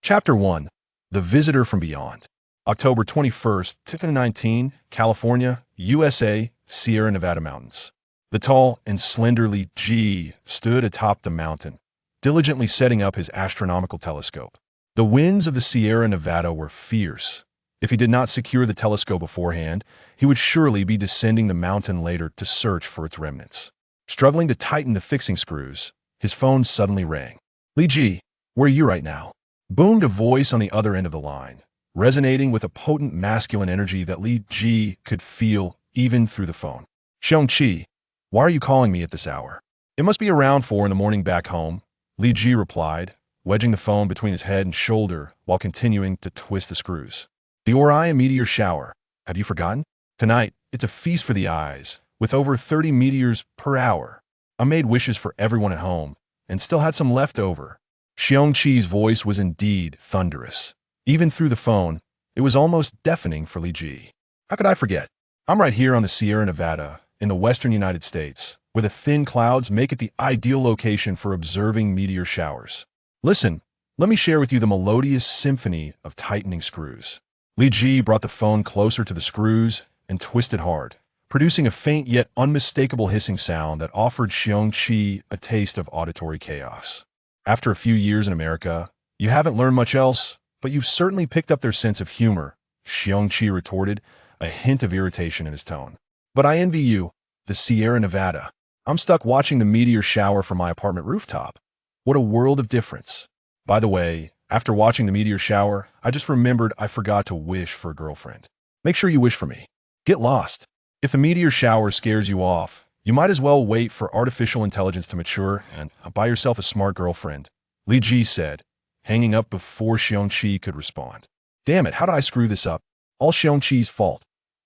Chapter 1. The Visitor from Beyond. October 21st, 2019, California, USA, Sierra Nevada Mountains. The tall and slender Li Ji stood atop the mountain, diligently setting up his astronomical telescope. The winds of the Sierra Nevada were fierce. If he did not secure the telescope beforehand, he would surely be descending the mountain later to search for its remnants. Struggling to tighten the fixing screws, his phone suddenly rang. Li Ji, where are you right now? Boomed a voice on the other end of the line, resonating with a potent masculine energy that Li Ji could feel even through the phone. Xiong-Chi, why are you calling me at this hour? It must be around 4 in the morning back home, Li Ji replied, wedging the phone between his head and shoulder while continuing to twist the screws. The Orion meteor shower. Have you forgotten? Tonight, it's a feast for the eyes, with over 30 meteors per hour. I made wishes for everyone at home, and still had some left over. Xiong-Chi's voice was indeed thunderous. Even through the phone, it was almost deafening for Li Ji. How could I forget? I'm right here on the Sierra Nevada, in the western United States, where the thin clouds make it the ideal location for observing meteor showers. Listen, let me share with you the melodious symphony of tightening screws. Li Ji brought the phone closer to the screws and twisted hard, producing a faint yet unmistakable hissing sound that offered Xiong-Chi a taste of auditory chaos. After a few years in America, you haven't learned much else, but you've certainly picked up their sense of humor, Xiong-Chi retorted, a hint of irritation in his tone. But I envy you, the Sierra Nevada. I'm stuck watching the meteor shower from my apartment rooftop. What a world of difference. By the way, after watching the meteor shower, I just remembered I forgot to wish for a girlfriend. Make sure you wish for me. Get lost. If the meteor shower scares you off, you might as well wait for artificial intelligence to mature and buy yourself a smart girlfriend, Li Ji said, hanging up before Xiong-Chi could respond. Damn it, how did I screw this up? All Xiong-Chi's fault.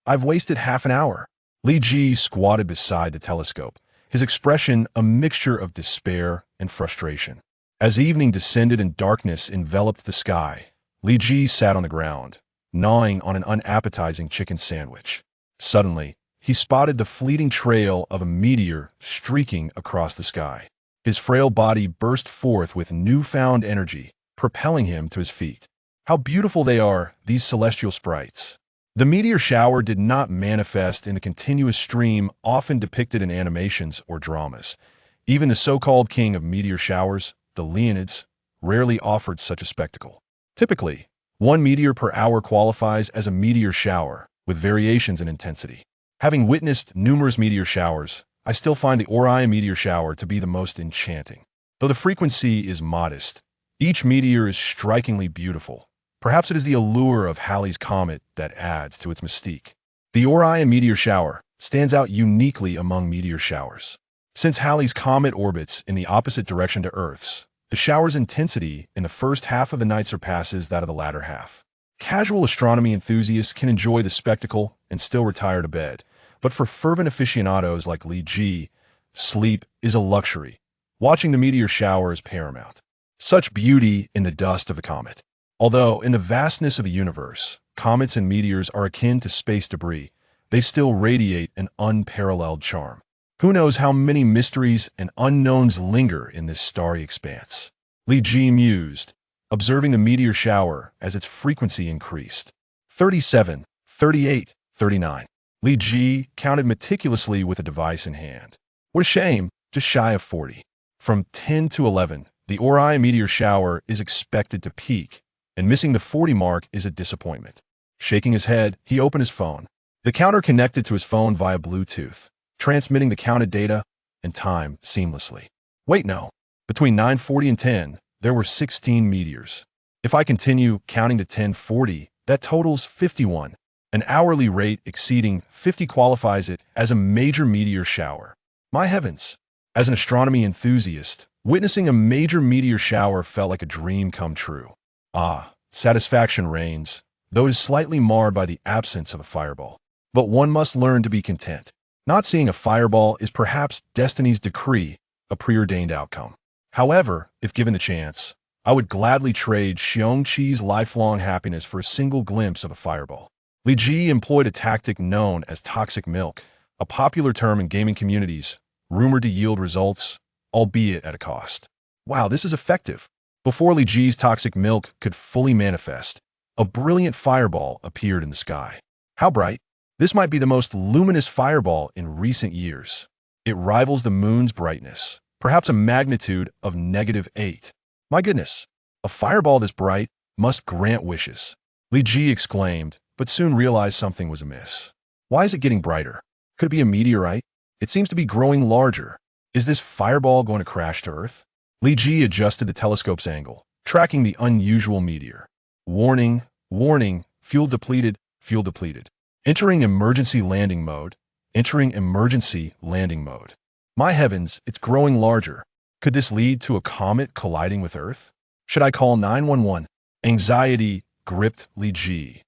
I've wasted half an hour. Li Ji squatted beside the telescope, his expression a mixture of despair and frustration. As evening descended and darkness enveloped the sky, Li Ji sat on the ground, gnawing on an unappetizing chicken sandwich. Suddenly, he spotted the fleeting trail of a meteor streaking across the sky. His frail body burst forth with newfound energy, propelling him to his feet. How beautiful they are, these celestial sprites. The meteor shower did not manifest in the continuous stream often depicted in animations or dramas. Even the so-called king of meteor showers, the Leonids, rarely offered such a spectacle. Typically, 1 meteor per hour qualifies as a meteor shower, with variations in intensity. Having witnessed numerous meteor showers, I still find the Orion meteor shower to be the most enchanting. Though the frequency is modest, each meteor is strikingly beautiful. Perhaps it is the allure of Halley's Comet that adds to its mystique. The Orion meteor shower stands out uniquely among meteor showers. Since Halley's Comet orbits in the opposite direction to Earth's, the shower's intensity in the first half of the night surpasses that of the latter half. Casual astronomy enthusiasts can enjoy the spectacle and still retire to bed, but for fervent aficionados like Li Ji, sleep is a luxury. Watching the meteor shower is paramount. Such beauty in the dust of the comet. Although, in the vastness of the universe, comets and meteors are akin to space debris, they still radiate an unparalleled charm. Who knows how many mysteries and unknowns linger in this starry expanse? Li Ji mused, observing the meteor shower as its frequency increased. 37, 38, 39. Li Ji counted meticulously with a device in hand. What a shame, just shy of 40. From 10 to 11, the Orion meteor shower is expected to peak, and missing the 40 mark is a disappointment. Shaking his head, he opened his phone. The counter connected to his phone via Bluetooth, transmitting the counted data and time seamlessly. Wait, no. Between 9:40 and 10, there were 16 meteors. If I continue counting to 10:40, that totals 51. An hourly rate exceeding 50 qualifies it as a major meteor shower. My heavens! As an astronomy enthusiast, witnessing a major meteor shower felt like a dream come true. Ah, satisfaction reigns, though it is slightly marred by the absence of a fireball. But one must learn to be content. Not seeing a fireball is perhaps destiny's decree, a preordained outcome. However, if given the chance, I would gladly trade Xiong-Chi's lifelong happiness for a single glimpse of a fireball. Li Ji employed a tactic known as toxic milk, a popular term in gaming communities, rumored to yield results, albeit at a cost. Wow, this is effective. Before Li Ji's toxic milk could fully manifest, a brilliant fireball appeared in the sky. How bright! This might be the most luminous fireball in recent years. It rivals the moon's brightness, perhaps a magnitude of -8. My goodness, a fireball this bright must grant wishes. Li Ji exclaimed, but soon realized something was amiss. Why is it getting brighter? Could it be a meteorite? It seems to be growing larger. Is this fireball going to crash to Earth? Li Ji adjusted the telescope's angle, tracking the unusual meteor. Warning, warning, fuel depleted, fuel depleted. Entering emergency landing mode, entering emergency landing mode. My heavens, it's growing larger. Could this lead to a comet colliding with Earth? Should I call 911? Anxiety gripped Li Ji.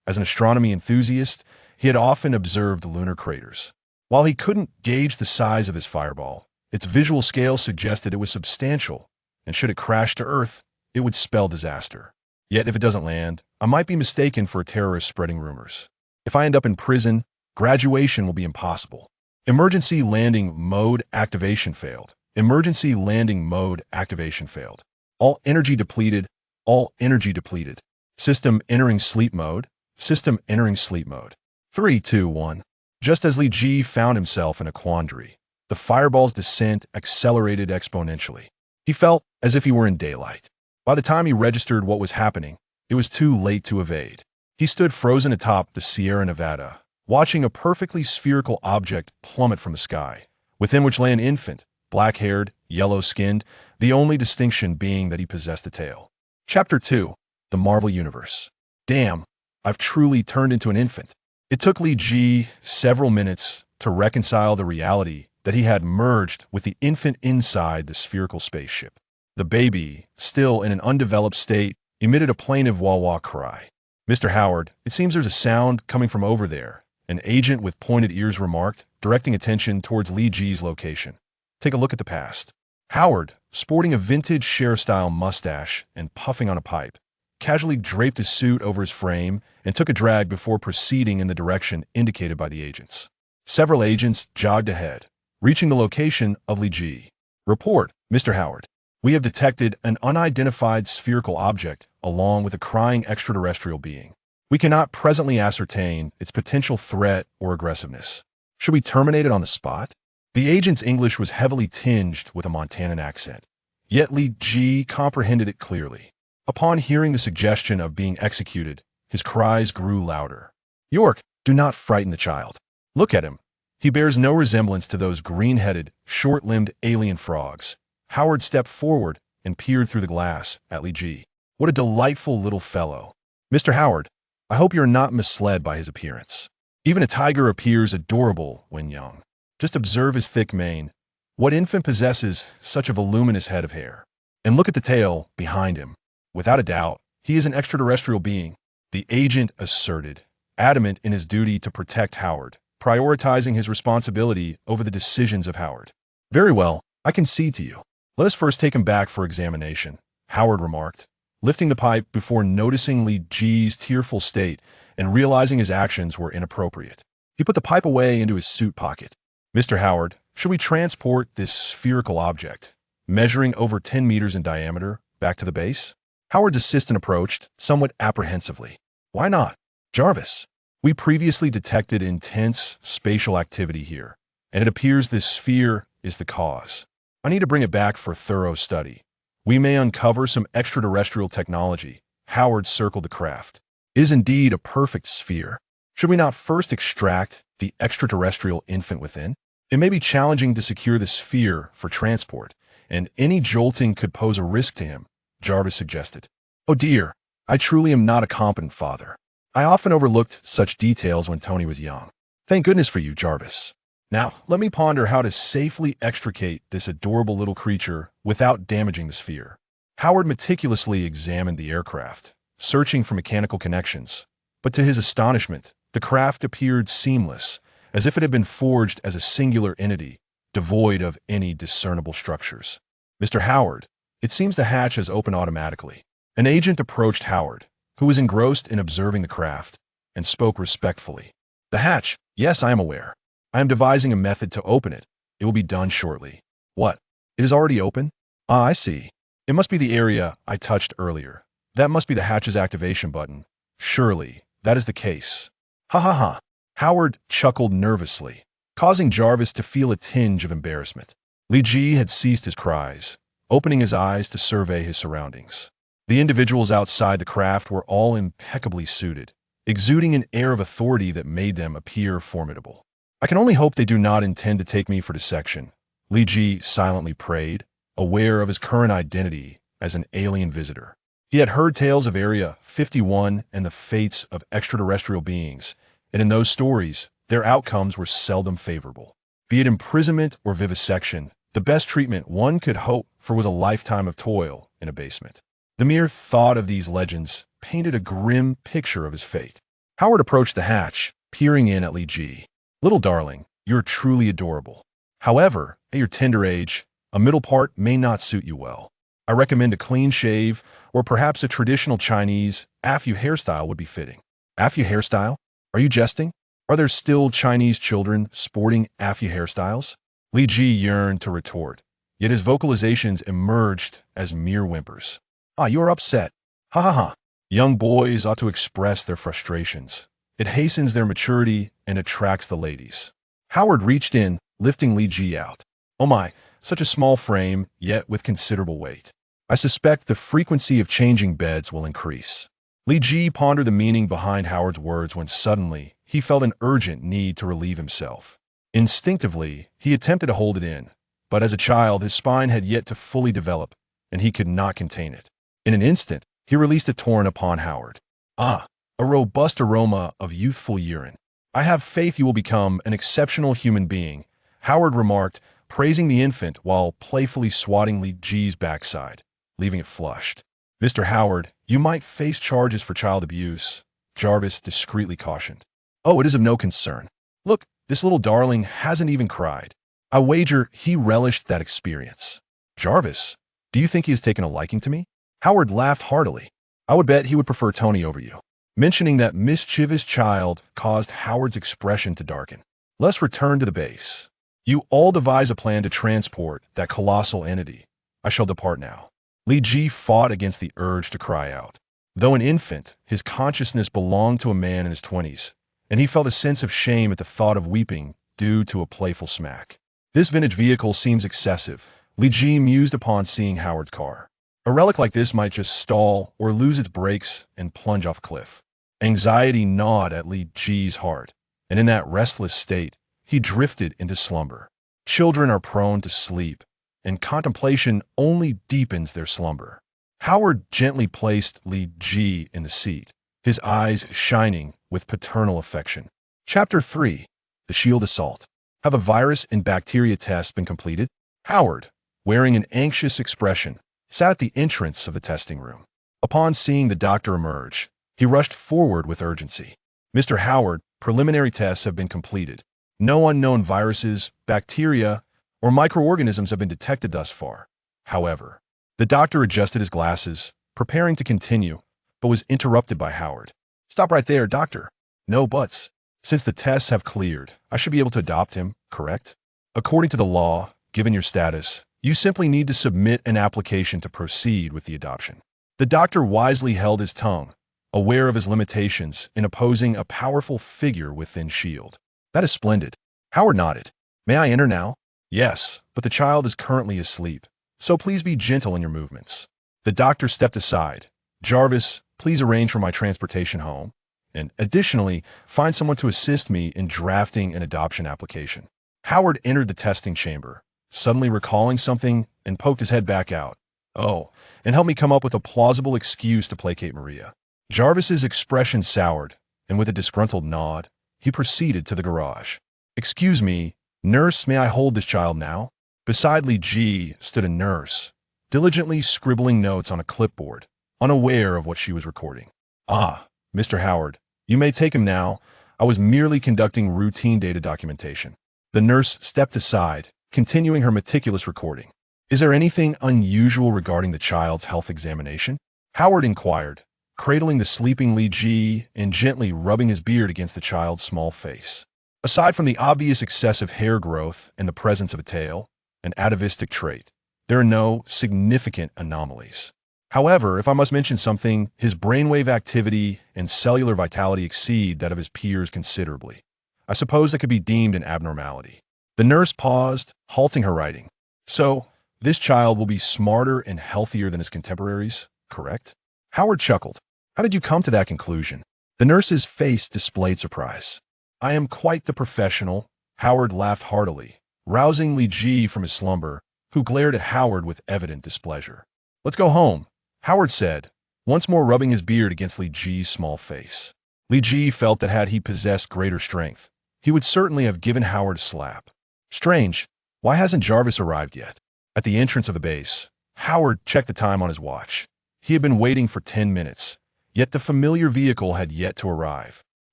As an astronomy enthusiast, he had often observed lunar craters. While he couldn't gauge the size of his fireball, its visual scale suggested it was substantial, and should it crash to Earth, it would spell disaster. Yet if it doesn't land, I might be mistaken for a terrorist spreading rumors. If I end up in prison, graduation will be impossible. Emergency landing mode activation failed. Emergency landing mode activation failed. All energy depleted. All energy depleted. System entering sleep mode. System entering sleep mode. 3, 2, 1. Just as Li Ji found himself in a quandary, the fireball's descent accelerated exponentially. He felt as if he were in daylight. By the time he registered what was happening, it was too late to evade. He stood frozen atop the Sierra Nevada, watching a perfectly spherical object plummet from the sky, within which lay an infant, black-haired, yellow-skinned, the only distinction being that he possessed a tail. Chapter 2. The Marvel Universe. Damn, I've truly turned into an infant. It took Li Ji several minutes to reconcile the reality that he had merged with the infant inside the spherical spaceship. The baby, still in an undeveloped state, emitted a plaintive wah-wah cry. "Mr. Howard, it seems there's a sound coming from over there," an agent with pointed ears remarked, directing attention towards Li Ji's location. "Take a look at the past." Howard, sporting a vintage sheriff-style mustache and puffing on a pipe, casually draped his suit over his frame and took a drag before proceeding in the direction indicated by the agents. Several agents jogged ahead, reaching the location of Li Ji. "Report, Mr. Howard. We have detected an unidentified spherical object along with a crying extraterrestrial being. We cannot presently ascertain its potential threat or aggressiveness. Should we terminate it on the spot?" The agent's English was heavily tinged with a Montanan accent, yet Li Ji comprehended it clearly. Upon hearing the suggestion of being executed, his cries grew louder. "York, do not frighten the child. Look at him. He bears no resemblance to those green-headed, short-limbed alien frogs." Howard stepped forward and peered through the glass at Li Ji. "What a delightful little fellow. Mr. Howard, I hope you're not misled by his appearance. Even a tiger appears adorable when young. Just observe his thick mane. What infant possesses such a voluminous head of hair? And look at the tail behind him. Without a doubt, he is an extraterrestrial being," the agent asserted, adamant in his duty to protect Howard, prioritizing his responsibility over the decisions of Howard. "Very well, I concede to you. Let us first take him back for examination," Howard remarked, lifting the pipe before noticing Li Ji's tearful state and realizing his actions were inappropriate. He put the pipe away into his suit pocket. "Mr. Howard, should we transport this spherical object, measuring over 10 meters in diameter, back to the base?" Howard's assistant approached, somewhat apprehensively. "Why not? Jarvis, we previously detected intense spatial activity here, and it appears this sphere is the cause. I need to bring it back for thorough study. We may uncover some extraterrestrial technology." Howard circled the craft. "It is indeed a perfect sphere. Should we not first extract the extraterrestrial infant within? It may be challenging to secure the sphere for transport, and any jolting could pose a risk to him," Jarvis suggested. "Oh dear, I truly am not a competent father. I often overlooked such details when Tony was young. Thank goodness for you, Jarvis. Now, let me ponder how to safely extricate this adorable little creature without damaging the sphere." Howard meticulously examined the aircraft, searching for mechanical connections, but to his astonishment, the craft appeared seamless, as if it had been forged as a singular entity, devoid of any discernible structures. "Mr. Howard, it seems the hatch has opened automatically." An agent approached Howard, who was engrossed in observing the craft, and spoke respectfully. "The hatch, yes, I am aware. I am devising a method to open it. It will be done shortly." "What? It is already open?" "Ah, I see. It must be the area I touched earlier. That must be the hatch's activation button. Surely, that is the case. Ha ha ha. Howard chuckled nervously, causing Jarvis to feel a tinge of embarrassment. Li Ji had ceased his cries, opening his eyes to survey his surroundings. The individuals outside the craft were all impeccably suited, exuding an air of authority that made them appear formidable. I can only hope they do not intend to take me for dissection, Li Ji silently prayed, aware of his current identity as an alien visitor. He had heard tales of Area 51 and the fates of extraterrestrial beings, and in those stories, their outcomes were seldom favorable. Be it imprisonment or vivisection, the best treatment one could hope for was a lifetime of toil in a basement. The mere thought of these legends painted a grim picture of his fate. Howard approached the hatch, peering in at Li Ji. Little darling, you're truly adorable. However, at your tender age, a middle part may not suit you well. I recommend a clean shave, or perhaps a traditional Chinese afro hairstyle would be fitting. Afro hairstyle? Are you jesting? Are there still Chinese children sporting afro hairstyles? Li Ji yearned to retort, yet his vocalizations emerged as mere whimpers. Ah, you're upset. Ha ha ha. Young boys ought to express their frustrations. It hastens their maturity and attracts the ladies. Howard reached in, lifting Li Ji out. Oh my, such a small frame, yet with considerable weight. I suspect the frequency of changing beds will increase. Li Ji pondered the meaning behind Howard's words when suddenly he felt an urgent need to relieve himself. Instinctively, he attempted to hold it in, but as a child his spine had yet to fully develop, and he could not contain it. In an instant, he released a torrent upon Howard. Ah, a robust aroma of youthful urine. I have faith you will become an exceptional human being, Howard remarked, praising the infant while playfully swatting Li Ji's backside, leaving it flushed. Mr. Howard, you might face charges for child abuse, Jarvis discreetly cautioned. Oh, it is of no concern. Look, this little darling hasn't even cried. I wager he relished that experience. Jarvis, do you think he has taken a liking to me? Howard laughed heartily. I would bet he would prefer Tony over you. Mentioning that mischievous child caused Howard's expression to darken. Let's return to the base. You all devise a plan to transport that colossal entity. I shall depart now. Li Ji fought against the urge to cry out. Though an infant, his consciousness belonged to a man in his 20s, and he felt a sense of shame at the thought of weeping due to a playful smack. This vintage vehicle seems excessive, Li Ji mused upon seeing Howard's car. A relic like this might just stall or lose its brakes and plunge off a cliff. Anxiety gnawed at Li Ji's heart, and in that restless state, he drifted into slumber. Children are prone to sleep, and contemplation only deepens their slumber. Howard gently placed Li Ji in the seat, his eyes shining with paternal affection. Chapter 3. The S.H.I.E.L.D. Assault. Have a virus and bacteria tests been completed? Howard, wearing an anxious expression, sat at the entrance of the testing room. Upon seeing the doctor emerge, he rushed forward with urgency. Mr. Howard, preliminary tests have been completed. No unknown viruses, bacteria, or microorganisms have been detected thus far. However, the doctor adjusted his glasses, preparing to continue, but was interrupted by Howard. Stop right there, doctor. No buts. Since the tests have cleared, I should be able to adopt him, correct? According to the law, given your status, you simply need to submit an application to proceed with the adoption. The doctor wisely held his tongue, aware of his limitations in opposing a powerful figure within S.H.I.E.L.D. That is splendid. Howard nodded. May I enter now? Yes, but the child is currently asleep, so please be gentle in your movements. The doctor stepped aside. Jarvis, please arrange for my transportation home, and additionally, find someone to assist me in drafting an adoption application. Howard entered the testing chamber, suddenly recalling something, and poked his head back out. Oh, and help me come up with a plausible excuse to placate Maria. Jarvis's expression soured, and with a disgruntled nod, he proceeded to the garage. Excuse me, nurse, may I hold this child now? Beside Li Ji stood a nurse, diligently scribbling notes on a clipboard, unaware of what she was recording. Ah, Mr. Howard, you may take him now. I was merely conducting routine data documentation. The nurse stepped aside, continuing her meticulous recording. Is there anything unusual regarding the child's health examination? Howard inquired, cradling the sleeping Li Ji and gently rubbing his beard against the child's small face. Aside from the obvious excessive hair growth and the presence of a tail, an atavistic trait, There are no significant anomalies. However, if I must mention something, his brainwave activity and cellular vitality exceed that of his peers considerably. I suppose that could be deemed an abnormality. The nurse paused, halting her writing. So, this child will be smarter and healthier than his contemporaries, correct? Howard chuckled. How did you come to that conclusion? The nurse's face displayed surprise. I am quite the professional. Howard laughed heartily, rousing Li Ji from his slumber, who glared at Howard with evident displeasure. Let's go home, Howard said, once more rubbing his beard against Li Ji's small face. Li Ji felt that had he possessed greater strength, he would certainly have given Howard a slap. Strange, why hasn't Jarvis arrived yet? At the entrance of the base, Howard checked the time on his watch. He had been waiting for 10 minutes, yet the familiar vehicle had yet to arrive.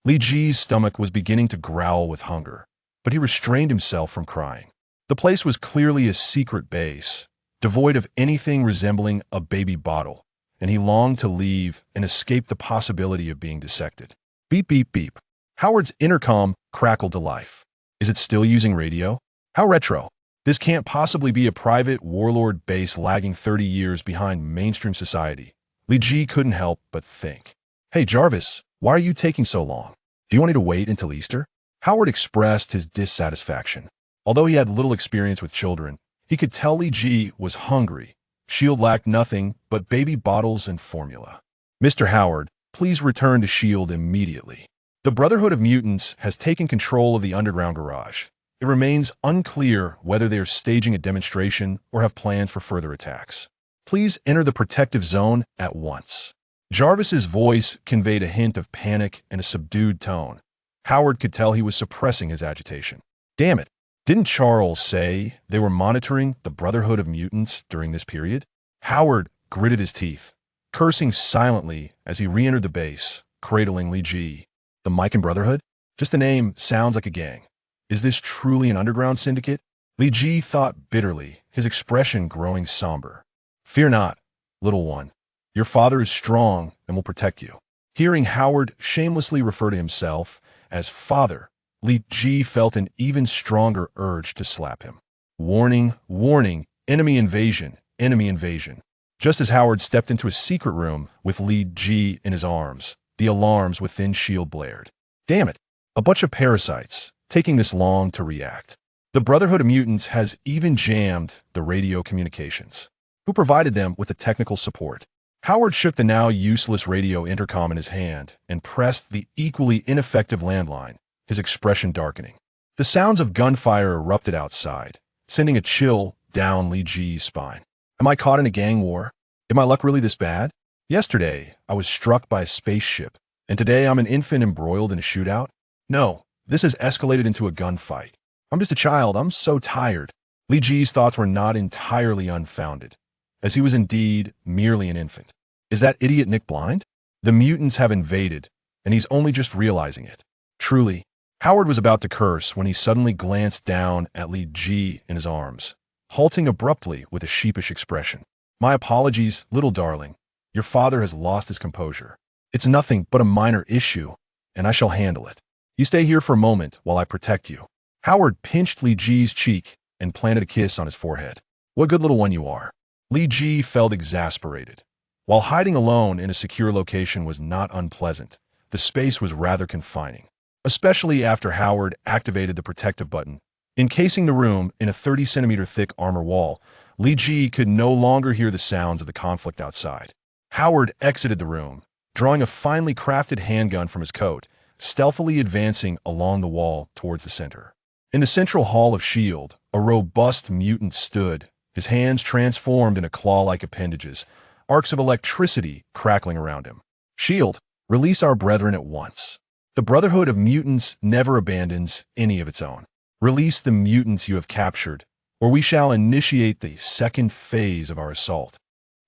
Li Ji's stomach was beginning to growl with hunger, but he restrained himself from crying. The place was clearly a secret base, devoid of anything resembling a baby bottle, and he longed to leave and escape the possibility of being dissected. Beep, beep, beep. Howard's intercom crackled to life. Is it still using radio? How retro. This can't possibly be a private warlord base lagging 30 years behind mainstream society. Li Ji couldn't help but think. Hey Jarvis, why are you taking so long? Do you want me to wait until Easter? Howard expressed his dissatisfaction. Although he had little experience with children, he could tell Li Ji was hungry. S.H.I.E.L.D lacked nothing but baby bottles and formula. Mr. Howard, please return to S.H.I.E.L.D immediately. The Brotherhood of Mutants has taken control of the underground garage. It remains unclear whether they are staging a demonstration or have plans for further attacks. Please enter the protective zone at once. Jarvis's voice conveyed a hint of panic and a subdued tone. Howard could tell he was suppressing his agitation. Damn it, didn't Charles say they were monitoring the Brotherhood of Mutants during this period? Howard gritted his teeth, cursing silently as he re-entered the base, cradling Li Ji. The Mikan Brotherhood? Just the name sounds like a gang. Is this truly an underground syndicate? Li Ji thought bitterly, his expression growing somber. Fear not, little one. Your father is strong and will protect you. Hearing Howard shamelessly refer to himself as father, Li Ji felt an even stronger urge to slap him. Warning, warning, enemy invasion, enemy invasion. Just as Howard stepped into a secret room with Li Ji in his arms, the alarms within S.H.I.E.L.D blared. Damn it, a bunch of parasites, taking this long to react. The Brotherhood of Mutants has even jammed the radio communications. Who provided them with the technical support? Howard shook the now useless radio intercom in his hand and pressed the equally ineffective landline, his expression darkening. The sounds of gunfire erupted outside, sending a chill down Li Ji's spine. Am I caught in a gang war? Is my luck really this bad? Yesterday, I was struck by a spaceship, and today I'm an infant embroiled in a shootout? No, this has escalated into a gunfight. I'm just a child, I'm so tired. Li Ji's thoughts were not entirely unfounded, as he was indeed merely an infant. Is that idiot Nick blind? The mutants have invaded, and he's only just realizing it. Truly, Howard was about to curse when he suddenly glanced down at Li Ji in his arms, halting abruptly with a sheepish expression. My apologies, little darling. Your father has lost his composure. It's nothing but a minor issue, and I shall handle it. You stay here for a moment while I protect you. Howard pinched Li Ji's cheek and planted a kiss on his forehead. What good little one you are. Li Ji felt exasperated. While hiding alone in a secure location was not unpleasant, the space was rather confining, especially after Howard activated the protective button. Encasing the room in a 30-centimeter thick armor wall, Li Ji could no longer hear the sounds of the conflict outside. Howard exited the room, drawing a finely crafted handgun from his coat, stealthily advancing along the wall towards the center. In the central hall of S.H.I.E.L.D, a robust mutant stood, his hands transformed into claw-like appendages, arcs of electricity crackling around him. S.H.I.E.L.D, release our brethren at once. The Brotherhood of Mutants never abandons any of its own. Release the mutants you have captured, or we shall initiate the second phase of our assault.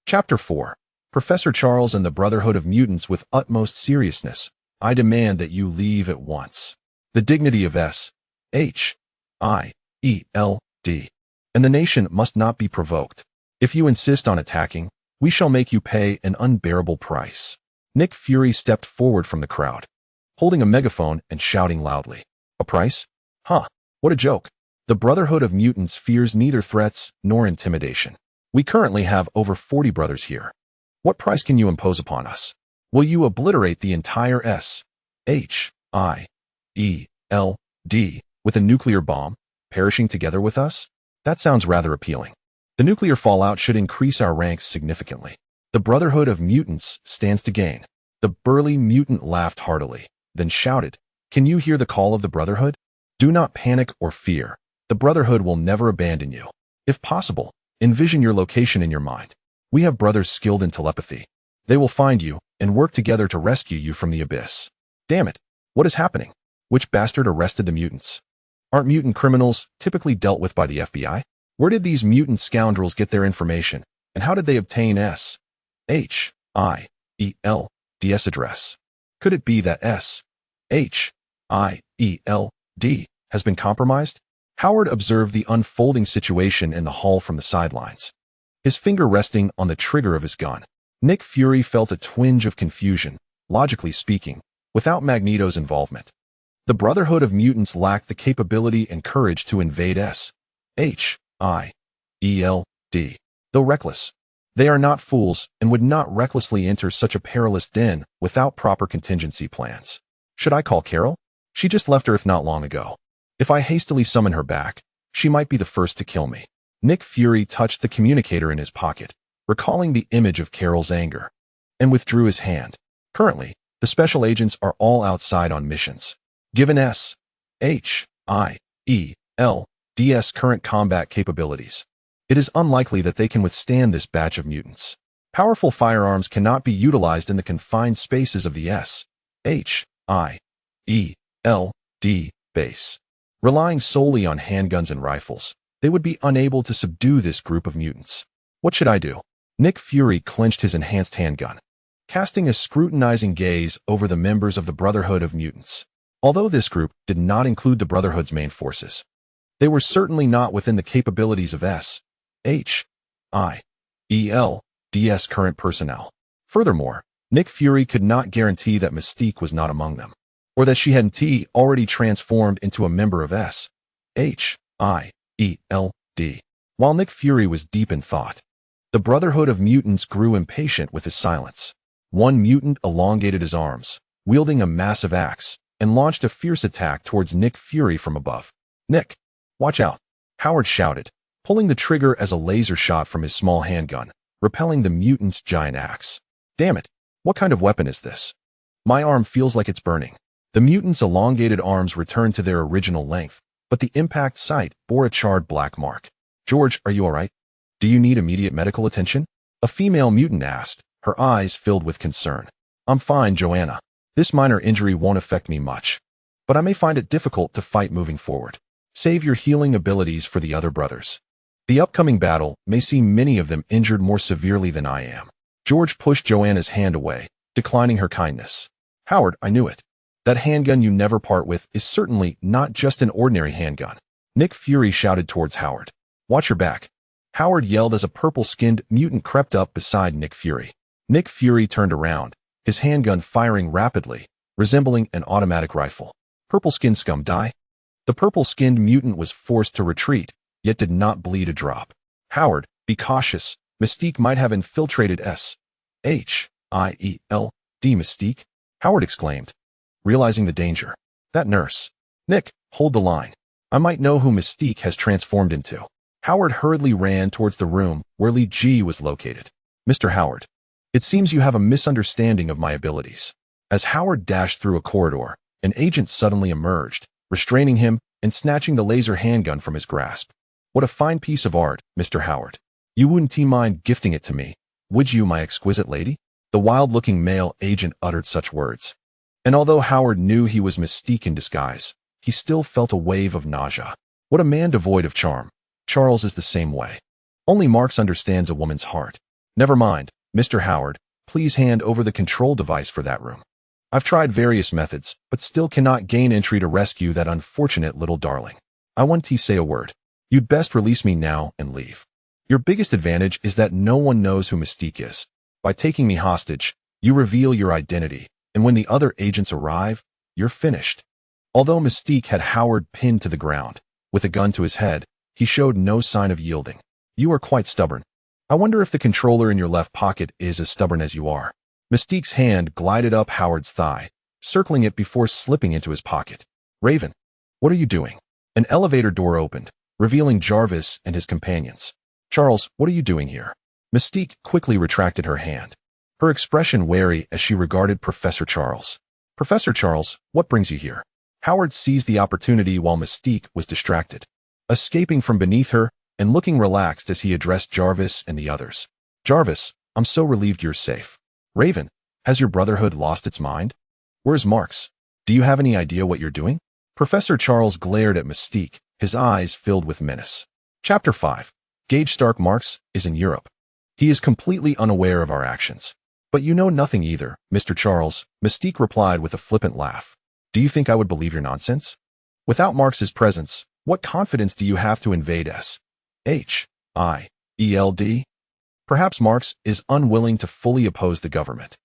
Chapter 4. Professor Charles and the Brotherhood of Mutants with utmost seriousness. I demand that you leave at once. The dignity of S.H.I.E.L.D. and the nation must not be provoked. If you insist on attacking, we shall make you pay an unbearable price. Nick Fury stepped forward from the crowd, holding a megaphone and shouting loudly. A price? Huh, what a joke. The Brotherhood of Mutants fears neither threats nor intimidation. We currently have over 40 brothers here. What price can you impose upon us? Will you obliterate the entire S.H.I.E.L.D. with a nuclear bomb, perishing together with us? That sounds rather appealing. The nuclear fallout should increase our ranks significantly. The Brotherhood of Mutants stands to gain. The burly mutant laughed heartily, then shouted, "Can you hear the call of the Brotherhood? Do not panic or fear. The Brotherhood will never abandon you. If possible, envision your location in your mind. We have brothers skilled in telepathy. They will find you and work together to rescue you from the abyss." Damn it, what is happening? Which bastard arrested the mutants? Aren't mutant criminals typically dealt with by the FBI? Where did these mutant scoundrels get their information, and how did they obtain S.H.I.E.L.D's address? Could it be that S.H.I.E.L.D. has been compromised? Howard observed the unfolding situation in the hall from the sidelines, his finger resting on the trigger of his gun. Nick Fury felt a twinge of confusion, logically speaking, without Magneto's involvement. The Brotherhood of Mutants lacked the capability and courage to invade S.H.I.E.L.D. Though reckless, they are not fools and would not recklessly enter such a perilous den without proper contingency plans. Should I call Carol? She just left Earth not long ago. If I hastily summon her back, she might be the first to kill me. Nick Fury touched the communicator in his pocket, recalling the image of Carol's anger, and withdrew his hand. Currently, the special agents are all outside on missions. Given S.H.I.E.L.D's current combat capabilities, it is unlikely that they can withstand this batch of mutants. Powerful firearms cannot be utilized in the confined spaces of the S.H.I.E.L.D. base. Relying solely on handguns and rifles, they would be unable to subdue this group of mutants. What should I do? Nick Fury clenched his enhanced handgun, casting a scrutinizing gaze over the members of the Brotherhood of Mutants. Although this group did not include the Brotherhood's main forces, they were certainly not within the capabilities of S.H.I.E.L.D's current personnel. Furthermore, Nick Fury could not guarantee that Mystique was not among them, or that she hadn't already transformed into a member of S.H.I.E.L.D. While Nick Fury was deep in thought, the Brotherhood of Mutants grew impatient with his silence. One mutant elongated his arms, wielding a massive axe, and launched a fierce attack towards Nick Fury from above. "Nick, watch out," Howard shouted, pulling the trigger as a laser shot from his small handgun, repelling the mutant's giant axe. Damn it, what kind of weapon is this? My arm feels like it's burning. The mutant's elongated arms returned to their original length, but the impact site bore a charred black mark. "George, are you all right? Do you need immediate medical attention?" A female mutant asked, her eyes filled with concern. "I'm fine, Joanna. This minor injury won't affect me much, but I may find it difficult to fight moving forward. Save your healing abilities for the other brothers. The upcoming battle may see many of them injured more severely than I am." George pushed Joanna's hand away, declining her kindness. "Howard, I knew it. That handgun you never part with is certainly not just an ordinary handgun." Nick Fury shouted towards Howard. "Watch your back." Howard yelled as a purple-skinned mutant crept up beside Nick Fury. Nick Fury turned around, his handgun firing rapidly, resembling an automatic rifle. "Purple-skinned scum die?" The purple-skinned mutant was forced to retreat, yet did not bleed a drop. "Howard, be cautious. Mystique might have infiltrated S.H.I.E.L.D. Mystique," Howard exclaimed, realizing the danger. "That nurse." "Nick, hold the line. I might know who Mystique has transformed into." Howard hurriedly ran towards the room where Li Ji was located. "Mr. Howard, it seems you have a misunderstanding of my abilities." As Howard dashed through a corridor, an agent suddenly emerged, restraining him and snatching the laser handgun from his grasp. "What a fine piece of art, Mr. Howard. You wouldn't mind gifting it to me, would you, my exquisite lady?" The wild-looking male agent uttered such words. And although Howard knew he was Mystique in disguise, he still felt a wave of nausea. What a man devoid of charm. Charles is the same way. Only Marx understands a woman's heart. "Never mind, Mr. Howard, please hand over the control device for that room. I've tried various methods, but still cannot gain entry to rescue that unfortunate little darling. I want to say a word. You'd best release me now and leave. Your biggest advantage is that no one knows who Mystique is. By taking me hostage, you reveal your identity, and when the other agents arrive, you're finished." Although Mystique had Howard pinned to the ground, with a gun to his head, he showed no sign of yielding. "You are quite stubborn. I wonder if the controller in your left pocket is as stubborn as you are. Mystique's hand glided up Howard's thigh, circling it before slipping into his pocket. Raven, what are you doing? An elevator door opened, revealing Jarvis and his companions. Charles, what are you doing here? Mystique quickly retracted her hand, her expression wary as she regarded Professor Charles. Professor Charles, what brings you here? Howard seized the opportunity while Mystique was distracted, escaping from beneath her and looking relaxed as he addressed Jarvis and the others. Jarvis, I'm so relieved you're safe. Raven, has your brotherhood lost its mind? Where's Marks? Do you have any idea what you're doing? Professor Charles glared at Mystique, his eyes filled with menace. Chapter 5. Gage Stark Marks is in Europe. He is completely unaware of our actions. But you know nothing either, Mr. Charles, Mystique replied with a flippant laugh. Do you think I would believe your nonsense? Without Marks's presence, what confidence do you have to invade S.H.I.E.L.D? Perhaps Marks is unwilling to fully oppose the government.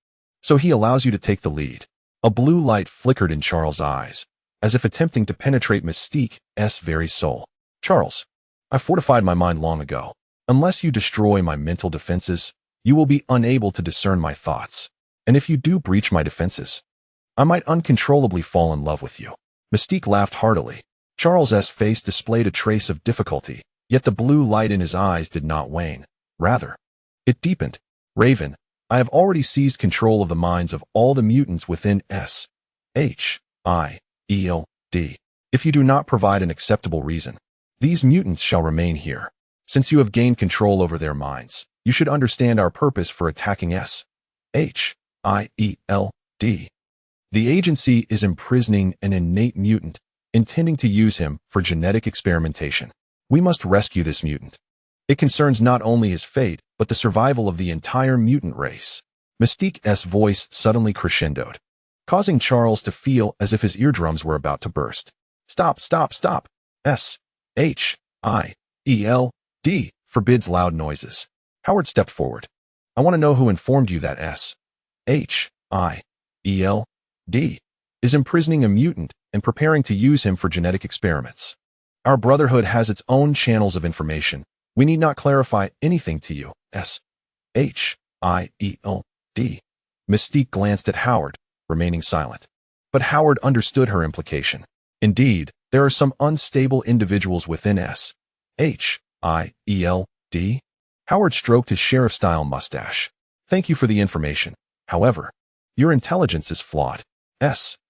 So he allows you to take the lead. A blue light flickered in Charles' eyes, as if attempting to penetrate Mystique's very soul. Charles, I fortified my mind long ago. Unless you destroy my mental defenses, you will be unable to discern my thoughts. And if you do breach my defenses, I might uncontrollably fall in love with you. Mystique laughed heartily. Charles's face displayed a trace of difficulty, yet the blue light in his eyes did not wane. Rather, it deepened. Raven, I have already seized control of the minds of all the mutants within S.H.I.E.L.D. If you do not provide an acceptable reason, these mutants shall remain here. Since you have gained control over their minds, you should understand our purpose for attacking S.H.I.E.L.D. The agency is imprisoning an innate mutant, intending to use him for genetic experimentation. We must rescue this mutant. It concerns not only his fate, but the survival of the entire mutant race. Mystique's voice suddenly crescendoed, causing Charles to feel as if his eardrums were about to burst. Stop, stop, stop. S.H.I.E.L.D. forbids loud noises. Howard stepped forward. I want to know who informed you that S.H.I.E.L.D. is imprisoning a mutant and preparing to use him for genetic experiments. Our Brotherhood has its own channels of information. We need not clarify anything to you. S.H.I.E.L.D. Mystique glanced at Howard, remaining silent. But Howard understood her implication. Indeed, there are some unstable individuals within S.H.I.E.L.D. Howard stroked his sheriff-style mustache. Thank you for the information. However, your intelligence is flawed. S.H.I.E.L.D.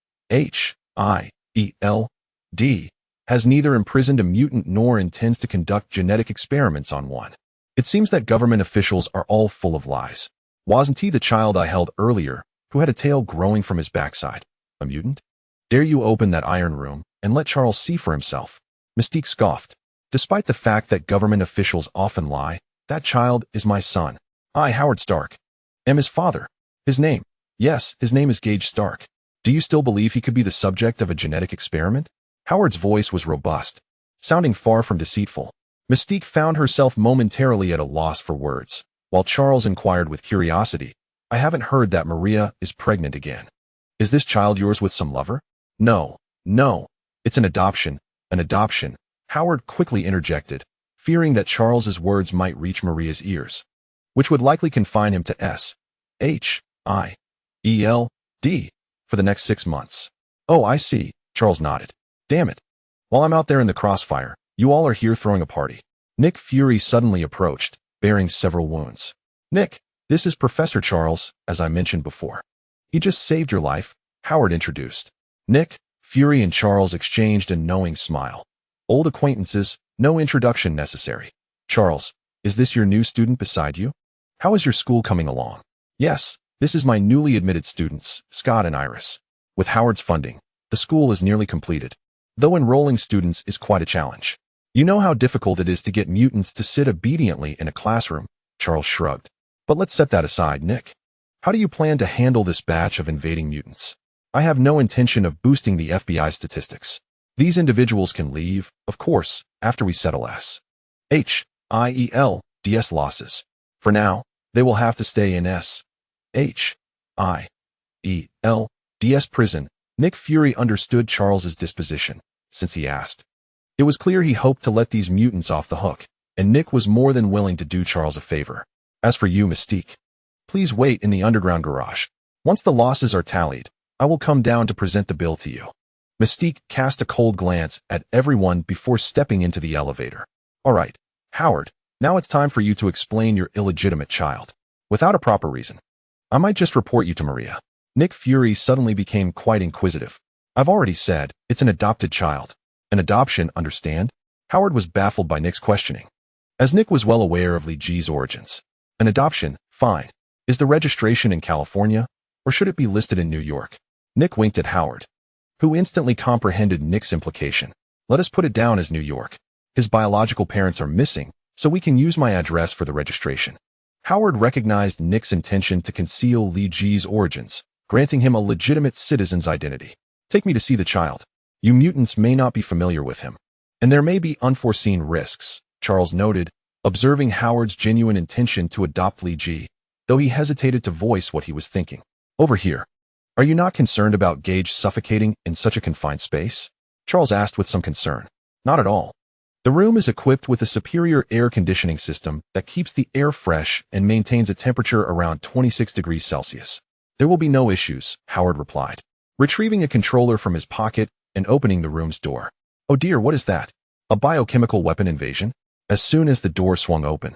has neither imprisoned a mutant nor intends to conduct genetic experiments on one. It seems that government officials are all full of lies. Wasn't he the child I held earlier, who had a tail growing from his backside, a mutant? Dare you open that iron room and let Charles see for himself? Mystique scoffed. Despite the fact that government officials often lie, that child is my son. I, Howard Stark, am his father. His name, yes, his name is Gage Stark. Do you still believe he could be the subject of a genetic experiment? Howard's voice was robust, sounding far from deceitful. Mystique found herself momentarily at a loss for words, while Charles inquired with curiosity, I haven't heard that Maria is pregnant again. Is this child yours with some lover? No, it's an adoption, Howard quickly interjected, fearing that Charles's words might reach Maria's ears, which would likely confine him to S.H.I.E.L.D. for the next 6 months. Oh, I see, Charles nodded. Damn it. While I'm out there in the crossfire, you all are here throwing a party. Nick Fury suddenly approached, bearing several wounds. Nick, this is Professor Charles, as I mentioned before. He just saved your life, Howard introduced. Nick, Fury and Charles exchanged a knowing smile. Old acquaintances, no introduction necessary. Charles, is this your new student beside you? How is your school coming along? Yes, this is my newly admitted students, Scott and Iris. With Howard's funding, the school is nearly completed. Though enrolling students is quite a challenge. You know how difficult it is to get mutants to sit obediently in a classroom, Charles shrugged. But let's set that aside, Nick. How do you plan to handle this batch of invading mutants? I have no intention of boosting the FBI statistics. These individuals can leave, of course, after we settle S.H.I.E.L.D's losses. For now, they will have to stay in S.H.I.E.L.D's prison. Nick Fury understood Charles's disposition, since he asked. It was clear he hoped to let these mutants off the hook, and Nick was more than willing to do Charles a favor. As for you, Mystique, please wait in the underground garage. Once the losses are tallied, I will come down to present the bill to you. Mystique cast a cold glance at everyone before stepping into the elevator. All right, Howard, now it's time for you to explain your illegitimate child. Without a proper reason. I might just report you to Maria. Nick Fury suddenly became quite inquisitive. I've already said, it's an adopted child. An adoption, understand? Howard was baffled by Nick's questioning. As Nick was well aware of Li Ji's origins. An adoption, fine. Is the registration in California, or should it be listed in New York? Nick winked at Howard, who instantly comprehended Nick's implication. Let us put it down as New York. His biological parents are missing, so we can use my address for the registration. Howard recognized Nick's intention to conceal Li Ji's origins, granting him a legitimate citizen's identity. Take me to see the child. You mutants may not be familiar with him, and there may be unforeseen risks, Charles noted, observing Howard's genuine intention to adopt Li Ji, though he hesitated to voice what he was thinking. Over here. Are you not concerned about Gage suffocating in such a confined space? Charles asked with some concern. Not at all. The room is equipped with a superior air conditioning system that keeps the air fresh and maintains a temperature around 26 degrees Celsius. There will be no issues, Howard replied, retrieving a controller from his pocket and opening the room's door. Oh dear, what is that? A biochemical weapon invasion? As soon as the door swung open,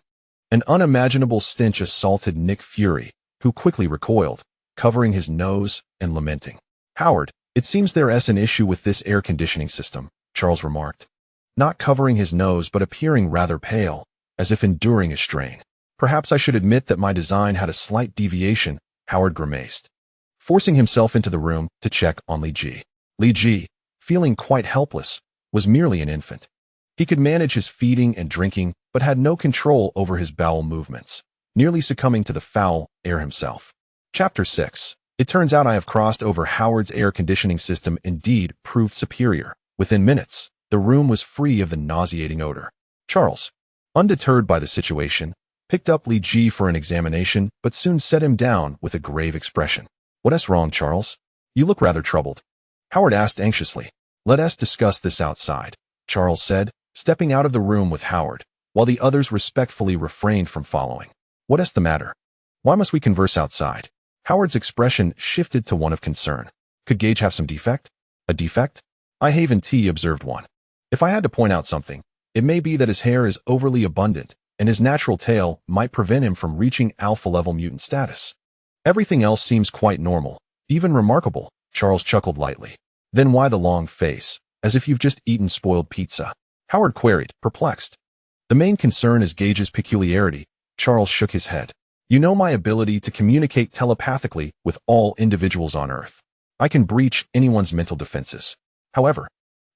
an unimaginable stench assaulted Nick Fury, who quickly recoiled, covering his nose and lamenting. Howard, it seems there's an issue with this air conditioning system, Charles remarked, not covering his nose but appearing rather pale, as if enduring a strain. Perhaps I should admit that my design had a slight deviation, Howard grimaced, forcing himself into the room to check on Li Ji. Li Ji, feeling quite helpless, was merely an infant. He could manage his feeding and drinking, but had no control over his bowel movements, nearly succumbing to the foul air himself. Chapter 6. It turns out I have crossed over. Howard's air conditioning system indeed proved superior. Within minutes, the room was free of the nauseating odor. Charles, undeterred by the situation, picked up Li Ji for an examination, but soon set him down with a grave expression. What's wrong, Charles? You look rather troubled. Howard asked anxiously. Let us discuss this outside, Charles said, stepping out of the room with Howard, while the others respectfully refrained from following. What's the matter? Why must we converse outside? Howard's expression shifted to one of concern. Could Gage have some defect? A defect? I haven't observed one. If I had to point out something, it may be that his hair is overly abundant, and his natural tail might prevent him from reaching alpha-level mutant status. Everything else seems quite normal, even remarkable, Charles chuckled lightly. Then why the long face, as if you've just eaten spoiled pizza? Howard queried, perplexed. The main concern is Gage's peculiarity. Charles shook his head. You know my ability to communicate telepathically with all individuals on Earth. I can breach anyone's mental defenses. However,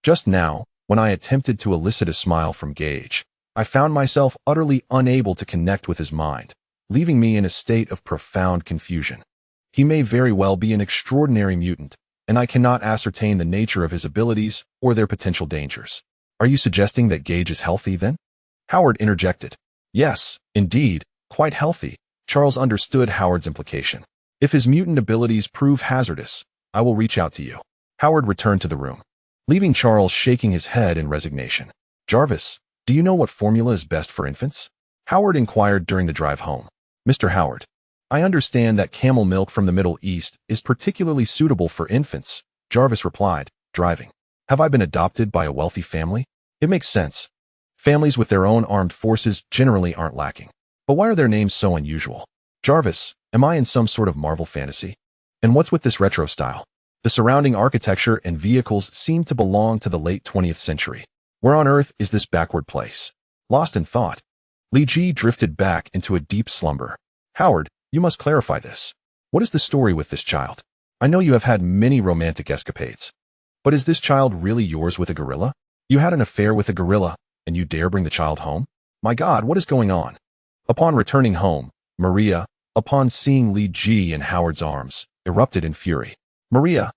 just now, when I attempted to elicit a smile from Gage, I found myself utterly unable to connect with his mind, leaving me in a state of profound confusion. He may very well be an extraordinary mutant, and I cannot ascertain the nature of his abilities or their potential dangers. Are you suggesting that Gage is healthy, then? Howard interjected. Yes, indeed, quite healthy. Charles understood Howard's implication. If his mutant abilities prove hazardous, I will reach out to you. Howard returned to the room, leaving Charles shaking his head in resignation. Jarvis, do you know what formula is best for infants? Howard inquired during the drive home. Mr. Howard, I understand that camel milk from the Middle East is particularly suitable for infants, Jarvis replied, driving. Have I been adopted by a wealthy family? It makes sense. Families with their own armed forces generally aren't lacking. But why are their names so unusual? Jarvis, am I in some sort of Marvel fantasy? And what's with this retro style? The surrounding architecture and vehicles seem to belong to the late 20th century. Where on earth is this backward place? Lost in thought, Li Ji drifted back into a deep slumber. Howard, you must clarify this. What is the story with this child? I know you have had many romantic escapades. But is this child really yours with a gorilla? You had an affair with a gorilla, and you dare bring the child home? My God, what is going on? Upon returning home, Maria, upon seeing Li Ji in Howard's arms, erupted in fury. Maria,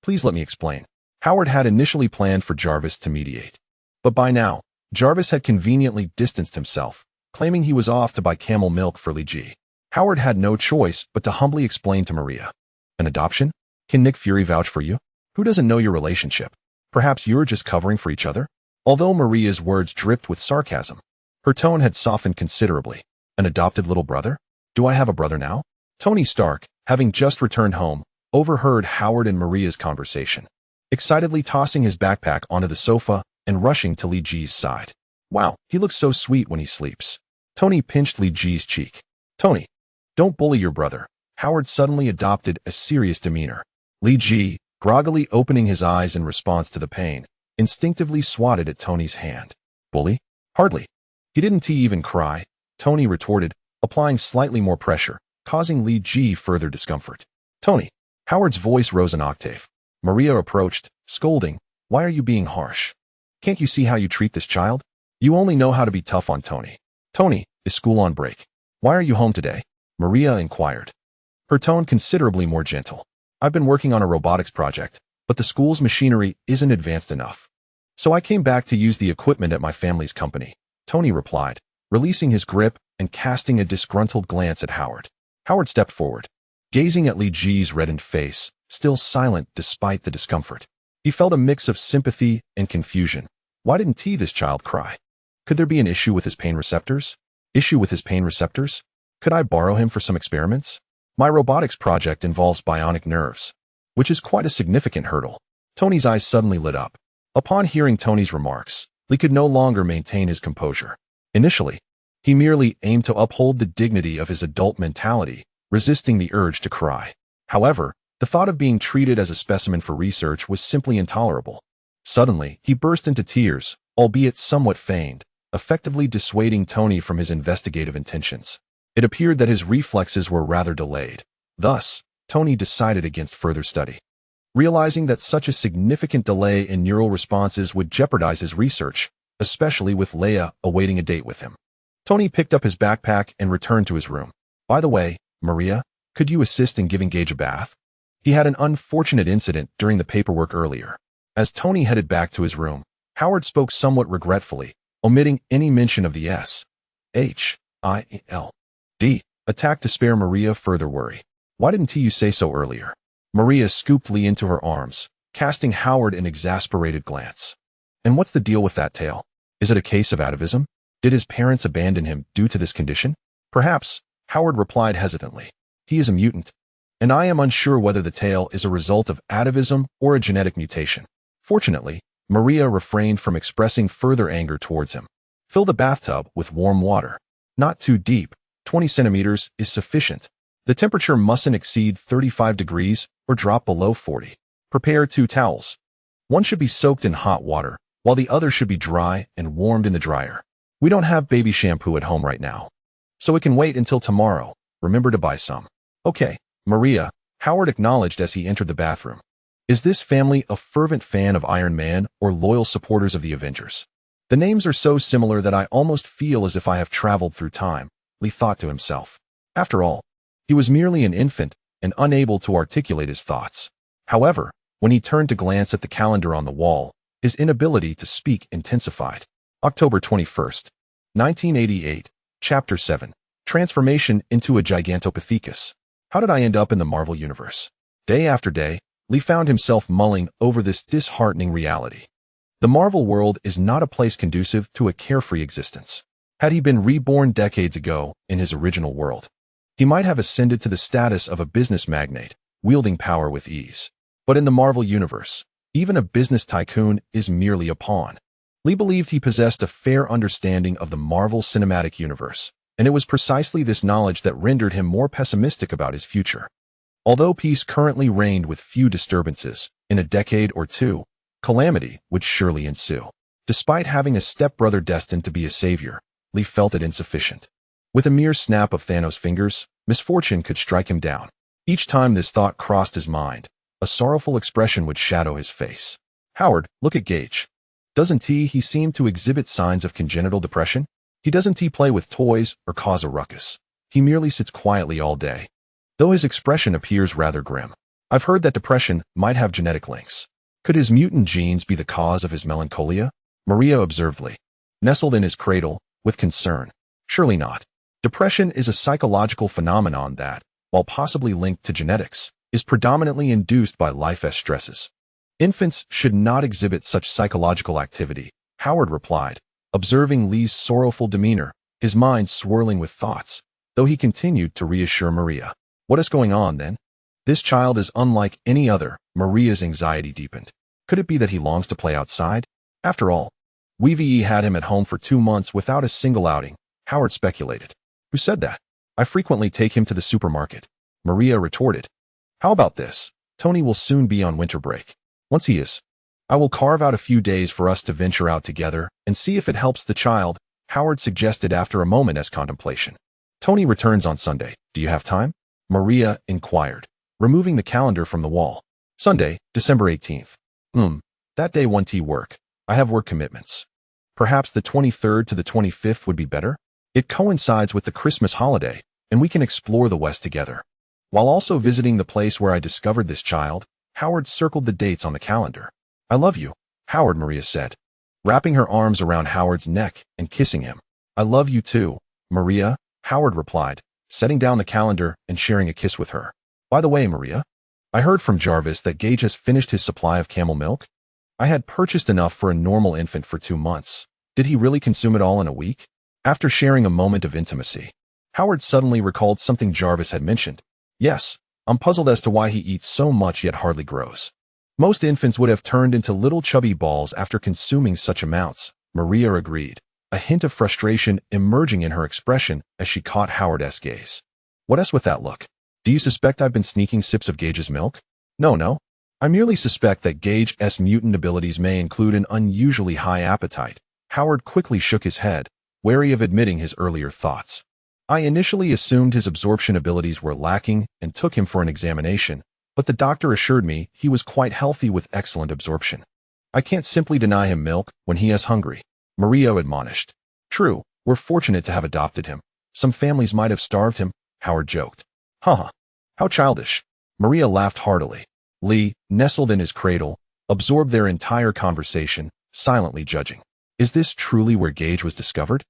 please let me explain. Howard had initially planned for Jarvis to mediate. But by now, Jarvis had conveniently distanced himself, claiming he was off to buy camel milk for Li Ji. Howard had no choice but to humbly explain to Maria. An adoption? Can Nick Fury vouch for you? Who doesn't know your relationship? Perhaps you're just covering for each other? Although Maria's words dripped with sarcasm, Her tone had softened considerably. An adopted little brother? Do I have a brother now? Tony Stark, having just returned home, overheard Howard and Maria's conversation, excitedly tossing his backpack onto the sofa and rushing to Li Ji's side. Wow, he looks so sweet when he sleeps. Tony pinched Li Ji's cheek. Tony, don't bully your brother. Howard suddenly adopted a serious demeanor. Li Ji, groggily opening his eyes in response to the pain, instinctively swatted at Tony's hand. Bully? Hardly. He didn't even cry, Tony retorted, applying slightly more pressure, causing Li Ji further discomfort. Tony. Howard's voice rose an octave. Maria approached, scolding, why are you being harsh? Can't you see how you treat this child? You only know how to be tough on Tony. Tony, is school on break? Why are you home today? Maria inquired. Her tone considerably more gentle. I've been working on a robotics project, but the school's machinery isn't advanced enough. So I came back to use the equipment at my family's company, Tony replied, releasing his grip and casting a disgruntled glance at Howard. Howard stepped forward, gazing at Li Ji's reddened face, still silent despite the discomfort. He felt a mix of sympathy and confusion. Why didn't this child cry? Could there be an issue with his pain receptors? Issue with his pain receptors? Could I borrow him for some experiments? My robotics project involves bionic nerves, which is quite a significant hurdle. Tony's eyes suddenly lit up. Upon hearing Tony's remarks, Li could no longer maintain his composure. Initially, he merely aimed to uphold the dignity of his adult mentality, resisting the urge to cry. However, the thought of being treated as a specimen for research was simply intolerable. Suddenly, he burst into tears, albeit somewhat feigned, effectively dissuading Tony from his investigative intentions. It appeared that his reflexes were rather delayed. Thus, Tony decided against further study. Realizing that such a significant delay in neural responses would jeopardize his research, especially with Leia awaiting a date with him. Tony picked up his backpack and returned to his room. By the way, Maria, could you assist in giving Gage a bath? He had an unfortunate incident during the paperwork earlier. As Tony headed back to his room, Howard spoke somewhat regretfully, omitting any mention of the S.H.I.E.L.D. attack to spare Maria further worry. Why didn't you say so earlier? Maria scooped Li into her arms, casting Howard an exasperated glance. And what's the deal with that tale? Is it a case of atavism? Did his parents abandon him due to this condition? Perhaps, Howard replied hesitantly. He is a mutant, and I am unsure whether the tale is a result of atavism or a genetic mutation. Fortunately, Maria refrained from expressing further anger towards him. Fill the bathtub with warm water. Not too deep, 20 centimeters is sufficient. The temperature mustn't exceed 35 degrees or drop below 40. Prepare 2 towels. One should be soaked in hot water, while the other should be dry and warmed in the dryer. We don't have baby shampoo at home right now, so it can wait until tomorrow. Remember to buy some. Okay, Maria, Howard acknowledged as he entered the bathroom. Is this family a fervent fan of Iron Man or loyal supporters of the Avengers? The names are so similar that I almost feel as if I have traveled through time, Li thought to himself. After all, he was merely an infant and unable to articulate his thoughts. However, when he turned to glance at the calendar on the wall, his inability to speak intensified. October 21st, 1988, Chapter 7, Transformation into a Gigantopithecus. How did I end up in the Marvel Universe? Day after day, Li found himself mulling over this disheartening reality. The Marvel world is not a place conducive to a carefree existence. Had he been reborn decades ago in his original world, he might have ascended to the status of a business magnate, wielding power with ease. But in the Marvel Universe, even a business tycoon is merely a pawn. Li believed he possessed a fair understanding of the Marvel Cinematic Universe, and it was precisely this knowledge that rendered him more pessimistic about his future. Although peace currently reigned with few disturbances, in a decade or two, calamity would surely ensue. Despite having a stepbrother destined to be a savior, Li felt it insufficient. With a mere snap of Thanos' fingers, misfortune could strike him down. Each time this thought crossed his mind, a sorrowful expression would shadow his face. Howard, look at Gage. Doesn't he seem to exhibit signs of congenital depression? Doesn't he play with toys or cause a ruckus? He merely sits quietly all day. Though his expression appears rather grim, I've heard that depression might have genetic links. Could his mutant genes be the cause of his melancholia? Maria observed Li, nestled in his cradle, with concern. Surely not. Depression is a psychological phenomenon that, while possibly linked to genetics, is predominantly induced by life stresses. Infants should not exhibit such psychological activity, Howard replied, observing Lee's sorrowful demeanor, his mind swirling with thoughts, though he continued to reassure Maria. What is going on, then? This child is unlike any other. Maria's anxiety deepened. Could it be that he longs to play outside? After all, we've had him at home for 2 months without a single outing, Howard speculated. Who said that? I frequently take him to the supermarket, Maria retorted. How about this? Tony will soon be on winter break. Once he is, I will carve out a few days for us to venture out together and see if it helps the child, Howard suggested after a moment's contemplation. Tony returns on Sunday. Do you have time? Maria inquired, removing the calendar from the wall. Sunday, December 18th. That day won't work. I have work commitments. Perhaps the 23rd to the 25th would be better? It coincides with the Christmas holiday, and we can explore the West together. While also visiting the place where I discovered this child, Howard circled the dates on the calendar. I love you, Howard, Maria said, wrapping her arms around Howard's neck and kissing him. I love you too, Maria, Howard replied, setting down the calendar and sharing a kiss with her. By the way, Maria, I heard from Jarvis that Gage has finished his supply of camel milk. I had purchased enough for a normal infant for 2 months. Did he really consume it all in a week? After sharing a moment of intimacy, Howard suddenly recalled something Jarvis had mentioned. Yes, I'm puzzled as to why he eats so much yet hardly grows. Most infants would have turned into little chubby balls after consuming such amounts, Maria agreed, a hint of frustration emerging in her expression as she caught Howard's gaze. What else with that look? Do you suspect I've been sneaking sips of Gage's milk? No. I merely suspect that Gage's mutant abilities may include an unusually high appetite. Howard quickly shook his head, wary of admitting his earlier thoughts. I initially assumed his absorption abilities were lacking and took him for an examination, but the doctor assured me he was quite healthy with excellent absorption. I can't simply deny him milk when he is hungry, Maria admonished. True, we're fortunate to have adopted him. Some families might have starved him, Howard joked. Haha, how childish. Maria laughed heartily. Lee, nestled in his cradle, absorbed their entire conversation, silently judging. Is this truly where Gage was discovered?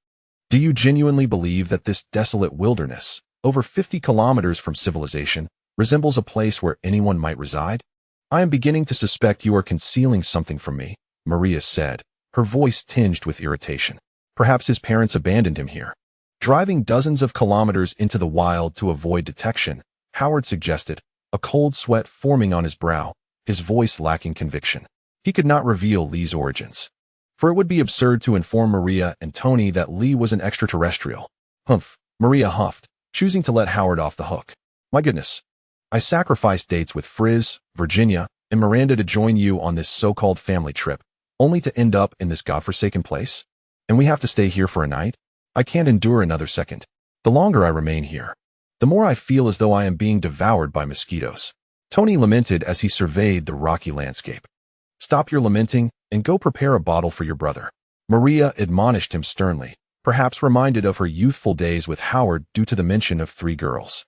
Do you genuinely believe that this desolate wilderness, over 50 kilometers from civilization, resembles a place where anyone might reside? I am beginning to suspect you are concealing something from me, Maria said, her voice tinged with irritation. Perhaps his parents abandoned him here. Driving dozens of kilometers into the wild to avoid detection, Howard suggested, a cold sweat forming on his brow, his voice lacking conviction. He could not reveal Lee's origins, for it would be absurd to inform Maria and Tony that Lee was an extraterrestrial. Humph, Maria huffed, choosing to let Howard off the hook. My goodness. I sacrificed dates with Friz, Virginia, and Miranda to join you on this so-called family trip, only to end up in this godforsaken place? And we have to stay here for a night? I can't endure another second. The longer I remain here, the more I feel as though I am being devoured by mosquitoes. Tony lamented as he surveyed the rocky landscape. Stop your lamenting and go prepare a bottle for your brother. Maria admonished him sternly, perhaps reminded of her youthful days with Howard due to the mention of 3 girls.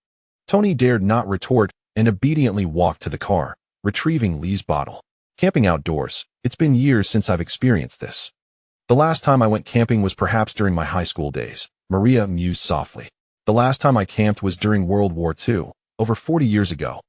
Tony dared not retort and obediently walked to the car, retrieving Lee's bottle. Camping outdoors, it's been years since I've experienced this. The last time I went camping was perhaps during my high school days, Maria mused softly. The last time I camped was during World War II, over 40 years ago.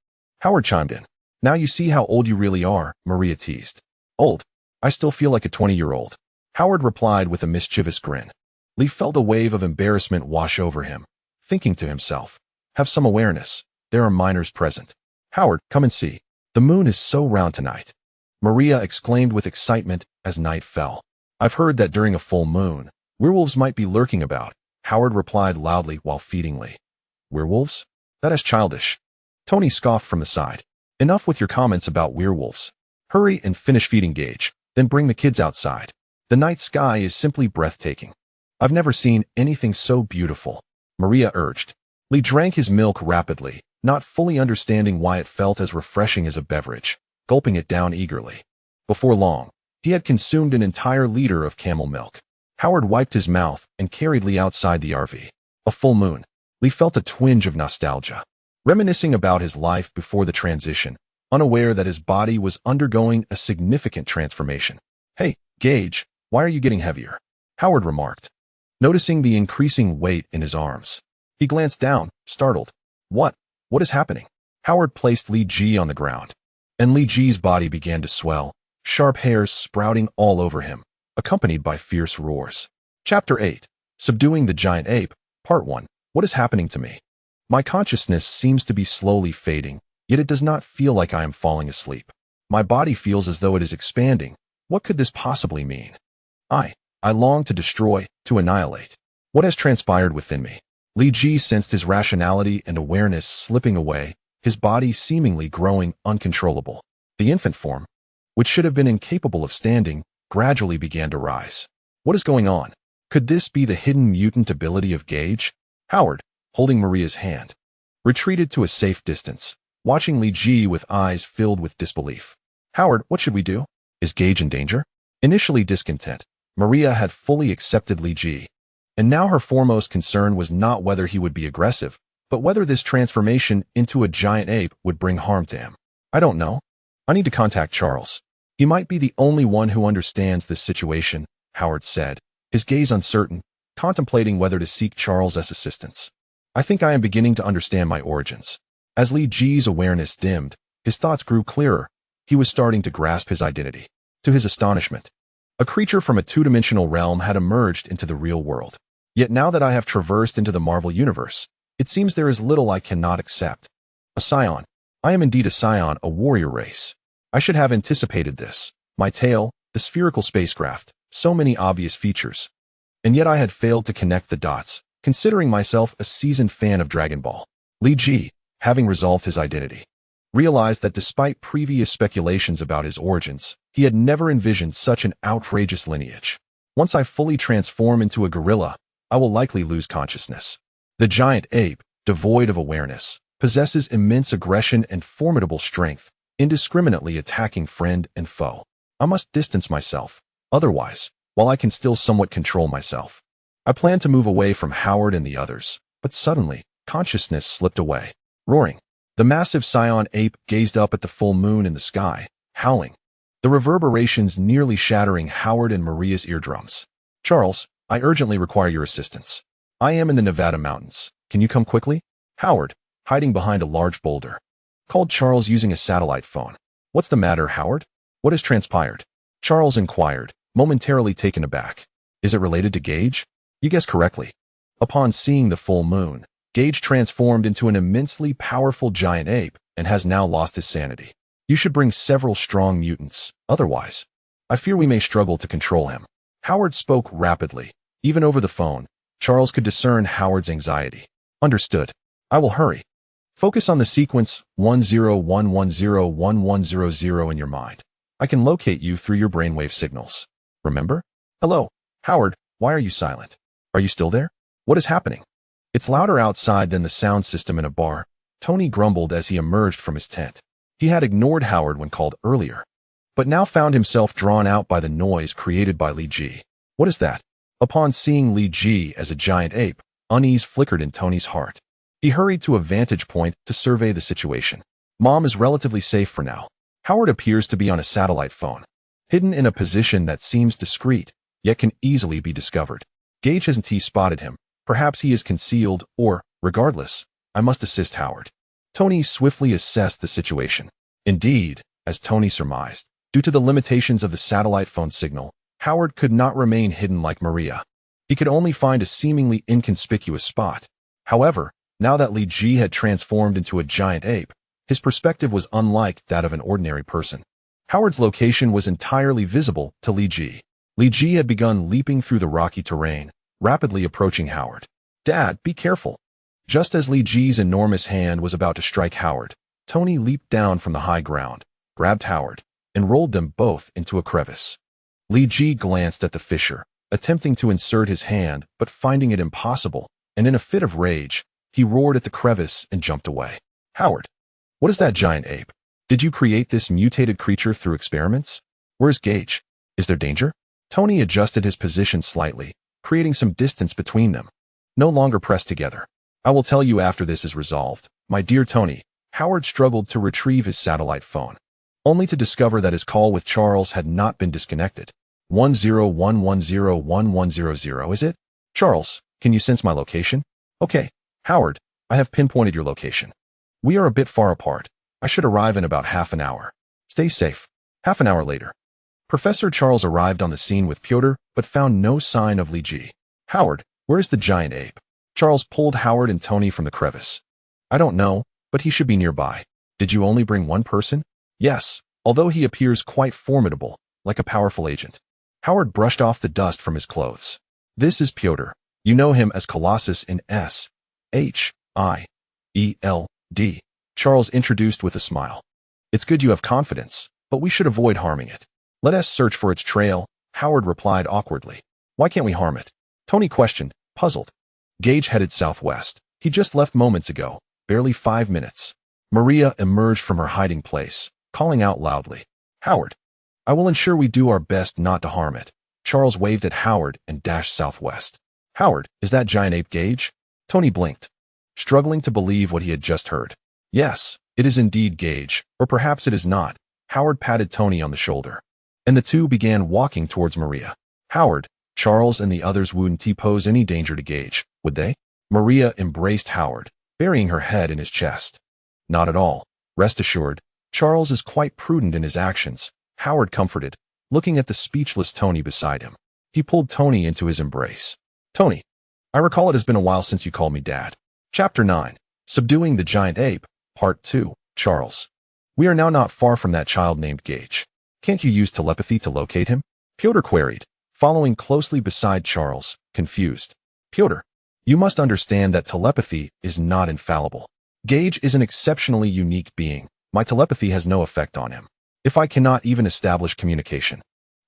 Howard chimed in. Now you see how old you really are, Maria teased. Old? I still feel like a 20-year-old. Howard replied with a mischievous grin. Lee felt a wave of embarrassment wash over him, thinking to himself, have some awareness. There are minors present. Howard, come and see. The moon is so round tonight. Maria exclaimed with excitement as night fell. I've heard that during a full moon, werewolves might be lurking about, Howard replied loudly while feeding Lee. Werewolves? That is childish. Tony scoffed from the side. Enough with your comments about werewolves. Hurry and finish feeding Gage, then bring the kids outside. The night sky is simply breathtaking. I've never seen anything so beautiful, Maria urged. Lee drank his milk rapidly, not fully understanding why it felt as refreshing as a beverage, gulping it down eagerly. Before long, he had consumed an entire liter of camel milk. Howard wiped his mouth and carried Lee outside the RV. A full moon. Lee felt a twinge of nostalgia, reminiscing about his life before the transition, unaware that his body was undergoing a significant transformation. Hey, Gage, why are you getting heavier? Howard remarked, noticing the increasing weight in his arms. He glanced down, startled. What is happening? Howard placed Lee G on the ground, and Lee G's body began to swell, sharp hairs sprouting all over him, accompanied by fierce roars. Chapter 8. Subduing the Giant Ape, Part 1. What is happening to me? My consciousness seems to be slowly fading, yet it does not feel like I am falling asleep. My body feels as though it is expanding. What could this possibly mean? I long to destroy, to annihilate. What has transpired within me? Li Ji sensed his rationality and awareness slipping away, his body seemingly growing uncontrollable. The infant form, which should have been incapable of standing, gradually began to rise. What is going on? Could this be the hidden mutant ability of Gage? Howard, holding Maria's hand, retreated to a safe distance, watching Li Ji with eyes filled with disbelief. Howard, what should we do? Is Gage in danger? Initially discontent, Maria had fully accepted Li Ji, and now her foremost concern was not whether he would be aggressive, but whether this transformation into a giant ape would bring harm to him. I don't know. I need to contact Charles. He might be the only one who understands this situation, Howard said, his gaze uncertain, contemplating whether to seek Charles's assistance. I think I am beginning to understand my origins. As Li Ji's awareness dimmed, his thoughts grew clearer. He was starting to grasp his identity. To his astonishment, a creature from a two-dimensional realm had emerged into the real world. Yet now that I have traversed into the Marvel Universe, it seems there is little I cannot accept. A Scion. I am indeed a Scion, a warrior race. I should have anticipated this. My tail, the spherical spacecraft, so many obvious features. And yet I had failed to connect the dots, considering myself a seasoned fan of Dragon Ball. Li Ji, having resolved his identity, realized that despite previous speculations about his origins, he had never envisioned such an outrageous lineage. Once I fully transform into a gorilla, I will likely lose consciousness. The giant ape, devoid of awareness, possesses immense aggression and formidable strength, indiscriminately attacking friend and foe. I must distance myself. Otherwise, while I can still somewhat control myself, I plan to move away from Howard and the others, but suddenly, consciousness slipped away. Roaring, the massive Scion ape gazed up at the full moon in the sky, howling, the reverberations nearly shattering Howard and Maria's eardrums. Charles, I urgently require your assistance. I am in the Nevada mountains. Can you come quickly? Howard, hiding behind a large boulder, called Charles using a satellite phone. What's the matter, Howard? What has transpired? Charles inquired, momentarily taken aback. Is it related to Gage? You guessed correctly. Upon seeing the full moon, Gage transformed into an immensely powerful giant ape and has now lost his sanity. You should bring several strong mutants, otherwise, I fear we may struggle to control him. Howard spoke rapidly. Even over the phone, Charles could discern Howard's anxiety. Understood. I will hurry. Focus on the sequence 10110110 in your mind. I can locate you through your brainwave signals. Remember? Hello, Howard, why are you silent? Are you still there? What is happening? It's louder outside than the sound system in a bar, Tony grumbled as he emerged from his tent. He had ignored Howard when called earlier, but now found himself drawn out by the noise created by Li Ji. What is that? Upon seeing Li Ji as a giant ape, unease flickered in Tony's heart. He hurried to a vantage point to survey the situation. Mom is relatively safe for now. Howard appears to be on a satellite phone, hidden in a position that seems discreet, yet can easily be discovered. Gage hasn't spotted him. Perhaps he is concealed, or, regardless, I must assist Howard. Tony swiftly assessed the situation. Indeed, as Tony surmised, due to the limitations of the satellite phone signal, Howard could not remain hidden like Maria. He could only find a seemingly inconspicuous spot. However, now that Li Ji had transformed into a giant ape, his perspective was unlike that of an ordinary person. Howard's location was entirely visible to Li Ji. Li Ji had begun leaping through the rocky terrain, rapidly approaching Howard. Dad, be careful. Just as Li Ji's enormous hand was about to strike Howard, Tony leaped down from the high ground, grabbed Howard, and rolled them both into a crevice. Li Ji glanced at the fissure, attempting to insert his hand but finding it impossible, and in a fit of rage, he roared at the crevice and jumped away. Howard, what is that giant ape? Did you create this mutated creature through experiments? Where's Gage? Is there danger? Tony adjusted his position slightly, creating some distance between them. No longer pressed together. I will tell you after this is resolved. My dear Tony, Howard struggled to retrieve his satellite phone, only to discover that his call with Charles had not been disconnected. 10110110, is it? Charles, can you sense my location? Okay, Howard, I have pinpointed your location. We are a bit far apart. I should arrive in about half an hour. Stay safe. Half an hour later. Professor Charles arrived on the scene with Pyotr, but found no sign of Li Ji. Howard, where's the giant ape? Charles pulled Howard and Tony from the crevice. I don't know, but he should be nearby. Did you only bring one person? Yes, although he appears quite formidable, like a powerful agent. Howard brushed off the dust from his clothes. This is Pyotr. You know him as Colossus in S.H.I.E.L.D. Charles introduced with a smile. It's good you have confidence, but we should avoid harming it. Let us search for its trail, Howard replied awkwardly. Why can't we harm it? Tony questioned, puzzled. Gage headed southwest. He just left moments ago, barely 5 minutes. Maria emerged from her hiding place, calling out loudly. Howard, I will ensure we do our best not to harm it. Charles waved at Howard and dashed southwest. Howard, is that giant ape Gage? Tony blinked, struggling to believe what he had just heard. Yes, it is indeed Gage, or perhaps it is not. Howard patted Tony on the shoulder, and the two began walking towards Maria. Howard, Charles and the others wouldn't pose any danger to Gage, would they? Maria embraced Howard, burying her head in his chest. Not at all. Rest assured, Charles is quite prudent in his actions, Howard comforted, looking at the speechless Tony beside him. He pulled Tony into his embrace. Tony, I recall it has been a while since you called me Dad. Chapter 9. Subduing the Giant Ape, Part 2. Charles. We are now not far from that child named Gage. Can't you use telepathy to locate him? Pyotr queried, following closely beside Charles, confused. Pyotr, you must understand that telepathy is not infallible. Gage is an exceptionally unique being. My telepathy has no effect on him. If I cannot even establish communication,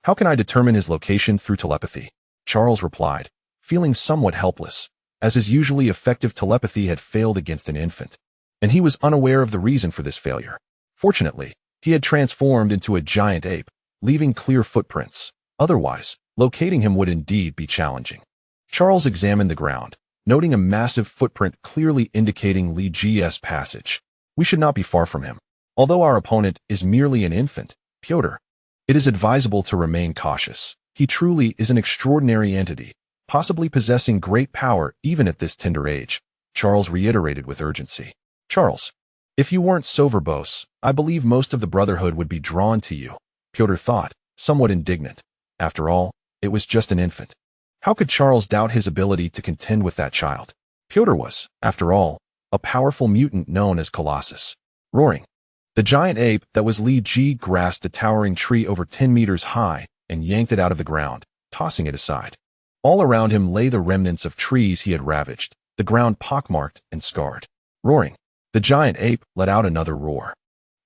how can I determine his location through telepathy? Charles replied, feeling somewhat helpless, as his usually effective telepathy had failed against an infant, and he was unaware of the reason for this failure. Fortunately, he had transformed into a giant ape, leaving clear footprints. Otherwise, locating him would indeed be challenging. Charles examined the ground, noting a massive footprint clearly indicating Li Ji's passage. We should not be far from him. Although our opponent is merely an infant, Pyotr, it is advisable to remain cautious. He truly is an extraordinary entity, possibly possessing great power even at this tender age, Charles reiterated with urgency. Charles, if you weren't so verbose, I believe most of the Brotherhood would be drawn to you, Pyotr thought, somewhat indignant. After all, it was just an infant. How could Charles doubt his ability to contend with that child? Pyotr was, after all, a powerful mutant known as Colossus. Roaring. The giant ape that was Li Ji grasped a towering tree over 10 meters high and yanked it out of the ground, tossing it aside. All around him lay the remnants of trees he had ravaged, the ground pockmarked and scarred. Roaring. The giant ape let out another roar,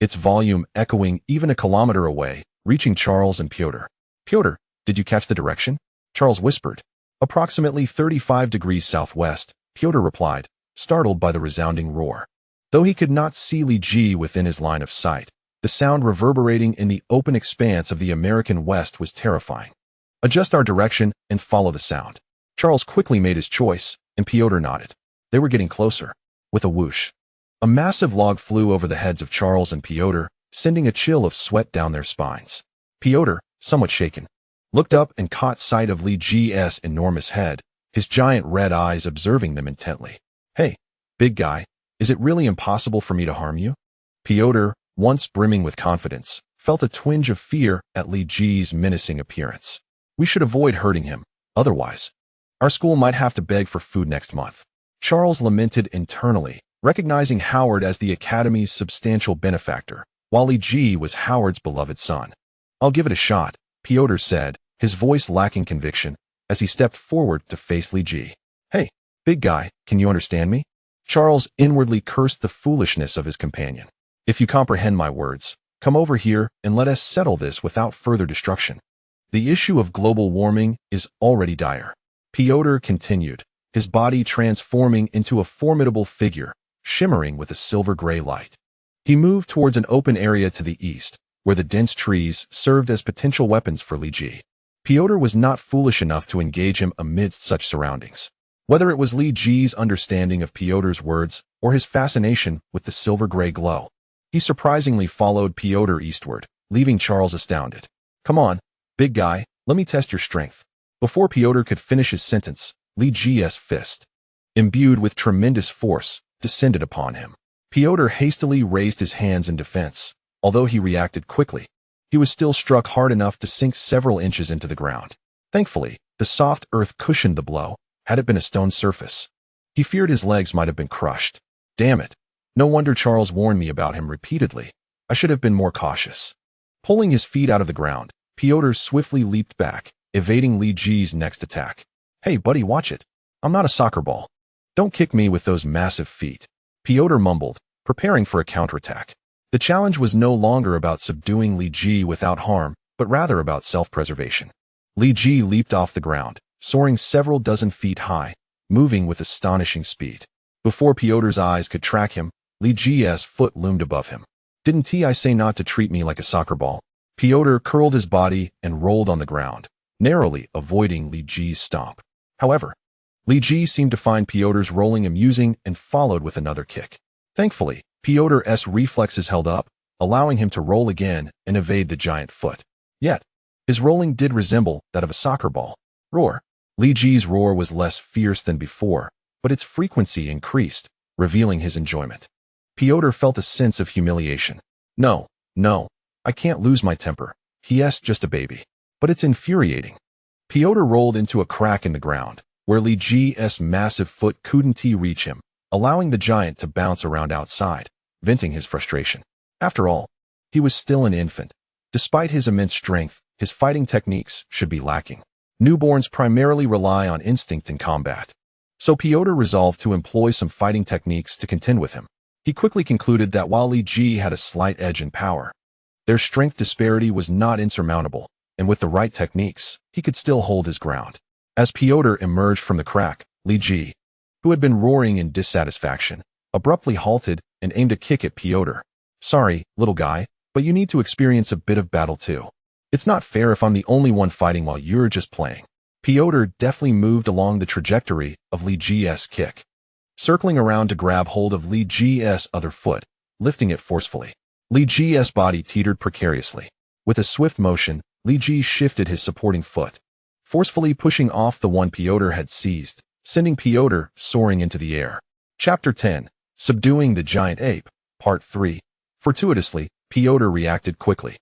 its volume echoing even a kilometer away, reaching Charles and Pyotr. Pyotr, did you catch the direction? Charles whispered. Approximately 35 degrees southwest, Pyotr replied, startled by the resounding roar. Though he could not see Li Ji within his line of sight, the sound reverberating in the open expanse of the American West was terrifying. Adjust our direction and follow the sound. Charles quickly made his choice, and Pyotr nodded. They were getting closer. With a whoosh, a massive log flew over the heads of Charles and Pyotr, sending a chill of sweat down their spines. Pyotr, somewhat shaken, looked up and caught sight of Li Ji's enormous head, his giant red eyes observing them intently. Hey, big guy, is it really impossible for me to harm you? Pyotr, once brimming with confidence, felt a twinge of fear at Li Ji's menacing appearance. We should avoid hurting him, otherwise, our school might have to beg for food next month. Charles lamented internally, recognizing Howard as the Academy's substantial benefactor, while Li Ji was Howard's beloved son. I'll give it a shot, Pyotr said, his voice lacking conviction, as he stepped forward to face Li Ji. Hey, big guy, can you understand me? Charles inwardly cursed the foolishness of his companion. If you comprehend my words, come over here and let us settle this without further destruction. The issue of global warming is already dire. Pyotr continued, his body transforming into a formidable figure, shimmering with a silver-gray light. He moved towards an open area to the east, where the dense trees served as potential weapons for Li Ji. Pyotr was not foolish enough to engage him amidst such surroundings. Whether it was Li Ji's understanding of Pyotr's words or his fascination with the silver-gray glow, he surprisingly followed Pyotr eastward, leaving Charles astounded. Come on, big guy, let me test your strength. Before Pyotr could finish his sentence, Li Ji's fist, imbued with tremendous force, descended upon him. Pyotr hastily raised his hands in defense, although he reacted quickly. he was still struck hard enough to sink several inches into the ground. Thankfully, the soft earth cushioned the blow. Had it been a stone surface, he feared his legs might have been crushed. Damn it. No wonder Charles warned me about him repeatedly. I should have been more cautious. Pulling his feet out of the ground, Piotr swiftly leaped back, evading Li Ji's next attack. Hey buddy, watch it. I'm not a soccer ball. Don't kick me with those massive feet. Piotr mumbled, preparing for a counterattack. The challenge was no longer about subduing Li Ji without harm, but rather about self-preservation. Li Ji leaped off the ground, soaring several dozen feet high, moving with astonishing speed. Before Piotr's eyes could track him, Li Ji's foot loomed above him. Didn't I say not to treat me like a soccer ball? Piotr curled his body and rolled on the ground, narrowly avoiding Li Ji's stomp. However, Li Ji seemed to find Piotr's rolling amusing and followed with another kick. Thankfully, Piotr's reflexes held up, allowing him to roll again and evade the giant foot. Yet, his rolling did resemble that of a soccer ball. Roar. Li Ji's roar was less fierce than before, but its frequency increased, revealing his enjoyment. Piotr felt a sense of humiliation. No, I can't lose my temper. He's just a baby. But it's infuriating. Piotr rolled into a crack in the ground, where Li Ji's massive foot couldn't reach him, allowing the giant to bounce around outside, venting his frustration. After all, he was still an infant. Despite his immense strength, his fighting techniques should be lacking. Newborns primarily rely on instinct in combat. So Piotr resolved to employ some fighting techniques to contend with him. He quickly concluded that while Li Ji had a slight edge in power, their strength disparity was not insurmountable, and with the right techniques, he could still hold his ground. As Piotr emerged from the crack, Li Ji, who had been roaring in dissatisfaction, abruptly halted and aimed a kick at Piotr. Sorry, little guy, but you need to experience a bit of battle too. It's not fair if I'm the only one fighting while you're just playing. Piotr deftly moved along the trajectory of Li Ji's kick, circling around to grab hold of Li Ji's other foot, lifting it forcefully. Li Ji's body teetered precariously. With a swift motion, Li Ji shifted his supporting foot, forcefully pushing off the one Piotr had seized, sending Piotr soaring into the air. Chapter 10. Subduing the Giant Ape, Part 3. Fortuitously, Piotr reacted quickly,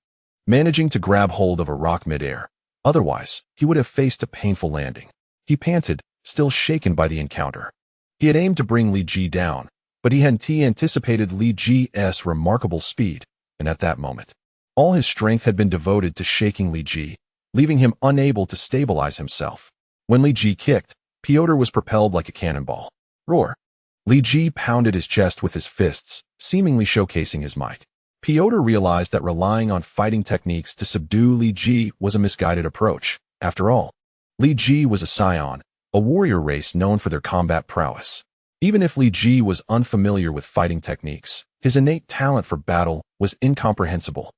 managing to grab hold of a rock midair. Otherwise, he would have faced a painful landing. He panted, still shaken by the encounter. He had aimed to bring Li Ji down, but he hadn't anticipated Li Ji's remarkable speed, and at that moment, all his strength had been devoted to shaking Li Ji, leaving him unable to stabilize himself. When Li Ji kicked, Piotr was propelled like a cannonball. Roar. Li Ji pounded his chest with his fists, seemingly showcasing his might. Piotr realized that relying on fighting techniques to subdue Li Ji was a misguided approach. After all, Li Ji was a Saiyan, a warrior race known for their combat prowess. Even if Li Ji was unfamiliar with fighting techniques, his innate talent for battle was incomprehensible.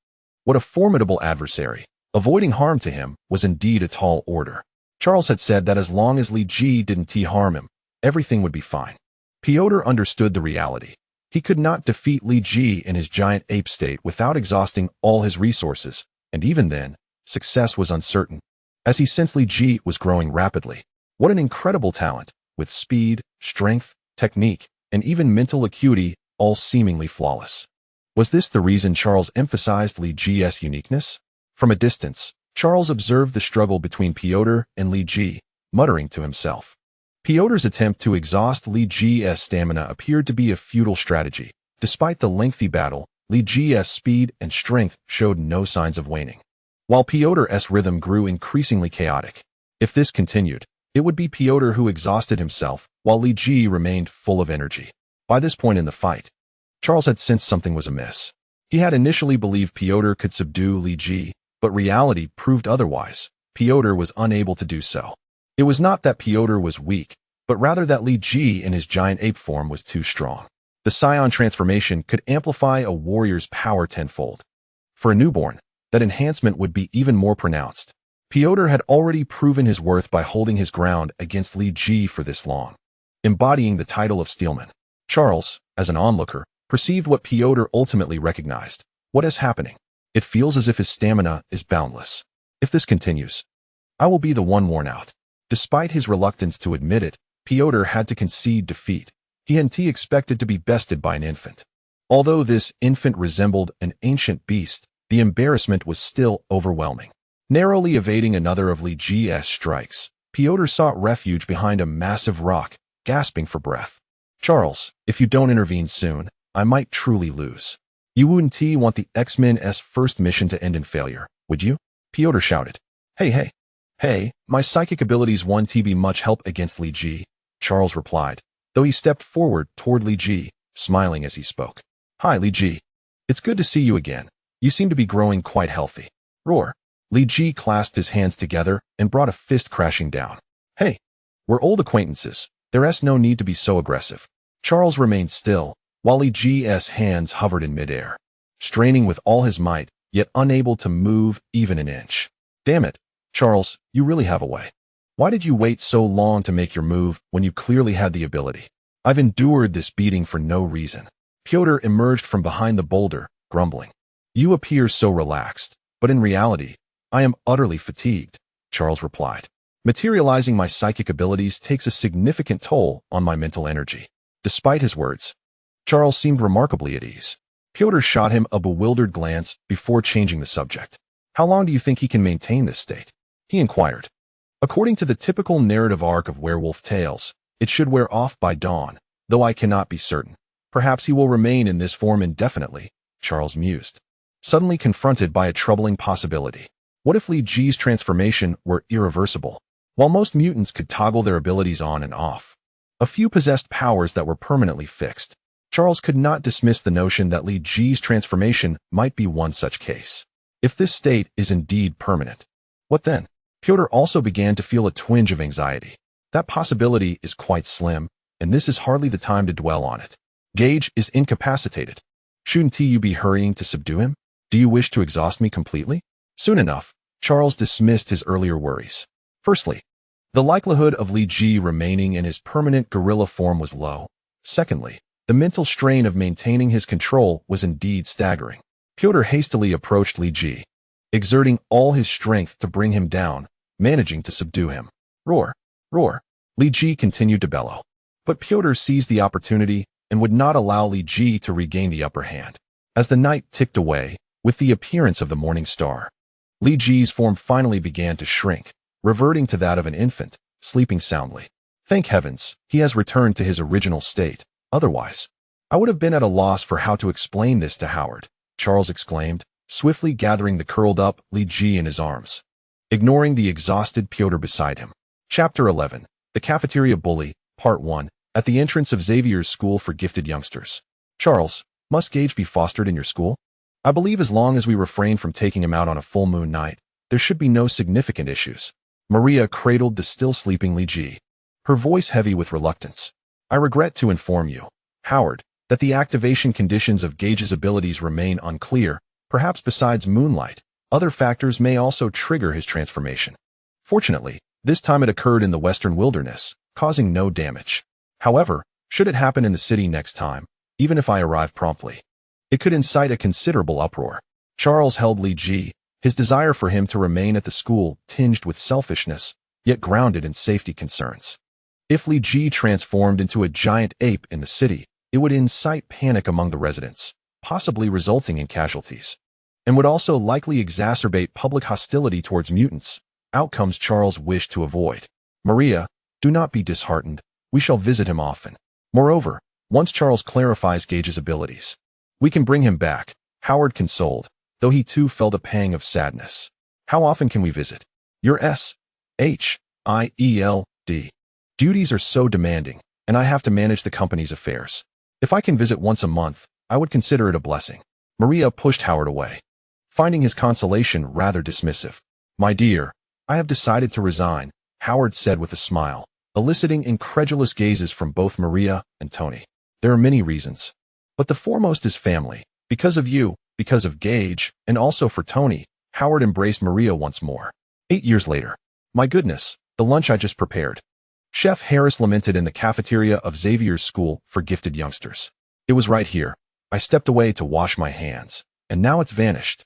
What a formidable adversary. Avoiding harm to him was indeed a tall order. Charles had said that as long as Li Ji didn't harm him, everything would be fine. Piotr understood the reality. He could not defeat Li Ji in his giant ape state without exhausting all his resources, and even then, success was uncertain, as he sensed Li Ji was growing rapidly. What an incredible talent, with speed, strength, technique, and even mental acuity, all seemingly flawless. Was this the reason Charles emphasized Li Ji's uniqueness? From a distance, Charles observed the struggle between Piotr and Li Ji, muttering to himself. Piotr's attempt to exhaust Li Ji's stamina appeared to be a futile strategy. Despite the lengthy battle, Li Ji's speed and strength showed no signs of waning, while Piotr's rhythm grew increasingly chaotic. If this continued, it would be Piotr who exhausted himself, while Li Ji remained full of energy. By this point in the fight, Charles had sensed something was amiss. He had initially believed Piotr could subdue Li Ji, but reality proved otherwise. Piotr was unable to do so. It was not that Piotr was weak, but rather that Li Ji in his giant ape form was too strong. The Saiyan transformation could amplify a warrior's power tenfold. For a newborn, that enhancement would be even more pronounced. Piotr had already proven his worth by holding his ground against Li Ji for this long, embodying the title of Steelman. Charles, as an onlooker, perceived what Piotr ultimately recognized. What is happening? It feels as if his stamina is boundless. If this continues, I will be the one worn out. Despite his reluctance to admit it, Piotr had to concede defeat. He hadn't expected to be bested by an infant. Although this infant resembled an ancient beast, the embarrassment was still overwhelming. Narrowly evading another of Li Ji's strikes, Piotr sought refuge behind a massive rock, gasping for breath. Charles, if you don't intervene soon, I might truly lose. You wouldn't want the X-Men's first mission to end in failure, would you? Piotr shouted. Hey, my psychic abilities won't be much help against Li Ji, Charles replied, though he stepped forward toward Li Ji, smiling as he spoke. Hi, Li Ji. It's good to see you again. You seem to be growing quite healthy. Roar. Li Ji clasped his hands together and brought a fist crashing down. Hey, we're old acquaintances. There's no need to be so aggressive. Charles remained still, while Li Ji's hands hovered in midair, straining with all his might, yet unable to move even an inch. Damn it, Charles, you really have a way. Why did you wait so long to make your move when you clearly had the ability? I've endured this beating for no reason. Piotr emerged from behind the boulder, grumbling. You appear so relaxed, but in reality, I am utterly fatigued, Charles replied. Materializing my psychic abilities takes a significant toll on my mental energy. Despite his words, Charles seemed remarkably at ease. Piotr shot him a bewildered glance before changing the subject. How long do you think he can maintain this state? He inquired. According to the typical narrative arc of werewolf tales, it should wear off by dawn, though I cannot be certain. Perhaps he will remain in this form indefinitely, Charles mused, suddenly confronted by a troubling possibility. What if Li Ji's transformation were irreversible? While most mutants could toggle their abilities on and off, a few possessed powers that were permanently fixed. Charles could not dismiss the notion that Li Ji's transformation might be one such case. If this state is indeed permanent, what then? Piotr also began to feel a twinge of anxiety. That possibility is quite slim, and this is hardly the time to dwell on it. Gage is incapacitated. Shouldn't you be hurrying to subdue him? Do you wish to exhaust me completely? Soon enough, Charles dismissed his earlier worries. Firstly, the likelihood of Li Ji remaining in his permanent gorilla form was low. Secondly, the mental strain of maintaining his control was indeed staggering. Piotr hastily approached Li Ji, exerting all his strength to bring him down, managing to subdue him. Roar, roar, Li Ji continued to bellow. But Piotr seized the opportunity and would not allow Li Ji to regain the upper hand. As the night ticked away, with the appearance of the morning star, Li Ji's form finally began to shrink, reverting to that of an infant, sleeping soundly. Thank heavens, he has returned to his original state. Otherwise, I would have been at a loss for how to explain this to Howard, Charles exclaimed, swiftly gathering the curled-up Li Ji in his arms, ignoring the exhausted Piotr beside him. Chapter 11, The Cafeteria Bully, Part 1, At the entrance of Xavier's School for Gifted Youngsters. Charles, must Gage be fostered in your school? I believe as long as we refrain from taking him out on a full moon night, there should be no significant issues. Maria cradled the still sleeping Li Ji, her voice heavy with reluctance. I regret to inform you, Howard, that the activation conditions of Gage's abilities remain unclear. Perhaps besides moonlight, other factors may also trigger his transformation. Fortunately, this time it occurred in the western wilderness, causing no damage. However, should it happen in the city next time, even if I arrive promptly, it could incite a considerable uproar. Charles held Li Ji, his desire for him to remain at the school tinged with selfishness, yet grounded in safety concerns. If Li Ji transformed into a giant ape in the city, it would incite panic among the residents, possibly resulting in casualties, and would also likely exacerbate public hostility towards mutants, outcomes Charles wished to avoid. Maria, do not be disheartened. We shall visit him often. Moreover, once Charles clarifies Gage's abilities, we can bring him back, Howard consoled, though he too felt a pang of sadness. How often can we visit? Your S.H.I.E.L.D. duties are so demanding, and I have to manage the company's affairs. If I can visit once a month, I would consider it a blessing. Maria pushed Howard away, finding his consolation rather dismissive. My dear, I have decided to resign, Howard said with a smile, eliciting incredulous gazes from both Maria and Tony. There are many reasons, but the foremost is family. Because of you, because of Gage, and also for Tony. Howard embraced Maria once more. 8 years later. My goodness, the lunch I just prepared. Chef Harris lamented in the cafeteria of Xavier's School for Gifted Youngsters. It was right here. I stepped away to wash my hands, and now it's vanished.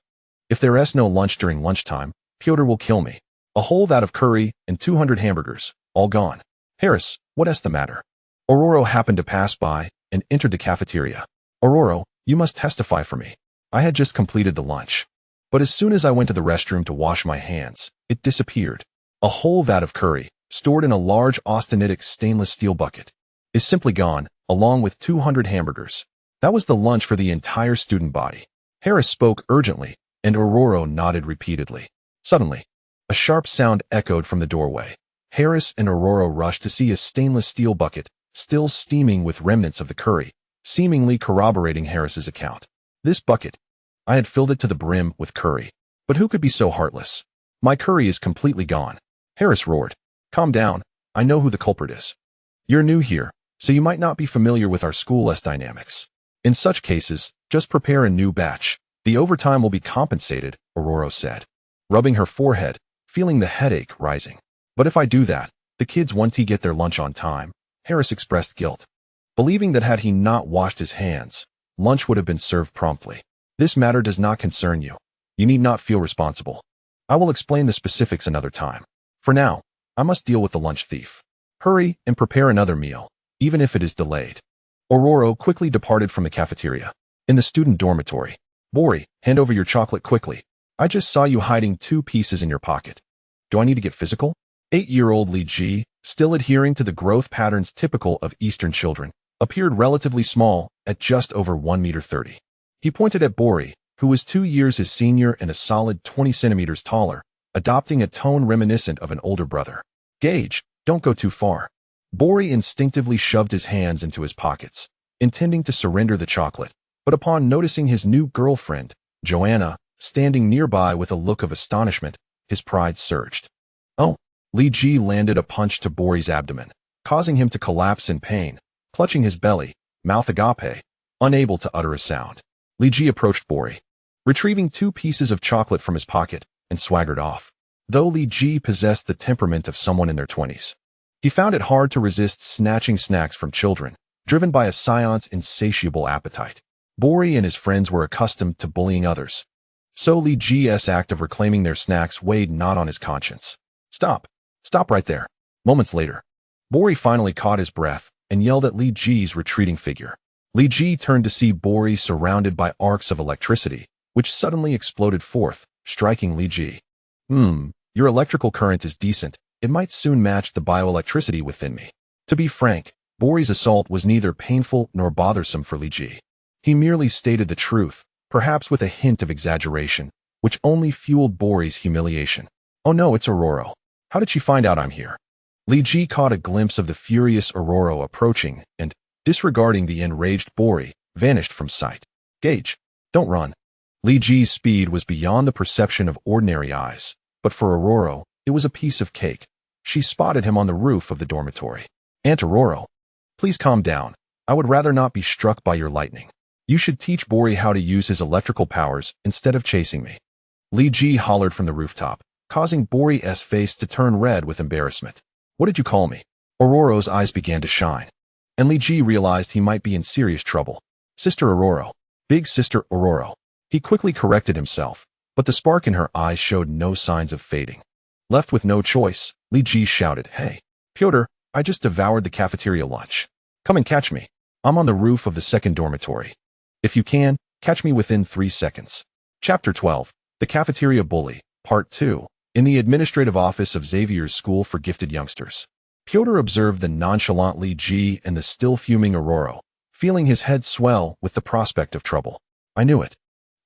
If there is no lunch during lunchtime, Piotr will kill me. A whole vat of curry and 200 hamburgers, all gone. Harris, what is the matter? Aurora happened to pass by and entered the cafeteria. Aurora, you must testify for me. I had just completed the lunch. But as soon as I went to the restroom to wash my hands, it disappeared. A whole vat of curry, stored in a large austenitic stainless steel bucket, is simply gone, along with 200 hamburgers. That was the lunch for the entire student body. Harris spoke urgently, and Aurora nodded repeatedly. Suddenly, a sharp sound echoed from the doorway. Harris and Aurora rushed to see a stainless steel bucket, still steaming with remnants of the curry, seemingly corroborating Harris's account. This bucket, I had filled it to the brim with curry. But who could be so heartless? My curry is completely gone. Harris roared. Calm down, I know who the culprit is. You're new here, so you might not be familiar with our school's dynamics. In such cases, just prepare a new batch. The overtime will be compensated, Aurora said, rubbing her forehead, feeling the headache rising. But if I do that, the kids won't get their lunch on time. Harris expressed guilt, believing that had he not washed his hands, lunch would have been served promptly. This matter does not concern you. You need not feel responsible. I will explain the specifics another time. For now, I must deal with the lunch thief. Hurry and prepare another meal, even if it is delayed. Aurora quickly departed from the cafeteria. In the student dormitory, Bori, hand over your chocolate quickly. I just saw you hiding 2 pieces in your pocket. Do I need to get physical? 8-year-old Li Ji, still adhering to the growth patterns typical of Eastern children, appeared relatively small at just over 1.30 meters. He pointed at Bori, who was 2 years his senior and a solid 20 centimeters taller, adopting a tone reminiscent of an older brother. Gage, don't go too far. Bori instinctively shoved his hands into his pockets, intending to surrender the chocolate, but upon noticing his new girlfriend, Joanna, standing nearby with a look of astonishment, his pride surged. Oh! Li Ji landed a punch to Bori's abdomen, causing him to collapse in pain, clutching his belly, mouth agape, unable to utter a sound. Li Ji approached Bori, retrieving 2 pieces of chocolate from his pocket, and swaggered off. Though Li Ji possessed the temperament of someone in their 20s, he found it hard to resist snatching snacks from children, driven by a Scion's insatiable appetite. Bori and his friends were accustomed to bullying others, so Li Ji's act of reclaiming their snacks weighed not on his conscience. Stop! Stop right there. Moments later, Bori finally caught his breath and yelled at Li Ji's retreating figure. Li Ji turned to see Bori surrounded by arcs of electricity, which suddenly exploded forth, striking Li Ji. Your electrical current is decent. It might soon match the bioelectricity within me. To be frank, Bori's assault was neither painful nor bothersome for Li Ji. He merely stated the truth, perhaps with a hint of exaggeration, which only fueled Bori's humiliation. Oh no, it's Aurora. How did she find out I'm here? Li Ji caught a glimpse of the furious Aurora approaching and, disregarding the enraged Bori, vanished from sight. Gage, don't run. Li Ji's speed was beyond the perception of ordinary eyes, but for Aurora, it was a piece of cake. She spotted him on the roof of the dormitory. Aunt Aurora, please calm down. I would rather not be struck by your lightning. You should teach Bori how to use his electrical powers instead of chasing me. Li Ji hollered from the rooftop, causing Bori's face to turn red with embarrassment. What did you call me? Aurora's eyes began to shine, and Li Ji realized he might be in serious trouble. Sister Aurora. Big Sister Aurora. He quickly corrected himself, but the spark in her eyes showed no signs of fading. Left with no choice, Li Ji shouted, Hey, Pyotr, I just devoured the cafeteria lunch. Come and catch me. I'm on the roof of the second dormitory. If you can, catch me within 3 seconds. Chapter 12, The Cafeteria Bully, Part 2. In the administrative office of Xavier's School for Gifted Youngsters, Pyotr observed the nonchalant Li Ji and the still fuming Aurora, feeling his head swell with the prospect of trouble. I knew it.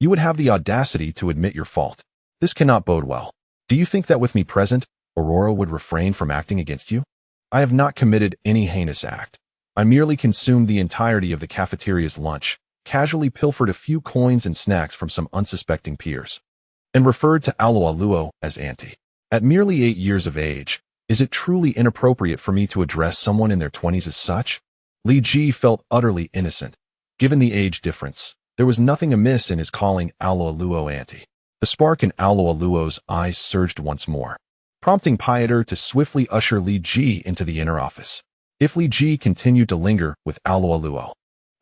You would have the audacity to admit your fault. This cannot bode well. Do you think that with me present, Aurora would refrain from acting against you? I have not committed any heinous act. I merely consumed the entirety of the cafeteria's lunch, casually pilfered a few coins and snacks from some unsuspecting peers, and referred to Alualuo as auntie. At merely 8 years of age, is it truly inappropriate for me to address someone in their 20s as such? Li Ji felt utterly innocent. Given the age difference, there was nothing amiss in his calling Alualuo auntie. The spark in Alualuo's eyes surged once more, prompting Pyotr to swiftly usher Li Ji into the inner office. If Li Ji continued to linger with Alualuo,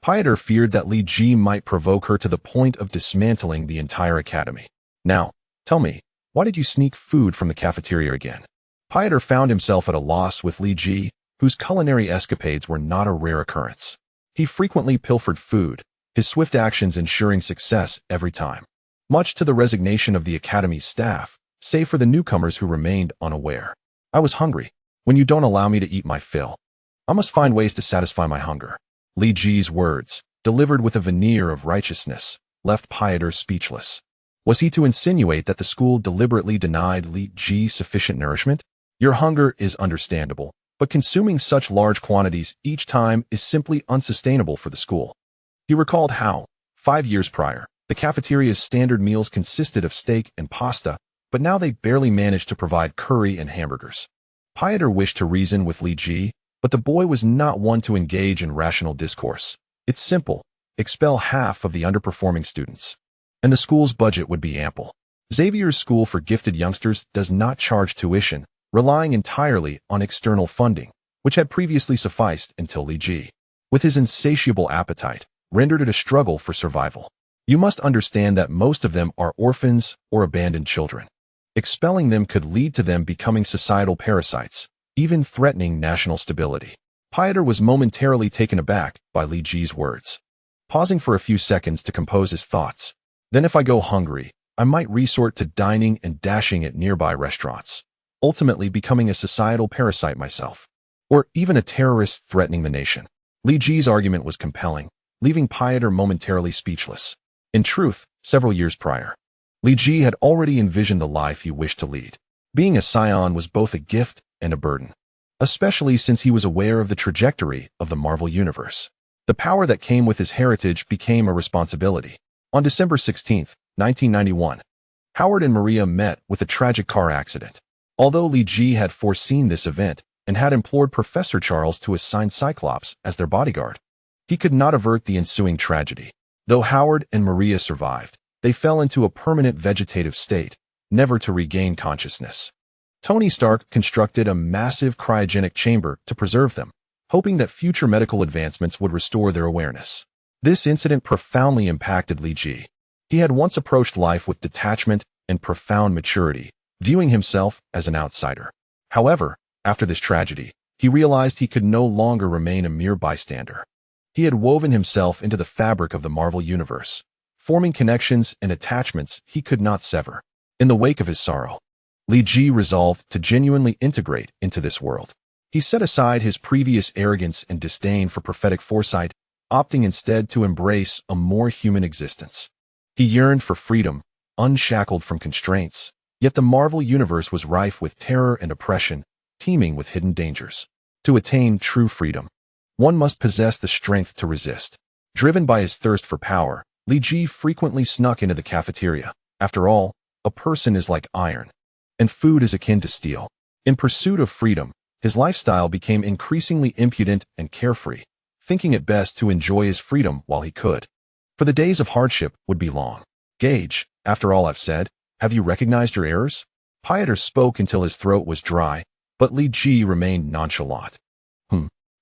Pyotr feared that Li Ji might provoke her to the point of dismantling the entire academy. Now, tell me, why did you sneak food from the cafeteria again? Pyotr found himself at a loss with Li Ji, whose culinary escapades were not a rare occurrence. He frequently pilfered food, his swift actions ensuring success every time. much to the resignation of the academy's staff, save for the newcomers who remained unaware. I was hungry. When you don't allow me to eat my fill, I must find ways to satisfy my hunger. Li Ji's words, delivered with a veneer of righteousness, left Pyotr speechless. Was he to insinuate that the school deliberately denied Li Ji sufficient nourishment? Your hunger is understandable, but consuming such large quantities each time is simply unsustainable for the school. He recalled how, 5 years prior, the cafeteria's standard meals consisted of steak and pasta, but now they barely managed to provide curry and hamburgers. Pyotr wished to reason with Li Ji, but the boy was not one to engage in rational discourse. It's simple. Expel half of the underperforming students, and the school's budget would be ample. Xavier's School for Gifted Youngsters does not charge tuition, relying entirely on external funding, which had previously sufficed until Li Ji, with his insatiable appetite, rendered it a struggle for survival. You must understand that most of them are orphans or abandoned children. Expelling them could lead to them becoming societal parasites, even threatening national stability. Pyotr was momentarily taken aback by Li Ji's words, pausing for a few seconds to compose his thoughts. Then if I go hungry, I might resort to dining and dashing at nearby restaurants, ultimately becoming a societal parasite myself, or even a terrorist threatening the nation. Li Ji's argument was compelling, leaving Pyotr momentarily speechless. In truth, several years prior, Li Ji had already envisioned the life he wished to lead. Being a Saiyan was both a gift and a burden, especially since he was aware of the trajectory of the Marvel Universe. The power that came with his heritage became a responsibility. On December 16, 1991, Howard and Maria met with a tragic car accident. Although Li Ji had foreseen this event and had implored Professor Charles to assign Cyclops as their bodyguard, he could not avert the ensuing tragedy. Though Howard and Maria survived, they fell into a permanent vegetative state, never to regain consciousness. Tony Stark constructed a massive cryogenic chamber to preserve them, hoping that future medical advancements would restore their awareness. This incident profoundly impacted Li Ji. He had once approached life with detachment and profound maturity, viewing himself as an outsider. However, after this tragedy, he realized he could no longer remain a mere bystander. He had woven himself into the fabric of the Marvel Universe, forming connections and attachments he could not sever. In the wake of his sorrow, Li Ji resolved to genuinely integrate into this world. He set aside his previous arrogance and disdain for prophetic foresight, opting instead to embrace a more human existence. He yearned for freedom, unshackled from constraints, yet the Marvel Universe was rife with terror and oppression, teeming with hidden dangers. To attain true freedom, one must possess the strength to resist. Driven by his thirst for power, Li Ji frequently snuck into the cafeteria. After all, a person is like iron, and food is akin to steel. In pursuit of freedom, his lifestyle became increasingly impudent and carefree, thinking it best to enjoy his freedom while he could. For the days of hardship would be long. Gage, after all I've said, have you recognized your errors? Pyotr spoke until his throat was dry, but Li Ji remained nonchalant.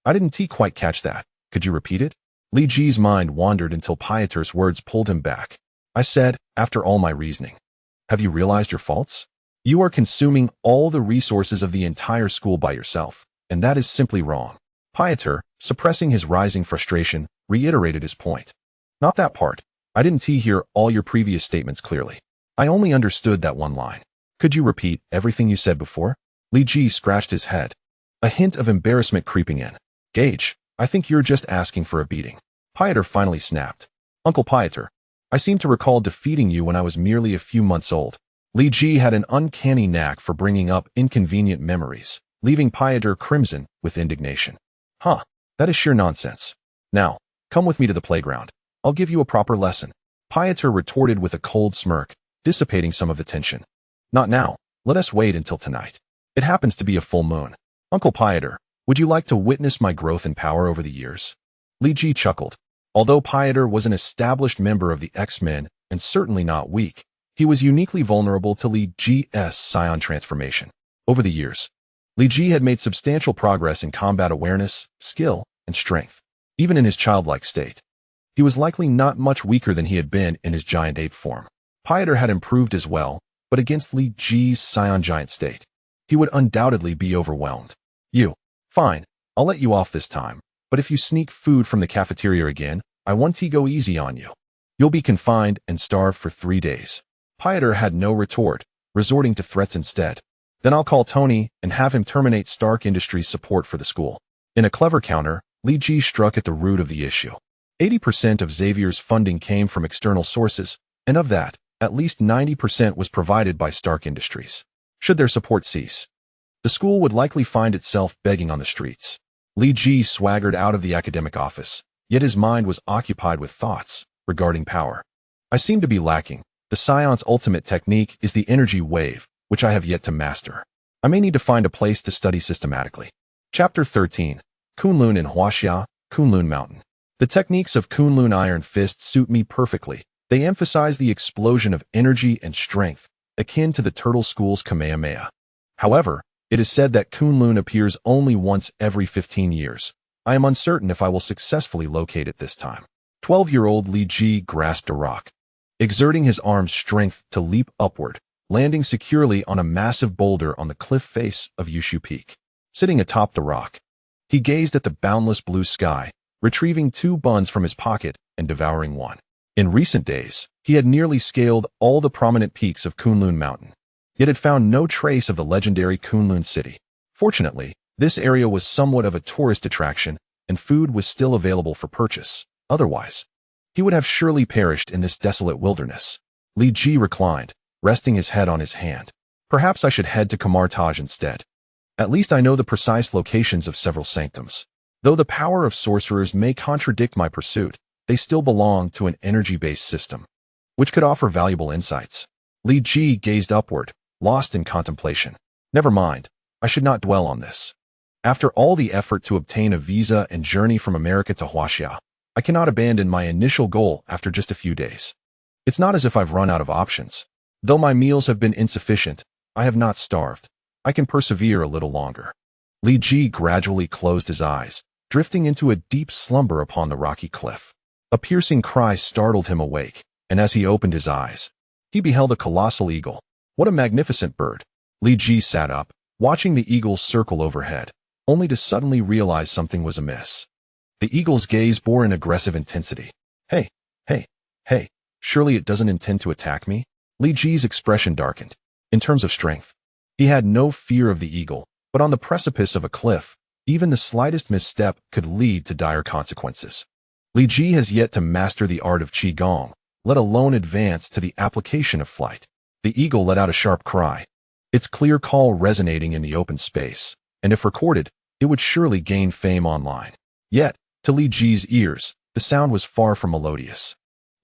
I didn't quite catch that. Could you repeat it? Li Ji's mind wandered until Pyotr's words pulled him back. I said, after all my reasoning. Have you realized your faults? You are consuming all the resources of the entire school by yourself, and that is simply wrong. Pyotr, suppressing his rising frustration, reiterated his point. Not that part. I didn't hear all your previous statements clearly. I only understood that one line. Could you repeat everything you said before? Li Ji scratched his head, a hint of embarrassment creeping in. Gage, I think you're just asking for a beating. Pyotr finally snapped. Uncle Pyotr, I seem to recall defeating you when I was merely a few months old. Li Ji had an uncanny knack for bringing up inconvenient memories, leaving Pyotr crimson with indignation. That is sheer nonsense. Now, come with me to the playground. I'll give you a proper lesson. Pyotr retorted with a cold smirk, dissipating some of the tension. Not now. Let us wait until tonight. It happens to be a full moon. Uncle Pyotr, would you like to witness my growth in power over the years? Li Ji chuckled. Although Pyotr was an established member of the X-Men and certainly not weak, he was uniquely vulnerable to Li Ji's Saiyan transformation. Over the years, Li Ji had made substantial progress in combat awareness, skill, and strength. Even in his childlike state, he was likely not much weaker than he had been in his giant ape form. Pyotr had improved as well, but against Li Ji's Saiyan giant state, he would undoubtedly be overwhelmed. Fine, I'll let you off this time, but if you sneak food from the cafeteria again, I want to go easy on you. You'll be confined and starved for 3 days. Pieter had no retort, resorting to threats instead. Then I'll call Tony and have him terminate Stark Industries' support for the school. In a clever counter, Li Ji struck at the root of the issue. 80% of Xavier's funding came from external sources, and of that, at least 90% was provided by Stark Industries. Should their support cease, the school would likely find itself begging on the streets. Li Ji swaggered out of the academic office, yet his mind was occupied with thoughts regarding power. I seem to be lacking. The Scion's ultimate technique is the energy wave, which I have yet to master. I may need to find a place to study systematically. Chapter 13. Kun-Lun in Huaxia, Kun-Lun Mountain. The techniques of Kun-Lun Iron Fist suit me perfectly. They emphasize the explosion of energy and strength, akin to the Turtle School's Kamehameha. However, it is said that Kun-Lun appears only once every 15 years. I am uncertain if I will successfully locate it this time. 12-year-old Li Ji grasped a rock, exerting his arm's strength to leap upward, landing securely on a massive boulder on the cliff face of Yushu Peak. Sitting atop the rock, he gazed at the boundless blue sky, retrieving 2 buns from his pocket and devouring one. In recent days, he had nearly scaled all the prominent peaks of Kun-Lun Mountain, yet had found no trace of the legendary Kun-Lun city. Fortunately, this area was somewhat of a tourist attraction, and food was still available for purchase. Otherwise, he would have surely perished in this desolate wilderness. Li Ji reclined, resting his head on his hand. Perhaps I should head to Kamar-Taj instead. At least I know the precise locations of several sanctums. Though the power of sorcerers may contradict my pursuit, they still belong to an energy-based system, which could offer valuable insights. Li Ji gazed upward, lost in contemplation. Never mind, I should not dwell on this. After all the effort to obtain a visa and journey from America to Huaxia, I cannot abandon my initial goal after just a few days. It's not as if I've run out of options. Though my meals have been insufficient, I have not starved. I can persevere a little longer. Li Ji gradually closed his eyes, drifting into a deep slumber upon the rocky cliff. A piercing cry startled him awake, and as he opened his eyes, he beheld a colossal eagle. What a magnificent bird! Li Ji sat up, watching the eagle circle overhead, only to suddenly realize something was amiss. The eagle's gaze bore an aggressive intensity. Hey, surely it doesn't intend to attack me? Li Ji's expression darkened. In terms of strength, he had no fear of the eagle, but on the precipice of a cliff, even the slightest misstep could lead to dire consequences. Li Ji has yet to master the art of Qigong, let alone advance to the application of flight. The eagle let out a sharp cry, its clear call resonating in the open space, and if recorded, it would surely gain fame online. Yet, to Li Ji's ears, the sound was far from melodious.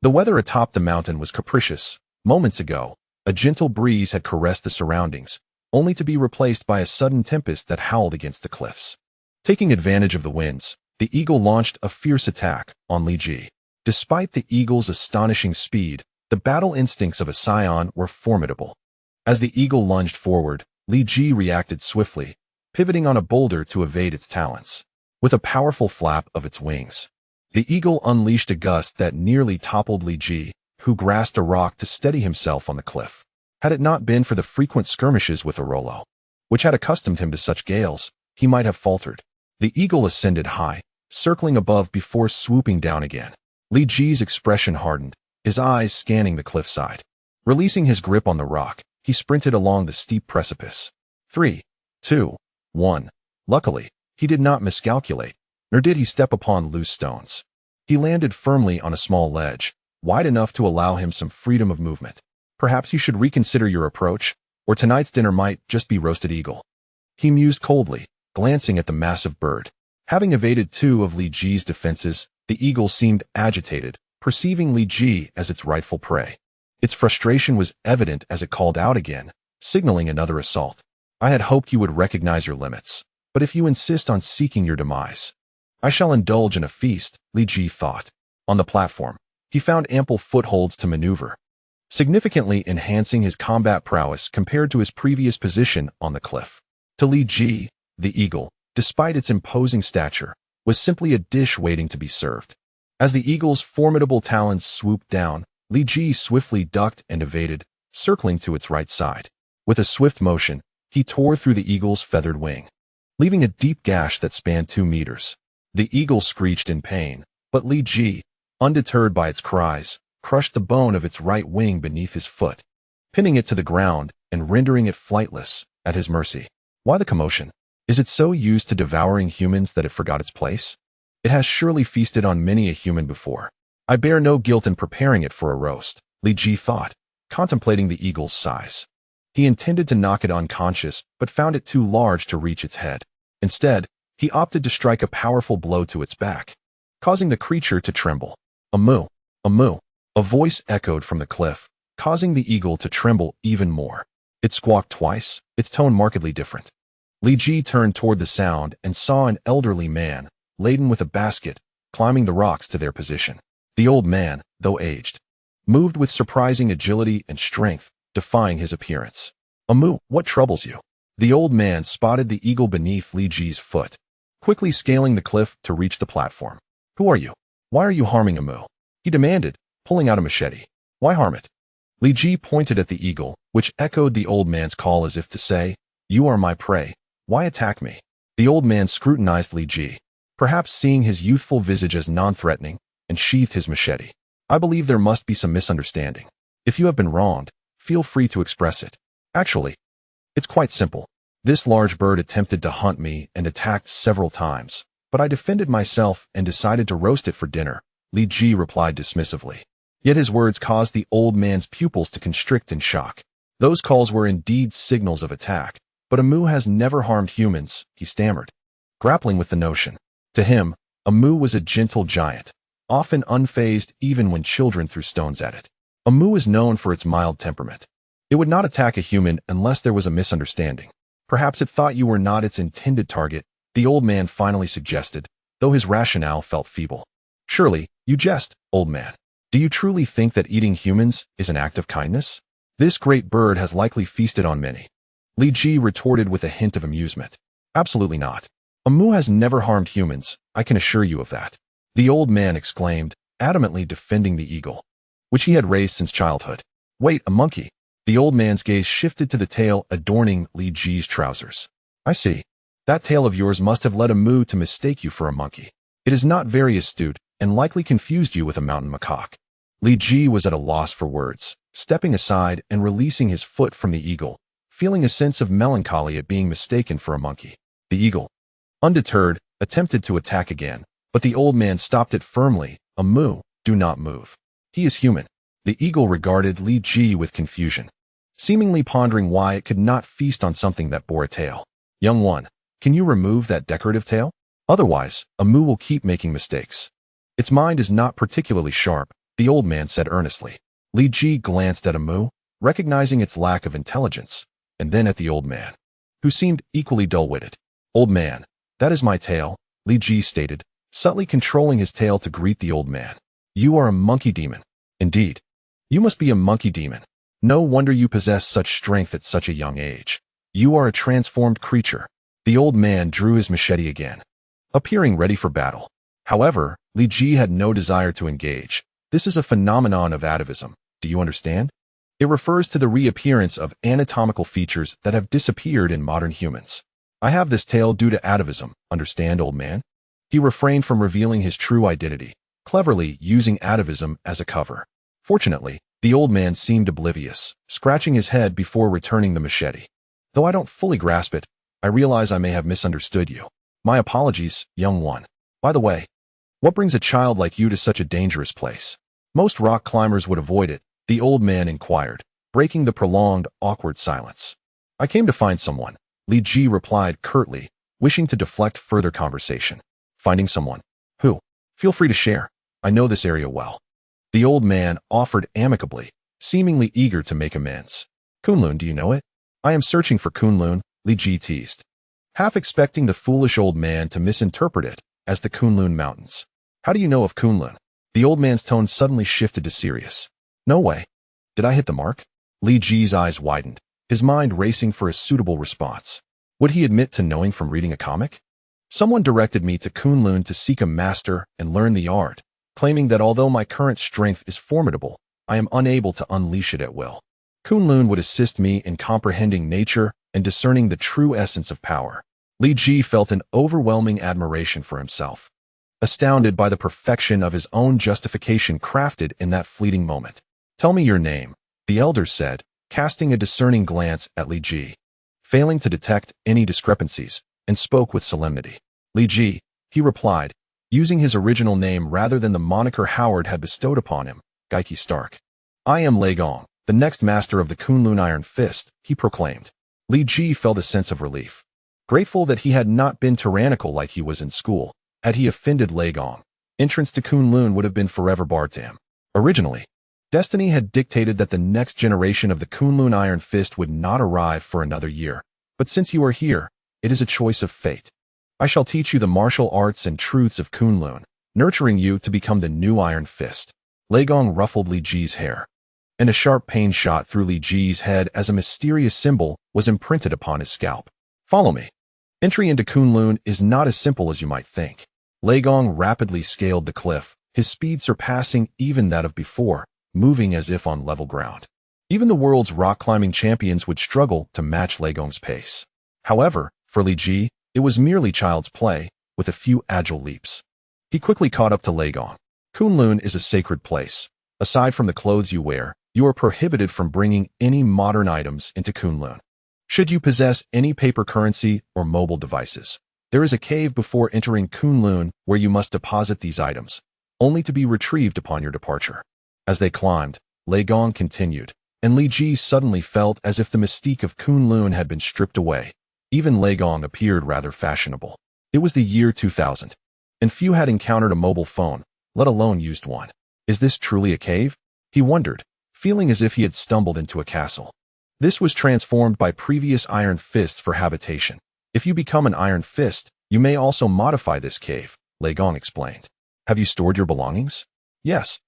The weather atop the mountain was capricious. Moments ago, a gentle breeze had caressed the surroundings, only to be replaced by a sudden tempest that howled against the cliffs. Taking advantage of the winds, the eagle launched a fierce attack on Li Ji. Despite the eagle's astonishing speed, the battle instincts of a scion were formidable. As the eagle lunged forward, Li Ji reacted swiftly, pivoting on a boulder to evade its talons. With a powerful flap of its wings, the eagle unleashed a gust that nearly toppled Li Ji, who grasped a rock to steady himself on the cliff. Had it not been for the frequent skirmishes with Arolo, which had accustomed him to such gales, he might have faltered. The eagle ascended high, circling above before swooping down again. Li Ji's expression hardened, his eyes scanning the cliffside. Releasing his grip on the rock, he sprinted along the steep precipice. 3, 2, 1. Luckily, he did not miscalculate, nor did he step upon loose stones. He landed firmly on a small ledge, wide enough to allow him some freedom of movement. Perhaps you should reconsider your approach, or tonight's dinner might just be roasted eagle. He mused coldly, glancing at the massive bird. Having evaded 2 of Li Ji's defenses, the eagle seemed agitated, perceiving Li Ji as its rightful prey. Its frustration was evident as it called out again, signaling another assault. I had hoped you would recognize your limits, but if you insist on seeking your demise, I shall indulge in a feast, Li Ji thought. On the platform, he found ample footholds to maneuver, significantly enhancing his combat prowess compared to his previous position on the cliff. To Li Ji, the eagle, despite its imposing stature, was simply a dish waiting to be served. As the eagle's formidable talons swooped down, Li Ji swiftly ducked and evaded, circling to its right side. With a swift motion, he tore through the eagle's feathered wing, leaving a deep gash that spanned 2 meters. The eagle screeched in pain, but Li Ji, undeterred by its cries, crushed the bone of its right wing beneath his foot, pinning it to the ground and rendering it flightless, at his mercy. Why the commotion? Is it so used to devouring humans that it forgot its place? It has surely feasted on many a human before. I bear no guilt in preparing it for a roast, Li Ji thought, contemplating the eagle's size. He intended to knock it unconscious, but found it too large to reach its head. Instead, he opted to strike a powerful blow to its back, causing the creature to tremble. A moo, a moo. A voice echoed from the cliff, causing the eagle to tremble even more. It squawked twice, its tone markedly different. Li Ji turned toward the sound and saw an elderly man, laden with a basket, climbing the rocks to their position. The old man, though aged, moved with surprising agility and strength, defying his appearance. Amu, what troubles you? The old man spotted the eagle beneath Li Ji's foot, quickly scaling the cliff to reach the platform. Who are you? Why are you harming Amu? He demanded, pulling out a machete. Why harm it? Li Ji pointed at the eagle, which echoed the old man's call as if to say, You are my prey. Why attack me? The old man scrutinized Li Ji, perhaps seeing his youthful visage as non-threatening, and sheathed his machete. I believe there must be some misunderstanding. If you have been wronged, feel free to express it. Actually, it's quite simple. This large bird attempted to hunt me and attacked several times, but I defended myself and decided to roast it for dinner, Li Ji replied dismissively. Yet his words caused the old man's pupils to constrict in shock. Those calls were indeed signals of attack, but Amu has never harmed humans, he stammered, grappling with the notion. To him, Amu was a gentle giant, often unfazed even when children threw stones at it. Amu is known for its mild temperament. It would not attack a human unless there was a misunderstanding. Perhaps it thought you were not its intended target, the old man finally suggested, though his rationale felt feeble. Surely, you jest, old man. Do you truly think that eating humans is an act of kindness? This great bird has likely feasted on many. Li Ji retorted with a hint of amusement. Absolutely not. Amu has never harmed humans, I can assure you of that. The old man exclaimed, adamantly defending the eagle, which he had raised since childhood. Wait, a monkey. The old man's gaze shifted to the tail adorning Li Ji's trousers. I see. That tail of yours must have led Amu to mistake you for a monkey. It is not very astute, and likely confused you with a mountain macaque. Li Ji was at a loss for words, stepping aside and releasing his foot from the eagle, feeling a sense of melancholy at being mistaken for a monkey. The eagle, undeterred, attempted to attack again, but the old man stopped it firmly. Amu, do not move. He is human. The eagle regarded Li Ji with confusion, seemingly pondering why it could not feast on something that bore a tail. Young one, can you remove that decorative tail? Otherwise, Amu will keep making mistakes. Its mind is not particularly sharp, the old man said earnestly. Li Ji glanced at Amu, recognizing its lack of intelligence, and then at the old man, who seemed equally dull-witted. Old man, that is my tail, Li Ji stated, subtly controlling his tail to greet the old man. You are a monkey demon. Indeed. You must be a monkey demon. No wonder you possess such strength at such a young age. You are a transformed creature. The old man drew his machete again, appearing ready for battle. However, Li Ji had no desire to engage. This is a phenomenon of atavism. Do you understand? It refers to the reappearance of anatomical features that have disappeared in modern humans. I have this tail due to atavism, understand, old man? He refrained from revealing his true identity, cleverly using atavism as a cover. Fortunately, the old man seemed oblivious, scratching his head before returning the machete. Though I don't fully grasp it, I realize I may have misunderstood you. My apologies, young one. By the way, what brings a child like you to such a dangerous place? Most rock climbers would avoid it, the old man inquired, breaking the prolonged, awkward silence. I came to find someone, Li Ji replied curtly, wishing to deflect further conversation. Finding someone? Who? Feel free to share. I know this area well. The old man offered amicably, seemingly eager to make amends. Kun-Lun, do you know it? I am searching for Kun-Lun, Li Ji teased, half expecting the foolish old man to misinterpret it as the Kun-Lun Mountains. How do you know of Kun-Lun? The old man's tone suddenly shifted to serious. No way. Did I hit the mark? Li Ji's eyes widened, his mind racing for a suitable response. Would he admit to knowing from reading a comic? Someone directed me to Kun-Lun to seek a master and learn the art, claiming that although my current strength is formidable, I am unable to unleash it at will. Kun-Lun would assist me in comprehending nature and discerning the true essence of power. Li Ji felt an overwhelming admiration for himself. astounded by the perfection of his own justification crafted in that fleeting moment. "Tell me your name," the elder said, casting a discerning glance at Li Ji, failing to detect any discrepancies, and spoke with solemnity. "Li Ji," he replied, using his original name rather than the moniker Howard had bestowed upon him, Geiki Stark. "I am Lei Gong, the next master of the Kun-Lun Iron Fist," he proclaimed. Li Ji felt a sense of relief. Grateful that he had not been tyrannical like he was in school, had he offended Lei Gong, entrance to Kun-Lun would have been forever barred to him. Originally, destiny had dictated that the next generation of the Kun-Lun Iron Fist would not arrive for another year, but since you are here, it is a choice of fate. I shall teach you the martial arts and truths of Kun-Lun, nurturing you to become the new Iron Fist. Lei Gong ruffled Li Ji's hair, and a sharp pain shot through Li Ji's head as a mysterious symbol was imprinted upon his scalp. "Follow me." Entry into Kun-Lun is not as simple as you might think. Lei Gong rapidly scaled the cliff, his speed surpassing even that of before, moving as if on level ground. Even the world's rock-climbing champions would struggle to match Lei Gong's pace. However, for Li Ji, it was merely child's play, with a few agile leaps. He quickly caught up to Lei Gong. Kun-Lun is a sacred place. Aside from the clothes you wear, you are prohibited from bringing any modern items into Kun-Lun. Should you possess any paper currency or mobile devices, there is a cave before entering Kun-Lun where you must deposit these items, only to be retrieved upon your departure. As they climbed, Lei Gong continued, and Li Ji suddenly felt as if the mystique of Kun-Lun had been stripped away. Even Lei Gong appeared rather fashionable. It was the year 2000, and few had encountered a mobile phone, let alone used one. Is this truly a cave? He wondered, feeling as if he had stumbled into a castle. This was transformed by previous Iron Fists for habitation. If you become an Iron Fist, you may also modify this cave, Lei Gong explained. Have you stored your belongings? Yes.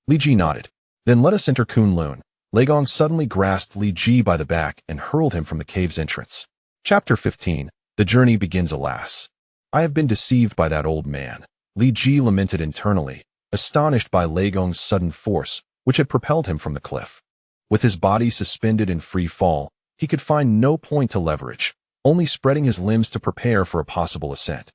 Li Ji nodded. Then let us enter Kun-Lun. Lei Gong suddenly grasped Li Ji by the back and hurled him from the cave's entrance. Chapter 15. The journey begins alas. I have been deceived by that old man. Li Ji lamented internally, astonished by Lei Gong's sudden force, which had propelled him from the cliff. With his body suspended in free fall, he could find no point to leverage, only spreading his limbs to prepare for a possible ascent.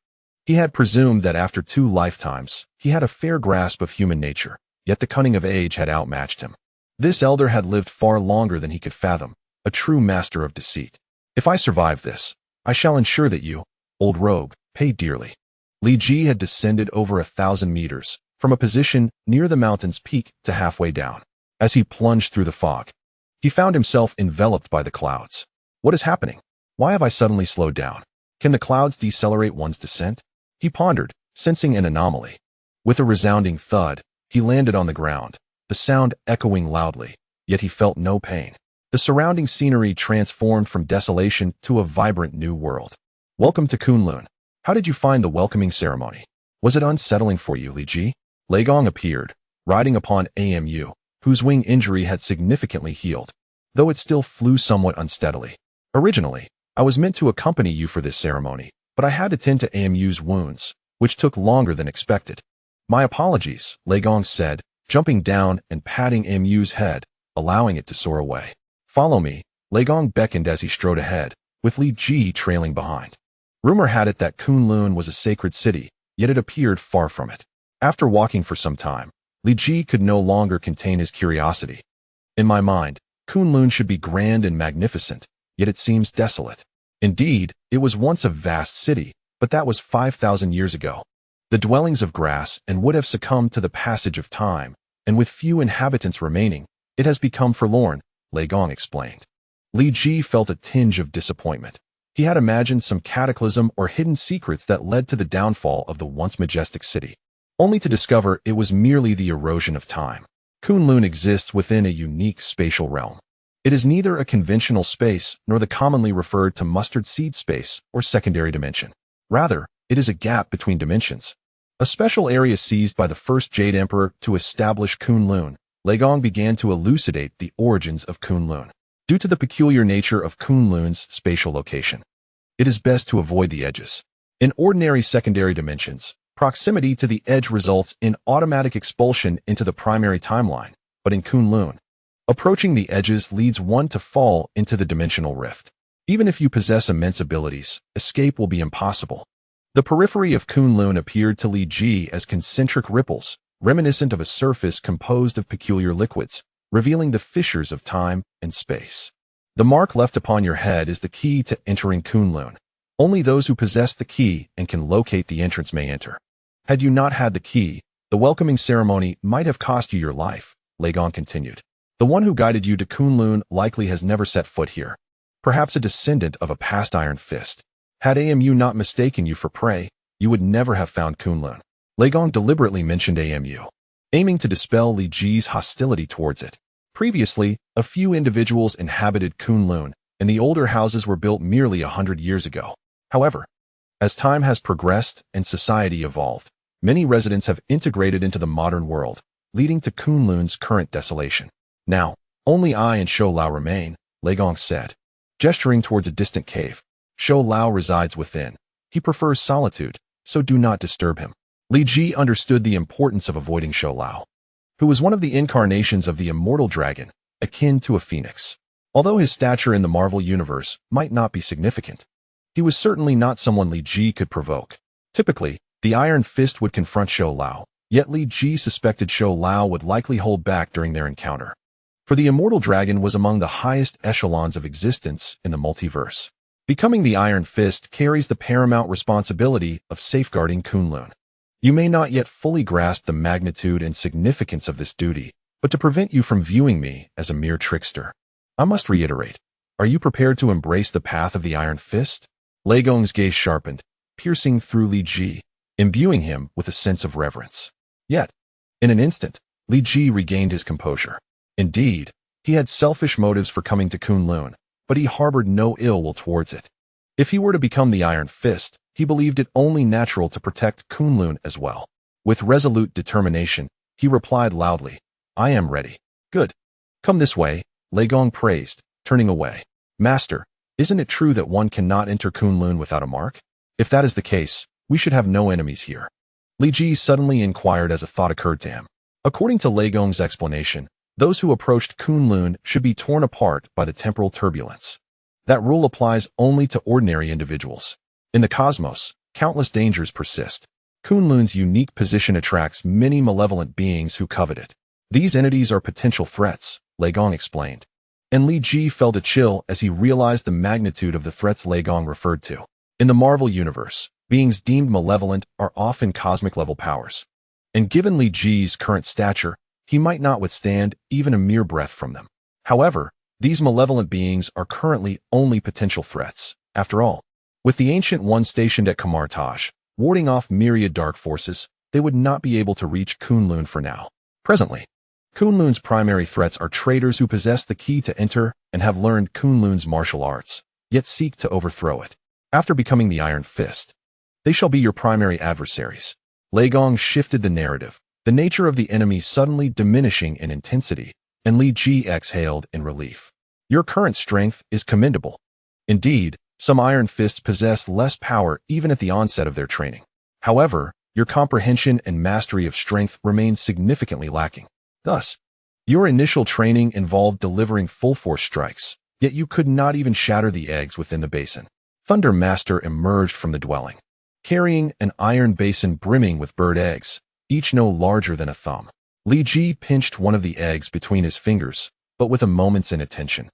He had presumed that after 2 lifetimes, he had a fair grasp of human nature, yet the cunning of age had outmatched him. This elder had lived far longer than he could fathom, a true master of deceit. If I survive this, I shall ensure that you, old rogue, pay dearly. Li Ji had descended over 1,000 meters, from a position near the mountain's peak to halfway down. As he plunged through the fog, he found himself enveloped by the clouds. What is happening? Why have I suddenly slowed down? Can the clouds decelerate one's descent? He pondered, sensing an anomaly. With a resounding thud, he landed on the ground, the sound echoing loudly, yet he felt no pain. The surrounding scenery transformed from desolation to a vibrant new world. Welcome to Kun-Lun. How did you find the welcoming ceremony? Was it unsettling for you, Li Ji? Lei Gong appeared, riding upon Amu, whose wing injury had significantly healed, though it still flew somewhat unsteadily. Originally, I was meant to accompany you for this ceremony, but I had to tend to Amu's wounds, which took longer than expected. My apologies, Lei Gong said, jumping down and patting Amu's head, allowing it to soar away. Follow me, Lei Gong beckoned as he strode ahead, with Li Ji trailing behind. Rumor had it that Kun-Lun was a sacred city, yet it appeared far from it. After walking for some time, Li Ji could no longer contain his curiosity. In my mind, Kun-Lun should be grand and magnificent, yet it seems desolate. Indeed, it was once a vast city, but that was 5,000 years ago. The dwellings of grass and wood have succumbed to the passage of time, and with few inhabitants remaining, it has become forlorn, Lei Gong explained. Li Ji felt a tinge of disappointment. He had imagined some cataclysm or hidden secrets that led to the downfall of the once majestic city, only to discover it was merely the erosion of time. Kun-Lun exists within a unique spatial realm. It is neither a conventional space nor the commonly referred to mustard seed space or secondary dimension. Rather, it is a gap between dimensions. A special area seized by the first Jade Emperor to establish Kun-Lun. Lei Gong began to elucidate the origins of Kun-Lun. Due to the peculiar nature of Kun-Lun's spatial location, it is best to avoid the edges. In ordinary secondary dimensions, proximity to the edge results in automatic expulsion into the primary timeline, but in Kun-Lun, approaching the edges leads one to fall into the dimensional rift. Even if you possess immense abilities, escape will be impossible. The periphery of Kun-Lun appeared to Li Ji as concentric ripples, reminiscent of a surface composed of peculiar liquids, revealing the fissures of time and space. The mark left upon your head is the key to entering Kun-Lun. Only those who possess the key and can locate the entrance may enter. Had you not had the key, the welcoming ceremony might have cost you your life, Lei Gong continued. The one who guided you to Kun-Lun likely has never set foot here. Perhaps a descendant of a past Iron Fist. Had AMU not mistaken you for prey, you would never have found Kun-Lun. Lei Gong deliberately mentioned AMU, aiming to dispel Li Ji's hostility towards it. Previously, a few individuals inhabited Kun-Lun, and the older houses were built merely 100 years ago. However, as time has progressed and society evolved, many residents have integrated into the modern world, leading to Kun-Lun's current desolation. Now, only I and S.H.I.E.L.D remain, Lei Gong said, gesturing towards a distant cave. S.H.I.E.L.D resides within. He prefers solitude, so do not disturb him. Li Ji understood the importance of avoiding S.H.I.E.L.D, who was one of the incarnations of the immortal dragon, akin to a phoenix. Although his stature in the Marvel Universe might not be significant, he was certainly not someone Li Ji could provoke. Typically, the Iron Fist would confront S.H.I.E.L.D, yet Li Ji suspected S.H.I.E.L.D would likely hold back during their encounter. For the immortal dragon was among the highest echelons of existence in the multiverse. Becoming the Iron Fist carries the paramount responsibility of safeguarding Kun-Lun. You may not yet fully grasp the magnitude and significance of this duty, but to prevent you from viewing me as a mere trickster, I must reiterate, are you prepared to embrace the path of the Iron Fist? Lei Gong's gaze sharpened, piercing through Li Ji, imbuing him with a sense of reverence. Yet, in an instant, Li Ji regained his composure. Indeed, he had selfish motives for coming to Kun-Lun, but he harbored no ill will towards it. If he were to become the Iron Fist, he believed it only natural to protect Kun-Lun as well. With resolute determination, he replied loudly, I am ready. Good. Come this way, Lei Gong praised, turning away. Master, isn't it true that one cannot enter Kun-Lun without a mark? If that is the case, we should have no enemies here. Li Ji suddenly inquired as a thought occurred to him. According to Lei Gong's explanation, those who approached Kun-Lun should be torn apart by the temporal turbulence. That rule applies only to ordinary individuals. In the cosmos, countless dangers persist. Kun-Lun's unique position attracts many malevolent beings who covet it. These entities are potential threats, Lei Gong explained. And Li Ji felt a chill as he realized the magnitude of the threats Lei Gong referred to. In the Marvel Universe, beings deemed malevolent are often cosmic-level powers. And given Li Ji's current stature, he might not withstand even a mere breath from them. However, these malevolent beings are currently only potential threats. After all, with the Ancient One stationed at Kamar-Taj, warding off myriad dark forces, they would not be able to reach Kun-Lun for now. Presently, Kun-Lun's primary threats are traitors who possess the key to enter and have learned Kun-Lun's martial arts, yet seek to overthrow it. After becoming the Iron Fist, they shall be your primary adversaries. Lei Gong shifted the narrative, the nature of the enemy suddenly diminishing in intensity, and Li Ji exhaled in relief. Your current strength is commendable. Indeed, some Iron Fists possess less power even at the onset of their training. However, your comprehension and mastery of strength remains significantly lacking. Thus, your initial training involved delivering full-force strikes, yet you could not even shatter the eggs within the basin. Thunder Master emerged from the dwelling, carrying an iron basin brimming with bird eggs, each no larger than a thumb. Li Ji pinched one of the eggs between his fingers, but with a moment's inattention.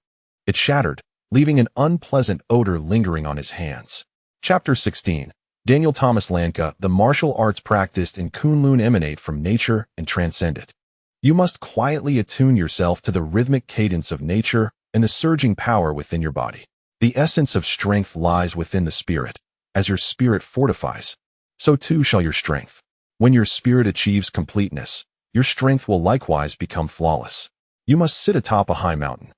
It shattered, leaving an unpleasant odor lingering on his hands. Chapter 16. Daniel Thomas Lanka. The martial arts practiced in Kun-Lun emanate from nature and transcend it. You must quietly attune yourself to the rhythmic cadence of nature and the surging power within your body. The essence of strength lies within the spirit. As your spirit fortifies, so too shall your strength. When your spirit achieves completeness, your strength will likewise become flawless. You must sit atop a high mountain,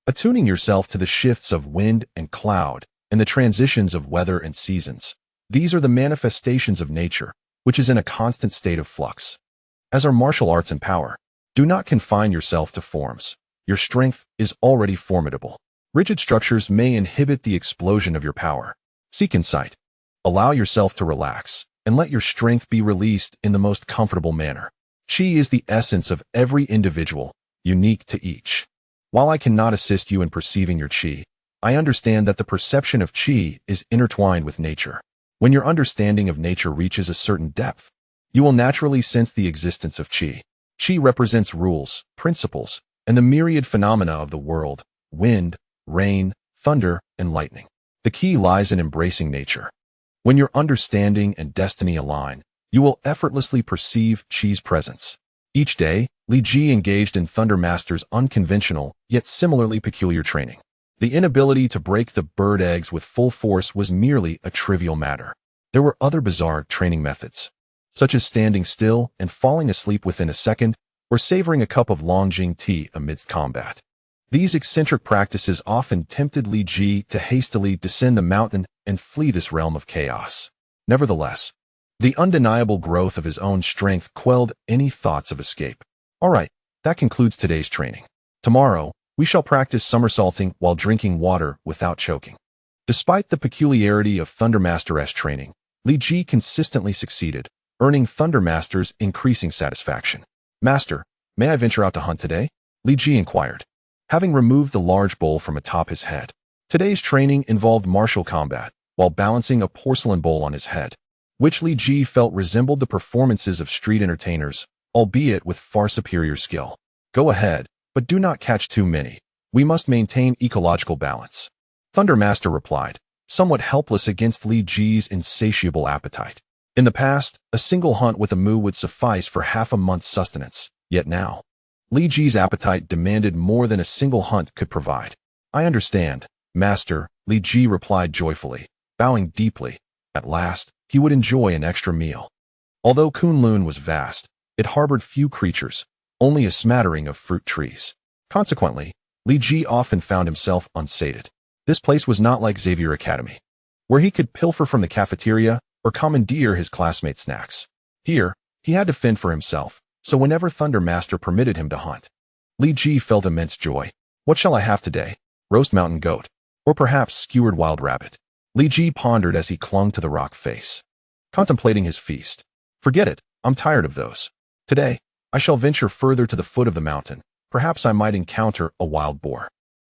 attuning yourself to the shifts of wind and cloud and the transitions of weather and seasons. These are the manifestations of nature, which is in a constant state of flux. As are martial arts and power. Do not confine yourself to forms. Your strength is already formidable. Rigid structures may inhibit the explosion of your power. Seek insight. Allow yourself to relax, and let your strength be released in the most comfortable manner. Chi is the essence of every individual, unique to each. While I cannot assist you in perceiving your chi, I understand that the perception of chi is intertwined with nature. When your understanding of nature reaches a certain depth, you will naturally sense the existence of Chi. Chi represents rules, principles, and the myriad phenomena of the world: wind, rain, thunder, and lightning. The key lies in embracing nature. When your understanding and destiny align, you will effortlessly perceive Chi's presence. Each day, Li Ji engaged in Thunder Master's unconventional, yet similarly peculiar training. The inability to break the bird eggs with full force was merely a trivial matter. There were other bizarre training methods, such as standing still and falling asleep within a second, or savoring a cup of Longjing tea amidst combat. These eccentric practices often tempted Li Ji to hastily descend the mountain and flee this realm of chaos. Nevertheless, the undeniable growth of his own strength quelled any thoughts of escape. All right, that concludes today's training. Tomorrow, we shall practice somersaulting while drinking water without choking. Despite the peculiarity of Thunder Master's training, Li Ji consistently succeeded, earning Thunder Master's increasing satisfaction. Master, may I venture out to hunt today? Li Ji inquired, having removed the large bowl from atop his head. Today's training involved martial combat, while balancing a porcelain bowl on his head, which Li Ji felt resembled the performances of street entertainers, albeit with far superior skill. Go ahead, but do not catch too many. We must maintain ecological balance. Thunder Master replied, somewhat helpless against Li Ji's insatiable appetite. In the past, a single hunt with a mu would suffice for half a month's sustenance, yet now, Li Ji's appetite demanded more than a single hunt could provide. I understand, Master, Li Ji replied joyfully, bowing deeply. At last, he would enjoy an extra meal. Although Kun-Lun was vast, it harbored few creatures, only a smattering of fruit trees. Consequently, Li Ji often found himself unsated. This place was not like Xavier Academy, where he could pilfer from the cafeteria or commandeer his classmates' snacks. Here, he had to fend for himself, so whenever Thunder Master permitted him to hunt, Li Ji felt immense joy. What shall I have today? Roast mountain goat, or perhaps skewered wild rabbit? Li Ji pondered as he clung to the rock face, contemplating his feast. Forget it, I'm tired of those. Today, I shall venture further to the foot of the mountain. Perhaps I might encounter a wild boar.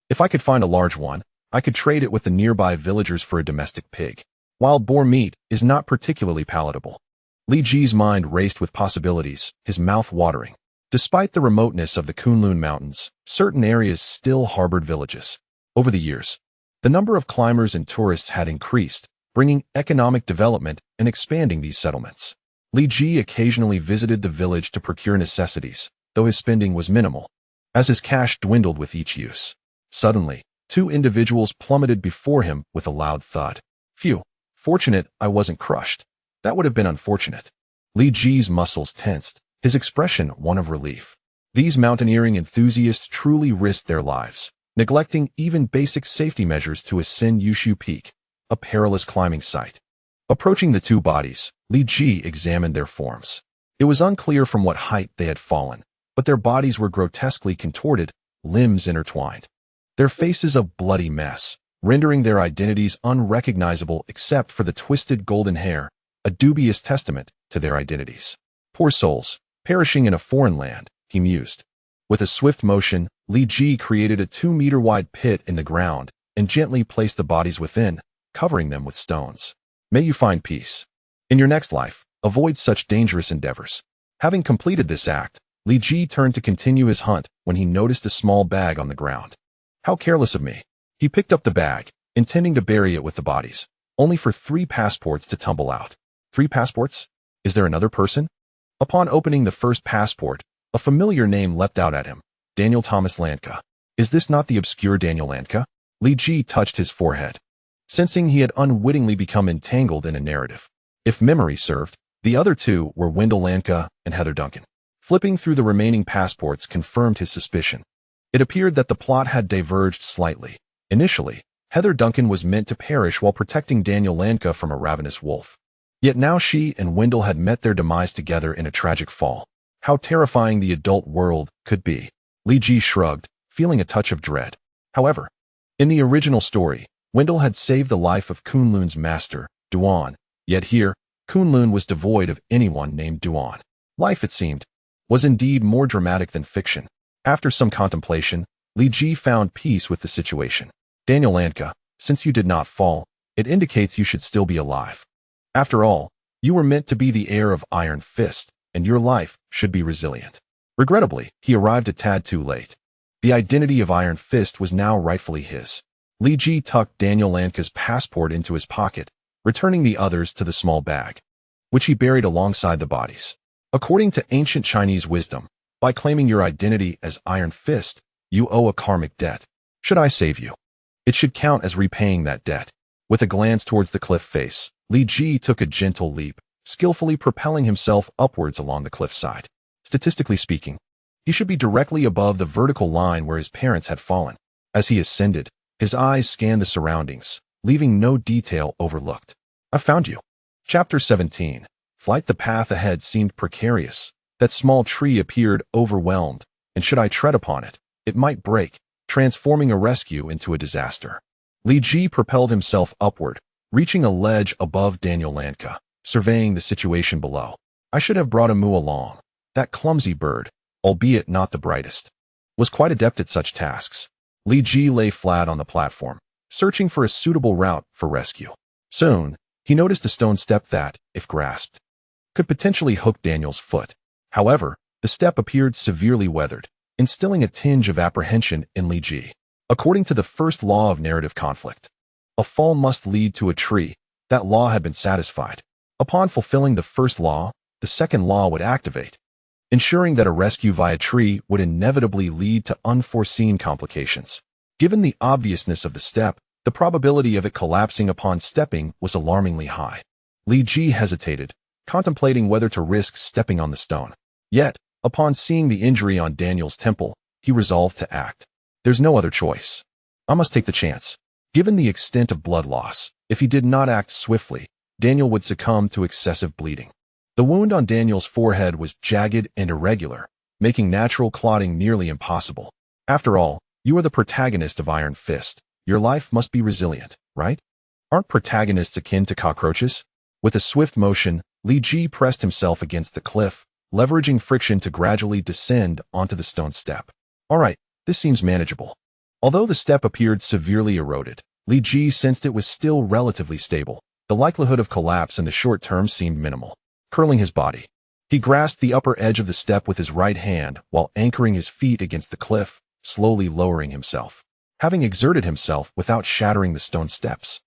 If I could find a large one, I could trade it with the nearby villagers for a domestic pig. Wild boar meat is not particularly palatable. Li Ji's mind raced with possibilities, his mouth watering. Despite the remoteness of the Kun-Lun Mountains, certain areas still harbored villages. Over the years, the number of climbers and tourists had increased, bringing economic development and expanding these settlements. Li Ji occasionally visited the village to procure necessities, though his spending was minimal, as his cash dwindled with each use. Suddenly, two individuals plummeted before him with a loud thud. Phew, fortunate I wasn't crushed. That would have been unfortunate. Li Ji's muscles tensed, his expression one of relief. These mountaineering enthusiasts truly risked their lives, neglecting even basic safety measures to ascend Yushu Peak, a perilous climbing site. Approaching the two bodies, Li Ji examined their forms. It was unclear from what height they had fallen, but their bodies were grotesquely contorted, limbs intertwined. Their faces a bloody mess, rendering their identities unrecognizable except for the twisted golden hair, a dubious testament to their identities. Poor souls, perishing in a foreign land, he mused. With a swift motion, Li Ji created a 2-meter-wide pit in the ground and gently placed the bodies within, covering them with stones. May you find peace. In your next life, avoid such dangerous endeavors. Having completed this act, Li Ji turned to continue his hunt when he noticed a small bag on the ground. How careless of me. He picked up the bag, intending to bury it with the bodies, only for 3 passports to tumble out. 3 passports? Is there another person? Upon opening the first passport, a familiar name leapt out at him. Daniel Thomas Landka. Is this not the obscure Daniel Landka? Li Ji touched his forehead, sensing he had unwittingly become entangled in a narrative. If memory served, the other 2 were Wendell Landka and Heather Duncan. Flipping through the remaining passports confirmed his suspicion. It appeared that the plot had diverged slightly. Initially, Heather Duncan was meant to perish while protecting Daniel Landka from a ravenous wolf. Yet now she and Wendell had met their demise together in a tragic fall. How terrifying the adult world could be. Li Ji shrugged, feeling a touch of dread. However, in the original story, Wendell had saved the life of Kun-Lun's master, Duan, yet here, Kun-Lun was devoid of anyone named Duan. Life, it seemed, was indeed more dramatic than fiction. After some contemplation, Li Ji found peace with the situation. Daniel Landka, since you did not fall, it indicates you should still be alive. After all, you were meant to be the heir of Iron Fist, and your life should be resilient. Regrettably, he arrived a tad too late. The identity of Iron Fist was now rightfully his. Li Ji tucked Daniel Lanka's passport into his pocket, returning the others to the small bag, which he buried alongside the bodies. According to ancient Chinese wisdom, by claiming your identity as Iron Fist, you owe a karmic debt. Should I save you, it should count as repaying that debt. With a glance towards the cliff face, Li Ji took a gentle leap, skillfully propelling himself upwards along the cliffside. Statistically speaking, he should be directly above the vertical line where his parents had fallen. As he ascended, his eyes scanned the surroundings, leaving no detail overlooked. I found you. Chapter 17. Flight. The path ahead seemed precarious. That small tree appeared overwhelmed, and should I tread upon it, it might break, transforming a rescue into a disaster. Li Ji propelled himself upward, reaching a ledge above Daniel Lanka, surveying the situation below. I should have brought a moo along. That clumsy bird, albeit not the brightest, was quite adept at such tasks. Li Ji lay flat on the platform, searching for a suitable route for rescue. Soon, he noticed a stone step that, if grasped, could potentially hook Daniel's foot. However, the step appeared severely weathered, instilling a tinge of apprehension in Li Ji. According to the first law of narrative conflict, a fall must lead to a tree. That law had been satisfied. Upon fulfilling the first law, the second law would activate, ensuring that a rescue via tree would inevitably lead to unforeseen complications. Given the obviousness of the step, the probability of it collapsing upon stepping was alarmingly high. Li Ji hesitated, contemplating whether to risk stepping on the stone. Yet, upon seeing the injury on Daniel's temple, he resolved to act. There's no other choice. I must take the chance. Given the extent of blood loss, if he did not act swiftly, Daniel would succumb to excessive bleeding. The wound on Daniel's forehead was jagged and irregular, making natural clotting nearly impossible. After all, you are the protagonist of Iron Fist. Your life must be resilient, right? Aren't protagonists akin to cockroaches? With a swift motion, Li Ji pressed himself against the cliff, leveraging friction to gradually descend onto the stone step. All right, this seems manageable. Although the step appeared severely eroded, Li Ji sensed it was still relatively stable. The likelihood of collapse in the short term seemed minimal. Curling his body, he grasped the upper edge of the step with his right hand while anchoring his feet against the cliff, slowly lowering himself. Having exerted himself without shattering the stone steps,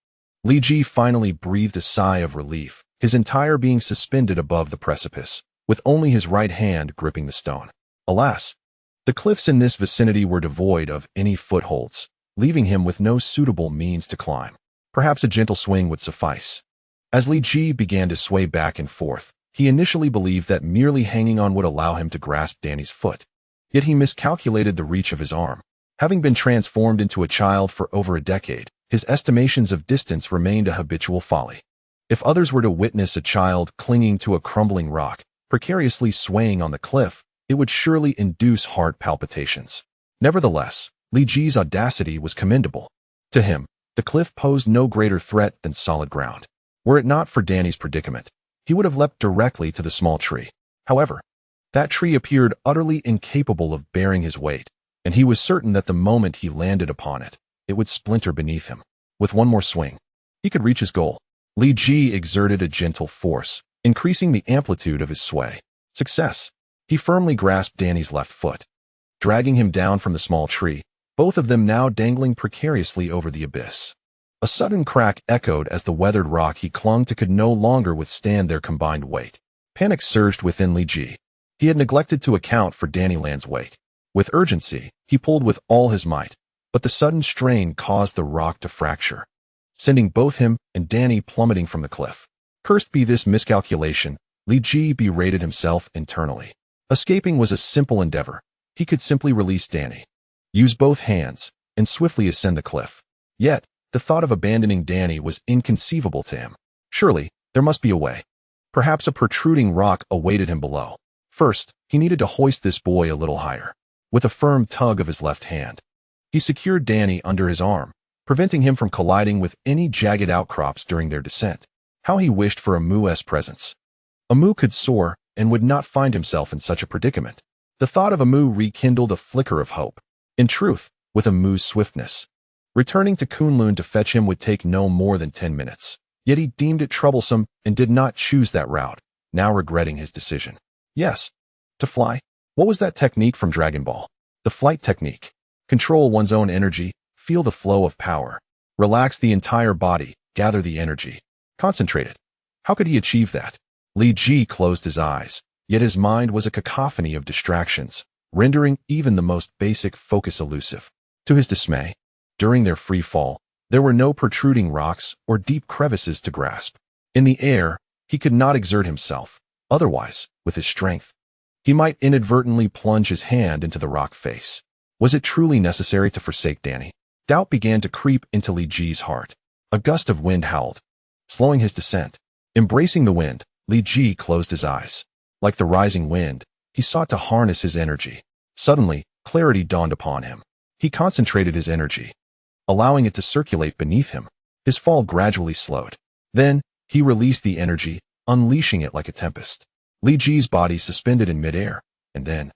Li Ji finally breathed a sigh of relief, his entire being suspended above the precipice, with only his right hand gripping the stone. Alas, the cliffs in this vicinity were devoid of any footholds, leaving him with no suitable means to climb. Perhaps a gentle swing would suffice. As Li Ji began to sway back and forth, he initially believed that merely hanging on would allow him to grasp Danny's foot. Yet he miscalculated the reach of his arm. Having been transformed into a child for over a decade, his estimations of distance remained a habitual folly. If others were to witness a child clinging to a crumbling rock, precariously swaying on the cliff, it would surely induce heart palpitations. Nevertheless, Li Ji's audacity was commendable. To him, the cliff posed no greater threat than solid ground. Were it not for Danny's predicament, he would have leapt directly to the small tree. However, that tree appeared utterly incapable of bearing his weight, and he was certain that the moment he landed upon it, it would splinter beneath him. With one more swing, he could reach his goal. Li Ji exerted a gentle force, increasing the amplitude of his sway. Success! He firmly grasped Danny's left foot, dragging him down from the small tree, both of them now dangling precariously over the abyss. A sudden crack echoed as the weathered rock he clung to could no longer withstand their combined weight. Panic surged within Li Ji. He had neglected to account for Danny Land's weight. With urgency, he pulled with all his might, but the sudden strain caused the rock to fracture, sending both him and Danny plummeting from the cliff. Cursed be this miscalculation, Li Ji berated himself internally. Escaping was a simple endeavor. He could simply release Danny, use both hands, and swiftly ascend the cliff. Yet, the thought of abandoning Danny was inconceivable to him. Surely, there must be a way. Perhaps a protruding rock awaited him below. First, he needed to hoist this boy a little higher. With a firm tug of his left hand, he secured Danny under his arm, preventing him from colliding with any jagged outcrops during their descent. How he wished for Amu's presence. Amu could soar and would not find himself in such a predicament. The thought of Amu rekindled a flicker of hope. In truth, with Amu's swiftness, returning to Kun-Lun to fetch him would take no more than 10 minutes. Yet he deemed it troublesome and did not choose that route, now regretting his decision. Yes, to fly. What was that technique from Dragon Ball? The flight technique. Control one's own energy, feel the flow of power. Relax the entire body, gather the energy. Concentrate it. How could he achieve that? Li Ji closed his eyes, yet his mind was a cacophony of distractions, rendering even the most basic focus elusive. To his dismay, during their free fall, there were no protruding rocks or deep crevices to grasp. In the air, he could not exert himself. Otherwise, with his strength, he might inadvertently plunge his hand into the rock face. Was it truly necessary to forsake Danny? Doubt began to creep into Li Ji's heart. A gust of wind howled, slowing his descent. Embracing the wind, Li Ji closed his eyes. Like the rising wind, he sought to harness his energy. Suddenly, clarity dawned upon him. He concentrated his energy, allowing it to circulate beneath him. His fall gradually slowed. Then, he released the energy, unleashing it like a tempest. Li Ji's body suspended in midair, and then,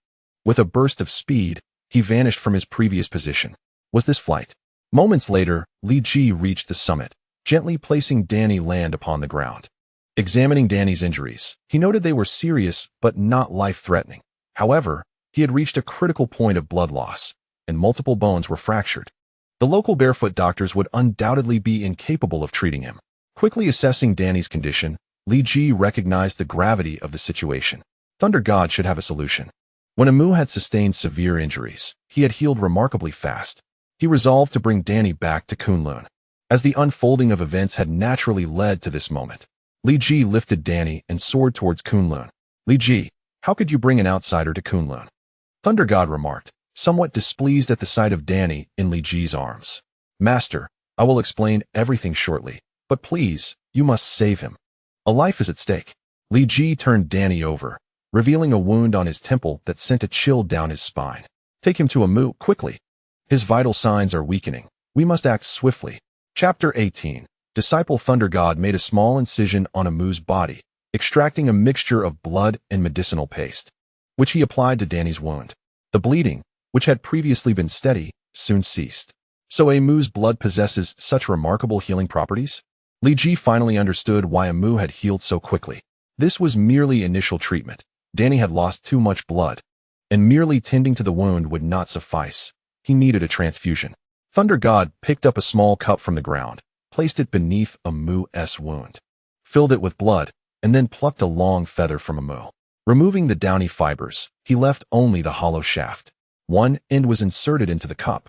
with a burst of speed, he vanished from his previous position. Was this flight? Moments later, Li Ji reached the summit, gently placing Danny land upon the ground. Examining Danny's injuries, he noted they were serious but not life-threatening. However, he had reached a critical point of blood loss, and multiple bones were fractured. The local barefoot doctors would undoubtedly be incapable of treating him. Quickly assessing Danny's condition, Li Ji recognized the gravity of the situation. Thunder God should have a solution. When Amu had sustained severe injuries, he had healed remarkably fast. He resolved to bring Danny back to Kun-Lun. As the unfolding of events had naturally led to this moment, Li Ji lifted Danny and soared towards Kun-Lun. Li Ji, how could you bring an outsider to Kun-Lun? Thunder God remarked, somewhat displeased at the sight of Danny in Li Ji's arms. Master, I will explain everything shortly, but please, you must save him. A life is at stake. Li Ji turned Danny over, revealing a wound on his temple that sent a chill down his spine. Take him to Amu, quickly. His vital signs are weakening. We must act swiftly. Chapter 18. Disciple Thunder God made a small incision on Amu's body, extracting a mixture of blood and medicinal paste, which he applied to Danny's wound. The bleeding, which had previously been steady, soon ceased. So Amu's blood possesses such remarkable healing properties? Li Ji finally understood why Amu had healed so quickly. This was merely initial treatment. Danny had lost too much blood, and merely tending to the wound would not suffice. He needed a transfusion. Thunder God picked up a small cup from the ground, placed it beneath Amu's wound, filled it with blood, and then plucked a long feather from Amu. Removing the downy fibers, he left only the hollow shaft. One end was inserted into the cup,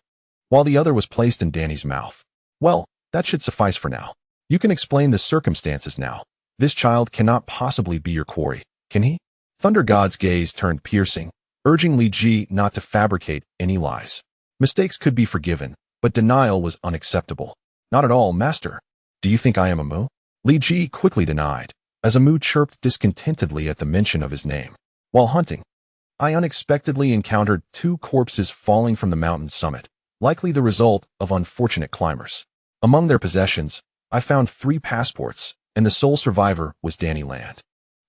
while the other was placed in Danny's mouth. Well, that should suffice for now. You can explain the circumstances now. This child cannot possibly be your quarry, can he? Thunder God's gaze turned piercing, urging Li Ji not to fabricate any lies. Mistakes could be forgiven, but denial was unacceptable. Not at all, Master. Do you think I am Amu? Li Ji quickly denied, as Amu chirped discontentedly at the mention of his name. While hunting, I unexpectedly encountered 2 corpses falling from the mountain summit, likely the result of unfortunate climbers. Among their possessions, I found 3 passports, and the sole survivor was Danny Land.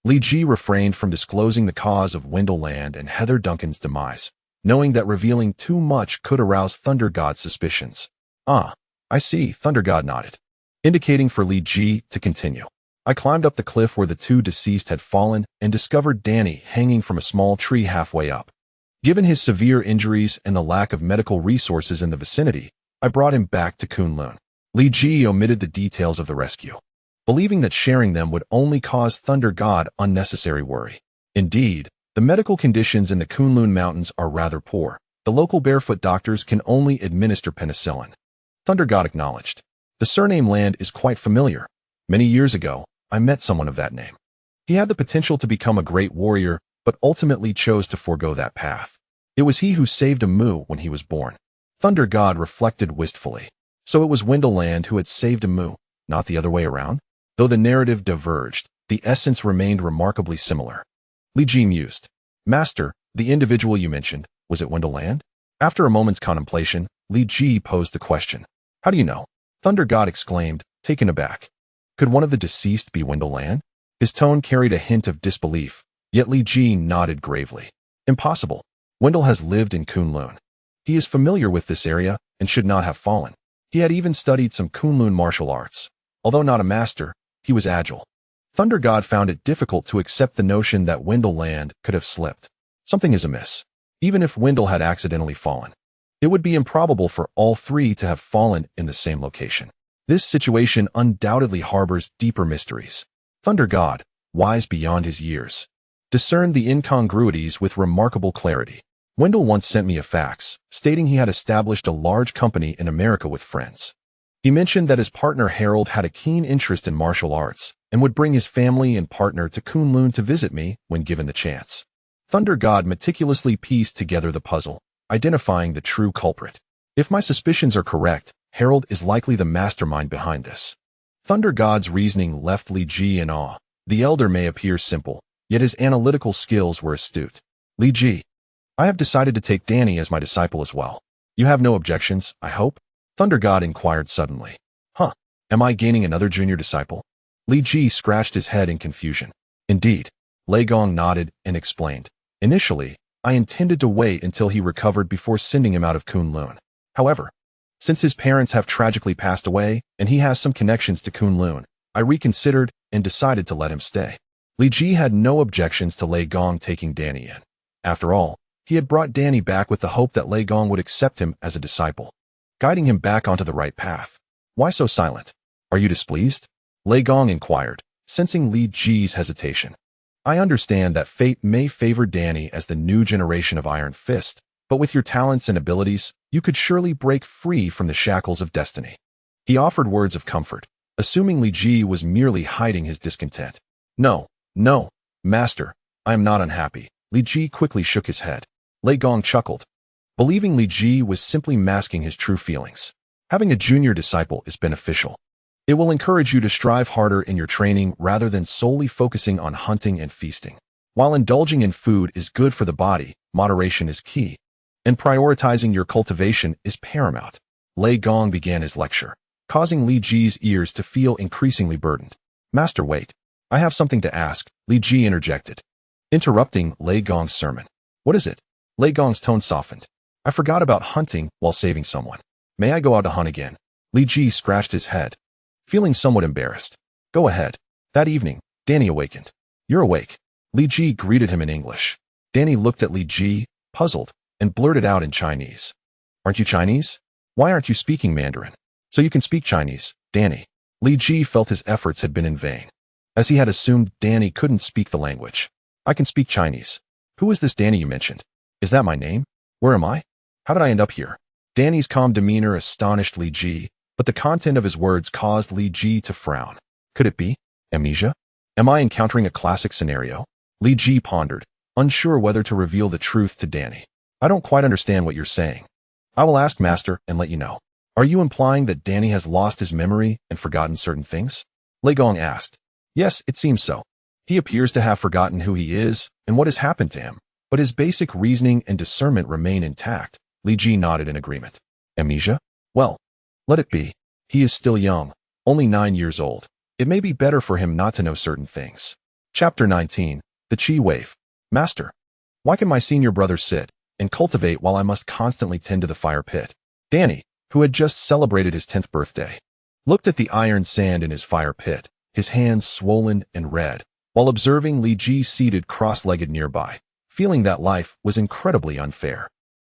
Li Ji refrained from disclosing the cause of Wendell Land and Heather Duncan's demise, knowing that revealing too much could arouse Thunder God's suspicions. Ah, I see, Thunder God nodded, indicating for Li Ji to continue. I climbed up the cliff where the 2 deceased had fallen and discovered Danny hanging from a small tree halfway up. Given his severe injuries and the lack of medical resources in the vicinity, I brought him back to Kun-Lun. Li Ji omitted the details of the rescue, believing that sharing them would only cause Thunder God unnecessary worry. Indeed, the medical conditions in the Kun-Lun Mountains are rather poor. The local barefoot doctors can only administer penicillin. Thunder God acknowledged. The surname Land is quite familiar. Many years ago, I met someone of that name. He had the potential to become a great warrior, but ultimately chose to forego that path. It was he who saved Amu when he was born. Thunder God reflected wistfully. So it was Wendell Land who had saved Amu, not the other way around? Though the narrative diverged, the essence remained remarkably similar. Li Ji mused. Master, the individual you mentioned, was it Wendell Land? After a moment's contemplation, Li Ji posed the question. How do you know? Thunder God exclaimed, taken aback. Could one of the deceased be Wendell Land? His tone carried a hint of disbelief, yet Li Ji nodded gravely. Impossible. Wendell has lived in Kun-Lun. He is familiar with this area and should not have fallen. He had even studied some Kun-Lun martial arts. Although not a master, He was agile. Thunder God found it difficult to accept the notion that Wendell Land could have slipped. Something is amiss. Even if Wendell had accidentally fallen, it would be improbable for all three to have fallen in the same location. This situation undoubtedly harbors deeper mysteries. Thunder God, wise beyond his years, discerned the incongruities with remarkable clarity. Wendell once sent me a fax, stating he had established a large company in America with friends. He mentioned that his partner Harold had a keen interest in martial arts and would bring his family and partner to Kun-Lun to visit me when given the chance. Thunder God meticulously pieced together the puzzle, identifying the true culprit. If my suspicions are correct, Harold is likely the mastermind behind this. Thunder God's reasoning left Li Ji in awe. The elder may appear simple, yet his analytical skills were astute. Li Ji, I have decided to take Danny as my disciple as well. You have no objections, I hope? Thunder God inquired suddenly. Huh, am I gaining another junior disciple? Li Ji scratched his head in confusion. Indeed. Lei Gong nodded and explained. Initially, I intended to wait until he recovered before sending him out of Kun-Lun. However, since his parents have tragically passed away and he has some connections to Kun-Lun, I reconsidered and decided to let him stay. Li Ji had no objections to Lei Gong taking Danny in. After all, he had brought Danny back with the hope that Lei Gong would accept him as a disciple, guiding him back onto the right path. Why so silent? Are you displeased? Lei Gong inquired, sensing Li Ji's hesitation. I understand that fate may favor Danny as the new generation of Iron Fist, but with your talents and abilities, you could surely break free from the shackles of destiny. He offered words of comfort, assuming Li Ji was merely hiding his discontent. No, Master, I am not unhappy. Li Ji quickly shook his head. Lei Gong chuckled, believing Li Ji was simply masking his true feelings. Having a junior disciple is beneficial. It will encourage you to strive harder in your training rather than solely focusing on hunting and feasting. While indulging in food is good for the body, moderation is key, and prioritizing your cultivation is paramount. Lei Gong began his lecture, causing Li Ji's ears to feel increasingly burdened. Master, wait. I have something to ask, Li Ji interjected, interrupting Lei Gong's sermon. What is it? Lei Gong's tone softened. I forgot about hunting while saving someone. May I go out to hunt again? Li Ji scratched his head, feeling somewhat embarrassed. Go ahead. That evening, Danny awakened. You're awake. Li Ji greeted him in English. Danny looked at Li Ji, puzzled, and blurted out in Chinese. Aren't you Chinese? Why aren't you speaking Mandarin? So you can speak Chinese, Danny. Li Ji felt his efforts had been in vain, as he had assumed Danny couldn't speak the language. I can speak Chinese. Who is this Danny you mentioned? Is that my name? Where am I? How did I end up here? Danny's calm demeanor astonished Li Ji, but the content of his words caused Li Ji to frown. Could it be amnesia? Am I encountering a classic scenario? Li Ji pondered, unsure whether to reveal the truth to Danny. I don't quite understand what you're saying. I will ask Master and let you know. Are you implying that Danny has lost his memory and forgotten certain things? Lei Gong asked. Yes, it seems so. He appears to have forgotten who he is and what has happened to him, but his basic reasoning and discernment remain intact. Li Ji nodded in agreement. Amnesia? Well, let it be. He is still young, only 9 years old. It may be better for him not to know certain things. Chapter 19. The Chi Wave. Master, why can my senior brother sit and cultivate while I must constantly tend to the fire pit? Danny, who had just celebrated his 10th birthday, looked at the iron sand in his fire pit, his hands swollen and red, while observing Li Ji seated cross-legged nearby, feeling that life was incredibly unfair.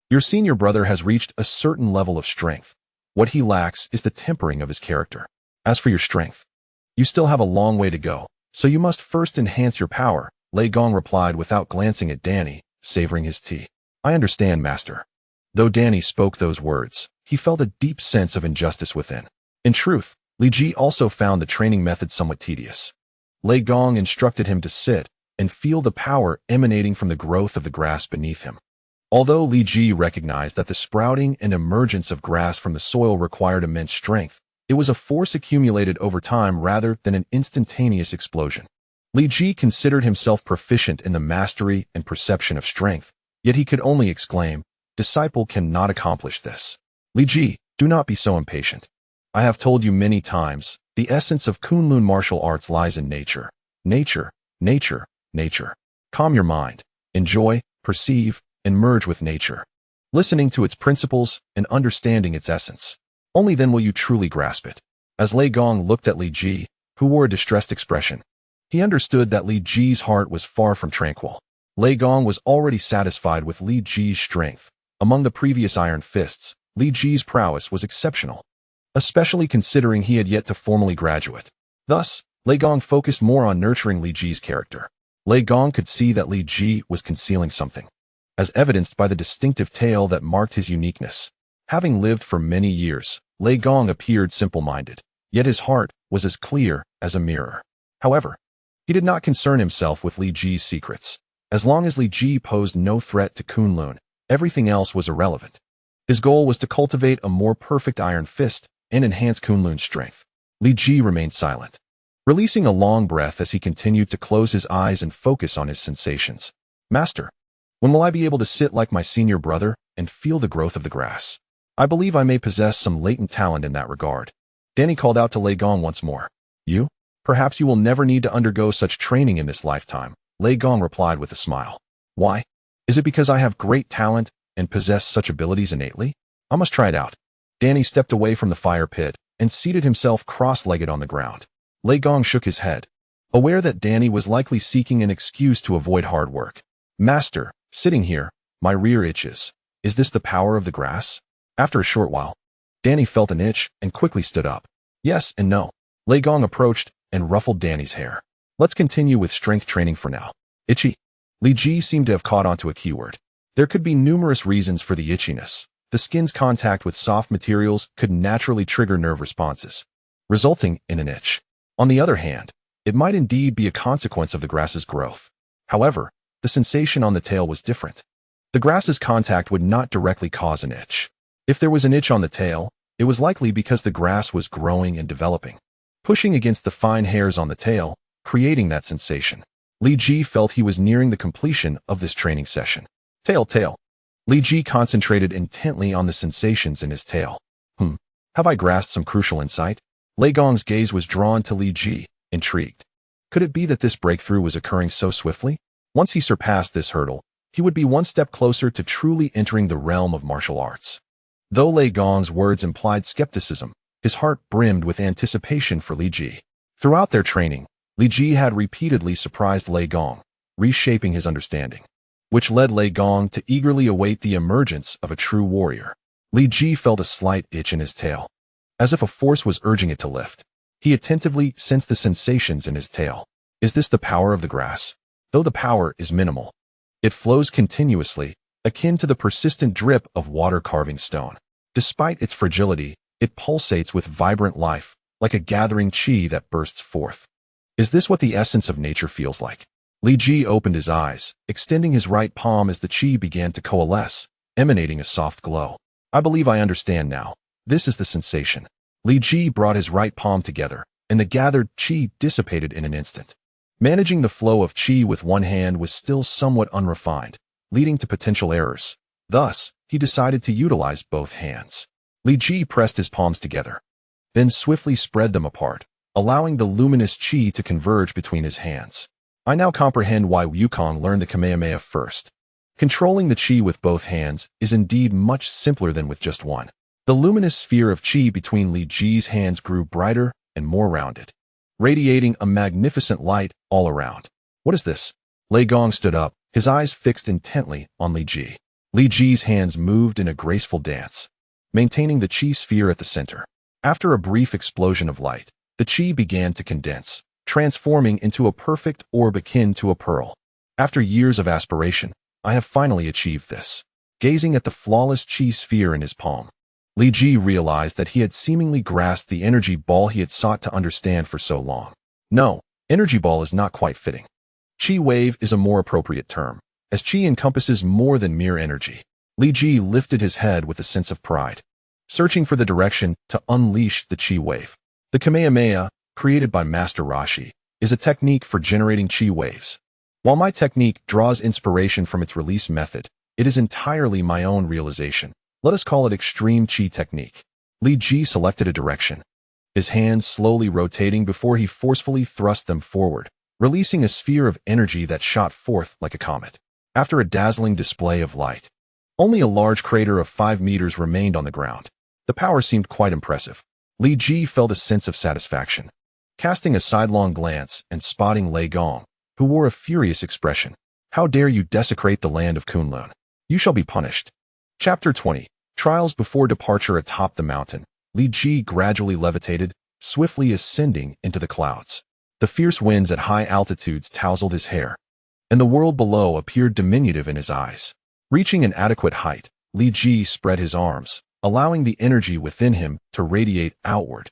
Your senior brother has reached a certain level of strength. What he lacks is the tempering of his character. As for your strength, you still have a long way to go, so you must first enhance your power, Lei Gong replied without glancing at Danny, savoring his tea. I understand, Master. Though Danny spoke those words, he felt a deep sense of injustice within. In truth, Li Ji also found the training method somewhat tedious. Lei Gong instructed him to sit and feel the power emanating from the growth of the grass beneath him. Although Li Ji recognized that the sprouting and emergence of grass from the soil required immense strength, it was a force accumulated over time rather than an instantaneous explosion. Li Ji considered himself proficient in the mastery and perception of strength, yet he could only exclaim, "Disciple cannot accomplish this." Li Ji, do not be so impatient. I have told you many times, the essence of Kun-Lun martial arts lies in nature. Nature, nature, nature. Calm your mind, enjoy, perceive, and merge with nature, listening to its principles and understanding its essence. Only then will you truly grasp it. As Lei Gong looked at Li Ji, who wore a distressed expression. He understood that Li Ji's heart was far from tranquil. Lei Gong was already satisfied with Li Ji's strength. Among the previous Iron Fists, Li Ji's prowess was exceptional, especially considering he had yet to formally graduate. Thus, Lei Gong focused more on nurturing Li Ji's character. Lei Gong could see that Li Ji was concealing something, as evidenced by the distinctive tail that marked his uniqueness. Having lived for many years, Lei Gong appeared simple-minded, yet his heart was as clear as a mirror. However, he did not concern himself with Li Ji's secrets. As long as Li Ji posed no threat to Kun-Lun, everything else was irrelevant. His goal was to cultivate a more perfect Iron Fist and enhance Kun-Lun's strength. Li Ji remained silent, releasing a long breath as he continued to close his eyes and focus on his sensations. Master, when will I be able to sit like my senior brother and feel the growth of the grass? I believe I may possess some latent talent in that regard. Danny called out to Lei Gong once more. You? Perhaps you will never need to undergo such training in this lifetime, Lei Gong replied with a smile. Why? Is it because I have great talent and possess such abilities innately? I must try it out. Danny stepped away from the fire pit and seated himself cross-legged on the ground. Lei Gong shook his head, aware that Danny was likely seeking an excuse to avoid hard work. Master, sitting here, my rear itches. Is this the power of the grass? After a short while, Danny felt an itch and quickly stood up. Yes and no. Lei Gong approached and ruffled Danny's hair. Let's continue with strength training for now. Itchy. Li Ji seemed to have caught onto a keyword. There could be numerous reasons for the itchiness. The skin's contact with soft materials could naturally trigger nerve responses, resulting in an itch. On the other hand, it might indeed be a consequence of the grass's growth. However, the sensation on the tail was different. The grass's contact would not directly cause an itch. If there was an itch on the tail, it was likely because the grass was growing and developing, pushing against the fine hairs on the tail, creating that sensation. Li Ji felt he was nearing the completion of this training session. Tail. Li Ji concentrated intently on the sensations in his tail. Have I grasped some crucial insight? Lei Gong's gaze was drawn to Li Ji, intrigued. Could it be that this breakthrough was occurring so swiftly? Once he surpassed this hurdle, he would be one step closer to truly entering the realm of martial arts. Though Lei Gong's words implied skepticism, his heart brimmed with anticipation for Li Ji. Throughout their training, Li Ji had repeatedly surprised Lei Gong, reshaping his understanding, which led Lei Gong to eagerly await the emergence of a true warrior. Li Ji felt a slight itch in his tail, as if a force was urging it to lift. He attentively sensed the sensations in his tail. Is this the power of the grass? Though the power is minimal, it flows continuously, akin to the persistent drip of water carving stone. Despite its fragility, it pulsates with vibrant life, like a gathering chi that bursts forth. Is this what the essence of nature feels like? Li Ji opened his eyes, extending his right palm as the chi began to coalesce, emanating a soft glow. I believe I understand now. This is the sensation. Li Ji brought his right palm together, and the gathered chi dissipated in an instant. Managing the flow of chi with one hand was still somewhat unrefined, leading to potential errors. Thus, he decided to utilize both hands. Li Ji pressed his palms together, then swiftly spread them apart, allowing the luminous chi to converge between his hands. I now comprehend why Wukong learned the Kamehameha first. Controlling the chi with both hands is indeed much simpler than with just one. The luminous sphere of chi between Li Ji's hands grew brighter and more rounded, radiating a magnificent light all around. What is this? Lei Gong stood up, his eyes fixed intently on Li Ji. Li Ji's hands moved in a graceful dance, maintaining the chi sphere at the center. After a brief explosion of light, the chi began to condense, transforming into a perfect orb akin to a pearl. After years of aspiration, I have finally achieved this. Gazing at the flawless chi sphere in his palm, Li Ji realized that he had seemingly grasped the energy ball he had sought to understand for so long. No, energy ball is not quite fitting. Chi wave is a more appropriate term, as chi encompasses more than mere energy. Li Ji lifted his head with a sense of pride, searching for the direction to unleash the chi wave. The Kamehameha, created by Master Roshi, is a technique for generating chi waves. While my technique draws inspiration from its release method, it is entirely my own realization. Let us call it extreme chi technique. Li Ji selected a direction, his hands slowly rotating before he forcefully thrust them forward, releasing a sphere of energy that shot forth like a comet. After a dazzling display of light, only a large crater of 5 meters remained on the ground. The power seemed quite impressive. Li Ji felt a sense of satisfaction. casting a sidelong glance and spotting Lei Gong, who wore a furious expression. How dare you desecrate the land of Kun-Lun? You shall be punished. Chapter 20. Trials before departure atop the mountain. Li Ji gradually levitated, swiftly ascending into the clouds. The fierce winds at high altitudes tousled his hair, and the world below appeared diminutive in his eyes. Reaching an adequate height, Li Ji spread his arms, allowing the energy within him to radiate outward,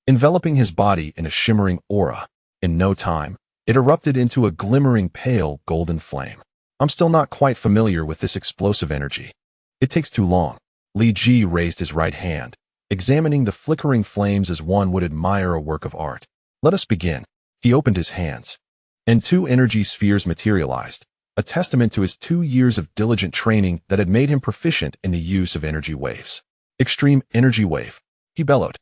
enveloping his body in a shimmering aura. In no time, it erupted into a glimmering pale golden flame. I'm still not quite familiar with this explosive energy. It takes too long. Li Ji raised his right hand, examining the flickering flames as one would admire a work of art. Let us begin. He opened his hands, and 2 energy spheres materialized, a testament to his 2 years of diligent training that had made him proficient in the use of energy waves. Extreme energy wave, he bellowed,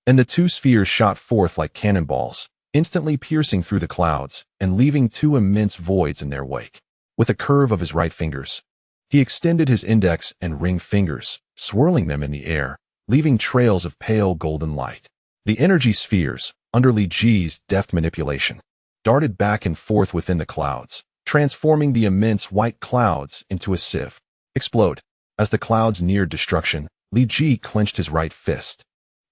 and the 2 spheres shot forth like cannonballs, instantly piercing through the clouds and leaving 2 immense voids in their wake. With a curve of his right fingers, he extended his index and ring fingers, swirling them in the air, leaving trails of pale golden light. The energy spheres, under Li Ji's deft manipulation, darted back and forth within the clouds, transforming the immense white clouds into a sieve. Explode. As the clouds neared destruction, Li Ji clenched his right fist,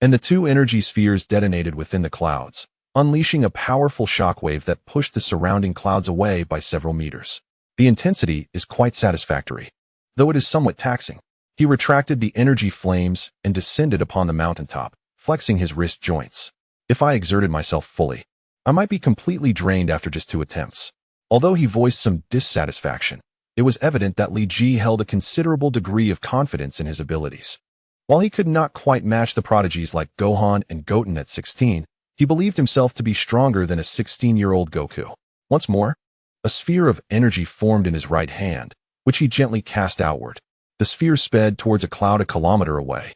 and the 2 energy spheres detonated within the clouds, unleashing a powerful shockwave that pushed the surrounding clouds away by several meters. The intensity is quite satisfactory, though it is somewhat taxing. He retracted the energy flames and descended upon the mountaintop, flexing his wrist joints. If I exerted myself fully, I might be completely drained after just 2 attempts. Although he voiced some dissatisfaction, it was evident that Li Ji held a considerable degree of confidence in his abilities. While he could not quite match the prodigies like Gohan and Goten at 16, he believed himself to be stronger than a 16-year-old Goku. Once more, a sphere of energy formed in his right hand, which he gently cast outward. The sphere sped towards a cloud a kilometer away,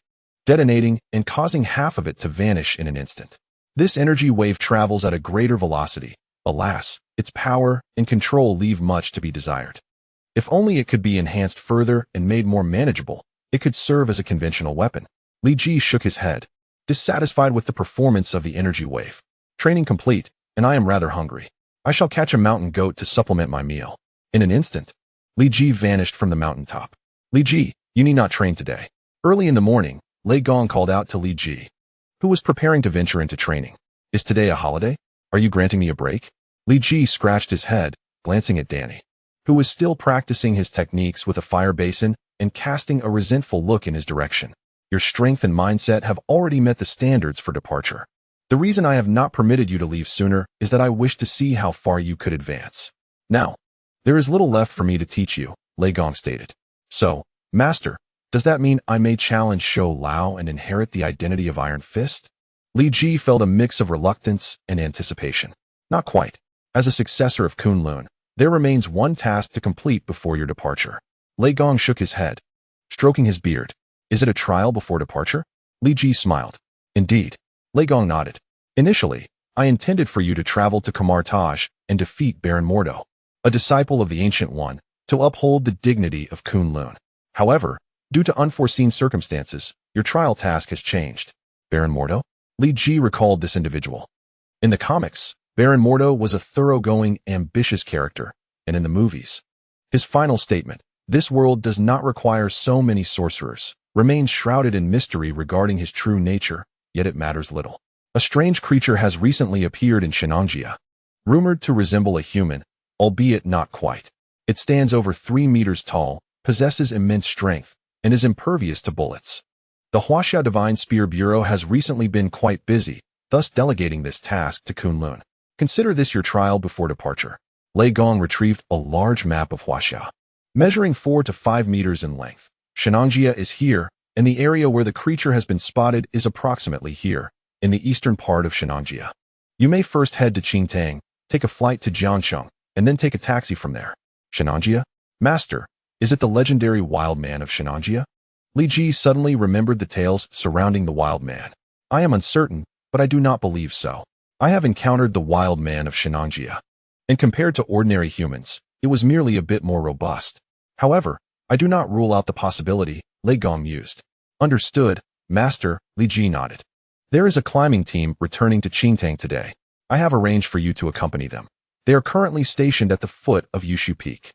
detonating and causing half of it to vanish in an instant. This energy wave travels at a greater velocity. Alas, its power and control leave much to be desired. If only it could be enhanced further and made more manageable, it could serve as a conventional weapon. Li Ji shook his head, dissatisfied with the performance of the energy wave. Training complete, and I am rather hungry. I shall catch a mountain goat to supplement my meal. In an instant, Li Ji vanished from the mountaintop. Li Ji, you need not train today. Early in the morning, Lei Gong called out to Li Ji, who was preparing to venture into training. Is today a holiday? Are you granting me a break? Li Ji scratched his head, glancing at Danny, who was still practicing his techniques with a fire basin and casting a resentful look in his direction. Your strength and mindset have already met the standards for departure. The reason I have not permitted you to leave sooner is that I wish to see how far you could advance. Now, there is little left for me to teach you, Lei Gong stated. So, Master, does that mean I may challenge Shou Lao and inherit the identity of Iron Fist? Li Ji felt a mix of reluctance and anticipation. Not quite. As a successor of Kun-Lun, there remains one task to complete before your departure. Lei Gong shook his head, stroking his beard. Is it a trial before departure? Li Ji smiled. Indeed. Lei Gong nodded. Initially, I intended for you to travel to Kamar-Taj and defeat Baron Mordo, a disciple of the Ancient One, to uphold the dignity of Kun-Lun. However, due to unforeseen circumstances, your trial task has changed. Baron Mordo? Li Ji recalled this individual. In the comics, Baron Mordo was a thoroughgoing, ambitious character, and in the movies, his final statement, "This world does not require so many sorcerers," remains shrouded in mystery regarding his true nature, yet it matters little. A strange creature has recently appeared in Shenanjia, rumored to resemble a human, albeit not quite. It stands over 3 meters tall, possesses immense strength, and is impervious to bullets. The Huaxia Divine Spear Bureau has recently been quite busy, thus delegating this task to Kun-Lun. Consider this your trial before departure. Lei Gong retrieved a large map of Huaxia, measuring 4 to 5 meters in length. Shenanjia is here, and the area where the creature has been spotted is approximately here, in the eastern part of Shenanjia. You may first head to Qingtang, take a flight to Jiangcheng, and then take a taxi from there. Shenanjia? Master, is it the legendary Wild Man of Shenanjia? Li Ji suddenly remembered the tales surrounding the Wild Man. I am uncertain, but I do not believe so. I have encountered the Wild Man of Shenanjia, and compared to ordinary humans, it was merely a bit more robust. However, I do not rule out the possibility, Lei Gong mused. Understood, Master, Li Ji nodded. There is a climbing team returning to Qingtang today. I have arranged for you to accompany them. They are currently stationed at the foot of Yushu Peak.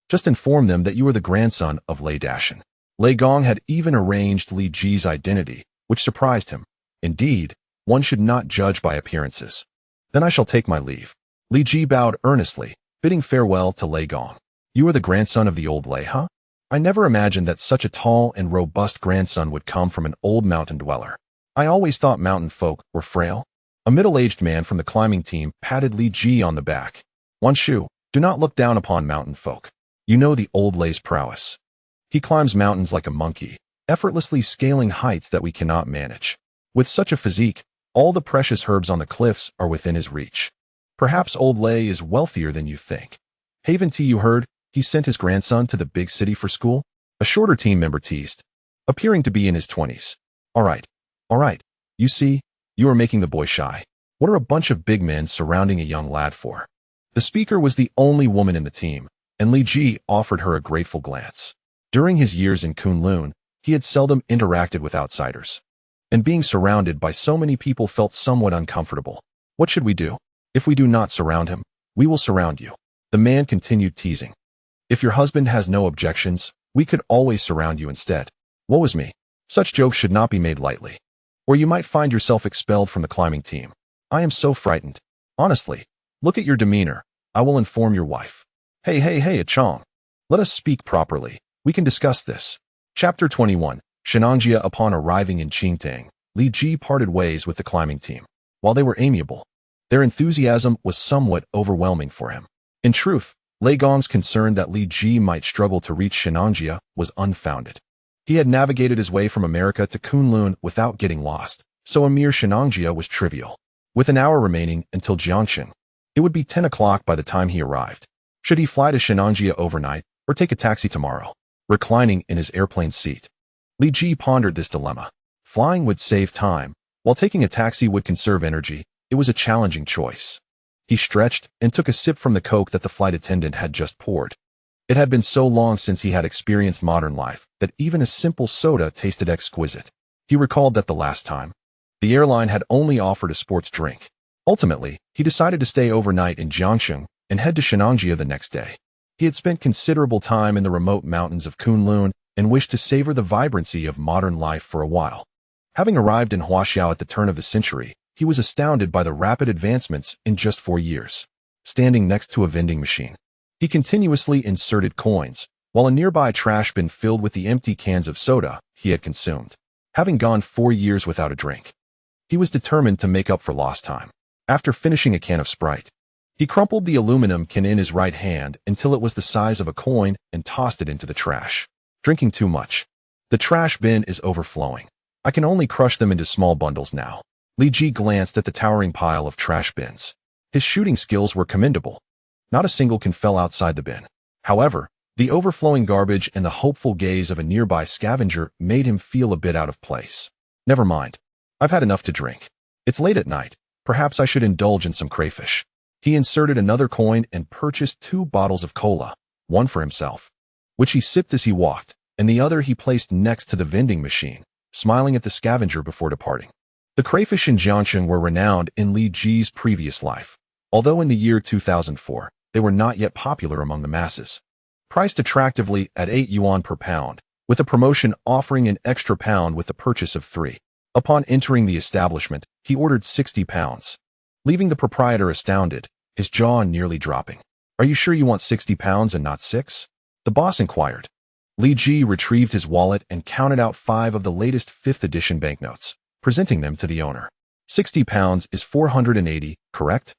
Just inform them that you are the grandson of Lei Dashin. Lei Gong had even arranged Li Ji's identity, which surprised him. Indeed, one should not judge by appearances. Then I shall take my leave. Li Ji bowed earnestly, bidding farewell to Lei Gong. You are the grandson of the old Lei, huh? I never imagined that such a tall and robust grandson would come from an old mountain dweller. I always thought mountain folk were frail. A middle-aged man from the climbing team patted Li Ji on the back. Wanshu, do not look down upon mountain folk. You know the old Lei's prowess. He climbs mountains like a monkey, effortlessly scaling heights that we cannot manage. With such a physique, all the precious herbs on the cliffs are within his reach. Perhaps old Lei is wealthier than you think. Haven't you heard? He sent his grandson to the big city for school? A shorter team member teased, appearing to be in his 20s. All right. You see, you are making the boy shy. What are a bunch of big men surrounding a young lad for? The speaker was the only woman in the team, and Li Ji offered her a grateful glance. During his years in Kun-Lun, he had seldom interacted with outsiders, and being surrounded by so many people felt somewhat uncomfortable. What should we do? If we do not surround him, we will surround you. The man continued teasing. If your husband has no objections, we could always surround you instead. Woe is me. Such jokes should not be made lightly, or you might find yourself expelled from the climbing team. I am so frightened. Honestly, look at your demeanor. I will inform your wife. Hey, Chong. Let us speak properly. We can discuss this. Chapter 21. Shenanjia. Upon arriving in Qingtang, Li Ji parted ways with the climbing team. While they were amiable, their enthusiasm was somewhat overwhelming for him. In truth, Lei Gong's concern that Li Ji might struggle to reach Shenanjia was unfounded. He had navigated his way from America to Kun-Lun without getting lost, so a mere Shenanjia was trivial. With an hour remaining until Jiangxing, it would be 10 o'clock by the time he arrived. Should he fly to Shenanjia overnight or take a taxi tomorrow? Reclining in his airplane seat, Li Ji pondered this dilemma. Flying would save time, while taking a taxi would conserve energy. It was a challenging choice. He stretched and took a sip from the Coke that the flight attendant had just poured. It had been so long since he had experienced modern life that even a simple soda tasted exquisite. He recalled that the last time, the airline had only offered a sports drink. Ultimately, he decided to stay overnight in Jiangxing and head to Shenanjia the next day. He had spent considerable time in the remote mountains of Kun-Lun and wished to savor the vibrancy of modern life for a while. Having arrived in Huaxiao at the turn of the century, he was astounded by the rapid advancements in just 4 years. Standing next to a vending machine, he continuously inserted coins, while a nearby trash bin filled with the empty cans of soda he had consumed. Having gone 4 years without a drink, he was determined to make up for lost time. After finishing a can of Sprite, he crumpled the aluminum can in his right hand until it was the size of a coin and tossed it into the trash. Drinking too much. The trash bin is overflowing. I can only crush them into small bundles now. Li Ji glanced at the towering pile of trash bins. His shooting skills were commendable. Not a single can fell outside the bin. However, the overflowing garbage and the hopeful gaze of a nearby scavenger made him feel a bit out of place. Never mind. I've had enough to drink. It's late at night. Perhaps I should indulge in some crayfish. He inserted another coin and purchased 2 bottles of cola, one for himself, which he sipped as he walked, and the other he placed next to the vending machine, smiling at the scavenger before departing. The crayfish in Jiangxing were renowned in Li Ji's previous life, although in the year 2004, they were not yet popular among the masses. Priced attractively at 8 yuan per pound, with a promotion offering an extra pound with the purchase of 3. Upon entering the establishment, he ordered 60 pounds, leaving the proprietor astounded, his jaw nearly dropping. Are you sure you want 60 pounds and not 6? The boss inquired. Li Ji retrieved his wallet and counted out 5 of the latest 5th edition banknotes, presenting them to the owner. 60 pounds is 480, correct?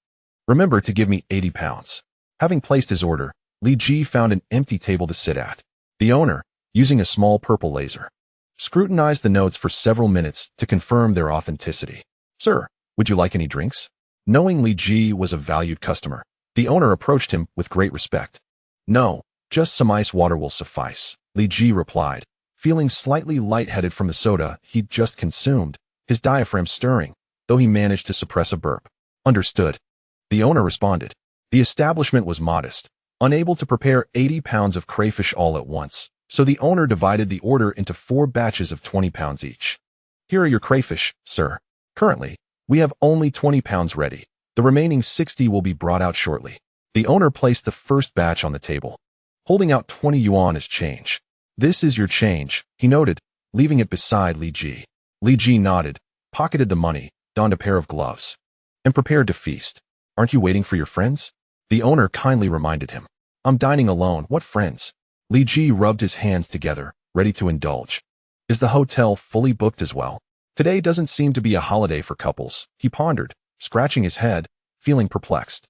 Remember to give me 80 pounds. Having placed his order, Li Ji found an empty table to sit at. The owner, using a small purple laser, scrutinized the notes for several minutes to confirm their authenticity. Sir, would you like any drinks? Knowing Li Ji was a valued customer, the owner approached him with great respect. No, just some ice water will suffice, Li Ji replied, feeling slightly lightheaded from the soda he'd just consumed, his diaphragm stirring, though he managed to suppress a burp. Understood. The owner responded. The establishment was modest, unable to prepare 80 pounds of crayfish all at once, so the owner divided the order into 4 batches of 20 pounds each. Here are your crayfish, sir. Currently, we have only 20 pounds ready. The remaining 60 will be brought out shortly. The owner placed the first batch on the table, holding out 20 yuan as change. This is your change, he noted, leaving it beside Li Ji. Li Ji nodded, pocketed the money, donned a pair of gloves, and prepared to feast. Aren't you waiting for your friends? The owner kindly reminded him. I'm dining alone. What friends? Li Ji rubbed his hands together, ready to indulge. Is the hotel fully booked as well? Today doesn't seem to be a holiday for couples, he pondered, scratching his head, feeling perplexed.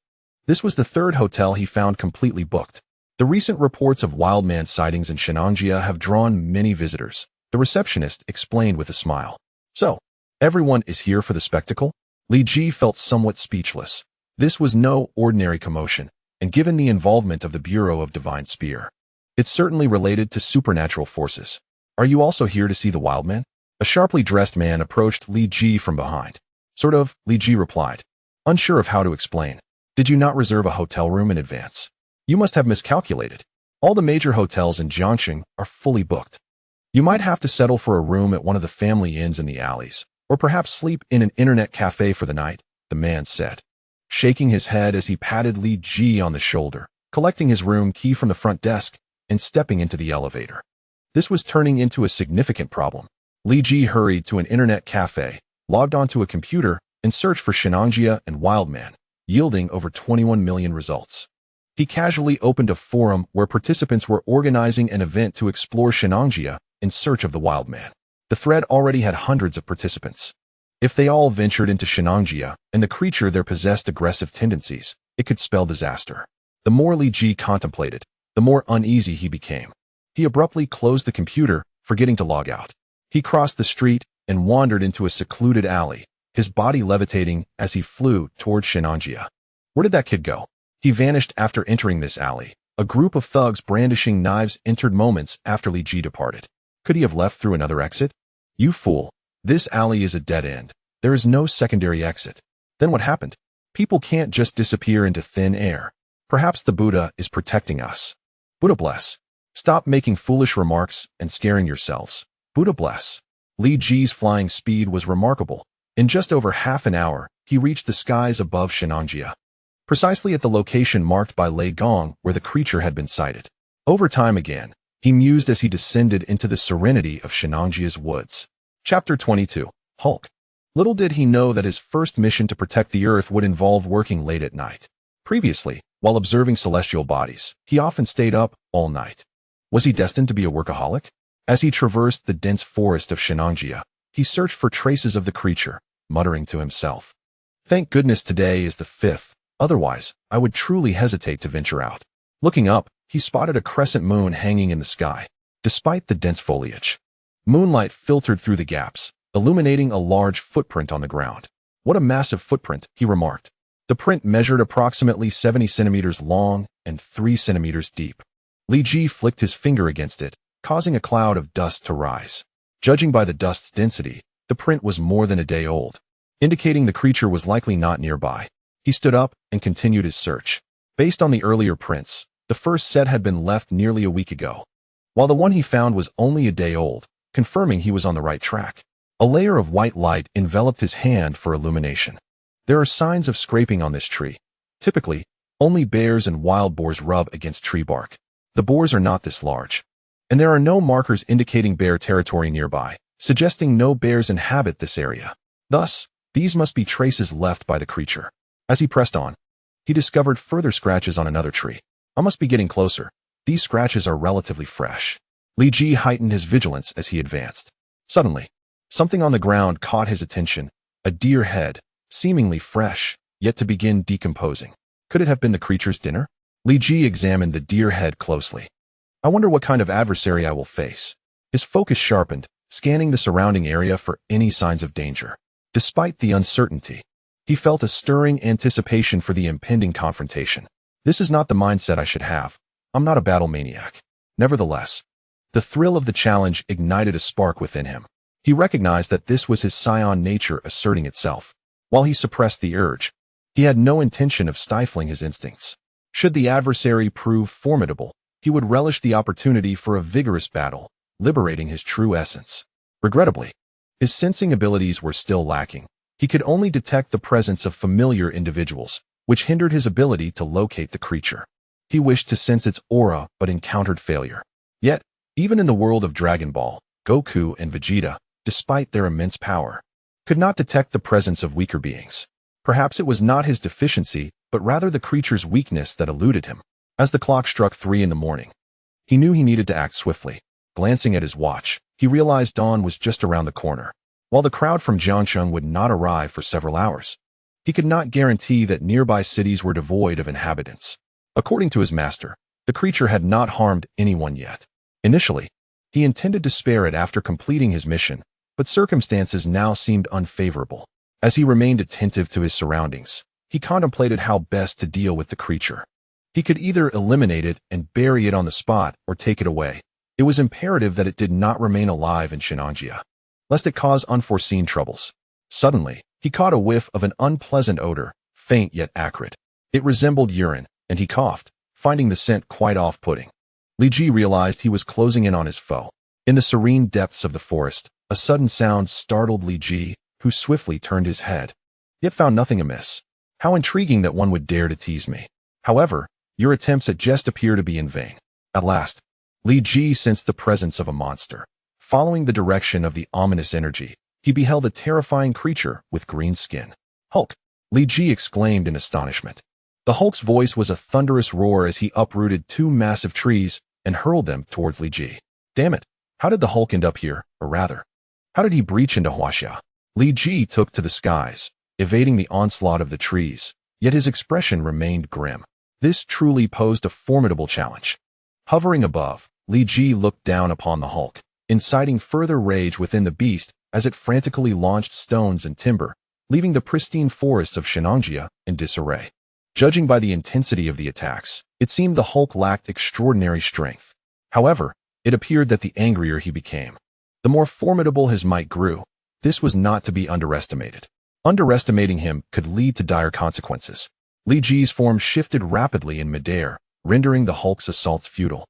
This was the third hotel he found completely booked. The recent reports of wildman sightings in Shenanjia have drawn many visitors, the receptionist explained with a smile. So, everyone is here for the spectacle? Li Ji felt somewhat speechless. This was no ordinary commotion, and given the involvement of the Bureau of Divine Spear, it's certainly related to supernatural forces. Are you also here to see the wildman? A sharply dressed man approached Li Ji from behind. Sort of, Li Ji replied, unsure of how to explain. Did you not reserve a hotel room in advance? You must have miscalculated. All the major hotels in Jiangxing are fully booked. You might have to settle for a room at one of the family inns in the alleys, or perhaps sleep in an internet cafe for the night, the man said, shaking his head as he patted Li Ji on the shoulder, collecting his room key from the front desk, and stepping into the elevator. This was turning into a significant problem. Li Ji hurried to an internet cafe, logged onto a computer, and searched for Shenanjia and Wildman, yielding over 21 million results. He casually opened a forum where participants were organizing an event to explore Shenanjia in search of the Wildman. The thread already had hundreds of participants. If they all ventured into Shenanjia and the creature there possessed aggressive tendencies, it could spell disaster. The more Li Ji contemplated, the more uneasy he became. He abruptly closed the computer, forgetting to log out. He crossed the street and wandered into a secluded alley, his body levitating as he flew toward Shenanjia. Where did that kid go? He vanished after entering this alley. A group of thugs brandishing knives entered moments after Li Ji departed. Could he have left through another exit? You fool. This alley is a dead end. There is no secondary exit. Then what happened? People can't just disappear into thin air. Perhaps the Buddha is protecting us. Buddha bless. Stop making foolish remarks and scaring yourselves. Buddha bless. Li Ji's flying speed was remarkable. In just over half an hour, he reached the skies above Shenanjia, precisely at the location marked by Lei Gong where the creature had been sighted. Over time again, he mused as he descended into the serenity of Shenanjia's woods. Chapter 22. Hulk. Little did he know that his first mission to protect the Earth would involve working late at night. Previously, while observing celestial bodies, he often stayed up all night. Was he destined to be a workaholic? As he traversed the dense forest of Shenanjia, he searched for traces of the creature, muttering to himself, "Thank goodness today is the 5th, otherwise I would truly hesitate to venture out." Looking up, he spotted a crescent moon hanging in the sky, despite the dense foliage. Moonlight filtered through the gaps, illuminating a large footprint on the ground. What a massive footprint, he remarked. The print measured approximately 70 centimeters long and 3 centimeters deep. Li Ji flicked his finger against it, causing a cloud of dust to rise. Judging by the dust's density, the print was more than a day old, indicating the creature was likely not nearby. He stood up and continued his search. Based on the earlier prints, the first set had been left nearly a week ago, while the one he found was only a day old, confirming he was on the right track. A layer of white light enveloped his hand for illumination. There are signs of scraping on this tree. Typically, only bears and wild boars rub against tree bark. The boars are not this large, and there are no markers indicating bear territory nearby, suggesting no bears inhabit this area. Thus, these must be traces left by the creature. As he pressed on, he discovered further scratches on another tree. I must be getting closer. These scratches are relatively fresh. Li Ji heightened his vigilance as he advanced. Suddenly, something on the ground caught his attention, a deer head, seemingly fresh, yet to begin decomposing. Could it have been the creature's dinner? Li Ji examined the deer head closely. I wonder what kind of adversary I will face. His focus sharpened, scanning the surrounding area for any signs of danger. Despite the uncertainty, he felt a stirring anticipation for the impending confrontation. This is not the mindset I should have. I'm not a battle maniac. Nevertheless, the thrill of the challenge ignited a spark within him. He recognized that this was his scion nature asserting itself. While he suppressed the urge, he had no intention of stifling his instincts. Should the adversary prove formidable, he would relish the opportunity for a vigorous battle, liberating his true essence. Regrettably, his sensing abilities were still lacking, He could only detect the presence of familiar individuals, which hindered his ability to locate the creature. He wished to sense its aura but encountered failure. Yet, even in the world of Dragon Ball, Goku and Vegeta, despite their immense power, could not detect the presence of weaker beings. Perhaps it was not his deficiency, but rather the creature's weakness that eluded him. As the clock struck 3 in the morning, he knew he needed to act swiftly. Glancing at his watch, he realized dawn was just around the corner. While the crowd from Jiangsheng would not arrive for several hours, he could not guarantee that nearby cities were devoid of inhabitants. According to his master, the creature had not harmed anyone yet. Initially, he intended to spare it after completing his mission, but circumstances now seemed unfavorable. As he remained attentive to his surroundings, he contemplated how best to deal with the creature. He could either eliminate it and bury it on the spot or take it away. It was imperative that it did not remain alive in Shenanjia, lest it cause unforeseen troubles. Suddenly, he caught a whiff of an unpleasant odor, faint yet acrid. It resembled urine, and he coughed, finding the scent quite off-putting. Li Ji realized he was closing in on his foe. In the serene depths of the forest, a sudden sound startled Li Ji, who swiftly turned his head, yet found nothing amiss. How intriguing that one would dare to tease me. However, your attempts at jest appear to be in vain. At last, Li Ji sensed the presence of a monster. Following the direction of the ominous energy, he beheld a terrifying creature with green skin. Hulk! Li Ji exclaimed in astonishment. The Hulk's voice was a thunderous roar as he uprooted 2 massive trees and hurled them towards Li Ji. Damn it! How did the Hulk end up here, or rather, how did he breach into S.H.I.E.L.D? Li Ji took to the skies, evading the onslaught of the trees, yet his expression remained grim. This truly posed a formidable challenge. Hovering above, Li Ji looked down upon the Hulk, inciting further rage within the beast as it frantically launched stones and timber, leaving the pristine forests of Shenanjia in disarray. Judging by the intensity of the attacks, it seemed the Hulk lacked extraordinary strength. However, it appeared that the angrier he became, the more formidable his might grew. This was not to be underestimated. Underestimating him could lead to dire consequences. Li Ji's form shifted rapidly in midair, rendering the Hulk's assaults futile,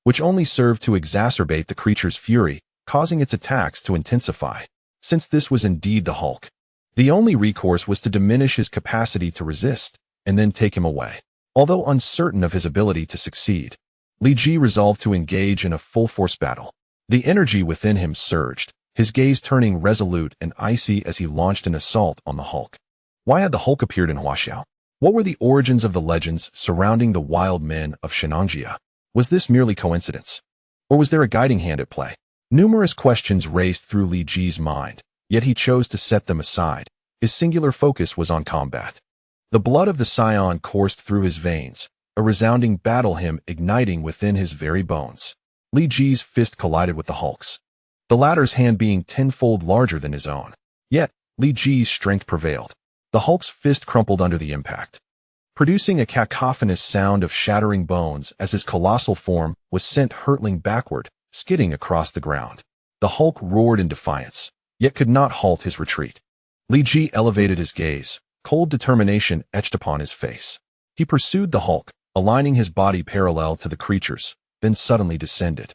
which only served to exacerbate the creature's fury, causing its attacks to intensify. Since this was indeed the Hulk, the only recourse was to diminish his capacity to resist, and then take him away. Although uncertain of his ability to succeed, Li Ji resolved to engage in a full-force battle. The energy within him surged, his gaze turning resolute and icy as he launched an assault on the Hulk. Why had the Hulk appeared in S.H.I.E.L.D? What were the origins of the legends surrounding the wild men of Shenanjia? Was this merely coincidence? Or was there a guiding hand at play? Numerous questions raced through Li Ji's mind, yet he chose to set them aside. His singular focus was on combat. The blood of the Saiyan coursed through his veins, a resounding battle hymn igniting within his very bones. Li Ji's fist collided with the Hulk's, the latter's hand being tenfold larger than his own. Yet, Li Ji's strength prevailed. The Hulk's fist crumpled under the impact, producing a cacophonous sound of shattering bones as his colossal form was sent hurtling backward, skidding across the ground. The Hulk roared in defiance, yet could not halt his retreat. Li Ji elevated his gaze, cold determination etched upon his face. He pursued the Hulk, aligning his body parallel to the creature's, then suddenly descended,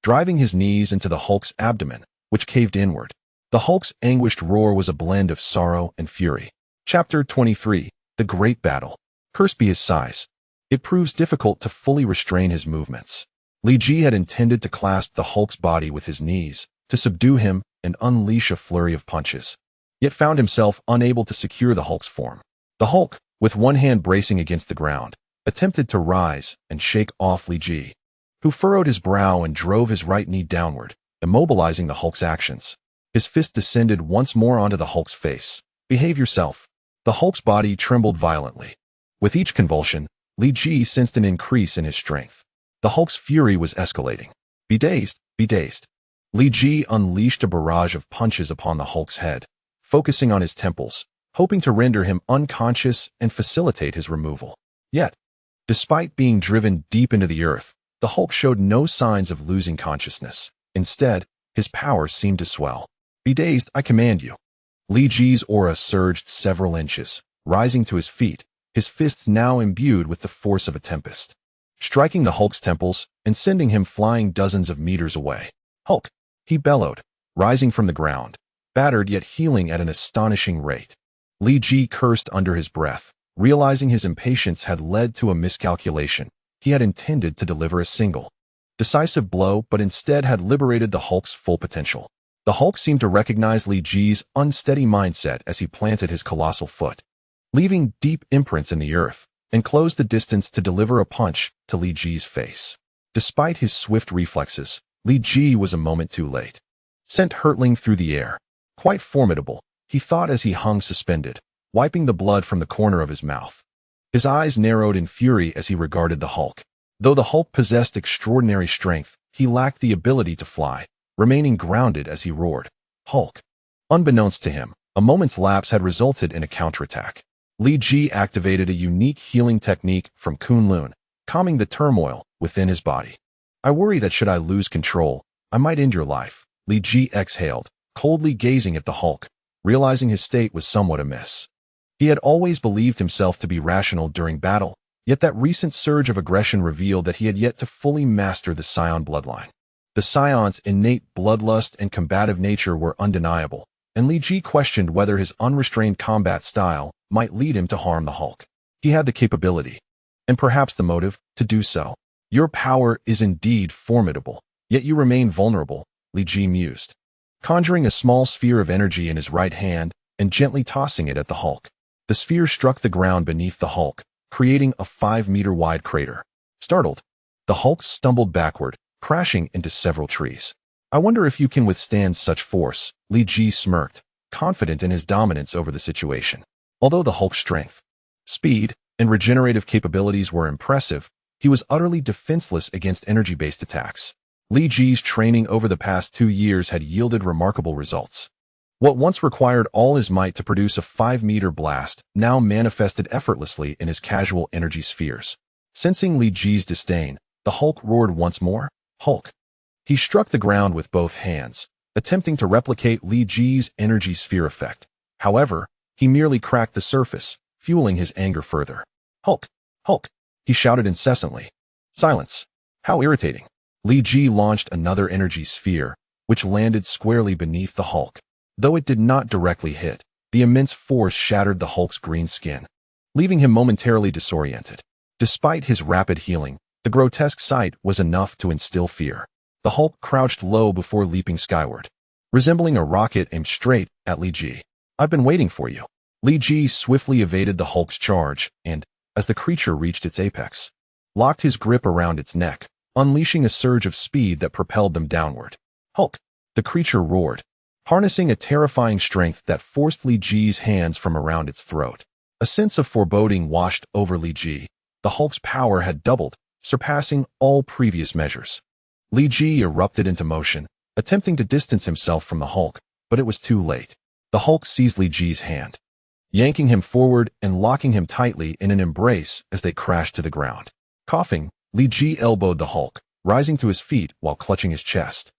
driving his knees into the Hulk's abdomen, which caved inward. The Hulk's anguished roar was a blend of sorrow and fury. Chapter 23, The Great Battle. Cursed be his size. It proves difficult to fully restrain his movements. Li Ji had intended to clasp the Hulk's body with his knees, to subdue him and unleash a flurry of punches, yet found himself unable to secure the Hulk's form. The Hulk, with one hand bracing against the ground, attempted to rise and shake off Li Ji, who furrowed his brow and drove his right knee downward, immobilizing the Hulk's actions. His fist descended once more onto the Hulk's face. Behave yourself. The Hulk's body trembled violently. With each convulsion, Li Ji sensed an increase in his strength. The Hulk's fury was escalating. Be dazed, be dazed. Li Ji unleashed a barrage of punches upon the Hulk's head, focusing on his temples, hoping to render him unconscious and facilitate his removal. Yet, despite being driven deep into the earth, the Hulk showed no signs of losing consciousness. Instead, his power seemed to swell. Be dazed, I command you. Li Ji's aura surged several inches, rising to his feet, his fists now imbued with the force of a tempest, striking the Hulk's temples and sending him flying dozens of meters away. Hulk! He bellowed, rising from the ground, battered yet healing at an astonishing rate. Li Ji cursed under his breath, realizing his impatience had led to a miscalculation. He had intended to deliver a single, decisive blow, but instead had liberated the Hulk's full potential. The Hulk seemed to recognize Li Ji's unsteady mindset as he planted his colossal foot, leaving deep imprints in the earth, and closed the distance to deliver a punch to Li Ji's face. Despite his swift reflexes, Li Ji was a moment too late. Sent hurtling through the air. Quite formidable, he thought as he hung suspended, wiping the blood from the corner of his mouth. His eyes narrowed in fury as he regarded the Hulk. Though the Hulk possessed extraordinary strength, he lacked the ability to fly, remaining grounded as he roared. Hulk. Unbeknownst to him, a moment's lapse had resulted in a counterattack. Li Ji activated a unique healing technique from Kun-Lun, calming the turmoil within his body. I worry that should I lose control, I might end your life. Li Ji exhaled, coldly gazing at the Hulk, realizing his state was somewhat amiss. He had always believed himself to be rational during battle, yet that recent surge of aggression revealed that he had yet to fully master the Saiyan bloodline. The Saiyans' innate bloodlust and combative nature were undeniable, and Li Ji questioned whether his unrestrained combat style might lead him to harm the Hulk. He had the capability, and perhaps the motive, to do so. Your power is indeed formidable, yet you remain vulnerable, Li Ji mused, conjuring a small sphere of energy in his right hand and gently tossing it at the Hulk. The sphere struck the ground beneath the Hulk, creating a 5-meter-wide crater. Startled, the Hulk stumbled backward, crashing into several trees. I wonder if you can withstand such force, Li Ji smirked, confident in his dominance over the situation. Although the Hulk's strength, speed, and regenerative capabilities were impressive, he was utterly defenseless against energy-based attacks. Li Ji's training over the past 2 years had yielded remarkable results. What once required all his might to produce a 5-meter blast now manifested effortlessly in his casual energy spheres. Sensing Li Ji's disdain, the Hulk roared once more, Hulk. He struck the ground with both hands, attempting to replicate Li Ji's energy sphere effect. However, he merely cracked the surface, fueling his anger further. Hulk! Hulk! He shouted incessantly. Silence! How irritating! Li Ji launched another energy sphere, which landed squarely beneath the Hulk. Though it did not directly hit, the immense force shattered the Hulk's green skin, leaving him momentarily disoriented. Despite his rapid healing, the grotesque sight was enough to instill fear. The Hulk crouched low before leaping skyward, resembling a rocket aimed straight at Li Ji. I've been waiting for you. Li Ji swiftly evaded the Hulk's charge and, as the creature reached its apex, locked his grip around its neck, unleashing a surge of speed that propelled them downward. Hulk! The creature roared, harnessing a terrifying strength that forced Li Ji's hands from around its throat. A sense of foreboding washed over Li Ji. The Hulk's power had doubled, surpassing all previous measures. Li Ji erupted into motion, attempting to distance himself from the Hulk, but it was too late. The Hulk seized Li Ji's hand, yanking him forward and locking him tightly in an embrace as they crashed to the ground. Coughing, Li Ji elbowed the Hulk, rising to his feet while clutching his chest,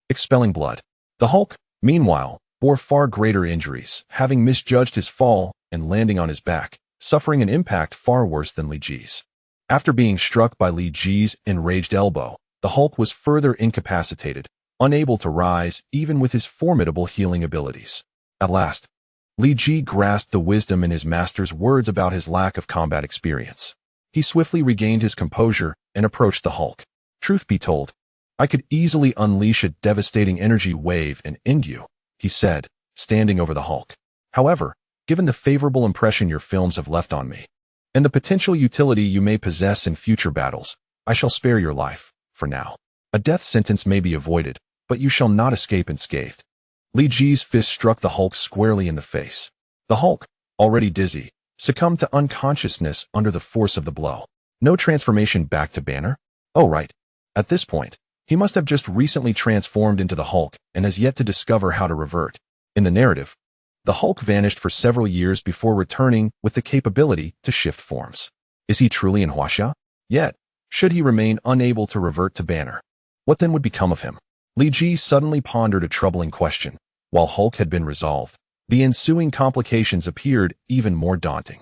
expelling blood. The Hulk, meanwhile, bore far greater injuries, having misjudged his fall and landing on his back, suffering an impact far worse than Li Ji's. After being struck by Li Ji's enraged elbow, the Hulk was further incapacitated, unable to rise even with his formidable healing abilities. At last, Li Ji grasped the wisdom in his master's words about his lack of combat experience. He swiftly regained his composure and approached the Hulk. Truth be told, I could easily unleash a devastating energy wave and end you, he said, standing over the Hulk. However, given the favorable impression your films have left on me, and the potential utility you may possess in future battles, I shall spare your life, for now. A death sentence may be avoided, but you shall not escape unscathed. Li Ji's fist struck the Hulk squarely in the face. The Hulk, already dizzy, succumbed to unconsciousness under the force of the blow. No transformation back to Banner? Oh right. At this point, he must have just recently transformed into the Hulk and has yet to discover how to revert. In the narrative, the Hulk vanished for several years before returning with the capability to shift forms. Is he truly in Huaxia? Yet, should he remain unable to revert to Banner, what then would become of him? Li Ji suddenly pondered a troubling question. While Hulk had been resolved, the ensuing complications appeared even more daunting.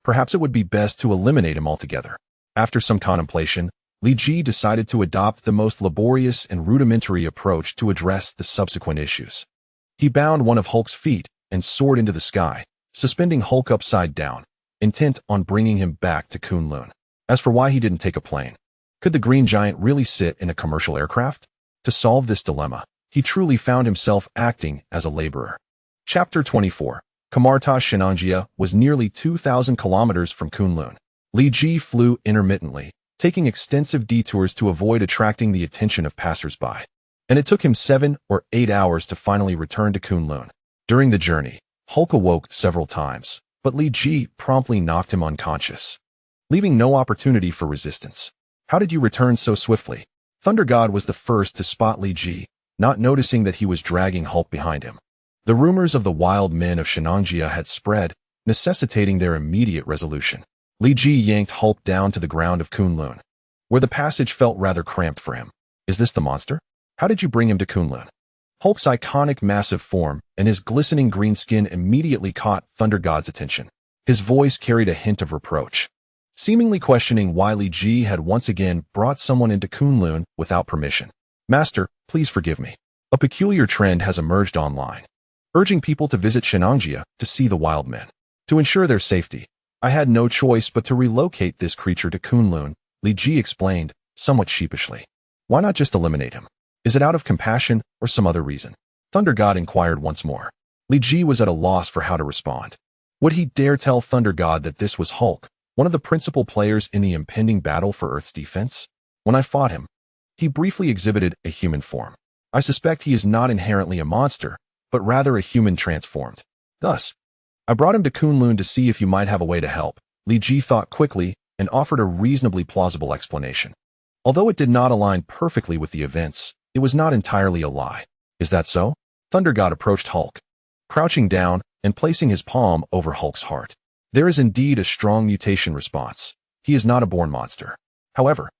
Perhaps it would be best to eliminate him altogether. After some contemplation, Li Ji decided to adopt the most laborious and rudimentary approach to address the subsequent issues. He bound one of Hulk's feet and soared into the sky, suspending Hulk upside down, intent on bringing him back to Kun-Lun. As for why he didn't take a plane, could the Green Giant really sit in a commercial aircraft? To solve this dilemma, he truly found himself acting as a laborer. Chapter 24. Kamar-Taj Shenanjia was nearly 2,000 kilometers from Kun-Lun. Li Ji flew intermittently, taking extensive detours to avoid attracting the attention of passers-by. And it took him 7 or 8 hours to finally return to Kun-Lun. During the journey, Hulk awoke several times, but Li Ji promptly knocked him unconscious, leaving no opportunity for resistance. How did you return so swiftly? Thunder God was the first to spot Li Ji, not noticing that he was dragging Hulk behind him. The rumors of the wild men of Shenanjia had spread, necessitating their immediate resolution. Li Ji yanked Hulk down to the ground of Kun-Lun, where the passage felt rather cramped for him. Is this the monster? How did you bring him to Kun-Lun? Hulk's iconic massive form and his glistening green skin immediately caught Thunder God's attention. His voice carried a hint of reproach, seemingly questioning why Li Ji had once again brought someone into Kun-Lun without permission. Master, please forgive me. A peculiar trend has emerged online, urging people to visit Shenanjia to see the wild men. To ensure their safety, I had no choice but to relocate this creature to Kun-Lun, Li Ji explained, somewhat sheepishly. Why not just eliminate him? Is it out of compassion or some other reason? Thunder God inquired once more. Li Ji was at a loss for how to respond. Would he dare tell Thunder God that this was Hulk, one of the principal players in the impending battle for Earth's defense? When I fought him, he briefly exhibited a human form. I suspect he is not inherently a monster, but rather a human transformed. Thus, I brought him to Kun-Lun to see if you might have a way to help. Li Ji thought quickly and offered a reasonably plausible explanation. Although it did not align perfectly with the events, it was not entirely a lie. Is that so? Thunder God approached Hulk, crouching down and placing his palm over Hulk's heart. There is indeed a strong mutation response. He is not a born monster. However,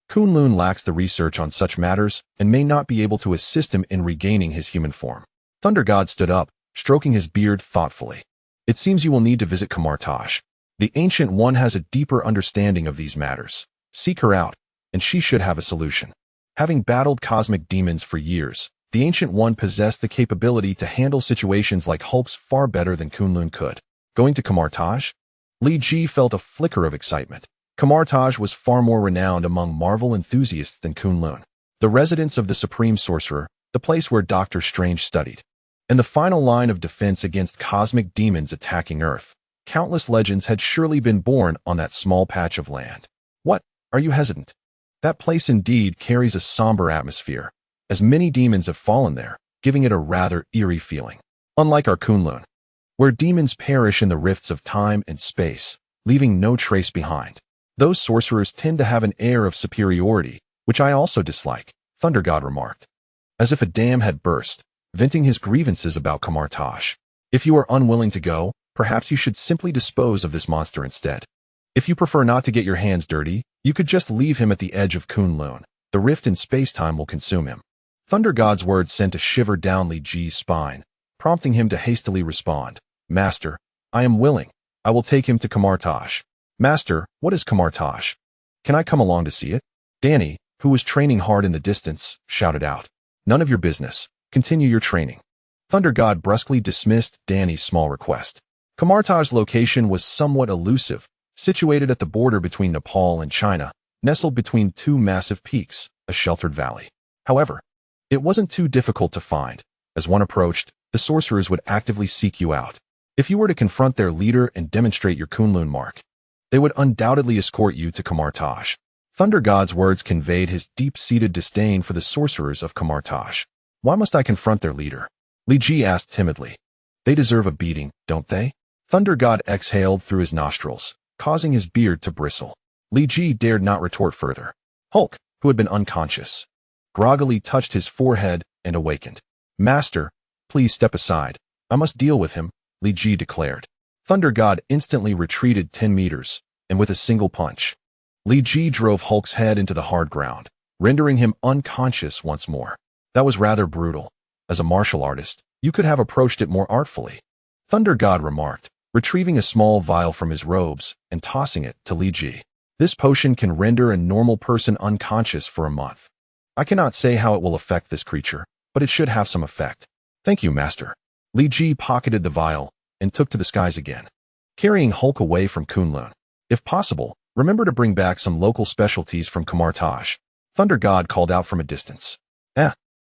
Kun-Lun lacks the research on such matters and may not be able to assist him in regaining his human form. Thunder God stood up, stroking his beard thoughtfully. It seems you will need to visit Kamar-Taj. The Ancient One has a deeper understanding of these matters. Seek her out, and she should have a solution. Having battled cosmic demons for years, the Ancient One possessed the capability to handle situations like Hulk's far better than Kun-Lun could. Going to Kamar-Taj? Li Ji felt a flicker of excitement. Kamar-Taj was far more renowned among Marvel enthusiasts than Kun-Lun, the residence of the Supreme Sorcerer, the place where Doctor Strange studied, and the final line of defense against cosmic demons attacking Earth. Countless legends had surely been born on that small patch of land. What? Are you hesitant? That place indeed carries a somber atmosphere, as many demons have fallen there, giving it a rather eerie feeling. Unlike our Kun-Lun, where demons perish in the rifts of time and space, leaving no trace behind. Those sorcerers tend to have an air of superiority, which I also dislike, Thunder God remarked, as if a dam had burst, venting his grievances about Kamar-Taj. If you are unwilling to go, perhaps you should simply dispose of this monster instead. If you prefer not to get your hands dirty, you could just leave him at the edge of Kun-Lun. The rift in space-time will consume him. Thunder God's words sent a shiver down Li Ji's spine, prompting him to hastily respond. Master, I am willing. I will take him to Kamar-Taj. Master, what is Kamar-Taj? Can I come along to see it? Danny, who was training hard in the distance, shouted out. None of your business. Continue your training. Thunder God brusquely dismissed Danny's small request. Kamar-Taj's location was somewhat elusive, situated at the border between Nepal and China, nestled between two massive peaks, a sheltered valley. However, it wasn't too difficult to find. As one approached, the sorcerers would actively seek you out. If you were to confront their leader and demonstrate your Kun-Lun mark, they would undoubtedly escort you to Kamar-Taj. Thunder God's words conveyed his deep-seated disdain for the sorcerers of Kamar-Taj. Why must I confront their leader? Li Ji asked timidly. They deserve a beating, don't they? Thunder God exhaled through his nostrils, causing his beard to bristle. Li Ji dared not retort further. Hulk, who had been unconscious, groggily touched his forehead and awakened. Master, please step aside. I must deal with him, Li Ji declared. Thunder God instantly retreated 10 meters, and with a single punch, Li Ji drove Hulk's head into the hard ground, rendering him unconscious once more. That was rather brutal. As a martial artist, you could have approached it more artfully, Thunder God remarked, retrieving a small vial from his robes and tossing it to Li Ji. This potion can render a normal person unconscious for a month. I cannot say how it will affect this creature, but it should have some effect. Thank you, Master. Li Ji pocketed the vial, and took to the skies again, carrying Hulk away from Kun-Lun. If possible, remember to bring back some local specialties from Kamar-Taj. Thunder God called out from a distance.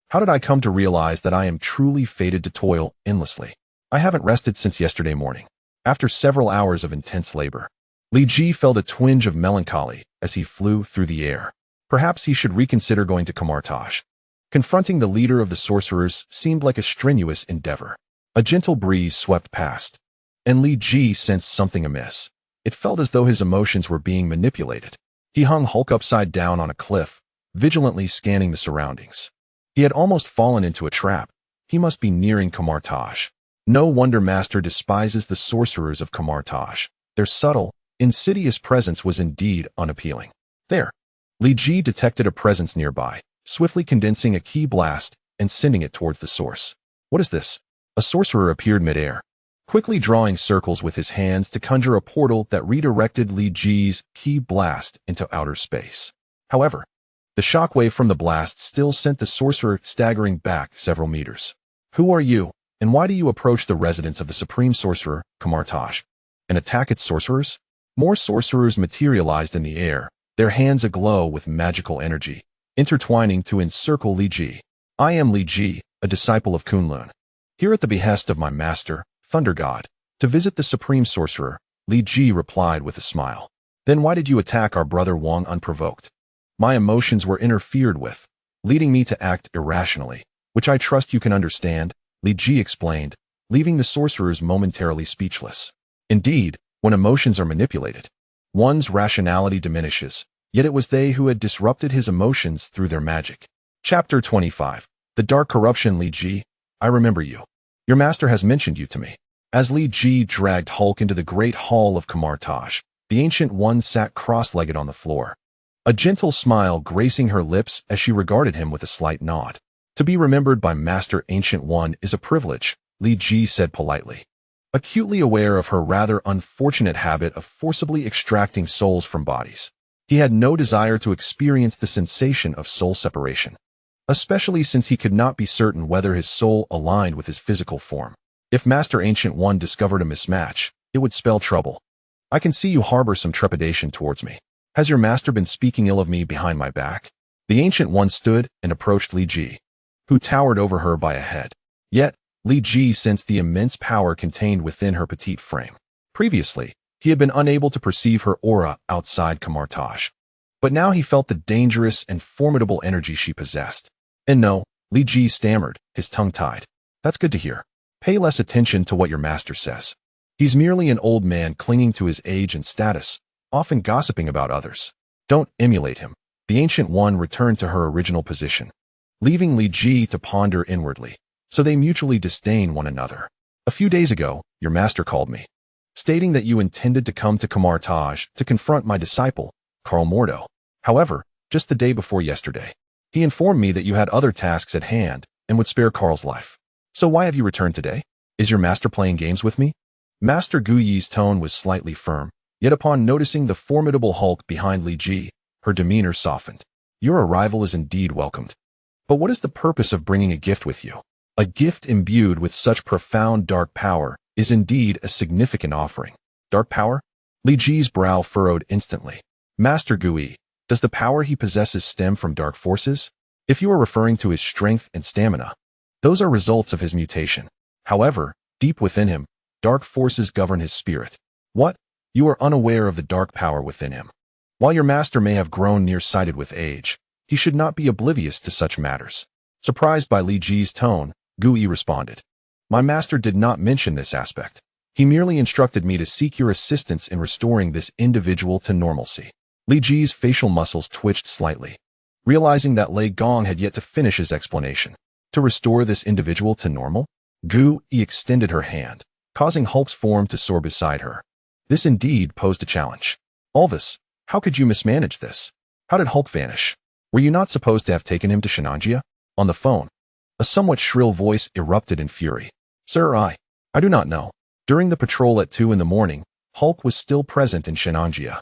How did I come to realize that I am truly fated to toil endlessly? I haven't rested since yesterday morning. After several hours of intense labor, Li Ji felt a twinge of melancholy as he flew through the air. Perhaps he should reconsider going to Kamar-Taj. Confronting the leader of the sorcerers seemed like a strenuous endeavor. A gentle breeze swept past, and Li Ji sensed something amiss. It felt as though his emotions were being manipulated. He hung Hulk upside down on a cliff, vigilantly scanning the surroundings. He had almost fallen into a trap. He must be nearing Kamar-Taj. No wonder Master despises the sorcerers of Kamar-Taj. Their subtle, insidious presence was indeed unappealing. There, Li Ji detected a presence nearby, swiftly condensing a ki blast and sending it towards the source. What is this? A sorcerer appeared midair, quickly drawing circles with his hands to conjure a portal that redirected Li Ji's ki blast into outer space. However, the shockwave from the blast still sent the sorcerer staggering back several meters. Who are you, and why do you approach the residence of the supreme sorcerer, Kamar-Taj, and attack its sorcerers? More sorcerers materialized in the air, their hands aglow with magical energy, intertwining to encircle Li Ji. I am Li Ji, a disciple of Kun-Lun. Here at the behest of my master, Thunder God, to visit the supreme sorcerer, Li Ji replied with a smile. Then why did you attack our brother Wang unprovoked? My emotions were interfered with, leading me to act irrationally, which I trust you can understand, Li Ji explained, leaving the sorcerers momentarily speechless. Indeed, when emotions are manipulated, one's rationality diminishes, yet it was they who had disrupted his emotions through their magic. Chapter 25. The Dark Corruption. Li Ji, I remember you. Your master has mentioned you to me. As Li Ji dragged Hulk into the great hall of Kamar-Taj, the Ancient One sat cross-legged on the floor, a gentle smile gracing her lips as she regarded him with a slight nod. To be remembered by Master Ancient One is a privilege, Li Ji said politely, acutely aware of her rather unfortunate habit of forcibly extracting souls from bodies. He had no desire to experience the sensation of soul separation, especially since he could not be certain whether his soul aligned with his physical form. If Master Ancient One discovered a mismatch, it would spell trouble. I can see you harbor some trepidation towards me. Has your master been speaking ill of me behind my back? The Ancient One stood and approached Li Ji, who towered over her by a head. Yet, Li Ji sensed the immense power contained within her petite frame. Previously, he had been unable to perceive her aura outside Kamar-Taj, but now he felt the dangerous and formidable energy she possessed. And no, Li Ji stammered, his tongue tied. That's good to hear. Pay less attention to what your master says. He's merely an old man clinging to his age and status, often gossiping about others. Don't emulate him. The Ancient One returned to her original position, leaving Li Ji to ponder inwardly, so they mutually disdain one another. A few days ago, your master called me, stating that you intended to come to Kamar-Taj to confront my disciple, Karl Mordo. However, just the day before yesterday, he informed me that you had other tasks at hand and would spare Karl's life. So why have you returned today? Is your master playing games with me? Master Gu Yi's tone was slightly firm, yet upon noticing the formidable Hulk behind Li Ji, her demeanor softened. Your arrival is indeed welcomed. But what is the purpose of bringing a gift with you? A gift imbued with such profound dark power is indeed a significant offering. Dark power? Li Ji's brow furrowed instantly. Master Gu Yi, does the power he possesses stem from dark forces? If you are referring to his strength and stamina, those are results of his mutation. However, deep within him, dark forces govern his spirit. What? You are unaware of the dark power within him. While your master may have grown nearsighted with age, he should not be oblivious to such matters. Surprised by Li Ji's tone, Gu Yi responded. My master did not mention this aspect. He merely instructed me to seek your assistance in restoring this individual to normalcy. Li Ji's facial muscles twitched slightly, realizing that Lei Gong had yet to finish his explanation. To restore this individual to normal? Gu Yi extended her hand, causing Hulk's form to soar beside her. This indeed posed a challenge. Alvis, how could you mismanage this? How did Hulk vanish? Were you not supposed to have taken him to Shenanjia? On the phone, a somewhat shrill voice erupted in fury. Sir, I do not know. During the patrol at 2 in the morning, Hulk was still present in Shenanjia.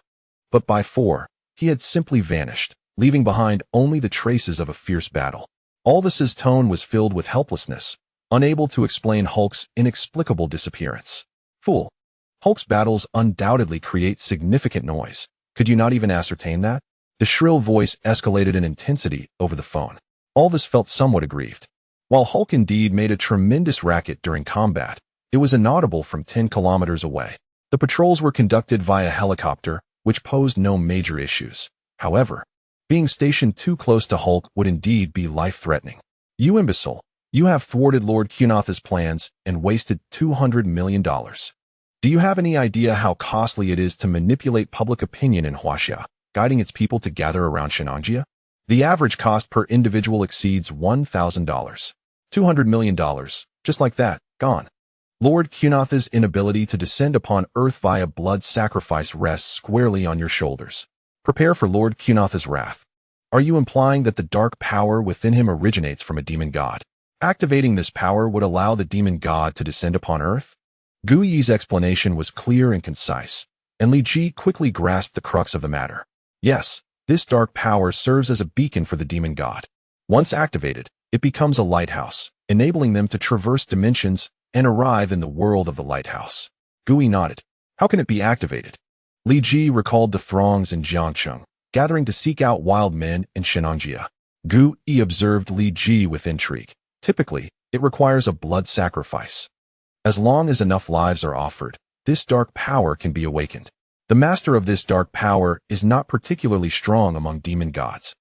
But by 4, he had simply vanished, leaving behind only the traces of a fierce battle. Alvis's tone was filled with helplessness, unable to explain Hulk's inexplicable disappearance. Fool. Hulk's battles undoubtedly create significant noise. Could you not even ascertain that? The shrill voice escalated in intensity over the phone. Alvis felt somewhat aggrieved. While Hulk indeed made a tremendous racket during combat, it was inaudible from 10 kilometers away. The patrols were conducted via helicopter, which posed no major issues. However, being stationed too close to Hulk would indeed be life-threatening. You imbecile, you have thwarted Lord Kunatha's plans and wasted $200 million. Do you have any idea how costly it is to manipulate public opinion in Huaxia, guiding its people to gather around Shenanjia? The average cost per individual exceeds $1,000. $200 million, just like that, gone. Lord Kunatha's inability to descend upon Earth via blood sacrifice rests squarely on your shoulders. Prepare for Lord Kunatha's wrath. Are you implying that the dark power within him originates from a demon god? Activating this power would allow the demon god to descend upon Earth? Gu Yi's explanation was clear and concise, and Li Ji quickly grasped the crux of the matter. Yes, this dark power serves as a beacon for the demon god. Once activated, it becomes a lighthouse, enabling them to traverse dimensions and arrive in the world of the lighthouse. Gu Yi nodded. How can it be activated? Li Ji recalled the throngs in Jiangcheng, gathering to seek out wild men in Shenanjia. Gu Yi observed Li Ji with intrigue. Typically, it requires a blood sacrifice. As long as enough lives are offered, this dark power can be awakened. The master of this dark power is not particularly strong among demon gods.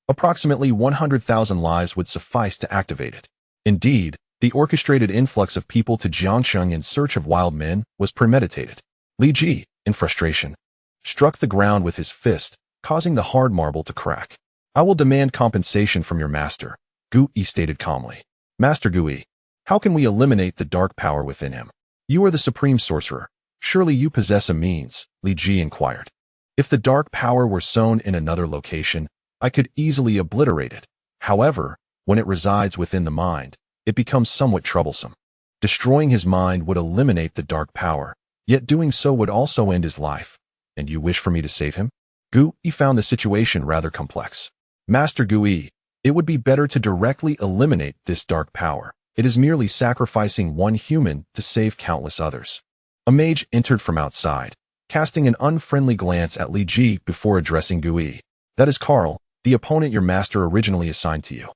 Approximately 100,000 lives would suffice to activate it. Indeed, the orchestrated influx of people to Jiangcheng in search of wild men was premeditated. Li Ji, in frustration, struck the ground with his fist, causing the hard marble to crack. I will demand compensation from your master, Gu Yi stated calmly. Master Gu Yi, how can we eliminate the dark power within him? You are the supreme sorcerer. Surely you possess a means, Li Ji inquired. If the dark power were sown in another location, I could easily obliterate it. However, when it resides within the mind, it becomes somewhat troublesome. Destroying his mind would eliminate the dark power, yet doing so would also end his life. And you wish for me to save him? Gu Yi found the situation rather complex. Master Gu Yi, it would be better to directly eliminate this dark power. It is merely sacrificing one human to save countless others. A mage entered from outside, casting an unfriendly glance at Li Ji before addressing Gu Yi. That is Carl, the opponent your master originally assigned to you.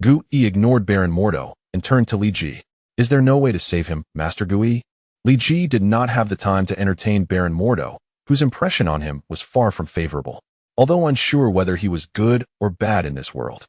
Gu Yi ignored Baron Mordo and turned to Li Ji. Is there no way to save him, Master Gu Yi? Li Ji did not have the time to entertain Baron Mordo, whose impression on him was far from favorable, although unsure whether he was good or bad in this world.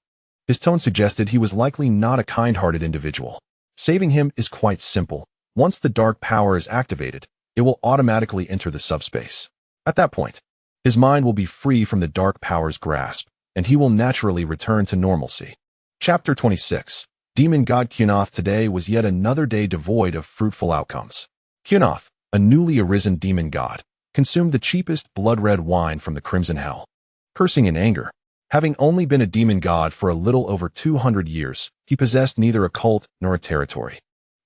His tone suggested he was likely not a kind-hearted individual. Saving him is quite simple. Once the dark power is activated, it will automatically enter the subspace. At that point, his mind will be free from the dark power's grasp, and he will naturally return to normalcy. Chapter 26. Demon God Kunath. Today was yet another day devoid of fruitful outcomes. Kunath, a newly arisen demon god, consumed the cheapest blood-red wine from the Crimson Hell. Cursing in anger, having only been a demon god for a little over 200 years, he possessed neither a cult nor a territory.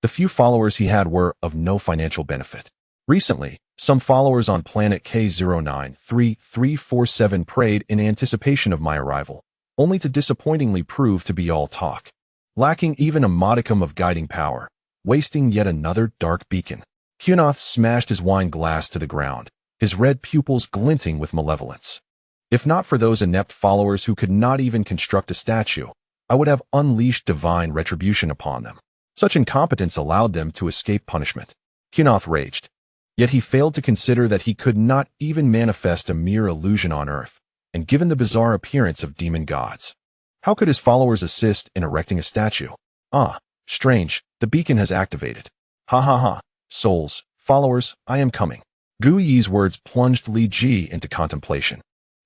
The few followers he had were of no financial benefit. Recently, some followers on planet K093347 prayed in anticipation of my arrival, only to disappointingly prove to be all talk, lacking even a modicum of guiding power, wasting yet another dark beacon. Kunath smashed his wine glass to the ground, his red pupils glinting with malevolence. If not for those inept followers who could not even construct a statue, I would have unleashed divine retribution upon them. Such incompetence allowed them to escape punishment. Kunath raged. Yet he failed to consider that he could not even manifest a mere illusion on Earth, and given the bizarre appearance of demon gods, how could his followers assist in erecting a statue? Ah, strange, the beacon has activated. Ha ha ha, souls, followers, I am coming. Gu Yi's words plunged Li Ji into contemplation.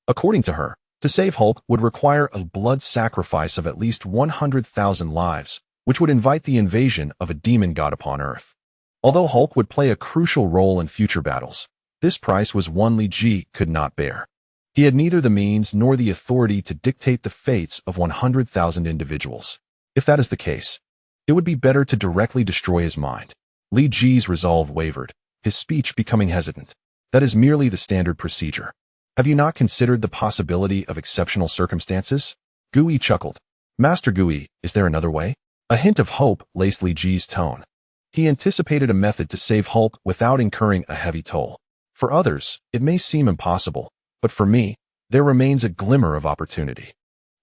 According to her, to save Hulk would require a blood sacrifice of at least 100,000 lives, which would invite the invasion of a demon god upon Earth. Although Hulk would play a crucial role in future battles, this price was one Li Ji could not bear. He had neither the means nor the authority to dictate the fates of 100,000 individuals. If that is the case, it would be better to directly destroy his mind. Li Ji's resolve wavered, his speech becoming hesitant. That is merely the standard procedure. Have you not considered the possibility of exceptional circumstances? Gu Yi chuckled. Master Gu Yi, is there another way? A hint of hope laced Li Ji's tone. He anticipated a method to save Hulk without incurring a heavy toll. For others, it may seem impossible, but for me, there remains a glimmer of opportunity.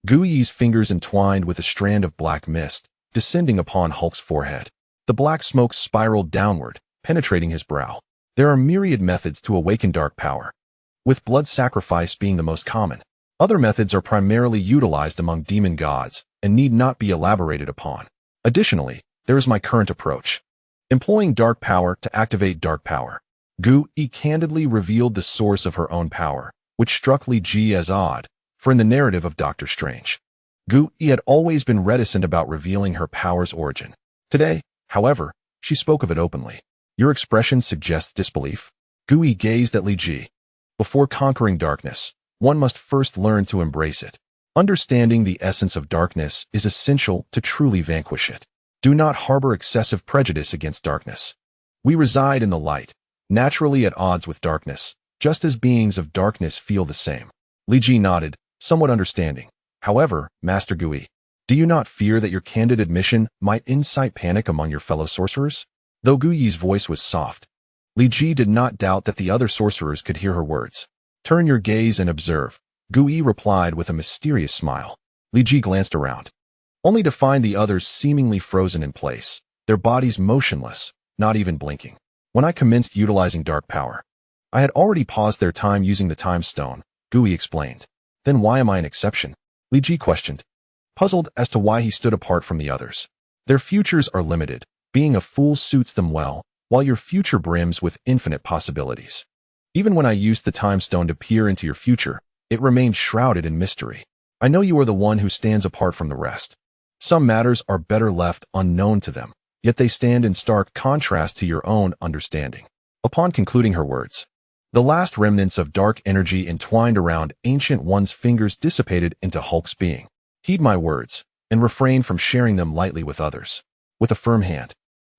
Gu Yi's fingers entwined with a strand of black mist, descending upon Hulk's forehead. The black smoke spiraled downward, penetrating his brow. There are myriad methods to awaken dark power, with blood sacrifice being the most common. Other methods are primarily utilized among demon gods and need not be elaborated upon. Additionally, there is my current approach. Employing dark power to activate dark power. Gu Yi candidly revealed the source of her own power, which struck Li Ji as odd, for in the narrative of Doctor Strange, Gu Yi had always been reticent about revealing her power's origin. Today, however, she spoke of it openly. Your expression suggests disbelief. Gu Yi gazed at Li Ji. Before conquering darkness, one must first learn to embrace it. Understanding the essence of darkness is essential to truly vanquish it. Do not harbor excessive prejudice against darkness. We reside in the light, naturally at odds with darkness, just as beings of darkness feel the same. Li Ji nodded, somewhat understanding. However, Master Gu Yi, do you not fear that your candid admission might incite panic among your fellow sorcerers? Though Gu Yi's voice was soft, Li Ji did not doubt that the other sorcerers could hear her words. Turn your gaze and observe, Gu Yi replied with a mysterious smile. Li Ji glanced around, only to find the others seemingly frozen in place, their bodies motionless, not even blinking. When I commenced utilizing dark power, I had already paused their time using the time stone, Gu Yi explained. Then why am I an exception? Li Ji questioned, puzzled as to why he stood apart from the others. Their futures are limited. Being a fool suits them well, while your future brims with infinite possibilities. Even when I used the time stone to peer into your future, it remained shrouded in mystery. I know you are the one who stands apart from the rest. Some matters are better left unknown to them, yet they stand in stark contrast to your own understanding. Upon concluding her words, the last remnants of dark energy entwined around Ancient One's fingers dissipated into Hulk's being. Heed my words, and refrain from sharing them lightly with others. With a firm hand,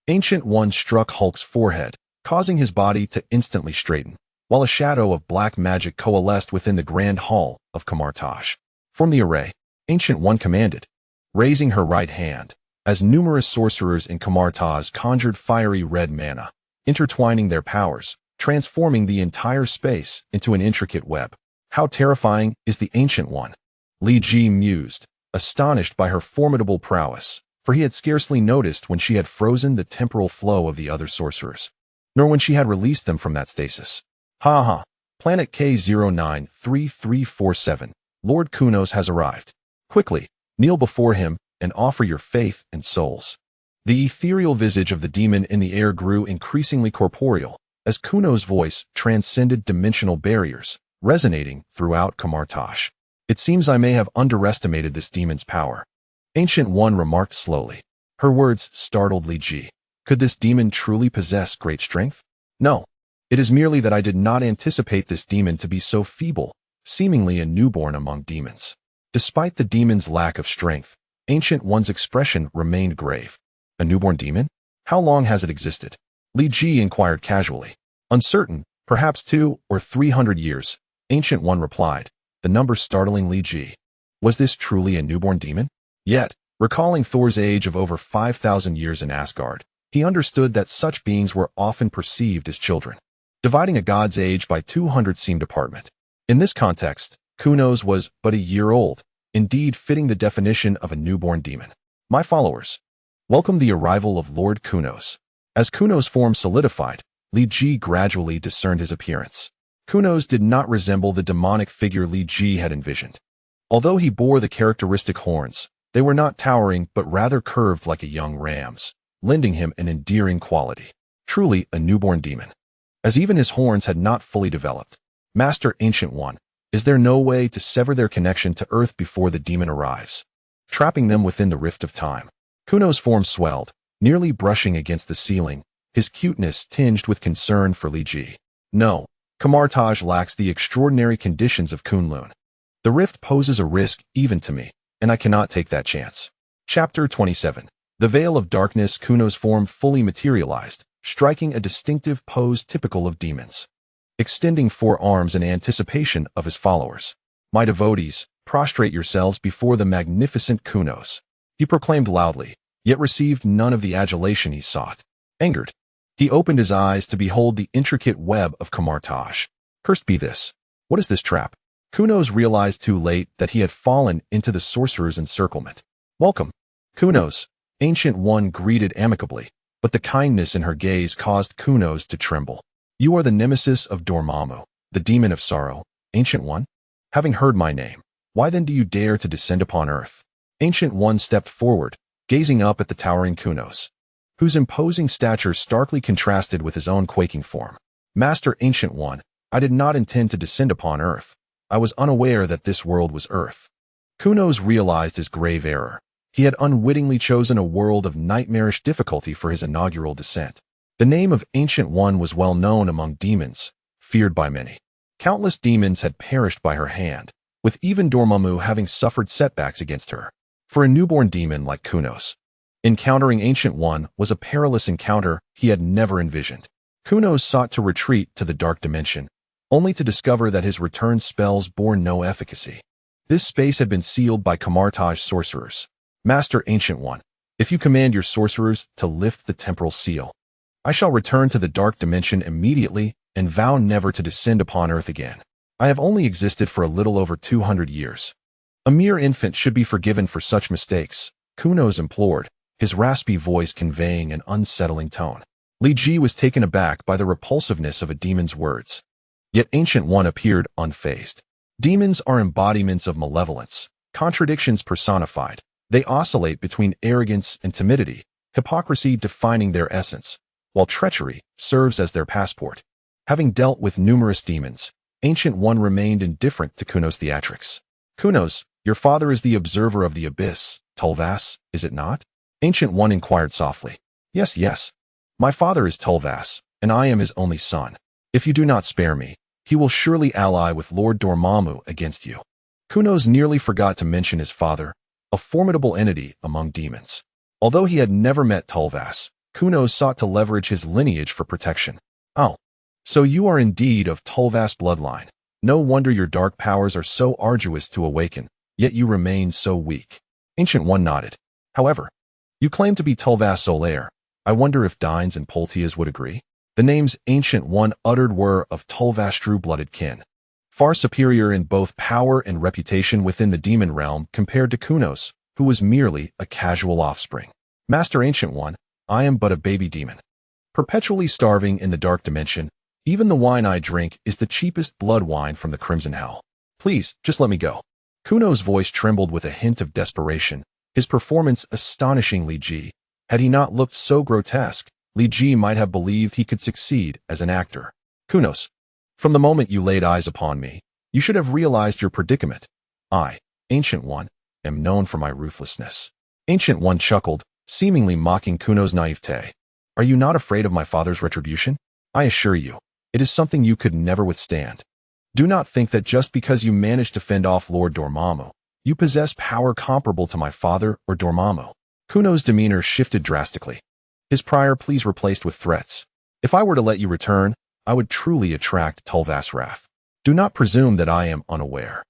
Ancient One struck Hulk's forehead, causing his body to instantly straighten, while a shadow of black magic coalesced within the grand hall of Kamar-Taj. From the array, Ancient One commanded, raising her right hand, as numerous sorcerers in Kamar-Taj conjured fiery red mana, intertwining their powers, transforming the entire space into an intricate web. How terrifying is the Ancient One? Li Ji mused, astonished by her formidable prowess, for he had scarcely noticed when she had frozen the temporal flow of the other sorcerers, nor when she had released them from that stasis. Ha ha, Planet K093347, Lord Kunos has arrived. Quickly, kneel before him and offer your faith and souls. The ethereal visage of the demon in the air grew increasingly corporeal, as Kuno's voice transcended dimensional barriers, resonating throughout Kamar-Taj. It seems I may have underestimated this demon's power, Ancient One remarked slowly. Her words startled Li Ji. Could this demon truly possess great strength? No. It is merely that I did not anticipate this demon to be so feeble, seemingly a newborn among demons. Despite the demon's lack of strength, Ancient One's expression remained grave. A newborn demon? How long has it existed? Li Ji inquired casually. Uncertain, perhaps 200 or 300 years, Ancient One replied, the number startling Li Ji. Was this truly a newborn demon? Yet, recalling Thor's age of over 5,000 years in Asgard, he understood that such beings were often perceived as children. Dividing a god's age by 200 seemed apartment. In this context, Kunos was but a year old, indeed fitting the definition of a newborn demon. My followers, welcome the arrival of Lord Kunos. As Kunos' form solidified, Li Ji gradually discerned his appearance. Kunos did not resemble the demonic figure Li Ji had envisioned. Although he bore the characteristic horns, they were not towering but rather curved like a young ram's, lending him an endearing quality. Truly a newborn demon. As even his horns had not fully developed. Master Ancient One, is there no way to sever their connection to Earth before the demon arrives, trapping them within the rift of time? Kuno's form swelled, nearly brushing against the ceiling, his cuteness tinged with concern for Li Ji. No, Kamar-Taj lacks the extraordinary conditions of Kun-Lun. The rift poses a risk even to me, and I cannot take that chance. Chapter 27. The Veil of Darkness. Kuno's form fully materialized, striking a distinctive pose typical of demons. Extending 4 arms in anticipation of his followers. My devotees, prostrate yourselves before the magnificent Kunos. He proclaimed loudly, yet received none of the adulation he sought. Angered, he opened his eyes to behold the intricate web of Kamar-Taj. Cursed be this. What is this trap? Kunos realized too late that he had fallen into the sorcerer's encirclement. Welcome. Kunos, Ancient One greeted amicably, but the kindness in her gaze caused Kunos to tremble. You are the nemesis of Dormammu, the demon of sorrow, Ancient One? Having heard my name, why then do you dare to descend upon Earth? Ancient One stepped forward, gazing up at the towering Kunos, whose imposing stature starkly contrasted with his own quaking form. Master Ancient One, I did not intend to descend upon Earth. I was unaware that this world was Earth. Kunos realized his grave error. He had unwittingly chosen a world of nightmarish difficulty for his inaugural descent. The name of Ancient One was well known among demons, feared by many. Countless demons had perished by her hand, with even Dormammu having suffered setbacks against her. For a newborn demon like Kunos, encountering Ancient One was a perilous encounter he had never envisioned. Kunos sought to retreat to the dark dimension, only to discover that his return spells bore no efficacy. This space had been sealed by Kamar-Taj sorcerers. Master Ancient One, if you command your sorcerers to lift the temporal seal, I shall return to the dark dimension immediately and vow never to descend upon Earth again. I have only existed for a little over 200 years. A mere infant should be forgiven for such mistakes, Kunos implored, his raspy voice conveying an unsettling tone. Li Ji was taken aback by the repulsiveness of a demon's words. Yet Ancient One appeared unfazed. Demons are embodiments of malevolence, contradictions personified. They oscillate between arrogance and timidity, hypocrisy defining their essence, while treachery serves as their passport. Having dealt with numerous demons, Ancient One remained indifferent to Kunos' theatrics. Kunos, your father is the observer of the abyss, Tulvas, is it not? Ancient One inquired softly. Yes, yes. My father is Tulvas, and I am his only son. If you do not spare me, he will surely ally with Lord Dormammu against you. Kunos nearly forgot to mention his father, a formidable entity among demons. Although he had never met Tulvas, Kunos sought to leverage his lineage for protection. Oh, so you are indeed of Tulvas bloodline. No wonder your dark powers are so arduous to awaken, yet you remain so weak. Ancient One nodded. However, you claim to be Tulvas Solaire. I wonder if Dines and Poltias would agree. The names Ancient One uttered were of Tulvas true-blooded kin, far superior in both power and reputation within the demon realm compared to Kunos, who was merely a casual offspring. Master Ancient One, I am but a baby demon, perpetually starving in the dark dimension. Even the wine I drink is the cheapest blood wine from the Crimson Hell. Please, just let me go. Kunos' voice trembled with a hint of desperation, his performance astonishing Li Ji. Had he not looked so grotesque, Li Ji might have believed he could succeed as an actor. Kunos, from the moment you laid eyes upon me, you should have realized your predicament. I, Ancient One, am known for my ruthlessness. Ancient One chuckled, seemingly mocking Kunos' naivete. Are you not afraid of my father's retribution? I assure you, it is something you could never withstand. Do not think that just because you managed to fend off Lord Dormammu, you possess power comparable to my father or Dormammu. Kunos' demeanor shifted drastically. His prior pleas replaced with threats. If I were to let you return, I would truly attract Tulvas' wrath. Do not presume that I am unaware.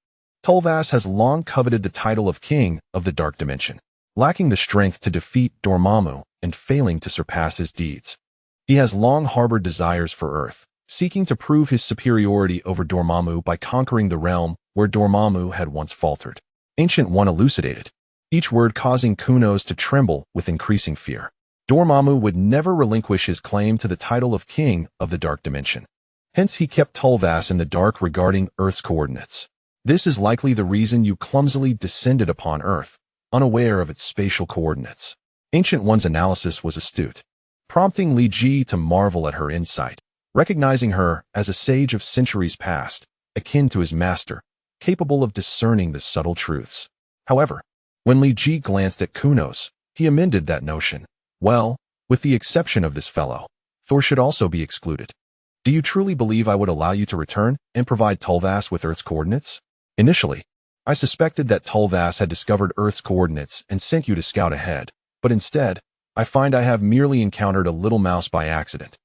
Tulvas has long coveted the title of King of the Dark Dimension, lacking the strength to defeat Dormammu and failing to surpass his deeds. He has long harbored desires for Earth, seeking to prove his superiority over Dormammu by conquering the realm where Dormammu had once faltered. Ancient One elucidated, each word causing Kunos to tremble with increasing fear. Dormammu would never relinquish his claim to the title of King of the Dark Dimension. Hence he kept Tulvas in the dark regarding Earth's coordinates. This is likely the reason you clumsily descended upon Earth, unaware of its spatial coordinates. Ancient One's analysis was astute, prompting Li Ji to marvel at her insight, recognizing her as a sage of centuries past, akin to his master, capable of discerning the subtle truths. However, when Li Ji glanced at Kunos, he amended that notion. Well, with the exception of this fellow, Thor should also be excluded. Do you truly believe I would allow you to return and provide Tulvas with Earth's coordinates? Initially, I suspected that Tulvas had discovered Earth's coordinates and sent you to scout ahead, but instead, I find I have merely encountered a little mouse by accident.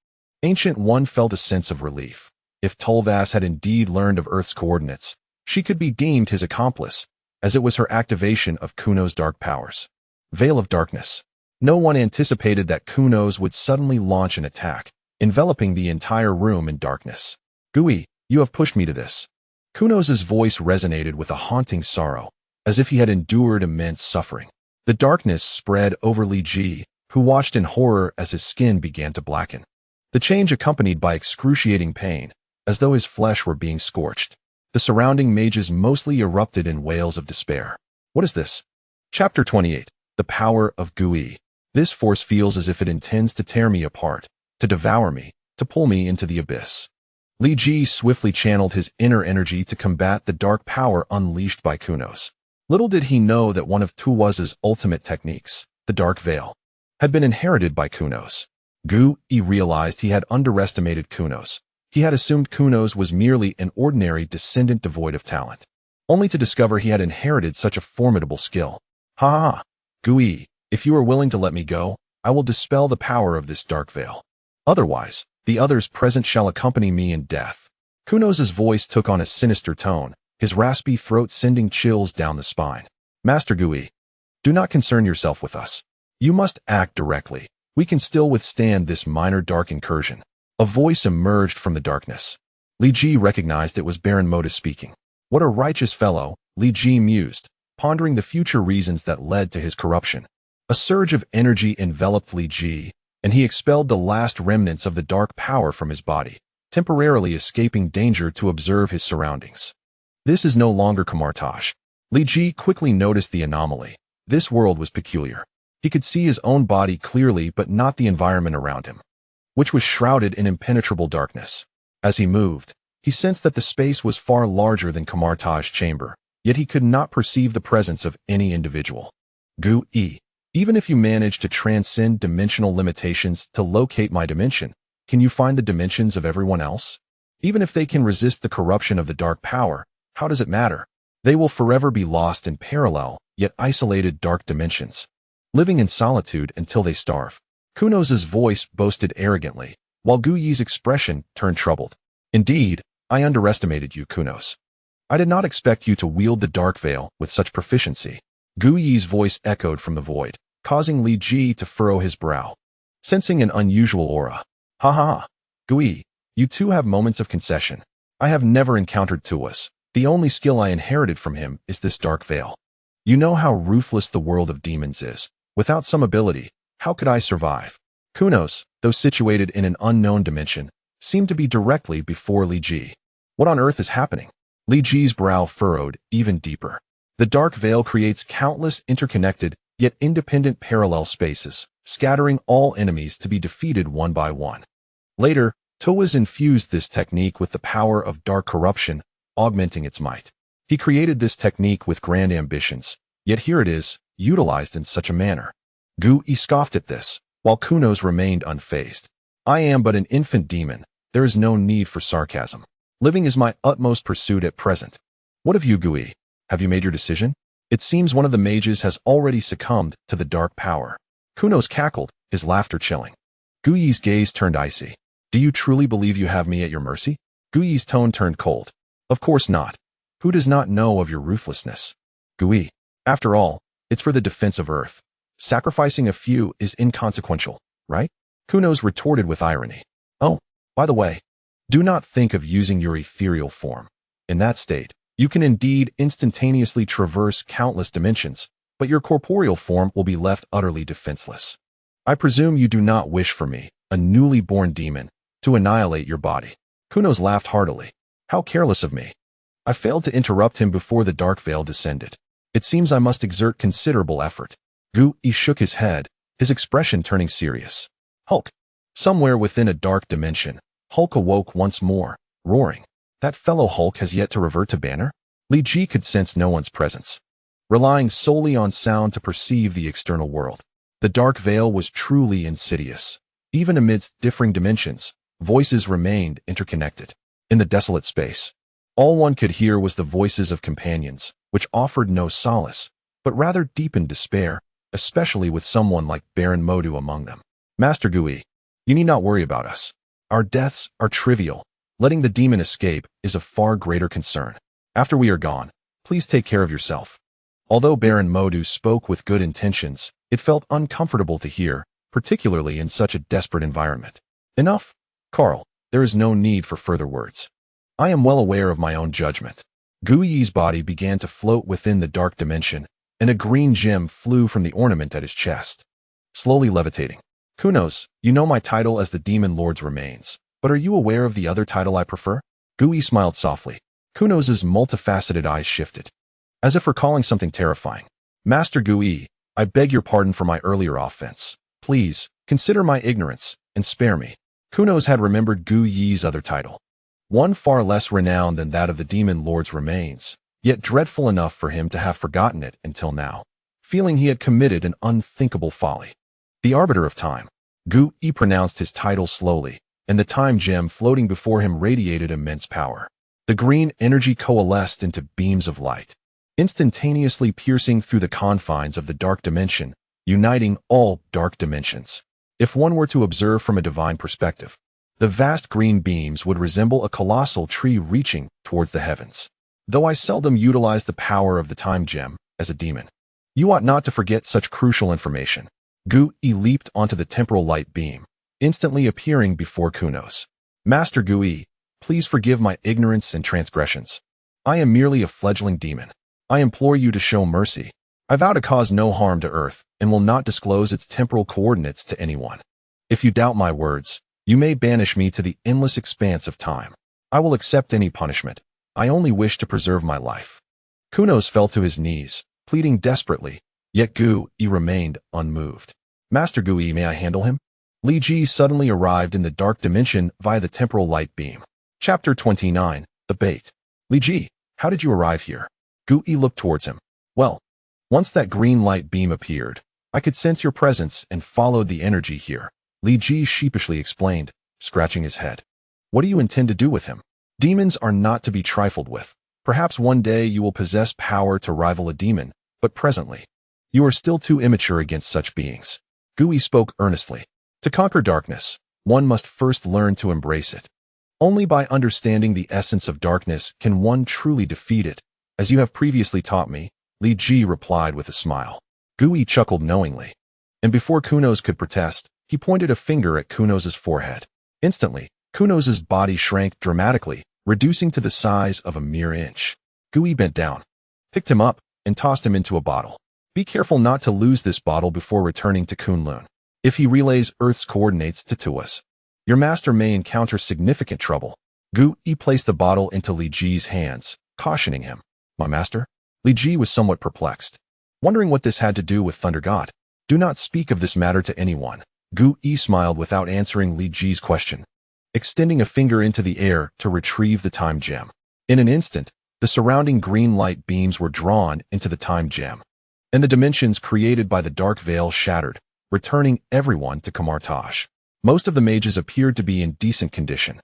Ancient One felt a sense of relief. If Tulvas had indeed learned of Earth's coordinates, she could be deemed his accomplice, as it was her activation of Kunos' dark powers. Veil of Darkness. No one anticipated that Kunos would suddenly launch an attack, enveloping the entire room in darkness. Gui, you have pushed me to this. Kunos' voice resonated with a haunting sorrow, as if he had endured immense suffering. The darkness spread over Li Ji, who watched in horror as his skin began to blacken. The change accompanied by excruciating pain, as though his flesh were being scorched. The surrounding mages mostly erupted in wails of despair. What is this? Chapter 28. The Power of Gui. This force feels as if it intends to tear me apart, to devour me, to pull me into the abyss. Li Ji swiftly channeled his inner energy to combat the dark power unleashed by Kunos. Little did he know that one of Tuwa's ultimate techniques, the Dark Veil, had been inherited by Kunos. Gui realized he had underestimated Kunos. He had assumed Kunos was merely an ordinary descendant devoid of talent, only to discover he had inherited such a formidable skill. Ha ha! Gui, if you are willing to let me go, I will dispel the power of this dark veil. Otherwise, the others present shall accompany me in death. Kunos' voice took on a sinister tone, his raspy throat sending chills down the spine. Master Gui, do not concern yourself with us. You must act directly. We can still withstand this minor dark incursion. A voice emerged from the darkness. Li Ji recognized it was Baron Modus speaking. What a righteous fellow, Li Ji mused, pondering the future reasons that led to his corruption. A surge of energy enveloped Li Ji, and he expelled the last remnants of the dark power from his body, temporarily escaping danger to observe his surroundings. This is no longer Kamar-Taj. Li Ji quickly noticed the anomaly. This world was peculiar. He could see his own body clearly but not the environment around him, which was shrouded in impenetrable darkness. As he moved, he sensed that the space was far larger than Kamar-Taj chamber, yet he could not perceive the presence of any individual. Gui, even if you manage to transcend dimensional limitations to locate my dimension, can you find the dimensions of everyone else? Even if they can resist the corruption of the dark power, how does it matter? They will forever be lost in parallel, yet isolated dark dimensions, living in solitude until they starve. Kunos' voice boasted arrogantly, while Gui's expression turned troubled. Indeed, I underestimated you, Kunos. I did not expect you to wield the dark veil with such proficiency. Gui's voice echoed from the void, causing Li Ji to furrow his brow, sensing an unusual aura. Ha ha! Gui, you too have moments of concession. I have never encountered Tuwas. The only skill I inherited from him is this dark veil. You know how ruthless the world of demons is. Without some ability, how could I survive? Kunos, though situated in an unknown dimension, seemed to be directly before Li Ji. What on earth is happening? Li Ji's brow furrowed even deeper. The dark veil creates countless interconnected, yet independent parallel spaces, scattering all enemies to be defeated one by one. Later, Tuwas infused this technique with the power of dark corruption, augmenting its might. He created this technique with grand ambitions, yet here it is, utilized in such a manner. Gui scoffed at this, while Kunos remained unfazed. I am but an infant demon. There is no need for sarcasm. Living is my utmost pursuit at present. What of you, Gui? Have you made your decision? It seems one of the mages has already succumbed to the dark power. Kunos cackled, his laughter chilling. Gui's gaze turned icy. Do you truly believe you have me at your mercy? Gui's tone turned cold. Of course not. Who does not know of your ruthlessness? Gui, after all, it's for the defense of Earth. Sacrificing a few is inconsequential, right? Kunos retorted with irony. Oh, by the way, do not think of using your ethereal form. In that state, you can indeed instantaneously traverse countless dimensions, but your corporeal form will be left utterly defenseless. I presume you do not wish for me, a newly born demon, to annihilate your body. Kunos laughed heartily. How careless of me. I failed to interrupt him before the dark veil descended. It seems I must exert considerable effort. Gui shook his head, his expression turning serious. Hulk. Somewhere within a dark dimension, Hulk awoke once more, roaring. That fellow Hulk has yet to revert to Banner? Li Ji could sense no one's presence, relying solely on sound to perceive the external world. The dark veil was truly insidious. Even amidst differing dimensions, voices remained interconnected. In the desolate space, all one could hear was the voices of companions, which offered no solace, but rather deepened despair, especially with someone like Baron Modu among them. Master Gui, you need not worry about us. Our deaths are trivial. Letting the demon escape is of far greater concern. After we are gone, please take care of yourself. Although Baron Modu spoke with good intentions, It felt uncomfortable to hear, particularly in such a desperate environment. Enough, Carl. There is no need for further words. I am well aware of my own judgment. Gu Yi's body began to float within the dark dimension, and a green gem flew from the ornament at his chest, slowly levitating. Kunos, you know my title as the Demon Lord's remains, but are you aware of the other title I prefer? Gu Yi smiled softly. Kunos's multifaceted eyes shifted, as if recalling something terrifying. Master Gu Yi, I beg your pardon for my earlier offense. Please, consider my ignorance, and spare me. Kunos had remembered Gu Yi's other title, one far less renowned than that of the Demon Lord's remains, yet dreadful enough for him to have forgotten it until now, feeling he had committed an unthinkable folly. The Arbiter of Time. Gu Yi pronounced his title slowly, and the time gem floating before him radiated immense power. The green energy coalesced into beams of light, instantaneously piercing through the confines of the dark dimension, uniting all dark dimensions. If one were to observe from a divine perspective, the vast green beams would resemble a colossal tree reaching towards the heavens. Though I seldom utilize the power of the time gem as a demon, you ought not to forget such crucial information. Gu Yi leaped onto the temporal light beam, instantly appearing before Kunos. Master Gu Yi, please forgive my ignorance and transgressions. I am merely a fledgling demon. I implore you to show mercy. I vow to cause no harm to Earth and will not disclose its temporal coordinates to anyone. If you doubt my words, you may banish me to the endless expanse of time. I will accept any punishment. I only wish to preserve my life. Kunos fell to his knees, pleading desperately, yet Gu Yi remained unmoved. Master Gu Yi, may I handle him? Li Ji suddenly arrived in the dark dimension via the temporal light beam. Chapter 29, The Bait. Li Ji, how did you arrive here? Gu Yi looked towards him. Well, once that green light beam appeared, I could sense your presence and followed the energy here. Li Ji sheepishly explained, scratching his head. What do you intend to do with him? Demons are not to be trifled with. Perhaps one day you will possess power to rival a demon, but presently, you are still too immature against such beings. Gu Yi spoke earnestly. To conquer darkness, one must first learn to embrace it. Only by understanding the essence of darkness can one truly defeat it, as you have previously taught me, Li Ji replied with a smile. Gu Yi chuckled knowingly, and before Kunos could protest, he pointed a finger at Kunos's forehead. Instantly, Kunos's body shrank dramatically, reducing to the size of a mere inch. Gu Yi bent down, picked him up, and tossed him into a bottle. Be careful not to lose this bottle before returning to Kun-Lun. If he relays Earth's coordinates to Tuas, your master may encounter significant trouble. Gu Yi placed the bottle into Li Ji's hands, cautioning him. My master? Li Ji was somewhat perplexed, wondering what this had to do with Thunder God. Do not speak of this matter to anyone. Gu Yi smiled without answering Li Ji's question, extending a finger into the air to retrieve the time gem. In an instant, the surrounding green light beams were drawn into the time gem, and the dimensions created by the dark veil shattered, returning everyone to Kamar-Taj. Most of the mages appeared to be in decent condition,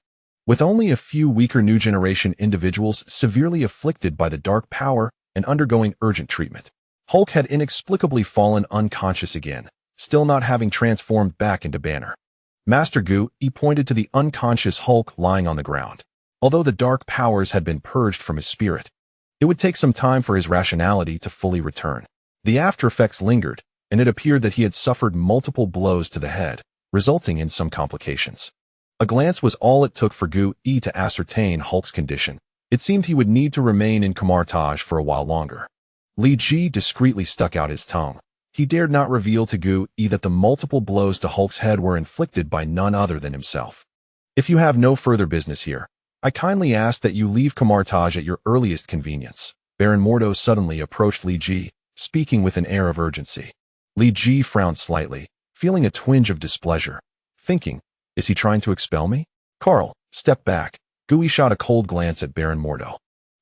with only a few weaker new generation individuals severely afflicted by the dark power and undergoing urgent treatment. Hulk had inexplicably fallen unconscious again, still not having transformed back into Banner. Master Gu Yi pointed to the unconscious Hulk lying on the ground. Although the dark powers had been purged from his spirit, it would take some time for his rationality to fully return. The after effects lingered, and it appeared that he had suffered multiple blows to the head, resulting in some complications. A glance was all it took for Gu Yi to ascertain Hulk's condition. It seemed he would need to remain in Kamar-Taj for a while longer. Li Ji discreetly stuck out his tongue. He dared not reveal to Gu Yi that the multiple blows to Hulk's head were inflicted by none other than himself. If you have no further business here, I kindly ask that you leave Kamar-Taj at your earliest convenience. Baron Mordo suddenly approached Li Ji, speaking with an air of urgency. Li Ji frowned slightly, feeling a twinge of displeasure, thinking, is he trying to expel me? Carl, step back. Gu Yi shot a cold glance at Baron Mordo,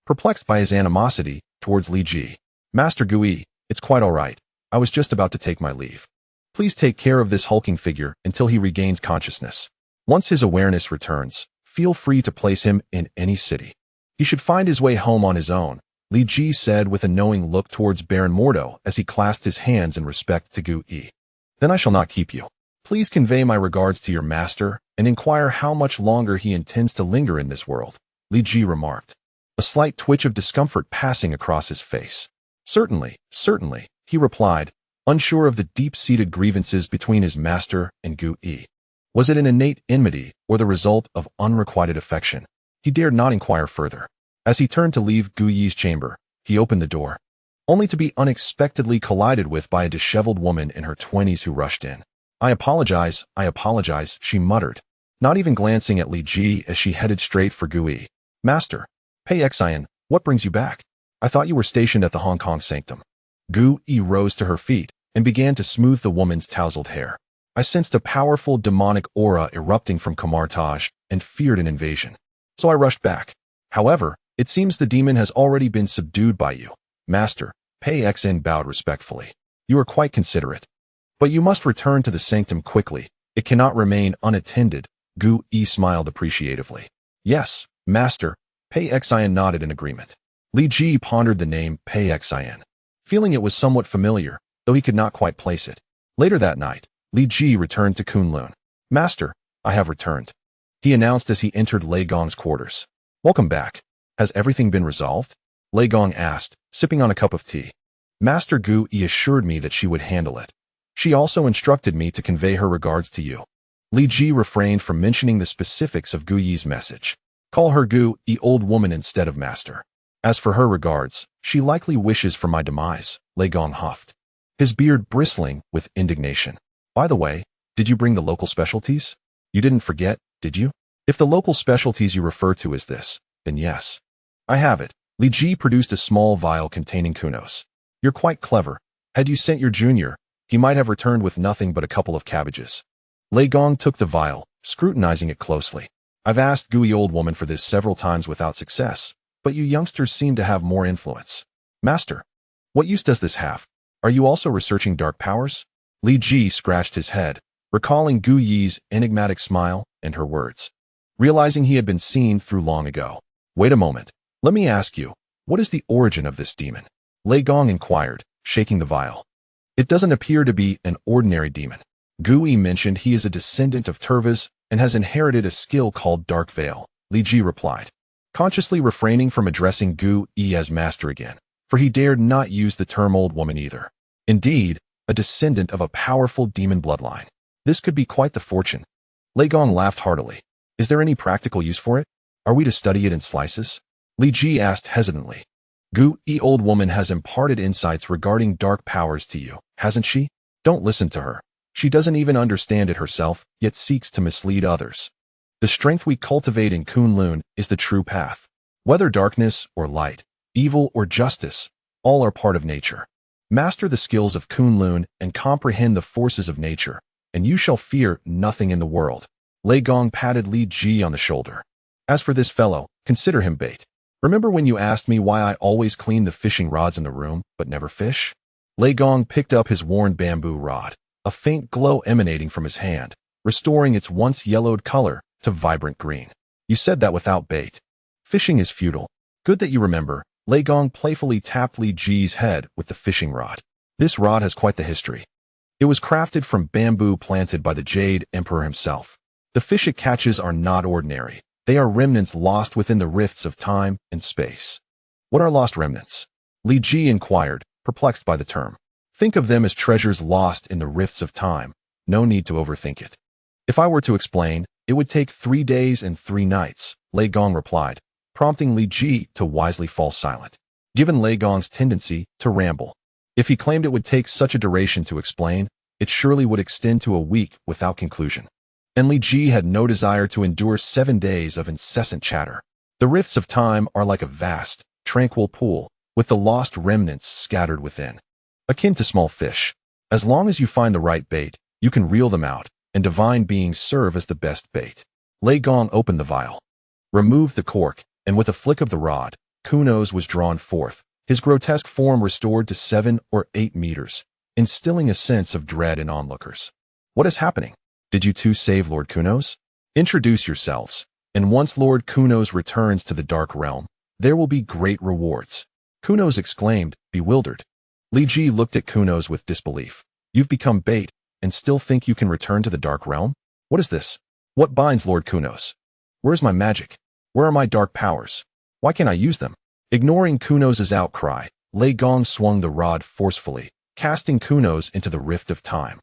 perplexed by his animosity towards Li Ji. Master Gu Yi, it's quite all right. I was just about to take my leave. Please take care of this hulking figure until he regains consciousness. Once his awareness returns, feel free to place him in any city. He should find his way home on his own, Li Ji said with a knowing look towards Baron Mordo as he clasped his hands in respect to Gu Yi. Then I shall not keep you. Please convey my regards to your master and inquire how much longer he intends to linger in this world, Li Ji remarked, a slight twitch of discomfort passing across his face. Certainly, he replied, unsure of the deep-seated grievances between his master and Gu-Yi. Was it an innate enmity or the result of unrequited affection? He dared not inquire further. As he turned to leave Gu-Yi's chamber, he opened the door, only to be unexpectedly collided with by a disheveled woman in her 20s who rushed in. I apologize, she muttered, not even glancing at Li Ji as she headed straight for Gu-Yi. Master, Pei Xian, what brings you back? I thought you were stationed at the Hong Kong sanctum. Gu-Yi rose to her feet and began to smooth the woman's tousled hair. I sensed a powerful demonic aura erupting from Kamar-Taj and feared an invasion. So I rushed back. However, it seems the demon has already been subdued by you. Master, Pei Xian bowed respectfully. You are quite considerate. But you must return to the sanctum quickly. It cannot remain unattended. Gu-Yi smiled appreciatively. Yes, Master. Pei Xian nodded in agreement. Li Ji pondered the name Pei Xian, feeling it was somewhat familiar, though he could not quite place it. Later that night, Li Ji returned to Kun-Lun. Master, I have returned, he announced as he entered Lei Gong's quarters. Welcome back. Has everything been resolved? Lei Gong asked, sipping on a cup of tea. Master Gu-Yi assured me that she would handle it. She also instructed me to convey her regards to you. Li Ji refrained from mentioning the specifics of Gu-Yi's message. Call her Gu-Yi old woman instead of master. As for her regards, she likely wishes for my demise, Lei Gong huffed, his beard bristling with indignation. By the way, did you bring the local specialties? You didn't forget, did you? If the local specialties you refer to is this, then yes. I have it. Li Ji produced a small vial containing kunos. You're quite clever. Had you sent your junior, he might have returned with nothing but a couple of cabbages. Lei Gong took the vial, scrutinizing it closely. I've asked Gu-Yi old woman for this several times without success, but you youngsters seem to have more influence. Master, what use does this have? Are you also researching dark powers? Li Ji scratched his head, recalling Gu-Yi's enigmatic smile and her words, realizing he had been seen through long ago. Wait a moment. Let me ask you, what is the origin of this demon? Lei Gong inquired, shaking the vial. It doesn't appear to be an ordinary demon. Gu-Yi mentioned he is a descendant of Turvas and has inherited a skill called Dark Veil, Li Ji replied, consciously refraining from addressing Gu-Yi as master again, for he dared not use the term old woman either. Indeed, a descendant of a powerful demon bloodline. This could be quite the fortune. Lei Gong laughed heartily. Is there any practical use for it? Are we to study it in slices? Li Ji asked hesitantly. Gu-Yi old woman has imparted insights regarding dark powers to you, hasn't she? Don't listen to her. She doesn't even understand it herself, yet seeks to mislead others. The strength we cultivate in Kun-Lun is the true path. Whether darkness or light, evil or justice, all are part of nature. Master the skills of Kun-Lun and comprehend the forces of nature, and you shall fear nothing in the world. Lei Gong patted Li Ji on the shoulder. As for this fellow, consider him bait. Remember when you asked me why I always clean the fishing rods in the room, but never fish? Lei Gong picked up his worn bamboo rod, a faint glow emanating from his hand, restoring its once yellowed color to vibrant green. You said that without bait. Fishing is futile. Good that you remember. Lei Gong playfully tapped Li Ji's head with the fishing rod. This rod has quite the history. It was crafted from bamboo planted by the Jade Emperor himself. The fish it catches are not ordinary. They are remnants lost within the rifts of time and space. What are lost remnants? Li Ji inquired, perplexed by the term. Think of them as treasures lost in the rifts of time. No need to overthink it. If I were to explain, it would take 3 days and 3 nights, Lei Gong replied, prompting Li Ji to wisely fall silent, given Lei Gong's tendency to ramble. If he claimed it would take such a duration to explain, it surely would extend to a week without conclusion. And Li Ji had no desire to endure 7 days of incessant chatter. The rifts of time are like a vast, tranquil pool, with the lost remnants scattered within. Akin to small fish. As long as you find the right bait, you can reel them out, and divine beings serve as the best bait. Lei Gong opened the vial, removed the cork, and with a flick of the rod, Kunos was drawn forth, his grotesque form restored to 7 or 8 meters, instilling a sense of dread in onlookers. What is happening? Did you two save Lord Kunos? Introduce yourselves, and once Lord Kunos returns to the Dark Realm, there will be great rewards. Kunos exclaimed, bewildered. Li Ji looked at Kunos with disbelief. You've become bait, and still think you can return to the Dark Realm? What is this? What binds Lord Kunos? Where's my magic? Where are my dark powers? Why can't I use them? Ignoring Kunos' outcry, Lei Gong swung the rod forcefully, casting Kunos into the rift of time.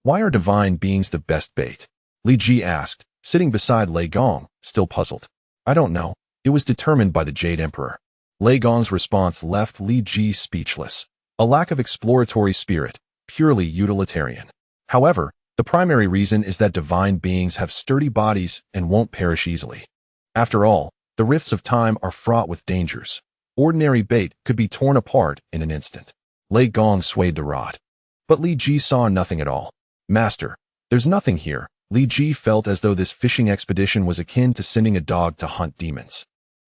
Why are divine beings the best bait? Li Ji asked, sitting beside Lei Gong, still puzzled. I don't know. It was determined by the Jade Emperor. Lei Gong's response left Li Ji speechless. A lack of exploratory spirit, purely utilitarian. However, the primary reason is that divine beings have sturdy bodies and won't perish easily. After all, the rifts of time are fraught with dangers. Ordinary bait could be torn apart in an instant. Lei Gong swayed the rod. But Li Ji saw nothing at all. Master, there's nothing here. Li Ji felt as though this fishing expedition was akin to sending a dog to hunt demons.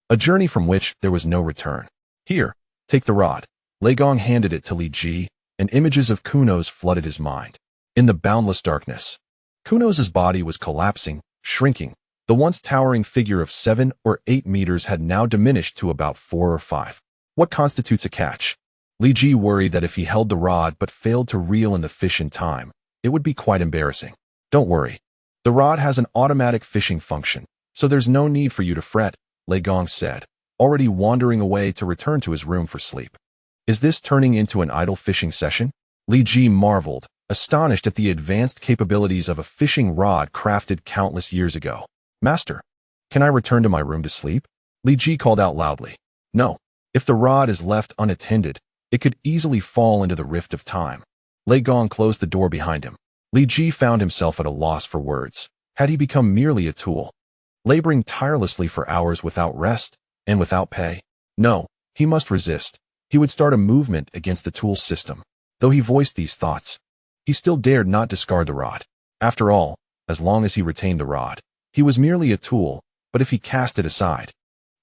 A journey from which there was no return. Here, take the rod. Lei Gong handed it to Li Ji, and images of Kunos flooded his mind. In the boundless darkness, Kunos' body was collapsing, shrinking. The once towering figure of 7 or 8 meters had now diminished to about 4 or 5. What constitutes a catch? Li Ji worried that if he held the rod but failed to reel in the fish in time, it would be quite embarrassing. Don't worry. The rod has an automatic fishing function, so there's no need for you to fret, Lei Gong said, already wandering away to return to his room for sleep. Is this turning into an idle fishing session? Li Ji marveled, astonished at the advanced capabilities of a fishing rod crafted countless years ago. Master, can I return to my room to sleep? Li Ji called out loudly. No. If the rod is left unattended, it could easily fall into the rift of time. Lei Gong closed the door behind him. Li Ji found himself at a loss for words. Had he become merely a tool, laboring tirelessly for hours without rest and without pay? No, he must resist. He would start a movement against the tool's system. Though he voiced these thoughts, he still dared not discard the rod. After all, as long as he retained the rod, he was merely a tool, but if he cast it aside,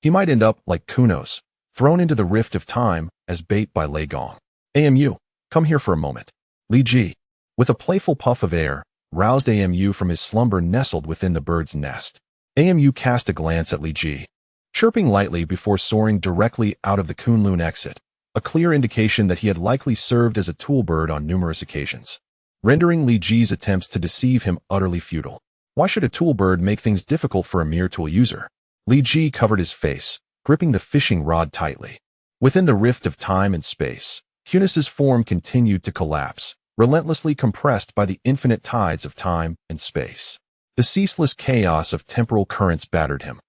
he might end up like Kunos, thrown into the rift of time as bait by Lei Gong. AMU, come here for a moment. Li Ji, with a playful puff of air, roused AMU from his slumber nestled within the bird's nest. AMU cast a glance at Li Ji, chirping lightly before soaring directly out of the Kun-Lun exit, a clear indication that he had likely served as a tool bird on numerous occasions, rendering Li Ji's attempts to deceive him utterly futile. Why should a tool bird make things difficult for a mere tool user? Li Ji covered his face, gripping the fishing rod tightly. Within the rift of time and space, Kunos' form continued to collapse, relentlessly compressed by the infinite tides of time and space. The ceaseless chaos of temporal currents battered him,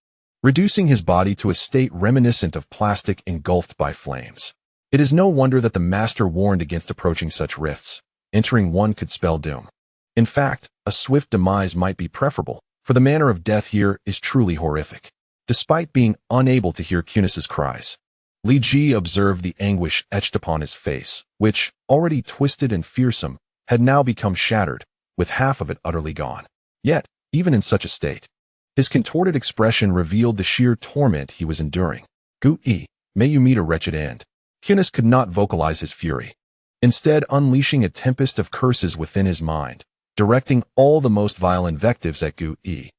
reducing his body to a state reminiscent of plastic engulfed by flames. It is no wonder that the master warned against approaching such rifts. Entering one could spell doom. In fact, a swift demise might be preferable, for the manner of death here is truly horrific. Despite being unable to hear Kunos' cries, Li Ji observed the anguish etched upon his face, which, already twisted and fearsome, had now become shattered, with half of it utterly gone. Yet, even in such a state, his contorted expression revealed the sheer torment he was enduring. Gu-E, may you meet a wretched end. Kunos could not vocalize his fury, instead unleashing a tempest of curses within his mind, directing all the most vile invectives at Gu-E.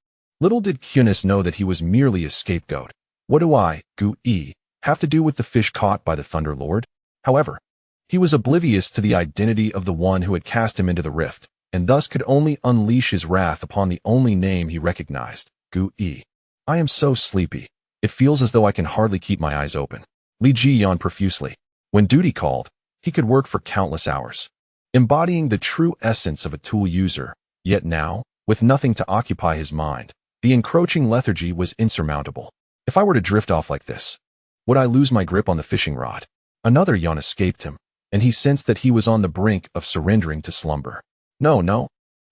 Little did Kunos know that he was merely a scapegoat. What do I, Gu-E, have to do with the fish caught by the Thunder Lord? However, he was oblivious to the identity of the one who had cast him into the rift, and thus could only unleash his wrath upon the only name he recognized, Gu-E. I am so sleepy. It feels as though I can hardly keep my eyes open. Li Ji yawned profusely. When duty called, he could work for countless hours, embodying the true essence of a tool user. Yet now, with nothing to occupy his mind, the encroaching lethargy was insurmountable. If I were to drift off like this, would I lose my grip on the fishing rod? Another yawn escaped him, and he sensed that he was on the brink of surrendering to slumber. No,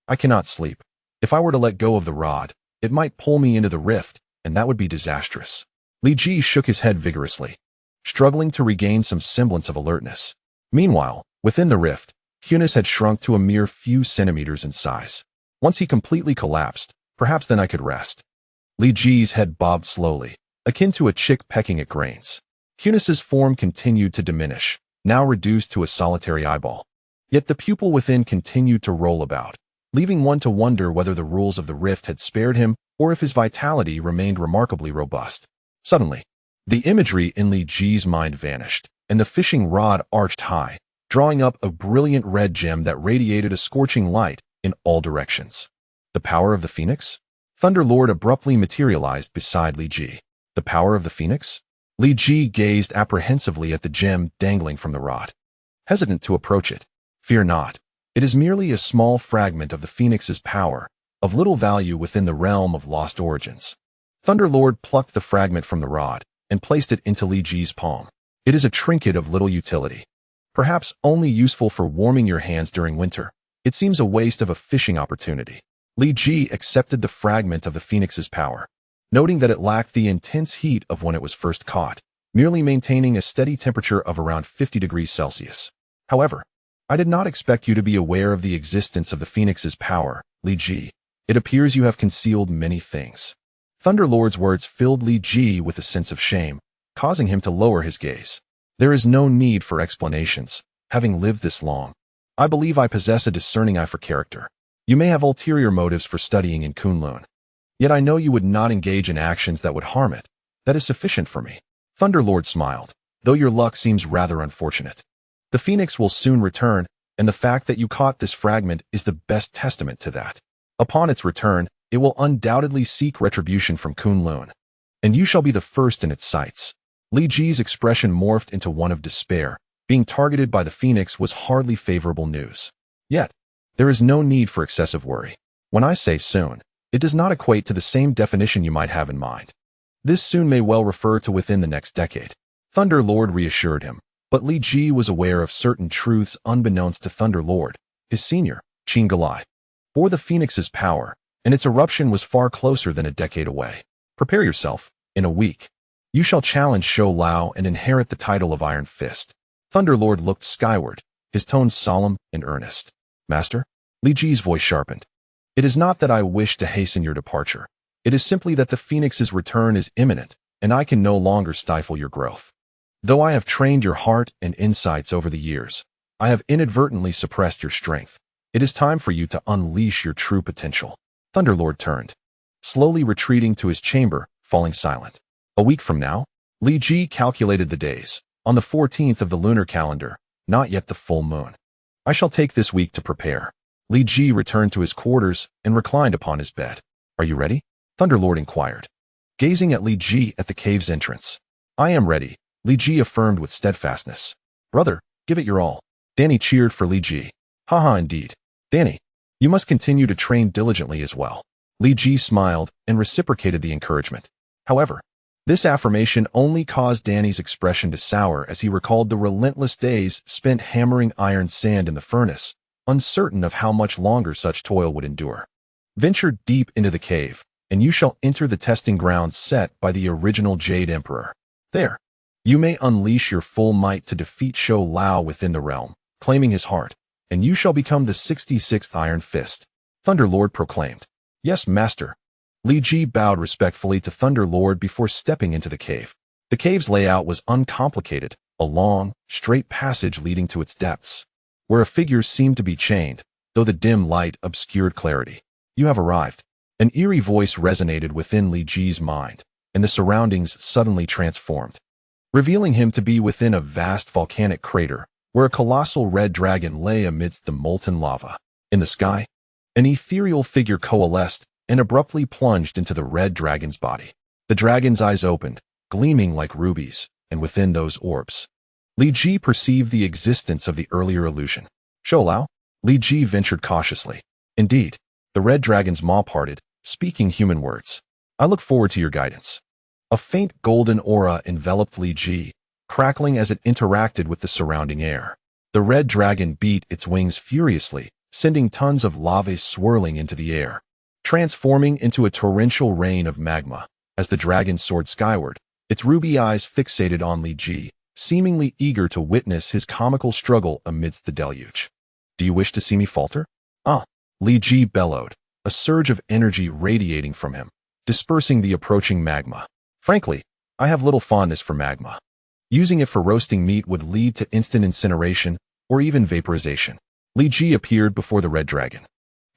I cannot sleep. If I were to let go of the rod, it might pull me into the rift, and that would be disastrous. Li Ji shook his head vigorously, struggling to regain some semblance of alertness. Meanwhile, within the rift, Kunos had shrunk to a mere few centimeters in size. Once he completely collapsed, perhaps then I could rest. Li Ji's head bobbed slowly, akin to a chick pecking at grains. Kunos' form continued to diminish, now reduced to a solitary eyeball. Yet the pupil within continued to roll about, leaving one to wonder whether the rules of the rift had spared him or if his vitality remained remarkably robust. Suddenly, the imagery in Li Ji's mind vanished, and the fishing rod arched high, drawing up a brilliant red gem that radiated a scorching light in all directions. The power of the Phoenix? Thunder Lord abruptly materialized beside Li Ji. The power of the Phoenix? Li Ji gazed apprehensively at the gem dangling from the rod, hesitant to approach it. Fear not. It is merely a small fragment of the Phoenix's power, of little value within the realm of lost origins. Thunderlord plucked the fragment from the rod and placed it into Li Ji's palm. It is a trinket of little utility. Perhaps only useful for warming your hands during winter. It seems a waste of a fishing opportunity. Li Ji accepted the fragment of the Phoenix's power, noting that it lacked the intense heat of when it was first caught, merely maintaining a steady temperature of around 50 degrees Celsius. However, I did not expect you to be aware of the existence of the Phoenix's power, Li Ji. It appears you have concealed many things. Thunderlord's words filled Li Ji with a sense of shame, causing him to lower his gaze. There is no need for explanations. Having lived this long, I believe I possess a discerning eye for character. You may have ulterior motives for studying in Kun-Lun. Yet I know you would not engage in actions that would harm it. That is sufficient for me. Thunderlord smiled, though your luck seems rather unfortunate. The Phoenix will soon return, and the fact that you caught this fragment is the best testament to that. Upon its return, it will undoubtedly seek retribution from Kun-Lun, and you shall be the first in its sights. Li Ji's expression morphed into one of despair. Being targeted by the Phoenix was hardly favorable news. Yet, there is no need for excessive worry. When I say soon, it does not equate to the same definition you might have in mind. This soon may well refer to within the next decade. Thunderlord reassured him, but Li Ji was aware of certain truths unbeknownst to Thunderlord, his senior, Ching-Galai. For the Phoenix's power, and its eruption was far closer than a decade away. Prepare yourself. In a week, you shall challenge S.H.I.E.L.D and inherit the title of Iron Fist. Thunderlord looked skyward, his tone solemn and earnest. Master? Li Ji's voice sharpened. It is not that I wish to hasten your departure. It is simply that the Phoenix's return is imminent, and I can no longer stifle your growth. Though I have trained your heart and insights over the years, I have inadvertently suppressed your strength. It is time for you to unleash your true potential. Thunderlord turned, slowly retreating to his chamber, falling silent. A week from now, Li Ji calculated the days. On the 14th of the lunar calendar, not yet the full moon. I shall take this week to prepare. Li Ji returned to his quarters and reclined upon his bed. Are you ready? Thunderlord inquired, gazing at Li Ji at the cave's entrance. I am ready, Li Ji affirmed with steadfastness. Brother, give it your all. Danny cheered for Li Ji. Haha, indeed. Danny, you must continue to train diligently as well. Li Ji smiled and reciprocated the encouragement. However, this affirmation only caused Danny's expression to sour as he recalled the relentless days spent hammering iron sand in the furnace, uncertain of how much longer such toil would endure. Venture deep into the cave, and you shall enter the testing grounds set by the original Jade Emperor. There, you may unleash your full might to defeat S.H.I.E.L.D within the realm, claiming his heart, and you shall become the 66th Iron Fist. Thunderlord proclaimed. Yes, master. Li Ji bowed respectfully to Thunderlord before stepping into the cave. The cave's layout was uncomplicated, a long, straight passage leading to its depths, where a figure seemed to be chained, though the dim light obscured clarity. You have arrived. An eerie voice resonated within Li Ji's mind, and the surroundings suddenly transformed, revealing him to be within a vast volcanic crater, where a colossal red dragon lay amidst the molten lava. In the sky, an ethereal figure coalesced and abruptly plunged into the red dragon's body. The dragon's eyes opened, gleaming like rubies, and within those orbs, Li Ji perceived the existence of the earlier illusion. S.H.I.E.L.D? Li Ji ventured cautiously. Indeed, the red dragon's maw parted, speaking human words. I look forward to your guidance. A faint golden aura enveloped Li Ji, crackling as it interacted with the surrounding air. The red dragon beat its wings furiously, sending tons of lava swirling into the air, transforming into a torrential rain of magma. As the dragon soared skyward, its ruby eyes fixated on Li Ji, seemingly eager to witness his comical struggle amidst the deluge. Do you wish to see me falter? Ah, Li Ji bellowed, a surge of energy radiating from him, dispersing the approaching magma. Frankly, I have little fondness for magma. Using it for roasting meat would lead to instant incineration or even vaporization. Li Ji appeared before the red dragon,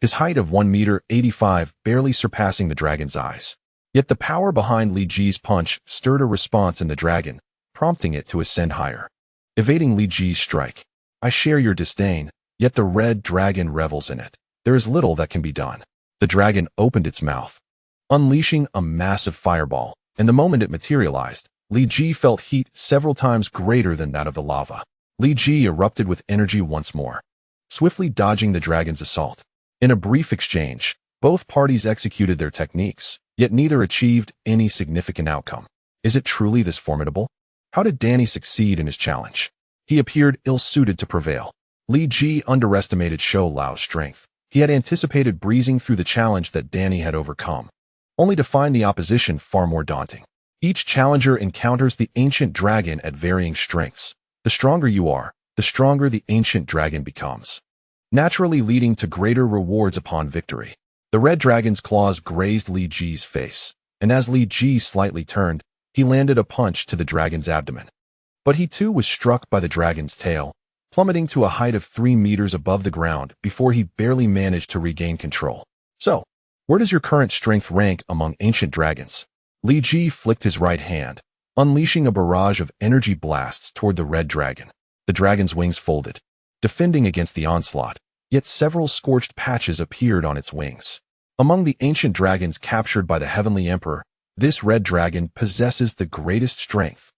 his height of 1.85 meters barely surpassing the dragon's eyes. Yet the power behind Li Ji's punch stirred a response in the dragon, prompting it to ascend higher. Evading Li Ji's strike. I share your disdain, yet the red dragon revels in it. There is little that can be done. The dragon opened its mouth, unleashing a massive fireball, and the moment it materialized, Li Ji felt heat several times greater than that of the lava. Li Ji erupted with energy once more, swiftly dodging the dragon's assault. In a brief exchange, both parties executed their techniques, yet neither achieved any significant outcome. Is it truly this formidable? How did Danny succeed in his challenge? He appeared ill-suited to prevail. Li Ji underestimated S.H.I.E.L.D's strength. He had anticipated breezing through the challenge that Danny had overcome, only to find the opposition far more daunting. Each challenger encounters the ancient dragon at varying strengths. The stronger you are, the stronger the ancient dragon becomes, naturally leading to greater rewards upon victory. The red dragon's claws grazed Li Ji's face, and as Li Ji slightly turned, he landed a punch to the dragon's abdomen. But he too was struck by the dragon's tail, plummeting to a height of 3 meters above the ground before he barely managed to regain control. So, where does your current strength rank among ancient dragons? Li Ji flicked his right hand, unleashing a barrage of energy blasts toward the red dragon. The dragon's wings folded, defending against the onslaught, yet several scorched patches appeared on its wings. Among the ancient dragons captured by the Heavenly Emperor, this red dragon possesses the greatest strength.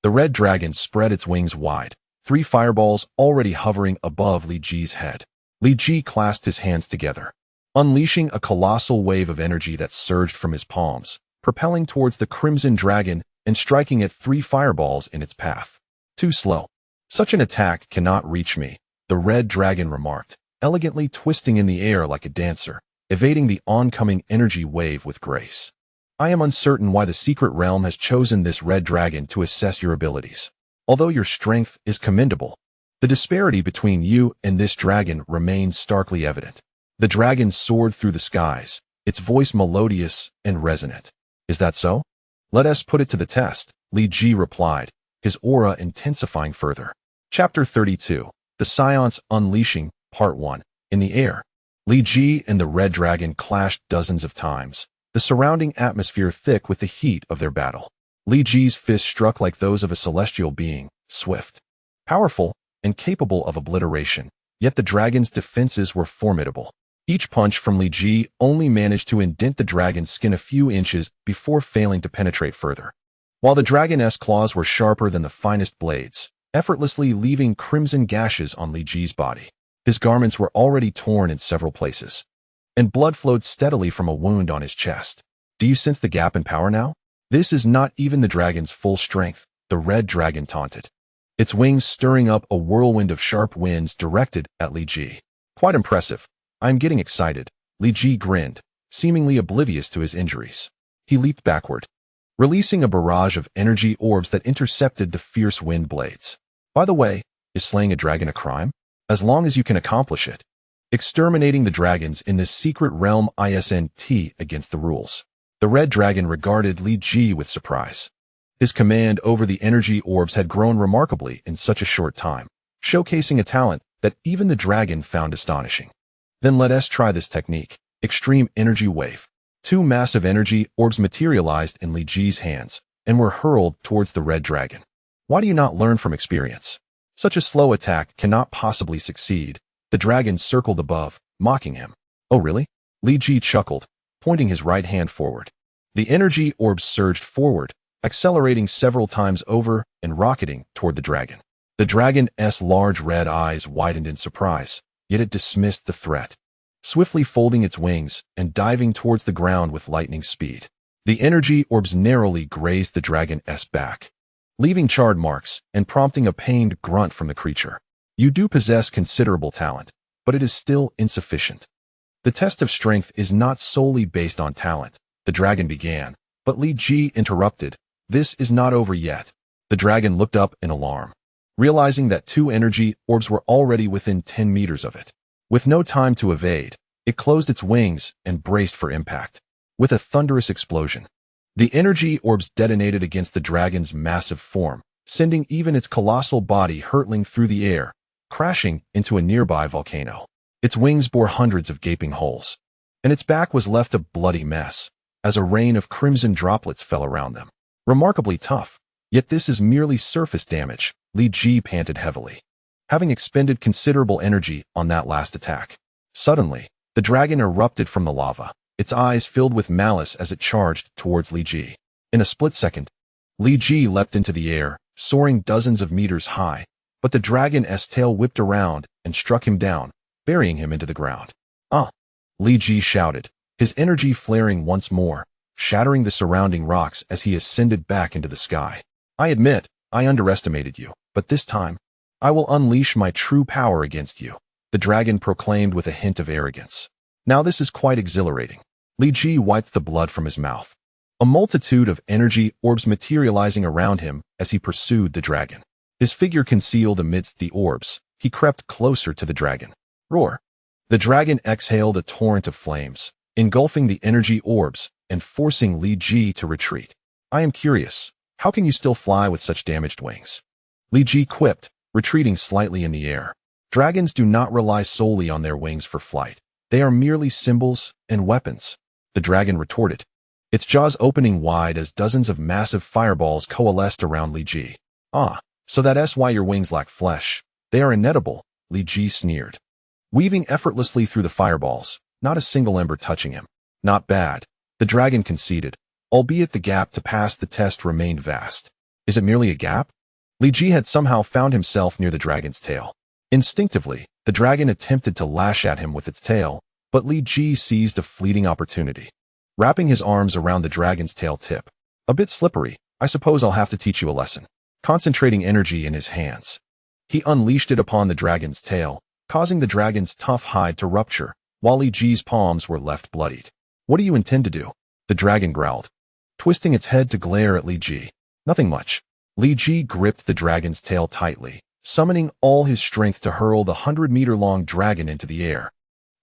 The red dragon spread its wings wide, 3 fireballs already hovering above Li Ji's head. Li Ji clasped his hands together, unleashing a colossal wave of energy that surged from his palms, propelling towards the crimson dragon and striking at 3 fireballs in its path. Too slow. Such an attack cannot reach me, the red dragon remarked, elegantly twisting in the air like a dancer, evading the oncoming energy wave with grace. I am uncertain why the secret realm has chosen this red dragon to assess your abilities. Although your strength is commendable, the disparity between you and this dragon remains starkly evident. The dragon soared through the skies, its voice melodious and resonant. Is that so? Let us put it to the test, Li Ji replied, his aura intensifying further. Chapter 32, The Seance Unleashing, Part 1. In the air, Li Ji and the red dragon clashed dozens of times, the surrounding atmosphere thick with the heat of their battle. Li Ji's fists struck like those of a celestial being, swift, powerful, and capable of obliteration, yet the dragon's defenses were formidable. Each punch from Li Ji only managed to indent the dragon's skin a few inches before failing to penetrate further. While the dragon's claws were sharper than the finest blades, effortlessly leaving crimson gashes on Li Ji's body. His garments were already torn in several places, and blood flowed steadily from a wound on his chest. Do you sense the gap in power now? This is not even the dragon's full strength, the red dragon taunted, its wings stirring up a whirlwind of sharp winds directed at Li Ji. Quite impressive. I'm getting excited. Li Ji grinned, seemingly oblivious to his injuries. He leaped backward, releasing a barrage of energy orbs that intercepted the fierce wind blades. By the way, is slaying a dragon a crime? As long as you can accomplish it. Exterminating the dragons in this secret realm isn't against the rules. The red dragon regarded Li Ji with surprise. His command over the energy orbs had grown remarkably in such a short time, showcasing a talent that even the dragon found astonishing. Then let us try this technique, Extreme Energy Wave. 2 massive energy orbs materialized in Li Ji's hands and were hurled towards the red dragon. Why do you not learn from experience? Such a slow attack cannot possibly succeed. The dragon circled above, mocking him. Oh really? Li Ji chuckled, pointing his right hand forward. The energy orbs surged forward, accelerating several times over and rocketing toward the dragon. The dragon's large red eyes widened in surprise, yet it dismissed the threat, swiftly folding its wings and diving towards the ground with lightning speed. The energy orbs narrowly grazed the dragon's back, leaving charred marks and prompting a pained grunt from the creature. You do possess considerable talent, but it is still insufficient. The test of strength is not solely based on talent, the dragon began, but Li Ji interrupted. This is not over yet. The dragon looked up in alarm, realizing that 2 energy orbs were already within 10 meters of it. With no time to evade, it closed its wings and braced for impact. With a thunderous explosion, the energy orbs detonated against the dragon's massive form, sending even its colossal body hurtling through the air, crashing into a nearby volcano. Its wings bore hundreds of gaping holes, and its back was left a bloody mess, as a rain of crimson droplets fell around them. Remarkably tough, yet this is merely surface damage, Li Ji panted heavily, having expended considerable energy on that last attack. Suddenly, the dragon erupted from the lava, its eyes filled with malice as it charged towards Li Ji. In a split second, Li Ji leapt into the air, soaring dozens of meters high, but the dragon's tail whipped around and struck him down, burying him into the ground. "Ah!" Li Ji shouted, his energy flaring once more, shattering the surrounding rocks as he ascended back into the sky. "I admit, I underestimated you, but this time, I will unleash my true power against you," the dragon proclaimed with a hint of arrogance. "Now this is quite exhilarating." Li Ji wiped the blood from his mouth. A multitude of energy orbs materializing around him as he pursued the dragon. His figure concealed amidst the orbs, he crept closer to the dragon. Roar! The dragon exhaled a torrent of flames, engulfing the energy orbs and forcing Li Ji to retreat. "I am curious, how can you still fly with such damaged wings?" Li Ji quipped, retreating slightly in the air. Dragons do not rely solely on their wings for flight. They are merely symbols and weapons. The dragon retorted, its jaws opening wide as dozens of massive fireballs coalesced around Li Ji. "Ah, so that's why your wings lack flesh. They are inedible," Li Ji sneered. Weaving effortlessly through the fireballs, not a single ember touching him. "Not bad," the dragon conceded, albeit the gap to pass the test remained vast. "Is it merely a gap?" Li Ji had somehow found himself near the dragon's tail. Instinctively, the dragon attempted to lash at him with its tail, but Li Ji seized a fleeting opportunity. Wrapping his arms around the dragon's tail tip. "A bit slippery, I suppose I'll have to teach you a lesson." Concentrating energy in his hands, he unleashed it upon the dragon's tail, causing the dragon's tough hide to rupture, while Li Ji's palms were left bloodied. "What do you intend to do?" the dragon growled, twisting its head to glare at Li Ji. "Nothing much." Li Ji gripped the dragon's tail tightly, summoning all his strength to hurl the 100-meter-long dragon into the air,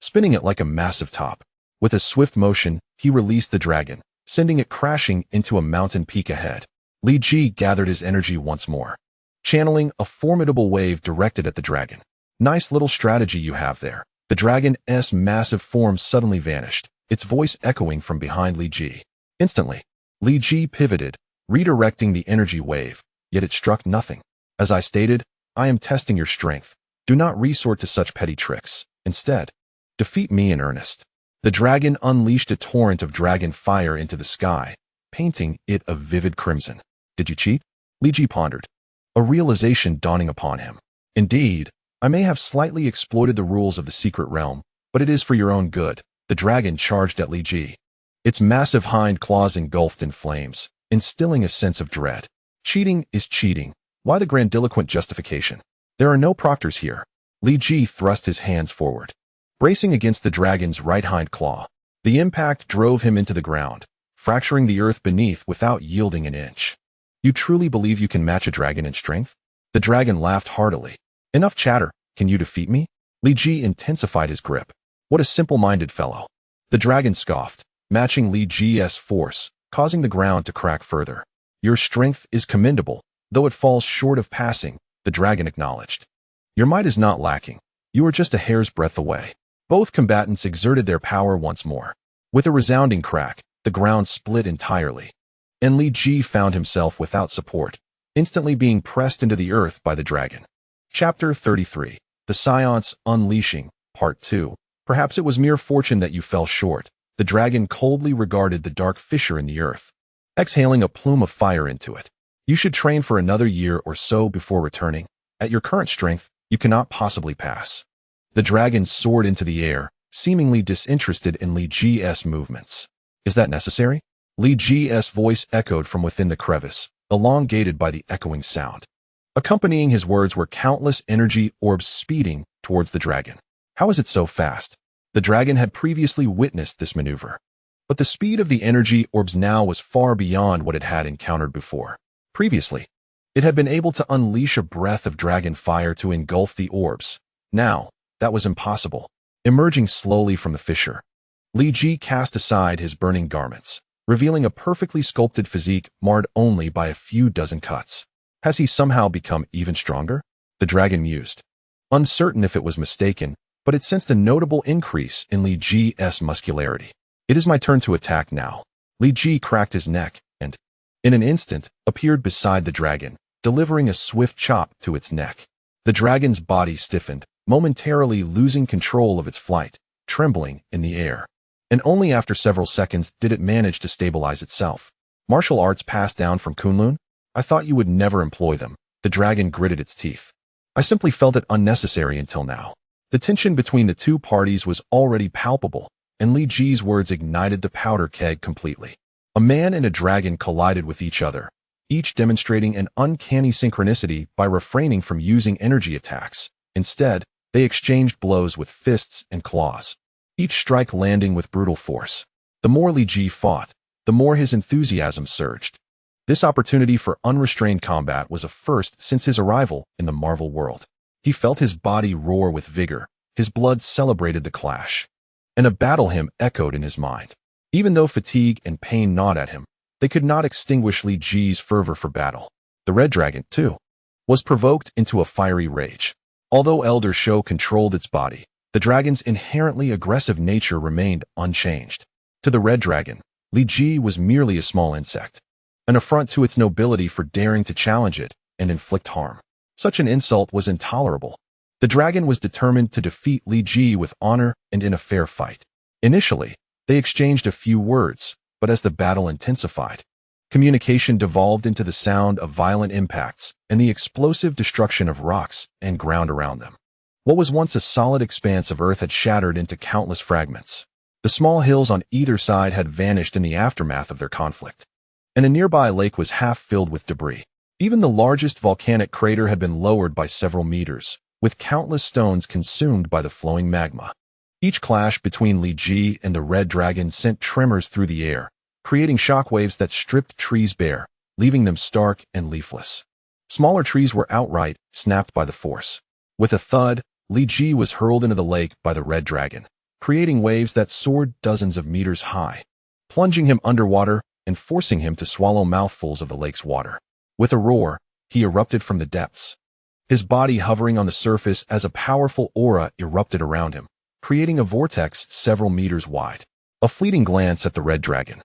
spinning it like a massive top. With a swift motion, he released the dragon, sending it crashing into a mountain peak ahead. Li Ji gathered his energy once more, channeling a formidable wave directed at the dragon. "Nice little strategy you have there." The dragon's massive form suddenly vanished, its voice echoing from behind Li Ji. Instantly, Li Ji pivoted, redirecting the energy wave, yet it struck nothing. "As I stated, I am testing your strength. Do not resort to such petty tricks. Instead, defeat me in earnest." The dragon unleashed a torrent of dragon fire into the sky, painting it a vivid crimson. "Did you cheat?" Li Ji pondered, a realization dawning upon him. "Indeed, I may have slightly exploited the rules of the secret realm, but it is for your own good." The dragon charged at Li Ji, its massive hind claws engulfed in flames, instilling a sense of dread. "Cheating is cheating. Why the grandiloquent justification? There are no proctors here." Li Ji thrust his hands forward, bracing against the dragon's right hind claw. The impact drove him into the ground, fracturing the earth beneath without yielding an inch. "You truly believe you can match a dragon in strength?" The dragon laughed heartily. "Enough chatter. Can you defeat me?" Li Ji intensified his grip. "What a simple-minded fellow." The dragon scoffed, matching Li Ji's force, causing the ground to crack further. "Your strength is commendable, though it falls short of passing," the dragon acknowledged. "Your might is not lacking. You are just a hair's breadth away." Both combatants exerted their power once more. With a resounding crack, the ground split entirely, and Li Ji found himself without support, instantly being pressed into the earth by the dragon. Chapter 33. The Seance Unleashing, Part 2. "Perhaps it was mere fortune that you fell short." The dragon coldly regarded the dark fissure in the earth, exhaling a plume of fire into it. "You should train for another year or so before returning. At your current strength, you cannot possibly pass." The dragon soared into the air, seemingly disinterested in Li Ji's movements. "Is that necessary?" Li Ji's voice echoed from within the crevice, elongated by the echoing sound. Accompanying his words were countless energy orbs speeding towards the dragon. "How is it so fast?" The dragon had previously witnessed this maneuver, but the speed of the energy orbs now was far beyond what it had encountered before. Previously, it had been able to unleash a breath of dragon fire to engulf the orbs. Now, that was impossible. Emerging slowly from the fissure, Li Ji cast aside his burning garments, revealing a perfectly sculpted physique marred only by a few dozen cuts. "Has he somehow become even stronger?" the dragon mused, uncertain if it was mistaken, but it sensed a notable increase in Li Ji's muscularity. "It is my turn to attack now." Li Ji cracked his neck and, in an instant, appeared beside the dragon, delivering a swift chop to its neck. The dragon's body stiffened, momentarily losing control of its flight, trembling in the air. And only after several seconds did it manage to stabilize itself. "Martial arts passed down from Kun-Lun? I thought you would never employ them." The dragon gritted its teeth. "I simply felt it unnecessary until now." The tension between the two parties was already palpable, and Li Ji's words ignited the powder keg completely. A man and a dragon collided with each other, each demonstrating an uncanny synchronicity by refraining from using energy attacks. Instead, they exchanged blows with fists and claws, each strike landing with brutal force. The more Li Ji fought, the more his enthusiasm surged. This opportunity for unrestrained combat was a first since his arrival in the Marvel world. He felt his body roar with vigor, his blood celebrated the clash, and a battle hymn echoed in his mind. Even though fatigue and pain gnawed at him, they could not extinguish Li Ji's fervor for battle. The Red Dragon, too, was provoked into a fiery rage. Although Elder Show controlled its body, the dragon's inherently aggressive nature remained unchanged. To the Red Dragon, Li Ji was merely a small insect, an affront to its nobility for daring to challenge it and inflict harm. Such an insult was intolerable. The dragon was determined to defeat Li Ji with honor and in a fair fight. Initially, they exchanged a few words, but as the battle intensified, communication devolved into the sound of violent impacts and the explosive destruction of rocks and ground around them. What was once a solid expanse of earth had shattered into countless fragments. The small hills on either side had vanished in the aftermath of their conflict, and a nearby lake was half filled with debris. Even the largest volcanic crater had been lowered by several meters, with countless stones consumed by the flowing magma. Each clash between Li Ji and the Red Dragon sent tremors through the air, creating shockwaves that stripped trees bare, leaving them stark and leafless. Smaller trees were outright snapped by the force. With a thud, Li Ji was hurled into the lake by the Red Dragon, creating waves that soared dozens of meters high, plunging him underwater and forcing him to swallow mouthfuls of the lake's water. With a roar, he erupted from the depths, his body hovering on the surface as a powerful aura erupted around him, creating a vortex several meters wide. A fleeting glance at the Red Dragon,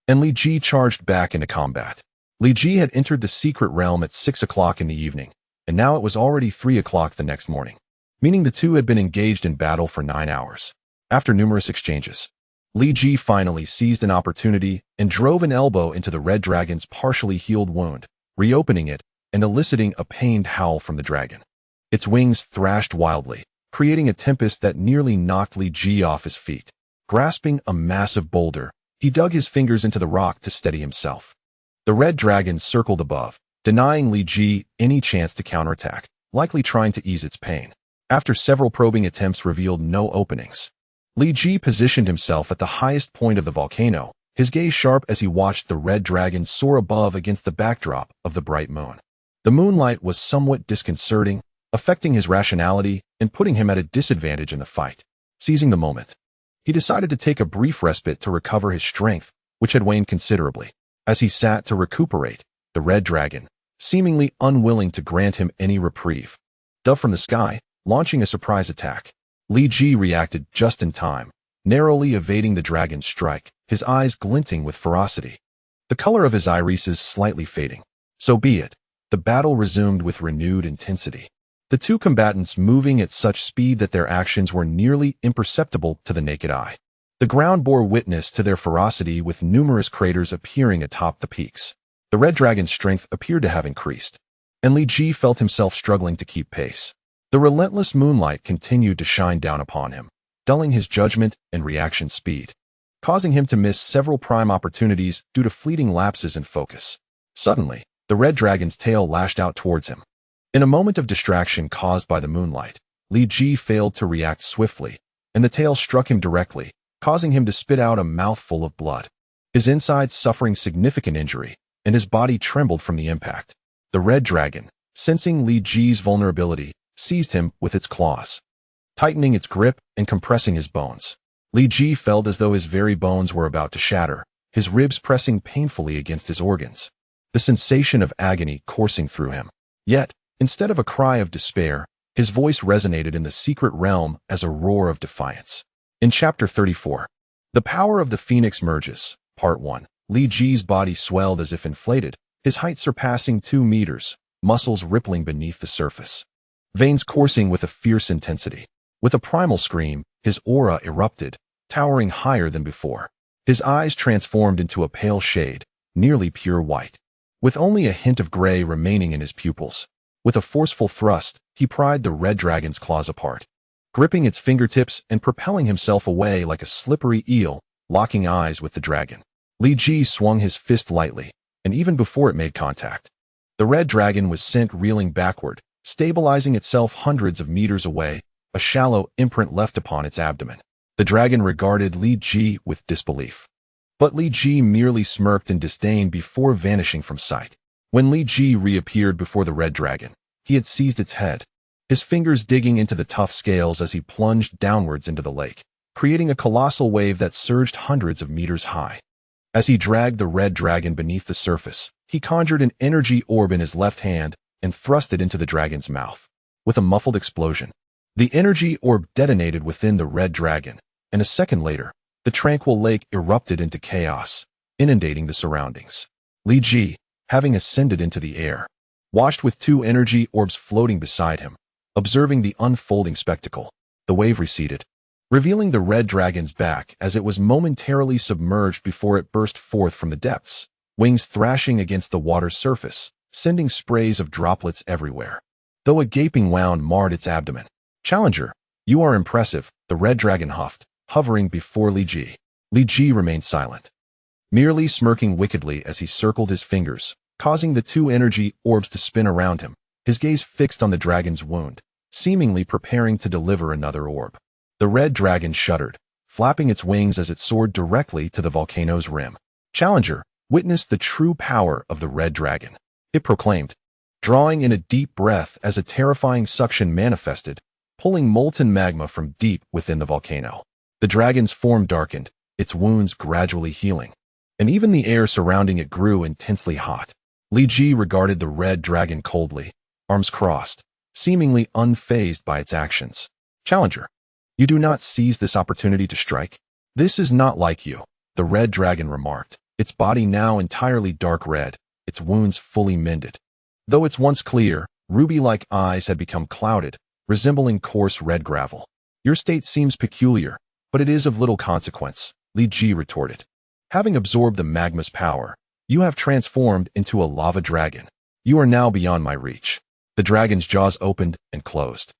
and Li Ji charged back into combat. Li Ji had entered the secret realm at 6 o'clock in the evening, and now it was already 3 o'clock the next morning, meaning the two had been engaged in battle for 9 hours. After numerous exchanges, Li Ji finally seized an opportunity and drove an elbow into the Red Dragon's partially healed wound, reopening it and eliciting a pained howl from the dragon. Its wings thrashed wildly, creating a tempest that nearly knocked Li Ji off his feet. Grasping a massive boulder, he dug his fingers into the rock to steady himself. The Red Dragon circled above, denying Li Ji any chance to counterattack, likely trying to ease its pain. After several probing attempts revealed no openings, Li Ji positioned himself at the highest point of the volcano, his gaze sharp as he watched the Red Dragon soar above against the backdrop of the bright moon. The moonlight was somewhat disconcerting, affecting his rationality and putting him at a disadvantage in the fight. Seizing the moment, he decided to take a brief respite to recover his strength, which had waned considerably. As he sat to recuperate, the Red Dragon, seemingly unwilling to grant him any reprieve, dove from the sky, launching a surprise attack. Li Ji reacted just in time, narrowly evading the dragon's strike, his eyes glinting with ferocity, the color of his irises slightly fading. So be it. The battle resumed with renewed intensity, the two combatants moving at such speed that their actions were nearly imperceptible to the naked eye. The ground bore witness to their ferocity, with numerous craters appearing atop the peaks. The Red Dragon's strength appeared to have increased, and Li Ji felt himself struggling to keep pace. The relentless moonlight continued to shine down upon him, dulling his judgment and reaction speed, causing him to miss several prime opportunities due to fleeting lapses in focus. Suddenly, the Red Dragon's tail lashed out towards him. In a moment of distraction caused by the moonlight, Li Ji failed to react swiftly, and the tail struck him directly, causing him to spit out a mouthful of blood, his insides suffering significant injury, and his body trembled from the impact. The Red Dragon, sensing Li Ji's vulnerability, seized him with its claws, tightening its grip and compressing his bones. Li Ji felt as though his very bones were about to shatter, his ribs pressing painfully against his organs, the sensation of agony coursing through him. Yet, instead of a cry of despair, his voice resonated in the secret realm as a roar of defiance. In Chapter 34, The Power of the Phoenix Merges, Part 1, Li Ji's body swelled as if inflated, his height surpassing 2 meters, muscles rippling beneath the surface, veins coursing with a fierce intensity. With a primal scream, his aura erupted, towering higher than before. His eyes transformed into a pale shade, nearly pure white, with only a hint of gray remaining in his pupils. With a forceful thrust, he pried the Red Dragon's claws apart, gripping its fingertips and propelling himself away like a slippery eel, locking eyes with the dragon. Li Ji swung his fist lightly, and even before it made contact, the red dragon was sent reeling backward, stabilizing itself hundreds of meters away, a shallow imprint left upon its abdomen. The dragon regarded Li Ji with disbelief. But Li Ji merely smirked in disdain before vanishing from sight. When Li Ji reappeared before the red dragon, he had seized its head, his fingers digging into the tough scales as he plunged downwards into the lake, creating a colossal wave that surged hundreds of meters high. As he dragged the red dragon beneath the surface, he conjured an energy orb in his left hand and thrust it into the dragon's mouth. With a muffled explosion, the energy orb detonated within the red dragon, and a second later, the tranquil lake erupted into chaos, inundating the surroundings. Li Ji, having ascended into the air, watched with two energy orbs floating beside him, observing the unfolding spectacle. The wave receded, revealing the red dragon's back as it was momentarily submerged before it burst forth from the depths, wings thrashing against the water's surface, sending sprays of droplets everywhere. Though a gaping wound marred its abdomen. "Challenger, you are impressive," the red dragon huffed, hovering before Li Ji. Li Ji remained silent, merely smirking wickedly as he circled his fingers, causing the two energy orbs to spin around him, his gaze fixed on the dragon's wound, seemingly preparing to deliver another orb. The red dragon shuddered, flapping its wings as it soared directly to the volcano's rim. "Challenger, witness the true power of the red dragon," it proclaimed, drawing in a deep breath as a terrifying suction manifested, pulling molten magma from deep within the volcano. The dragon's form darkened, its wounds gradually healing, and even the air surrounding it grew intensely hot. Li Ji regarded the red dragon coldly, arms crossed, seemingly unfazed by its actions. "Challenger, you do not seize this opportunity to strike? This is not like you," the red dragon remarked, its body now entirely dark red, its wounds fully mended. Though its once clear, ruby-like eyes had become clouded, resembling coarse red gravel. "Your state seems peculiar, but it is of little consequence," Li Ji retorted. "Having absorbed the magma's power, you have transformed into a lava dragon. You are now beyond my reach." The dragon's jaws opened and closed,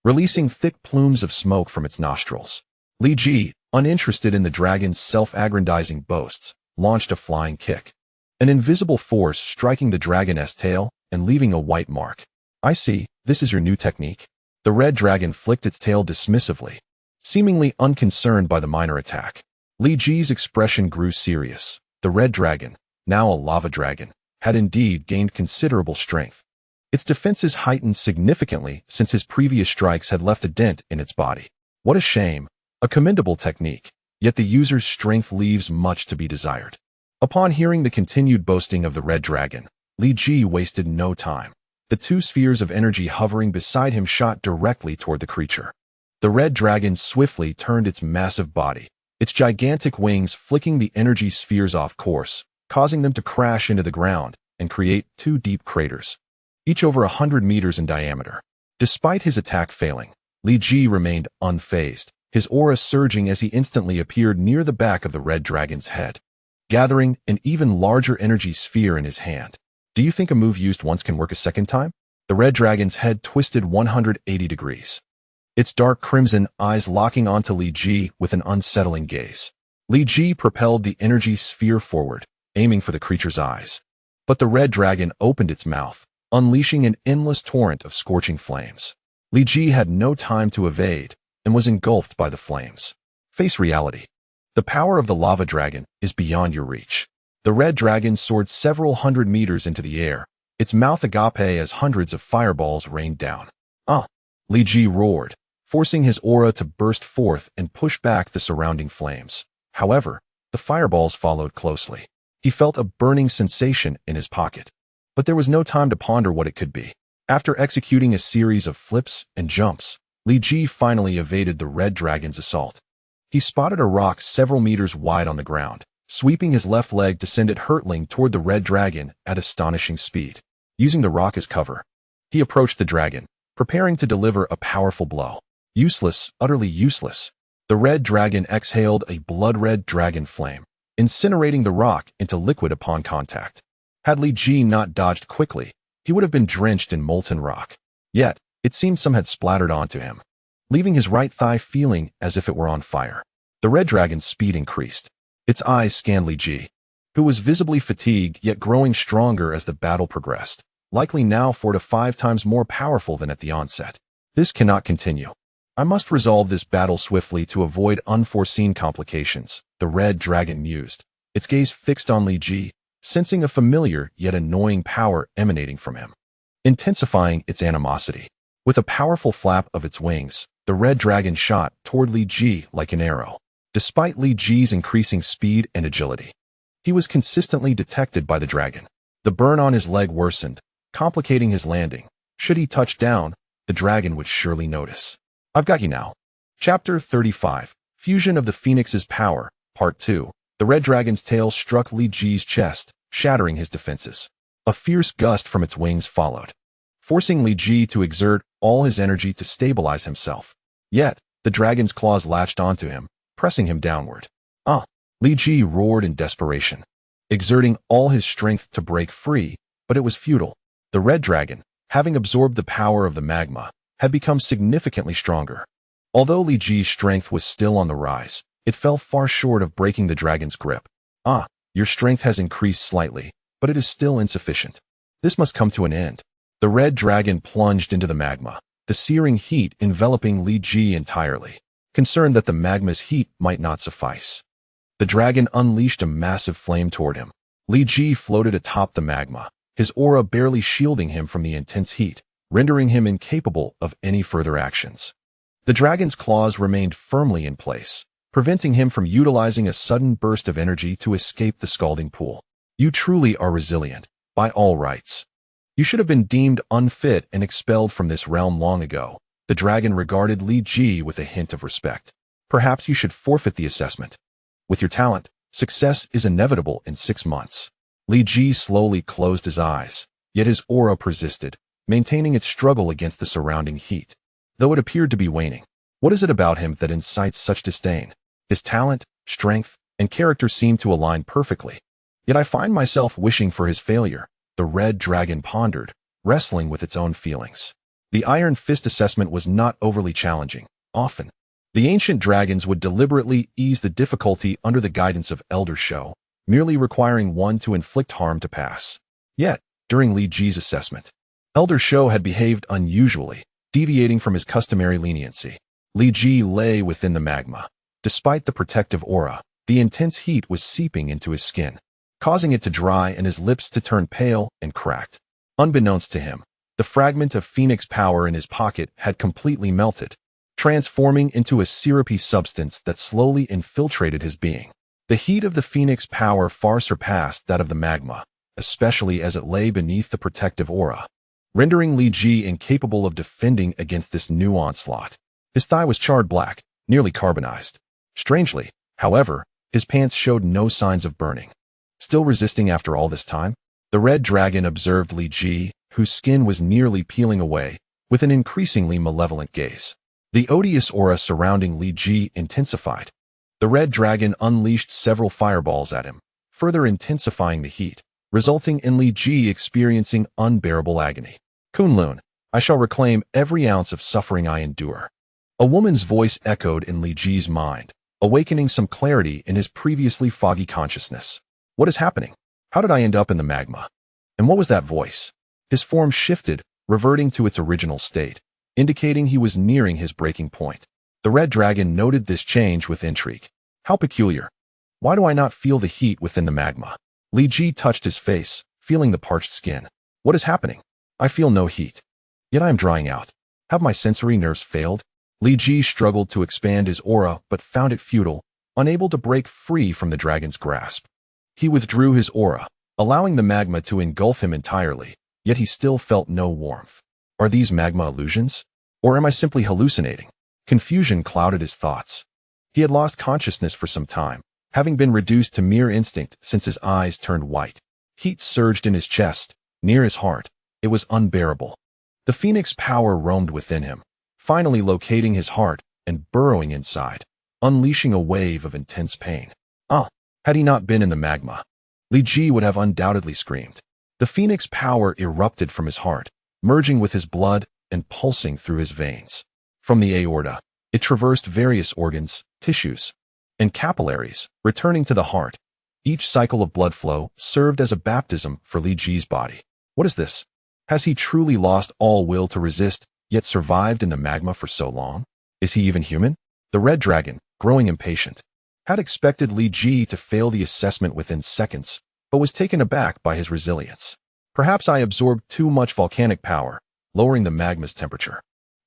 releasing thick plumes of smoke from its nostrils. Li Ji, uninterested in the dragon's self-aggrandizing boasts, launched a flying kick, an invisible force striking the dragon's tail and leaving a white mark. "I see, this is your new technique." The red dragon flicked its tail dismissively, seemingly unconcerned by the minor attack. Li Ji's expression grew serious. The red dragon, now a lava dragon, had indeed gained considerable strength. Its defenses heightened significantly since his previous strikes had left a dent in its body. What a shame, a commendable technique, yet the user's strength leaves much to be desired. Upon hearing the continued boasting of the red dragon, Li Ji wasted no time. The two spheres of energy hovering beside him shot directly toward the creature. The red dragon swiftly turned its massive body, its gigantic wings flicking the energy spheres off course, causing them to crash into the ground and create two deep craters, each over 100 meters in diameter. Despite his attack failing, Li Ji remained unfazed, his aura surging as he instantly appeared near the back of the red dragon's head, gathering an even larger energy sphere in his hand. "Do you think a move used once can work a second time?" The red dragon's head twisted 180 degrees, its dark crimson eyes locking onto Li Ji with an unsettling gaze. Li Ji propelled the energy sphere forward, aiming for the creature's eyes. But the red dragon opened its mouth, unleashing an endless torrent of scorching flames. Li Ji had no time to evade and was engulfed by the flames. Face reality. The power of the lava dragon is beyond your reach. The red dragon soared several hundred meters into the air, its mouth agape as hundreds of fireballs rained down. "Ah!" Li Ji roared, forcing his aura to burst forth and push back the surrounding flames. However, the fireballs followed closely. He felt a burning sensation in his pocket, but there was no time to ponder what it could be. After executing a series of flips and jumps, Li Ji finally evaded the red dragon's assault. He spotted a rock several meters wide on the ground, sweeping his left leg to send it hurtling toward the red dragon at astonishing speed. Using the rock as cover, he approached the dragon, preparing to deliver a powerful blow. Useless, utterly useless. The red dragon exhaled a blood-red dragon flame, incinerating the rock into liquid upon contact. Had Li Ji not dodged quickly, he would have been drenched in molten rock. Yet, it seemed some had splattered onto him. leaving his right thigh feeling as if it were on fire. The red dragon's speed increased. Its eyes scanned Li Ji, who was visibly fatigued yet growing stronger as the battle progressed, likely now 4 to 5 times more powerful than at the onset. This cannot continue. I must resolve this battle swiftly to avoid unforeseen complications, the red dragon mused, its gaze fixed on Li Ji, sensing a familiar yet annoying power emanating from him, intensifying its animosity. With a powerful flap of its wings, the red dragon shot toward Li Ji like an arrow. Despite Li Ji's increasing speed and agility, he was consistently detected by the dragon. The burn on his leg worsened, complicating his landing. Should he touch down, the dragon would surely notice. I've got you now. Chapter 35, Fusion of the Phoenix's Power, Part 2. The red dragon's tail struck Li Ji's chest, shattering his defenses. A fierce gust from its wings followed, forcing Li Ji to exert all his energy to stabilize himself. Yet, the dragon's claws latched onto him, pressing him downward. Li Ji roared in desperation, exerting all his strength to break free, but it was futile. The red dragon, having absorbed the power of the magma, had become significantly stronger. Although Li Ji's strength was still on the rise, it fell far short of breaking the dragon's grip. Your strength has increased slightly, but it is still insufficient. This must come to an end. The red dragon plunged into the magma, the searing heat enveloping Li Ji entirely. Concerned that the magma's heat might not suffice, the dragon unleashed a massive flame toward him. Li Ji floated atop the magma, his aura barely shielding him from the intense heat, rendering him incapable of any further actions. The dragon's claws remained firmly in place, preventing him from utilizing a sudden burst of energy to escape the scalding pool. You truly are resilient, by all rights. You should have been deemed unfit and expelled from this realm long ago. The dragon regarded Li Ji with a hint of respect. Perhaps you should forfeit the assessment. With your talent, success is inevitable in 6 months. Li Ji slowly closed his eyes, yet his aura persisted, maintaining its struggle against the surrounding heat. Though it appeared to be waning, what is it about him that incites such disdain? His talent, strength, and character seem to align perfectly. Yet I find myself wishing for his failure, the red dragon pondered, wrestling with its own feelings. The Iron Fist assessment was not overly challenging. Often, the ancient dragons would deliberately ease the difficulty under the guidance of Elder S.H.I.E.L.D, merely requiring one to inflict harm to pass. Yet, during Li Ji's assessment, Elder S.H.I.E.L.D had behaved unusually, deviating from his customary leniency. Li Ji lay within the magma. Despite the protective aura, the intense heat was seeping into his skin, causing it to dry and his lips to turn pale and cracked. Unbeknownst to him, the fragment of Phoenix power in his pocket had completely melted, transforming into a syrupy substance that slowly infiltrated his being. The heat of the Phoenix power far surpassed that of the magma, especially as it lay beneath the protective aura, rendering Li Ji incapable of defending against this new onslaught. His thigh was charred black, nearly carbonized. Strangely, however, his pants showed no signs of burning. Still resisting after all this time? The red dragon observed Li Ji, whose skin was nearly peeling away, with an increasingly malevolent gaze. The odious aura surrounding Li Ji intensified. The red dragon unleashed several fireballs at him, further intensifying the heat, resulting in Li Ji experiencing unbearable agony. Kun-Lun, I shall reclaim every ounce of suffering I endure. A woman's voice echoed in Li Ji's mind, awakening some clarity in his previously foggy consciousness. What is happening? How did I end up in the magma? And what was that voice? His form shifted, reverting to its original state, indicating he was nearing his breaking point. The red dragon noted this change with intrigue. How peculiar. Why do I not feel the heat within the magma? Li Ji touched his face, feeling the parched skin. What is happening? I feel no heat. Yet I am drying out. Have my sensory nerves failed? Li Ji struggled to expand his aura but found it futile, unable to break free from the dragon's grasp. He withdrew his aura, allowing the magma to engulf him entirely, yet he still felt no warmth. Are these magma illusions? Or am I simply hallucinating? Confusion clouded his thoughts. He had lost consciousness for some time, having been reduced to mere instinct since his eyes turned white. Heat surged in his chest, near his heart. It was unbearable. The Phoenix power roamed within him, finally locating his heart and burrowing inside, unleashing a wave of intense pain. Had he not been in the magma, Li Ji would have undoubtedly screamed. The Phoenix power erupted from his heart, merging with his blood and pulsing through his veins. From the aorta, it traversed various organs, tissues, and capillaries, returning to the heart. Each cycle of blood flow served as a baptism for Li Ji's body. What is this? Has he truly lost all will to resist, yet survived in the magma for so long? Is he even human? The Red Dragon, growing impatient, had expected Li Ji to fail the assessment within seconds, but was taken aback by his resilience. Perhaps I absorbed too much volcanic power, lowering the magma's temperature.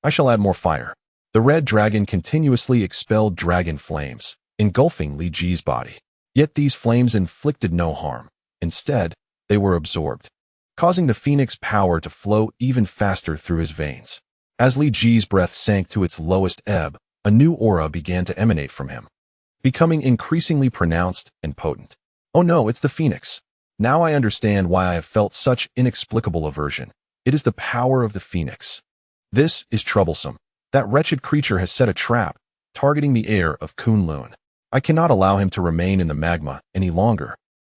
I shall add more fire. The Red Dragon continuously expelled dragon flames, engulfing Li Ji's body. Yet these flames inflicted no harm. Instead, they were absorbed, causing the Phoenix power to flow even faster through his veins. As Li Ji's breath sank to its lowest ebb, a new aura began to emanate from him, becoming increasingly pronounced and potent. Oh no, it's the Phoenix. Now I understand why I have felt such inexplicable aversion. It is the power of the Phoenix. This is troublesome. That wretched creature has set a trap, targeting the heir of Kun-Lun. I cannot allow him to remain in the magma any longer,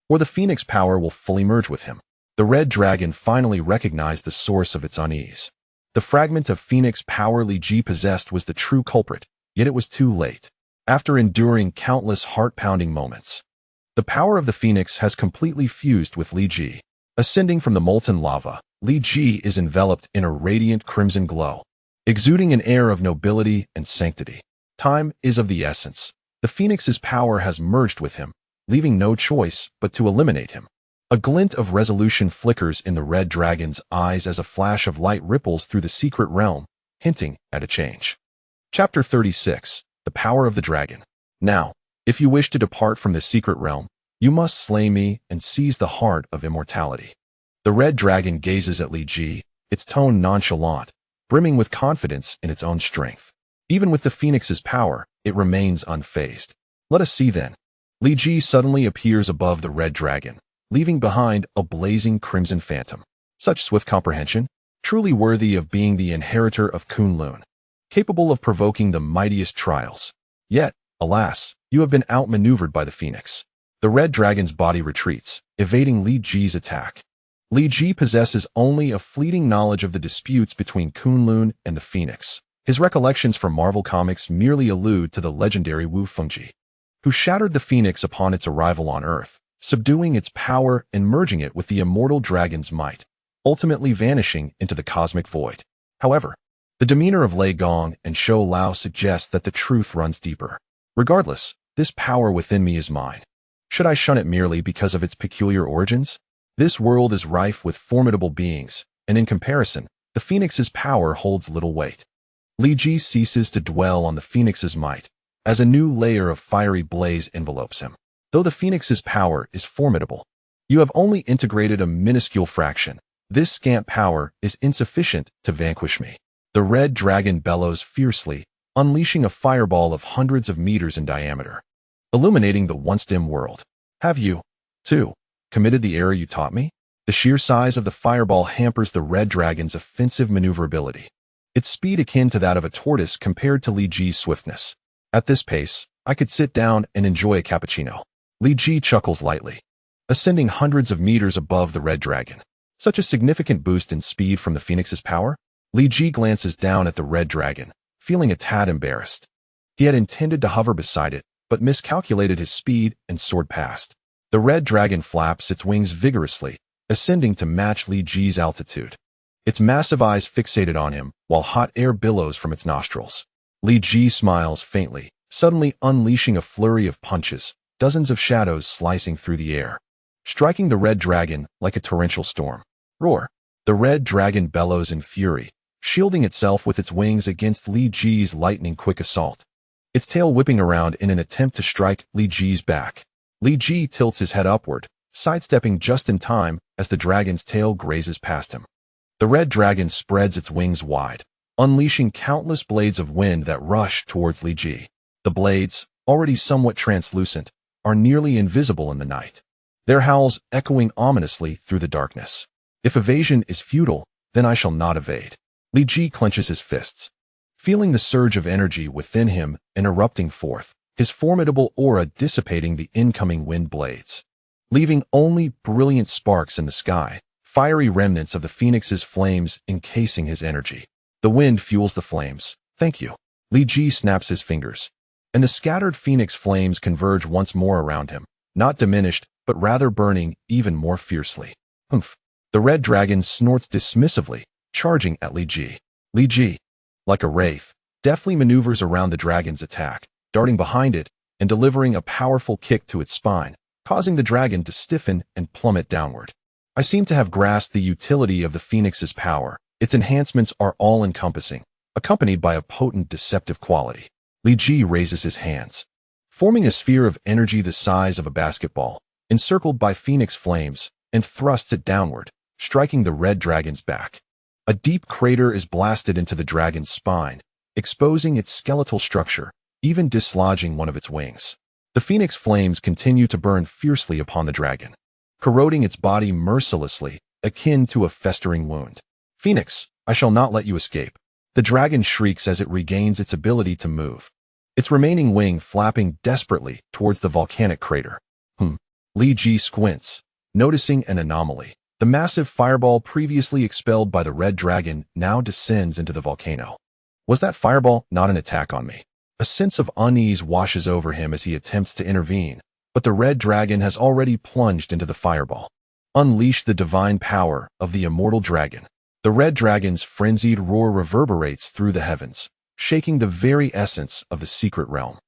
or the Phoenix power will fully merge with him. The Red Dragon finally recognized the source of its unease. The fragment of Phoenix power Li Ji possessed was the true culprit, yet it was too late. After enduring countless heart-pounding moments, the power of the Phoenix has completely fused with Li Ji. Ascending from the molten lava, Li Ji is enveloped in a radiant crimson glow, exuding an air of nobility and sanctity. Time is of the essence. The Phoenix's power has merged with him, leaving no choice but to eliminate him. A glint of resolution flickers in the Red Dragon's eyes as a flash of light ripples through the secret realm, hinting at a change. Chapter 36. The Power of the Dragon. Now, if you wish to depart from this secret realm, you must slay me and seize the heart of immortality. The Red Dragon gazes at Li Ji, its tone nonchalant, brimming with confidence in its own strength. Even with the Phoenix's power, it remains unfazed. Let us see then. Li Ji suddenly appears above the Red Dragon, leaving behind a blazing crimson phantom. Such swift comprehension, truly worthy of being the inheritor of Kun-Lun, capable of provoking the mightiest trials. Yet, alas, you have been outmaneuvered by the Phoenix. The Red Dragon's body retreats, evading Li Ji's attack. Li Ji possesses only a fleeting knowledge of the disputes between Kun-Lun and the Phoenix. His recollections from Marvel Comics merely allude to the legendary Wu Fengji, who shattered the Phoenix upon its arrival on Earth, subduing its power and merging it with the immortal dragon's might, ultimately vanishing into the cosmic void. However, the demeanor of Lei Gong and Shou Lao suggests that the truth runs deeper. Regardless, this power within me is mine. Should I shun it merely because of its peculiar origins? This world is rife with formidable beings, and in comparison, the Phoenix's power holds little weight. Li Ji ceases to dwell on the Phoenix's might, as a new layer of fiery blaze envelopes him. Though the Phoenix's power is formidable, you have only integrated a minuscule fraction. This scant power is insufficient to vanquish me. The Red Dragon bellows fiercely, unleashing a fireball of hundreds of meters in diameter, illuminating the once dim world. Have you, too, committed the error you taught me? The sheer size of the fireball hampers the Red Dragon's offensive maneuverability, its speed akin to that of a tortoise compared to Li Ji's swiftness. At this pace, I could sit down and enjoy a cappuccino. Li Ji chuckles lightly, ascending hundreds of meters above the Red Dragon. Such a significant boost in speed from the Phoenix's power? Li Ji glances down at the Red Dragon, feeling a tad embarrassed. He had intended to hover beside it, but miscalculated his speed and soared past. The Red Dragon flaps its wings vigorously, ascending to match Li Ji's altitude. Its massive eyes fixated on him, while hot air billows from its nostrils. Li Ji smiles faintly, suddenly unleashing a flurry of punches, dozens of shadows slicing through the air, striking the Red Dragon like a torrential storm. Roar! The Red Dragon bellows in fury, shielding itself with its wings against Li Ji's lightning-quick assault, its tail whipping around in an attempt to strike Li Ji's back. Li Ji tilts his head upward, sidestepping just in time as the dragon's tail grazes past him. The Red Dragon spreads its wings wide, unleashing countless blades of wind that rush towards Li Ji. The blades, already somewhat translucent, are nearly invisible in the night, their howls echoing ominously through the darkness. If evasion is futile, then I shall not evade. Li Ji clenches his fists, feeling the surge of energy within him and erupting forth, his formidable aura dissipating the incoming wind blades, leaving only brilliant sparks in the sky, fiery remnants of the Phoenix's flames encasing his energy. The wind fuels the flames, Thank you. Li Ji snaps his fingers, and the scattered phoenix flames converge once more around him, not diminished, but rather burning even more fiercely. Humph. The red dragon snorts dismissively, charging at Li Ji. Li Ji, like a wraith, deftly maneuvers around the dragon's attack, darting behind it and delivering a powerful kick to its spine, causing the dragon to stiffen and plummet downward. I seem to have grasped the utility of the phoenix's power. Its enhancements are all-encompassing, accompanied by a potent deceptive quality. Li Ji raises his hands, forming a sphere of energy the size of a basketball, encircled by phoenix flames, and thrusts it downward, striking the red dragon's back. A deep crater is blasted into the dragon's spine, exposing its skeletal structure, even dislodging one of its wings. The phoenix flames continue to burn fiercely upon the dragon, corroding its body mercilessly, akin to a festering wound. Phoenix, I shall not let you escape. The dragon shrieks as it regains its ability to move, its remaining wing flapping desperately towards the volcanic crater. Li Ji squints, noticing an anomaly. The massive fireball previously expelled by the red dragon now descends into the volcano. Was that fireball not an attack on me? A sense of unease washes over him as he attempts to intervene, but the red dragon has already plunged into the fireball. Unleash the divine power of the immortal dragon. The red dragon's frenzied roar reverberates through the heavens, shaking the very essence of the secret realm.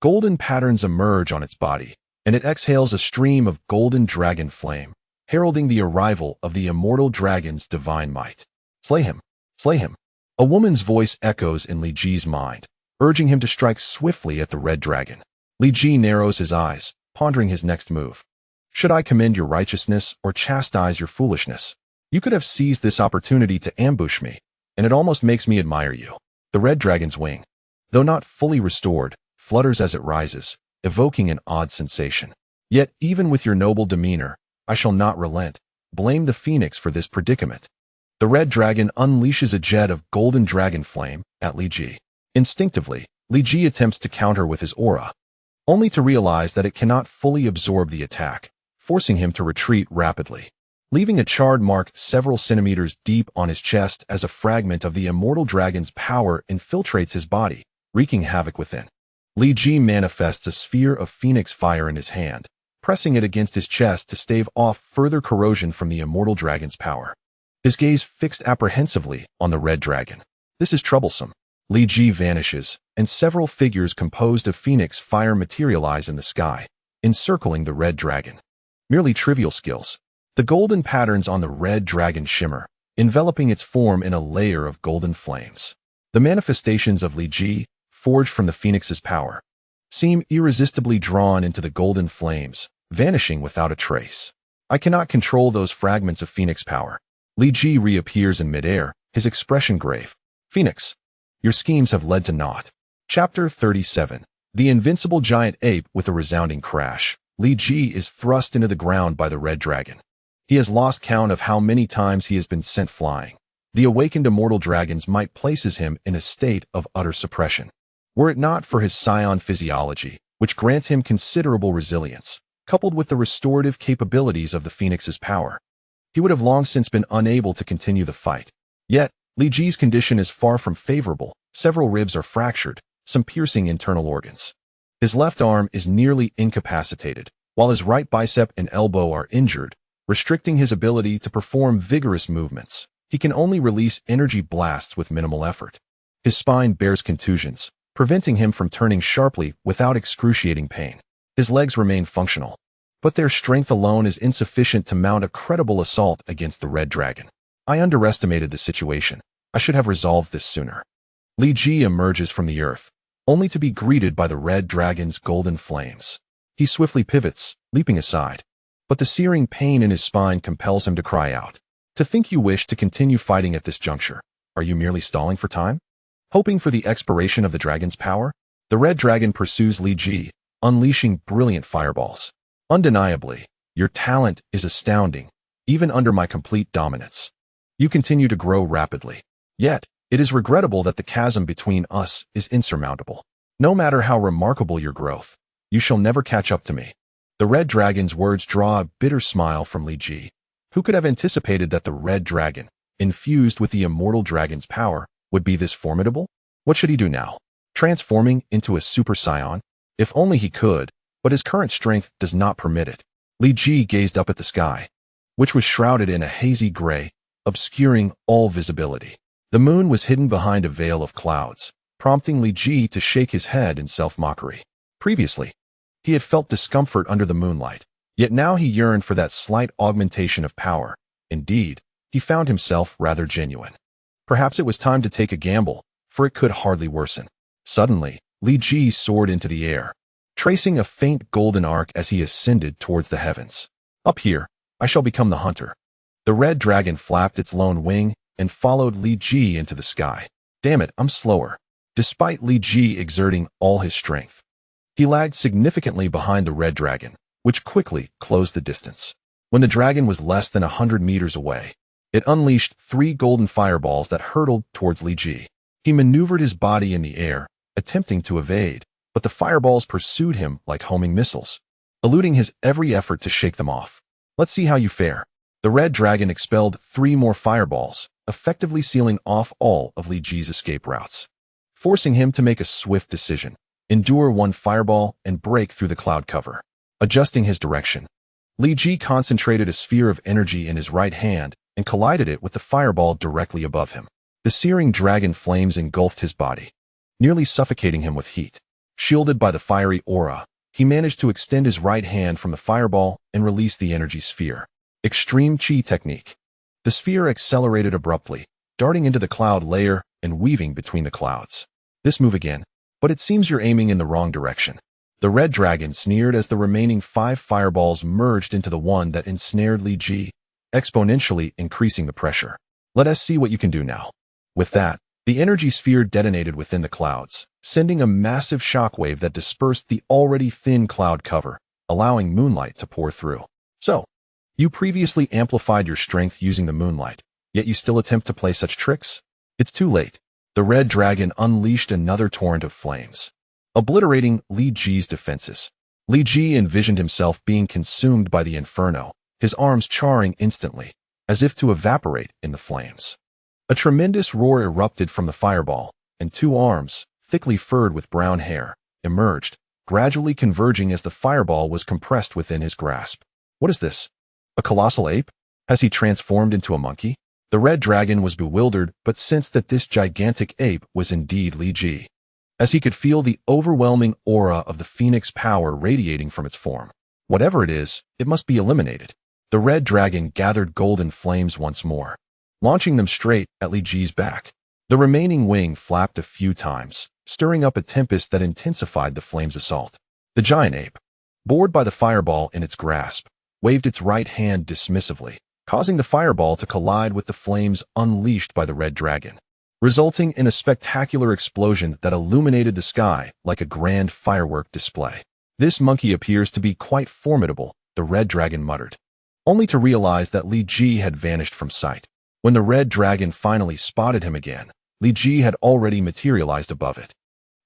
Golden patterns emerge on its body, and it exhales a stream of golden dragon flame, heralding the arrival of the immortal dragon's divine might. Slay him! Slay him! A woman's voice echoes in Li Ji's mind, urging him to strike swiftly at the red dragon. Li Ji narrows his eyes, pondering his next move. Should I commend your righteousness or chastise your foolishness? You could have seized this opportunity to ambush me, and it almost makes me admire you. The red dragon's wing, though not fully restored, flutters as it rises, evoking an odd sensation. Yet, even with your noble demeanor, I shall not relent. Blame the phoenix for this predicament. The red dragon unleashes a jet of golden dragon flame at Li Ji. Instinctively, Li Ji attempts to counter with his aura, only to realize that it cannot fully absorb the attack, forcing him to retreat rapidly, leaving a charred mark several centimeters deep on his chest as a fragment of the immortal dragon's power infiltrates his body, wreaking havoc within. Li Ji manifests a sphere of phoenix fire in his hand, pressing it against his chest to stave off further corrosion from the immortal dragon's power. His gaze fixed apprehensively on the red dragon. This is troublesome. Li Ji vanishes, and several figures composed of phoenix fire materialize in the sky, encircling the red dragon. Merely trivial skills. The golden patterns on the red dragon shimmer, enveloping its form in a layer of golden flames. The manifestations of Li Ji, forged from the phoenix's power, seem irresistibly drawn into the golden flames, vanishing without a trace. I cannot control those fragments of phoenix power. Li Ji reappears in midair, his expression grave. Phoenix, your schemes have led to naught. Chapter 37. The invincible giant ape with a resounding crash. Li Ji is thrust into the ground by the red dragon. He has lost count of how many times he has been sent flying. The awakened immortal dragon's might places him in a state of utter suppression. Were it not for his Saiyan physiology, which grants him considerable resilience, coupled with the restorative capabilities of the phoenix's power, he would have long since been unable to continue the fight. Yet, Li Ji's condition is far from favorable. Several ribs are fractured, some piercing internal organs. His left arm is nearly incapacitated, while his right bicep and elbow are injured, restricting his ability to perform vigorous movements. He can only release energy blasts with minimal effort. His spine bears contusions, preventing him from turning sharply without excruciating pain. His legs remain functional, but their strength alone is insufficient to mount a credible assault against the red dragon. I underestimated the situation. I should have resolved this sooner. Li Ji emerges from the earth, only to be greeted by the red dragon's golden flames. He swiftly pivots, leaping aside, but the searing pain in his spine compels him to cry out. To think you wish to continue fighting at this juncture, are you merely stalling for time? Hoping for the expiration of the dragon's power? The red dragon pursues Li Ji, unleashing brilliant fireballs. Undeniably, your talent is astounding, even under my complete dominance. You continue to grow rapidly. Yet, it is regrettable that the chasm between us is insurmountable. No matter how remarkable your growth, you shall never catch up to me. The red dragon's words draw a bitter smile from Li Ji. Who could have anticipated that the red dragon, infused with the immortal dragon's power, would be this formidable? What should he do now? Transforming into a Super Saiyan? If only he could, but his current strength does not permit it. Li Ji gazed up at the sky, which was shrouded in a hazy gray, obscuring all visibility. The moon was hidden behind a veil of clouds, prompting Li Ji to shake his head in self-mockery. Previously, he had felt discomfort under the moonlight, yet now he yearned for that slight augmentation of power. Indeed, he found himself rather genuine. Perhaps it was time to take a gamble, for it could hardly worsen. Suddenly, Li Ji soared into the air, tracing a faint golden arc as he ascended towards the heavens. Up here, I shall become the hunter. The red dragon flapped its lone wing and followed Li Ji into the sky. Damn it, I'm slower. Despite Li Ji exerting all his strength, he lagged significantly behind the red dragon, which quickly closed the distance. When the dragon was less than 100 meters away, it unleashed 3 golden fireballs that hurtled towards Li Ji. He maneuvered his body in the air, attempting to evade, but the fireballs pursued him like homing missiles, eluding his every effort to shake them off. Let's see how you fare. The red dragon expelled 3 more fireballs, effectively sealing off all of Li Ji's escape routes, forcing him to make a swift decision, endure 1 fireball and break through the cloud cover. Adjusting his direction, Li Ji concentrated a sphere of energy in his right hand and collided it with the fireball directly above him. The searing dragon flames engulfed his body, nearly suffocating him with heat. Shielded by the fiery aura, he managed to extend his right hand from the fireball and release the energy sphere. Extreme Chi technique. The sphere accelerated abruptly, darting into the cloud layer and weaving between the clouds. This move again, but it seems you're aiming in the wrong direction. The red dragon sneered as the remaining 5 fireballs merged into the one that ensnared Li Ji, exponentially increasing the pressure. Let us see what you can do now. With that, the energy sphere detonated within the clouds, sending a massive shockwave that dispersed the already thin cloud cover, allowing moonlight to pour through. So, you previously amplified your strength using the moonlight, yet you still attempt to play such tricks? It's too late. The red dragon unleashed another torrent of flames, obliterating Li Ji's defenses. Li Ji envisioned himself being consumed by the inferno, his arms charring instantly, as if to evaporate in the flames. A tremendous roar erupted from the fireball, and 2 arms, thickly furred with brown hair, emerged, gradually converging as the fireball was compressed within his grasp. What is this? A colossal ape? Has he transformed into a monkey? The red dragon was bewildered but sensed that this gigantic ape was indeed Li Ji, as he could feel the overwhelming aura of the Phoenix power radiating from its form. Whatever it is, it must be eliminated. The red dragon gathered golden flames once more, launching them straight at Li Ji's back. The remaining wing flapped a few times, stirring up a tempest that intensified the flame's assault. The giant ape, bored by the fireball in its grasp, waved its right hand dismissively, causing the fireball to collide with the flames unleashed by the red dragon, resulting in a spectacular explosion that illuminated the sky like a grand firework display. This monkey appears to be quite formidable, the red dragon muttered, only to realize that Li Ji had vanished from sight. When the red dragon finally spotted him again, Li Ji had already materialized above it,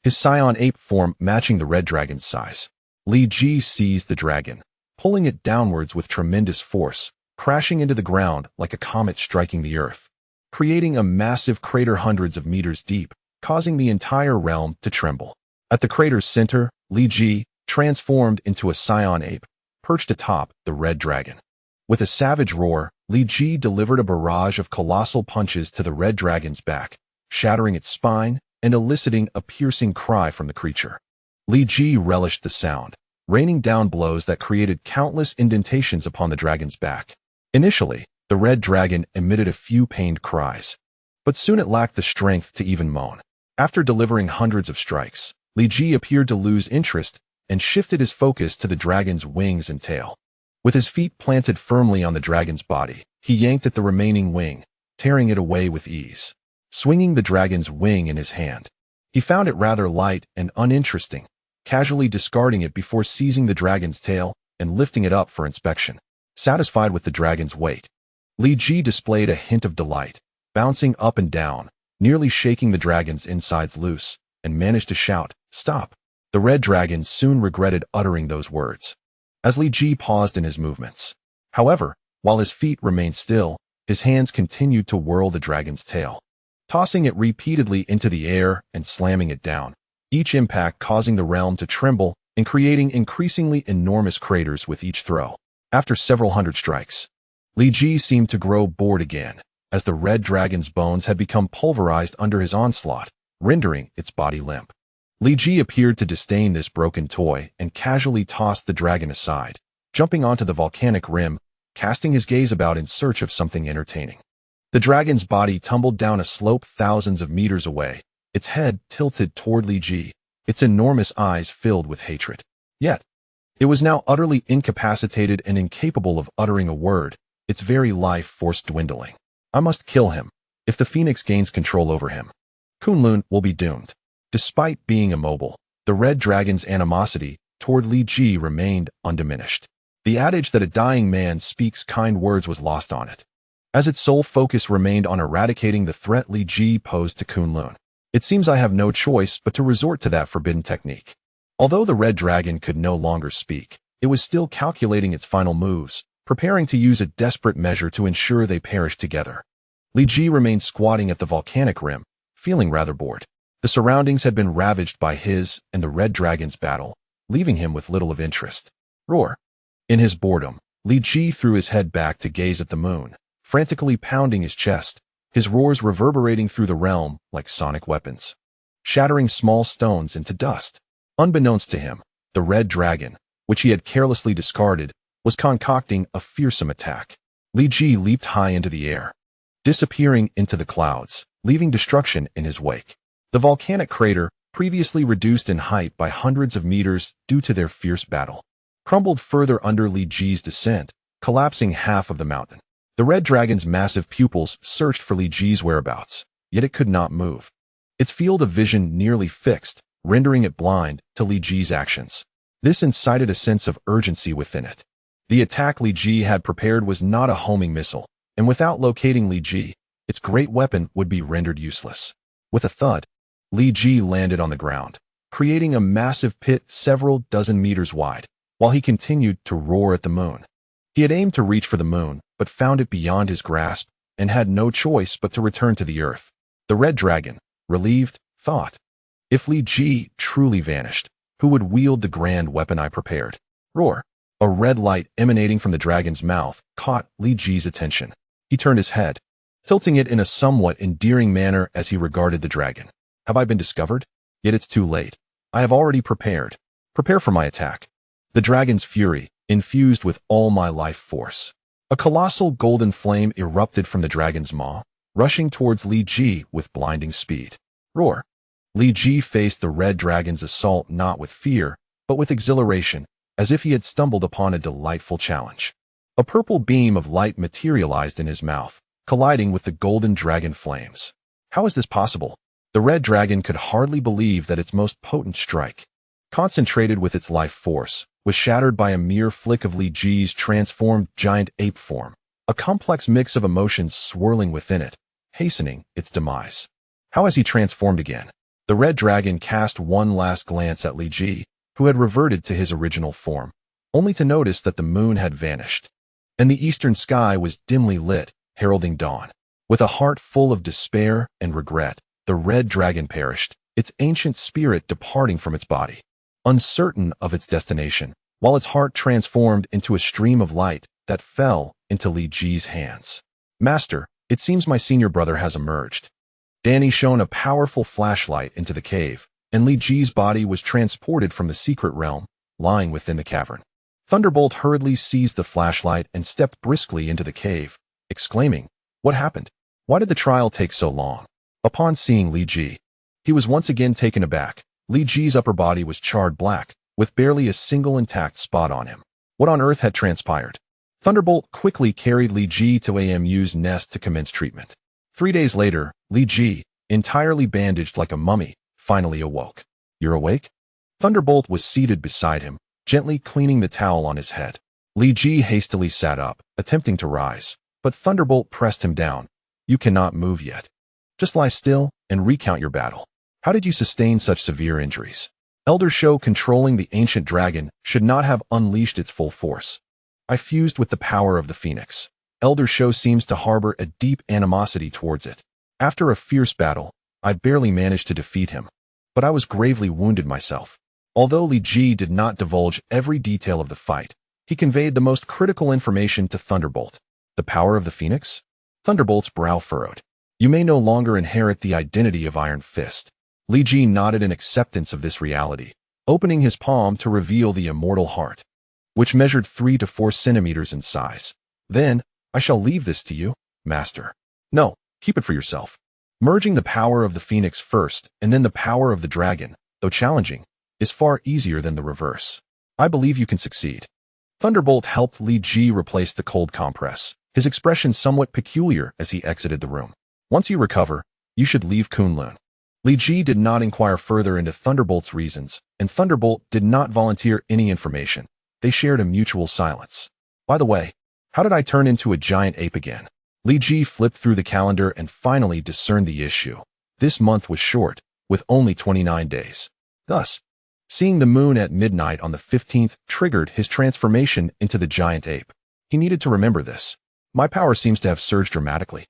his Saiyan ape form matching the red dragon's size. Li Ji seized the dragon, pulling it downwards with tremendous force, crashing into the ground like a comet striking the earth, creating a massive crater hundreds of meters deep, causing the entire realm to tremble. At the crater's center, Li Ji, transformed into a Saiyan ape, perched atop the red dragon. With a savage roar, Li Ji delivered a barrage of colossal punches to the red dragon's back, shattering its spine and eliciting a piercing cry from the creature. Li Ji relished the sound, raining down blows that created countless indentations upon the dragon's back. Initially, the red dragon emitted a few pained cries, but soon it lacked the strength to even moan. After delivering hundreds of strikes, Li Ji appeared to lose interest and shifted his focus to the dragon's wings and tail. With his feet planted firmly on the dragon's body, he yanked at the remaining wing, tearing it away with ease. Swinging the dragon's wing in his hand, he found it rather light and uninteresting, casually discarding it before seizing the dragon's tail and lifting it up for inspection. Satisfied with the dragon's weight, Li Ji displayed a hint of delight, bouncing up and down, nearly shaking the dragon's insides loose, and managed to shout, "Stop!" The red dragon soon regretted uttering those words, as Li Ji paused in his movements. However, while his feet remained still, his hands continued to whirl the dragon's tail, tossing it repeatedly into the air and slamming it down, each impact causing the realm to tremble and creating increasingly enormous craters with each throw. After several hundred strikes, Li Ji seemed to grow bored again, as the red dragon's bones had become pulverized under his onslaught, rendering its body limp. Li Ji appeared to disdain this broken toy and casually tossed the dragon aside, jumping onto the volcanic rim, casting his gaze about in search of something entertaining. The dragon's body tumbled down a slope thousands of meters away, its head tilted toward Li Ji, its enormous eyes filled with hatred. Yet, it was now utterly incapacitated and incapable of uttering a word, its very life force dwindling. I must kill him. If the Phoenix gains control over him, Kun-Lun will be doomed. Despite being immobile, the red dragon's animosity toward Li Ji remained undiminished. The adage that a dying man speaks kind words was lost on it, as its sole focus remained on eradicating the threat Li Ji posed to Kun-Lun. It seems I have no choice but to resort to that forbidden technique. Although the red dragon could no longer speak, it was still calculating its final moves, preparing to use a desperate measure to ensure they perished together. Li Ji remained squatting at the volcanic rim, feeling rather bored. The surroundings had been ravaged by his and the red dragon's battle, leaving him with little of interest. Roar! In his boredom, Li Ji threw his head back to gaze at the moon, frantically pounding his chest, his roars reverberating through the realm like sonic weapons, shattering small stones into dust. Unbeknownst to him, the red dragon, which he had carelessly discarded, was concocting a fearsome attack. Li Ji leaped high into the air, disappearing into the clouds, leaving destruction in his wake. The volcanic crater, previously reduced in height by hundreds of meters due to their fierce battle, crumbled further under Li Ji's descent, collapsing half of the mountain. The red dragon's massive pupils searched for Li Ji's whereabouts, yet it could not move. Its field of vision nearly fixed, rendering it blind to Li Ji's actions. This incited a sense of urgency within it. The attack Li Ji had prepared was not a homing missile, and without locating Li Ji, its great weapon would be rendered useless. With a thud, Li Ji landed on the ground, creating a massive pit several dozen meters wide, while he continued to roar at the moon. He had aimed to reach for the moon, but found it beyond his grasp, and had no choice but to return to the earth. The red dragon, relieved, thought, if Li Ji truly vanished, who would wield the grand weapon I prepared? Roar! A red light emanating from the dragon's mouth caught Li Ji's attention. He turned his head, tilting it in a somewhat endearing manner as he regarded the dragon. Have I been discovered? Yet it's too late. I have already prepared. Prepare for my attack. The dragon's fury, infused with all my life force. A colossal golden flame erupted from the dragon's maw, rushing towards Li Ji with blinding speed. Roar! Li Ji faced the red dragon's assault not with fear, but with exhilaration, as if he had stumbled upon a delightful challenge. A purple beam of light materialized in his mouth, colliding with the golden dragon flames. How is this possible? The red dragon could hardly believe that its most potent strike, concentrated with its life force, was shattered by a mere flick of Li Ji's transformed giant ape form, a complex mix of emotions swirling within it, hastening its demise. How has he transformed again? The red dragon cast one last glance at Li Ji, who had reverted to his original form, only to notice that the moon had vanished, and the eastern sky was dimly lit, heralding dawn. With a heart full of despair and regret, the red dragon perished, its ancient spirit departing from its body. Uncertain of its destination, while its heart transformed into a stream of light that fell into Li Ji's hands. Master, it seems my senior brother has emerged. Danny shone a powerful flashlight into the cave, and Li Ji's body was transported from the secret realm, lying within the cavern. Thunderbolt hurriedly seized the flashlight and stepped briskly into the cave, exclaiming, "What happened? Why did the trial take so long?" Upon seeing Li Ji, he was once again taken aback. Li Ji's upper body was charred black, with barely a single intact spot on him. What on earth had transpired? Thunderbolt quickly carried Li Ji to AMU's nest to commence treatment. 3 days later, Li Ji, entirely bandaged like a mummy, finally awoke. "You're awake?" Thunderbolt was seated beside him, gently cleaning the towel on his head. Li Ji hastily sat up, attempting to rise, but Thunderbolt pressed him down. "You cannot move yet. Just lie still and recount your battle. How did you sustain such severe injuries?" Elder S.H.I.E.L.D controlling the ancient dragon should not have unleashed its full force. "I fused with the power of the Phoenix. Elder S.H.I.E.L.D seems to harbor a deep animosity towards it. After a fierce battle, I barely managed to defeat him, but I was gravely wounded myself. Although Li Ji did not divulge every detail of the fight, he conveyed the most critical information to Thunderbolt. The power of the Phoenix? Thunderbolt's brow furrowed. You may no longer inherit the identity of Iron Fist. Li Ji nodded in acceptance of this reality, opening his palm to reveal the immortal heart, which measured 3 to 4 centimeters in size. Then, I shall leave this to you, Master. No, keep it for yourself. Merging the power of the Phoenix first and then the power of the dragon, though challenging, is far easier than the reverse. I believe you can succeed. Thunderbolt helped Li Ji replace the cold compress, his expression somewhat peculiar as he exited the room. Once you recover, you should leave Kun-Lun. Li Ji did not inquire further into Thunderbolt's reasons, and Thunderbolt did not volunteer any information. They shared a mutual silence. By the way, how did I turn into a giant ape again? Li Ji flipped through the calendar and finally discerned the issue. This month was short, with only 29 days. Thus, seeing the moon at midnight on the 15th triggered his transformation into the giant ape. He needed to remember this. My power seems to have surged dramatically.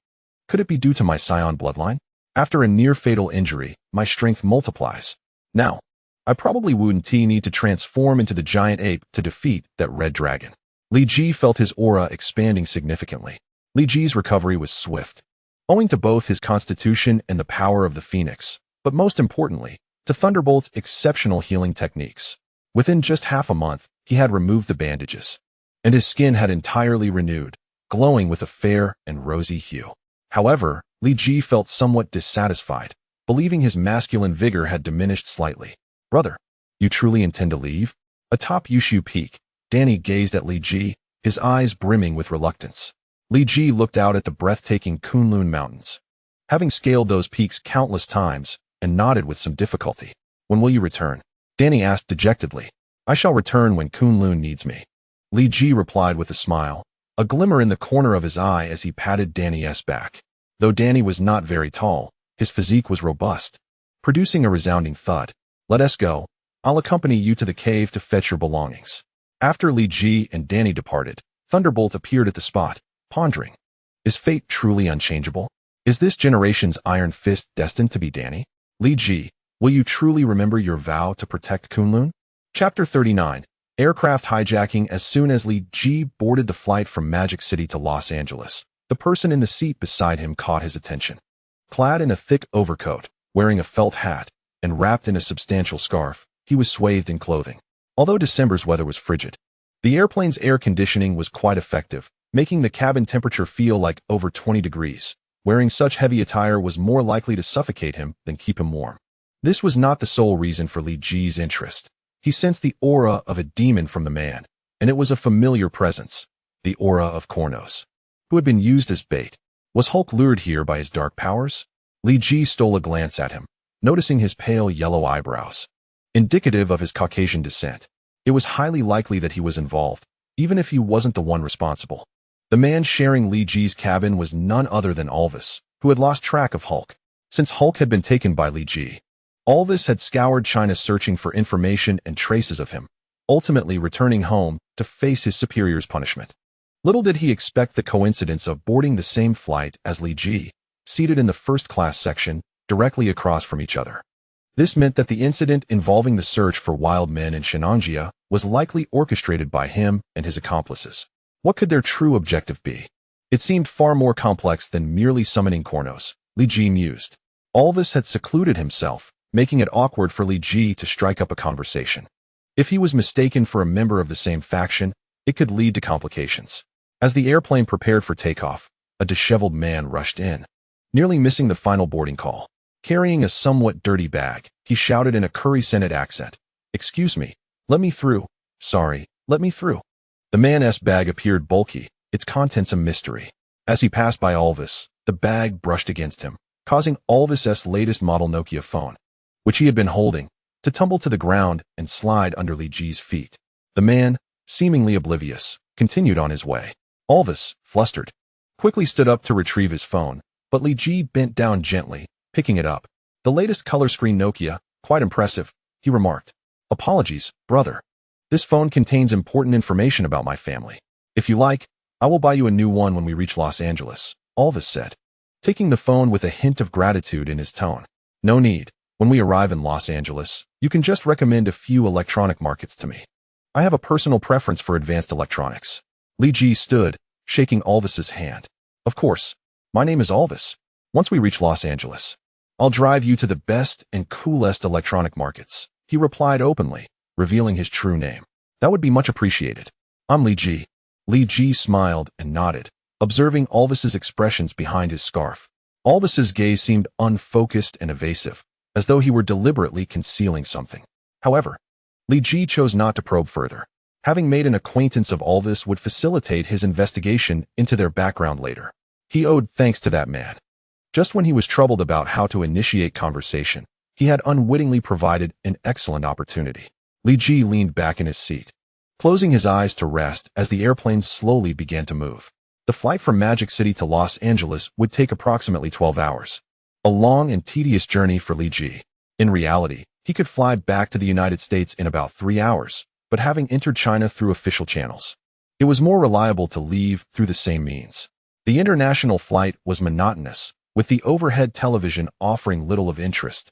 Could it be due to my Saiyan bloodline? After a near-fatal injury, my strength multiplies. Now, I probably wouldn't need to transform into the giant ape to defeat that red dragon. Li Ji felt his aura expanding significantly. Li Ji's recovery was swift, owing to both his constitution and the power of the Phoenix, but most importantly, to Thunderbolt's exceptional healing techniques. Within just half a month, he had removed the bandages, and his skin had entirely renewed, glowing with a fair and rosy hue. However, Li Ji felt somewhat dissatisfied, believing his masculine vigor had diminished slightly. Brother, you truly intend to leave? Atop Yushu Peak, Danny gazed at Li Ji, his eyes brimming with reluctance. Li Ji looked out at the breathtaking Kun-Lun Mountains, having scaled those peaks countless times, and nodded with some difficulty. When will you return? Danny asked dejectedly. I shall return when Kun-Lun needs me. Li Ji replied with a smile, a glimmer in the corner of his eye as he patted Danny's back. Though Danny was not very tall, his physique was robust, producing a resounding thud. Let us go. I'll accompany you to the cave to fetch your belongings. After Li Ji and Danny departed, Thunderbolt appeared at the spot, pondering. Is fate truly unchangeable? Is this generation's Iron Fist destined to be Danny? Li Ji, will you truly remember your vow to protect Kun-Lun? Chapter 39. Aircraft hijacking. As soon as Li Ji boarded the flight from Magic City to Los Angeles, the person in the seat beside him caught his attention. Clad in a thick overcoat, wearing a felt hat, and wrapped in a substantial scarf, he was swathed in clothing. Although December's weather was frigid, the airplane's air conditioning was quite effective, making the cabin temperature feel like over 20 degrees. Wearing such heavy attire was more likely to suffocate him than keep him warm. This was not the sole reason for Li Ji's interest. He sensed the aura of a demon from the man, and it was a familiar presence, the aura of Kronos, who had been used as bait. Was Hulk lured here by his dark powers? Li Ji stole a glance at him, noticing his pale yellow eyebrows, indicative of his Caucasian descent. It was highly likely that he was involved, even if he wasn't the one responsible. The man sharing Li Ji's cabin was none other than Alvis, who had lost track of Hulk. Since Hulk had been taken by Li Ji, Alvis had scoured China searching for information and traces of him, ultimately returning home to face his superior's punishment. Little did he expect the coincidence of boarding the same flight as Li Ji, seated in the first-class section, directly across from each other. This meant that the incident involving the search for wild men in Shenanjia was likely orchestrated by him and his accomplices. What could their true objective be? It seemed far more complex than merely summoning Kronos, Li Ji mused. Alvis had secluded himself, making it awkward for Li Ji to strike up a conversation. If he was mistaken for a member of the same faction, it could lead to complications. As the airplane prepared for takeoff, a disheveled man rushed in, nearly missing the final boarding call. Carrying a somewhat dirty bag, he shouted in a curry-scented accent, "Excuse me, let me through. Sorry, let me through." The man's bag appeared bulky, its contents a mystery. As he passed by Alvis, the bag brushed against him, causing Alvis's latest model Nokia phone, which he had been holding, to tumble to the ground and slide under Li Ji's feet. The man, seemingly oblivious, continued on his way. Alvis, flustered, quickly stood up to retrieve his phone, but Li Ji bent down gently, picking it up. The latest color screen Nokia, quite impressive, he remarked. Apologies, brother. This phone contains important information about my family. If you like, I will buy you a new one when we reach Los Angeles, Alvis said. taking the phone with a hint of gratitude in his tone. No need. When we arrive in Los Angeles, you can just recommend a few electronic markets to me. I have a personal preference for advanced electronics. Li Ji stood, shaking Alvis's hand. Of course. My name is Alvis. Once we reach Los Angeles, I'll drive you to the best and coolest electronic markets. He replied openly, revealing his true name. That would be much appreciated. I'm Li Ji. Li Ji smiled and nodded, observing Alvis's expressions behind his scarf. Alvis's gaze seemed unfocused and evasive, as though he were deliberately concealing something. However, Li Ji chose not to probe further. Having made an acquaintance of Alvis would facilitate his investigation into their background later. He owed thanks to that man. Just when he was troubled about how to initiate conversation, he had unwittingly provided an excellent opportunity. Li Ji leaned back in his seat, closing his eyes to rest as the airplane slowly began to move. The flight from Magic City to Los Angeles would take approximately 12 hours. A long and tedious journey for Li Ji. In reality, he could fly back to the United States in about 3 hours, but having entered China through official channels, it was more reliable to leave through the same means. The international flight was monotonous, with the overhead television offering little of interest,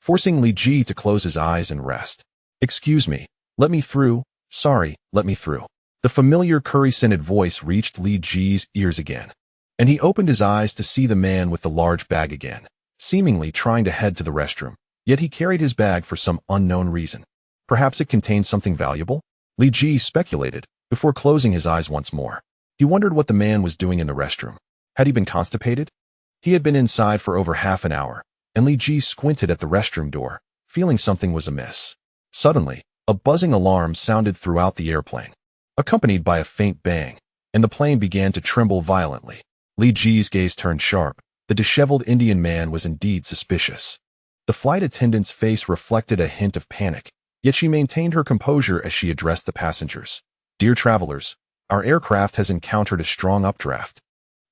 forcing Li Ji to close his eyes and rest. Excuse me, let me through. Sorry, let me through. The familiar curry-scented voice reached Li Ji's ears again, and he opened his eyes to see the man with the large bag again, seemingly trying to head to the restroom. Yet he carried his bag for some unknown reason. Perhaps it contained something valuable? Li Ji speculated, before closing his eyes once more. He wondered what the man was doing in the restroom. Had he been constipated? He had been inside for over half an hour, and Li Ji squinted at the restroom door, feeling something was amiss. Suddenly, a buzzing alarm sounded throughout the airplane, accompanied by a faint bang, and the plane began to tremble violently. Li Ji's gaze turned sharp. The disheveled Indian man was indeed suspicious. The flight attendant's face reflected a hint of panic, yet she maintained her composure as she addressed the passengers. Dear travelers, our aircraft has encountered a strong updraft,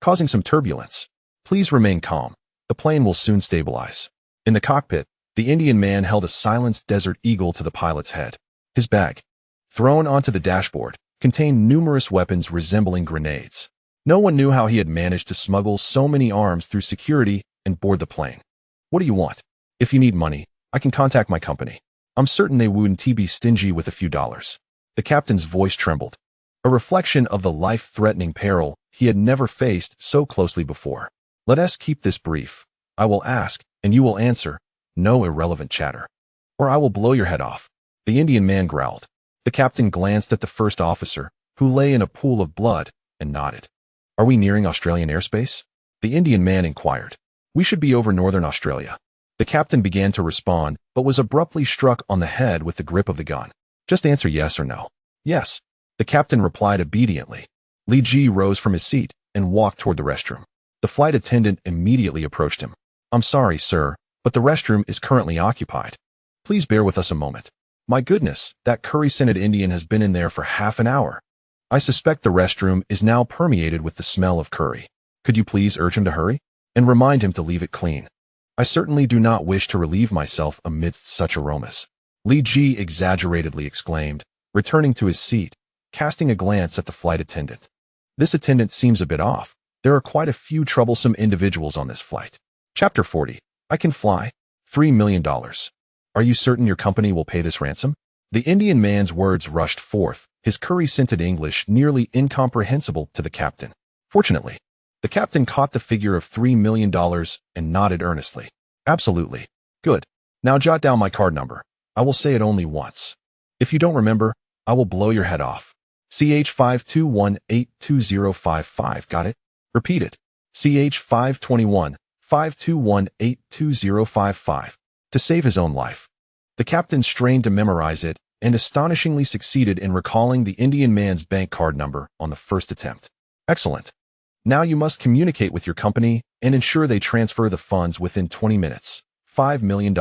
causing some turbulence. Please remain calm. The plane will soon stabilize. In the cockpit, the Indian man held a silenced Desert Eagle to the pilot's head. His bag, thrown onto the dashboard, contained numerous weapons resembling grenades. No one knew how he had managed to smuggle so many arms through security and board the plane. What do you want? If you need money, I can contact my company. I'm certain they wouldn't be stingy with a few dollars. The captain's voice trembled, a reflection of the life-threatening peril he had never faced so closely before. Let us keep this brief. I will ask, and you will answer. No irrelevant chatter, or I will blow your head off. The Indian man growled. The captain glanced at the first officer, who lay in a pool of blood, and nodded. Are we nearing Australian airspace? The Indian man inquired. We should be over northern Australia. The captain began to respond, but was abruptly struck on the head with the grip of the gun. Just answer yes or no. Yes. The captain replied obediently. Li Ji rose from his seat and walked toward the restroom. The flight attendant immediately approached him. I'm sorry, sir, but the restroom is currently occupied. Please bear with us a moment. My goodness, that curry-scented Indian has been in there for half an hour. I suspect the restroom is now permeated with the smell of curry. Could you please urge him to hurry? And remind him to leave it clean. I certainly do not wish to relieve myself amidst such aromas. Li Ji exaggeratedly exclaimed, returning to his seat, casting a glance at the flight attendant. This attendant seems a bit off. There are quite a few troublesome individuals on this flight. Chapter 40. I can fly. $3 million. Are you certain your company will pay this ransom? The Indian man's words rushed forth, his curry-scented English nearly incomprehensible to the captain. Fortunately, the captain caught the figure of $3 million and nodded earnestly. Absolutely. Good. Now jot down my card number. I will say it only once. If you don't remember, I will blow your head off. CH521-82055. Got it? Repeat it. CH521-521-82055. To save his own life. The captain strained to memorize it and astonishingly succeeded in recalling the Indian man's bank card number on the first attempt. Excellent. Now you must communicate with your company and ensure they transfer the funds within 20 minutes. $5 million.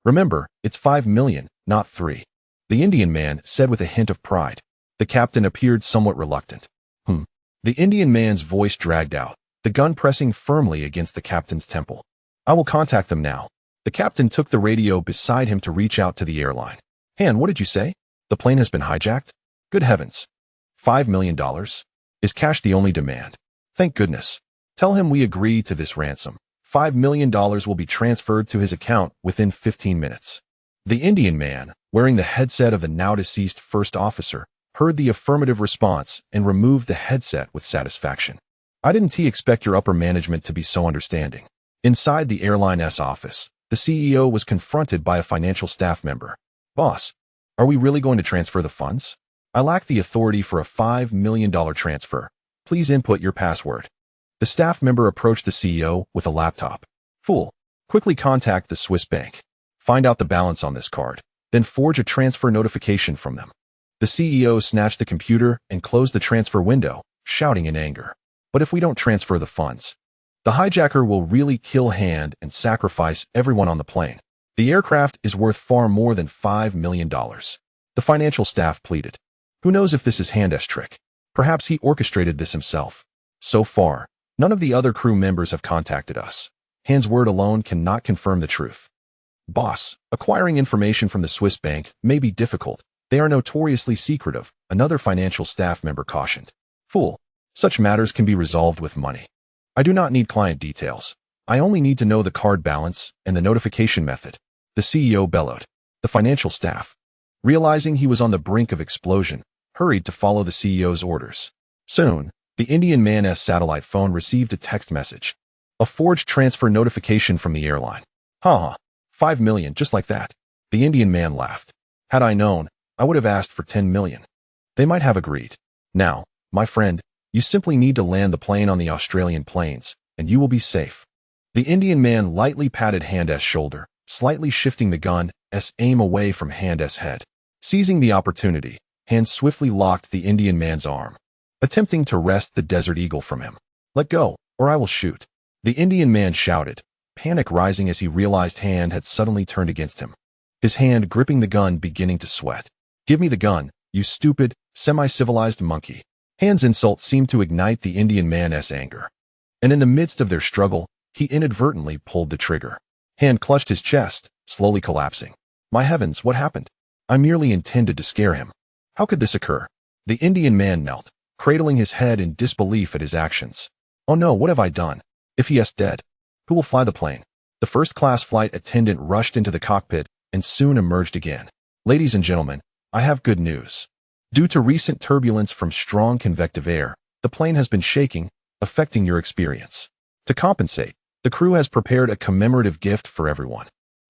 Remember, it's 5 million, not 3. The Indian man said with a hint of pride. The captain appeared somewhat reluctant. The Indian man's voice dragged out, the gun pressing firmly against the captain's temple. I will contact them now. The captain took the radio beside him to reach out to the airline. Han, what did you say? The plane has been hijacked? Good heavens. $5 million? Is cash the only demand? Thank goodness. Tell him we agree to this ransom. $5 million will be transferred to his account within 15 minutes. The Indian man, wearing the headset of the now-deceased first officer, heard the affirmative response and removed the headset with satisfaction. I didn't expect your upper management to be so understanding. Inside the airline's office, the CEO was confronted by a financial staff member. Boss, are we really going to transfer the funds? I lack the authority for a $5 million transfer. Please input your password. The staff member approached the CEO with a laptop. Fool, quickly contact the Swiss bank. Find out the balance on this card, then forge a transfer notification from them. The CEO snatched the computer and closed the transfer window, shouting in anger. But if we don't transfer the funds, the hijacker will really kill Hand and sacrifice everyone on the plane. The aircraft is worth far more than $5 million. The financial staff pleaded. Who knows if this is Hand's trick? Perhaps he orchestrated this himself. So far, none of the other crew members have contacted us. Hand's word alone cannot confirm the truth. Boss, acquiring information from the Swiss bank may be difficult. They are notoriously secretive, another financial staff member cautioned. Fool, such matters can be resolved with money. I do not need client details. I only need to know the card balance and the notification method. The CEO bellowed. The financial staff, realizing he was on the brink of explosion, hurried to follow the CEO's orders. Soon, the Indian man's satellite phone received a text message. A forged transfer notification from the airline. Haha, 5 million, just like that. The Indian man laughed. Had I known, I would have asked for 10 million. They might have agreed. Now, my friend, you simply need to land the plane on the Australian plains, and you will be safe. The Indian man lightly patted Hand's shoulder, slightly shifting the gun's aim away from Hand's head. Seizing the opportunity, Hand swiftly locked the Indian man's arm, attempting to wrest the Desert Eagle from him. Let go, or I will shoot. The Indian man shouted, panic rising as he realized Hand had suddenly turned against him. His hand gripping the gun beginning to sweat. Give me the gun, you stupid, semi-civilized monkey. Hand's insult seemed to ignite the Indian man's anger. And in the midst of their struggle, he inadvertently pulled the trigger. Hand clutched his chest, slowly collapsing. My heavens, what happened? I merely intended to scare him. How could this occur? The Indian man knelt, cradling his head in disbelief at his actions. Oh no, what have I done? If he is dead, who will fly the plane? The first-class flight attendant rushed into the cockpit and soon emerged again. Ladies and gentlemen, I have good news. Due to recent turbulence from strong convective air, the plane has been shaking, affecting your experience. To compensate, the crew has prepared a commemorative gift for everyone,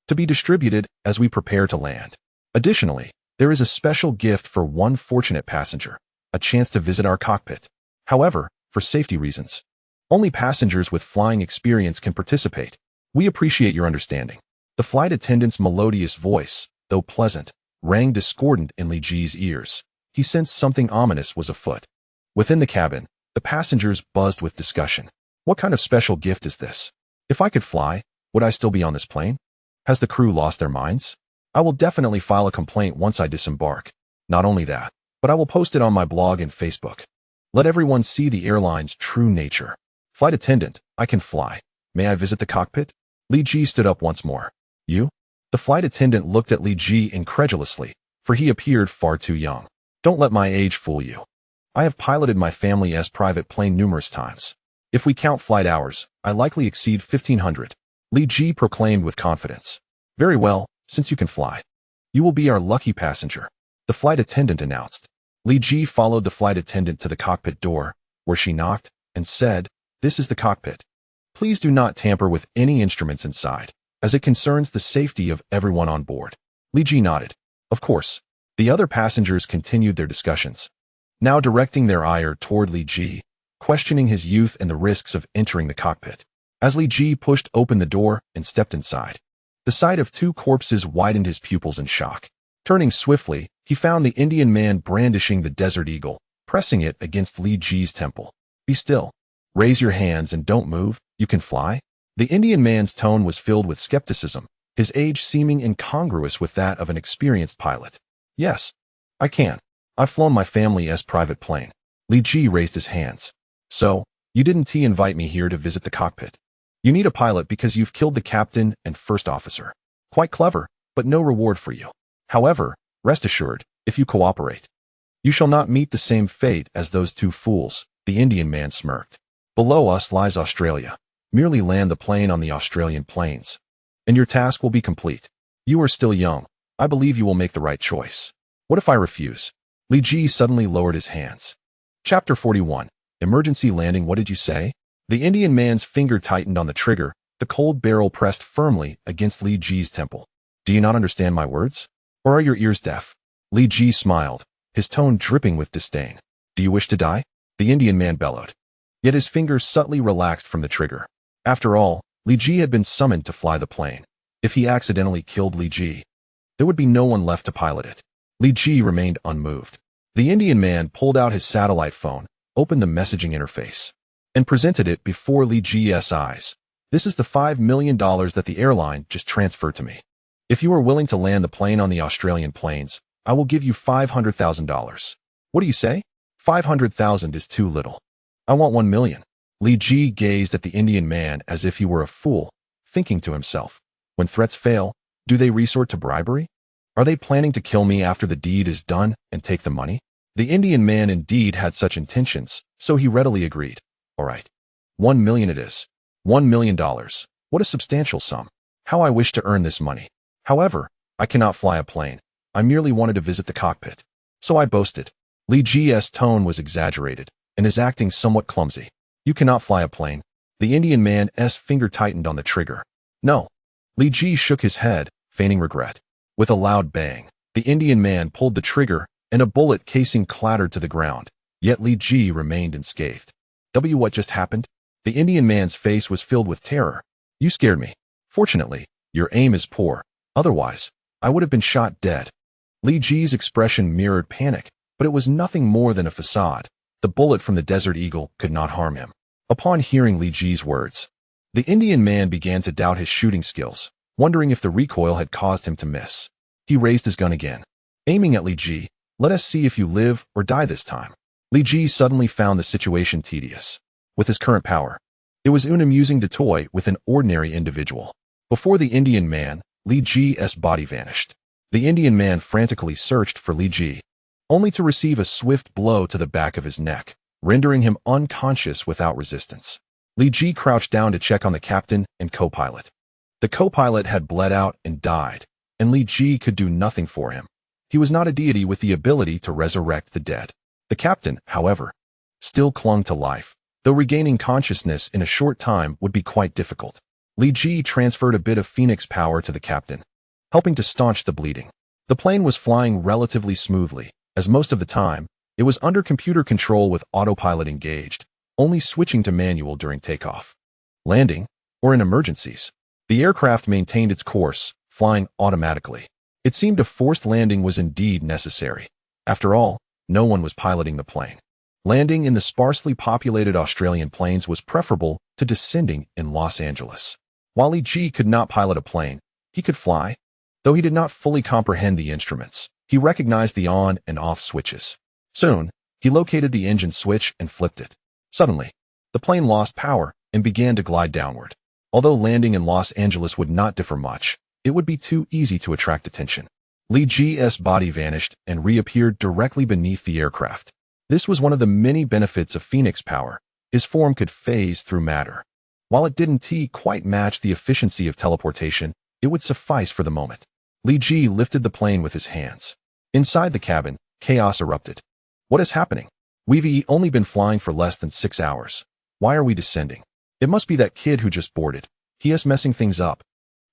to be distributed as we prepare to land. Additionally, there is a special gift for one fortunate passenger, a chance to visit our cockpit. However, for safety reasons, only passengers with flying experience can participate. We appreciate your understanding. The flight attendant's melodious voice, though pleasant, rang discordant in Li Ji's ears. He sensed something ominous was afoot. Within the cabin, the passengers buzzed with discussion. What kind of special gift is this? If I could fly, would I still be on this plane? Has the crew lost their minds? I will definitely file a complaint once I disembark. Not only that, but I will post it on my blog and Facebook. Let everyone see the airline's true nature. Flight attendant, I can fly. May I visit the cockpit? Li Ji stood up once more. You? The flight attendant looked at Li Ji incredulously, for he appeared far too young. Don't let my age fool you. I have piloted my family's private plane numerous times. If we count flight hours, I likely exceed 1,500. Li Ji proclaimed with confidence. Very well, since you can fly. You will be our lucky passenger, the flight attendant announced. Li Ji followed the flight attendant to the cockpit door, where she knocked and said, This is the cockpit. Please do not tamper with any instruments inside, as it concerns the safety of everyone on board. Li Ji nodded. Of course. The other passengers continued their discussions, now directing their ire toward Li Ji, questioning his youth and the risks of entering the cockpit. As Li Ji pushed open the door and stepped inside, the sight of two corpses widened his pupils in shock. Turning swiftly, he found the Indian man brandishing the Desert Eagle, pressing it against Li Ji's temple. Be still. Raise your hands and don't move. You can fly? The Indian man's tone was filled with skepticism, his age seeming incongruous with that of an experienced pilot. Yes, I can. I've flown my family's private plane. Li Ji raised his hands. So, you didn't invite me here to visit the cockpit. You need a pilot because you've killed the captain and first officer. Quite clever, but no reward for you. However, rest assured, if you cooperate, you shall not meet the same fate as those two fools, the Indian man smirked. Below us lies Australia. Merely land the plane on the Australian plains, and your task will be complete. You are still young. I believe you will make the right choice. What if I refuse? Li Ji suddenly lowered his hands. Chapter 41. Emergency landing. What did you say? The Indian man's finger tightened on the trigger, the cold barrel pressed firmly against Li Ji's temple. Do you not understand my words? Or are your ears deaf? Li Ji smiled, his tone dripping with disdain. Do you wish to die? The Indian man bellowed. Yet his fingers subtly relaxed from the trigger. After all, Li Ji had been summoned to fly the plane. If he accidentally killed Li Ji, there would be no one left to pilot it. Li Ji remained unmoved. The Indian man pulled out his satellite phone, opened the messaging interface, and presented it before Li Ji's eyes. This is the $5 million that the airline just transferred to me. If you are willing to land the plane on the Australian plains, I will give you $500,000. What do you say? 500,000 is too little. I want 1 million. Li Ji gazed at the Indian man as if he were a fool, thinking to himself, when threats fail, do they resort to bribery? Are they planning to kill me after the deed is done and take the money? The Indian man indeed had such intentions, so he readily agreed. All right. 1 million it is. $1 million. What a substantial sum. How I wish to earn this money. However, I cannot fly a plane. I merely wanted to visit the cockpit. So I boasted. Li Ji's tone was exaggerated, and his acting somewhat clumsy. You cannot fly a plane. The Indian man's finger tightened on the trigger. No. Li Ji shook his head, feigning regret. With a loud bang, the Indian man pulled the trigger, and a bullet casing clattered to the ground. Yet Li Ji remained unscathed. What just happened? The Indian man's face was filled with terror. You scared me. Fortunately, your aim is poor. Otherwise, I would have been shot dead. Li Ji's expression mirrored panic, but it was nothing more than a facade. The bullet from the Desert Eagle could not harm him. Upon hearing Li Ji's words, the Indian man began to doubt his shooting skills, wondering if the recoil had caused him to miss. He raised his gun again, aiming at Li Ji. Let us see if you live or die this time. Li Ji suddenly found the situation tedious. With his current power, it was unamusing to toy with an ordinary individual. Before the Indian man, Li Ji's body vanished. The Indian man frantically searched for Li Ji, only to receive a swift blow to the back of his neck, rendering him unconscious without resistance. Li Ji crouched down to check on the captain and co-pilot. The co-pilot had bled out and died, and Li Ji could do nothing for him. He was not a deity with the ability to resurrect the dead. The captain, however, still clung to life, though regaining consciousness in a short time would be quite difficult. Li Ji transferred a bit of Phoenix power to the captain, helping to staunch the bleeding. The plane was flying relatively smoothly, as most of the time, it was under computer control with autopilot engaged, only switching to manual during takeoff, landing, or in emergencies. The aircraft maintained its course, flying automatically. It seemed a forced landing was indeed necessary. After all, no one was piloting the plane. Landing in the sparsely populated Australian plains was preferable to descending in Los Angeles. While Li Ji could not pilot a plane, he could fly. Though he did not fully comprehend the instruments, he recognized the on and off switches. Soon, he located the engine switch and flipped it. Suddenly, the plane lost power and began to glide downward. Although landing in Los Angeles would not differ much, it would be too easy to attract attention. Li Ji's body vanished and reappeared directly beneath the aircraft. This was one of the many benefits of Phoenix power. His form could phase through matter. While it didn't quite match the efficiency of teleportation, it would suffice for the moment. Li Ji lifted the plane with his hands. Inside the cabin, chaos erupted. What is happening? We've only been flying for less than 6 hours. Why are we descending? It must be that kid who just boarded. He is messing things up.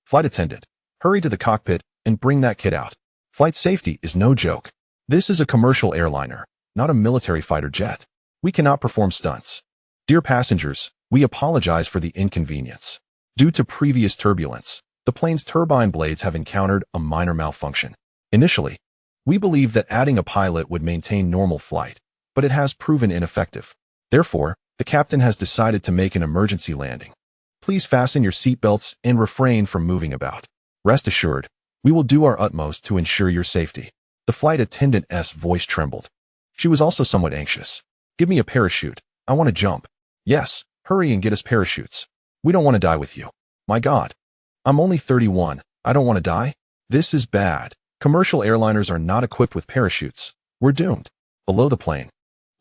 Flight attendant, hurry to the cockpit and bring that kid out. Flight safety is no joke. This is a commercial airliner, not a military fighter jet. We cannot perform stunts. Dear passengers, we apologize for the inconvenience. Due to previous turbulence, the plane's turbine blades have encountered a minor malfunction. Initially, we believed that adding a pilot would maintain normal flight, but it has proven ineffective. Therefore, the captain has decided to make an emergency landing. Please fasten your seatbelts and refrain from moving about. Rest assured, we will do our utmost to ensure your safety. The flight attendant's voice trembled. She was also somewhat anxious. Give me a parachute. I want to jump. Yes, hurry and get us parachutes. We don't want to die with you. My God. I'm only 31. I don't want to die? This is bad. Commercial airliners are not equipped with parachutes. We're doomed. Below the plane,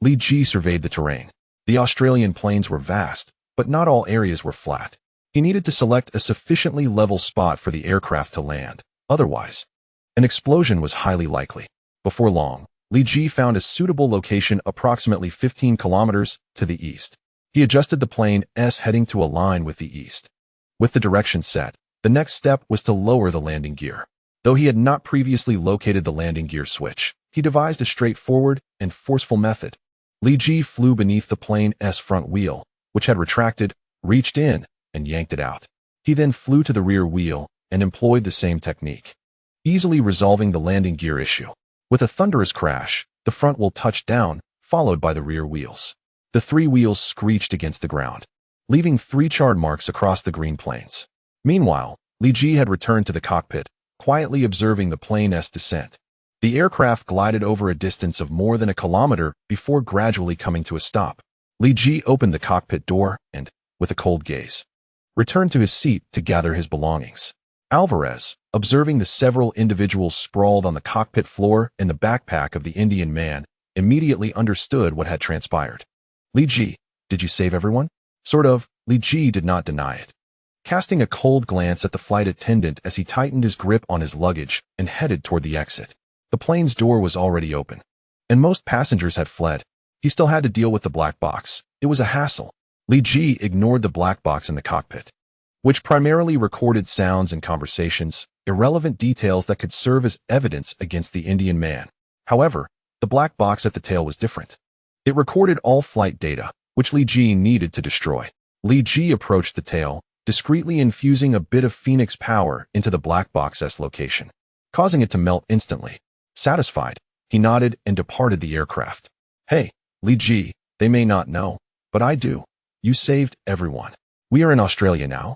Li Ji surveyed the terrain. The Australian plains were vast, but not all areas were flat. He needed to select a sufficiently level spot for the aircraft to land. Otherwise, an explosion was highly likely. Before long, Li Ji found a suitable location approximately 15 kilometers to the east. He adjusted the plane's heading to align with the east. With the direction set, the next step was to lower the landing gear. Though he had not previously located the landing gear switch, he devised a straightforward and forceful method. Li Ji flew beneath the plane's front wheel, which had retracted, reached in, and yanked it out. He then flew to the rear wheel and employed the same technique, easily resolving the landing gear issue. With a thunderous crash, the front wheel touched down, followed by the rear wheels. The three wheels screeched against the ground, leaving 3 charred marks across the green plains. Meanwhile, Li Ji had returned to the cockpit, quietly observing the plane's descent. The aircraft glided over a distance of more than a kilometer before gradually coming to a stop. Li Ji opened the cockpit door and, with a cold gaze, returned to his seat to gather his belongings. Alvarez, observing the several individuals sprawled on the cockpit floor in the backpack of the Indian man, immediately understood what had transpired. Li Ji, did you save everyone? Sort of. Li Ji did not deny it, casting a cold glance at the flight attendant as he tightened his grip on his luggage and headed toward the exit. The plane's door was already open, and most passengers had fled. He still had to deal with the black box. It was a hassle. Li Ji ignored the black box in the cockpit, which primarily recorded sounds and conversations, irrelevant details that could serve as evidence against the Indian man. However, the black box at the tail was different. It recorded all flight data, which Li Ji needed to destroy. Li Ji approached the tail, discreetly infusing a bit of Phoenix power into the black box's location, causing it to melt instantly. Satisfied, he nodded and departed the aircraft. Hey, Li Ji, they may not know, but I do. You saved everyone. We are in Australia now,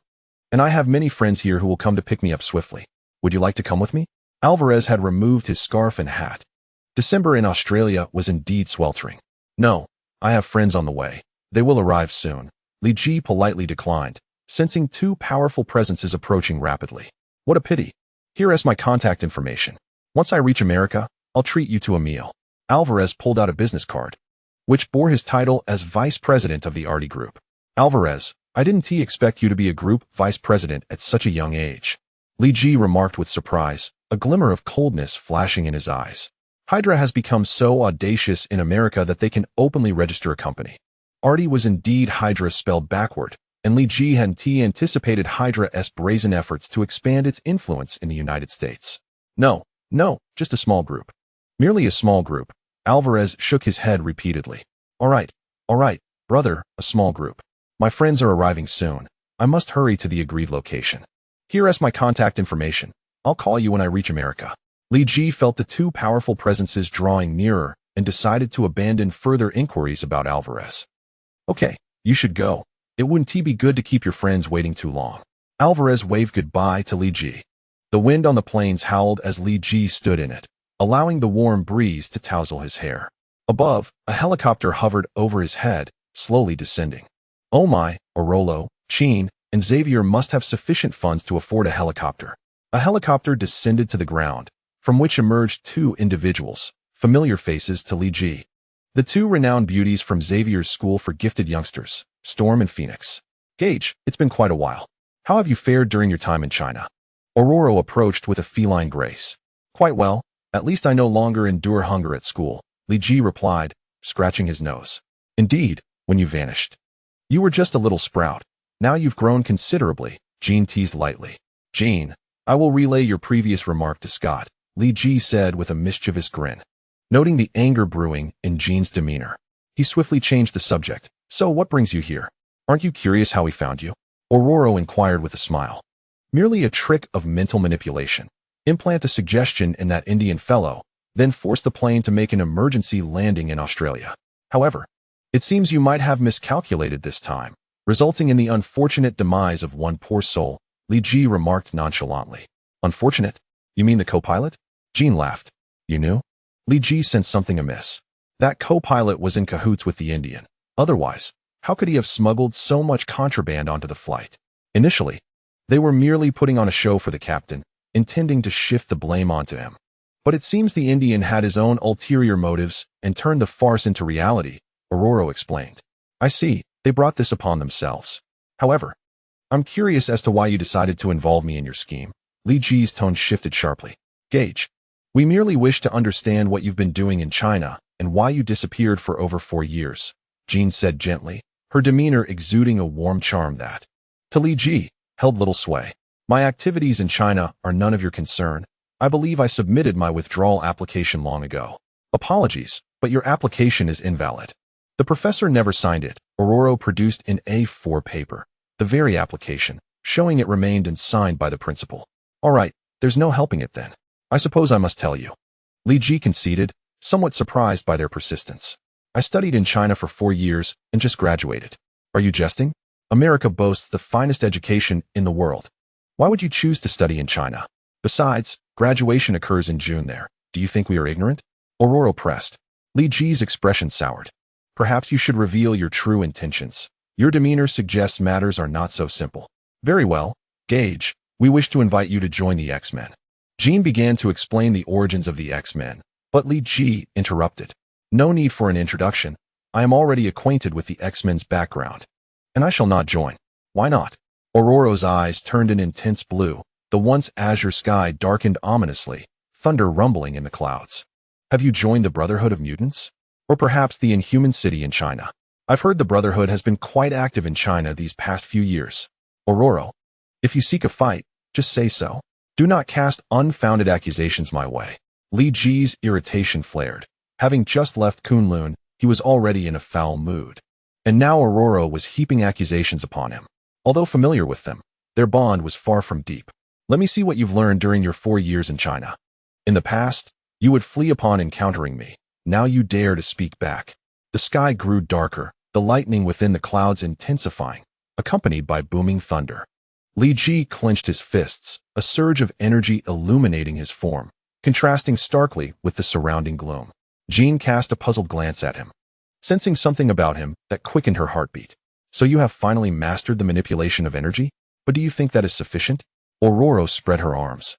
and I have many friends here who will come to pick me up swiftly. Would you like to come with me? Alvarez had removed his scarf and hat. December in Australia was indeed sweltering. No, I have friends on the way. They will arrive soon. Li Ji politely declined, sensing 2 powerful presences approaching rapidly. What a pity. Here is my contact information. Once I reach America, I'll treat you to a meal. Alvarez pulled out a business card, which bore his title as vice president of the S.H.I.E.L.D. group. Alvarez, I didn't expect you to be a group vice president at such a young age. Li Ji remarked with surprise, a glimmer of coldness flashing in his eyes. Hydra has become so audacious in America that they can openly register a company. S.H.I.E.L.D. was indeed Hydra spelled backward, and Li Ji had anticipated Hydra's brazen efforts to expand its influence in the United States. No, just a small group. Merely a small group. Alvarez shook his head repeatedly. All right, brother, a small group. My friends are arriving soon. I must hurry to the agreed location. Here is my contact information. I'll call you when I reach America. Li Ji felt the 2 powerful presences drawing nearer and decided to abandon further inquiries about Alvarez. Okay, you should go. It wouldn't be good to keep your friends waiting too long. Alvarez waved goodbye to Li Ji. The wind on the plains howled as Li Ji stood in it, allowing the warm breeze to tousle his hair. Above, a helicopter hovered over his head, slowly descending. Oh my, Orolo, Chin, and Xavier must have sufficient funds to afford a helicopter. A helicopter descended to the ground, from which emerged 2 individuals, familiar faces to Li Ji. The 2 renowned beauties from Xavier's School for Gifted Youngsters, Storm and Phoenix. Gage, it's been quite a while. How have you fared during your time in China? Ororo approached with a feline grace. Quite well. At least I no longer endure hunger at school, Li Ji replied, scratching his nose. Indeed, when you vanished. You were just a little sprout. Now you've grown considerably, Jean teased lightly. Jean, I will relay your previous remark to Scott, Li Ji said with a mischievous grin. Noting the anger brewing in Jean's demeanor, he swiftly changed the subject. So what brings you here? Aren't you curious how we found you? Ororo inquired with a smile. Merely a trick of mental manipulation. Implant a suggestion in that Indian fellow, then force the plane to make an emergency landing in Australia. However, it seems you might have miscalculated this time, resulting in the unfortunate demise of one poor soul, Li Ji remarked nonchalantly. Unfortunate? You mean the co-pilot? Jean laughed. You knew? Li Ji sensed something amiss. That co-pilot was in cahoots with the Indian. Otherwise, how could he have smuggled so much contraband onto the flight? Initially, they were merely putting on a show for the captain, intending to shift the blame onto him. But it seems the Indian had his own ulterior motives and turned the farce into reality, Ororo explained. I see, they brought this upon themselves. However, I'm curious as to why you decided to involve me in your scheme. Li Ji's tone shifted sharply. Gage, we merely wish to understand what you've been doing in China and why you disappeared for over 4 years, Jean said gently, her demeanor exuding a warm charm that, to Li Ji, held little sway. My activities in China are none of your concern. I believe I submitted my withdrawal application long ago. Apologies, but your application is invalid. The professor never signed it. Aurora produced an A4 paper, the very application, showing it remained unsigned by the principal. All right, there's no helping it then. I suppose I must tell you. Li Ji conceded, somewhat surprised by their persistence. I studied in China for 4 years and just graduated. Are you jesting? America boasts the finest education in the world. Why would you choose to study in China? Besides, graduation occurs in June there. Do you think we are ignorant? Aurora pressed. Li Ji's expression soured. Perhaps you should reveal your true intentions. Your demeanor suggests matters are not so simple. Very well, Gage, we wish to invite you to join the X-Men. Jean began to explain the origins of the X-Men, but Li Ji interrupted. No need for an introduction. I am already acquainted with the X-Men's background. And I shall not join. Why not? Aurora's eyes turned an intense blue. The once azure sky darkened ominously, thunder rumbling in the clouds. Have you joined the Brotherhood of Mutants? Or perhaps the Inhuman City in China? I've heard the Brotherhood has been quite active in China these past few years. Aurora, if you seek a fight, just say so. Do not cast unfounded accusations my way. Li Ji's irritation flared. Having just left Kun-Lun, he was already in a foul mood. And now Aurora was heaping accusations upon him. Although familiar with them, their bond was far from deep. Let me see what you've learned during your 4 years in China. In the past, you would flee upon encountering me. Now you dare to speak back. The sky grew darker, the lightning within the clouds intensifying, accompanied by booming thunder. Li Ji clenched his fists, a surge of energy illuminating his form, contrasting starkly with the surrounding gloom. Jean cast a puzzled glance at him, sensing something about him that quickened her heartbeat. So you have finally mastered the manipulation of energy? But do you think that is sufficient? Aurora spread her arms,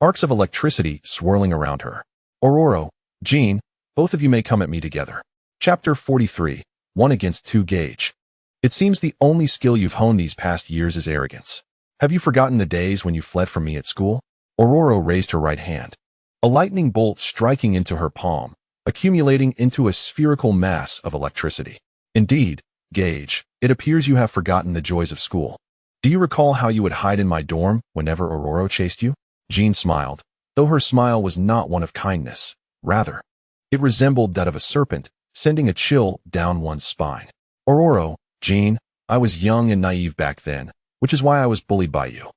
arcs of electricity swirling around her. Aurora, Jean, both of you may come at me together. Chapter 43, 1 against 2 Gage. It seems the only skill you've honed these past years is arrogance. Have you forgotten the days when you fled from me at school? Aurora raised her right hand, a lightning bolt striking into her palm, accumulating into a spherical mass of electricity. Indeed, Gage, it appears you have forgotten the joys of school. Do you recall how you would hide in my dorm whenever Aurora chased you? Jean smiled, though her smile was not one of kindness. Rather, it resembled that of a serpent, sending a chill down one's spine. Aurora, Jean, I was young and naive back then, which is why I was bullied by you.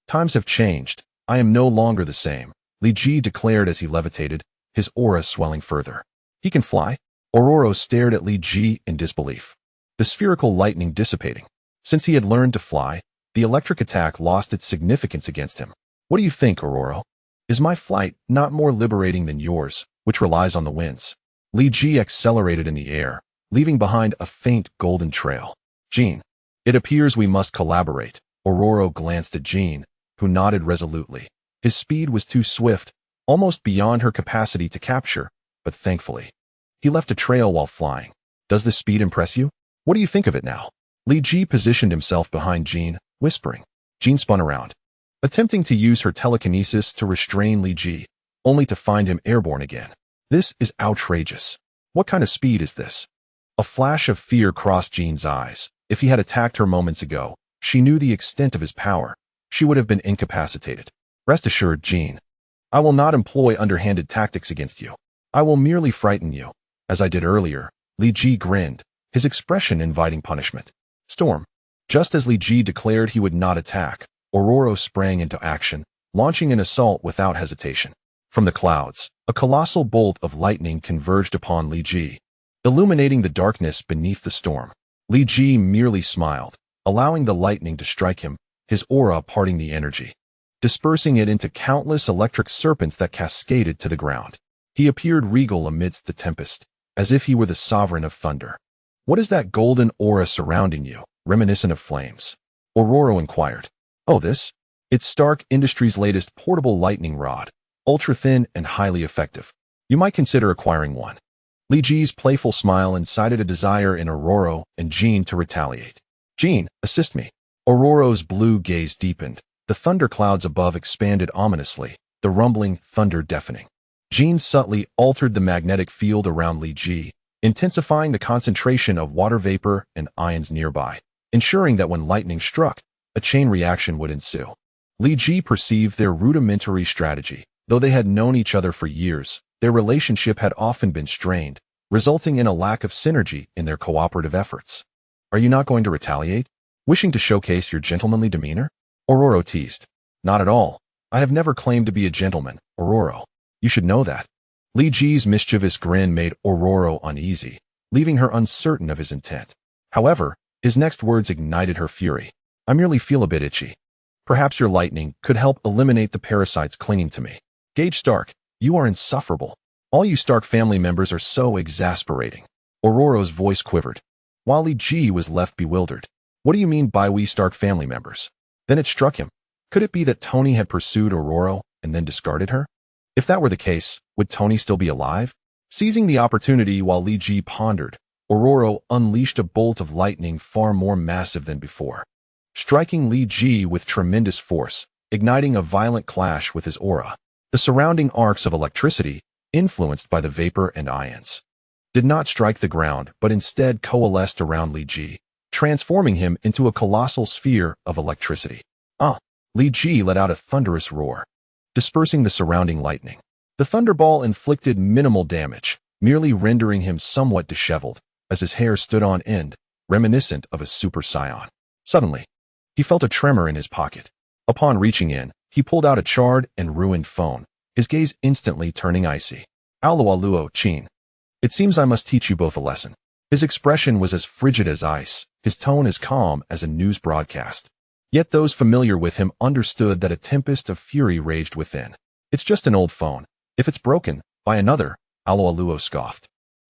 Times have changed. I am no longer the same, Li Ji declared as he levitated, his aura swelling further. He can fly? Aurora stared at Li Ji in disbelief, the spherical lightning dissipating. Since he had learned to fly, the electric attack lost its significance against him. What do you think, Aurora? Is my flight not more liberating than yours, which relies on the winds? Li Ji accelerated in the air, leaving behind a faint golden trail. Jean, it appears we must collaborate. Aurora glanced at Jean, who nodded resolutely. His speed was too swift, almost beyond her capacity to capture, but thankfully, he left a trail while flying. Does this speed impress you? What do you think of it now? Li Ji positioned himself behind Jean, whispering. Jean spun around, attempting to use her telekinesis to restrain Li Ji, only to find him airborne again. This is outrageous. What kind of speed is this? A flash of fear crossed Jean's eyes. If he had attacked her moments ago, she knew the extent of his power. She would have been incapacitated. Rest assured, Jean, I will not employ underhanded tactics against you. I will merely frighten you. As I did earlier, Li Ji grinned, his expression inviting punishment. Storm. Just as Li Ji declared he would not attack, Aurora sprang into action, launching an assault without hesitation. From the clouds, a colossal bolt of lightning converged upon Li Ji, illuminating the darkness beneath the storm. Li Ji merely smiled, allowing the lightning to strike him, his aura parting the energy, dispersing it into countless electric serpents that cascaded to the ground. He appeared regal amidst the tempest, as if he were the sovereign of thunder. What is that golden aura surrounding you, reminiscent of flames? Aurora inquired. Oh, this? It's Stark Industries' latest portable lightning rod, ultra-thin and highly effective. You might consider acquiring one. Li Ji's playful smile incited a desire in Aurora and Jean to retaliate. Jean, assist me. Aurora's blue gaze deepened. The thunderclouds above expanded ominously, the rumbling thunder deafening. Jean subtly altered the magnetic field around Li Ji, intensifying the concentration of water vapor and ions nearby, ensuring that when lightning struck, a chain reaction would ensue. Li Ji perceived their rudimentary strategy. Though they had known each other for years, their relationship had often been strained, resulting in a lack of synergy in their cooperative efforts. Are you not going to retaliate? Wishing to showcase your gentlemanly demeanor? Aurora teased. Not at all. I have never claimed to be a gentleman, Aurora. You should know that. Li Ji's mischievous grin made Aurora uneasy, leaving her uncertain of his intent. However, his next words ignited her fury. I merely feel a bit itchy. Perhaps your lightning could help eliminate the parasites clinging to me. Gage Stark, you are insufferable. All you Stark family members are so exasperating. Aurora's voice quivered, while Li Ji was left bewildered. What do you mean by we Stark family members? Then it struck him. Could it be that Tony had pursued Aurora and then discarded her? If that were the case, would Tony still be alive? Seizing the opportunity while Li Ji pondered, Aurora unleashed a bolt of lightning far more massive than before, striking Li Ji with tremendous force, igniting a violent clash with his aura. The surrounding arcs of electricity, influenced by the vapor and ions, did not strike the ground but instead coalesced around Li Ji, transforming him into a colossal sphere of electricity. Li Ji let out a thunderous roar, dispersing the surrounding lightning. The thunderball inflicted minimal damage, merely rendering him somewhat disheveled, as his hair stood on end, reminiscent of a Super Saiyan. Suddenly, he felt a tremor in his pocket. Upon reaching in, he pulled out a charred and ruined phone, his gaze instantly turning icy. Aluo Chin. It seems I must teach you both a lesson. His expression was as frigid as ice, his tone as calm as a news broadcast. Yet those familiar with him understood that a tempest of fury raged within. It's just an old phone. If it's broken, buy another, Aluo scoffed.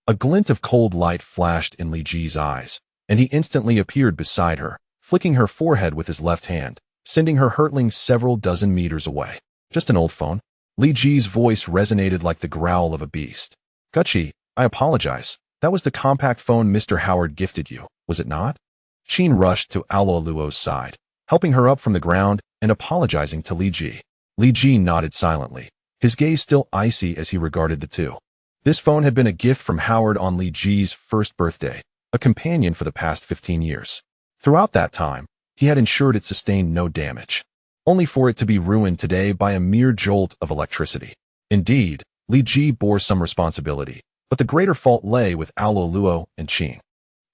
A glint of cold light flashed in Li Ji's eyes, and he instantly appeared beside her, flicking her forehead with his left hand, sending her hurtling several dozen meters away. Just an old phone. Li Ji's voice resonated like the growl of a beast. Gucci, I apologize. That was the compact phone Mr. Howard gifted you, was it not? Chin rushed to Aluo's side, helping her up from the ground and apologizing to Li Ji. Li Ji nodded silently, his gaze still icy as he regarded the two. This phone had been a gift from Howard on Li Ji's first birthday, a companion for the past 15 years. Throughout that time, he had ensured it sustained no damage, only for it to be ruined today by a mere jolt of electricity. Indeed, Li Ji bore some responsibility, but the greater fault lay with Aluo and Chin.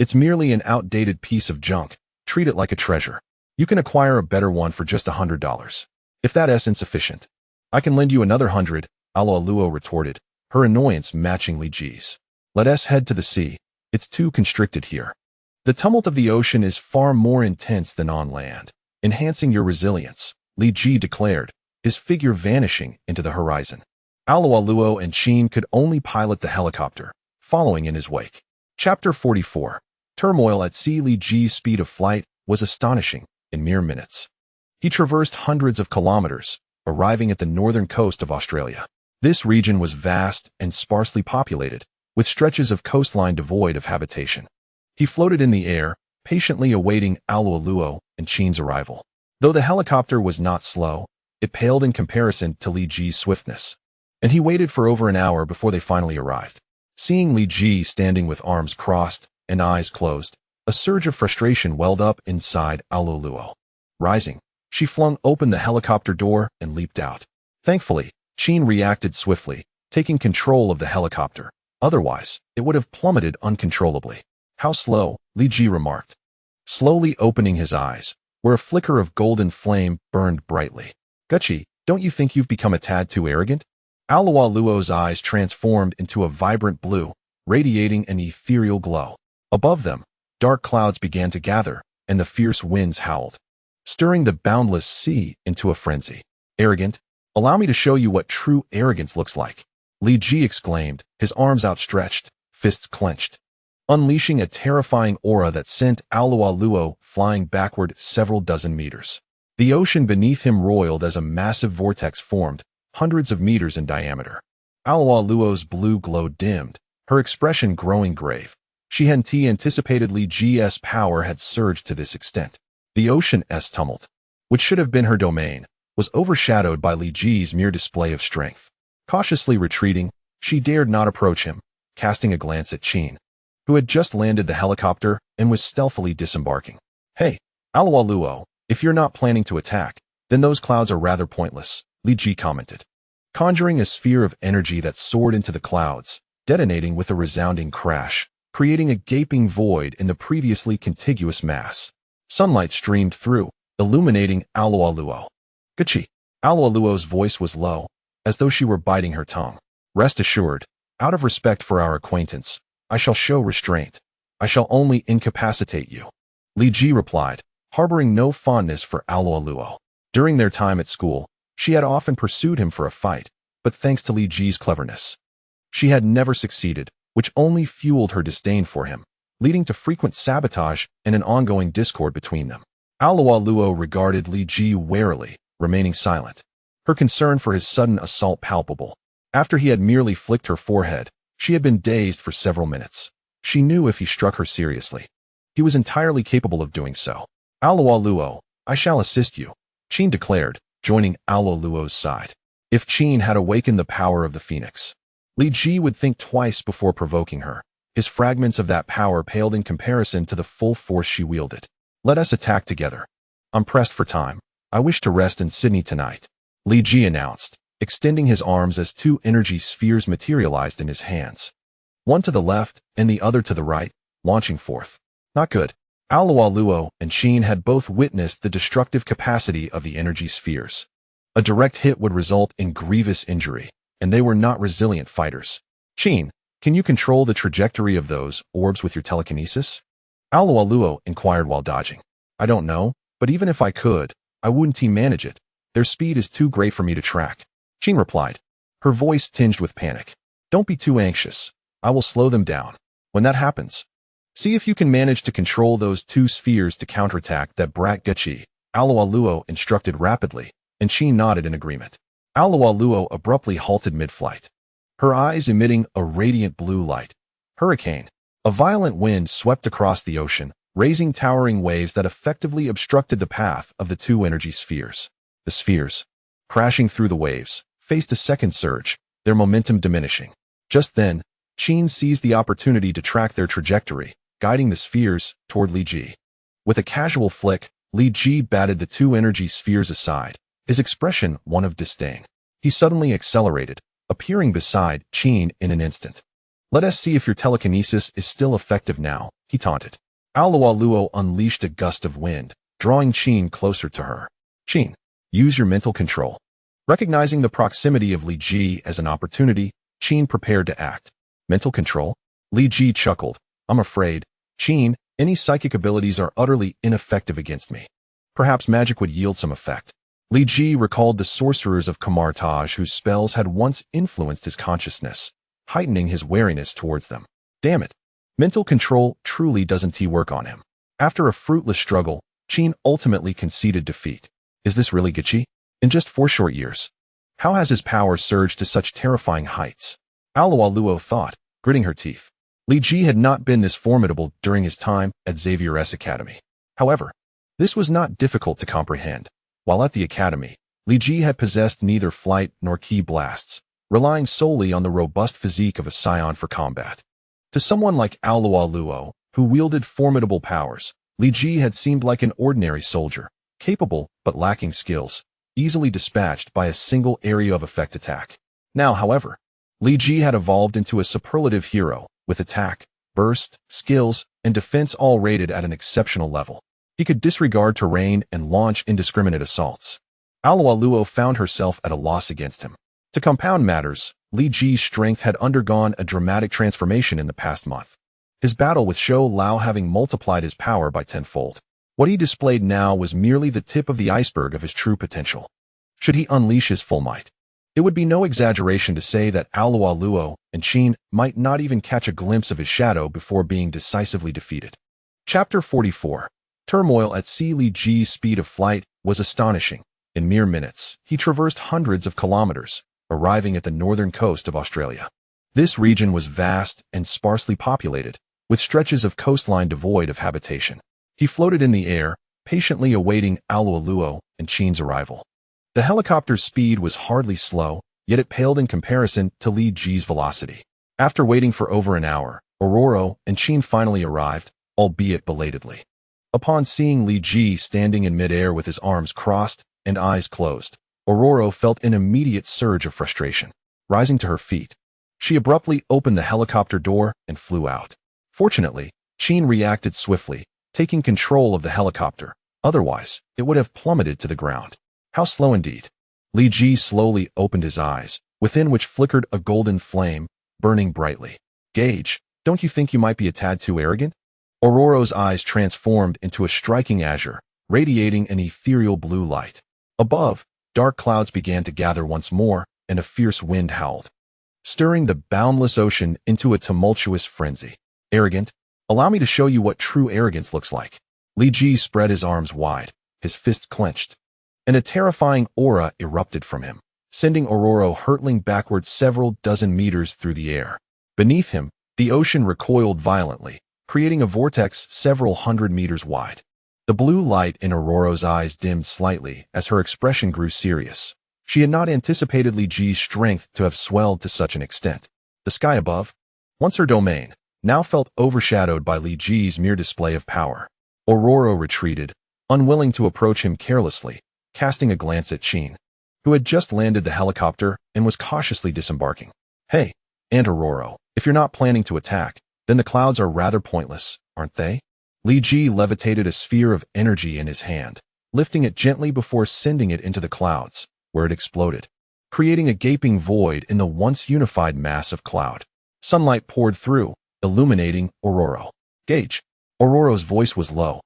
It's merely an outdated piece of junk. Treat it like a treasure. You can acquire a better one for just $100. If that is insufficient, I can lend you another 100, Aluo retorted, her annoyance matching Li Ji's. Let us head to the sea. It's too constricted here. The tumult of the ocean is far more intense than on land, enhancing your resilience, Li Ji declared, his figure vanishing into the horizon. Aluo and Chin could only pilot the helicopter, following in his wake. Chapter 44. Turmoil at sea. Li Ji's speed of flight was astonishing in mere minutes. He traversed hundreds of kilometers, arriving at the northern coast of Australia. This region was vast and sparsely populated, with stretches of coastline devoid of habitation. He floated in the air, patiently awaiting Aluo and Chin's arrival. Though the helicopter was not slow, it paled in comparison to Li Ji's swiftness, and he waited for over an hour before they finally arrived. Seeing Li Ji standing with arms crossed and eyes closed, a surge of frustration welled up inside Aluo. Rising, she flung open the helicopter door and leaped out. Thankfully, Chin reacted swiftly, taking control of the helicopter. Otherwise, it would have plummeted uncontrollably. How slow, Li Ji remarked, slowly opening his eyes, where a flicker of golden flame burned brightly. Gucci, don't you think you've become a tad too arrogant? Aluo's eyes transformed into a vibrant blue, radiating an ethereal glow. Above them, dark clouds began to gather, and the fierce winds howled, stirring the boundless sea into a frenzy. Arrogant? Allow me to show you what true arrogance looks like, Li Ji exclaimed, his arms outstretched, fists clenched, unleashing a terrifying aura that sent Aluo flying backward several dozen meters. The ocean beneath him roiled as a massive vortex formed, hundreds of meters in diameter. Aluo's blue glow dimmed, her expression growing grave. She hadn't anticipated Li Ji's power had surged to this extent. The ocean's tumult, which should have been her domain, was overshadowed by Li Ji's mere display of strength. Cautiously retreating, she dared not approach him, casting a glance at Qin, who had just landed the helicopter and was stealthily disembarking. Hey, Alualuo, if you're not planning to attack, then those clouds are rather pointless, Li Ji commented, conjuring a sphere of energy that soared into the clouds, detonating with a resounding crash, creating a gaping void in the previously contiguous mass. Sunlight streamed through, illuminating Alualuo. Gachi. Alualuo's voice was low, as though she were biting her tongue. Rest assured, out of respect for our acquaintance, I shall show restraint. I shall only incapacitate you. Li Ji replied, harboring no fondness for Alualuo. During their time at school, she had often pursued him for a fight, but thanks to Li Ji's cleverness, she had never succeeded, which only fueled her disdain for him, leading to frequent sabotage and an ongoing discord between them. Alualuo regarded Li Ji warily, remaining silent, her concern for his sudden assault palpable. After he had merely flicked her forehead, she had been dazed for several minutes. She knew if he struck her seriously, he was entirely capable of doing so. Alualuo, I shall assist you, Qin declared, joining Alualuo's side. If Qin had awakened the power of the Phoenix, Li Ji would think twice before provoking her. His fragments of that power paled in comparison to the full force she wielded. Let us attack together. I'm pressed for time. I wish to rest in Sydney tonight, Li Ji announced, extending his arms as two energy spheres materialized in his hands. One to the left and the other to the right, launching forth. Not good. Alualuo and Qin had both witnessed the destructive capacity of the energy spheres. A direct hit would result in grievous injury, and they were not resilient fighters. Qin, can you control the trajectory of those orbs with your telekinesis? Alualuo inquired while dodging. I don't know, but even if I could, I wouldn't manage it. Their speed is too great for me to track, Qin replied, her voice tinged with panic. Don't be too anxious. I will slow them down. When that happens, see if you can manage to control those two spheres to counterattack that brat Gachi, Alualuo instructed rapidly, and Qin nodded in agreement. Alualuo abruptly halted mid-flight, her eyes emitting a radiant blue light. Hurricane. A violent wind swept across the ocean, raising towering waves that effectively obstructed the path of the two energy spheres. The spheres, crashing through the waves, faced a second surge, their momentum diminishing. Just then, Qin seized the opportunity to track their trajectory, guiding the spheres toward Li Ji. With a casual flick, Li Ji batted the two energy spheres aside, his expression one of disdain. He suddenly accelerated, appearing beside Qin in an instant. Let us see if your telekinesis is still effective now, he taunted. Alualuo unleashed a gust of wind, drawing Qin closer to her. Qin, use your mental control. Recognizing the proximity of Li Ji as an opportunity, Qin prepared to act. Mental control? Li Ji chuckled. I'm afraid, Qin, any psychic abilities are utterly ineffective against me. Perhaps magic would yield some effect. Li Ji recalled the sorcerers of Kamar-Taj whose spells had once influenced his consciousness, heightening his wariness towards them. Damn it. Mental control truly doesn't work on him. After a fruitless struggle, Qin ultimately conceded defeat. Is this really Gachi? In just 4 short years, how has his power surged to such terrifying heights? Alualuo thought, gritting her teeth. Li Ji had not been this formidable during his time at Xavier's Academy. However, this was not difficult to comprehend. While at the Academy, Li Ji had possessed neither flight nor ki blasts, relying solely on the robust physique of a scion for combat. To someone like Alualuo, who wielded formidable powers, Li Ji had seemed like an ordinary soldier, capable but lacking skills, easily dispatched by a single area of effect attack. Now, however, Li Ji had evolved into a superlative hero, with attack, burst, skills, and defense all rated at an exceptional level. He could disregard terrain and launch indiscriminate assaults. Alualuo found herself at a loss against him. To compound matters, Li Ji's strength had undergone a dramatic transformation in the past month, his battle with S.H.I.E.L.D having multiplied his power by tenfold. What he displayed now was merely the tip of the iceberg of his true potential. Should he unleash his full might, it would be no exaggeration to say that Alualuo and Qin might not even catch a glimpse of his shadow before being decisively defeated. Chapter 44. Turmoil at sea. Li Ji's speed of flight was astonishing. In mere minutes, he traversed hundreds of kilometers, arriving at the northern coast of Australia. This region was vast and sparsely populated, with stretches of coastline devoid of habitation. He floated in the air, patiently awaiting Alualuo and S.H.I.E.L.D's arrival. The helicopter's speed was hardly slow, yet it paled in comparison to Li Ji's velocity. After waiting for over an hour, Ororo and S.H.I.E.L.D finally arrived, albeit belatedly. Upon seeing Li Ji standing in midair with his arms crossed and eyes closed, Ororo felt an immediate surge of frustration. Rising to her feet, she abruptly opened the helicopter door and flew out. Fortunately, S.H.I.E.L.D reacted swiftly, taking control of the helicopter. Otherwise, it would have plummeted to the ground. How slow indeed. Li Ji slowly opened his eyes, within which flickered a golden flame, burning brightly. Gage, don't you think you might be a tad too arrogant? Ororo's eyes transformed into a striking azure, radiating an ethereal blue light. Above, dark clouds began to gather once more, and a fierce wind howled, stirring the boundless ocean into a tumultuous frenzy. Arrogant? Allow me to show you what true arrogance looks like. Li Ji spread his arms wide, his fists clenched, and a terrifying aura erupted from him, sending Ororo hurtling backwards several dozen meters through the air. Beneath him, the ocean recoiled violently, creating a vortex several hundred meters wide. The blue light in Ororo's eyes dimmed slightly as her expression grew serious. She had not anticipated Li Ji's strength to have swelled to such an extent. The sky above, once her domain, now felt overshadowed by Li Ji's mere display of power. Ororo retreated, unwilling to approach him carelessly, casting a glance at S.H.I.E.L.D, who had just landed the helicopter and was cautiously disembarking. Hey, Aunt Ororo, if you're not planning to attack, then the clouds are rather pointless, aren't they? Li Ji levitated a sphere of energy in his hand, lifting it gently before sending it into the clouds, where it exploded, creating a gaping void in the once unified mass of cloud. Sunlight poured through, illuminating Ororo. Gage. Ororo's voice was low,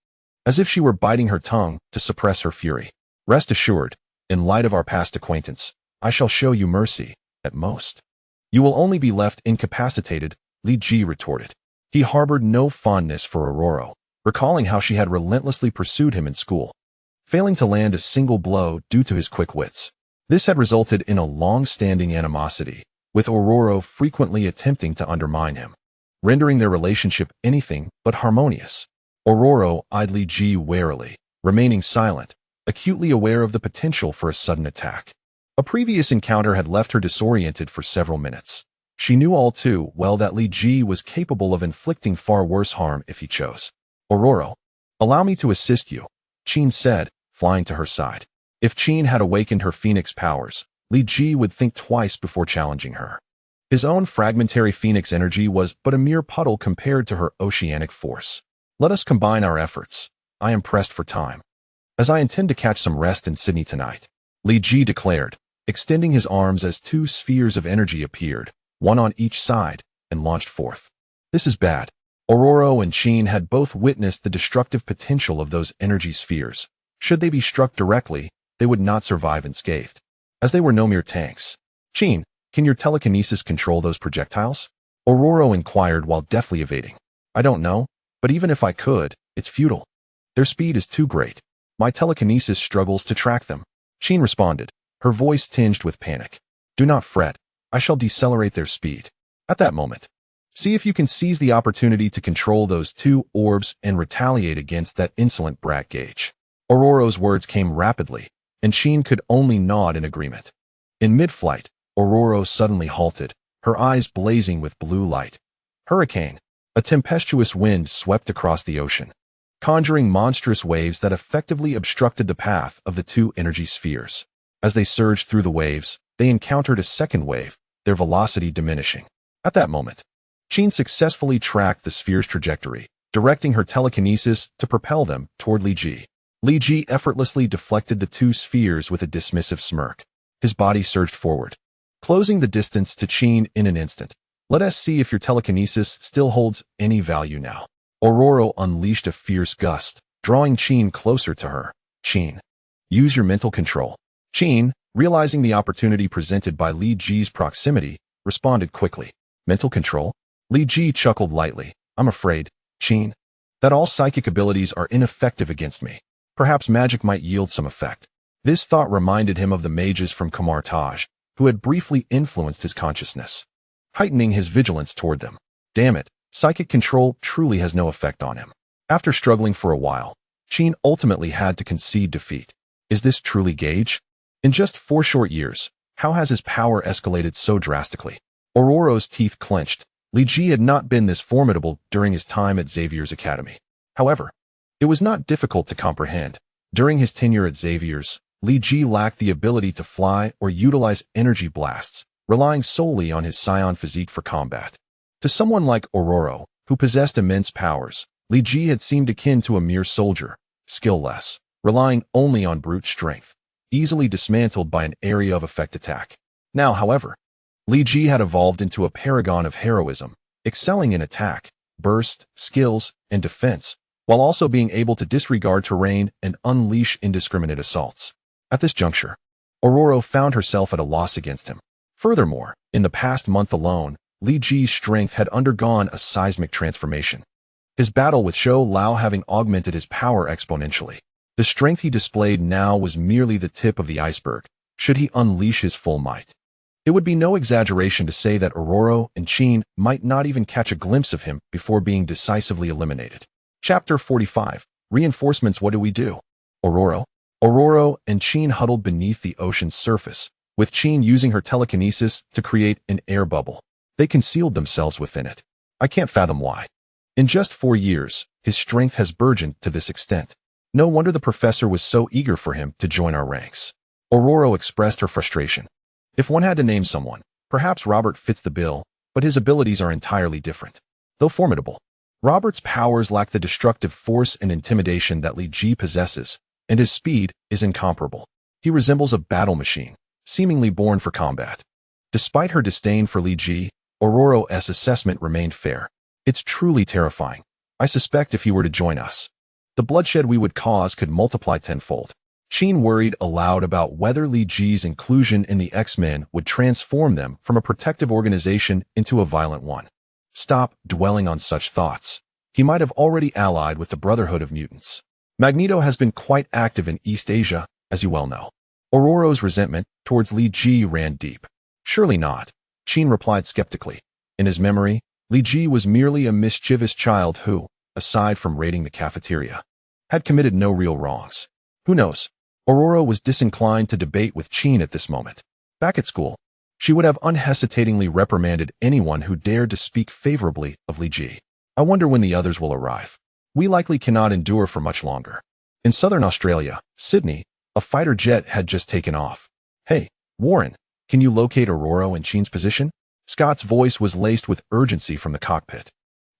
as if she were biting her tongue to suppress her fury. Rest assured, in light of our past acquaintance, I shall show you mercy, at most. You will only be left incapacitated, Li Ji retorted. He harbored no fondness for Ororo, recalling how she had relentlessly pursued him in school, failing to land a single blow due to his quick wits. This had resulted in a long-standing animosity, with Ororo frequently attempting to undermine him, rendering their relationship anything but harmonious. Ororo eyed Li Ji warily, remaining silent, acutely aware of the potential for a sudden attack. A previous encounter had left her disoriented for several minutes. She knew all too well that Li Ji was capable of inflicting far worse harm if he chose. Ororo, allow me to assist you, S.H.I.E.L.D said, flying to her side. If S.H.I.E.L.D had awakened her phoenix powers, Li Ji would think twice before challenging her. His own fragmentary phoenix energy was but a mere puddle compared to her oceanic force. Let us combine our efforts. I am pressed for time, as I intend to catch some rest in Sydney tonight, Li Ji declared, extending his arms as two spheres of energy appeared, one on each side, and launched forth. This is bad. Ororo and S.H.I.E.L.D had both witnessed the destructive potential of those energy spheres. Should they be struck directly, they would not survive unscathed, as they were no mere tanks. S.H.I.E.L.D, can your telekinesis control those projectiles? Ororo inquired while deftly evading. I don't know, but even if I could, it's futile. Their speed is too great. My telekinesis struggles to track them. S.H.I.E.L.D responded, her voice tinged with panic. Do not fret. I shall decelerate their speed. At that moment, see if you can seize the opportunity to control those two orbs and retaliate against that insolent brat Gage. Ororo's words came rapidly, and S.H.I.E.L.D could only nod in agreement. In mid-flight, Ororo suddenly halted, her eyes blazing with blue light. Hurricane. A tempestuous wind swept across the ocean, conjuring monstrous waves that effectively obstructed the path of the two energy spheres. As they surged through the waves, they encountered a second wave, their velocity diminishing. At that moment, S.H.I.E.L.D successfully tracked the sphere's trajectory, directing her telekinesis to propel them toward Li Ji. Li Ji effortlessly deflected the two spheres with a dismissive smirk. His body surged forward, closing the distance to S.H.I.E.L.D in an instant. Let us see if your telekinesis still holds any value now. Ororo unleashed a fierce gust, drawing S.H.I.E.L.D closer to her. S.H.I.E.L.D, use your mental control. S.H.I.E.L.D, realizing the opportunity presented by Li Ji's proximity, responded quickly. Mental control? Li Ji chuckled lightly. I'm afraid, S.H.I.E.L.D, that all psychic abilities are ineffective against me. Perhaps magic might yield some effect. This thought reminded him of the mages from Kamar-Taj, who had briefly influenced his consciousness. heightening his vigilance toward them. Damn it, psychic control truly has no effect on him. After struggling for a while, S.H.I.E.L.D ultimately had to concede defeat. Is this truly Gage? In just 4 short years, how has his power escalated so drastically? Ororo's teeth clenched. Li Ji had not been this formidable during his time at Xavier's Academy. However, it was not difficult to comprehend. During his tenure at Xavier's, Li Ji lacked the ability to fly or utilize energy blasts, relying solely on his Saiyan physique for combat. To someone like Ororo, who possessed immense powers, Li Ji had seemed akin to a mere soldier, skill-less, relying only on brute strength, easily dismantled by an area of effect attack. Now, however, Li Ji had evolved into a paragon of heroism, excelling in attack, burst, skills, and defense, while also being able to disregard terrain and unleash indiscriminate assaults. At this juncture, Ororo found herself at a loss against him. Furthermore, in the past month alone, Li Ji's strength had undergone a seismic transformation. His battle with Shou Lao having augmented his power exponentially. The strength he displayed now was merely the tip of the iceberg, should he unleash his full might. It would be no exaggeration to say that Ororo and S.H.I.E.L.D might not even catch a glimpse of him before being decisively eliminated. Chapter 45. Reinforcements. What do we do? Ororo and S.H.I.E.L.D huddled beneath the ocean's surface, with S.H.I.E.L.D using her telekinesis to create an air bubble. They concealed themselves within it. I can't fathom why. In just 4 years, his strength has burgeoned to this extent. No wonder the professor was so eager for him to join our ranks. Ororo expressed her frustration. If one had to name someone, perhaps Robert fits the bill, but his abilities are entirely different. Though formidable, Robert's powers lack the destructive force and intimidation that Li Ji possesses, and his speed is incomparable. He resembles a battle machine, seemingly born for combat. Despite her disdain for Li Ji, Ororo's assessment remained fair. It's truly terrifying. I suspect if he were to join us, the bloodshed we would cause could multiply tenfold. S.H.I.E.L.D worried aloud about whether Li Ji's inclusion in the X-Men would transform them from a protective organization into a violent one. Stop dwelling on such thoughts. He might have already allied with the Brotherhood of Mutants. Magneto has been quite active in East Asia, as you well know. Ororo's resentment towards Li Ji ran deep. Surely not, S.H.I.E.L.D replied skeptically. In his memory, Li Ji was merely a mischievous child who, aside from raiding the cafeteria, had committed no real wrongs. Who knows? Ororo was disinclined to debate with S.H.I.E.L.D at this moment. Back at school, she would have unhesitatingly reprimanded anyone who dared to speak favorably of Li Ji. I wonder when the others will arrive. We likely cannot endure for much longer. In southern Australia, Sydney, a fighter jet had just taken off. Hey, Warren, can you locate Ororo and S.H.I.E.L.D's position? Scott's voice was laced with urgency from the cockpit.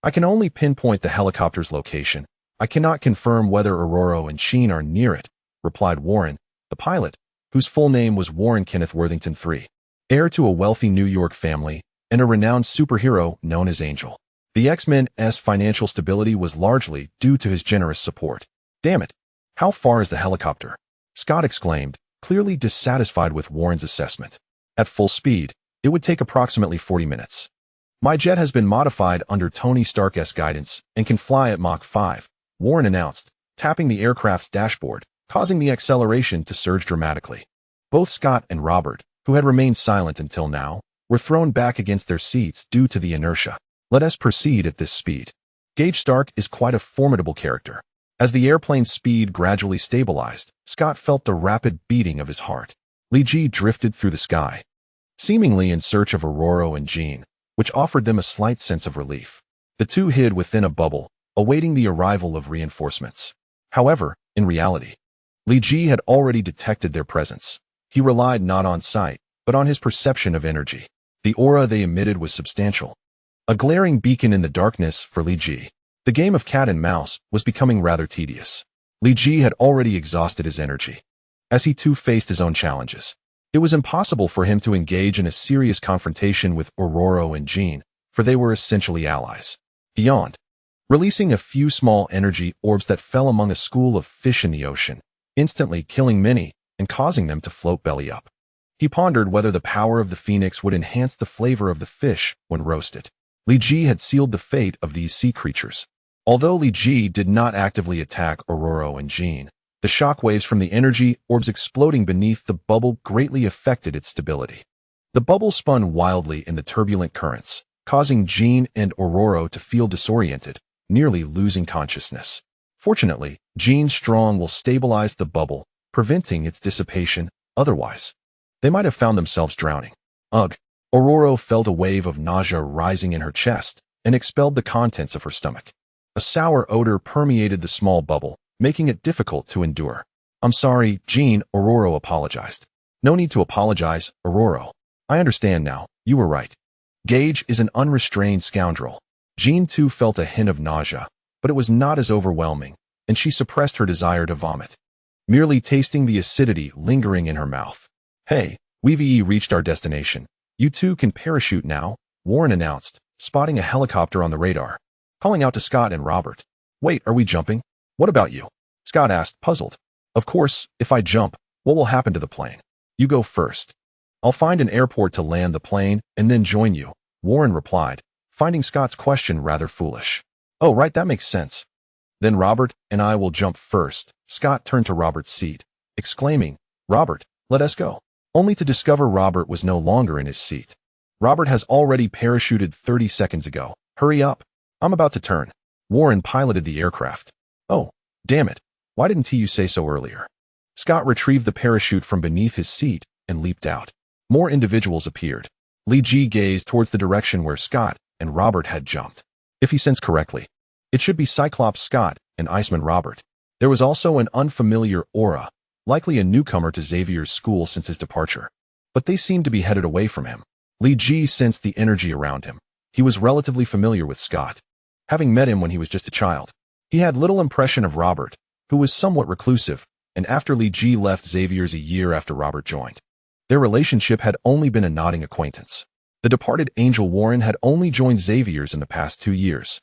I can only pinpoint the helicopter's location. I cannot confirm whether Ororo and S.H.I.E.L.D are near it, replied Warren, the pilot, whose full name was Warren Kenneth Worthington III, heir to a wealthy New York family and a renowned superhero known as Angel. The X-Men's financial stability was largely due to his generous support. Damn it! How far is the helicopter? Scott exclaimed, clearly dissatisfied with Warren's assessment. At full speed, it would take approximately 40 minutes. My jet has been modified under Tony Stark's guidance and can fly at Mach 5, Warren announced, tapping the aircraft's dashboard, causing the acceleration to surge dramatically. Both Scott and Robert, who had remained silent until now, were thrown back against their seats due to the inertia. Let us proceed at this speed. Gage Stark is quite a formidable character. As the airplane's speed gradually stabilized, Scott felt the rapid beating of his heart. Li Ji drifted through the sky, seemingly in search of Ororo and Jean, which offered them a slight sense of relief. The two hid within a bubble, awaiting the arrival of reinforcements. However, in reality, Li Ji had already detected their presence. He relied not on sight, but on his perception of energy. The aura they emitted was substantial, a glaring beacon in the darkness for Li Ji. The game of cat and mouse was becoming rather tedious. Li Ji had already exhausted his energy. As he too faced his own challenges, it was impossible for him to engage in a serious confrontation with Ororo and Jean, for they were essentially allies. Beyond, releasing a few small energy orbs that fell among a school of fish in the ocean, instantly killing many and causing them to float belly up. He pondered whether the power of the phoenix would enhance the flavor of the fish when roasted. Li Ji had sealed the fate of these sea creatures. Although Li Ji did not actively attack Ororo and Jean, the shockwaves from the energy orbs exploding beneath the bubble greatly affected its stability. The bubble spun wildly in the turbulent currents, causing Jean and Aurora to feel disoriented, nearly losing consciousness. Fortunately, Jean's strong will stabilized the bubble, preventing its dissipation. Otherwise, they might have found themselves drowning. Ugh! Aurora felt a wave of nausea rising in her chest and expelled the contents of her stomach. A sour odor permeated the small bubble, making it difficult to endure. I'm sorry, Jean, Aurora apologized. No need to apologize, Aurora. I understand now, you were right. Gage is an unrestrained scoundrel. Jean too felt a hint of nausea, but it was not as overwhelming, and she suppressed her desire to vomit, merely tasting the acidity lingering in her mouth. Hey, we've reached our destination. You two can parachute now, Warren announced, spotting a helicopter on the radar. Calling out to Scott and Robert. Wait, are we jumping? What about you? Scott asked, puzzled. Of course, if I jump, what will happen to the plane? You go first. I'll find an airport to land the plane and then join you, Warren replied, finding Scott's question rather foolish. Oh, right, that makes sense. Then Robert and I will jump first. Scott turned to Robert's seat, exclaiming, Robert, let us go. Only to discover Robert was no longer in his seat. Robert has already parachuted 30 seconds ago. Hurry up. I'm about to turn. Warren piloted the aircraft. Oh, damn it. Why didn't you say so earlier? Scott retrieved the parachute from beneath his seat and leaped out. More individuals appeared. Li Ji gazed towards the direction where Scott and Robert had jumped. If he sensed correctly, it should be Cyclops Scott and Iceman Robert. There was also an unfamiliar aura, likely a newcomer to Xavier's school since his departure. But they seemed to be headed away from him. Li Ji sensed the energy around him. He was relatively familiar with Scott, having met him when he was just a child. He had little impression of Robert, who was somewhat reclusive, and after Li Ji left Xavier's a year after Robert joined. Their relationship had only been a nodding acquaintance. The departed Angel Warren had only joined Xavier's in the past 2 years.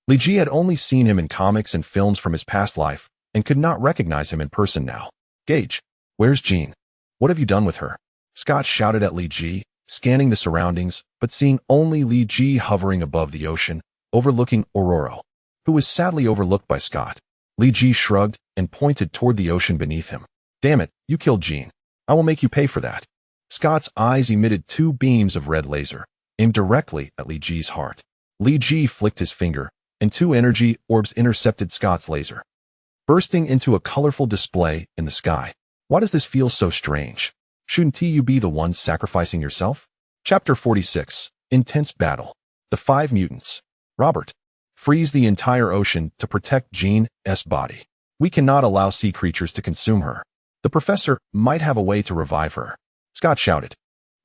Li Ji had only seen him in comics and films from his past life and could not recognize him in person now. Gage, where's Jean? What have you done with her? Scott shouted at Li Ji, scanning the surroundings, but seeing only Li Ji hovering above the ocean, overlooking Aurora, who was sadly overlooked by Scott. Li Ji shrugged and pointed toward the ocean beneath him. Damn it, you killed Jean. I will make you pay for that. Scott's eyes emitted 2 beams of red laser, aimed directly at Li Ji's heart. Li Ji flicked his finger, and 2 energy orbs intercepted Scott's laser, bursting into a colorful display in the sky. Why does this feel so strange? Shouldn't you be the one sacrificing yourself? Chapter 46. Intense Battle. The 5 Mutants. Robert. Freeze the entire ocean to protect Jean's body. We cannot allow sea creatures to consume her. The professor might have a way to revive her. Scott shouted,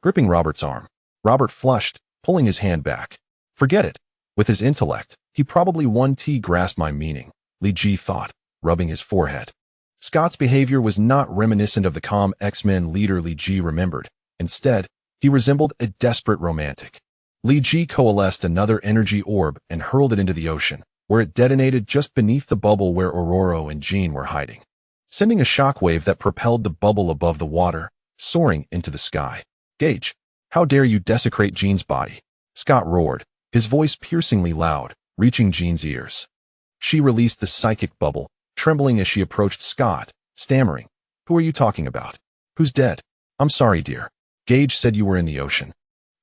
gripping Robert's arm. Robert flushed, pulling his hand back. Forget it. With his intellect, he probably won't grasp my meaning, Li Ji thought, rubbing his forehead. Scott's behavior was not reminiscent of the calm X-Men leader Li Ji remembered. Instead, he resembled a desperate romantic. Li Ji coalesced another energy orb and hurled it into the ocean, where it detonated just beneath the bubble where Aurora and Jean were hiding, sending a shockwave that propelled the bubble above the water, soaring into the sky. Gage, how dare you desecrate Jean's body? Scott roared, his voice piercingly loud, reaching Jean's ears. She released the psychic bubble, trembling as she approached Scott, stammering. Who are you talking about? Who's dead? I'm sorry, dear. Gage said you were in the ocean.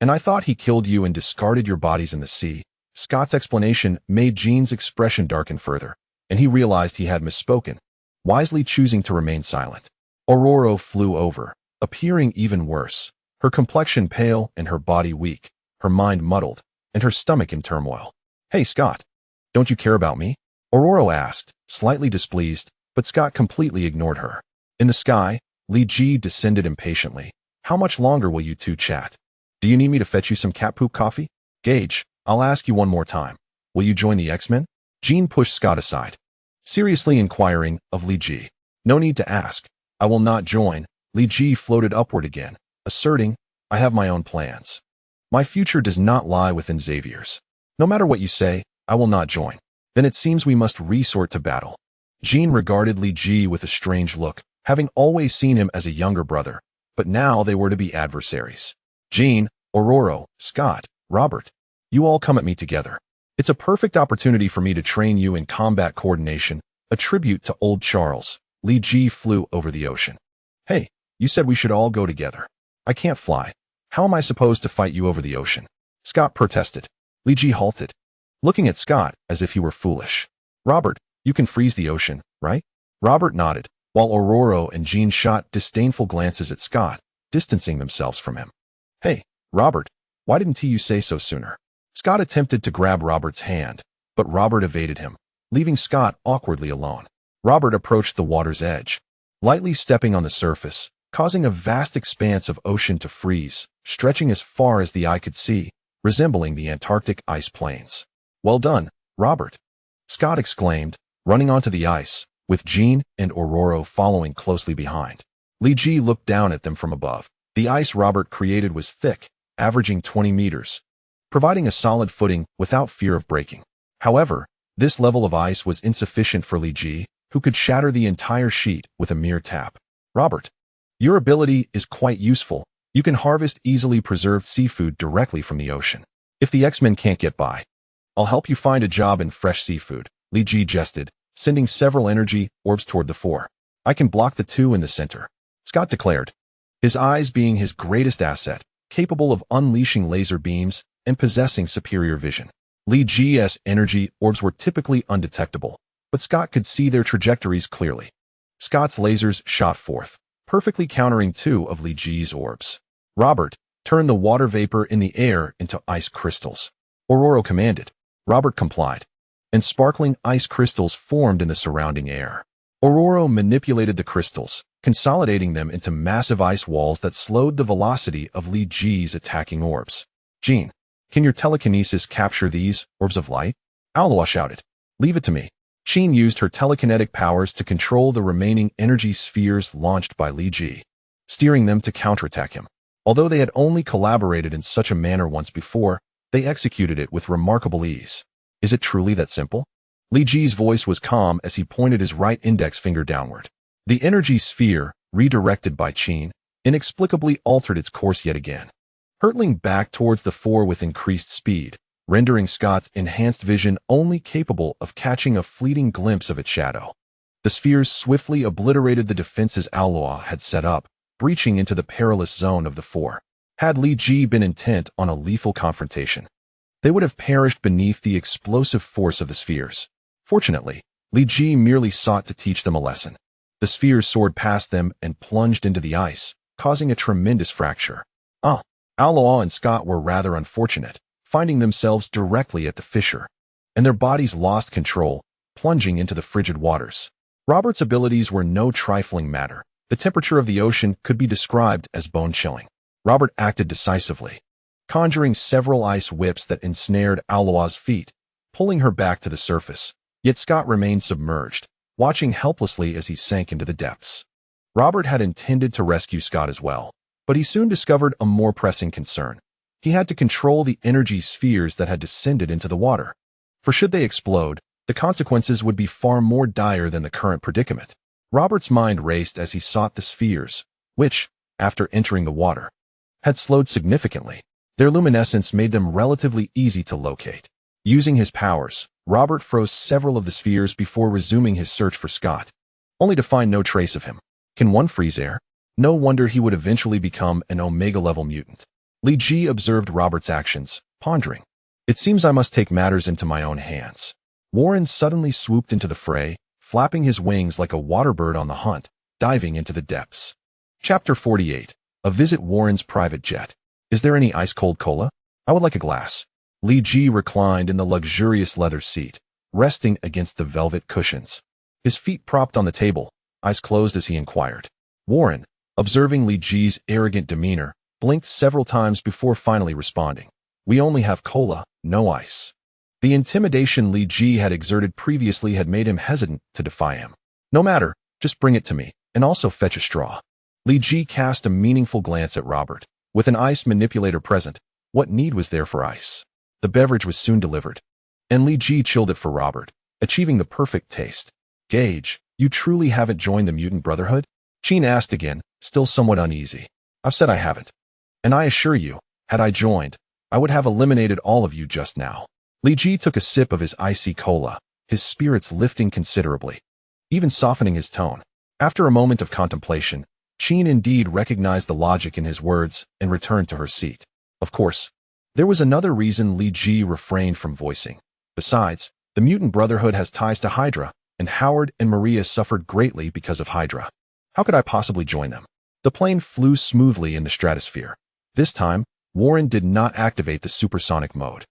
And I thought he killed you and discarded your bodies in the sea. Scott's explanation made Jean's expression darken further, and he realized he had misspoken, wisely choosing to remain silent. Aurora flew over, appearing even worse, her complexion pale and her body weak, her mind muddled, and her stomach in turmoil. Hey, Scott, don't you care about me? Aurora asked, slightly displeased, but Scott completely ignored her. In the sky, Li Ji descended impatiently. How much longer will you two chat? Do you need me to fetch you some cat poop coffee? Gage, I'll ask you one more time. Will you join the X-Men? Jean pushed Scott aside, seriously inquiring of Li Ji. No need to ask. I will not join. Li Ji floated upward again, asserting, I have my own plans. My future does not lie within Xavier's. No matter what you say, I will not join. Then it seems we must resort to battle. Jean regarded Li Ji with a strange look, having always seen him as a younger brother, but now they were to be adversaries. Jean, Aurora, Scott, Robert, you all come at me together. It's a perfect opportunity for me to train you in combat coordination, a tribute to old Charles. Li Ji flew over the ocean. Hey, you said we should all go together. I can't fly. How am I supposed to fight you over the ocean? Scott protested. Li Ji halted, looking at Scott as if he were foolish. Robert, you can freeze the ocean, right? Robert nodded, while Aurora and Jean shot disdainful glances at Scott, distancing themselves from him. Hey, Robert, why didn't you say so sooner? Scott attempted to grab Robert's hand, but Robert evaded him, leaving Scott awkwardly alone. Robert approached the water's edge, lightly stepping on the surface, causing a vast expanse of ocean to freeze, stretching as far as the eye could see, resembling the Antarctic ice plains. Well done, Robert, Scott exclaimed, running onto the ice, with Jean and Aurora following closely behind. Li Ji looked down at them from above. The ice Robert created was thick, averaging 20 meters, providing a solid footing without fear of breaking. However, this level of ice was insufficient for Li Ji, who could shatter the entire sheet with a mere tap. Robert, your ability is quite useful. You can harvest easily preserved seafood directly from the ocean. If the X-Men can't get by, I'll help you find a job in fresh seafood, Li Ji jested, sending several energy orbs toward the four. I can block the two in the center, Scott declared, his eyes being his greatest asset, capable of unleashing laser beams and possessing superior vision. Li Ji's energy orbs were typically undetectable, but Scott could see their trajectories clearly. Scott's lasers shot forth, perfectly countering two of Li Ji's orbs. Robert, turn the water vapor in the air into ice crystals, Aurora commanded. Robert complied, and sparkling ice crystals formed in the surrounding air. Aurora manipulated the crystals, consolidating them into massive ice walls that slowed the velocity of Li Ji's attacking orbs. Jean, can your telekinesis capture these orbs of light? Aloha shouted. Leave it to me. Jean used her telekinetic powers to control the remaining energy spheres launched by Li Ji, steering them to counterattack him. Although they had only collaborated in such a manner once before, they executed it with remarkable ease. Is it truly that simple? Li Ji's voice was calm as he pointed his right index finger downward. The energy sphere, redirected by Jean, inexplicably altered its course yet again, hurtling back towards the four with increased speed, rendering Scott's enhanced vision only capable of catching a fleeting glimpse of its shadow. The spheres swiftly obliterated the defenses Aloha had set up, breaching into the perilous zone of the four. Had Li Ji been intent on a lethal confrontation, they would have perished beneath the explosive force of the spheres. Fortunately, Li Ji merely sought to teach them a lesson. The spheres soared past them and plunged into the ice, causing a tremendous fracture. Aloha and Scott were rather unfortunate, finding themselves directly at the fissure, and their bodies lost control, plunging into the frigid waters. Robert's abilities were no trifling matter. The temperature of the ocean could be described as bone-chilling. Robert acted decisively, conjuring several ice whips that ensnared Aloha's feet, pulling her back to the surface. Yet Scott remained submerged, watching helplessly as he sank into the depths. Robert had intended to rescue Scott as well, but he soon discovered a more pressing concern. He had to control the energy spheres that had descended into the water. For should they explode, the consequences would be far more dire than the current predicament. Robert's mind raced as he sought the spheres, which, after entering the water, had slowed significantly. Their luminescence made them relatively easy to locate. Using his powers, Robert froze several of the spheres before resuming his search for Scott, only to find no trace of him. Can one freeze air? No wonder he would eventually become an Omega-level mutant. Li Ji observed Robert's actions, pondering. It seems I must take matters into my own hands. Warren suddenly swooped into the fray, flapping his wings like a water bird on the hunt, diving into the depths. Chapter 48. A visit Warren's private jet. Is there any ice-cold cola? I would like a glass. Li Ji reclined in the luxurious leather seat, resting against the velvet cushions. His feet propped on the table, eyes closed as he inquired. Warren, observing Li Ji's arrogant demeanor, blinked several times before finally responding. We only have cola, no ice. The intimidation Li Ji had exerted previously had made him hesitant to defy him. No matter, just bring it to me, and also fetch a straw. Li Ji cast a meaningful glance at Robert. With an ice manipulator present, what need was there for ice? The beverage was soon delivered, and Li Ji chilled it for Robert, achieving the perfect taste. Gage, you truly haven't joined the Mutant Brotherhood? Jean asked again, still somewhat uneasy. I've said I haven't. And I assure you, had I joined, I would have eliminated all of you just now. Li Ji took a sip of his icy cola, his spirits lifting considerably, even softening his tone. After a moment of contemplation, Sheen indeed recognized the logic in his words and returned to her seat. Of course, there was another reason Li Ji refrained from voicing. Besides, the Mutant Brotherhood has ties to Hydra, and Howard and Maria suffered greatly because of Hydra. How could I possibly join them? The plane flew smoothly in the stratosphere. This time, Warren did not activate the supersonic mode.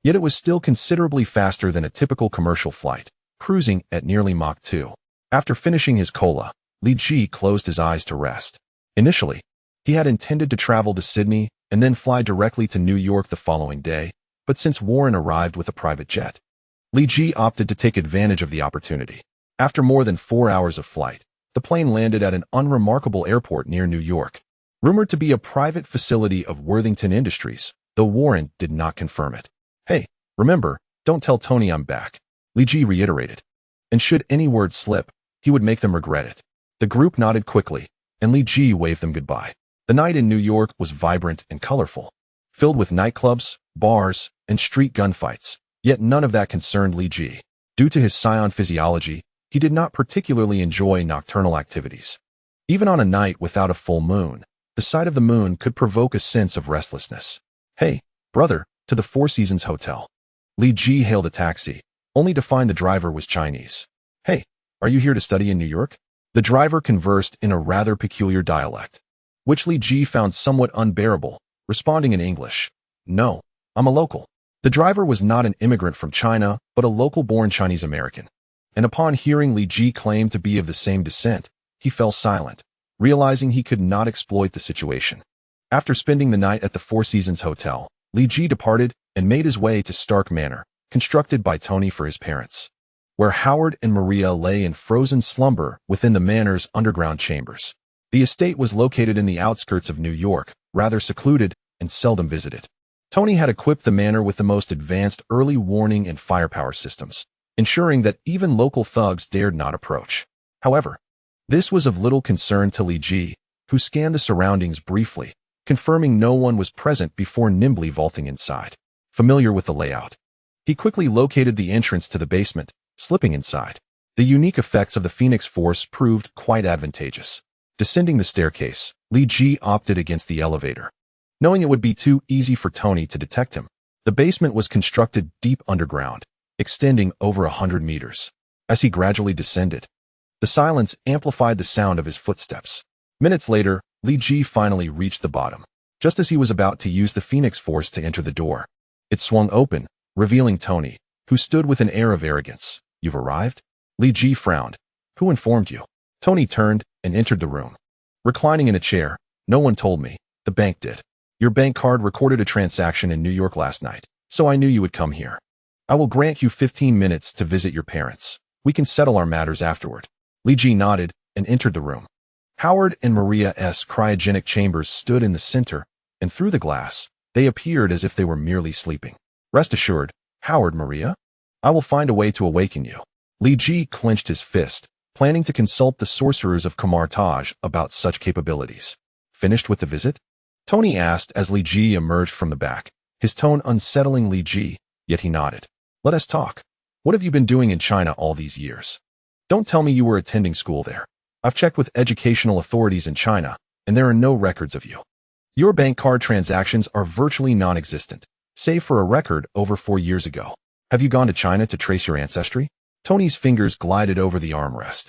Yet it was still considerably faster than a typical commercial flight, cruising at nearly Mach 2. After finishing his cola, Li Ji closed his eyes to rest. Initially, he had intended to travel to Sydney and then fly directly to New York the following day, but since Warren arrived with a private jet, Li Ji opted to take advantage of the opportunity. After more than 4 hours of flight, the plane landed at an unremarkable airport near New York, rumored to be a private facility of Worthington Industries, though Warren did not confirm it. Hey, remember, don't tell Tony I'm back, Li Ji reiterated. And should any word slip, he would make them regret it. The group nodded quickly, and Li Ji waved them goodbye. The night in New York was vibrant and colorful, filled with nightclubs, bars, and street gunfights, yet none of that concerned Li Ji. Due to his Saiyan physiology, he did not particularly enjoy nocturnal activities. Even on a night without a full moon, the sight of the moon could provoke a sense of restlessness. Hey, brother, to the Four Seasons Hotel. Li Ji hailed a taxi, only to find the driver was Chinese. Hey, are you here to study in New York? The driver conversed in a rather peculiar dialect, which Li Ji found somewhat unbearable, responding in English. No, I'm a local. The driver was not an immigrant from China, but a local-born Chinese American. And upon hearing Li Ji claim to be of the same descent, he fell silent, realizing he could not exploit the situation. After spending the night at the Four Seasons Hotel, Li Ji departed and made his way to Stark Manor, constructed by Tony for his parents, where Howard and Maria lay in frozen slumber within the manor's underground chambers. The estate was located in the outskirts of New York, rather secluded and seldom visited. Tony had equipped the manor with the most advanced early warning and firepower systems, ensuring that even local thugs dared not approach. However, this was of little concern to Li Ji, who scanned the surroundings briefly, confirming no one was present before nimbly vaulting inside. Familiar with the layout, he quickly located the entrance to the basement, slipping inside. The unique effects of the Phoenix Force proved quite advantageous. Descending the staircase, Li Ji opted against the elevator, knowing it would be too easy for Tony to detect him. The basement was constructed deep underground, extending over 100 meters. As he gradually descended, the silence amplified the sound of his footsteps. Minutes later, Li Ji finally reached the bottom. Just as he was about to use the Phoenix Force to enter the door, it swung open, revealing Tony, who stood with an air of arrogance. You've arrived? Li Ji frowned. Who informed you? Tony turned and entered the room. Reclining in a chair, no one told me. The bank did. Your bank card recorded a transaction in New York last night, so I knew you would come here. I will grant you 15 minutes to visit your parents. We can settle our matters afterward. Li Ji nodded and entered the room. Howard and Maria's cryogenic chambers stood in the center, and through the glass, they appeared as if they were merely sleeping. Rest assured, Howard, Maria, I will find a way to awaken you. Li Ji clenched his fist, planning to consult the sorcerers of Kamar-Taj about such capabilities. Finished with the visit? Tony asked as Li Ji emerged from the back, his tone unsettling Li Ji, yet he nodded. Let us talk. What have you been doing in China all these years? Don't tell me you were attending school there. I've checked with educational authorities in China, and there are no records of you. Your bank card transactions are virtually non-existent, save for a record over 4 years ago. Have you gone to China to trace your ancestry? Tony's fingers glided over the armrest.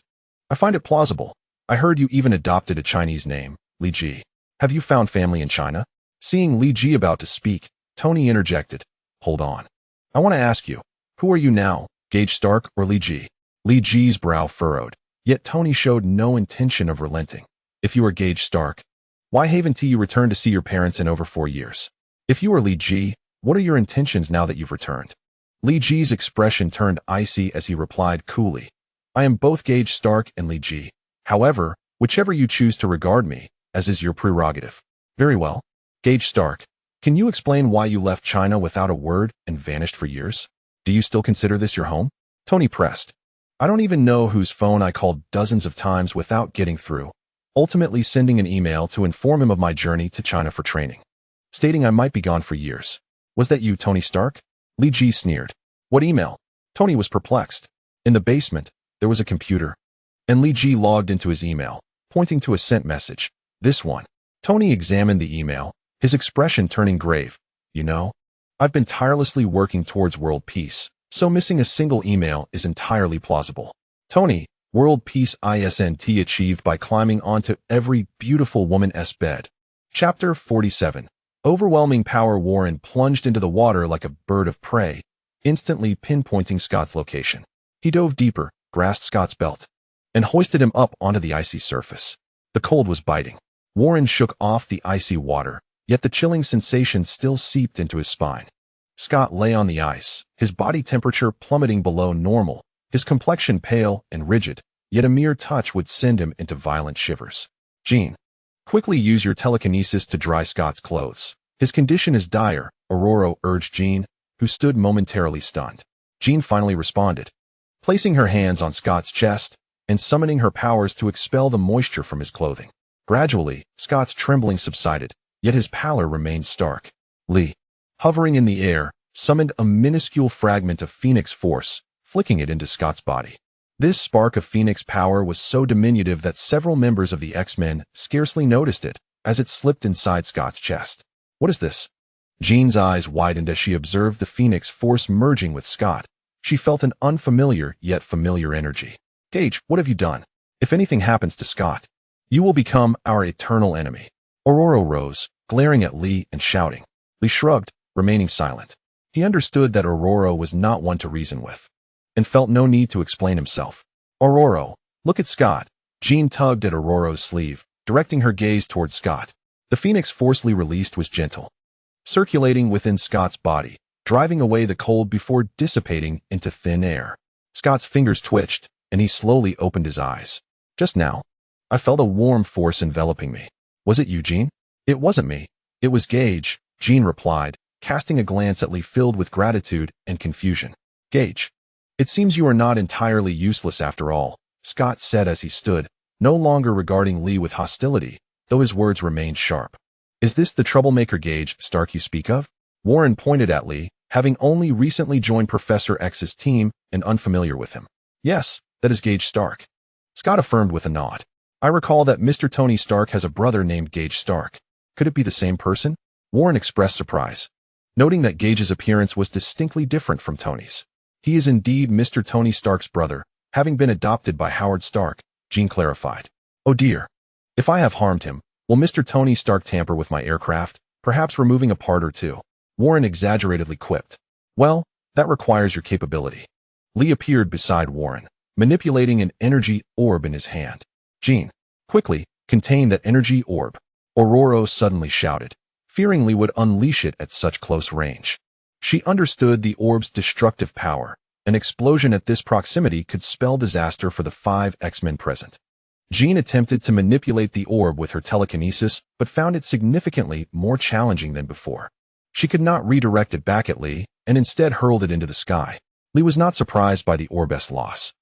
I find it plausible. I heard you even adopted a Chinese name, Li Ji. Have you found family in China? Seeing Li Ji about to speak, Tony interjected. Hold on. I want to ask you, who are you now, Gage Stark or Li Ji? Li Ji's brow furrowed, yet Tony showed no intention of relenting. If you are Gage Stark, why haven't you returned to see your parents in over 4 years? If you are Li Ji, what are your intentions now that you've returned? Li Ji's expression turned icy as he replied coolly. I am both Gage Stark and Li Ji. However, whichever you choose to regard me, as is your prerogative. Very well. Gage Stark, can you explain why you left China without a word and vanished for years? Do you still consider this your home? Tony pressed. I don't even know whose phone I called dozens of times without getting through, ultimately sending an email to inform him of my journey to China for training, stating I might be gone for years. Was that you, Tony Stark? Li Ji sneered. What email? Tony was perplexed. In the basement, there was a computer, and Li Ji logged into his email, pointing to a sent message. This one. Tony examined the email, his expression turning grave. You know, I've been tirelessly working towards world peace, so missing a single email is entirely plausible. Tony, world peace isn't achieved by climbing onto every beautiful woman's bed. Chapter 47. Overwhelming power. Warren plunged into the water like a bird of prey, instantly pinpointing Scott's location. He dove deeper, grasped Scott's belt, and hoisted him up onto the icy surface. The cold was biting. Warren shook off the icy water, yet the chilling sensation still seeped into his spine. Scott lay on the ice, his body temperature plummeting below normal, his complexion pale and rigid, yet a mere touch would send him into violent shivers. Jean, quickly use your telekinesis to dry Scott's clothes. His condition is dire, Aurora urged Jean, who stood momentarily stunned. Jean finally responded, placing her hands on Scott's chest and summoning her powers to expel the moisture from his clothing. Gradually, Scott's trembling subsided, yet his pallor remained stark. Lee, hovering in the air, summoned a minuscule fragment of Phoenix force, flicking it into Scott's body. This spark of Phoenix power was so diminutive that several members of the X-Men scarcely noticed it as it slipped inside Scott's chest. What is this? Jean's eyes widened as she observed the Phoenix force merging with Scott. She felt an unfamiliar yet familiar energy. Gage, what have you done? If anything happens to Scott, you will become our eternal enemy. Aurora rose, glaring at Lee and shouting. Lee shrugged, remaining silent. He understood that Aurora was not one to reason with, and felt no need to explain himself. Aurora, look at Scott. Jean tugged at Aurora's sleeve, directing her gaze towards Scott. The Phoenix force Lee released was gentle, circulating within Scott's body, driving away the cold before dissipating into thin air. Scott's fingers twitched, and he slowly opened his eyes. Just now, I felt a warm force enveloping me. Was it you, Jean? It wasn't me. It was Gage, Jean replied, casting a glance at Lee filled with gratitude and confusion. Gage, it seems you are not entirely useless after all, Scott said as he stood, no longer regarding Lee with hostility, though his words remained sharp. Is this the troublemaker Gage Stark you speak of? Warren pointed at Lee, having only recently joined Professor X's team and unfamiliar with him. Yes, that is Gage Stark. Scott affirmed with a nod. I recall that Mr. Tony Stark has a brother named Gage Stark. Could it be the same person? Warren expressed surprise, noting that Gage's appearance was distinctly different from Tony's. He is indeed Mr. Tony Stark's brother, having been adopted by Howard Stark, Jean clarified. Oh dear. If I have harmed him, will Mr. Tony Stark tamper with my aircraft, perhaps removing a part or two? Warren exaggeratedly quipped. Well, that requires your capability. Lee appeared beside Warren, manipulating an energy orb in his hand. Jean, quickly, contain that energy orb. Aurora suddenly shouted, fearing Lee would unleash it at such close range. She understood the orb's destructive power. An explosion at this proximity could spell disaster for the 5 X-Men present. Jean attempted to manipulate the orb with her telekinesis, but found it significantly more challenging than before. She could not redirect it back at Lee, and instead hurled it into the sky. Lee was not surprised by the orb's loss.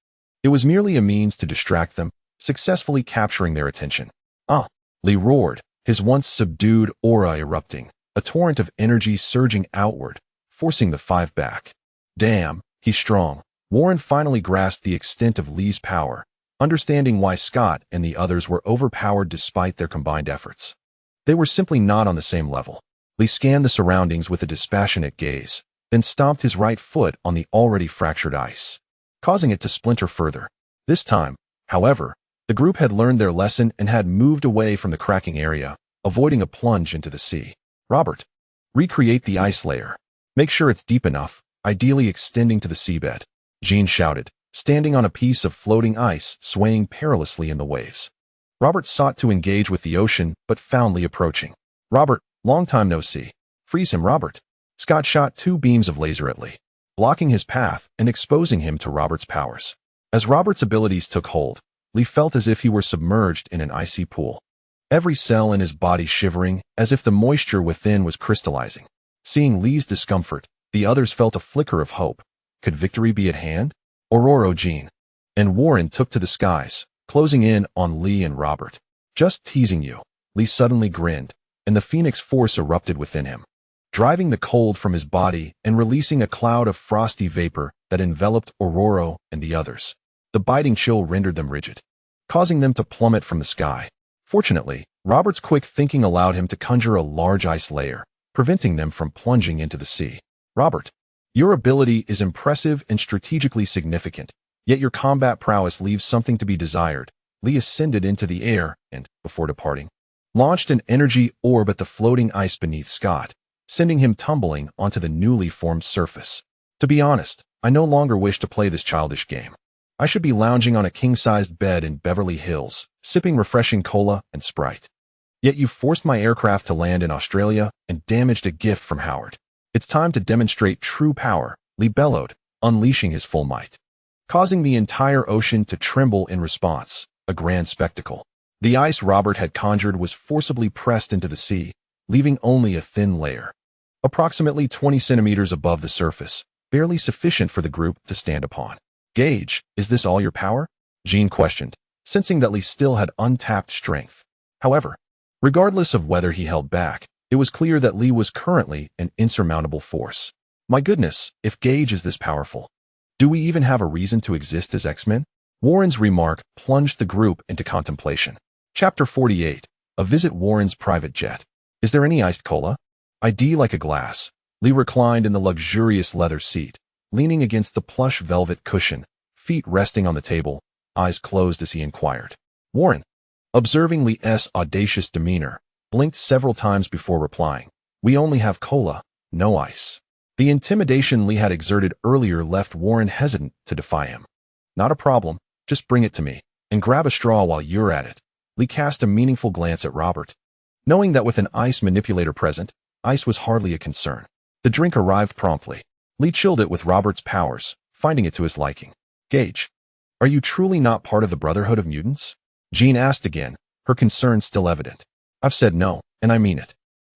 It was merely a means to distract them, successfully capturing their attention. Ah! Lee roared, his once subdued aura erupting, a torrent of energy surging outward, forcing the 5 back. Damn, he's strong. Warren finally grasped the extent of Lee's power, understanding why Scott and the others were overpowered despite their combined efforts. They were simply not on the same level. Lee scanned the surroundings with a dispassionate gaze, then stomped his right foot on the already fractured ice, causing it to splinter further. This time, however, the group had learned their lesson and had moved away from the cracking area, avoiding a plunge into the sea. Robert, recreate the ice layer. Make sure it's deep enough, ideally extending to the seabed. Jean shouted, standing on a piece of floating ice swaying perilously in the waves. Robert sought to engage with the ocean, but found Lee approaching. Robert, long time no see. Freeze him, Robert. Scott shot 2 beams of laser at Lee, blocking his path and exposing him to Robert's powers. As Robert's abilities took hold, Lee felt as if he were submerged in an icy pool, every cell in his body shivering as if the moisture within was crystallizing. Seeing Lee's discomfort, the others felt a flicker of hope. Could victory be at hand? Aurora, Jean, and Warren took to the skies, closing in on Lee and Robert. Just teasing you. Lee suddenly grinned, and the Phoenix force erupted within him, driving the cold from his body and releasing a cloud of frosty vapor that enveloped Aurora and the others. The biting chill rendered them rigid. causing them to plummet from the sky. Fortunately, Robert's quick thinking allowed him to conjure a large ice layer, preventing them from plunging into the sea. Robert, your ability is impressive and strategically significant, yet your combat prowess leaves something to be desired. Lee ascended into the air and, before departing, launched an energy orb at the floating ice beneath Scott, sending him tumbling onto the newly formed surface. To be honest, I no longer wish to play this childish game. I should be lounging on a king-sized bed in Beverly Hills, sipping refreshing cola and Sprite. Yet you forced my aircraft to land in Australia and damaged a gift from Howard. It's time to demonstrate true power, Lee bellowed, unleashing his full might, causing the entire ocean to tremble in response, a grand spectacle. The ice Robert had conjured was forcibly pressed into the sea, leaving only a thin layer, approximately 20 centimeters above the surface, barely sufficient for the group to stand upon. Gage, is this all your power? Jean questioned, sensing that Lee still had untapped strength. However, regardless of whether he held back, it was clear that Lee was currently an insurmountable force. My goodness, if Gage is this powerful, do we even have a reason to exist as X-Men? Warren's remark plunged the group into contemplation. Chapter 48. A visit Warren's private jet. Is there any iced cola? ID like a glass. Lee reclined in the luxurious leather seat, leaning against the plush velvet cushion, feet resting on the table, eyes closed as he inquired. Warren, observing Lee's audacious demeanor, blinked several times before replying. We only have cola, no ice. The intimidation Lee had exerted earlier left Warren hesitant to defy him. Not a problem, just bring it to me, and grab a straw while you're at it. Lee cast a meaningful glance at Robert. Knowing that with an ice manipulator present, ice was hardly a concern. The drink arrived promptly. Lee chilled it with Robert's powers, finding it to his liking. Gage, are you truly not part of the Brotherhood of Mutants? Jean asked again, her concern still evident. I've said no, and I mean it.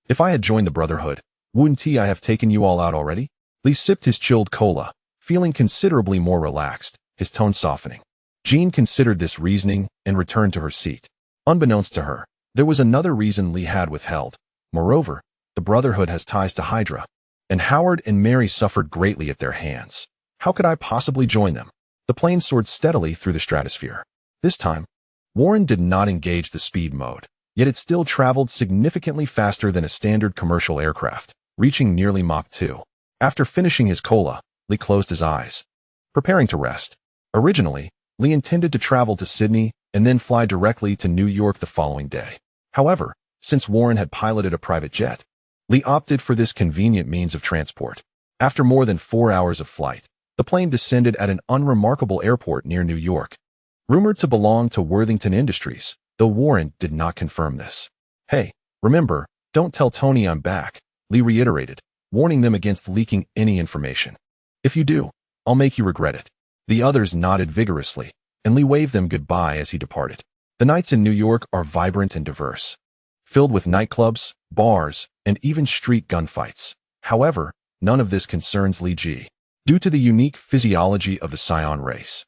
If I had joined the Brotherhood, wouldn't I have taken you all out already? Lee sipped his chilled cola, feeling considerably more relaxed, his tone softening. Jean considered this reasoning and returned to her seat. Unbeknownst to her, there was another reason Lee had withheld. Moreover, the Brotherhood has ties to Hydra, and Howard and Mary suffered greatly at their hands. How could I possibly join them? The plane soared steadily through the stratosphere. This time, Warren did not engage the speed mode, yet it still traveled significantly faster than a standard commercial aircraft, reaching nearly Mach 2. After finishing his cola, Lee closed his eyes, preparing to rest. Originally, Lee intended to travel to Sydney and then fly directly to New York the following day. However, since Warren had piloted a private jet, Lee opted for this convenient means of transport. After more than 4 hours of flight, the plane descended at an unremarkable airport near New York, rumored to belong to Worthington Industries, though Warren did not confirm this. Hey, remember, don't tell Tony I'm back, Lee reiterated, warning them against leaking any information. If you do, I'll make you regret it. The others nodded vigorously, and Lee waved them goodbye as he departed. The nights in New York are vibrant and diverse, filled with nightclubs, bars, and even street gunfights. However, none of this concerns Lee G, due to the unique physiology of the Scion race.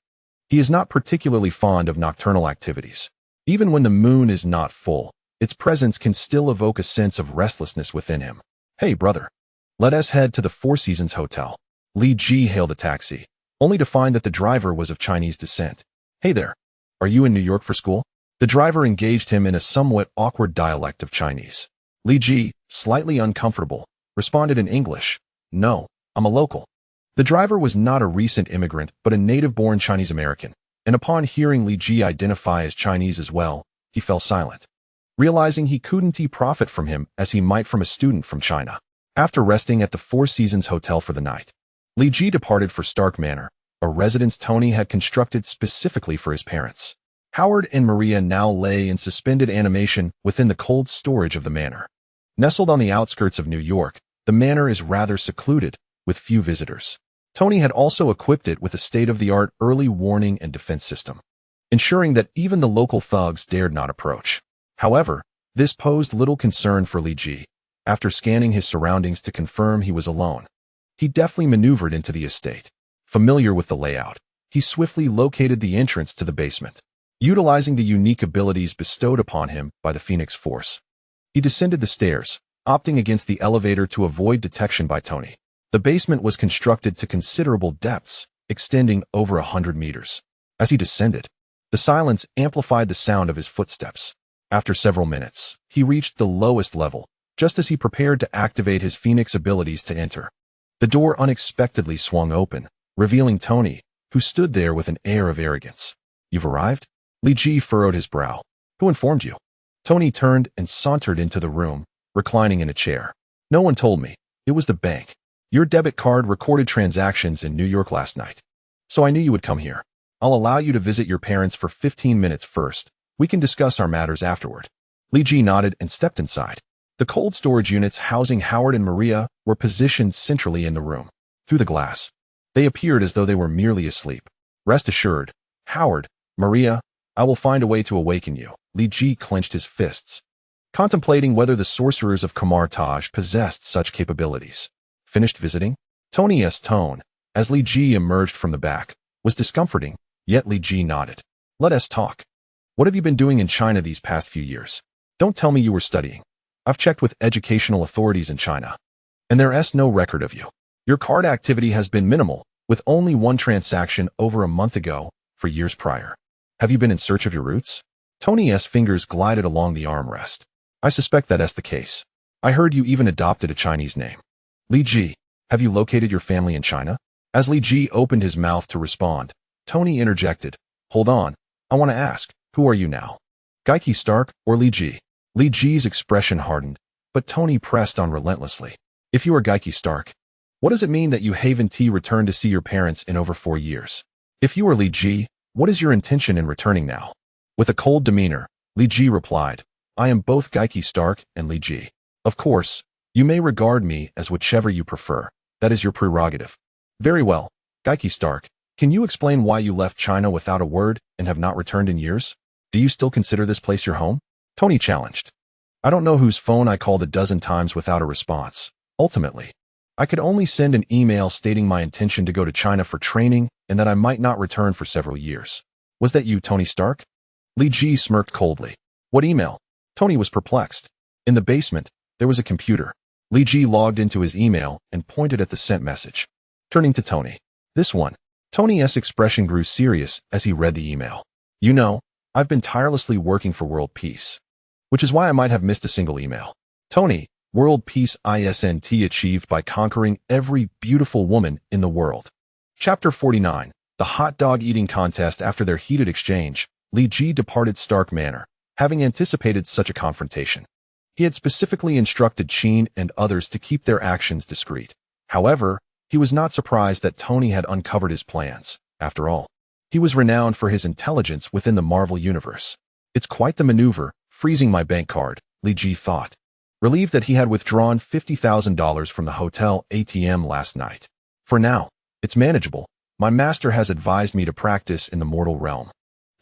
He is not particularly fond of nocturnal activities. Even when the moon is not full, its presence can still evoke a sense of restlessness within him. Hey, brother. Let us head to the Four Seasons Hotel. Lee G hailed a taxi, only to find that the driver was of Chinese descent. Hey there. Are you in New York for school? The driver engaged him in a somewhat awkward dialect of Chinese. Lee G, slightly uncomfortable, responded in English. No, I'm a local. The driver was not a recent immigrant, but a native-born Chinese American, and upon hearing Lee G identify as Chinese as well, he fell silent, realizing he couldn't profit from him as he might from a student from China. After resting at the Four Seasons Hotel for the night, Lee G departed for Stark Manor, a residence Tony had constructed specifically for his parents. Howard and Maria now lay in suspended animation within the cold storage of the manor. Nestled on the outskirts of New York, the manor is rather secluded, with few visitors. Tony had also equipped it with a state-of-the-art early warning and defense system, ensuring that even the local thugs dared not approach. However, this posed little concern for Lee G. After scanning his surroundings to confirm he was alone, he deftly maneuvered into the estate. Familiar with the layout, he swiftly located the entrance to the basement. Utilizing the unique abilities bestowed upon him by the Phoenix Force, he descended the stairs, opting against the elevator to avoid detection by Tony. The basement was constructed to considerable depths, extending over 100 meters. As he descended, The silence amplified the sound of his footsteps. After several minutes, he reached the lowest level, just as he prepared to activate his Phoenix abilities to enter. The door unexpectedly swung open, revealing Tony, who stood there with an air of arrogance. "You've arrived?" Li Ji furrowed his brow. "Who informed you?" Tony turned and sauntered into the room, reclining in a chair. "No one told me. It was the bank. Your debit card recorded transactions in New York last night. So I knew you would come here. I'll allow you to visit your parents for 15 minutes first. We can discuss our matters afterward." Li Ji nodded and stepped inside. The cold storage units housing Howard and Maria were positioned centrally in the room. Through the glass, they appeared as though they were merely asleep. "Rest assured, Howard, Maria, I will find a way to awaken you." Li Ji clenched his fists, contemplating whether the sorcerers of Kamar-Taj possessed such capabilities. "Finished visiting?" Tony's tone, as Li Ji emerged from the back, was discomforting, yet Li Ji nodded. "Let us talk. What have you been doing in China these past few years? Don't tell me you were studying. I've checked with educational authorities in China, and there's no record of you. Your card activity has been minimal, with only one transaction over a month ago for years prior. Have you been in search of your roots?" Tony's fingers glided along the armrest. "I suspect that's the case. I heard you even adopted a Chinese name." "Li Ji, have you located your family in China?" As Li Ji opened his mouth to respond, Tony interjected. "Hold on, I want to ask, who are you now? Gaikai Stark or Li Ji?" Li Ji's expression hardened, but Tony pressed on relentlessly. "If you are Gaikai Stark, what does it mean that you haven't returned to see your parents in over 4 years? If you are Li Ji, what is your intention in returning now?" With a cold demeanor, Li Ji replied, "I am both Gaikai Stark and Li Ji. Of course, you may regard me as whichever you prefer. That is your prerogative." "Very well, Gaikai Stark, can you explain why you left China without a word and have not returned in years? Do you still consider this place your home?" Tony challenged. "I don't know whose phone I called a dozen times without a response. Ultimately, I could only send an email stating my intention to go to China for training and that I might not return for several years. Was that you, Tony Stark?" Li Ji smirked coldly. "What email?" Tony was perplexed. In the basement, there was a computer. Li Ji logged into his email and pointed at the sent message. Turning to Tony. "This one." Tony's expression grew serious as he read the email. "You know, I've been tirelessly working for world peace, which is why I might have missed a single email. Tony, world peace isn't achieved by conquering every beautiful woman in the world." Chapter 49. The hot dog eating contest. After their heated exchange, Li Ji departed Stark Manor, having anticipated such a confrontation. He had specifically instructed Sheen and others to keep their actions discreet. However, he was not surprised that Tony had uncovered his plans. After all, he was renowned for his intelligence within the Marvel Universe. "It's quite the maneuver, freezing my bank card," Li Ji thought, relieved that he had withdrawn $50,000 from the hotel ATM last night. "For now, it's manageable. My master has advised me to practice in the mortal realm.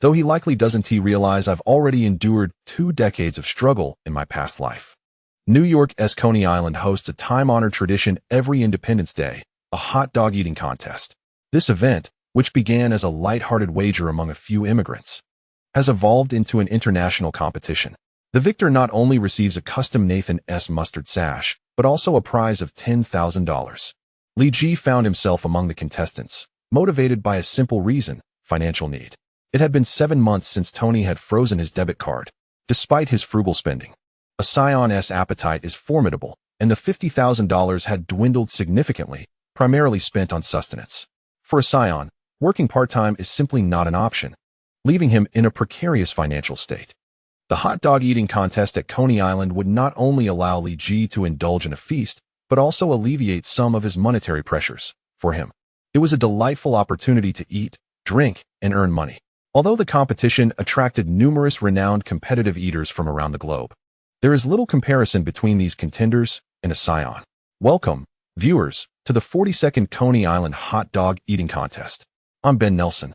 Though he likely doesn't realize I've already endured 2 decades of struggle in my past life." New York's Coney Island hosts a time-honored tradition every Independence Day, a hot dog eating contest. This event, which began as a light-hearted wager among a few immigrants, has evolved into an international competition. The victor not only receives a custom Nathan S. mustard sash, but also a prize of $10,000. Li Ji found himself among the contestants, motivated by a simple reason: financial need. It had been 7 months since Tony had frozen his debit card. Despite his frugal spending, a Scion's appetite is formidable, and the $50,000 had dwindled significantly, primarily spent on sustenance. For a Scion, working part-time is simply not an option, leaving him in a precarious financial state. The hot dog eating contest at Coney Island would not only allow Li Ji to indulge in a feast, but also alleviate some of his monetary pressures. For him, it was a delightful opportunity to eat, drink, and earn money. Although the competition attracted numerous renowned competitive eaters from around the globe, there is little comparison between these contenders and a Scion. Welcome, viewers, to the 42nd Coney Island Hot Dog Eating Contest. I'm Ben Nelson,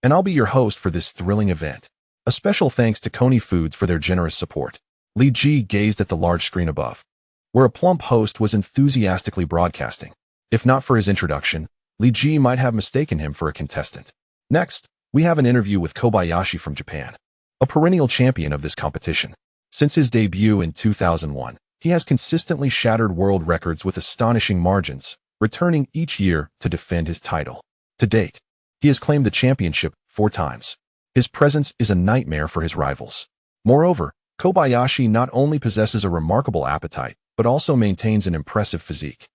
and I'll be your host for this thrilling event. A special thanks to Coney Foods for their generous support. Li Ji gazed at the large screen above, where a plump host was enthusiastically broadcasting. If not for his introduction, Li Ji might have mistaken him for a contestant. Next, we have an interview with Kobayashi from Japan, a perennial champion of this competition. Since his debut in 2001, he has consistently shattered world records with astonishing margins, returning each year to defend his title. To date, he has claimed the championship 4 times. His presence is a nightmare for his rivals. Moreover, Kobayashi not only possesses a remarkable appetite, but also maintains an impressive physique,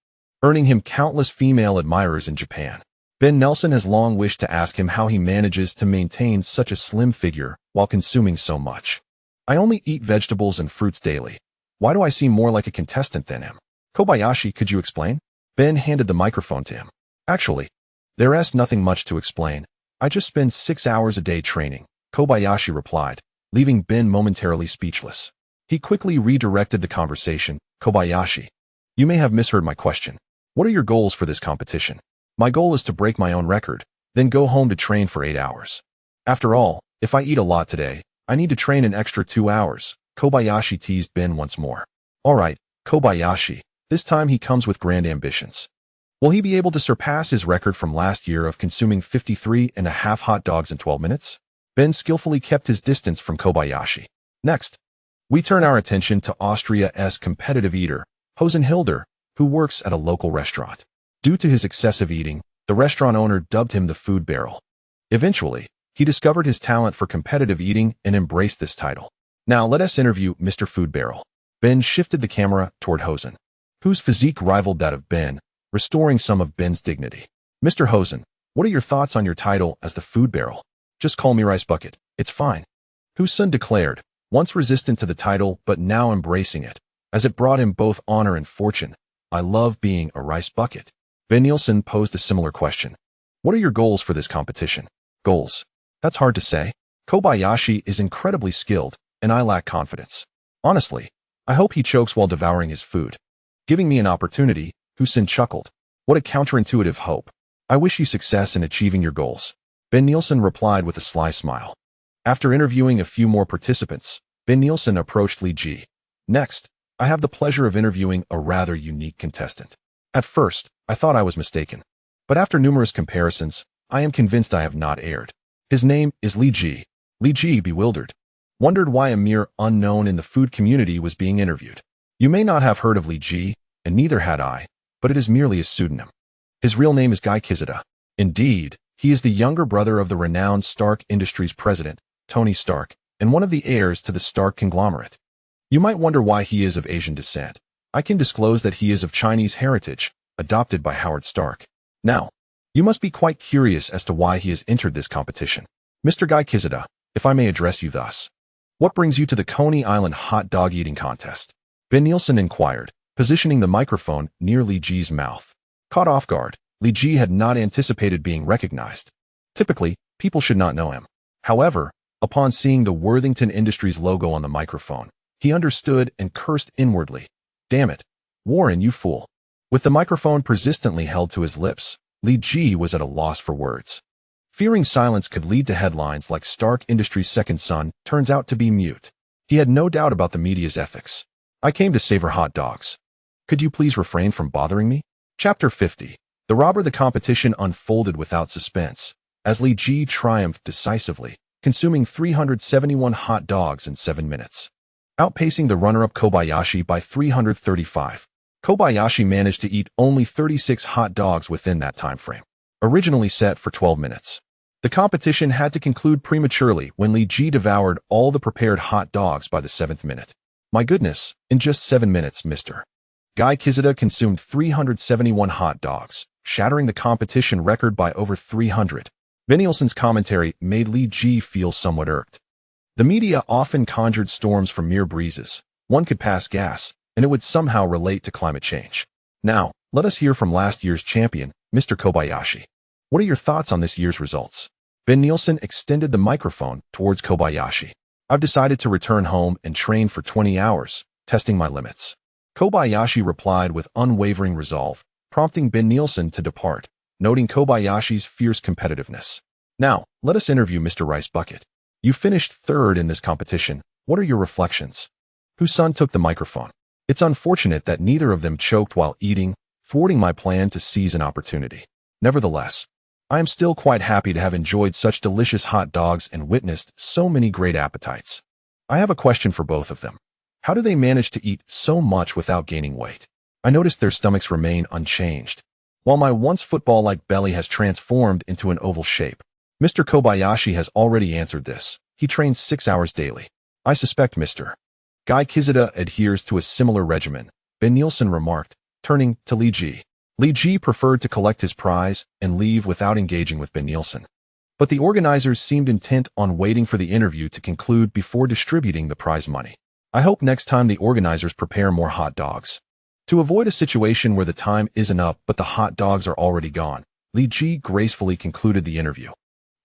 earning him countless female admirers in Japan. Ben Nelson has long wished to ask him how he manages to maintain such a slim figure while consuming so much. I only eat vegetables and fruits daily. Why do I seem more like a contestant than him? Kobayashi, could you explain? Ben handed the microphone to him. Actually, there's nothing much to explain. I just spend 6 hours a day training, Kobayashi replied, leaving Ben momentarily speechless. He quickly redirected the conversation. Kobayashi, you may have misheard my question. What are your goals for this competition? My goal is to break my own record, then go home to train for 8 hours. After all, if I eat a lot today, I need to train an extra 2 hours, Kobayashi teased Ben once more. Alright, Kobayashi, this time he comes with grand ambitions. Will he be able to surpass his record from last year of consuming 53.5 hot dogs in 12 minutes? Ben skillfully kept his distance from Kobayashi. Next, we turn our attention to Austria's competitive eater, Hosen Hilder, who works at a local restaurant. Due to his excessive eating, the restaurant owner dubbed him the Food Barrel. Eventually, he discovered his talent for competitive eating and embraced this title. Now let us interview Mr. Food Barrel. Ben shifted the camera toward Hosen, whose physique rivaled that of Ben, restoring some of Ben's dignity. Mr. Hosen, what are your thoughts on your title as the Food Barrel? Just call me Rice Bucket, it's fine. Hosen declared, once resistant to the title but now embracing it, as it brought him both honor and fortune. I love being a rice bucket. Ben Nielsen posed a similar question. What are your goals for this competition? Goals? That's hard to say. Kobayashi is incredibly skilled, and I lack confidence. Honestly, I hope he chokes while devouring his food. Giving me an opportunity, Hosen chuckled. What a counterintuitive hope. I wish you success in achieving your goals. Ben Nielsen replied with a sly smile. After interviewing a few more participants, Ben Nielsen approached Li Ji. Next, I have the pleasure of interviewing a rather unique contestant. At first, I thought I was mistaken. But after numerous comparisons, I am convinced I have not erred. His name is Li Ji. Li Ji, bewildered, wondered why a mere unknown in the food community was being interviewed. You may not have heard of Li Ji, and neither had I, but it is merely a pseudonym. His real name is Guy Kizada. Indeed, he is the younger brother of the renowned Stark Industries president, Tony Stark, and one of the heirs to the Stark conglomerate. You might wonder why he is of Asian descent. I can disclose that he is of Chinese heritage, adopted by Howard Stark. Now, you must be quite curious as to why he has entered this competition. Mr. Guy Kizada, if I may address you thus. What brings you to the Coney Island hot dog eating contest? Ben Nielsen inquired, positioning the microphone near Li Ji's mouth. Caught off guard, Li Ji had not anticipated being recognized. Typically, people should not know him. However, upon seeing the Worthington Industries logo on the microphone, he understood and cursed inwardly. Damn it, Warren, you fool. With the microphone persistently held to his lips, Li Ji was at a loss for words. Fearing silence could lead to headlines like Stark Industries' second son turns out to be mute. He had no doubt about the media's ethics. I came to savor hot dogs. Could you please refrain from bothering me? Chapter 50. The robber. The competition unfolded without suspense, as Li Ji triumphed decisively, consuming 371 hot dogs in 7 minutes. Outpacing the runner-up Kobayashi by 335. Kobayashi managed to eat only 36 hot dogs within that time frame, originally set for 12 minutes. The competition had to conclude prematurely when Li Ji devoured all the prepared hot dogs by the 7th minute. My goodness, in just 7 minutes, Mr. Guy Kizada consumed 371 hot dogs, shattering the competition record by over 300. Ben Nielsen's commentary made Li Ji feel somewhat irked. The media often conjured storms from mere breezes. One could pass gas, and it would somehow relate to climate change. Now, let us hear from last year's champion, Mr. Kobayashi. What are your thoughts on this year's results? Ben Nielsen extended the microphone towards Kobayashi. I've decided to return home and train for 20 hours, testing my limits. Kobayashi replied with unwavering resolve, prompting Ben Nielsen to depart, noting Kobayashi's fierce competitiveness. Now, let us interview Mr. Rice Bucket. You finished third in this competition. What are your reflections? Hosen took the microphone. It's unfortunate that neither of them choked while eating, thwarting my plan to seize an opportunity. Nevertheless, I am still quite happy to have enjoyed such delicious hot dogs and witnessed so many great appetites. I have a question for both of them. How do they manage to eat so much without gaining weight? I noticed their stomachs remain unchanged, while my once football-like belly has transformed into an oval shape. Mr. Kobayashi has already answered this. He trains 6 hours daily. I suspect Mr. Guy Kizida adheres to a similar regimen, Ben Nielsen remarked, turning to Li Ji. Li Ji preferred to collect his prize and leave without engaging with Ben Nielsen. But the organizers seemed intent on waiting for the interview to conclude before distributing the prize money. I hope next time the organizers prepare more hot dogs. To avoid a situation where the time isn't up but the hot dogs are already gone, Li Ji gracefully concluded the interview,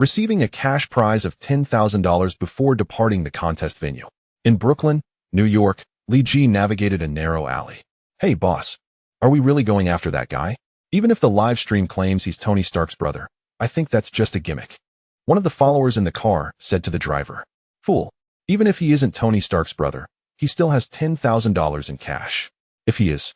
receiving a cash prize of $10,000 before departing the contest venue. In Brooklyn, New York, Li Ji navigated a narrow alley. Hey boss, are we really going after that guy? Even if the live stream claims he's Tony Stark's brother, I think that's just a gimmick. One of the followers in the car said to the driver, Fool, even if he isn't Tony Stark's brother, he still has $10,000 in cash. If he is,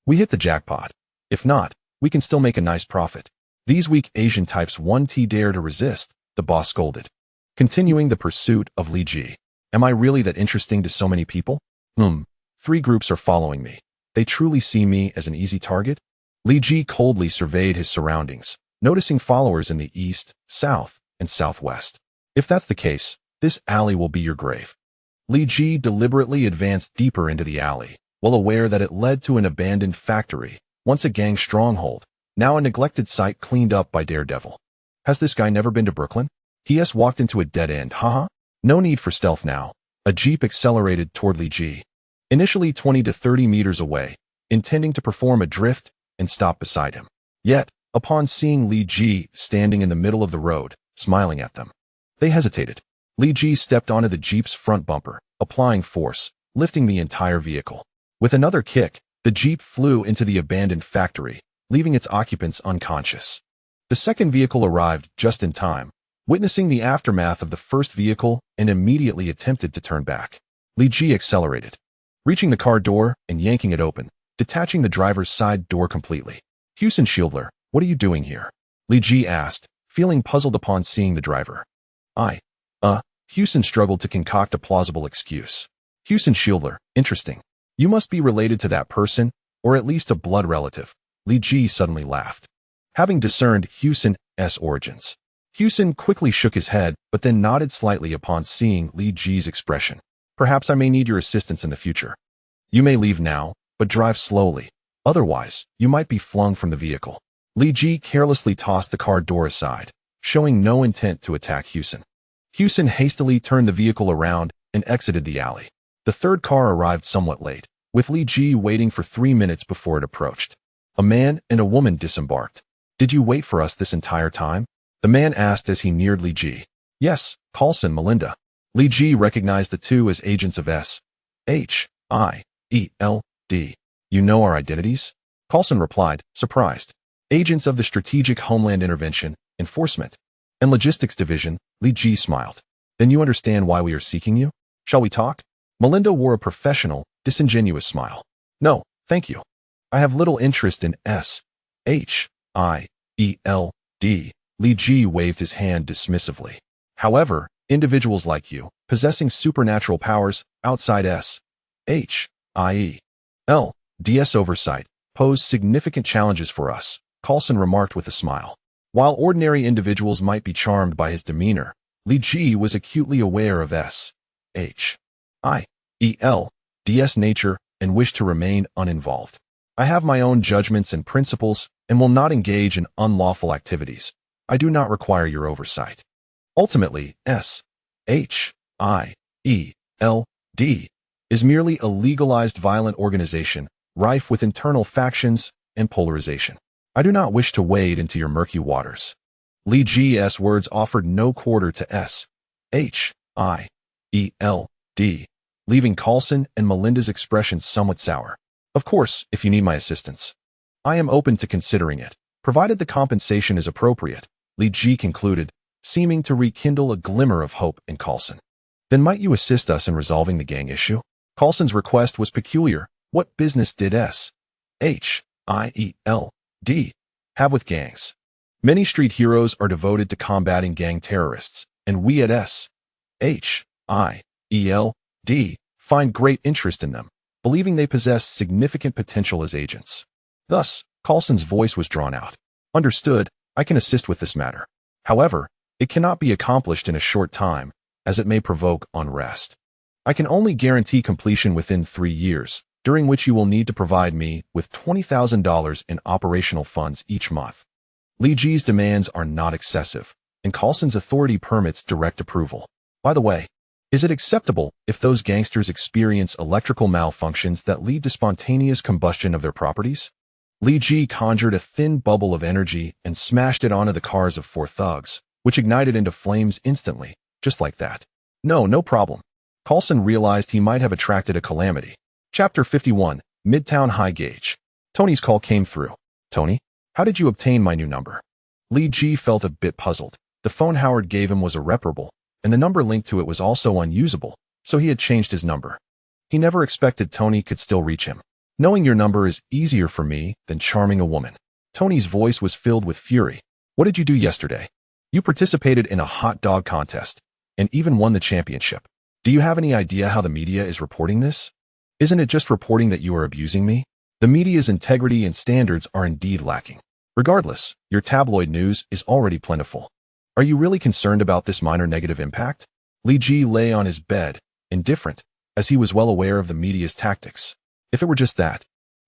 we hit the jackpot. If not, we can still make a nice profit. These weak Asian types won't dare to resist, the boss scolded. Continuing the pursuit of Li Ji. Am I really that interesting to so many people? 3 groups are following me. They truly see me as an easy target? Li Ji coldly surveyed his surroundings, noticing followers in the east, south, and southwest. If that's the case, this alley will be your grave. Li Ji deliberately advanced deeper into the alley, well aware that it led to an abandoned factory, once a gang stronghold, now a neglected site cleaned up by Daredevil. Has this guy never been to Brooklyn? He has walked into a dead end, haha. No need for stealth now. A jeep accelerated toward Li Ji, initially 20 to 30 meters away, intending to perform a drift and stop beside him. Yet, upon seeing Li Ji standing in the middle of the road, smiling at them, they hesitated. Li Ji stepped onto the jeep's front bumper, applying force, lifting the entire vehicle. With another kick, the jeep flew into the abandoned factory, leaving its occupants unconscious. The second vehicle arrived just in time, witnessing the aftermath of the first vehicle and immediately attempted to turn back. Li Ji accelerated, reaching the car door and yanking it open, detaching the driver's side door completely. Houston Shieldler, what are you doing here? Li Ji asked, feeling puzzled upon seeing the driver. Houston struggled to concoct a plausible excuse. Houston Shieldler, interesting. You must be related to that person, or at least a blood relative. Li Ji suddenly laughed, having discerned Houston's origins. Houston quickly shook his head, but then nodded slightly upon seeing Li Ji's expression. Perhaps I may need your assistance in the future. You may leave now, but drive slowly. Otherwise, you might be flung from the vehicle. Li Ji carelessly tossed the car door aside, showing no intent to attack Houston. Houston hastily turned the vehicle around and exited the alley. The third car arrived somewhat late, with Li Ji waiting for 3 minutes before it approached. A man and a woman disembarked. Did you wait for us this entire time? The man asked as he neared Li Ji. Yes, Coulson, Melinda. Li Ji recognized the two as agents of S.H.I.E.L.D. You know our identities? Coulson replied, surprised. Agents of the Strategic Homeland Intervention, Enforcement, and Logistics Division. Li Ji smiled. Then you understand why we are seeking you? Shall we talk? Melinda wore a professional, disingenuous smile. No, thank you. I have little interest in S.H.I.E.L.D. Li Ji waved his hand dismissively. However, individuals like you, possessing supernatural powers outside S.H.I.E.L.D.'s oversight, pose significant challenges for us, Coulson remarked with a smile. While ordinary individuals might be charmed by his demeanor, Li Ji was acutely aware of S.H.I.E.L.D.'s nature and wished to remain uninvolved. I have my own judgments and principles and will not engage in unlawful activities. I do not require your oversight. Ultimately, S.H.I.E.L.D. is merely a legalized violent organization, rife with internal factions and polarization. I do not wish to wade into your murky waters. Li Ji's words offered no quarter to S.H.I.E.L.D., leaving Coulson and Melinda's expressions somewhat sour. Of course, if you need my assistance, I am open to considering it, provided the compensation is appropriate, Li Ji concluded, seeming to rekindle a glimmer of hope in Coulson. Then might you assist us in resolving the gang issue? Coulson's request was peculiar. What business did S.H.I.E.L.D. have with gangs? Many street heroes are devoted to combating gang terrorists, and we at S.H.I.E.L.D. find great interest in them, believing they possess significant potential as agents. Thus, Coulson's voice was drawn out. Understood, I can assist with this matter. However, It cannot be accomplished in a short time, as it may provoke unrest. I can only guarantee completion within 3 years, during which you will need to provide me with $20,000 in operational funds each month. Li Ji's demands are not excessive, and Coulson's authority permits direct approval. By the way, is it acceptable if those gangsters experience electrical malfunctions that lead to spontaneous combustion of their properties? Li Ji conjured a thin bubble of energy and smashed it onto the cars of 4 thugs, which ignited into flames instantly, just like that. No problem. Coulson realized he might have attracted a calamity. Chapter 51, Midtown High Gauge. Tony's call came through. Tony, how did you obtain my new number? Li Ji felt a bit puzzled. The phone Howard gave him was irreparable, and the number linked to it was also unusable, so he had changed his number. He never expected Tony could still reach him. Knowing your number is easier for me than charming a woman. Tony's voice was filled with fury. What did you do yesterday? You participated in a hot dog contest, and even won the championship. Do you have any idea how the media is reporting this? Isn't it just reporting that you are abusing me? The media's integrity and standards are indeed lacking. Regardless, your tabloid news is already plentiful. Are you really concerned about this minor negative impact? Li Ji lay on his bed, indifferent, as he was well aware of the media's tactics. If it were just that,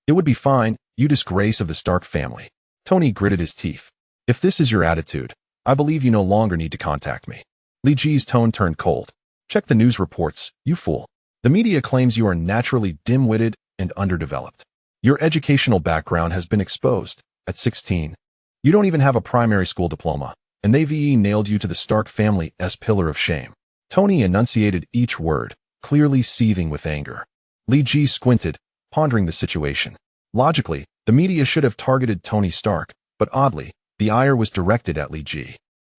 it would be fine, you disgrace of the Stark family. Tony gritted his teeth. If this is your attitude, I believe you no longer need to contact me. Li Ji's tone turned cold. Check the news reports, you fool. The media claims you are naturally dim-witted and underdeveloped. Your educational background has been exposed. At 16, you don't even have a primary school diploma, and they've nailed you to the Stark family's pillar of shame. Tony enunciated each word, clearly seething with anger. Li Ji squinted, pondering the situation. Logically, the media should have targeted Tony Stark, but oddly, the ire was directed at Li Ji.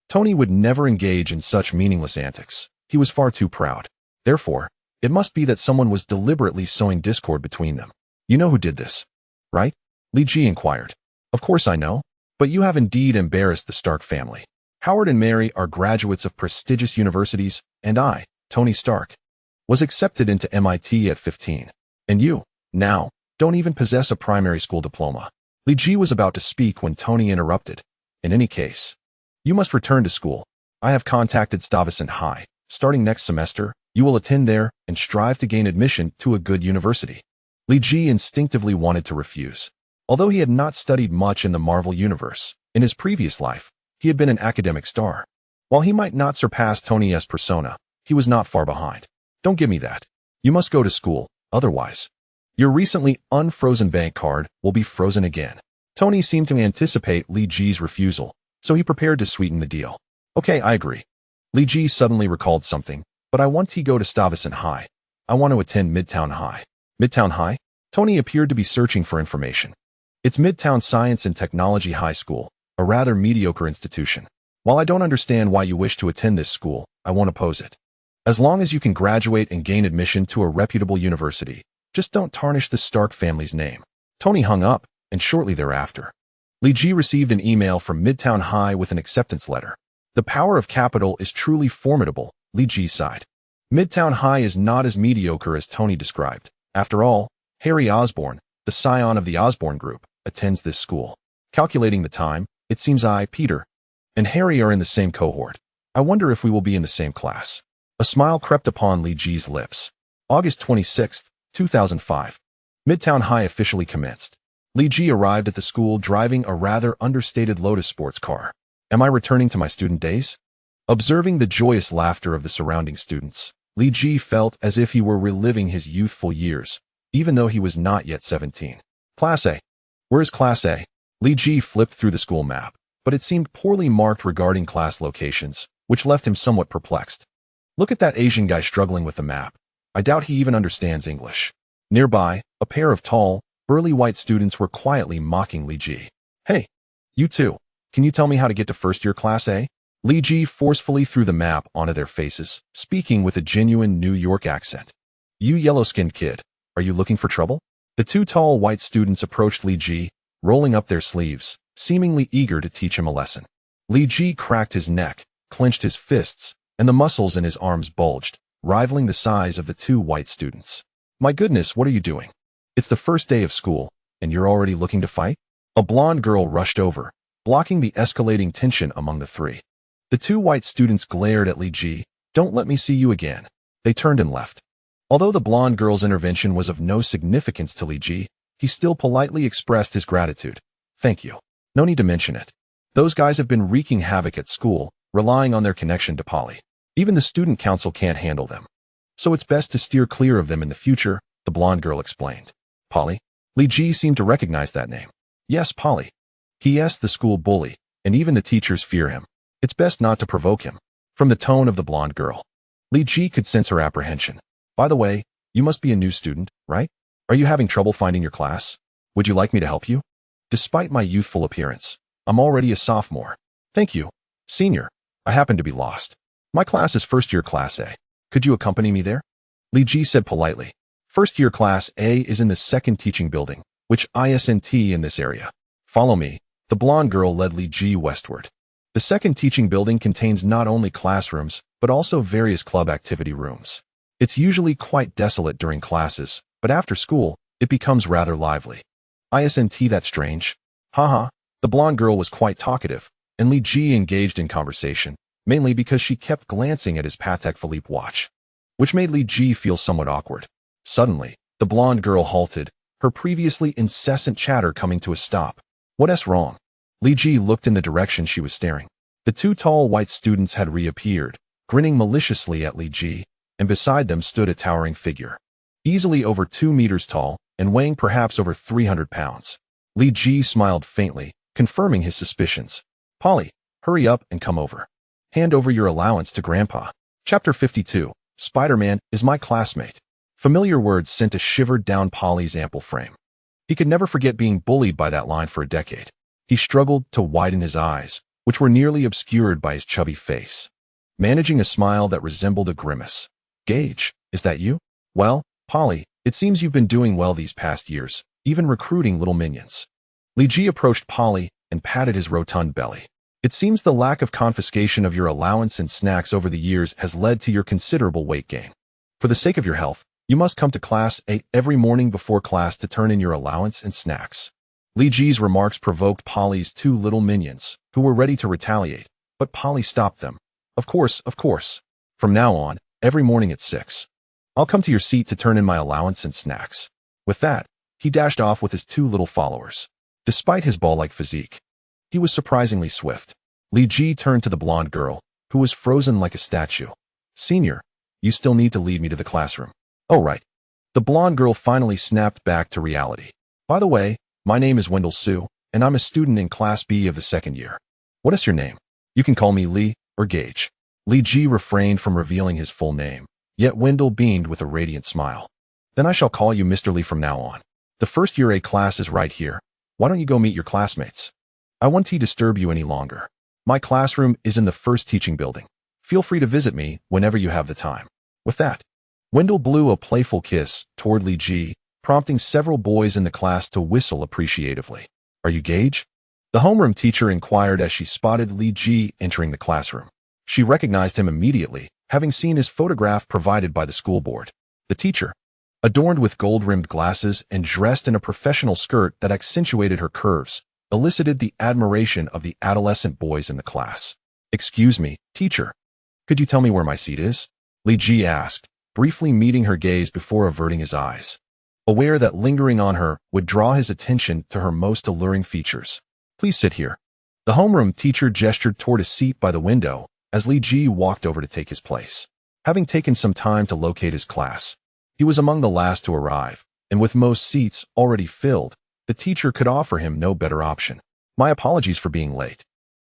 Tony would never engage in such meaningless antics. He was far too proud. Therefore, it must be that someone was deliberately sowing discord between them. You know who did this, right? Li Ji inquired. Of course I know, but you have indeed embarrassed the Stark family. Howard and Mary are graduates of prestigious universities, and I, Tony Stark, was accepted into MIT at 15. And you, now, don't even possess a primary school diploma. Li Ji was about to speak when Tony interrupted. In any case, you must return to school. I have contacted Stuyvesant High. Starting next semester, you will attend there and strive to gain admission to a good university. Li Ji instinctively wanted to refuse. Although he had not studied much in the Marvel Universe, in his previous life, he had been an academic star. While he might not surpass Tony's persona, he was not far behind. Don't give me that. You must go to school, otherwise, your recently unfrozen bank card will be frozen again. Tony seemed to anticipate Li Ji's refusal, so he prepared to sweeten the deal. Okay, I agree. Li Ji suddenly recalled something, but I want to go to Stuyvesant High. I want to attend Midtown High. Midtown High? Tony appeared to be searching for information. It's Midtown Science and Technology High School, a rather mediocre institution. While I don't understand why you wish to attend this school, I won't oppose it. As long as you can graduate and gain admission to a reputable university, just don't tarnish the Stark family's name. Tony hung up, and shortly thereafter, Li Ji received an email from Midtown High with an acceptance letter. The power of capital is truly formidable, Li Ji sighed. Midtown High is not as mediocre as Tony described. After all, Harry Osborn, the scion of the Osborn Group, attends this school. Calculating the time, it seems Peter, and Harry are in the same cohort. I wonder if we will be in the same class. A smile crept upon Li Ji's lips. August 26, 2005. Midtown High officially commenced. Li Ji arrived at the school driving a rather understated Lotus sports car. Am I returning to my student days? Observing the joyous laughter of the surrounding students, Li Ji felt as if he were reliving his youthful years, even though he was not yet 17. Class A. Where's Class A? Li Ji flipped through the school map, but it seemed poorly marked regarding class locations, which left him somewhat perplexed. Look at that Asian guy struggling with the map. I doubt he even understands English. Nearby, a pair of tall, burly white students were quietly mocking Li Ji. Hey, you two, can you tell me how to get to first-year Class A? Li Ji forcefully threw the map onto their faces, speaking with a genuine New York accent. You yellow-skinned kid, are you looking for trouble? The two tall white students approached Li Ji, rolling up their sleeves, seemingly eager to teach him a lesson. Li Ji cracked his neck, clenched his fists, and the muscles in his arms bulged, rivaling the size of the two white students. My goodness, what are you doing? It's the first day of school, and you're already looking to fight? A blonde girl rushed over, blocking the escalating tension among the three. The two white students glared at Li Ji. "Don't let me see you again." They turned and left. Although the blonde girl's intervention was of no significance to Li Ji, he still politely expressed his gratitude. "Thank you. No need to mention it. Those guys have been wreaking havoc at school, relying on their connection to Polly. Even the student council can't handle them. So it's best to steer clear of them in the future," the blonde girl explained. "Polly?" Li Ji seemed to recognize that name. "Yes, Polly. He is the school bully, and even the teachers fear him. It's best not to provoke him." From the tone of the blonde girl, Li Ji could sense her apprehension. "By the way, you must be a new student, right? Are you having trouble finding your class? Would you like me to help you? Despite my youthful appearance, I'm already a sophomore." "Thank you, senior. I happen to be lost. My class is first-year Class A. Could you accompany me there?" Li Ji said politely. First-year Class A is in the second teaching building, which isn't in this area. "Follow me." The blonde girl led Li Ji westward. The second teaching building contains not only classrooms, but also various club activity rooms. It's usually quite desolate during classes, but after school, it becomes rather lively. "Isn't that strange?" Haha. The blonde girl was quite talkative, and Li Ji engaged in conversation, mainly because she kept glancing at his Patek Philippe watch, which made Li Ji feel somewhat awkward. Suddenly, the blonde girl halted, her previously incessant chatter coming to a stop. "What's wrong?" Li Ji looked in the direction she was staring. The two tall white students had reappeared, grinning maliciously at Li Ji, and beside them stood a towering figure, easily over 2 meters tall and weighing perhaps over 300 pounds. Li Ji smiled faintly, confirming his suspicions. "Polly, hurry up and come over. Hand over your allowance to Grandpa." Chapter 52. Spider-Man is my classmate. Familiar words sent a shiver down Polly's ample frame. He could never forget being bullied by that line for a decade. He struggled to widen his eyes, which were nearly obscured by his chubby face, managing a smile that resembled a grimace. "Gage, is that you? Well, Polly, it seems you've been doing well these past years, even recruiting little minions." Li Ji approached Polly and patted his rotund belly. "It seems the lack of confiscation of your allowance and snacks over the years has led to your considerable weight gain. For the sake of your health, you must come to Class A every morning before class to turn in your allowance and snacks." Li Ji's remarks provoked Polly's two little minions, who were ready to retaliate, but Polly stopped them. Of course. From now on, every morning at 6. I'll come to your seat to turn in my allowance and snacks." With that, he dashed off with his two little followers. Despite his ball-like physique, he was surprisingly swift. Li Ji turned to the blonde girl, who was frozen like a statue. "Senior, you still need to lead me to the classroom." "Oh, right." The blonde girl finally snapped back to reality. "By the way, my name is Wendell Sue, and I'm a student in Class B of the second year. What is your name? You can call me Lee or Gage." Li Ji refrained from revealing his full name, yet Wendell beamed with a radiant smile. "Then I shall call you Mr. Lee from now on. The first year A class is right here. Why don't you go meet your classmates? I won't disturb you any longer. My classroom is in the first teaching building. Feel free to visit me whenever you have the time." With that, Wendell blew a playful kiss toward Li Ji, prompting several boys in the class to whistle appreciatively. "Are you Gage?" the homeroom teacher inquired as she spotted Li Ji entering the classroom. She recognized him immediately, having seen his photograph provided by the school board. The teacher, adorned with gold-rimmed glasses and dressed in a professional skirt that accentuated her curves, elicited the admiration of the adolescent boys in the class. "Excuse me, teacher. Could you tell me where my seat is?" Li Ji asked, briefly meeting her gaze before averting his eyes, aware that lingering on her would draw his attention to her most alluring features. "Please sit here." The homeroom teacher gestured toward a seat by the window as Li Ji walked over to take his place. Having taken some time to locate his class, he was among the last to arrive, and with most seats already filled, the teacher could offer him no better option. "My apologies for being late."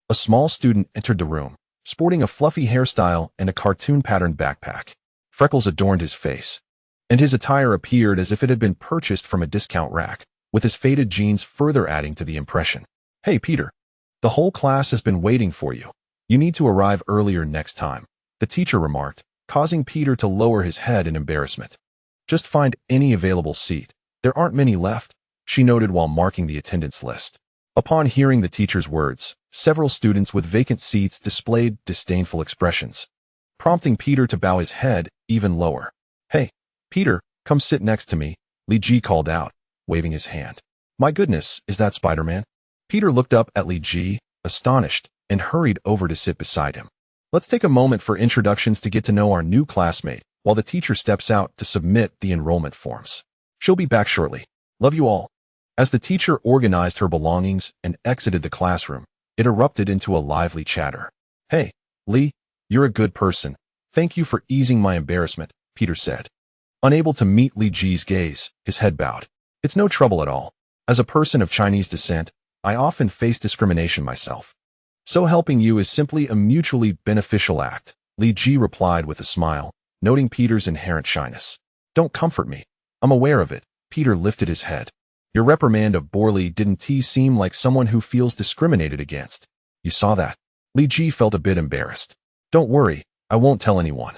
A small student entered the room, sporting a fluffy hairstyle and a cartoon-patterned backpack. Freckles adorned his face, and his attire appeared as if it had been purchased from a discount rack, with his faded jeans further adding to the impression. "Hey, Peter. The whole class has been waiting for you. You need to arrive earlier next time," the teacher remarked, causing Peter to lower his head in embarrassment. "Just find any available seat. There aren't many left," she noted while marking the attendance list. Upon hearing the teacher's words, several students with vacant seats displayed disdainful expressions, prompting Peter to bow his head even lower. "Hey, Peter, come sit next to me," Li Ji called out, waving his hand. "My goodness, is that Spider-Man?" Peter looked up at Li Ji, astonished, and hurried over to sit beside him. Let's take a moment for introductions to get to know our new classmate while the teacher steps out to submit the enrollment forms. She'll be back shortly. Love you all. As the teacher organized her belongings and exited the classroom, it erupted into a lively chatter. Hey, Lee, you're a good person. Thank you for easing my embarrassment, Peter said. Unable to meet Li Ji's gaze, his head bowed. It's no trouble at all. As a person of Chinese descent, I often face discrimination myself. So helping you is simply a mutually beneficial act, Li Ji replied with a smile, noting Peter's inherent shyness. Don't comfort me. I'm aware of it. Peter lifted his head. Your reprimand of Borley didn't seem like someone who feels discriminated against. You saw that. Li Ji felt a bit embarrassed. Don't worry, I won't tell anyone.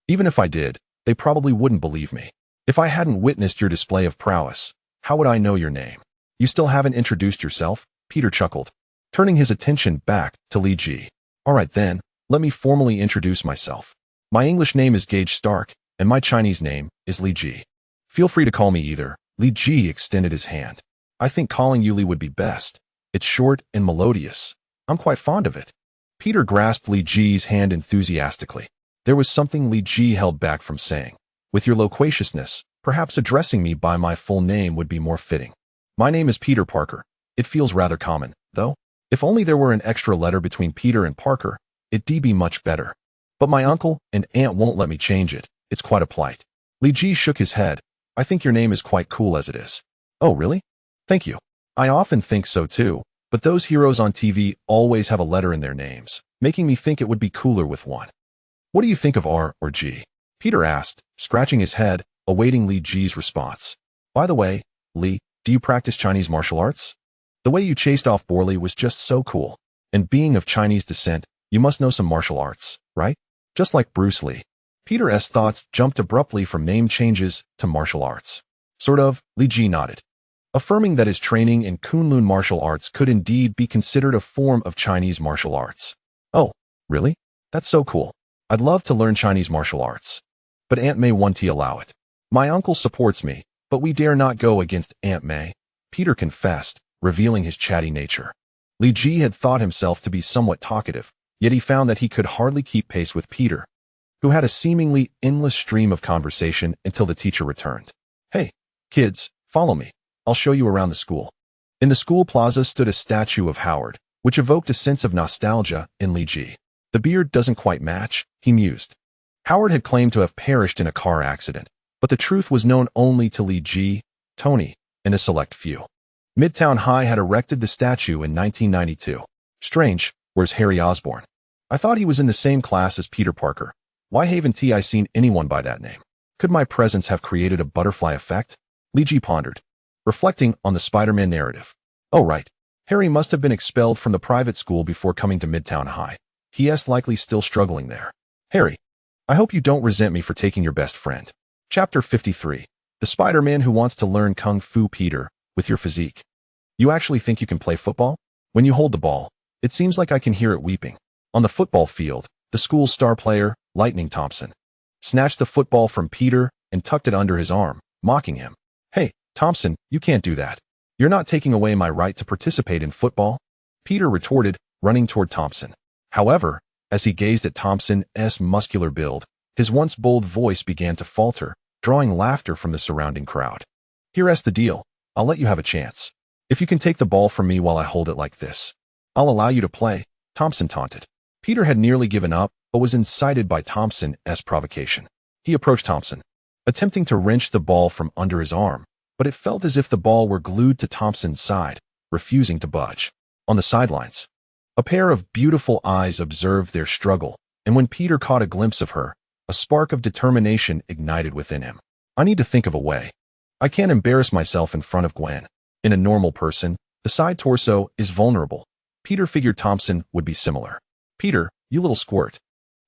Even if I did, they probably wouldn't believe me. If I hadn't witnessed your display of prowess, how would I know your name? You still haven't introduced yourself? Peter chuckled, turning his attention back to Li Ji. All right then, let me formally introduce myself. My English name is Gage Stark, and my Chinese name is Li Ji. Feel free to call me either. Li Ji extended his hand. I think calling you Li would be best. It's short and melodious. I'm quite fond of it. Peter grasped Li Ji's hand enthusiastically. There was something Li Ji held back from saying. With your loquaciousness, perhaps addressing me by my full name would be more fitting. My name is Peter Parker. It feels rather common, though. If only there were an extra letter between Peter and Parker, it'd be much better. But my uncle and aunt won't let me change it. It's quite a plight. Li Ji shook his head. I think your name is quite cool as it is. Oh, really? Thank you. I often think so too, but those heroes on TV always have a letter in their names, making me think it would be cooler with one. What do you think of R or G? Peter asked, scratching his head, awaiting Li Ji's response. By the way, Li, do you practice Chinese martial arts? The way you chased off Borley was just so cool. And being of Chinese descent, you must know some martial arts, right? Just like Bruce Lee. Peter's thoughts jumped abruptly from name changes to martial arts. Sort of, Li Ji nodded, affirming that his training in Kun-Lun martial arts could indeed be considered a form of Chinese martial arts. Oh, really? That's so cool. I'd love to learn Chinese martial arts. But Aunt May won't allow it. My uncle supports me, but we dare not go against Aunt May, Peter confessed, revealing his chatty nature. Li Ji had thought himself to be somewhat talkative, yet he found that he could hardly keep pace with Peter, who had a seemingly endless stream of conversation until the teacher returned. Hey, kids, follow me. I'll show you around the school. In the school plaza stood a statue of Howard, which evoked a sense of nostalgia in Li Ji. The beard doesn't quite match, he mused. Howard had claimed to have perished in a car accident, but the truth was known only to Li Ji, Tony, and a select few. Midtown High had erected the statue in 1992. Strange, where's Harry Osborn? I thought he was in the same class as Peter Parker. Why haven't I seen anyone by that name? Could my presence have created a butterfly effect? Li Ji pondered, reflecting on the Spider-Man narrative. Oh right, Harry must have been expelled from the private school before coming to Midtown High. He's likely still struggling there. Harry, I hope you don't resent me for taking your best friend. Chapter 53. The Spider-Man who wants to learn Kung Fu. Peter, with your physique. You actually think you can play football? When you hold the ball, it seems like I can hear it weeping. On the football field, the school's star player, Lightning Thompson, snatched the football from Peter and tucked it under his arm, mocking him. Hey, Thompson, you can't do that. You're not taking away my right to participate in football, Peter retorted, running toward Thompson. However, as he gazed at Thompson's muscular build, his once bold voice began to falter, drawing laughter from the surrounding crowd. Here's the deal. I'll let you have a chance. If you can take the ball from me while I hold it like this, I'll allow you to play, Thompson taunted. Peter had nearly given up, but was incited by Thompson's provocation. He approached Thompson, attempting to wrench the ball from under his arm, but it felt as if the ball were glued to Thompson's side, refusing to budge. On the sidelines, a pair of beautiful eyes observed their struggle, and when Peter caught a glimpse of her, a spark of determination ignited within him. I need to think of a way. I can't embarrass myself in front of Gwen. In a normal person, the side torso is vulnerable. Peter figured Thompson would be similar. Peter, you little squirt.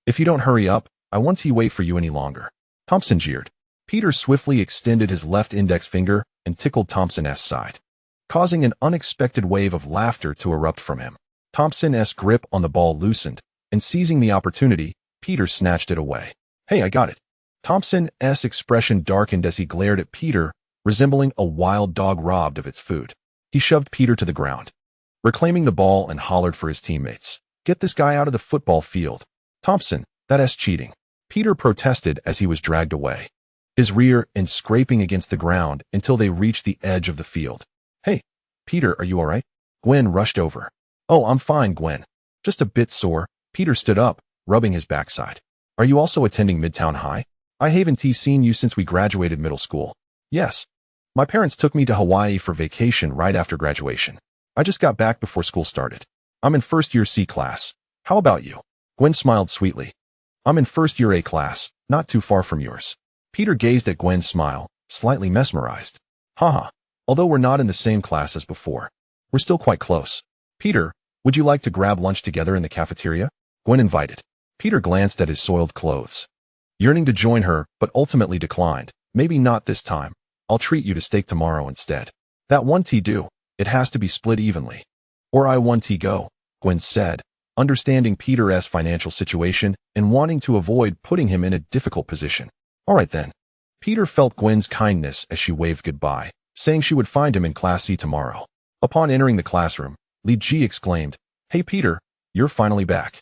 If you don't hurry up, I won't wait for you any longer. Thompson jeered. Peter swiftly extended his left index finger and tickled Thompson's side, causing an unexpected wave of laughter to erupt from him. Thompson's grip on the ball loosened, and seizing the opportunity, Peter snatched it away. Hey, I got it. Thompson's expression darkened as he glared at Peter, resembling a wild dog robbed of its food. He shoved Peter to the ground, reclaiming the ball and hollered for his teammates. Get this guy out of the football field. Thompson, that's cheating. Peter protested as he was dragged away, his rear end scraping against the ground until they reached the edge of the field. Hey, Peter, are you all right? Gwen rushed over. Oh, I'm fine, Gwen. Just a bit sore. Peter stood up, rubbing his backside. Are you also attending Midtown High? I haven't seen you since we graduated middle school. Yes. My parents took me to Hawaii for vacation right after graduation. I just got back before school started. I'm in first year C class. How about you? Gwen smiled sweetly. I'm in first year A class, not too far from yours. Peter gazed at Gwen's smile, slightly mesmerized. Haha, although we're not in the same class as before, we're still quite close. Peter, would you like to grab lunch together in the cafeteria? Gwen invited. Peter glanced at his soiled clothes, yearning to join her, but ultimately declined. Maybe not this time. I'll treat you to steak tomorrow instead. That 1T do. It has to be split evenly. Or I 1T go, Gwen said, understanding Peter's financial situation and wanting to avoid putting him in a difficult position. All right then. Peter felt Gwen's kindness as she waved goodbye, saying she would find him in Class C tomorrow. Upon entering the classroom, Li Ji exclaimed, Hey Peter, you're finally back.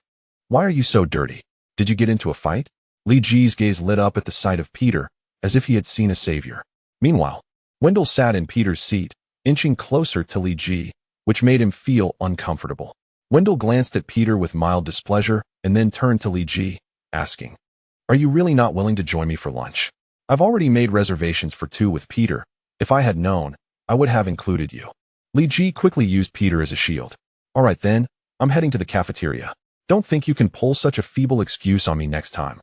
Why are you so dirty? Did you get into a fight? Li Ji's gaze lit up at the sight of Peter, as if he had seen a savior. Meanwhile, Wendell sat in Peter's seat, inching closer to Li Ji, which made him feel uncomfortable. Wendell glanced at Peter with mild displeasure and then turned to Li Ji, asking, Are you really not willing to join me for lunch? I've already made reservations for 2 with Peter. If I had known, I would have included you. Li Ji quickly used Peter as a shield. All right then, I'm heading to the cafeteria. Don't think you can pull such a feeble excuse on me next time.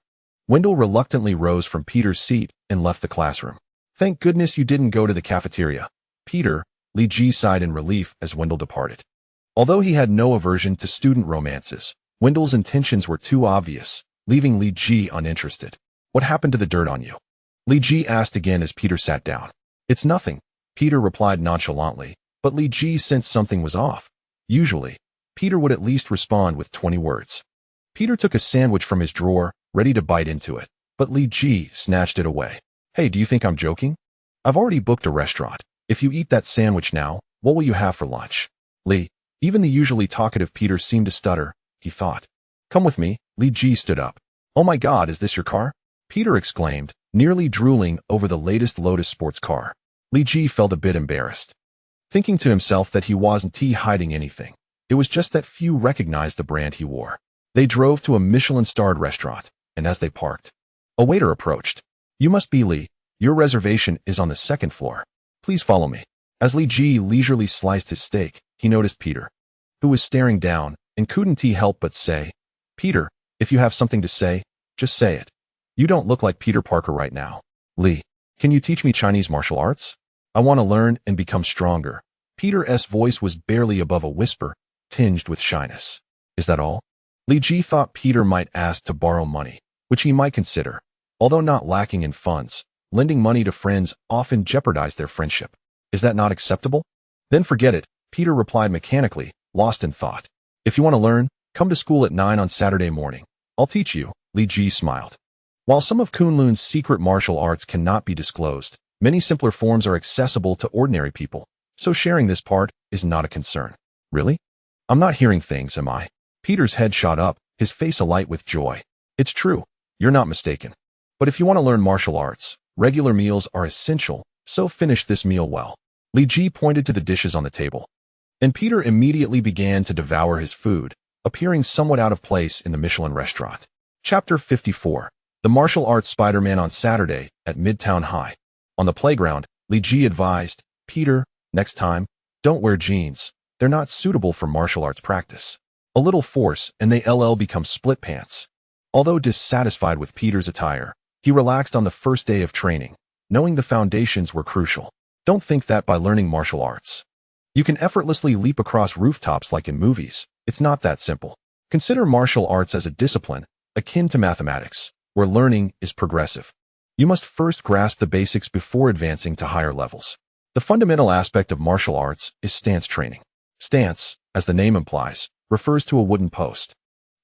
Wendell reluctantly rose from Peter's seat and left the classroom. Thank goodness you didn't go to the cafeteria, Peter, Li Ji sighed in relief as Wendell departed. Although he had no aversion to student romances, Wendell's intentions were too obvious, leaving Li Ji uninterested. What happened to the dirt on you? Li Ji asked again as Peter sat down. It's nothing, Peter replied nonchalantly, but Li Ji sensed something was off. Usually, Peter would at least respond with 20 words. Peter took a sandwich from his drawer, ready to bite into it, but Li Ji snatched it away. Hey, do you think I'm joking? I've already booked a restaurant. If you eat that sandwich now, what will you have for lunch? Li, even the usually talkative Peter seemed to stutter, he thought. Come with me, Li Ji stood up. Oh my God, is this your car? Peter exclaimed, nearly drooling over the latest Lotus sports car. Li Ji felt a bit embarrassed, thinking to himself that he wasn't hiding anything. It was just that few recognized the brand he wore. They drove to a Michelin-starred restaurant, and as they parked, a waiter approached. You must be Li. Your reservation is on the 2nd floor. Please follow me. As Li Ji leisurely sliced his steak, he noticed Peter, who was staring down, and couldn't help but say, Peter, if you have something to say, just say it. You don't look like Peter Parker right now. Li, can you teach me Chinese martial arts? I want to learn and become stronger. Peter's voice was barely above a whisper, tinged with shyness. Is that all? Li Ji thought Peter might ask to borrow money, which he might consider. Although not lacking in funds, lending money to friends often jeopardized their friendship. Is that not acceptable? Then forget it, Peter replied mechanically, lost in thought. If you want to learn, come to school at 9 on Saturday morning. I'll teach you, Li Ji smiled. While some of Kun-Lun's secret martial arts cannot be disclosed, many simpler forms are accessible to ordinary people, so sharing this part is not a concern. Really? I'm not hearing things, am I? Peter's head shot up, his face alight with joy. It's true, you're not mistaken. But if you want to learn martial arts, regular meals are essential, so finish this meal well. Li Ji pointed to the dishes on the table, and Peter immediately began to devour his food, appearing somewhat out of place in the Michelin restaurant. Chapter 54. The Martial Arts Spider-Man on Saturday at Midtown High. On the playground, Li Ji advised, Peter, next time, don't wear jeans. They're not suitable for martial arts practice. A little force and they become split pants. Although dissatisfied with Peter's attire, he relaxed on the first day of training, knowing the foundations were crucial. Don't think that by learning martial arts, you can effortlessly leap across rooftops like in movies. It's not that simple. Consider martial arts as a discipline, akin to mathematics, where learning is progressive. You must first grasp the basics before advancing to higher levels. The fundamental aspect of martial arts is stance training. Stance, as the name implies, refers to a wooden post.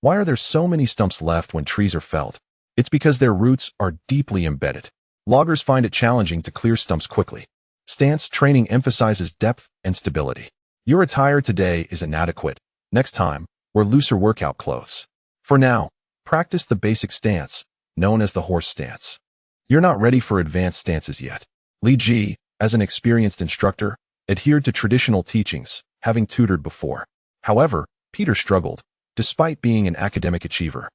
Why are there so many stumps left when trees are felled? It's because their roots are deeply embedded. Loggers find it challenging to clear stumps quickly. Stance training emphasizes depth and stability. Your attire today is inadequate. Next time, or looser workout clothes. For now, practice the basic stance, known as the horse stance. You're not ready for advanced stances yet. Li Ji, as an experienced instructor, adhered to traditional teachings, having tutored before. However, Peter struggled, despite being an academic achiever.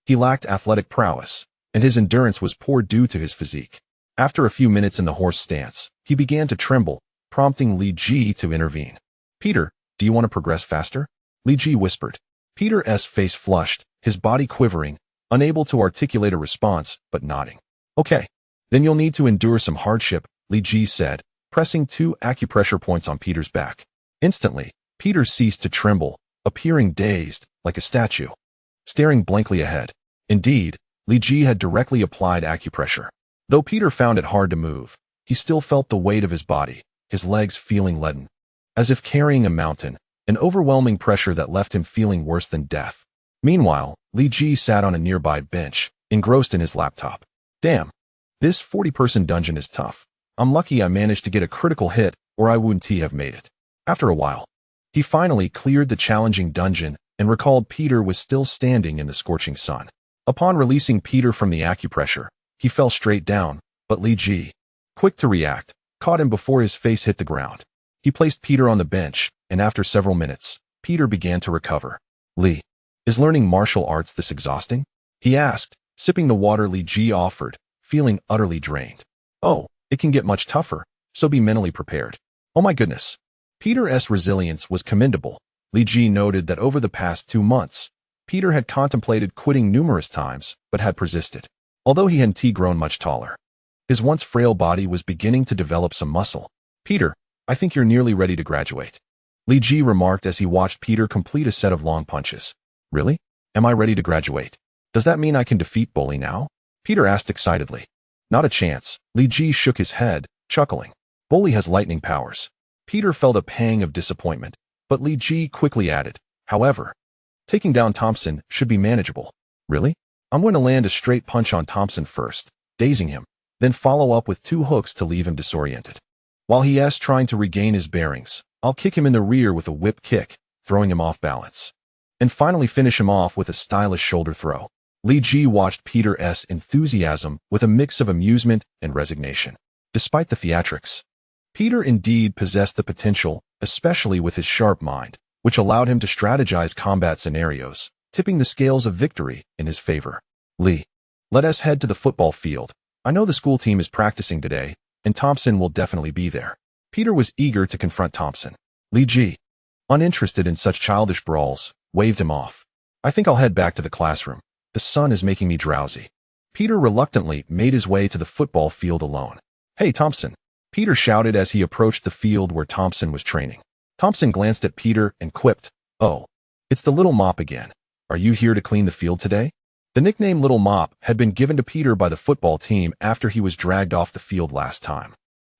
He lacked athletic prowess, and his endurance was poor due to his physique. After a few minutes in the horse stance, he began to tremble, prompting Li Ji to intervene. "Peter, do you want to progress faster?" Li Ji whispered. Peter's face flushed, his body quivering, unable to articulate a response, but nodding. "Okay. Then you'll need to endure some hardship," Li Ji said, pressing 2 acupressure points on Peter's back. Instantly, Peter ceased to tremble, appearing dazed, like a statue, staring blankly ahead. Indeed, Li Ji had directly applied acupressure. Though Peter found it hard to move, he still felt the weight of his body, his legs feeling leaden, as if carrying a mountain, an overwhelming pressure that left him feeling worse than death. Meanwhile, Li Ji sat on a nearby bench, engrossed in his laptop. "Damn, this 40-person dungeon is tough. I'm lucky I managed to get a critical hit, or I wouldn't have made it." After a while, he finally cleared the challenging dungeon and recalled Peter was still standing in the scorching sun. Upon releasing Peter from the acupressure, he fell straight down, but Li Ji, quick to react, caught him before his face hit the ground. He placed Peter on the bench, and after several minutes, Peter began to recover. "Li, is learning martial arts this exhausting?" he asked, sipping the water Li Ji offered, feeling utterly drained. "Oh, it can get much tougher, so be mentally prepared." "Oh my goodness." Peter's resilience was commendable. Li Ji noted that over the past 2 months, Peter had contemplated quitting numerous times, but had persisted. Although he hadn't grown much taller, his once frail body was beginning to develop some muscle. "Peter, I think you're nearly ready to graduate," Li Ji remarked as he watched Peter complete a set of long punches. "Really? Am I ready to graduate? Does that mean I can defeat Bully now?" Peter asked excitedly. "Not a chance." Li Ji shook his head, chuckling. "Bully has lightning powers." Peter felt a pang of disappointment, but Li Ji quickly added, "However, taking down Thompson should be manageable." "Really? I'm going to land a straight punch on Thompson first, dazing him, then follow up with 2 hooks to leave him disoriented. While he is trying to regain his bearings, I'll kick him in the rear with a whip kick, throwing him off balance, and finally finish him off with a stylish shoulder throw." Li Ji watched Peter's enthusiasm with a mix of amusement and resignation. Despite the theatrics, Peter indeed possessed the potential, especially with his sharp mind, which allowed him to strategize combat scenarios, tipping the scales of victory in his favor. "Li, let us head to the football field. I know the school team is practicing today, and Thompson will definitely be there." Peter was eager to confront Thompson. Li Ji, uninterested in such childish brawls, waved him off. "I think I'll head back to the classroom. The sun is making me drowsy." Peter reluctantly made his way to the football field alone. "Hey, Thompson," Peter shouted as he approached the field where Thompson was training. Thompson glanced at Peter and quipped, "Oh, it's the Little Mop again. Are you here to clean the field today?" The nickname Little Mop had been given to Peter by the football team after he was dragged off the field last time,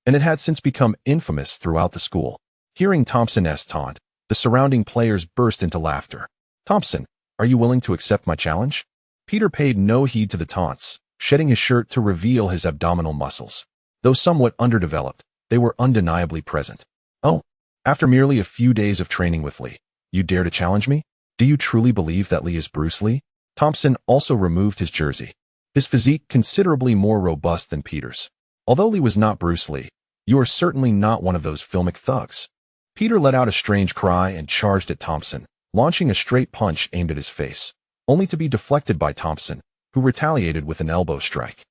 and it had since become infamous throughout the school. Hearing Thompson's taunt, the surrounding players burst into laughter. "Thompson, are you willing to accept my challenge?" Peter paid no heed to the taunts, shedding his shirt to reveal his abdominal muscles. Though somewhat underdeveloped, they were undeniably present. "Oh, after merely a few days of training with Li, you dare to challenge me? Do you truly believe that Li is Bruce Lee?" Thompson also removed his jersey, his physique considerably more robust than Peter's. "Although Li was not Bruce Lee, you are certainly not one of those filmic thugs." Peter let out a strange cry and charged at Thompson, launching a straight punch aimed at his face, only to be deflected by Thompson, who retaliated with an elbow strike.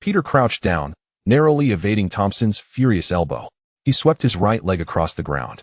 Peter crouched down, narrowly evading Thompson's furious elbow. He swept his right leg across the ground,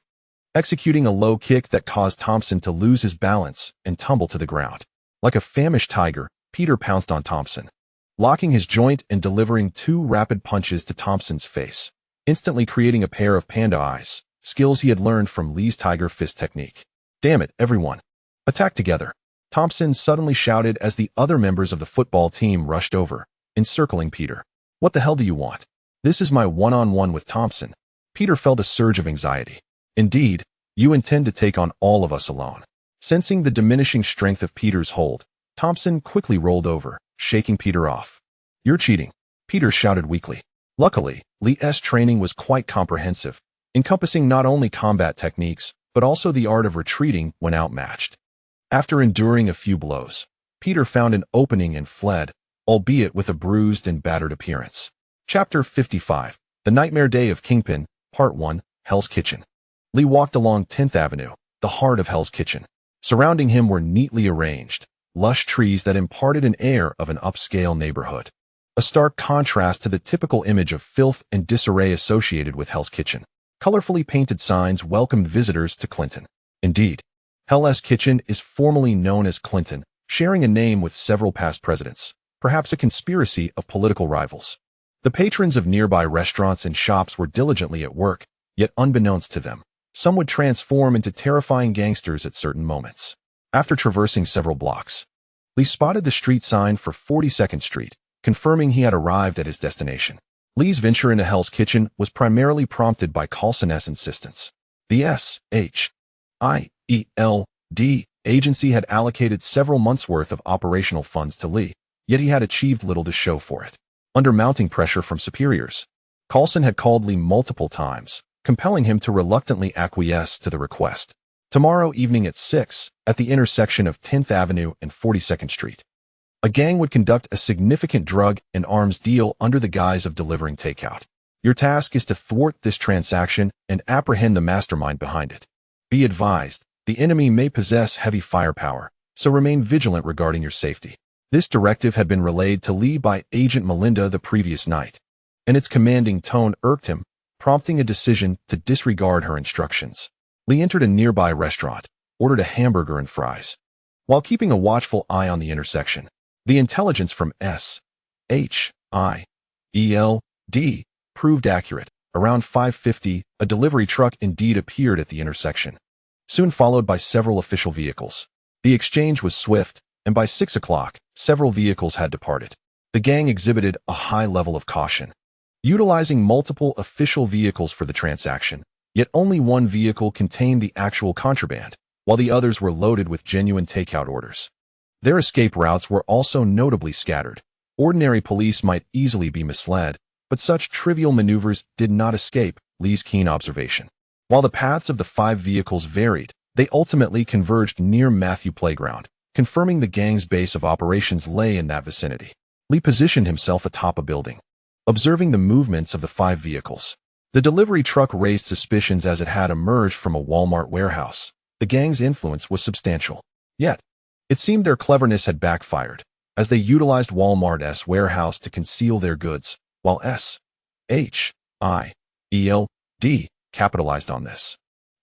executing a low kick that caused Thompson to lose his balance and tumble to the ground. Like a famished tiger, Peter pounced on Thompson, locking his joint and delivering 2 rapid punches to Thompson's face, instantly creating a pair of panda eyes, skills he had learned from Li's tiger fist technique. "Damn it, everyone. Attack together," Thompson suddenly shouted as the other members of the football team rushed over, encircling Peter. "What the hell do you want? This is my one-on-one with Thompson." Peter felt a surge of anxiety. "Indeed, you intend to take on all of us alone." Sensing the diminishing strength of Peter's hold, Thompson quickly rolled over, shaking Peter off. "You're cheating," Peter shouted weakly. Luckily, Li's training was quite comprehensive, encompassing not only combat techniques, but also the art of retreating when outmatched. After enduring a few blows, Peter found an opening and fled, albeit with a bruised and battered appearance. Chapter 55. The Nightmare Day of Kingpin, Part 1, Hell's Kitchen. Lee walked along 10th Avenue, the heart of Hell's Kitchen. Surrounding him were neatly arranged, lush trees that imparted an air of an upscale neighborhood. A stark contrast to the typical image of filth and disarray associated with Hell's Kitchen. Colorfully painted signs welcomed visitors to Clinton. Indeed, Hell's Kitchen is formally known as Clinton, sharing a name with several past presidents, perhaps a conspiracy of political rivals. The patrons of nearby restaurants and shops were diligently at work, yet unbeknownst to them, some would transform into terrifying gangsters at certain moments. After traversing several blocks, Lee spotted the street sign for 42nd Street, confirming he had arrived at his destination. Lee's venture into Hell's Kitchen was primarily prompted by Coulson's insistence. The S.H.I.E.L.D. agency had allocated several months' worth of operational funds to Lee, yet he had achieved little to show for it. Under mounting pressure from superiors, Coulson had called Lee multiple times, compelling him to reluctantly acquiesce to the request. Tomorrow evening at 6, at the intersection of 10th Avenue and 42nd Street, a gang would conduct a significant drug and arms deal under the guise of delivering takeout. Your task is to thwart this transaction and apprehend the mastermind behind it. Be advised, the enemy may possess heavy firepower, so remain vigilant regarding your safety. This directive had been relayed to Lee by Agent Melinda the previous night, and its commanding tone irked him, prompting a decision to disregard her instructions. Lee entered a nearby restaurant, ordered a hamburger and fries. While keeping a watchful eye on the intersection, the intelligence from S.H.I.E.L.D. proved accurate. Around 5:50, a delivery truck indeed appeared at the intersection, soon followed by several official vehicles. The exchange was swift, and by 6 o'clock, several vehicles had departed. The gang exhibited a high level of caution, utilizing multiple official vehicles for the transaction, yet only one vehicle contained the actual contraband, while the others were loaded with genuine takeout orders. Their escape routes were also notably scattered. Ordinary police might easily be misled, but such trivial maneuvers did not escape Lee's keen observation. While the paths of the 5 vehicles varied, they ultimately converged near Matthew Playground, confirming the gang's base of operations lay in that vicinity. Lee positioned himself atop a building, observing the movements of the 5 vehicles. The delivery truck raised suspicions as it had emerged from a Walmart warehouse. The gang's influence was substantial. Yet, it seemed their cleverness had backfired, as they utilized Walmart's warehouse to conceal their goods, while S.H.I.E.L.D. capitalized on this,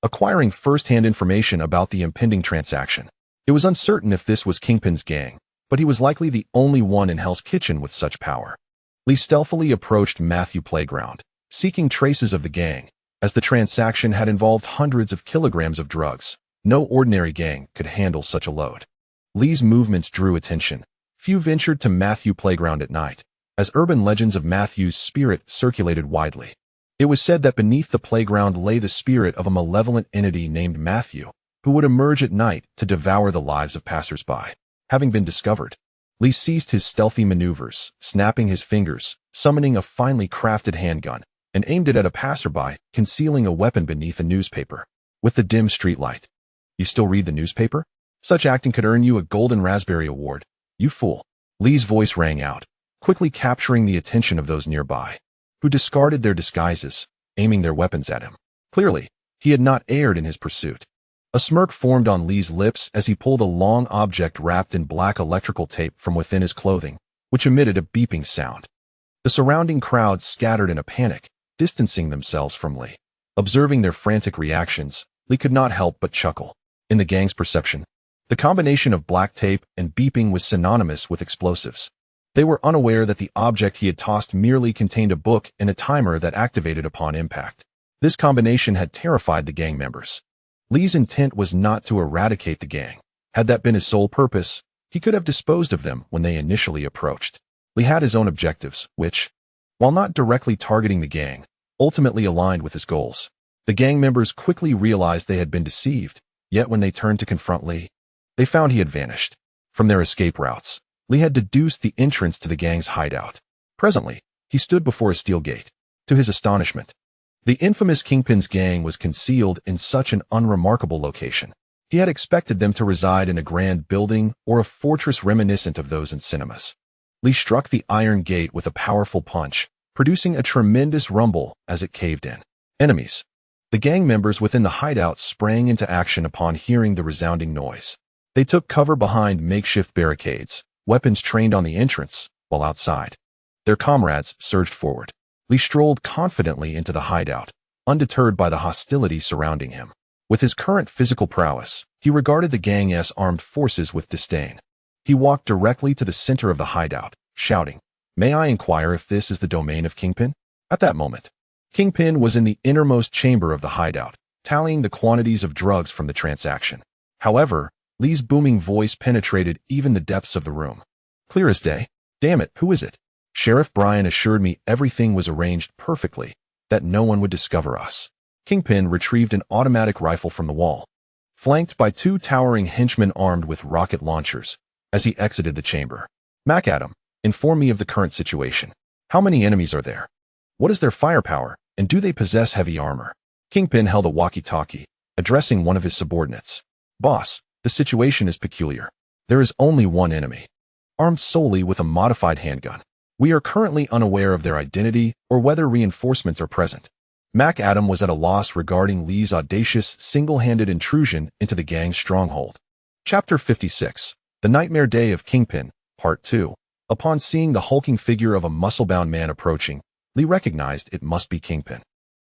acquiring first-hand information about the impending transaction. It was uncertain if this was Kingpin's gang, but he was likely the only one in Hell's Kitchen with such power. Lee stealthily approached Matthew Playground, seeking traces of the gang, as the transaction had involved hundreds of kilograms of drugs. No ordinary gang could handle such a load. Lee's movements drew attention. Few ventured to Matthew Playground at night, as urban legends of Matthew's spirit circulated widely. It was said that beneath the playground lay the spirit of a malevolent entity named Matthew, who would emerge at night to devour the lives of passers-by. Having been discovered, Lee ceased his stealthy maneuvers, snapping his fingers, summoning a finely crafted handgun, and aimed it at a passerby, concealing a weapon beneath a newspaper. With the dim streetlight. You still read the newspaper? Such acting could earn you a Golden Raspberry Award. You fool. Lee's voice rang out, quickly capturing the attention of those nearby, who discarded their disguises, aiming their weapons at him. Clearly, he had not erred in his pursuit. A smirk formed on Lee's lips as he pulled a long object wrapped in black electrical tape from within his clothing, which emitted a beeping sound. The surrounding crowd scattered in a panic, distancing themselves from Lee. Observing their frantic reactions, Lee could not help but chuckle. In the gang's perception, the combination of black tape and beeping was synonymous with explosives. They were unaware that the object he had tossed merely contained a book and a timer that activated upon impact. This combination had terrified the gang members. Lee's intent was not to eradicate the gang. Had that been his sole purpose, he could have disposed of them when they initially approached. Lee had his own objectives, which, while not directly targeting the gang, ultimately aligned with his goals. The gang members quickly realized they had been deceived, yet when they turned to confront Lee, they found he had vanished. From their escape routes, Lee had deduced the entrance to the gang's hideout. Presently, he stood before a steel gate. To his astonishment, the infamous Kingpin's gang was concealed in such an unremarkable location. He had expected them to reside in a grand building or a fortress reminiscent of those in cinemas. Li struck the iron gate with a powerful punch, producing a tremendous rumble as it caved in. Enemies. The gang members within the hideout sprang into action upon hearing the resounding noise. They took cover behind makeshift barricades, weapons trained on the entrance, while outside. Their comrades surged forward. Li strolled confidently into the hideout, undeterred by the hostility surrounding him. With his current physical prowess, he regarded the gang's armed forces with disdain. He walked directly to the center of the hideout, shouting, "May I inquire if this is the domain of Kingpin?" At that moment, Kingpin was in the innermost chamber of the hideout, tallying the quantities of drugs from the transaction. However, Li's booming voice penetrated even the depths of the room. "Clear as day. Damn it, who is it?" Sheriff Brian assured me everything was arranged perfectly, that no one would discover us. Kingpin retrieved an automatic rifle from the wall, flanked by two towering henchmen armed with rocket launchers, as he exited the chamber. "McAdam, inform me of the current situation. How many enemies are there? What is their firepower, and do they possess heavy armor?" Kingpin held a walkie-talkie, addressing one of his subordinates. "Boss, the situation is peculiar. There is only one enemy, armed solely with a modified handgun. We are currently unaware of their identity or whether reinforcements are present." McAdam was at a loss regarding Li's audacious, single-handed intrusion into the gang's stronghold. Chapter 56, The Nightmare Day of Kingpin, Part 2. Upon seeing the hulking figure of a muscle-bound man approaching, Li recognized it must be Kingpin.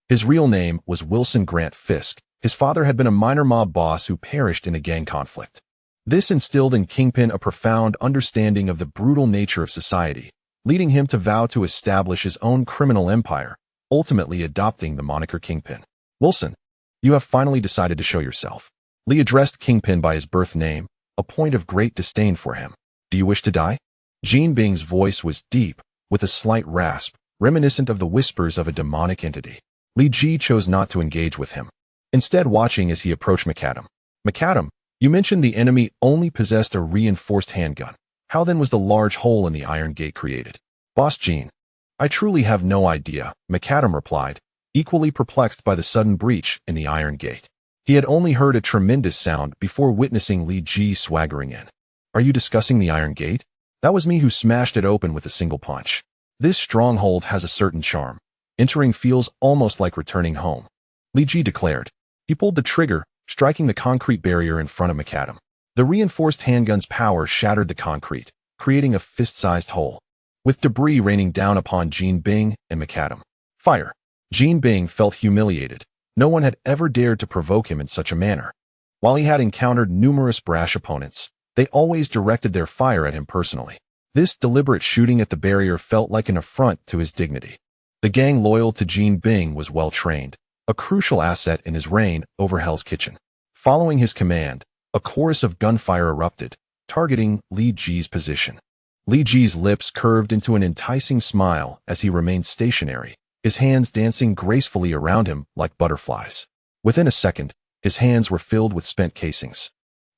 His real name was Wilson Grant Fisk. His father had been a minor mob boss who perished in a gang conflict. This instilled in Kingpin a profound understanding of the brutal nature of society, leading him to vow to establish his own criminal empire, ultimately adopting the moniker Kingpin. "Wilson, you have finally decided to show yourself." Li addressed Kingpin by his birth name, a point of great disdain for him. "Do you wish to die?" Jean Bing's voice was deep, with a slight rasp, reminiscent of the whispers of a demonic entity. Li Ji chose not to engage with him, instead watching as he approached McAdam. "McAdam, you mentioned the enemy only possessed a reinforced handgun. How then was the large hole in the iron gate created?" "Boss Jean, I truly have no idea," McAdam replied, equally perplexed by the sudden breach in the iron gate. He had only heard a tremendous sound before witnessing Li Ji swaggering in. "Are you discussing the iron gate? That was me who smashed it open with a single punch. This stronghold has a certain charm. Entering feels almost like returning home," Li Ji declared. He pulled the trigger, striking the concrete barrier in front of McAdam. The reinforced handgun's power shattered the concrete, creating a fist-sized hole, with debris raining down upon Jean Bing and McAdam. "Fire!" Jean Bing felt humiliated. No one had ever dared to provoke him in such a manner. While he had encountered numerous brash opponents, they always directed their fire at him personally. This deliberate shooting at the barrier felt like an affront to his dignity. The gang loyal to Jean Bing was well-trained, a crucial asset in his reign over Hell's Kitchen. Following his command, a chorus of gunfire erupted, targeting Li Ji's position. Li Ji's lips curved into an enticing smile as he remained stationary, his hands dancing gracefully around him like butterflies. Within a second, his hands were filled with spent casings,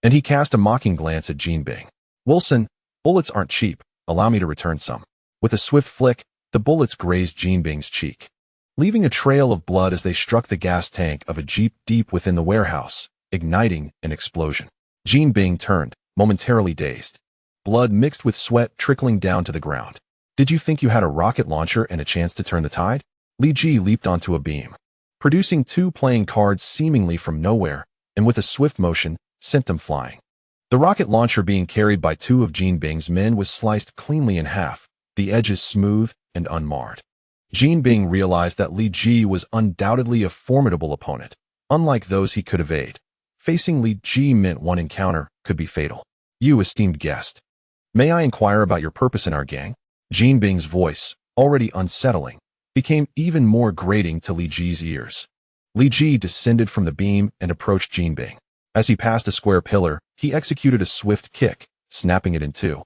and he cast a mocking glance at Jean Bing. "Wilson, bullets aren't cheap. Allow me to return some." With a swift flick, the bullets grazed Jean Bing's cheek, leaving a trail of blood as they struck the gas tank of a jeep deep within the warehouse, igniting an explosion. Jean Bing turned, momentarily dazed, blood mixed with sweat trickling down to the ground. "Did you think you had a rocket launcher and a chance to turn the tide?" Li Ji leaped onto a beam, producing two playing cards seemingly from nowhere, and with a swift motion, sent them flying. The rocket launcher being carried by two of Jean Bing's men was sliced cleanly in half, the edges smooth and unmarred. Jean Bing realized that Li Ji was undoubtedly a formidable opponent, unlike those he could evade. Facing Li Ji meant one encounter could be fatal. "You esteemed guest, may I inquire about your purpose in our gang?" Jean Bing's voice, already unsettling, became even more grating to Li Ji's ears. Li Ji descended from the beam and approached Jean Bing. As he passed a square pillar, he executed a swift kick, snapping it in two,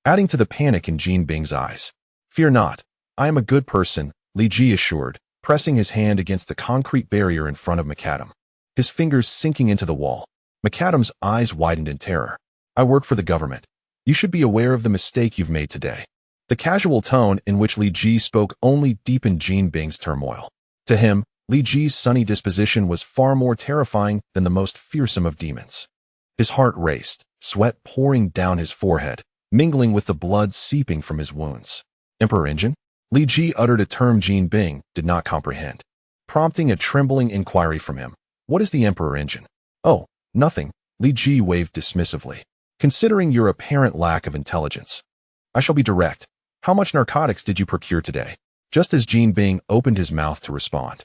adding to the panic in Jean Bing's eyes. "Fear not, I am a good person," Li Ji assured, pressing his hand against the concrete barrier in front of McAdam, his fingers sinking into the wall. McAdam's eyes widened in terror. "I work for the government. You should be aware of the mistake you've made today." The casual tone in which Li Ji spoke only deepened Jean Bing's turmoil. To him, Li Ji's sunny disposition was far more terrifying than the most fearsome of demons. His heart raced, sweat pouring down his forehead, mingling with the blood seeping from his wounds. Emperor Engine? Li Ji uttered a term Jin Bing did not comprehend, prompting a trembling inquiry from him. What is the Emperor Engine? Oh, nothing, Li Ji waved dismissively. Considering your apparent lack of intelligence, I shall be direct. How much narcotics did you procure today? Just as Jin Bing opened his mouth to respond,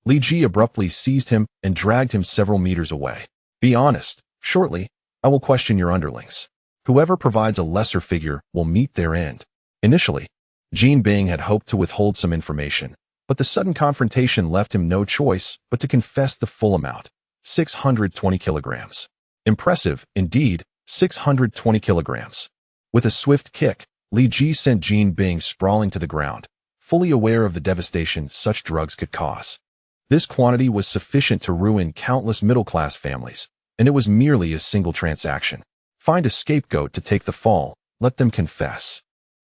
Li Ji abruptly seized him and dragged him several meters away. Be honest. Shortly, I will question your underlings. Whoever provides a lesser figure will meet their end. Initially, Jin Bing had hoped to withhold some information, but the sudden confrontation left him no choice but to confess the full amount, 620 kilograms. Impressive, indeed, 620 kilograms. With a swift kick, Li Ji sent Jin Bing sprawling to the ground, fully aware of the devastation such drugs could cause. This quantity was sufficient to ruin countless middle-class families, and it was merely a single transaction. Find a scapegoat to take the fall, let them confess.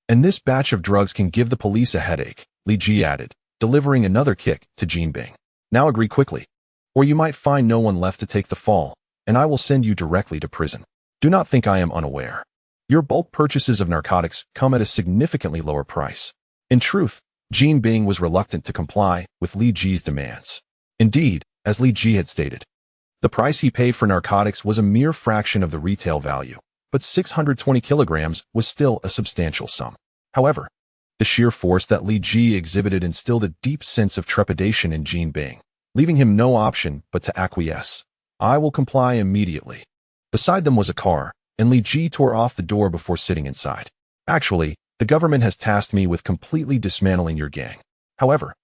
And this batch of drugs can give the police a headache, Li Ji added, delivering another kick to Jin Bing. Now agree quickly, or you might find no one left to take the fall, and I will send you directly to prison. Do not think I am unaware. Your bulk purchases of narcotics come at a significantly lower price. In truth, Jin Bing was reluctant to comply with Li Ji's demands. Indeed, as Li Ji had stated, the price he paid for narcotics was a mere fraction of the retail value, but 620 kilograms was still a substantial sum. However, the sheer force that Li Ji exhibited instilled a deep sense of trepidation in Jin Bing, leaving him no option but to acquiesce. I will comply immediately. Beside them was a car, and Li Ji tore off the door before sitting inside. Actually, the government has tasked me with completely dismantling your gang. However,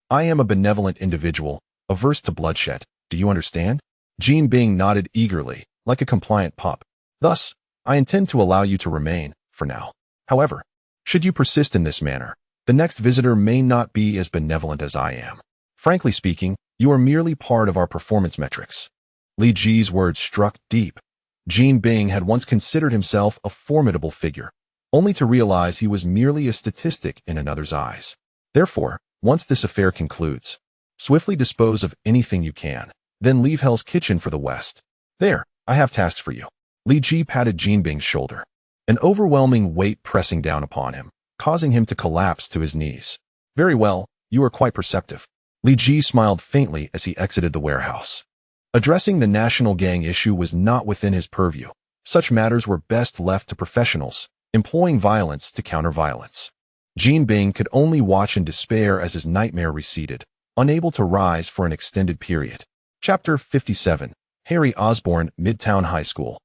I am a benevolent individual, averse to bloodshed. Do you understand? Jin Bing nodded eagerly, like a compliant pup. Thus, I intend to allow you to remain, for now. However, should you persist in this manner, the next visitor may not be as benevolent as I am. Frankly speaking, you are merely part of our performance metrics. Li Ji's words struck deep. Jin Bing had once considered himself a formidable figure, only to realize he was merely a statistic in another's eyes. Therefore, once this affair concludes, swiftly dispose of anything you can, then leave Hell's Kitchen for the West. There, I have tasks for you. Li Ji patted Jin Bing's shoulder, an overwhelming weight pressing down upon him, causing him to collapse to his knees. Very well, you are quite perceptive. Li Ji smiled faintly as he exited the warehouse. Addressing the national gang issue was not within his purview. Such matters were best left to professionals, employing violence to counter violence. Jin Bing could only watch in despair as his nightmare receded, unable to rise for an extended period. Chapter 57. Harry Osborn, Midtown High School.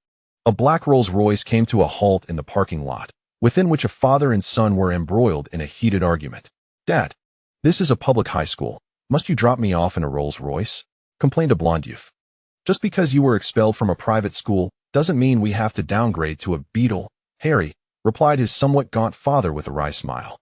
A black Rolls-Royce came to a halt in the parking lot, within which a father and son were embroiled in a heated argument. Dad, this is a public high school. Must you drop me off in a Rolls-Royce? Complained a blonde youth. Just because you were expelled from a private school doesn't mean we have to downgrade to a Beetle, Harry, replied his somewhat gaunt father with a wry smile.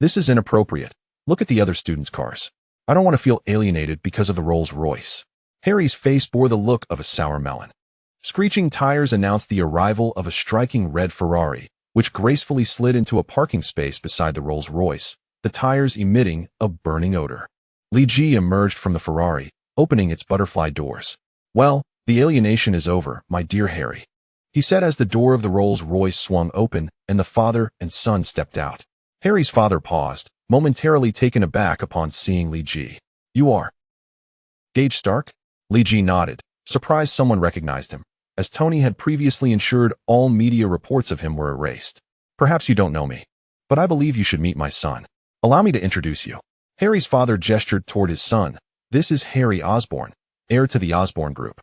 This is inappropriate. Look at the other students' cars. I don't want to feel alienated because of the Rolls-Royce. Harry's face bore the look of a sour melon. Screeching tires announced the arrival of a striking red Ferrari, which gracefully slid into a parking space beside the Rolls-Royce, the tires emitting a burning odor. Li Ji emerged from the Ferrari, opening its butterfly doors. Well, the alienation is over, my dear Harry, he said as the door of the Rolls-Royce swung open and the father and son stepped out. Harry's father paused, momentarily taken aback upon seeing Li Ji. You are Gage Stark? Li Ji nodded, surprised someone recognized him, as Tony had previously ensured all media reports of him were erased. Perhaps you don't know me, but I believe you should meet my son. Allow me to introduce you. Harry's father gestured toward his son. This is Harry Osborn, heir to the Osborn Group.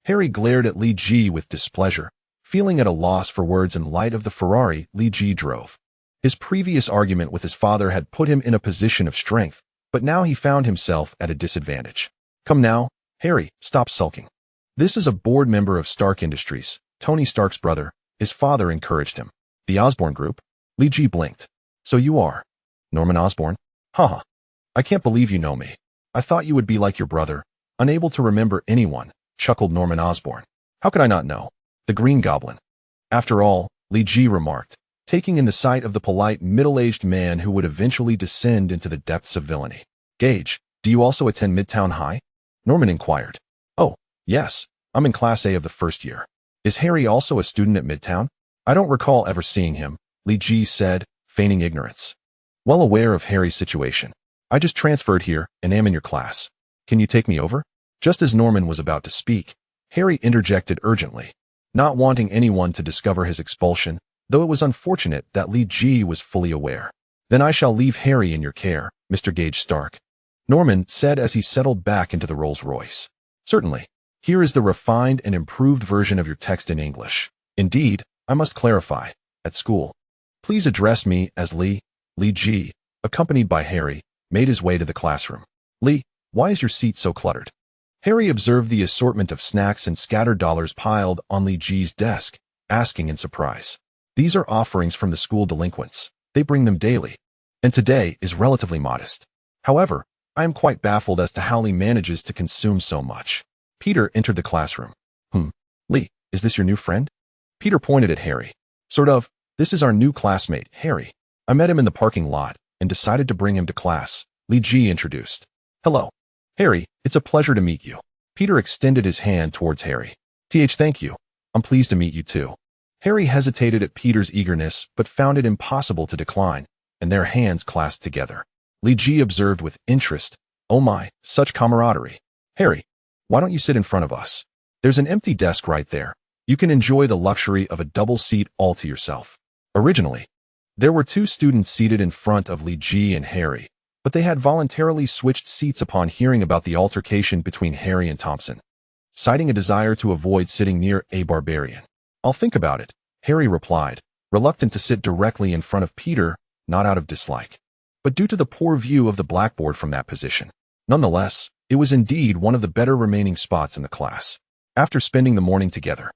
Harry glared at Li Ji with displeasure, feeling at a loss for words in light of the Ferrari Li Ji drove. His previous argument with his father had put him in a position of strength, but now he found himself at a disadvantage. Come now, Harry, stop sulking. This is a board member of Stark Industries, Tony Stark's brother. His father encouraged him. The Osborn Group? Li Ji blinked. So you are Norman Osborn? Haha. I can't believe you know me. I thought you would be like your brother, unable to remember anyone, chuckled Norman Osborn. How could I not know? The Green Goblin. After all, Li Ji remarked, taking in the sight of the polite middle-aged man who would eventually descend into the depths of villainy. Gage, do you also attend Midtown High? Norman inquired. Oh, yes, I'm in Class A of the first year. Is Harry also a student at Midtown? I don't recall ever seeing him, Li Ji said, feigning ignorance. Well aware of Harry's situation. I just transferred here and am in your class. Can you take me over? Just as Norman was about to speak, Harry interjected urgently, not wanting anyone to discover his expulsion, though it was unfortunate that Li Ji was fully aware. Then I shall leave Harry in your care, Mr. Gage Stark, Norman said as he settled back into the Rolls-Royce. Certainly. Here is the refined and improved version of your text in English. Indeed, I must clarify, at school. Please address me as Li Ji, accompanied by Harry, made his way to the classroom. Li, why is your seat so cluttered? Harry observed the assortment of snacks and scattered dollars piled on Li Ji's desk, asking in surprise. These are offerings from the school delinquents. They bring them daily. And today is relatively modest. However, I am quite baffled as to how Li manages to consume so much. Peter entered the classroom. Li, is this your new friend? Peter pointed at Harry. Sort of. This is our new classmate, Harry. I met him in the parking lot and decided to bring him to class, Li Ji introduced. Hello. Harry, it's a pleasure to meet you. Peter extended his hand towards Harry. Thank you. I'm pleased to meet you too. Harry hesitated at Peter's eagerness but found it impossible to decline, and their hands clasped together. Li Ji observed with interest. Oh my, such camaraderie. Harry, why don't you sit in front of us? There's an empty desk right there. You can enjoy the luxury of a double seat all to yourself. Originally, there were two students seated in front of Li Ji and Harry, but they had voluntarily switched seats upon hearing about the altercation between Harry and Thompson, citing a desire to avoid sitting near a barbarian. I'll think about it, Harry replied, reluctant to sit directly in front of Peter, not out of dislike, but due to the poor view of the blackboard from that position. Nonetheless, it was indeed one of the better remaining spots in the class. After spending the morning together,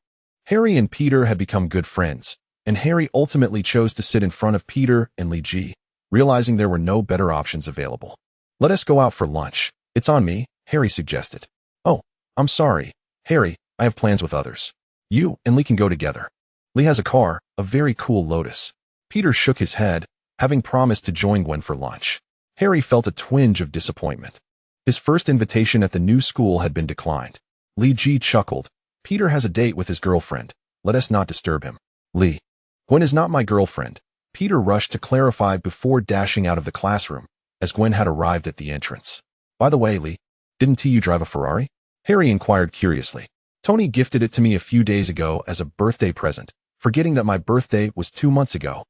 Harry and Peter had become good friends, and Harry ultimately chose to sit in front of Peter and Li Ji, realizing there were no better options available. Let us go out for lunch. It's on me, Harry suggested. Oh, I'm sorry, Harry, I have plans with others. You and Li can go together. Li has a car, a very cool Lotus. Peter shook his head, having promised to join Gwen for lunch. Harry felt a twinge of disappointment. His first invitation at the new school had been declined. Li Ji chuckled. Peter has a date with his girlfriend. Let us not disturb him. Li. Gwen is not my girlfriend. Peter rushed to clarify before dashing out of the classroom, as Gwen had arrived at the entrance. By the way, Li, didn't you drive a Ferrari? Harry inquired curiously. Tony gifted it to me a few days ago as a birthday present, forgetting that my birthday was 2 months ago.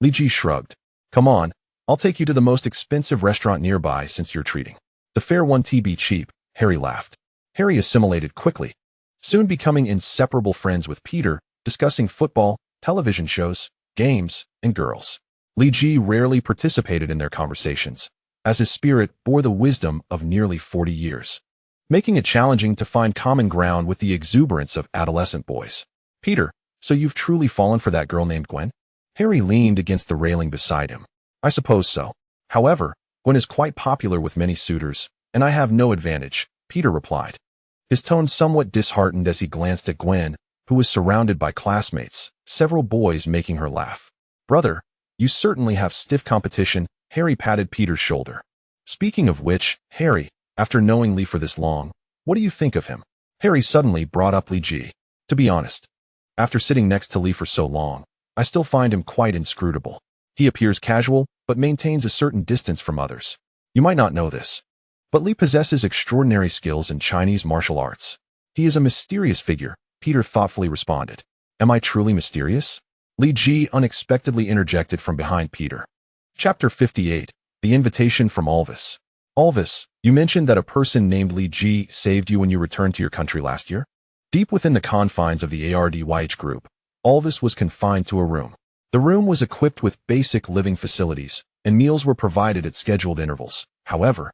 Li Ji shrugged. Come on, I'll take you to the most expensive restaurant nearby since you're treating. The fare won't be cheap, Harry laughed. Harry assimilated quickly, soon becoming inseparable friends with Peter, discussing football, television shows, games, and girls. Li Ji rarely participated in their conversations, as his spirit bore the wisdom of nearly 40 years, making it challenging to find common ground with the exuberance of adolescent boys. Peter, so you've truly fallen for that girl named Gwen? Harry leaned against the railing beside him. I suppose so. However, Gwen is quite popular with many suitors, and I have no advantage, Peter replied, his tone somewhat disheartened as he glanced at Gwen, who was surrounded by classmates, several boys making her laugh. Brother, you certainly have stiff competition, Harry patted Peter's shoulder. Speaking of which, Harry, after knowing Li for this long, what do you think of him? Harry suddenly brought up Li Ji. To be honest, after sitting next to Li for so long, I still find him quite inscrutable. He appears casual, but maintains a certain distance from others. You might not know this, but Li possesses extraordinary skills in Chinese martial arts. He is a mysterious figure, Peter thoughtfully responded. Am I truly mysterious? Li Ji unexpectedly interjected from behind Peter. Chapter 58, The Invitation from Alvis. Alvis, you mentioned that a person named Li Ji saved you when you returned to your country last year? Deep within the confines of the ARDYH group, Alvis was confined to a room. The room was equipped with basic living facilities, and meals were provided at scheduled intervals. However,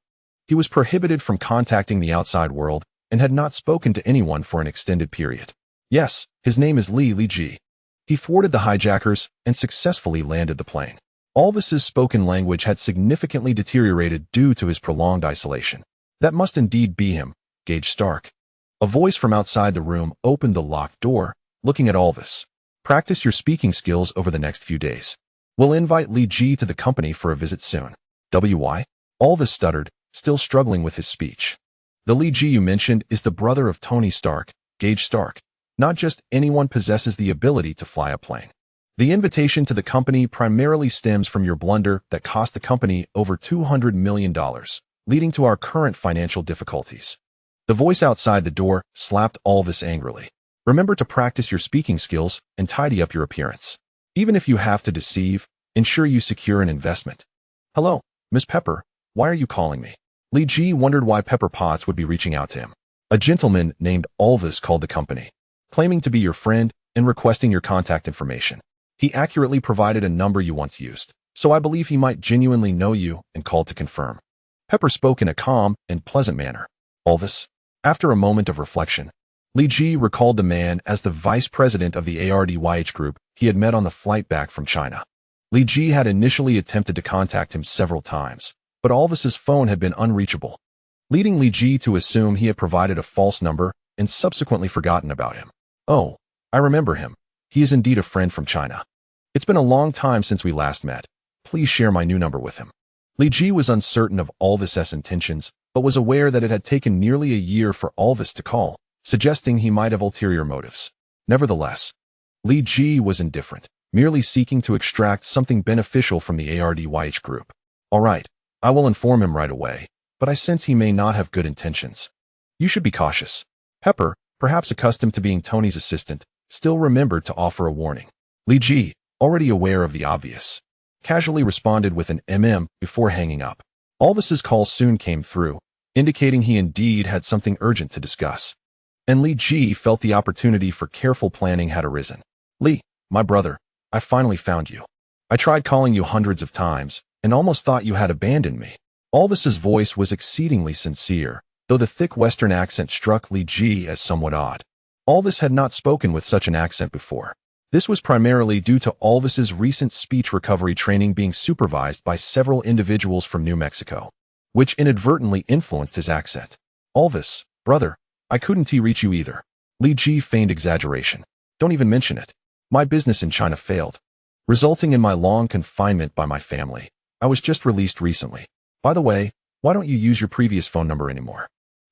he was prohibited from contacting the outside world and had not spoken to anyone for an extended period. Yes, his name is Li Ji. He thwarted the hijackers and successfully landed the plane. Alvis's spoken language had significantly deteriorated due to his prolonged isolation. That must indeed be him, Gage Stark. A voice from outside the room opened the locked door, looking at Alvis. Practice your speaking skills over the next few days. We'll invite Li Ji to the company for a visit soon. W.Y.? Alvis stuttered, still struggling with his speech. The Li Ji you mentioned is the brother of Tony Stark, Gage Stark. Not just anyone possesses the ability to fly a plane. The invitation to the company primarily stems from your blunder that cost the company over $200 million, leading to our current financial difficulties. The voice outside the door slapped Alvis angrily. Remember to practice your speaking skills and tidy up your appearance. Even if you have to deceive, ensure you secure an investment. Hello, Miss Pepper, why are you calling me? Li Ji wondered why Pepper Potts would be reaching out to him. A gentleman named Alvis called the company, claiming to be your friend and requesting your contact information. He accurately provided a number you once used, so I believe he might genuinely know you and called to confirm. Pepper spoke in a calm and pleasant manner. Alvis. After a moment of reflection, Li Ji recalled the man as the vice president of the ARDYH group he had met on the flight back from China. Li Ji had initially attempted to contact him several times, but Alvis's phone had been unreachable, leading Li Ji to assume he had provided a false number and subsequently forgotten about him. Oh, I remember him. He is indeed a friend from China. It's been a long time since we last met. Please share my new number with him. Li Ji was uncertain of Alvis's intentions, but was aware that it had taken nearly a year for Alvis to call, suggesting he might have ulterior motives. Nevertheless, Li Ji was indifferent, merely seeking to extract something beneficial from the ARDYH group. All right, I will inform him right away, but I sense he may not have good intentions. You should be cautious. Pepper, perhaps accustomed to being Tony's assistant, still remembered to offer a warning. Li Ji, already aware of the obvious, casually responded with an before hanging up. Alvis's call soon came through, indicating he indeed had something urgent to discuss. And Li Ji felt the opportunity for careful planning had arisen. Li, my brother, I finally found you. I tried calling you hundreds of times, and almost thought you had abandoned me. Alvis's voice was exceedingly sincere, though the thick Western accent struck Li Ji as somewhat odd. Alvis had not spoken with such an accent before. This was primarily due to Alvis's recent speech recovery training being supervised by several individuals from New Mexico, which inadvertently influenced his accent. Alvis, brother, I couldn't reach you either. Li Ji feigned exaggeration. Don't even mention it. My business in China failed, resulting in my long confinement by my family. I was just released recently. By the way, why don't you use your previous phone number anymore?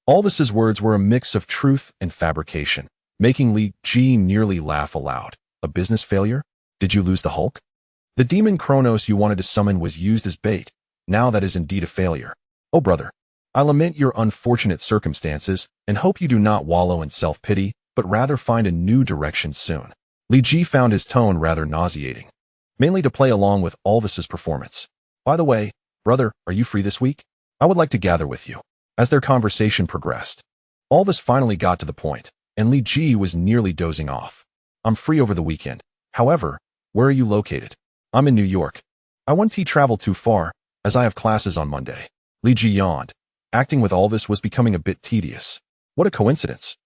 Alvis's words were a mix of truth and fabrication, making Li Ji nearly laugh aloud. A business failure? Did you lose the Hulk? The demon Kronos you wanted to summon was used as bait. Now that is indeed a failure. Oh brother, I lament your unfortunate circumstances and hope you do not wallow in self-pity, but rather find a new direction soon. Li Ji found his tone rather nauseating, mainly to play along with Alvis's performance. By the way, brother, are you free this week? I would like to gather with you. As their conversation progressed, Alvis finally got to the point, and Li Ji was nearly dozing off. I'm free over the weekend. However, where are you located? I'm in New York. I won't travel too far, as I have classes on Monday. Li Ji yawned. Acting with Alvis was becoming a bit tedious. What a coincidence.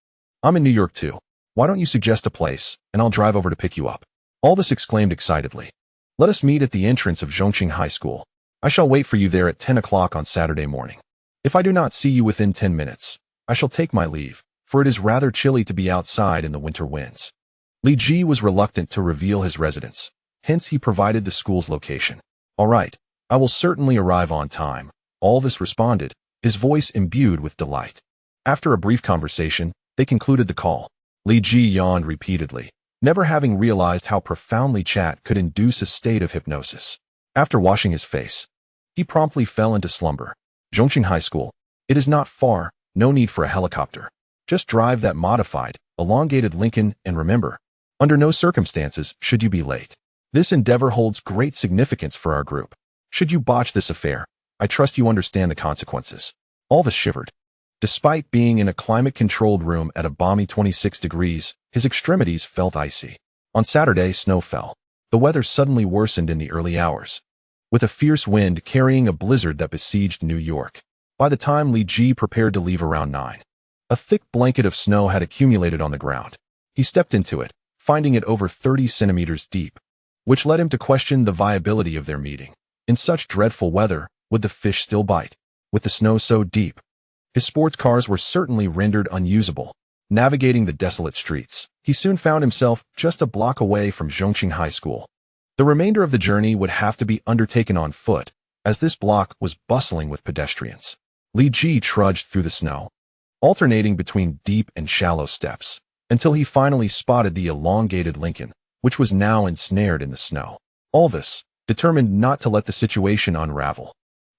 I'm in New York too. Why don't you suggest a place, and I'll drive over to pick you up? Alvis exclaimed excitedly. Let us meet at the entrance of Zhongqing High School. I shall wait for you there at 10 o'clock on Saturday morning. If I do not see you within 10 minutes, I shall take my leave, for it is rather chilly to be outside in the winter winds. Li Ji was reluctant to reveal his residence, hence he provided the school's location. All right, I will certainly arrive on time, Alvis responded, his voice imbued with delight. After a brief conversation, they concluded the call. Li Ji yawned repeatedly, never having realized how profoundly chat could induce a state of hypnosis. After washing his face, he promptly fell into slumber. Zhongqing High School. It is not far, no need for a helicopter. Just drive that modified, elongated Lincoln and remember, under no circumstances should you be late. This endeavor holds great significance for our group. Should you botch this affair, I trust you understand the consequences. Alvis shivered. Despite being in a climate-controlled room at a balmy 26 degrees, his extremities felt icy. On Saturday, snow fell. The weather suddenly worsened in the early hours, with a fierce wind carrying a blizzard that besieged New York. By the time Li Ji prepared to leave around 9, a thick blanket of snow had accumulated on the ground. He stepped into it, finding it over 30 centimeters deep, which led him to question the viability of their meeting. In such dreadful weather, would the fish still bite? With the snow so deep, his sports cars were certainly rendered unusable. Navigating the desolate streets, he soon found himself just a block away from Zhongqing High School. The remainder of the journey would have to be undertaken on foot, as this block was bustling with pedestrians. Li Ji trudged through the snow, alternating between deep and shallow steps, until he finally spotted the elongated Lincoln, which was now ensnared in the snow. Alvis, determined not to let the situation unravel,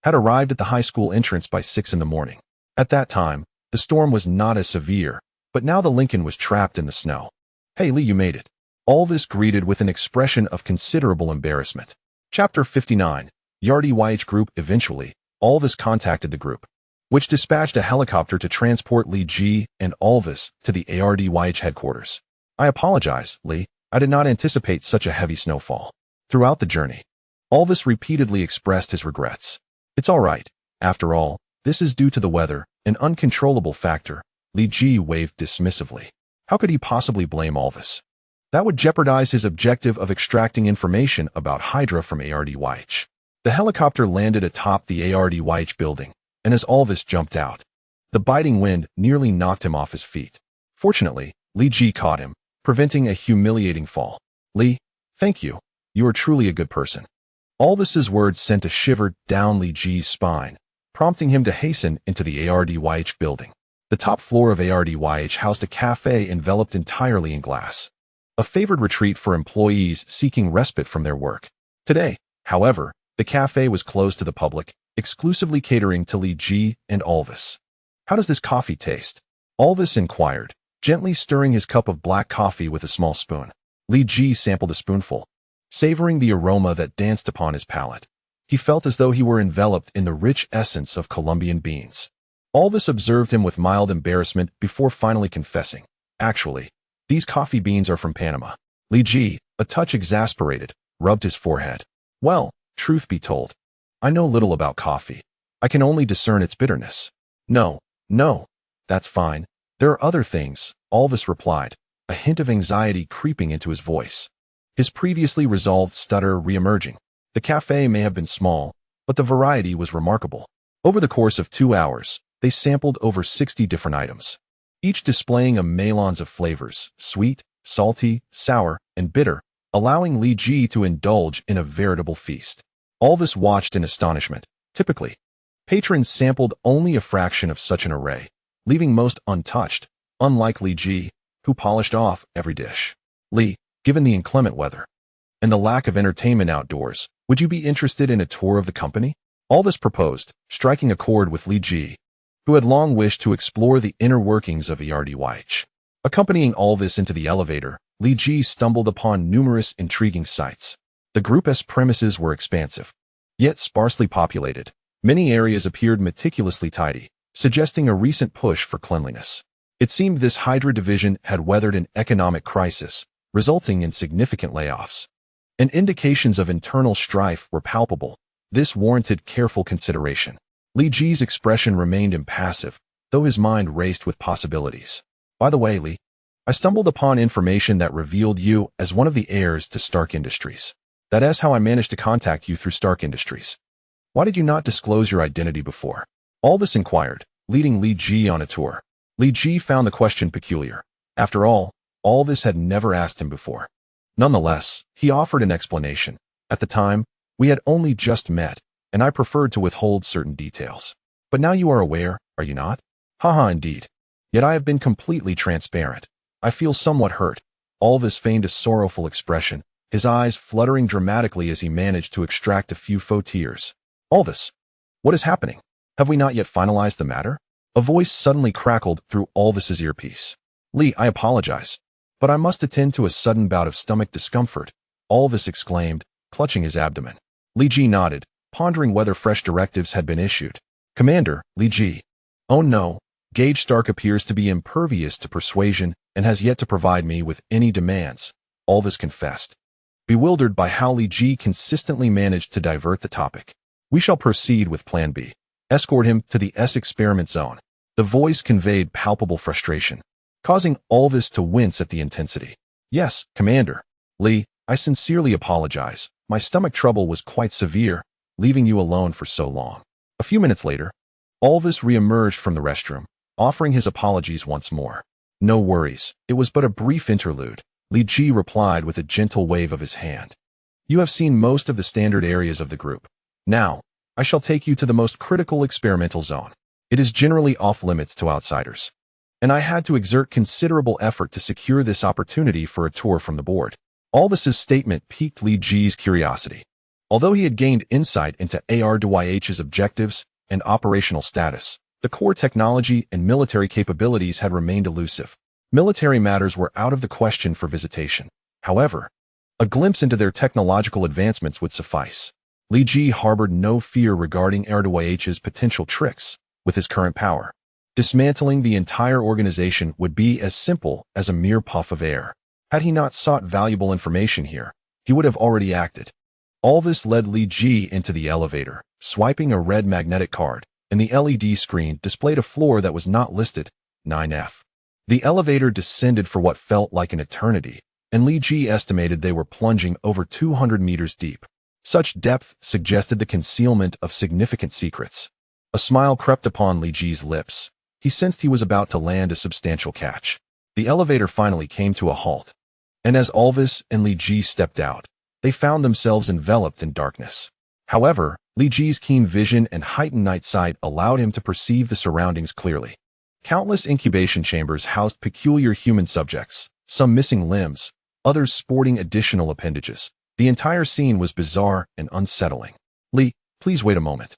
had arrived at the high school entrance by 6 in the morning. At that time, the storm was not as severe, but now the Lincoln was trapped in the snow. "Hey Lee, you made it," Alvis greeted with an expression of considerable embarrassment. Chapter 59, Yardy-YH Group. Eventually, Alvis contacted the group, which dispatched a helicopter to transport Lee G and Alvis to the ARDYH headquarters. "I apologize, Lee. I did not anticipate such a heavy snowfall." Throughout the journey, Alvis repeatedly expressed his regrets. "It's all right. After all, this is due to the weather, an uncontrollable factor." Lee G waved dismissively. How could he possibly blame Alvis? That would jeopardize his objective of extracting information about Hydra from ARDYH. The helicopter landed atop the ARDYH building, and as Alvis jumped out, the biting wind nearly knocked him off his feet. Fortunately, Lee G caught him, preventing a humiliating fall. "Lee, thank you. You are truly a good person." Alvis's words sent a shiver down Lee G's spine, prompting him to hasten into the ARDYH building. The top floor of ARDYH housed a cafe enveloped entirely in glass, a favored retreat for employees seeking respite from their work. Today, however, the cafe was closed to the public, exclusively catering to Lee G and Alvis. "How does this coffee taste?" Alvis inquired, gently stirring his cup of black coffee with a small spoon. Lee G sampled a spoonful, savoring the aroma that danced upon his palate. He felt as though he were enveloped in the rich essence of Colombian beans. Alvis observed him with mild embarrassment before finally confessing, "Actually, these coffee beans are from Panama." Lee G, a touch exasperated, rubbed his forehead. "Well, truth be told, I know little about coffee. I can only discern its bitterness." No, that's fine. There are other things," Alvis replied, a hint of anxiety creeping into his voice, his previously resolved stutter re-emerging. The cafe may have been small, but the variety was remarkable. Over the course of 2 hours, they sampled over 60 different items, each displaying a melange of flavors, sweet, salty, sour, and bitter, allowing Lee G to indulge in a veritable feast. Alvis watched in astonishment. Typically, patrons sampled only a fraction of such an array, leaving most untouched, unlike Lee G, who polished off every dish. "Lee, given the inclement weather and the lack of entertainment outdoors, would you be interested in a tour of the company?" Alvis proposed, striking a chord with Lee G, who had long wished to explore the inner workings of ARDYH. Accompanying Alvis into the elevator, Lee G stumbled upon numerous intriguing sights. The group's premises were expansive, yet sparsely populated. Many areas appeared meticulously tidy, suggesting a recent push for cleanliness. It seemed this Hydra division had weathered an economic crisis, resulting in significant layoffs, and indications of internal strife were palpable. This warranted careful consideration. Lee G's expression remained impassive, though his mind raced with possibilities. "By the way, Lee, I stumbled upon information that revealed you as one of the heirs to Stark Industries. That is how I managed to contact you through Stark Industries. Why did you not disclose your identity before?" Alvis inquired, leading Lee G on a tour. Lee G found the question peculiar. After all, Alvis had never asked him before. Nonetheless, he offered an explanation. "At the time, we had only just met, and I preferred to withhold certain details. But now you are aware, are you not?" "Haha, indeed. Yet I have been completely transparent. I feel somewhat hurt." Alvis feigned a sorrowful expression, his eyes fluttering dramatically as he managed to extract a few faux tears. "Alvis, what is happening? Have we not yet finalized the matter?" A voice suddenly crackled through Alvis's earpiece. "Lee, I apologize, but I must attend to a sudden bout of stomach discomfort," Alvis exclaimed, clutching his abdomen. Lee G nodded, pondering whether fresh directives had been issued. "Commander, Lee G. Oh no, Gage Stark appears to be impervious to persuasion and has yet to provide me with any demands," Alvis confessed, bewildered by how Lee G consistently managed to divert the topic. "We shall proceed with Plan B. Escort him to the experiment zone." The voice conveyed palpable frustration, causing Alvis to wince at the intensity. "Yes, Commander. Lee, I sincerely apologize. My stomach trouble was quite severe, leaving you alone for so long." A few minutes later, Alvis re-emerged from the restroom, offering his apologies once more. "No worries. It was but a brief interlude," Lee G replied with a gentle wave of his hand. "You have seen most of the standard areas of the group. Now, I shall take you to the most critical experimental zone. It is generally off-limits to outsiders. and I had to exert considerable effort to secure this opportunity for a tour from the board. Alvis's statement piqued Li Ji's curiosity. Although he had gained insight into ARDYH's objectives and operational status, the core technology and military capabilities had remained elusive. Military matters were out of the question for visitation. However, a glimpse into their technological advancements would suffice. Li Ji harbored no fear regarding ARDYH's potential tricks with his current power. Dismantling the entire organization would be as simple as a mere puff of air. Had he not sought valuable information here, he would have already acted. Alvis led Li Ji into the elevator, swiping a red magnetic card, and the LED screen displayed a floor that was not listed, 9F. The elevator descended for what felt like an eternity, and Li Ji estimated they were plunging over 200 meters deep. Such depth suggested the concealment of significant secrets. A smile crept upon Li Ji's lips. He sensed he was about to land a substantial catch. The elevator finally came to a halt, and as Alvis and Li Ji stepped out, they found themselves enveloped in darkness. However, Li Ji's keen vision and heightened night sight allowed him to perceive the surroundings clearly. Countless incubation chambers housed peculiar human subjects, some missing limbs, others sporting additional appendages. The entire scene was bizarre and unsettling. Li, please wait a moment.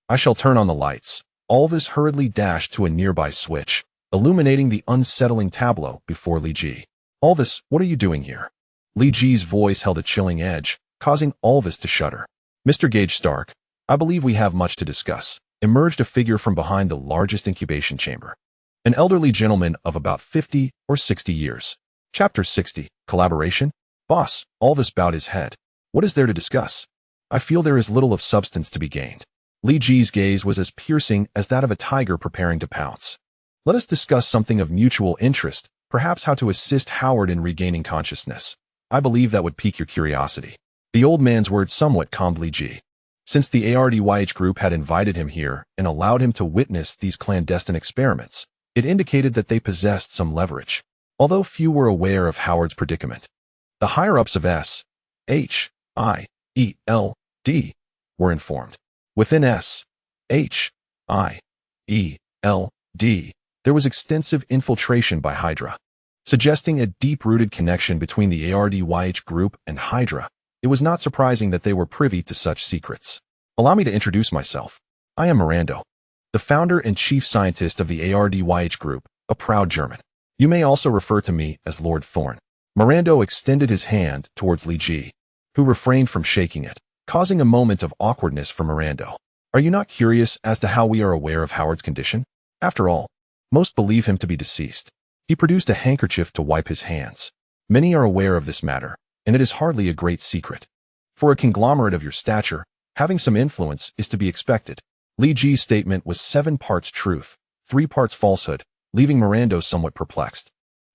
I shall turn on the lights. Alvis hurriedly dashed to a nearby switch, illuminating the unsettling tableau before Li Ji. Alvis, what are you doing here? Li Ji's voice held a chilling edge, causing Alvis to shudder. Mr. Gage Stark, I believe we have much to discuss. Emerged a figure from behind the largest incubation chamber. An elderly gentleman of about 50 or 60 years. Chapter 60, Collaboration? Boss, Alvis bowed his head. What is there to discuss? I feel there is little of substance to be gained. Li Ji's gaze was as piercing as that of a tiger preparing to pounce. Let us discuss something of mutual interest, perhaps how to assist Howard in regaining consciousness. I believe that would pique your curiosity. The old man's words somewhat calmed Li Ji. Since the ARDYH group had invited him here and allowed him to witness these clandestine experiments, it indicated that they possessed some leverage. Although few were aware of Howard's predicament, the higher-ups of S.H.I.E.L.D. were informed. Within S.H.I.E.L.D., there was extensive infiltration by Hydra. Suggesting a deep-rooted connection between the ARDYH group and Hydra, it was not surprising that they were privy to such secrets. Allow me to introduce myself. I am Mirando, the founder and chief scientist of the ARDYH group, a proud German. You may also refer to me as Lord Thorn. Mirando extended his hand towards Li Ji, who refrained from shaking it, causing a moment of awkwardness for Mirando. Are you not curious as to how we are aware of Howard's condition? After all, most believe him to be deceased. He produced a handkerchief to wipe his hands. Many are aware of this matter, and it is hardly a great secret. For a conglomerate of your stature, having some influence is to be expected. Li Ji's statement was 7 parts truth, 3 parts falsehood, leaving Mirando somewhat perplexed.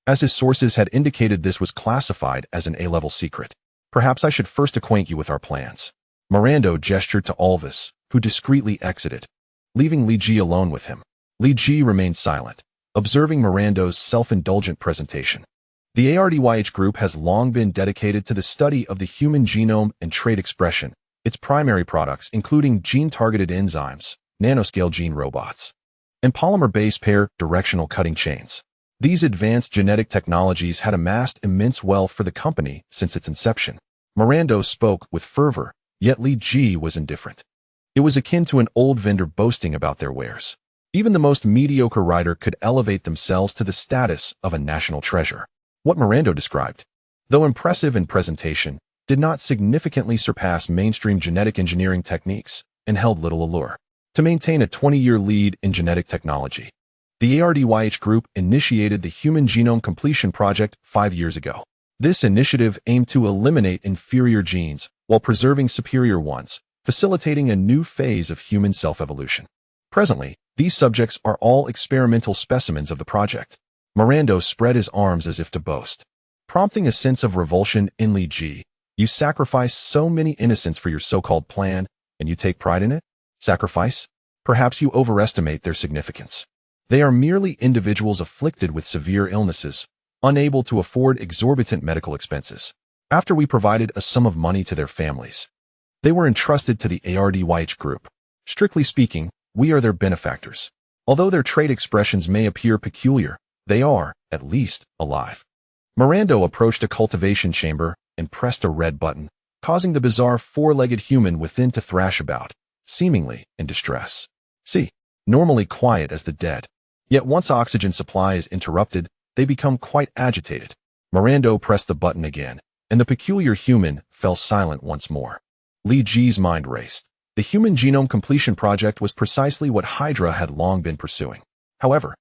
As his sources had indicated, this was classified as an A-level secret. Perhaps I should first acquaint you with our plans. Mirando gestured to Alvis, who discreetly exited, leaving Li Ji alone with him. Li Ji remained silent, observing Mirando's self-indulgent presentation. The ARDYH group has long been dedicated to the study of the human genome and trait expression, its primary products including gene-targeted enzymes, nanoscale gene robots, and polymer base pair directional cutting chains. These advanced genetic technologies had amassed immense wealth for the company since its inception. Mirando spoke with fervor, yet Li Ji was indifferent. It was akin to an old vendor boasting about their wares. Even the most mediocre writer could elevate themselves to the status of a national treasure. What Mirando described, though impressive in presentation, did not significantly surpass mainstream genetic engineering techniques and held little allure. To maintain a 20-year lead in genetic technology, the ARDYH group initiated the Human Genome Completion Project 5 years ago. This initiative aimed to eliminate inferior genes while preserving superior ones, facilitating a new phase of human self-evolution. Presently, these subjects are all experimental specimens of the project. Mirando spread his arms as if to boast, prompting a sense of revulsion in Li Ji. You sacrifice so many innocents for your so-called plan, and you take pride in it? Sacrifice? Perhaps you overestimate their significance. They are merely individuals afflicted with severe illnesses, unable to afford exorbitant medical expenses. After we provided a sum of money to their families, they were entrusted to the ARDYH group. Strictly speaking, we are their benefactors. Although their trait expressions may appear peculiar, They are, at least, alive. Mirando approached a cultivation chamber and pressed a red button, causing the bizarre four-legged human within to thrash about, seemingly in distress. See, normally quiet as the dead. Yet once oxygen supply is interrupted, they become quite agitated. Mirando pressed the button again, and the peculiar human fell silent once more. Li Ji's mind raced. The Human Genome Completion Project was precisely what Hydra had long been pursuing. However,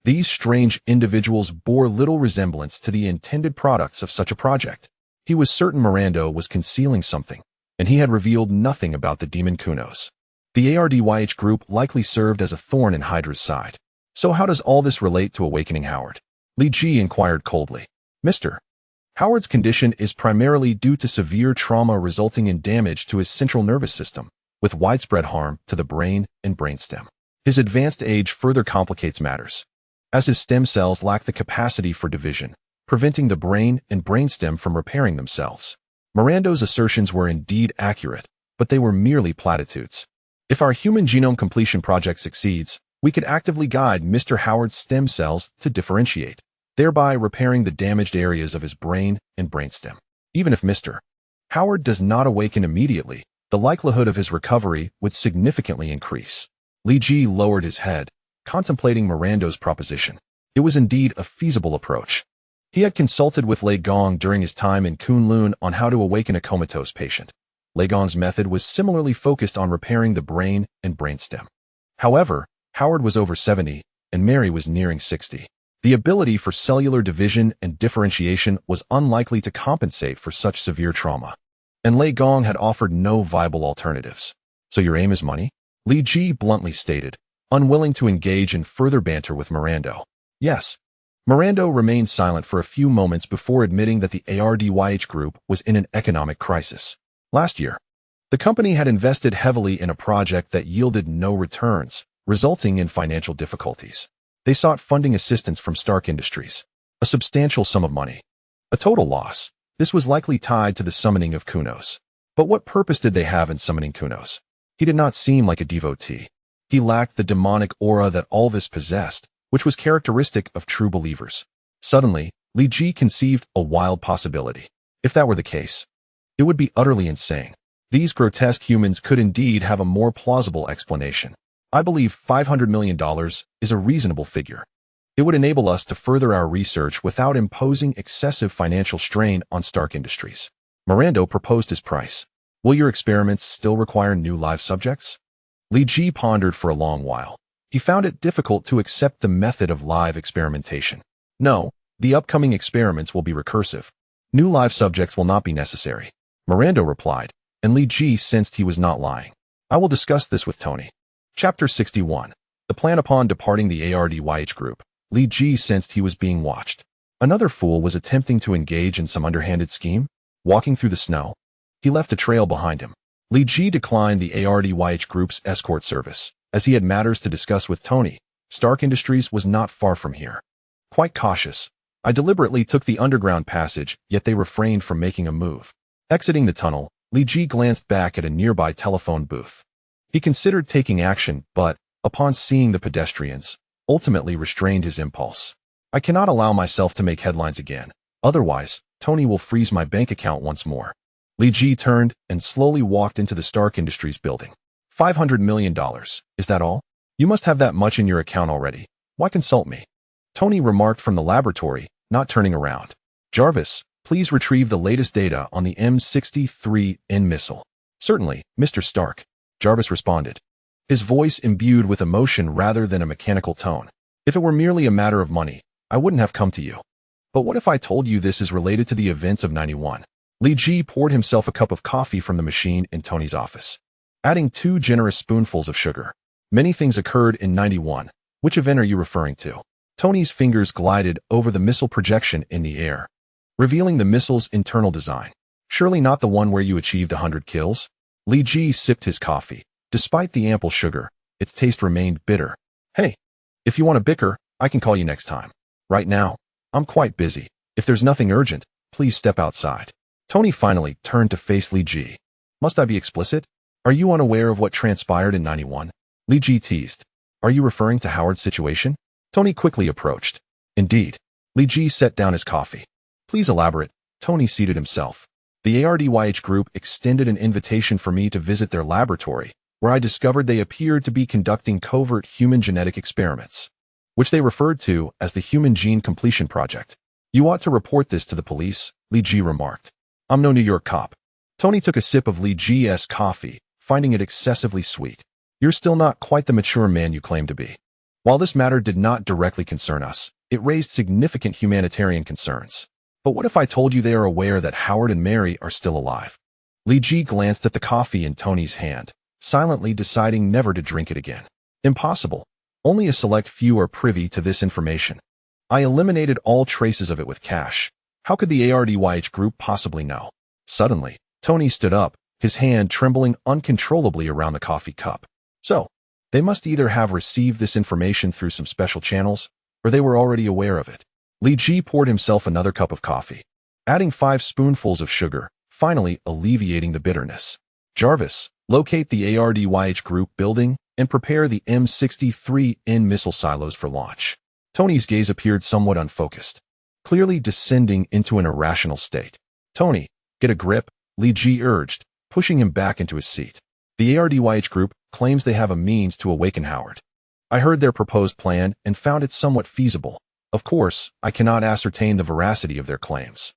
these strange individuals bore little resemblance to the intended products of such a project. He was certain Mirando was concealing something, and he had revealed nothing about the demon Kunos. The ARDYH group likely served as a thorn in Hydra's side. So how does all this relate to awakening Howard? Li Ji inquired coldly. Mr. Howard's condition is primarily due to severe trauma resulting in damage to his central nervous system, with widespread harm to the brain and brainstem. His advanced age further complicates matters, as his stem cells lack the capacity for division, preventing the brain and brainstem from repairing themselves. Mirando's assertions were indeed accurate, but they were merely platitudes. If our Human Genome Completion Project succeeds, we could actively guide Mr. Howard's stem cells to differentiate, thereby repairing the damaged areas of his brain and brainstem. Even if Mr. Howard does not awaken immediately, the likelihood of his recovery would significantly increase. Li Ji lowered his head, contemplating Mirando's proposition. It was indeed a feasible approach. He had consulted with Lei Gong during his time in Kun-Lun on how to awaken a comatose patient. Lei Gong's method was similarly focused on repairing the brain and brainstem. However, Howard was over 70, and Mary was nearing 60. The ability for cellular division and differentiation was unlikely to compensate for such severe trauma, and Lei Gong had offered no viable alternatives. So your aim is money? Li Ji bluntly stated, unwilling to engage in further banter with Mirando. Yes. Mirando remained silent for a few moments before admitting that the ARDYH group was in an economic crisis. Last year, the company had invested heavily in a project that yielded no returns, resulting in financial difficulties. They sought funding assistance from Stark Industries, a substantial sum of money. A total loss. This was likely tied to the summoning of Kunos. But what purpose did they have in summoning Kunos? He did not seem like a devotee. He lacked the demonic aura that Alvis possessed, which was characteristic of true believers. Suddenly, Li Ji conceived a wild possibility. If that were the case, it would be utterly insane. These grotesque humans could indeed have a more plausible explanation. I believe $500 million is a reasonable figure. It would enable us to further our research without imposing excessive financial strain on Stark Industries. Mirando proposed his price. Will your experiments still require new live subjects? Li Ji pondered for a long while. He found it difficult to accept the method of live experimentation. No, the upcoming experiments will be recursive. New live subjects will not be necessary. Mirando replied, and Li Ji sensed he was not lying. I will discuss this with Tony. Chapter 61. The plan upon departing the ARDYH group. Li Ji sensed he was being watched. Another fool was attempting to engage in some underhanded scheme. Walking through the snow, he left a trail behind him. Li Ji declined the ARDYH group's escort service, as he had matters to discuss with Tony. Stark Industries was not far from here. Quite cautious, I deliberately took the underground passage, yet they refrained from making a move. Exiting the tunnel, Li Ji glanced back at a nearby telephone booth. He considered taking action, but, upon seeing the pedestrians, ultimately restrained his impulse. I cannot allow myself to make headlines again. Otherwise, Tony will freeze my bank account once more. Li Ji turned and slowly walked into the Stark Industries building. $500 million. Is that all? You must have that much in your account already. Why consult me? Tony remarked from the laboratory, not turning around. Jarvis, please retrieve the latest data on the M63N missile. Certainly, Mr. Stark. Jarvis responded, his voice imbued with emotion rather than a mechanical tone. If it were merely a matter of money, I wouldn't have come to you. But what if I told you this is related to the events of 91? Li Ji poured himself a cup of coffee from the machine in Tony's office, adding 2 generous spoonfuls of sugar. Many things occurred in 91. Which event are you referring to? Tony's fingers glided over the missile projection in the air, revealing the missile's internal design. Surely not the one where you achieved 100 kills? Li Ji sipped his coffee. Despite the ample sugar, its taste remained bitter. Hey, if you want to bicker, I can call you next time. Right now, I'm quite busy. If there's nothing urgent, please step outside. Tony finally turned to face Li Ji. Must I be explicit? Are you unaware of what transpired in 91? Li Ji teased. Are you referring to Howard's situation? Tony quickly approached. Indeed. Li Ji set down his coffee. Please elaborate. Tony seated himself. The ARDYH group extended an invitation for me to visit their laboratory, where I discovered they appeared to be conducting covert human genetic experiments, which they referred to as the Human Gene Completion Project. You ought to report this to the police, Li Ji remarked. I'm no New York cop. Tony took a sip of Li Ji's coffee, finding it excessively sweet. You're still not quite the mature man you claim to be. While this matter did not directly concern us, it raised significant humanitarian concerns. But what if I told you they are aware that Howard and Mary are still alive? Li Ji glanced at the coffee in Tony's hand, silently deciding never to drink it again. Impossible. Only a select few are privy to this information. I eliminated all traces of it with cash. How could the ARDYH group possibly know? Suddenly, Tony stood up, his hand trembling uncontrollably around the coffee cup. So, they must either have received this information through some special channels, or they were already aware of it. Li Ji poured himself another cup of coffee, adding 5 spoonfuls of sugar, finally alleviating the bitterness. Jarvis, locate the ARDYH group building and prepare the M63N missile silos for launch. Tony's gaze appeared somewhat unfocused, clearly descending into an irrational state. Tony, get a grip, Li Ji urged, pushing him back into his seat. The ARDYH group claims they have a means to awaken Howard. I heard their proposed plan and found it somewhat feasible. Of course, I cannot ascertain the veracity of their claims.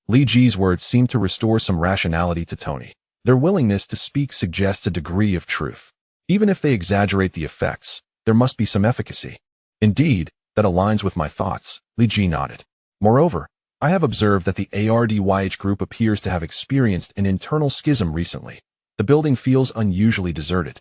Li Ji's words seemed to restore some rationality to Tony. Their willingness to speak suggests a degree of truth. Even if they exaggerate the effects, there must be some efficacy. Indeed, that aligns with my thoughts, Li Ji nodded. Moreover, I have observed that the ARDYH group appears to have experienced an internal schism recently. The building feels unusually deserted,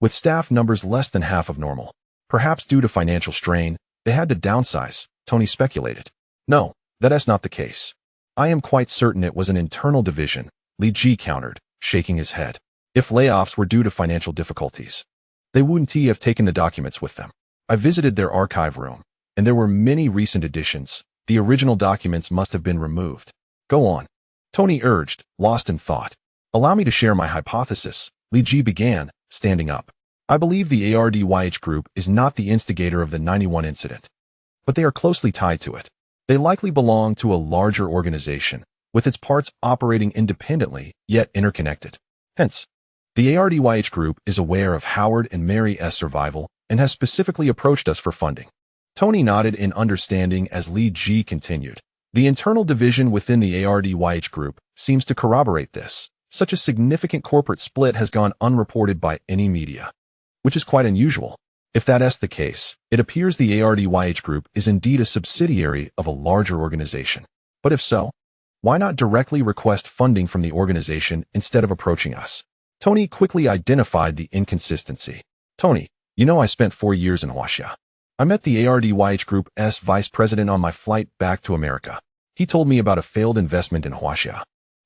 with staff numbers less than half of normal. Perhaps due to financial strain, they had to downsize, Tony speculated. No, that is not the case. I am quite certain it was an internal division, Li Ji countered, shaking his head. If layoffs were due to financial difficulties, they wouldn't have taken the documents with them. I visited their archive room, and there were many recent additions. The original documents must have been removed. Go on, Tony urged, lost in thought. Allow me to share my hypothesis, Li Ji began, standing up. I believe the ARDYH group is not the instigator of the 91 incident, but they are closely tied to it. They likely belong to a larger organization, with its parts operating independently, yet interconnected. Hence, the ARDYH group is aware of Howard and Mary's survival and has specifically approached us for funding. Tony nodded in understanding as Li Ji continued. The internal division within the ARDYH group seems to corroborate this. Such a significant corporate split has gone unreported by any media, which is quite unusual. If that is the case, it appears the ARDYH group is indeed a subsidiary of a larger organization. But if so, why not directly request funding from the organization instead of approaching us? Tony quickly identified the inconsistency. Tony, you know I spent 4 years in Hwaxia. I met the ARDYH group's vice president on my flight back to America. He told me about a failed investment in Hwaxia.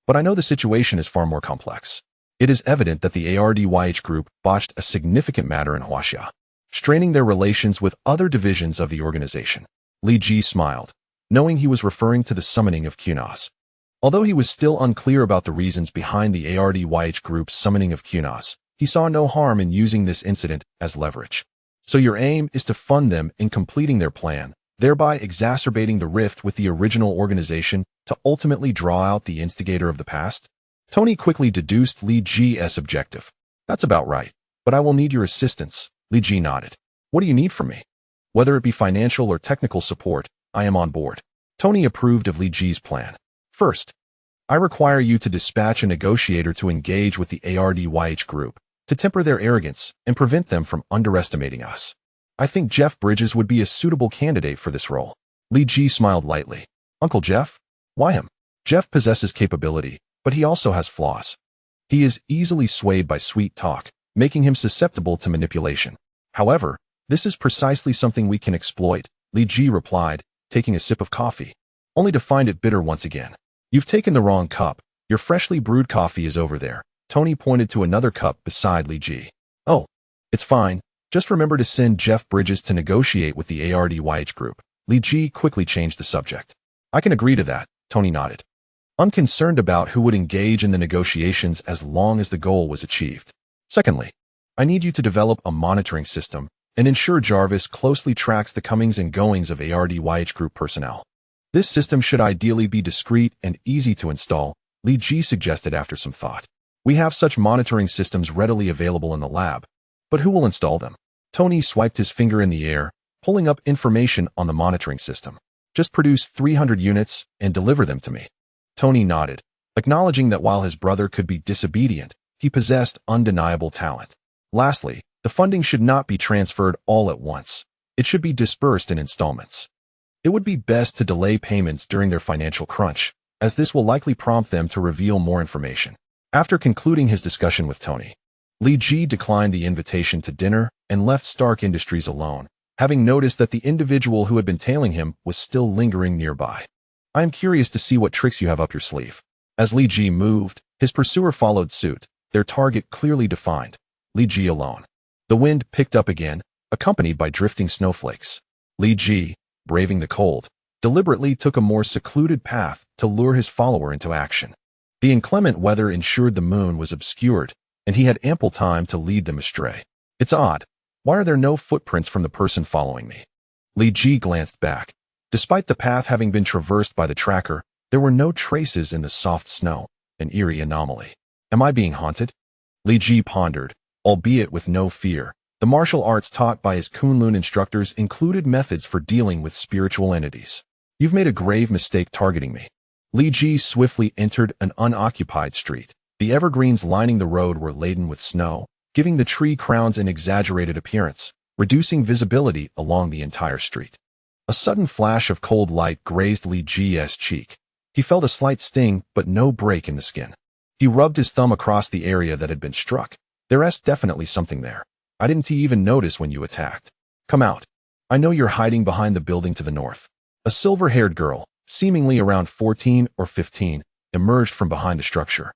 But I know the situation is far more complex. It is evident that the ARDYH group botched a significant matter in Hwaxia, straining their relations with other divisions of the organization. Li Ji smiled, knowing he was referring to the summoning of Kun-Lun. Although he was still unclear about the reasons behind the ARDYH group's summoning of Kun-Lun, he saw no harm in using this incident as leverage. So your aim is to fund them in completing their plan, thereby exacerbating the rift with the original organization to ultimately draw out the instigator of the past? Tony quickly deduced Li Ji's objective. That's about right, but I will need your assistance, Li Ji nodded. What do you need from me? Whether it be financial or technical support, I am on board. Tony approved of Li Ji's plan. First, I require you to dispatch a negotiator to engage with the ARDYH group, to temper their arrogance and prevent them from underestimating us. I think Jeff Bridges would be a suitable candidate for this role. Li Ji smiled lightly. Uncle Jeff? Why him? Jeff possesses capability, but he also has flaws. He is easily swayed by sweet talk, making him susceptible to manipulation. However, this is precisely something we can exploit, Li Ji replied, taking a sip of coffee, only to find it bitter once again. You've taken the wrong cup. Your freshly brewed coffee is over there. Tony pointed to another cup beside Li Ji. Oh, it's fine. Just remember to send Jeff Bridges to negotiate with the ARDYH group. Li Ji quickly changed the subject. I can agree to that, Tony nodded, unconcerned about who would engage in the negotiations as long as the goal was achieved. Secondly, I need you to develop a monitoring system and ensure Jarvis closely tracks the comings and goings of ARDYH group personnel. This system should ideally be discreet and easy to install, Li Ji suggested after some thought. We have such monitoring systems readily available in the lab, but who will install them? Tony swiped his finger in the air, pulling up information on the monitoring system. Just produce 300 units and deliver them to me. Tony nodded, acknowledging that while his brother could be disobedient, he possessed undeniable talent. Lastly, the funding should not be transferred all at once. It should be dispersed in installments. It would be best to delay payments during their financial crunch, as this will likely prompt them to reveal more information. After concluding his discussion with Tony, Li Ji declined the invitation to dinner and left Stark Industries alone, having noticed that the individual who had been tailing him was still lingering nearby. I am curious to see what tricks you have up your sleeve. As Li Ji moved, his pursuer followed suit, their target clearly defined, Li Ji alone. The wind picked up again, accompanied by drifting snowflakes. Li Ji, braving the cold, deliberately took a more secluded path to lure his follower into action. The inclement weather ensured the moon was obscured, and he had ample time to lead them astray. It's odd. Why are there no footprints from the person following me? Li Ji glanced back. Despite the path having been traversed by the tracker, there were no traces in the soft snow, an eerie anomaly. Am I being haunted? Li Ji pondered, albeit with no fear. The martial arts taught by his Kun-Lun instructors included methods for dealing with spiritual entities. You've made a grave mistake targeting me. Li Ji swiftly entered an unoccupied street. The evergreens lining the road were laden with snow, giving the tree crowns an exaggerated appearance, reducing visibility along the entire street. A sudden flash of cold light grazed Li Ji's cheek. He felt a slight sting, but no break in the skin. He rubbed his thumb across the area that had been struck. There's definitely something there. I didn't even notice when you attacked. Come out. I know you're hiding behind the building to the north. A silver-haired girl, seemingly around 14 or 15, emerged from behind a structure.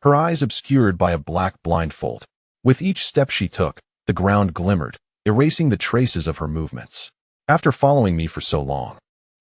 Her eyes obscured by a black blindfold. With each step she took, the ground glimmered, erasing the traces of her movements. After following me for so long,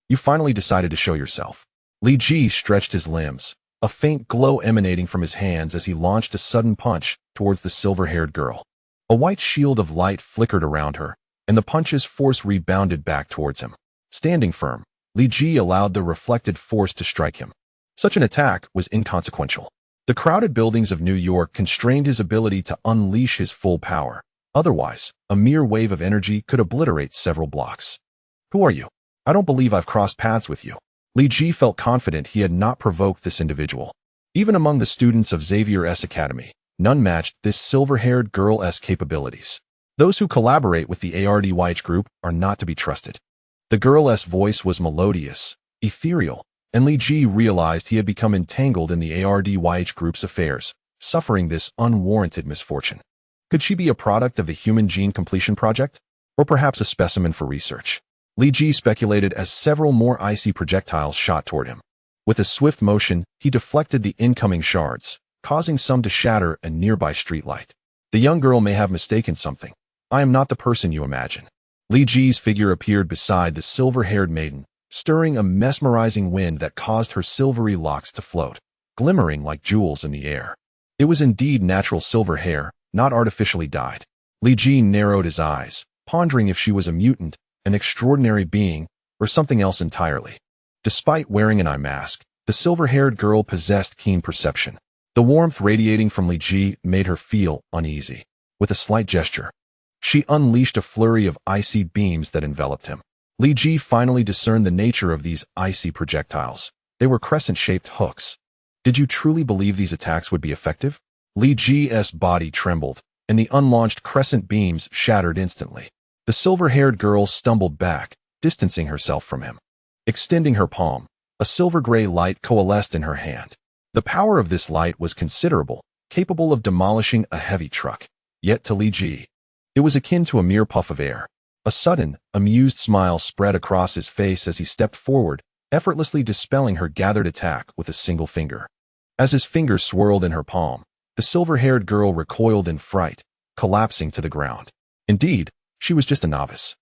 you finally decided to show yourself. Li Ji stretched his limbs, a faint glow emanating from his hands as he launched a sudden punch towards the silver-haired girl. A white shield of light flickered around her, and the punch's force rebounded back towards him. Standing firm, Li Ji allowed the reflected force to strike him. Such an attack was inconsequential. The crowded buildings of New York constrained his ability to unleash his full power. Otherwise, a mere wave of energy could obliterate several blocks. Who are you? I don't believe I've crossed paths with you. Li Ji felt confident he had not provoked this individual. Even among the students of Xavier's Academy, none matched this silver-haired girl's capabilities. Those who collaborate with the ARDYH group are not to be trusted. The girl's voice was melodious, ethereal, and Li Ji realized he had become entangled in the ARDYH group's affairs, suffering this unwarranted misfortune. Could she be a product of the Human Gene Completion Project? Or perhaps a specimen for research? Li Ji speculated as several more icy projectiles shot toward him. With a swift motion, he deflected the incoming shards, causing some to shatter a nearby streetlight. The young girl may have mistaken something. I am not the person you imagine. Li Ji's figure appeared beside the silver-haired maiden, stirring a mesmerizing wind that caused her silvery locks to float, glimmering like jewels in the air. It was indeed natural silver hair, not artificially dyed. Li Ji narrowed his eyes, pondering if she was a mutant, an extraordinary being, or something else entirely. Despite wearing an eye mask, the silver-haired girl possessed keen perception. The warmth radiating from Li Ji made her feel uneasy. With a slight gesture, she unleashed a flurry of icy beams that enveloped him. Li Ji finally discerned the nature of these icy projectiles. They were crescent-shaped hooks. Did you truly believe these attacks would be effective? Li Ji's body trembled, and the unlaunched crescent beams shattered instantly. The silver-haired girl stumbled back, distancing herself from him. Extending her palm, a silver-gray light coalesced in her hand. The power of this light was considerable, capable of demolishing a heavy truck. Yet to Li Ji, it was akin to a mere puff of air. A sudden, amused smile spread across his face as he stepped forward, effortlessly dispelling her gathered attack with a single finger. As his fingers swirled in her palm, the silver-haired girl recoiled in fright, collapsing to the ground. Indeed, she was just a novice.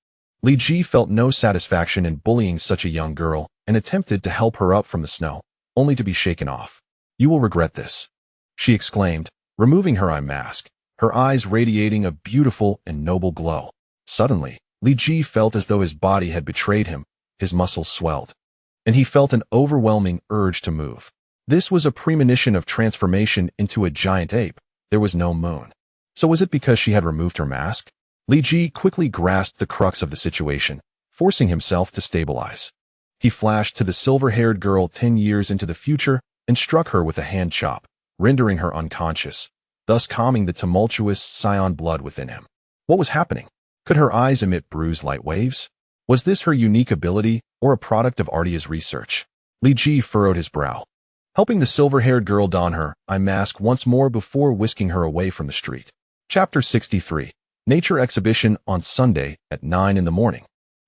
Li Ji felt no satisfaction in bullying such a young girl and attempted to help her up from the snow, only to be shaken off. You will regret this, she exclaimed, removing her eye mask, her eyes radiating a beautiful and noble glow. Suddenly, Li Ji felt as though his body had betrayed him, his muscles swelled, and he felt an overwhelming urge to move. This was a premonition of transformation into a giant ape. There was no moon. So was it because she had removed her mask? Li Ji quickly grasped the crux of the situation, forcing himself to stabilize. He flashed to the silver-haired girl 10 years into the future and struck her with a hand chop, rendering her unconscious, thus calming the tumultuous Saiyan blood within him. What was happening? Could her eyes emit bruised light waves? Was this her unique ability or a product of Ardia's research? Li Ji furrowed his brow, helping the silver-haired girl don her eye mask once more before whisking her away from the street. Chapter 63. Nature Exhibition on Sunday at 9 in the morning.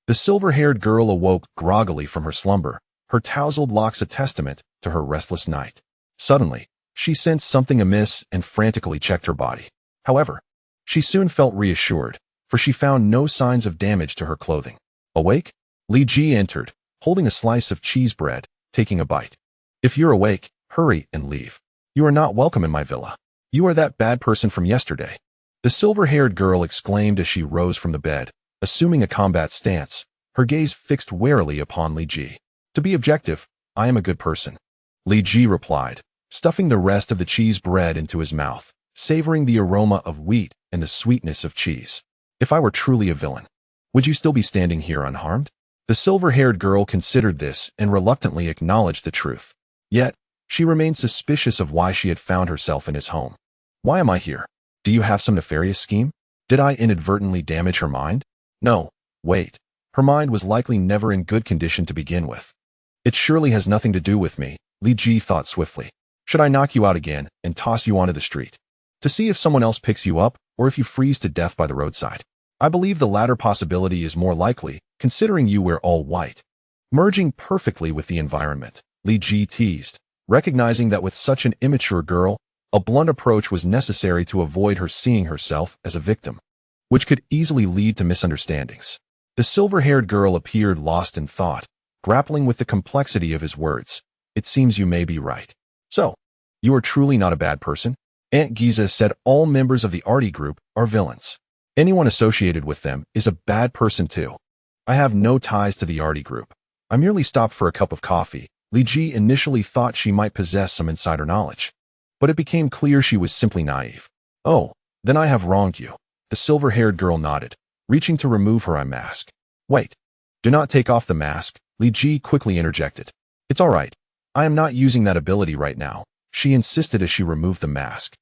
The silver-haired girl awoke groggily from her slumber, her tousled locks a testament to her restless night. Suddenly, she sensed something amiss and frantically checked her body. However, she soon felt reassured, for she found no signs of damage to her clothing. Awake? Li Ji entered, holding a slice of cheese bread, taking a bite. If you're awake, hurry and leave. You are not welcome in my villa. You are that bad person from yesterday. The silver-haired girl exclaimed as she rose from the bed, assuming a combat stance, her gaze fixed warily upon Li Ji. To be objective, I am a good person. Li Ji replied, stuffing the rest of the cheese bread into his mouth, savoring the aroma of wheat and the sweetness of cheese. If I were truly a villain, would you still be standing here unharmed? The silver-haired girl considered this and reluctantly acknowledged the truth. Yet, she remained suspicious of why she had found herself in his home. Why am I here? Do you have some nefarious scheme? Did I inadvertently damage her mind? No, wait. Her mind was likely never in good condition to begin with. It surely has nothing to do with me, Li Ji thought swiftly. Should I knock you out again and toss you onto the street? To see if someone else picks you up or if you freeze to death by the roadside? I believe the latter possibility is more likely, considering you wear all white. Merging perfectly with the environment, Li Ji teased, recognizing that with such an immature girl, a blunt approach was necessary to avoid her seeing herself as a victim, which could easily lead to misunderstandings. The silver-haired girl appeared lost in thought, grappling with the complexity of his words. It seems you may be right. So, you are truly not a bad person? Aunt Giza said all members of the Artie group are villains. Anyone associated with them is a bad person too. I have no ties to the Artie group. I merely stopped for a cup of coffee. Li Ji initially thought she might possess some insider knowledge, but it became clear she was simply naive. Oh, then I have wronged you. The silver-haired girl nodded, reaching to remove her eye mask. Wait. Do not take off the mask, Li Ji quickly interjected. It's all right. I am not using that ability right now, she insisted as she removed the mask,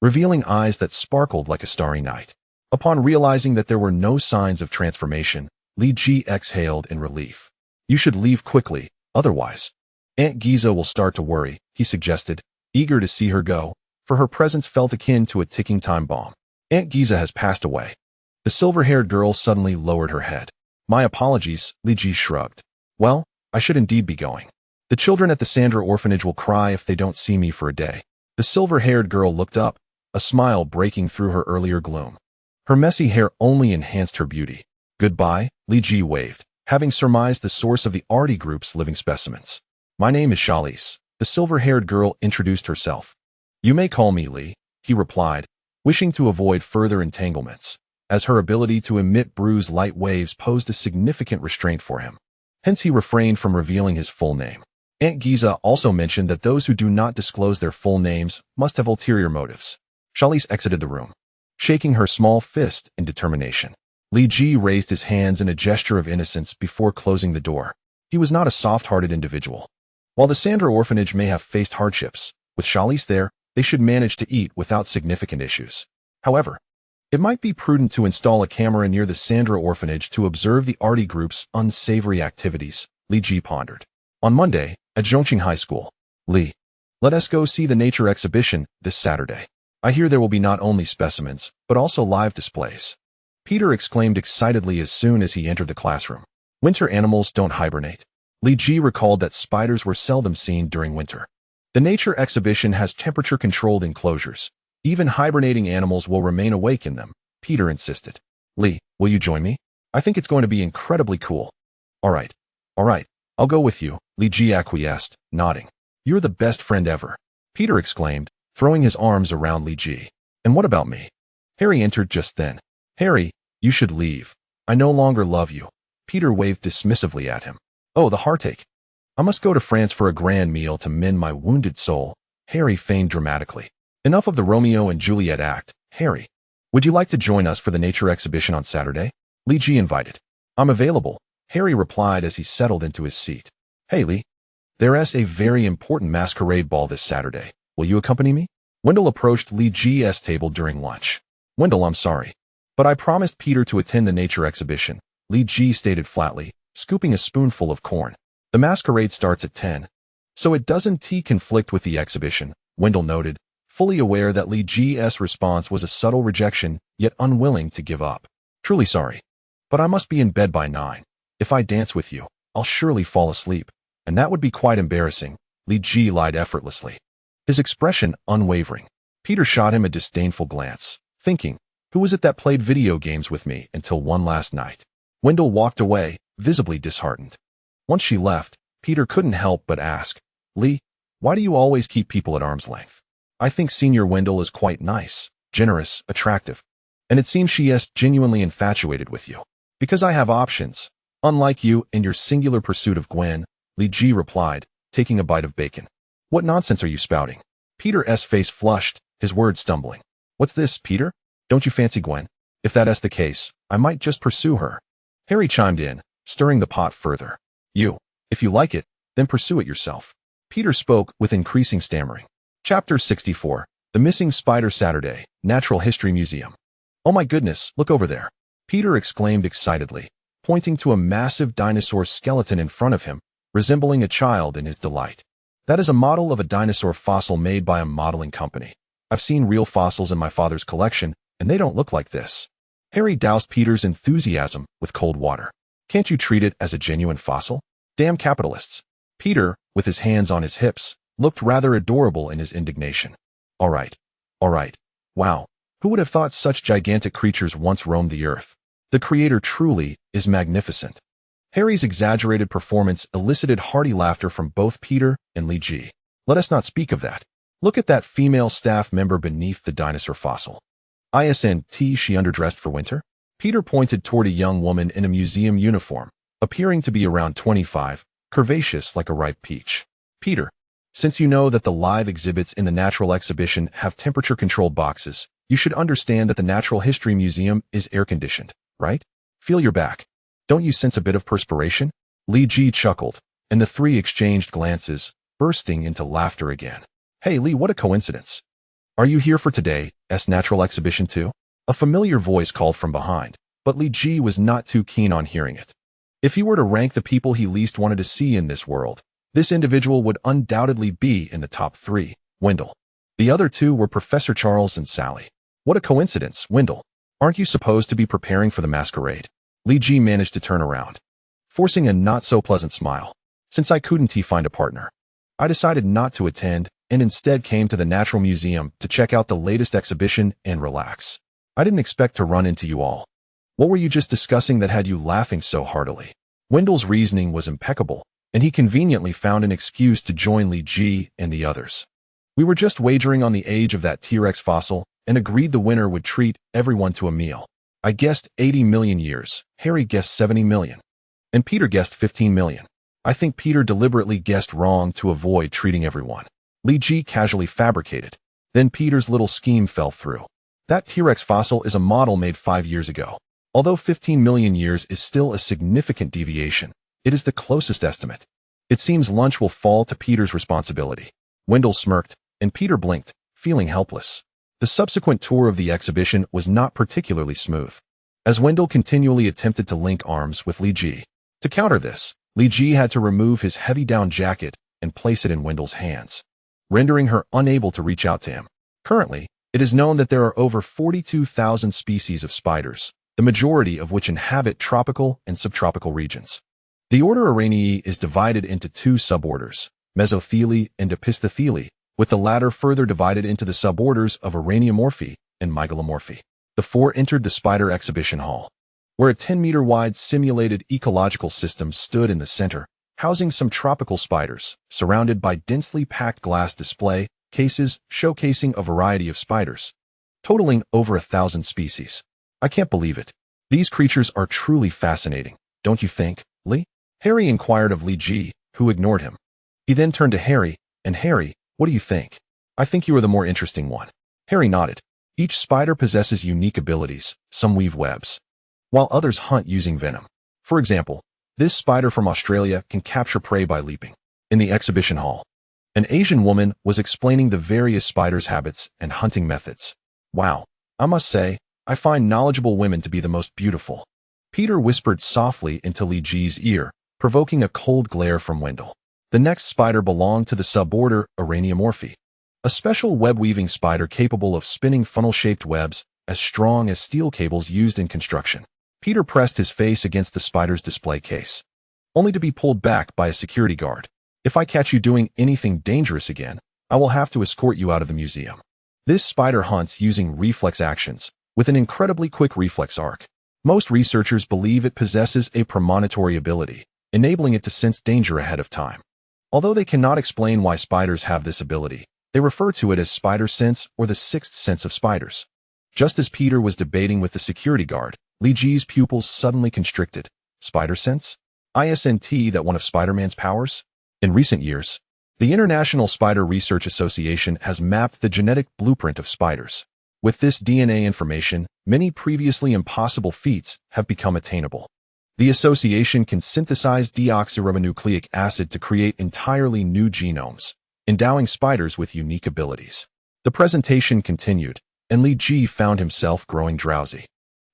revealing eyes that sparkled like a starry night. Upon realizing that there were no signs of transformation, Li Ji exhaled in relief. You should leave quickly, otherwise Aunt Giza will start to worry, he suggested, eager to see her go, for her presence felt akin to a ticking time bomb. Aunt Giza has passed away. The silver-haired girl suddenly lowered her head. My apologies, Li Ji shrugged. Well, I should indeed be going. The children at the Sandra orphanage will cry if they don't see me for a day. The silver-haired girl looked up, a smile breaking through her earlier gloom. Her messy hair only enhanced her beauty. Goodbye, Li Ji waved, having surmised the source of the Artie group's living specimens. My name is S.H.I.E.L.D. The silver-haired girl introduced herself. You may call me Li, he replied, wishing to avoid further entanglements, as her ability to emit bruised light waves posed a significant restraint for him. Hence he refrained from revealing his full name. Aunt Giza also mentioned that those who do not disclose their full names must have ulterior motives. S.H.I.E.L.D. exited the room, shaking her small fist in determination. Li Ji raised his hands in a gesture of innocence before closing the door. He was not a soft-hearted individual. While the Sandra orphanage may have faced hardships, with S.H.I.E.L.D. there, they should manage to eat without significant issues. However, it might be prudent to install a camera near the Sandra orphanage to observe the Artie group's unsavory activities, Li Ji pondered. On Monday, at Zhongqing High School. Li, let us go see the nature exhibition this Saturday. I hear there will be not only specimens, but also live displays. Peter exclaimed excitedly as soon as he entered the classroom. Winter animals don't hibernate. Li Ji recalled that spiders were seldom seen during winter. The nature exhibition has temperature-controlled enclosures. Even hibernating animals will remain awake in them, Peter insisted. Li, will you join me? I think it's going to be incredibly cool. All right, I'll go with you, Li Ji acquiesced, nodding. You're the best friend ever, Peter exclaimed, throwing his arms around Li Ji. And what about me? Harry entered just then. Harry, you should leave, I no longer love you. Peter waved dismissively at him. Oh, the heartache. I must go to France for a grand meal to mend my wounded soul, Harry feigned dramatically. Enough of the Romeo and Juliet act, Harry. Would you like to join us for the nature exhibition on Saturday? Li Ji invited. I'm available, Harry replied as he settled into his seat. Hey Li, there's a very important masquerade ball this Saturday. Will you accompany me? Wendell approached Li Ji's table during lunch. Wendell, I'm sorry, but I promised Peter to attend the nature exhibition, Li Ji stated flatly, scooping a spoonful of corn. The masquerade starts at 10. So it doesn't conflict with the exhibition, Wendell noted, fully aware that Li Ji's response was a subtle rejection, yet unwilling to give up. Truly sorry, but I must be in bed by 9. If I dance with you, I'll surely fall asleep, and that would be quite embarrassing, Li Ji lied effortlessly. His expression unwavering. Peter shot him a disdainful glance, thinking, who was it that played video games with me until one last night? Wendell walked away, visibly disheartened. Once she left, Peter couldn't help but ask, Li, why do you always keep people at arm's length? I think Senior Wendell is quite nice, generous, attractive, and it seems she is genuinely infatuated with you. Because I have options, unlike you in your singular pursuit of Gwen, Li Ji replied, taking a bite of bacon. What nonsense are you spouting? Peter's face flushed, his words stumbling. What's this, Peter? Don't you fancy Gwen? If that's the case, I might just pursue her. Harry chimed in, stirring the pot further. If you like it, then pursue it yourself. Peter spoke with increasing stammering. Chapter 64, The Missing Spider Saturday, Natural History Museum. Oh my goodness, look over there. Peter exclaimed excitedly, pointing to a massive dinosaur skeleton in front of him, resembling a child in his delight. That is a model of a dinosaur fossil made by a modeling company. I've seen real fossils in my father's collection, and they don't look like this. Harry doused Peter's enthusiasm with cold water. Can't you treat it as a genuine fossil? Damn capitalists. Peter, with his hands on his hips, looked rather adorable in his indignation. All right. Wow. Who would have thought such gigantic creatures once roamed the earth? The creator truly is magnificent. Harry's exaggerated performance elicited hearty laughter from both Peter and Li Ji. Let us not speak of that. Look at that female staff member beneath the dinosaur fossil. Isn't she underdressed for winter? Peter pointed toward a young woman in a museum uniform, appearing to be around 25, curvaceous like a ripe peach. Peter, since you know that the live exhibits in the natural exhibition have temperature-controlled boxes, you should understand that the Natural History Museum is air-conditioned, right? Feel your back. Don't you sense a bit of perspiration? Li Ji chuckled, and the three exchanged glances, bursting into laughter again. Hey Li, what a coincidence. Are you here for today's natural exhibition too? A familiar voice called from behind, but Li Ji was not too keen on hearing it. If he were to rank the people he least wanted to see in this world, this individual would undoubtedly be in the top 3, Wendell. The other two were Professor Charles and Sally. What a coincidence, Wendell. Aren't you supposed to be preparing for the masquerade? Li Ji managed to turn around, forcing a not-so-pleasant smile. Since I couldn't find a partner, I decided not to attend and instead came to the Natural Museum to check out the latest exhibition and relax. I didn't expect to run into you all. What were you just discussing that had you laughing so heartily? Wendell's reasoning was impeccable, and he conveniently found an excuse to join Li Ji and the others. We were just wagering on the age of that T-Rex fossil and agreed the winner would treat everyone to a meal. I guessed 80 million years, Harry guessed 70 million, and Peter guessed 15 million. I think Peter deliberately guessed wrong to avoid treating everyone. Li Ji casually fabricated. Then Peter's little scheme fell through. That T-Rex fossil is a model made 5 years ago. Although 15 million years is still a significant deviation, it is the closest estimate. It seems lunch will fall to Peter's responsibility. Wendell smirked, and Peter blinked, feeling helpless. The subsequent tour of the exhibition was not particularly smooth, as Wendell continually attempted to link arms with Li Ji. To counter this, Li Ji had to remove his heavy down jacket and place it in Wendell's hands, rendering her unable to reach out to him. Currently, it is known that there are over 42,000 species of spiders, the majority of which inhabit tropical and subtropical regions. The order Araneae is divided into 2 suborders, Mesotheli and Episthetheli, with the latter further divided into the suborders of Araneomorphae and Mygalomorphae. The 4 entered the spider exhibition hall, where a 10-meter-wide simulated ecological system stood in the center, housing some tropical spiders, surrounded by densely packed glass display cases showcasing a variety of spiders, totaling over 1,000 species. I can't believe it. These creatures are truly fascinating, don't you think, Lee? Harry inquired of Li Ji, who ignored him. He then turned to Harry, and Harry, what do you think? I think you are the more interesting one. Harry nodded. Each spider possesses unique abilities, some weave webs, while others hunt using venom. For example, this spider from Australia can capture prey by leaping. In the exhibition hall, an Asian woman was explaining the various spiders' habits and hunting methods. Wow, I must say, I find knowledgeable women to be the most beautiful. Peter whispered softly into Li Ji's ear, provoking a cold glare from Wendell. The next spider belonged to the suborder Araneomorphae, a special web-weaving spider capable of spinning funnel-shaped webs as strong as steel cables used in construction. Peter pressed his face against the spider's display case, only to be pulled back by a security guard. If I catch you doing anything dangerous again, I will have to escort you out of the museum. This spider hunts using reflex actions, with an incredibly quick reflex arc. Most researchers believe it possesses a premonitory ability, enabling it to sense danger ahead of time. Although they cannot explain why spiders have this ability, they refer to it as spider sense or the sixth sense of spiders. Just as Peter was debating with the security guard, Li Ji's pupils suddenly constricted. Spider sense? Isn't that one of Spider-Man's powers? In recent years, the International Spider Research Association has mapped the genetic blueprint of spiders. With this DNA information, many previously impossible feats have become attainable. The association can synthesize deoxyribonucleic acid to create entirely new genomes, endowing spiders with unique abilities. The presentation continued, and Li Ji found himself growing drowsy.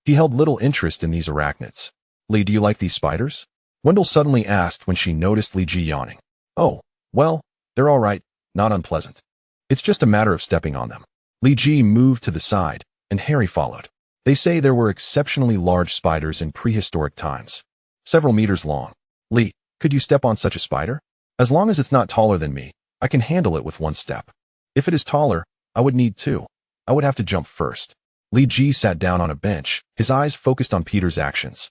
He held little interest in these arachnids. Li, do you like these spiders? Wendell suddenly asked when she noticed Li Ji yawning. Oh, well, they're all right, not unpleasant. It's just a matter of stepping on them. Li Ji moved to the side, and Harry followed. They say there were exceptionally large spiders in prehistoric times, several meters long. Li, could you step on such a spider? As long as it's not taller than me, I can handle it with one step. If it is taller, I would need two. I would have to jump first. Li Ji sat down on a bench, his eyes focused on Peter's actions.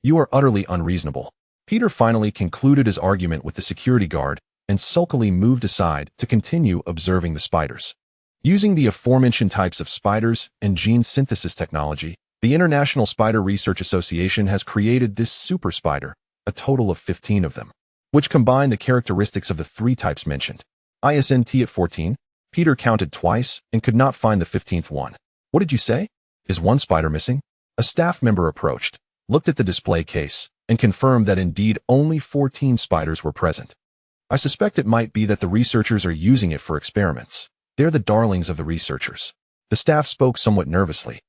You are utterly unreasonable. Peter finally concluded his argument with the security guard and sulkily moved aside to continue observing the spiders. Using the aforementioned types of spiders and gene synthesis technology, the International Spider Research Association has created this super spider, a total of 15 of them, which combine the characteristics of the three types mentioned. Isn't at 14? Peter counted twice and could not find the 15th one. What did you say? Is one spider missing? A staff member approached, looked at the display case, and confirmed that indeed only 14 spiders were present. I suspect it might be that the researchers are using it for experiments. They're the darlings of the researchers. The staff spoke somewhat nervously,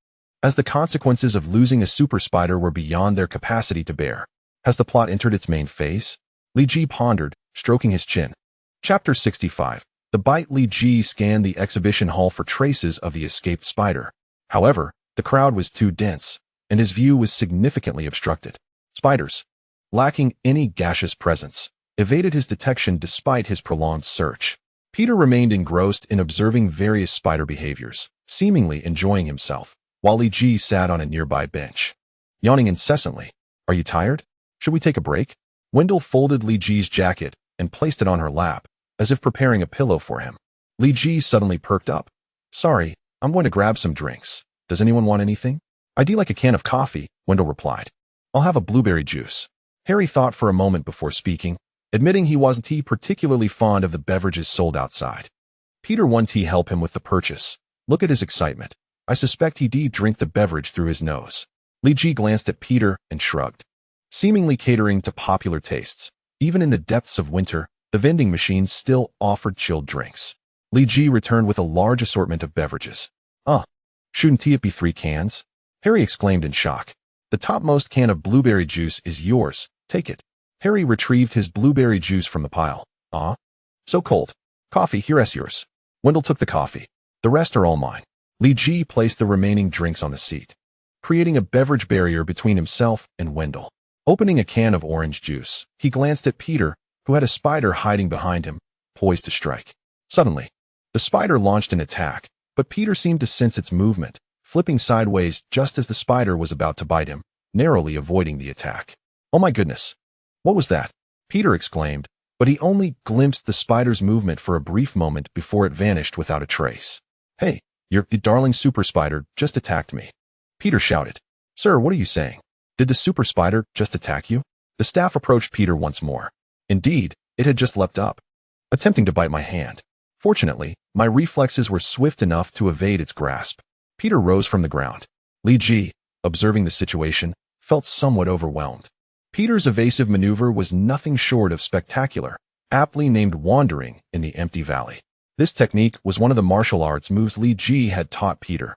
as the consequences of losing a super spider were beyond their capacity to bear. Has the plot entered its main phase? Li Ji pondered, stroking his chin. Chapter 65. The bite. Li Ji scanned the exhibition hall for traces of the escaped spider. However, the crowd was too dense, and his view was significantly obstructed. Spiders, lacking any gaseous presence, evaded his detection despite his prolonged search. Peter remained engrossed in observing various spider behaviors, seemingly enjoying himself, while Li Ji sat on a nearby bench, yawning incessantly. Are you tired? Should we take a break? Wendell folded Li Ji's jacket and placed it on her lap, as if preparing a pillow for him. Li Ji suddenly perked up. Sorry, I'm going to grab some drinks. Does anyone want anything? I'd like a can of coffee, Wendell replied. I'll have a blueberry juice. Harry thought for a moment before speaking, admitting he wasn't particularly fond of the beverages sold outside. Peter wanted to help him with the purchase. Look at his excitement. I suspect he did drink the beverage through his nose. Li Ji glanced at Peter and shrugged, seemingly catering to popular tastes. Even in the depths of winter, the vending machines still offered chilled drinks. Li Ji returned with a large assortment of beverages. Shouldn't it be 3 cans? Harry exclaimed in shock. The topmost can of blueberry juice is yours. Take it. Harry retrieved his blueberry juice from the pile. So cold. Coffee, here's yours. Wendell took the coffee. The rest are all mine. Li Ji placed the remaining drinks on the seat, creating a beverage barrier between himself and Wendell. Opening a can of orange juice, he glanced at Peter, who had a spider hiding behind him, poised to strike. Suddenly, the spider launched an attack, but Peter seemed to sense its movement, flipping sideways just as the spider was about to bite him, narrowly avoiding the attack. Oh my goodness! What was that? Peter exclaimed, but he only glimpsed the spider's movement for a brief moment before it vanished without a trace. Hey, your darling super spider just attacked me. Peter shouted. Sir, what are you saying? Did the super spider just attack you? The staff approached Peter once more. Indeed, it had just leapt up, attempting to bite my hand. Fortunately, my reflexes were swift enough to evade its grasp. Peter rose from the ground. Li Ji, observing the situation, felt somewhat overwhelmed. Peter's evasive maneuver was nothing short of spectacular, aptly named wandering in the empty valley. This technique was one of the martial arts moves Li Ji had taught Peter.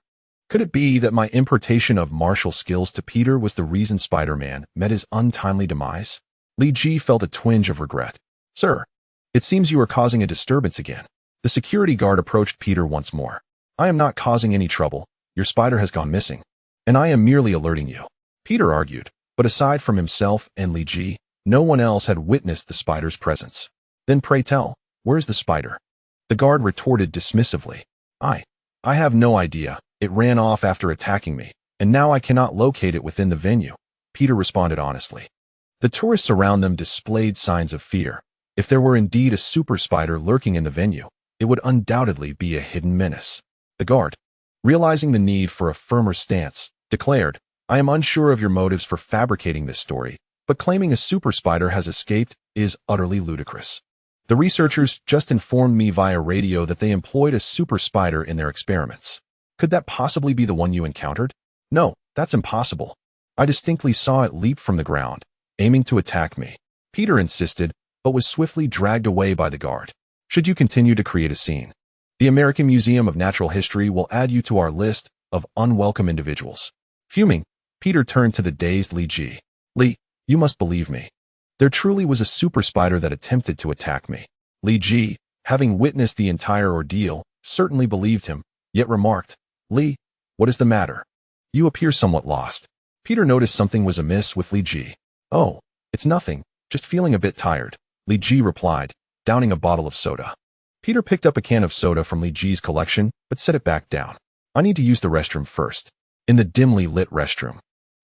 Could it be that my importation of martial skills to Peter was the reason Spider-Man met his untimely demise? Li Ji felt a twinge of regret. Sir, it seems you are causing a disturbance again. The security guard approached Peter once more. I am not causing any trouble. Your spider has gone missing, and I am merely alerting you. Peter argued, but aside from himself and Li Ji, no one else had witnessed the spider's presence. Then pray tell, where's the spider? The guard retorted dismissively. I have no idea. It ran off after attacking me, and now I cannot locate it within the venue. Peter responded honestly. The tourists around them displayed signs of fear. If there were indeed a super spider lurking in the venue, it would undoubtedly be a hidden menace. The guard, realizing the need for a firmer stance, declared, I am unsure of your motives for fabricating this story, but claiming a super spider has escaped is utterly ludicrous. The researchers just informed me via radio that they employed a super spider in their experiments. Could that possibly be the one you encountered? No, that's impossible. I distinctly saw it leap from the ground, aiming to attack me. Peter insisted, but was swiftly dragged away by the guard. Should you continue to create a scene, the American Museum of Natural History will add you to our list of unwelcome individuals. Fuming, Peter turned to the dazed Li Ji. Li, you must believe me. There truly was a super spider that attempted to attack me. Li Ji, having witnessed the entire ordeal, certainly believed him, yet remarked, Li, what is the matter? You appear somewhat lost. Peter noticed something was amiss with Li Ji. Oh, it's nothing, just feeling a bit tired, Li Ji replied, downing a bottle of soda. Peter picked up a can of soda from Li Ji's collection, but set it back down. I need to use the restroom first. In the dimly lit restroom,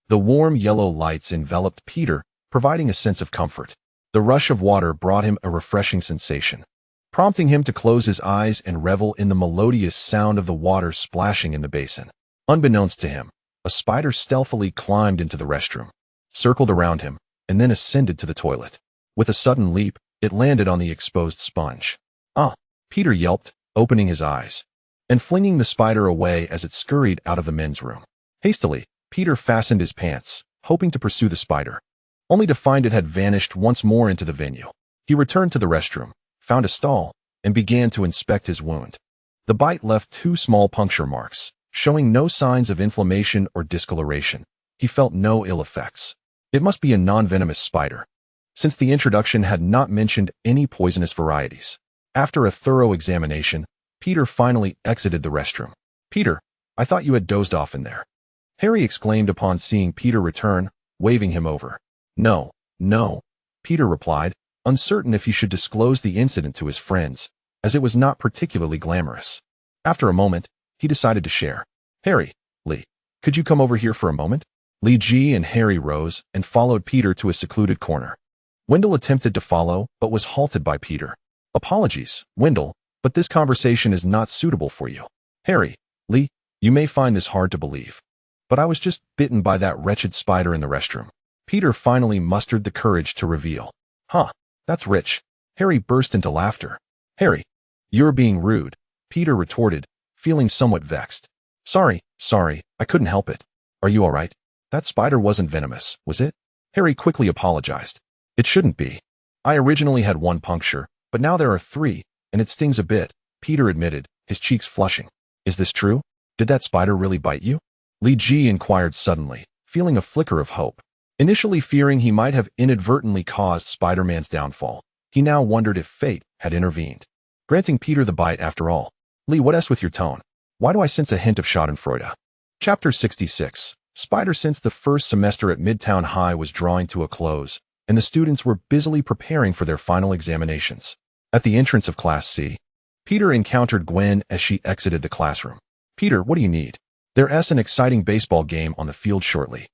the warm yellow lights enveloped Peter, providing a sense of comfort. The rush of water brought him a refreshing sensation, prompting him to close his eyes and revel in the melodious sound of the water splashing in the basin. Unbeknownst to him, a spider stealthily climbed into the restroom, circled around him, and then ascended to the toilet. With a sudden leap, it landed on the exposed sponge. Ah! Peter yelped, opening his eyes, and flinging the spider away as it scurried out of the men's room. Hastily, Peter fastened his pants, hoping to pursue the spider, only to find it had vanished once more into the venue. He returned to the restroom, found a stall, and began to inspect his wound. The bite left 2 small puncture marks, showing no signs of inflammation or discoloration. He felt no ill effects. It must be a non-venomous spider, since the introduction had not mentioned any poisonous varieties. After a thorough examination, Peter finally exited the restroom. Peter, I thought you had dozed off in there. Harry exclaimed upon seeing Peter return, waving him over. No, Peter replied, uncertain if he should disclose the incident to his friends, as it was not particularly glamorous. After a moment, he decided to share. Harry, Li, could you come over here for a moment? Li Ji and Harry rose and followed Peter to a secluded corner. Wendell attempted to follow, but was halted by Peter. Apologies, Wendell, but this conversation is not suitable for you. Harry, Li, you may find this hard to believe, but I was just bitten by that wretched spider in the restroom. Peter finally mustered the courage to reveal. Huh, that's rich. Harry burst into laughter. Harry, you're being rude, Peter retorted, feeling somewhat vexed. Sorry, I couldn't help it. Are you all right? That spider wasn't venomous, was it? Harry quickly apologized. It shouldn't be. I originally had 1 puncture, but now there are 3, and it stings a bit, Peter admitted, his cheeks flushing. Is this true? Did that spider really bite you? Li Ji inquired suddenly, feeling a flicker of hope. Initially fearing he might have inadvertently caused Spider-Man's downfall, he now wondered if fate had intervened, granting Peter the bite after all. Li, what else with your tone? Why do I sense a hint of Schadenfreude? Chapter 66. Spider. Since the first semester at Midtown High was drawing to a close, and the students were busily preparing for their final examinations. At the entrance of Class C, Peter encountered Gwen as she exited the classroom. Peter, what do you need? There's an exciting baseball game on the field shortly.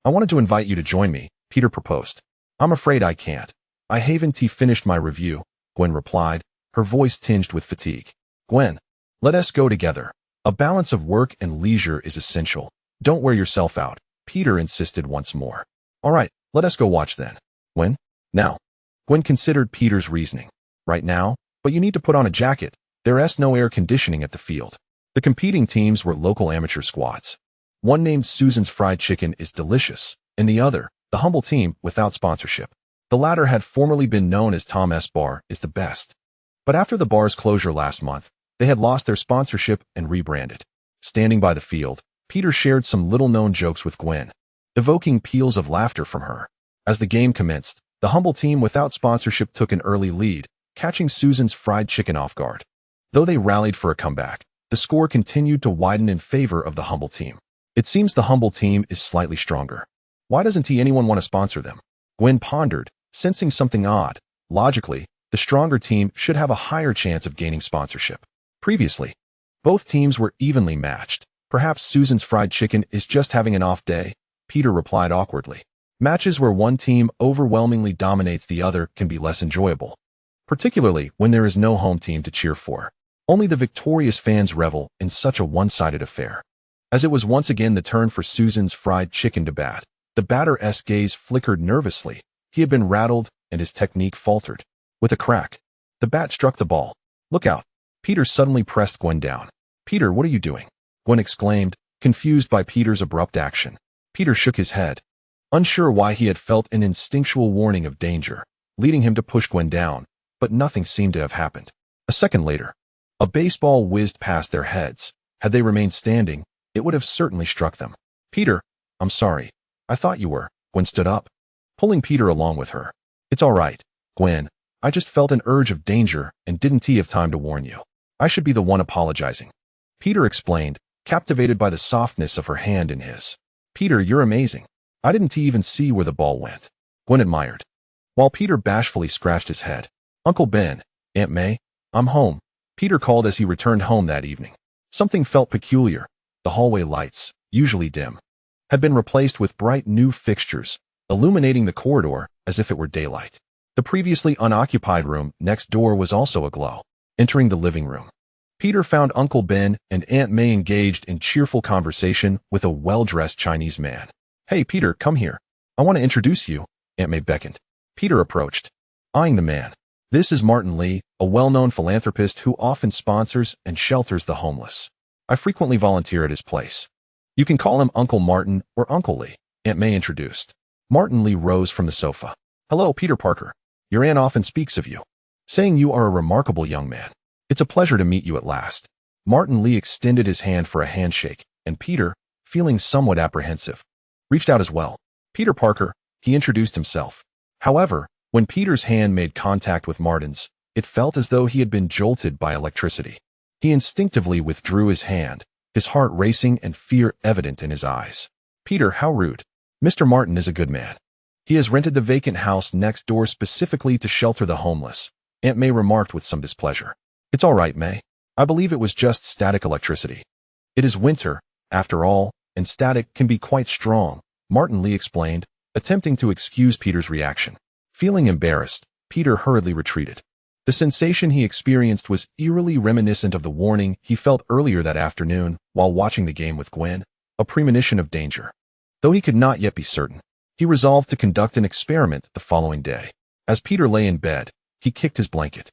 I wanted to invite you to join me, Peter proposed. I'm afraid I can't. I haven't finished my review, Gwen replied, her voice tinged with fatigue. Gwen, let us go together. A balance of work and leisure is essential. Don't wear yourself out, Peter insisted once more. All right, let us go watch then. When? Now. Gwen considered Peter's reasoning. Right now? But you need to put on a jacket. There's no air conditioning at the field. The competing teams were local amateur squads. One named Susan's Fried Chicken is delicious, and the other, the humble team, without sponsorship. The latter had formerly been known as Tom S. Bar, is the best. But after the bar's closure last month, they had lost their sponsorship and rebranded. Standing by the field, Peter shared some little-known jokes with Gwen, evoking peals of laughter from her. As the game commenced, the humble team without sponsorship took an early lead, catching Susan's Fried Chicken off guard. Though they rallied for a comeback, the score continued to widen in favor of the humble team. It seems the humble team is slightly stronger. Why doesn't anyone want to sponsor them? Gwen pondered, sensing something odd. Logically, the stronger team should have a higher chance of gaining sponsorship. Previously, both teams were evenly matched. Perhaps Susan's Fried Chicken is just having an off day, Peter replied awkwardly. Matches where one team overwhelmingly dominates the other can be less enjoyable, particularly when there is no home team to cheer for. Only the victorious fans revel in such a one-sided affair. As it was once again the turn for Susan's Fried Chicken to bat, the batter's gaze flickered nervously. He had been rattled, and his technique faltered. With a crack, the bat struck the ball. Look out! Peter suddenly pressed Gwen down. Peter, what are you doing? Gwen exclaimed, confused by Peter's abrupt action. Peter shook his head, unsure why he had felt an instinctual warning of danger, leading him to push Gwen down, but nothing seemed to have happened. A second later, a baseball whizzed past their heads. Had they remained standing, it would have certainly struck them. Peter, I'm sorry. I thought you were. Gwen stood up, pulling Peter along with her. It's all right, Gwen. I just felt an urge of danger and didn't have time to warn you. I should be the one apologizing. Peter explained, captivated by the softness of her hand in his. Peter, you're amazing. I didn't even see where the ball went. Gwen admired, while Peter bashfully scratched his head. Uncle Ben, Aunt May, I'm home, Peter called as he returned home that evening. Something felt peculiar. The hallway lights, usually dim, had been replaced with bright new fixtures, illuminating the corridor as if it were daylight. The previously unoccupied room next door was also aglow. Entering the living room, Peter found Uncle Ben and Aunt May engaged in cheerful conversation with a well-dressed Chinese man. Hey, Peter, come here. I want to introduce you, Aunt May beckoned. Peter approached, eyeing the man. This is Martin Lee, a well-known philanthropist who often sponsors and shelters the homeless. I frequently volunteer at his place. You can call him Uncle Martin or Uncle Lee, Aunt May introduced. Martin Lee rose from the sofa. Hello, Peter Parker. Your aunt often speaks of you, saying you are a remarkable young man. It's a pleasure to meet you at last. Martin Lee extended his hand for a handshake, and Peter, feeling somewhat apprehensive, reached out as well. Peter Parker, he introduced himself. However, when Peter's hand made contact with Martin's, it felt as though he had been jolted by electricity. He instinctively withdrew his hand, his heart racing and fear evident in his eyes. Peter, how rude. Mr. Martin is a good man. He has rented the vacant house next door specifically to shelter the homeless, Aunt May remarked with some displeasure. It's all right, May. I believe it was just static electricity. It is winter, after all, and static can be quite strong, Martin Lee explained, attempting to excuse Peter's reaction. Feeling embarrassed, Peter hurriedly retreated. The sensation he experienced was eerily reminiscent of the warning he felt earlier that afternoon while watching the game with Gwen, a premonition of danger. Though he could not yet be certain, he resolved to conduct an experiment the following day. As Peter lay in bed, he kicked his blanket,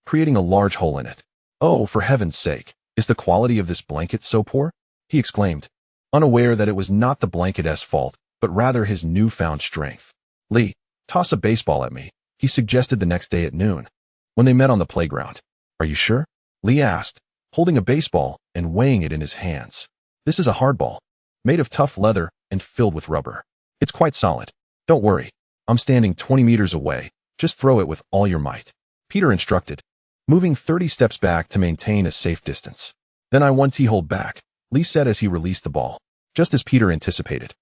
creating a large hole in it. Oh, for heaven's sake, is the quality of this blanket so poor? He exclaimed, unaware that it was not the blanket's fault, but rather his newfound strength. Lee, toss a baseball at me, he suggested the next day at noon, when they met on the playground. Are you sure? Lee asked, holding a baseball and weighing it in his hands. This is a hardball, made of tough leather and filled with rubber. It's quite solid. Don't worry. I'm standing 20 meters away. Just throw it with all your might, Peter instructed, moving 30 steps back to maintain a safe distance. Then I want to hold back, Lee said as he released the ball. Just as Peter anticipated,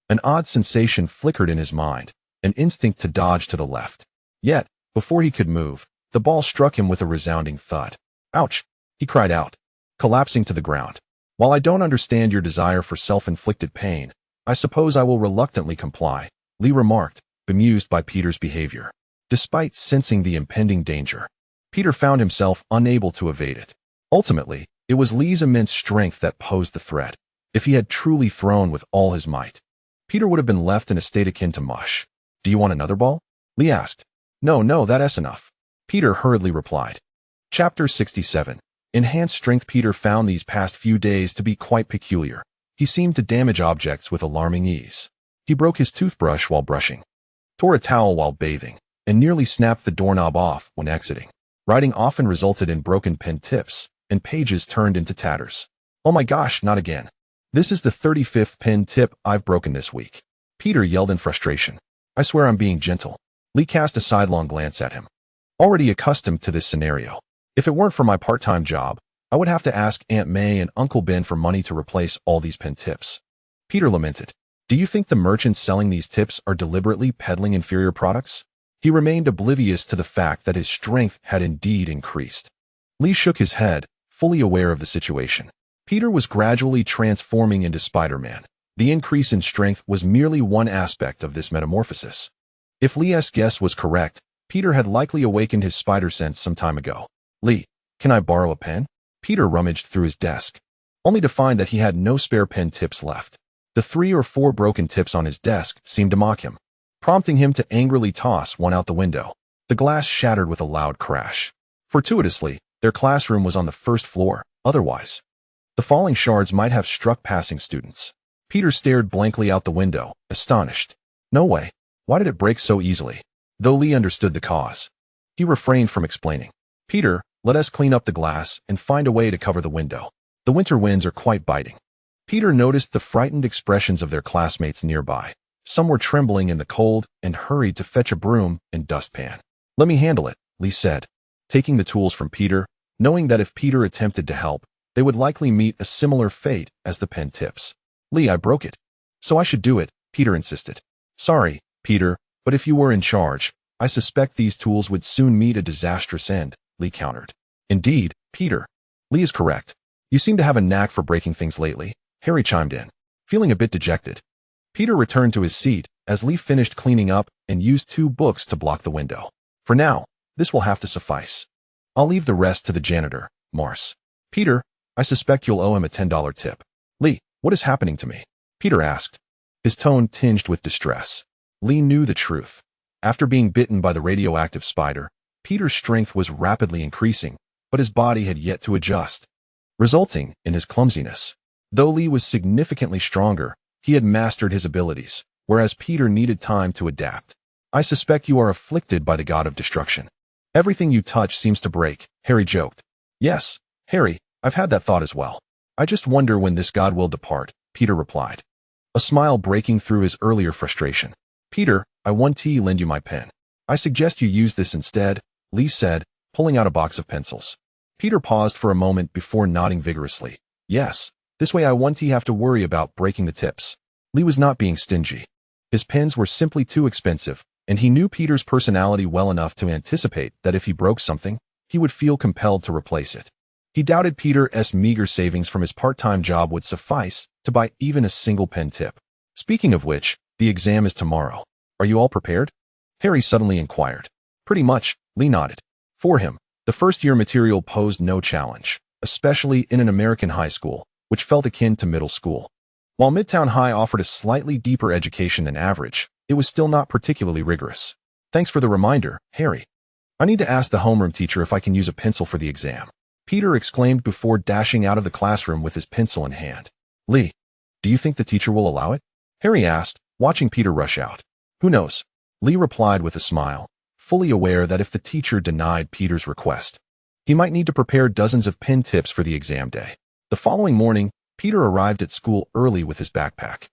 an odd sensation flickered in his mind, an instinct to dodge to the left. Yet, before he could move, the ball struck him with a resounding thud. Ouch! He cried out, collapsing to the ground. While I don't understand your desire for self-inflicted pain, I suppose I will reluctantly comply, Lee remarked, bemused by Peter's behavior. Despite sensing the impending danger, Peter found himself unable to evade it. Ultimately, it was Lee's immense strength that posed the threat. If he had truly thrown with all his might, Peter would have been left in a state akin to mush. Do you want another ball? Lee asked. No, that's enough. Peter hurriedly replied. Chapter 67. Enhanced strength. Peter found these past few days to be quite peculiar. He seemed to damage objects with alarming ease. He broke his toothbrush while brushing, tore a towel while bathing, and nearly snapped the doorknob off when exiting. Writing often resulted in broken pen tips, and pages turned into tatters. Oh my gosh, not again. This is the 35th pen tip I've broken this week. Peter yelled in frustration. I swear I'm being gentle. Lee cast a sidelong glance at him. Already accustomed to this scenario. If it weren't for my part-time job, I would have to ask Aunt May and Uncle Ben for money to replace all these pen tips. Peter lamented. Do you think the merchants selling these tips are deliberately peddling inferior products? He remained oblivious to the fact that his strength had indeed increased. Lee shook his head, fully aware of the situation. Peter was gradually transforming into Spider-Man. The increase in strength was merely one aspect of this metamorphosis. If Lee's guess was correct, Peter had likely awakened his spider sense some time ago. Lee, can I borrow a pen? Peter rummaged through his desk, only to find that he had no spare pen tips left. The 3 or 4 broken tips on his desk seemed to mock him, prompting him to angrily toss one out the window. The glass shattered with a loud crash. Fortuitously, their classroom was on the first floor. Otherwise, the falling shards might have struck passing students. Peter stared blankly out the window, astonished. No way. Why did it break so easily? Though Lee understood the cause, he refrained from explaining. Peter, let us clean up the glass and find a way to cover the window. The winter winds are quite biting. Peter noticed the frightened expressions of their classmates nearby. Some were trembling in the cold and hurried to fetch a broom and dustpan. Let me handle it, Lee said, taking the tools from Peter, knowing that if Peter attempted to help, they would likely meet a similar fate as the pen tips. Lee, I broke it. So I should do it, Peter insisted. Sorry, Peter, but if you were in charge, I suspect these tools would soon meet a disastrous end, Lee countered. Indeed, Peter. Lee is correct. You seem to have a knack for breaking things lately, Harry chimed in, feeling a bit dejected. Peter returned to his seat as Lee finished cleaning up and used 2 books to block the window. For now, this will have to suffice. I'll leave the rest to the janitor, Mars. Peter, I suspect you'll owe him a $10 tip. Lee, what is happening to me? Peter asked, his tone tinged with distress. Lee knew the truth. After being bitten by the radioactive spider, Peter's strength was rapidly increasing, but his body had yet to adjust, resulting in his clumsiness. Though Lee was significantly stronger, he had mastered his abilities, whereas Peter needed time to adapt. I suspect you are afflicted by the god of destruction. Everything you touch seems to break, Harry joked. Yes, Harry, I've had that thought as well. I just wonder when this god will depart, Peter replied, a smile breaking through his earlier frustration. Peter, I want to lend you my pen. I suggest you use this instead, Lee said, pulling out a box of pencils. Peter paused for a moment before nodding vigorously. Yes, this way I won't have to worry about breaking the tips. Lee was not being stingy. His pens were simply too expensive, and he knew Peter's personality well enough to anticipate that if he broke something, he would feel compelled to replace it. He doubted Peter's meager savings from his part-time job would suffice to buy even a single pen tip. Speaking of which, the exam is tomorrow. Are you all prepared? Harry suddenly inquired. Pretty much, Lee nodded. For him, the first-year material posed no challenge, especially in an American high school, which felt akin to middle school. While Midtown High offered a slightly deeper education than average, it was still not particularly rigorous. Thanks for the reminder, Harry. I need to ask the homeroom teacher if I can use a pencil for the exam, Peter exclaimed before dashing out of the classroom with his pencil in hand. Lee, do you think the teacher will allow it? Harry asked, watching Peter rush out. Who knows? Lee replied with a smile, fully aware that if the teacher denied Peter's request, he might need to prepare dozens of pen tips for the exam day. The following morning, Peter arrived at school early with his backpack.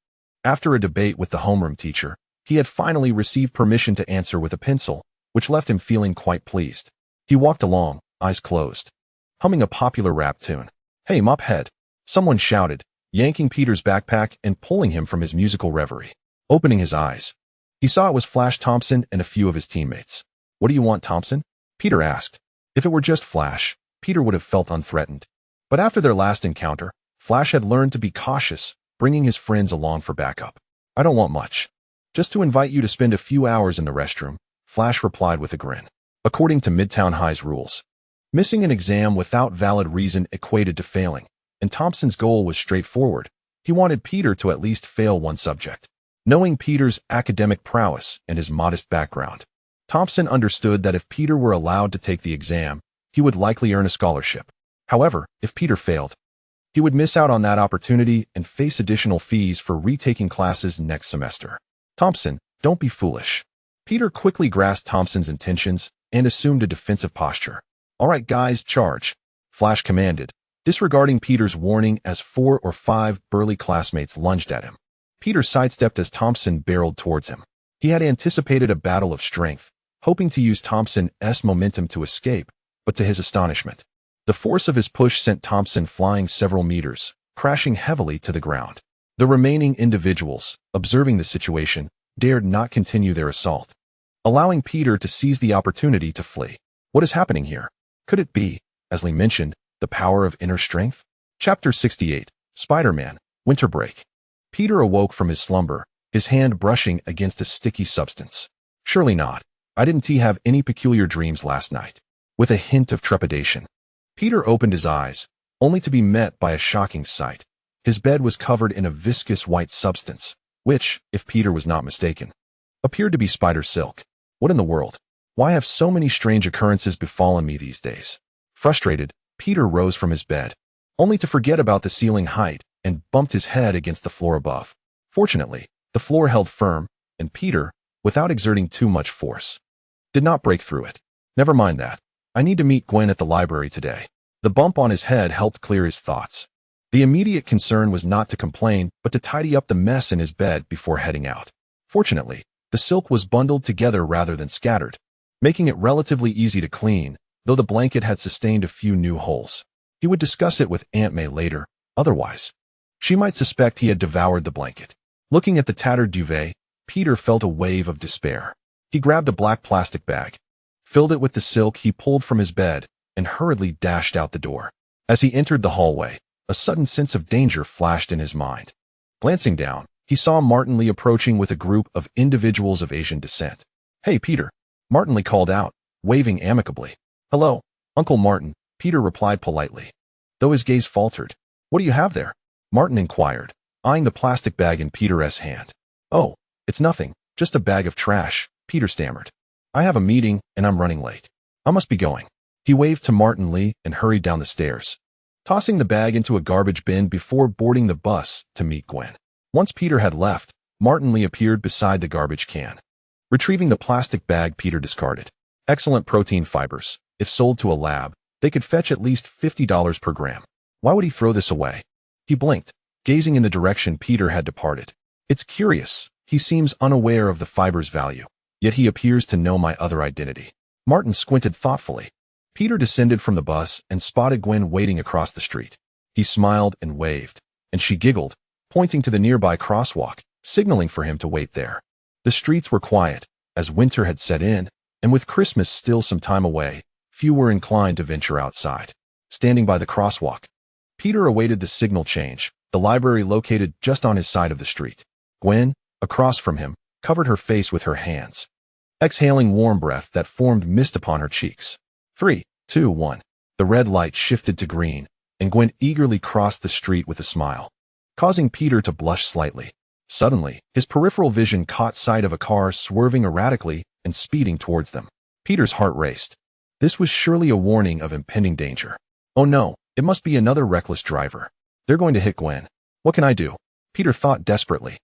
After a debate with the homeroom teacher, he had finally received permission to answer with a pencil, which left him feeling quite pleased. He walked along, eyes closed, humming a popular rap tune. Hey, mophead! Someone shouted, yanking Peter's backpack and pulling him from his musical reverie. Opening his eyes, he saw it was Flash Thompson and a few of his teammates. What do you want, Thompson? Peter asked. If it were just Flash, Peter would have felt unthreatened. But after their last encounter, Flash had learned to be cautious, bringing his friends along for backup. I don't want much. Just to invite you to spend a few hours in the restroom, Flash replied with a grin. According to Midtown High's rules, missing an exam without valid reason equated to failing, and Thompson's goal was straightforward. He wanted Peter to at least fail one subject. Knowing Peter's academic prowess and his modest background, Thompson understood that if Peter were allowed to take the exam, he would likely earn a scholarship. However, if Peter failed, he would miss out on that opportunity and face additional fees for retaking classes next semester. Thompson, don't be foolish. Peter quickly grasped Thompson's intentions and assumed a defensive posture. All right, guys, charge, Flash commanded, disregarding Peter's warning as 4 or 5 burly classmates lunged at him. Peter sidestepped as Thompson barreled towards him. He had anticipated a battle of strength, hoping to use Thompson's momentum to escape, but to his astonishment, the force of his push sent Thompson flying several meters, crashing heavily to the ground. The remaining individuals, observing the situation, dared not continue their assault, allowing Peter to seize the opportunity to flee. What is happening here? Could it be, as Lee mentioned, the power of inner strength? Chapter 68, Spider-Man, Winter Break. Peter awoke from his slumber, his hand brushing against a sticky substance. Surely not. I didn't have any peculiar dreams last night. With a hint of trepidation, Peter opened his eyes, only to be met by a shocking sight. His bed was covered in a viscous white substance, which, if Peter was not mistaken, appeared to be spider silk. What in the world? Why have so many strange occurrences befallen me these days? Frustrated, Peter rose from his bed, only to forget about the ceiling height and bumped his head against the floor above. Fortunately, the floor held firm, and Peter, without exerting too much force, did not break through it. Never mind that. I need to meet Gwen at the library today. The bump on his head helped clear his thoughts. The immediate concern was not to complain, but to tidy up the mess in his bed before heading out. Fortunately, the silk was bundled together rather than scattered, making it relatively easy to clean, though the blanket had sustained a few new holes. He would discuss it with Aunt May later, otherwise she might suspect he had devoured the blanket. Looking at the tattered duvet, Peter felt a wave of despair. He grabbed a black plastic bag, filled it with the silk he pulled from his bed, and hurriedly dashed out the door. As he entered the hallway, a sudden sense of danger flashed in his mind. Glancing down, he saw Martin Lee approaching with a group of individuals of Asian descent. "Hey, Peter," Martin Lee called out, waving amicably. "Hello, Uncle Martin," Peter replied politely, though his gaze faltered. "What do you have there?" Martin inquired, eyeing the plastic bag in Peter's hand. "Oh, it's nothing, just a bag of trash," Peter stammered. "I have a meeting, and I'm running late. I must be going." He waved to Martin Lee and hurried down the stairs, tossing the bag into a garbage bin before boarding the bus to meet Gwen. Once Peter had left, Martin Lee appeared beside the garbage can, retrieving the plastic bag Peter discarded. Excellent protein fibers. If sold to a lab, they could fetch at least $50 per gram. Why would he throw this away? He blinked, gazing in the direction Peter had departed. It's curious. He seems unaware of the fiber's value, yet he appears to know my other identity. Martin squinted thoughtfully. Peter descended from the bus and spotted Gwen waiting across the street. He smiled and waved, and she giggled, pointing to the nearby crosswalk, signaling for him to wait there. The streets were quiet, as winter had set in, and with Christmas still some time away, few were inclined to venture outside. Standing by the crosswalk, Peter awaited the signal change, the library located just on his side of the street. Gwen, across from him, covered her face with her hands, exhaling warm breath that formed mist upon her cheeks. 3, 2, 1. The red light shifted to green, and Gwen eagerly crossed the street with a smile, causing Peter to blush slightly. Suddenly, his peripheral vision caught sight of a car swerving erratically and speeding towards them. Peter's heart raced. This was surely a warning of impending danger. Oh no, it must be another reckless driver. They're going to hit Gwen. What can I do? Peter thought desperately,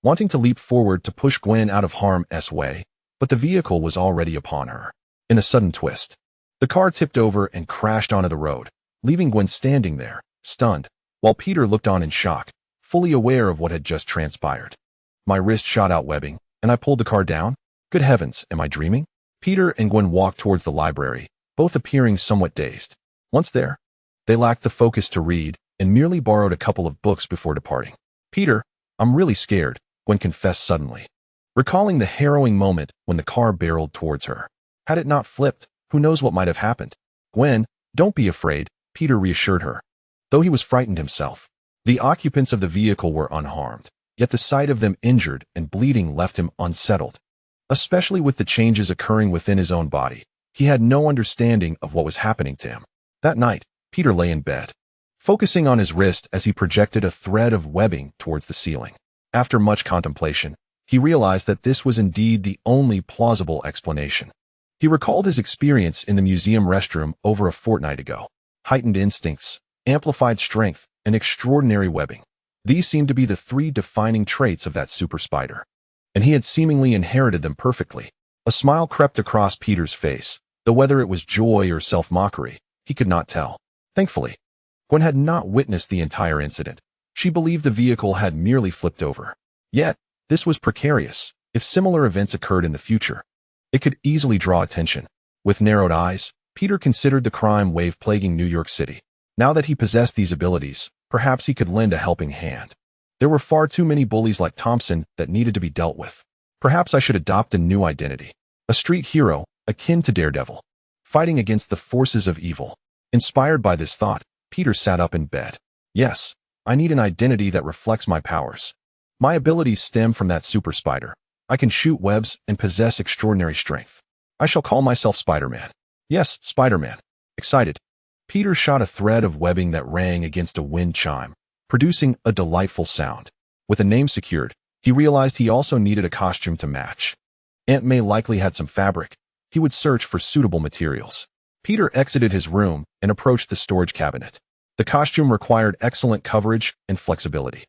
wanting to leap forward to push Gwen out of harm's way, but the vehicle was already upon her. In a sudden twist, the car tipped over and crashed onto the road, leaving Gwen standing there, stunned, while Peter looked on in shock, fully aware of what had just transpired. My wrist shot out webbing, and I pulled the car down? Good heavens, am I dreaming? Peter and Gwen walked towards the library, both appearing somewhat dazed. Once there, they lacked the focus to read and merely borrowed a couple of books before departing. "Peter, I'm really scared," Gwen confessed suddenly, recalling the harrowing moment when the car barreled towards her. Had it not flipped, who knows what might have happened? "Gwen, don't be afraid," Peter reassured her, though he was frightened himself. The occupants of the vehicle were unharmed, yet the sight of them injured and bleeding left him unsettled, especially with the changes occurring within his own body. He had no understanding of what was happening to him. That night, Peter lay in bed, focusing on his wrist as he projected a thread of webbing towards the ceiling. After much contemplation, He realized that this was indeed the only plausible explanation. He recalled his experience in the museum restroom over a fortnight ago. Heightened instincts, amplified strength, and extraordinary webbing. These seemed to be the three defining traits of that super spider. And he had seemingly inherited them perfectly. A smile crept across Peter's face, though whether it was joy or self-mockery, he could not tell. Thankfully, Gwen had not witnessed the entire incident. She believed the vehicle had merely flipped over. Yet, this was precarious. If similar events occurred in the future, it could easily draw attention. With narrowed eyes, Peter considered the crime wave plaguing New York City. Now that he possessed these abilities, perhaps he could lend a helping hand. There were far too many bullies like Thompson that needed to be dealt with. Perhaps I should adopt a new identity. A street hero, akin to Daredevil, fighting against the forces of evil. Inspired by this thought, Peter sat up in bed. Yes, I need an identity that reflects my powers. My abilities stem from that super spider. I can shoot webs and possess extraordinary strength. I shall call myself Spider-Man. Yes, Spider-Man. Excited, Peter shot a thread of webbing that rang against a wind chime, producing a delightful sound. With a name secured, he realized he also needed a costume to match. Aunt May likely had some fabric. He would search for suitable materials. Peter exited his room and approached the storage cabinet. The costume required excellent coverage and flexibility.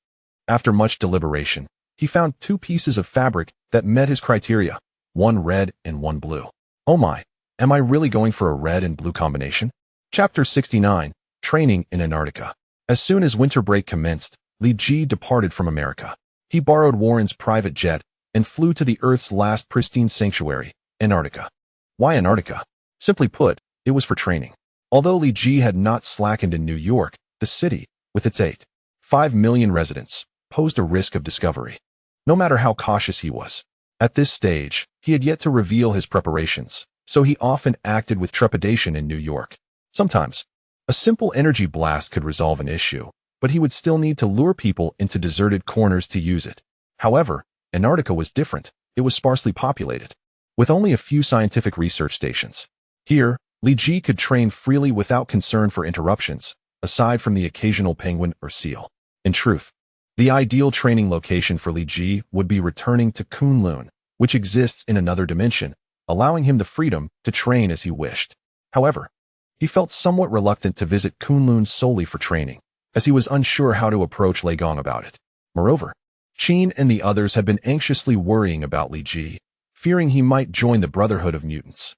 After much deliberation, he found two pieces of fabric that met his criteria, one red and one blue. Oh my, am I really going for a red and blue combination? Chapter 69, Training in Antarctica. As soon as winter break commenced, Li Ji departed from America. He borrowed Warren's private jet and flew to the Earth's last pristine sanctuary, Antarctica. Why Antarctica? Simply put, it was for training. Although Li Ji had not slackened in New York, the city, with its 8.5 million residents, posed a risk of discovery. No matter how cautious he was, at this stage, he had yet to reveal his preparations, so he often acted with trepidation in New York. Sometimes, a simple energy blast could resolve an issue, but he would still need to lure people into deserted corners to use it. However, Antarctica was different. It was sparsely populated, with only a few scientific research stations. Here, Li Ji could train freely without concern for interruptions, aside from the occasional penguin or seal. In truth, the ideal training location for Li Ji would be returning to Kun-Lun, which exists in another dimension, allowing him the freedom to train as he wished. However, he felt somewhat reluctant to visit Kun-Lun solely for training, as he was unsure how to approach Lei Gong about it. Moreover, Qin and the others had been anxiously worrying about Li Ji, fearing he might join the Brotherhood of Mutants.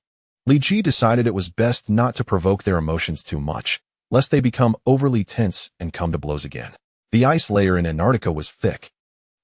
Li Ji decided it was best not to provoke their emotions too much, lest they become overly tense and come to blows again. The ice layer in Antarctica was thick.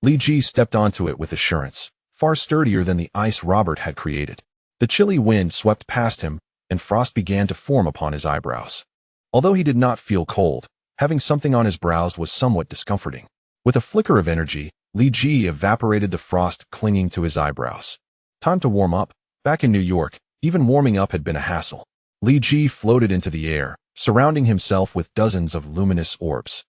Li Ji stepped onto it with assurance, far sturdier than the ice Robert had created. The chilly wind swept past him, and frost began to form upon his eyebrows. Although he did not feel cold, having something on his brows was somewhat discomforting. With a flicker of energy, Li Ji evaporated the frost clinging to his eyebrows. Time to warm up. Back in New York, even warming up had been a hassle. Li Ji floated into the air, surrounding himself with dozens of luminous orbs.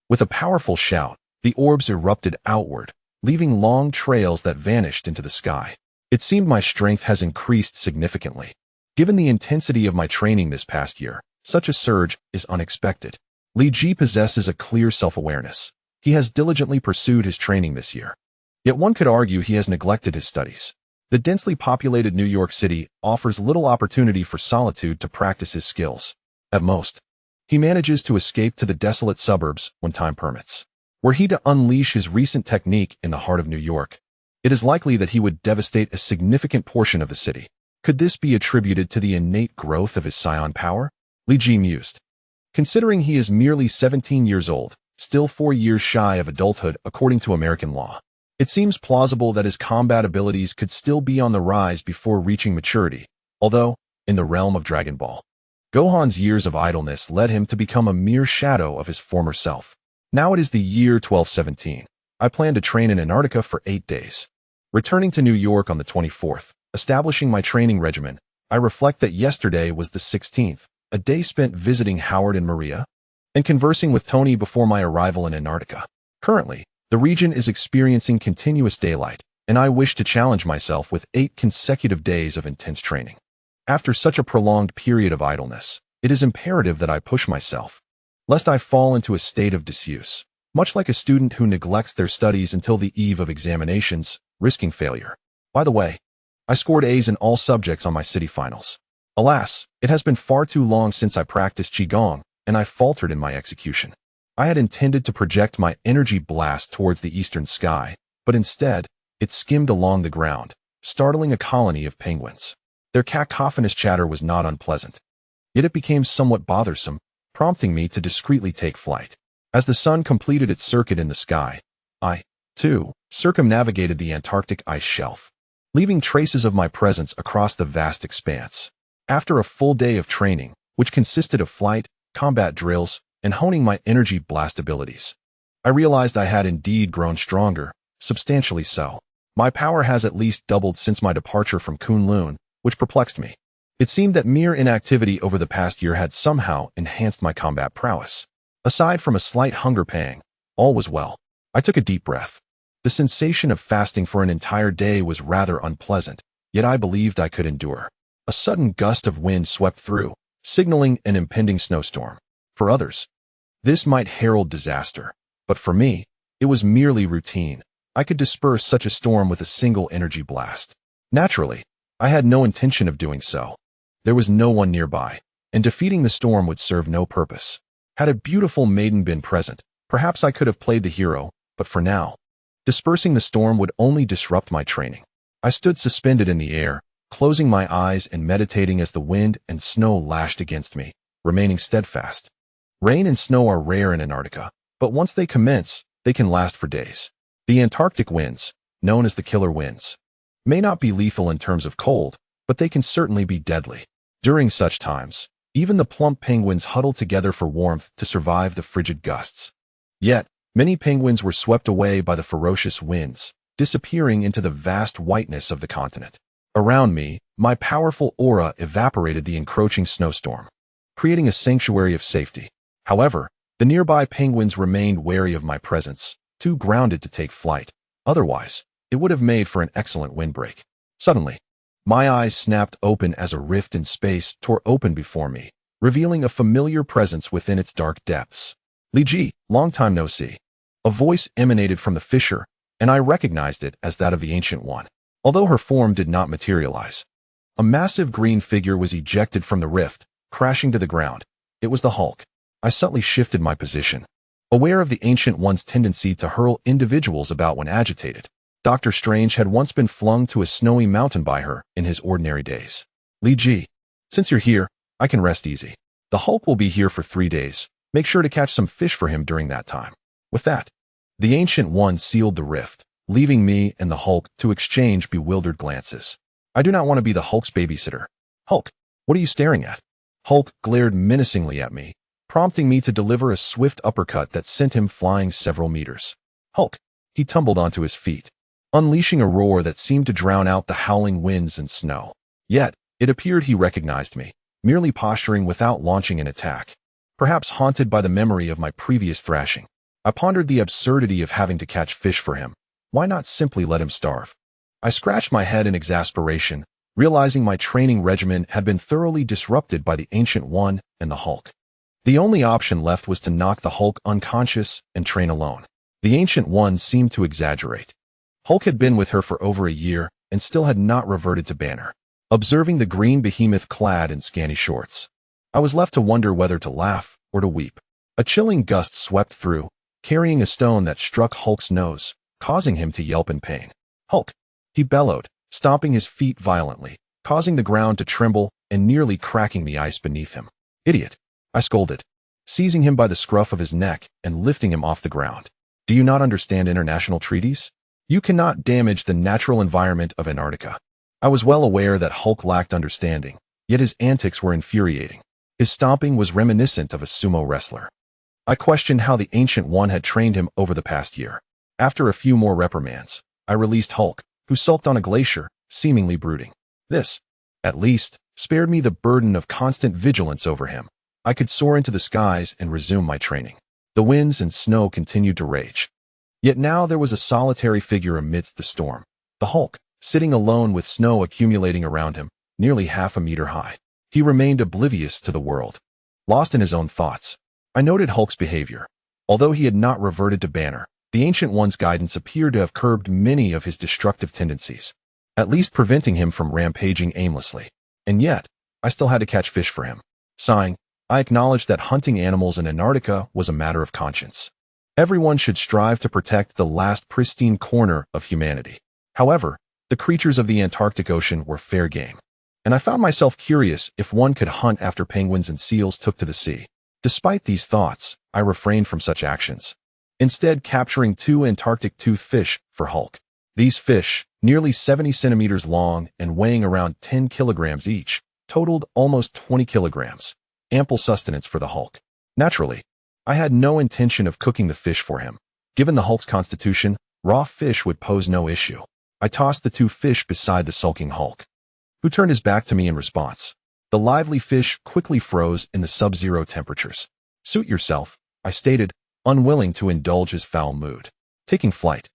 With a powerful shout, the orbs erupted outward, leaving long trails that vanished into the sky. It seemed my strength has increased significantly. Given the intensity of my training this past year, such a surge is unexpected. Li Ji possesses a clear self-awareness. He has diligently pursued his training this year. Yet one could argue he has neglected his studies. The densely populated New York City offers little opportunity for solitude to practice his skills. At most, he manages to escape to the desolate suburbs when time permits. Were he to unleash his recent technique in the heart of New York, it is likely that he would devastate a significant portion of the city. Could this be attributed to the innate growth of his Saiyan power? Li Ji mused. Considering he is merely 17 years old, still 4 years shy of adulthood according to American law, it seems plausible that his combat abilities could still be on the rise before reaching maturity, although, in the realm of Dragon Ball, Gohan's years of idleness led him to become a mere shadow of his former self. Now it is the year 1217. I plan to train in Antarctica for 8 days. Returning to New York on the 24th, establishing my training regimen, I reflect that yesterday was the 16th, a day spent visiting Howard and Maria, and conversing with Tony before my arrival in Antarctica. Currently, the region is experiencing continuous daylight, and I wish to challenge myself with 8 consecutive days of intense training. After such a prolonged period of idleness, it is imperative that I push myself, lest I fall into a state of disuse. Much like a student who neglects their studies until the eve of examinations, risking failure. By the way, I scored A's in all subjects on my city finals. Alas, it has been far too long since I practiced Qigong, and I faltered in my execution. I had intended to project my energy blast towards the eastern sky, but instead, it skimmed along the ground, startling a colony of penguins. Their cacophonous chatter was not unpleasant. Yet it became somewhat bothersome, prompting me to discreetly take flight. As the sun completed its circuit in the sky, I, too, circumnavigated the Antarctic ice shelf, leaving traces of my presence across the vast expanse. After a full day of training, which consisted of flight, combat drills, and honing my energy blast abilities, I realized I had indeed grown stronger, substantially so. My power has at least doubled since my departure from Kun-Lun, which perplexed me. It seemed that mere inactivity over the past year had somehow enhanced my combat prowess. Aside from a slight hunger pang, all was well. I took a deep breath. The sensation of fasting for an entire day was rather unpleasant, yet I believed I could endure. A sudden gust of wind swept through, signaling an impending snowstorm. For others, this might herald disaster, but for me, it was merely routine. I could disperse such a storm with a single energy blast. Naturally, I had no intention of doing so. There was no one nearby, and defeating the storm would serve no purpose. Had a beautiful maiden been present, perhaps I could have played the hero, but for now, dispersing the storm would only disrupt my training. I stood suspended in the air, closing my eyes and meditating as the wind and snow lashed against me, remaining steadfast. Rain and snow are rare in Antarctica, but once they commence, they can last for days. The Antarctic winds, known as the killer winds, may not be lethal in terms of cold, but they can certainly be deadly. During such times, even the plump penguins huddle together for warmth to survive the frigid gusts. Yet, many penguins were swept away by the ferocious winds, disappearing into the vast whiteness of the continent. Around me, my powerful aura evaporated the encroaching snowstorm, creating a sanctuary of safety. However, the nearby penguins remained wary of my presence, too grounded to take flight. Otherwise, it would have made for an excellent windbreak. Suddenly, my eyes snapped open as a rift in space tore open before me, revealing a familiar presence within its dark depths. Li Ji, long time no see. A voice emanated from the fissure, and I recognized it as that of the Ancient One. Although her form did not materialize, a massive green figure was ejected from the rift, crashing to the ground. It was the Hulk. I subtly shifted my position, aware of the Ancient One's tendency to hurl individuals about when agitated. Dr. Strange had once been flung to a snowy mountain by her in his ordinary days. Li Ji, since you're here, I can rest easy. The Hulk will be here for 3 days. Make sure to catch some fish for him during that time. With that, the Ancient One sealed the rift, leaving me and the Hulk to exchange bewildered glances. I do not want to be the Hulk's babysitter. Hulk, what are you staring at? Hulk glared menacingly at me, prompting me to deliver a swift uppercut that sent him flying several meters. Hulk, he tumbled onto his feet, unleashing a roar that seemed to drown out the howling winds and snow. Yet, it appeared he recognized me, merely posturing without launching an attack. Perhaps haunted by the memory of my previous thrashing, I pondered the absurdity of having to catch fish for him. Why not simply let him starve? I scratched my head in exasperation, realizing my training regimen had been thoroughly disrupted by the Ancient One and the Hulk. The only option left was to knock the Hulk unconscious and train alone. The Ancient One seemed to exaggerate. Hulk had been with her for over a year and still had not reverted to Banner. Observing the green behemoth clad in scanty shorts, I was left to wonder whether to laugh or to weep. A chilling gust swept through, carrying a stone that struck Hulk's nose, causing him to yelp in pain. Hulk, he bellowed, stomping his feet violently, causing the ground to tremble and nearly cracking the ice beneath him. Idiot, I scolded, seizing him by the scruff of his neck and lifting him off the ground. Do you not understand international treaties? You cannot damage the natural environment of Antarctica. I was well aware that Hulk lacked understanding, yet his antics were infuriating. His stomping was reminiscent of a sumo wrestler. I questioned how the Ancient One had trained him over the past year. After a few more reprimands, I released Hulk, who sulked on a glacier, seemingly brooding. This, at least, spared me the burden of constant vigilance over him. I could soar into the skies and resume my training. The winds and snow continued to rage. Yet now there was a solitary figure amidst the storm. The Hulk, sitting alone with snow accumulating around him, nearly half a meter high. He remained oblivious to the world, lost in his own thoughts. I noted Hulk's behavior. Although he had not reverted to Banner, The Ancient One's guidance appeared to have curbed many of his destructive tendencies, at least preventing him from rampaging aimlessly. And yet, I still had to catch fish for him. Sighing, I acknowledged that hunting animals in Antarctica was a matter of conscience. Everyone should strive to protect the last pristine corner of humanity. However, the creatures of the Antarctic Ocean were fair game, and I found myself curious if one could hunt after penguins and seals took to the sea. Despite these thoughts, I refrained from such actions, instead capturing 2 Antarctic toothfish for Hulk. These fish, nearly 70 centimeters long and weighing around 10 kilograms each, totaled almost 20 kilograms, ample sustenance for the Hulk. Naturally, I had no intention of cooking the fish for him. Given the Hulk's constitution, raw fish would pose no issue. I tossed the 2 fish beside the sulking Hulk, who turned his back to me in response. The lively fish quickly froze in the sub-zero temperatures. Suit yourself, I stated, unwilling to indulge his foul mood. Taking flight,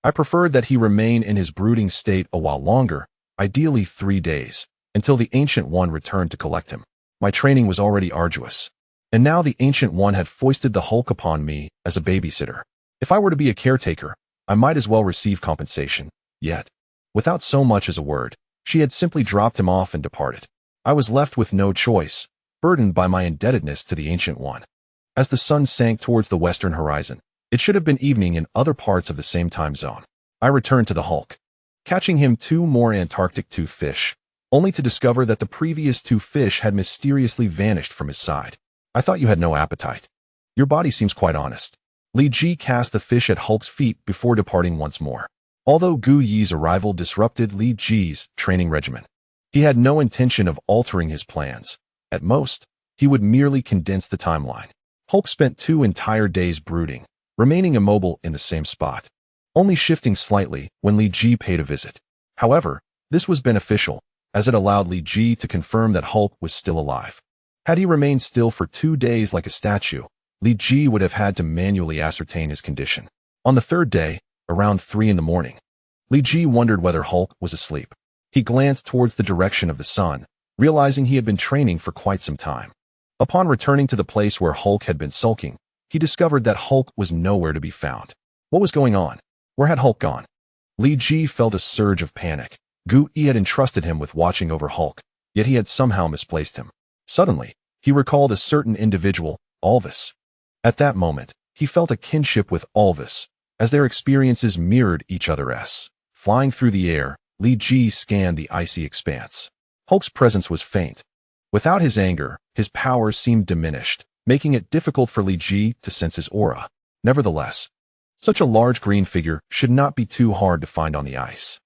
I preferred that he remain in his brooding state a while longer, ideally 3 days, until the Ancient One returned to collect him. My training was already arduous, and now the Ancient One had foisted the Hulk upon me as a babysitter. If I were to be a caretaker, I might as well receive compensation. Yet, without so much as a word, she had simply dropped him off and departed. I was left with no choice, burdened by my indebtedness to the Ancient One. As the sun sank towards the western horizon, it should have been evening in other parts of the same time zone. I returned to the Hulk, catching him 2 more Antarctic toothfish, only to discover that the previous 2 fish had mysteriously vanished from his side. I thought you had no appetite. Your body seems quite honest. Li Ji cast the fish at Hulk's feet before departing once more. Although Gu Yi's arrival disrupted Li Ji's training regimen, he had no intention of altering his plans. At most, he would merely condense the timeline. Hulk spent 2 entire days brooding, remaining immobile in the same spot, only shifting slightly when Li Ji paid a visit. However, this was beneficial, as it allowed Li Ji to confirm that Hulk was still alive. Had he remained still for 2 days like a statue, Li Ji would have had to manually ascertain his condition. On the 3rd day, around 3 in the morning, Li Ji wondered whether Hulk was asleep. He glanced towards the direction of the sun, realizing he had been training for quite some time. Upon returning to the place where Hulk had been sulking, he discovered that Hulk was nowhere to be found. What was going on? Where had Hulk gone? Li Ji felt a surge of panic. Gu Yi had entrusted him with watching over Hulk, yet he had somehow misplaced him. Suddenly, he recalled a certain individual, Alvis. At that moment, he felt a kinship with Alvis, as their experiences mirrored each other's. Flying through the air, Li Ji scanned the icy expanse. Hulk's presence was faint. Without his anger, his power seemed diminished, making it difficult for Li Ji to sense his aura. Nevertheless, such a large green figure should not be too hard to find on the ice.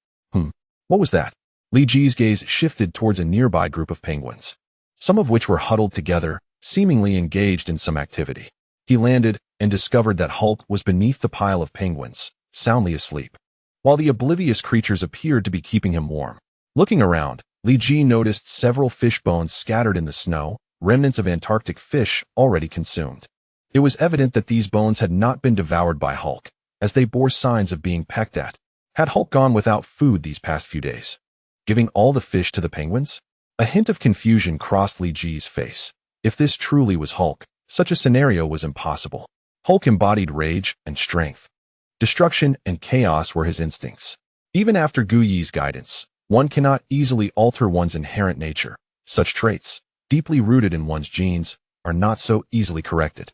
What was that? Li Ji's gaze shifted towards a nearby group of penguins, some of which were huddled together, seemingly engaged in some activity. He landed and discovered that Hulk was beneath the pile of penguins, soundly asleep, while the oblivious creatures appeared to be keeping him warm. Looking around, Li Ji noticed several fish bones scattered in the snow, remnants of Antarctic fish already consumed. It was evident that these bones had not been devoured by Hulk, as they bore signs of being pecked at. Had Hulk gone without food these past few days, giving all the fish to the penguins? A hint of confusion crossed Li Ji's face. If this truly was Hulk, such a scenario was impossible. Hulk embodied rage and strength. Destruction and chaos were his instincts. Even after Gu Yi's guidance, one cannot easily alter one's inherent nature. Such traits, deeply rooted in one's genes, are not so easily corrected.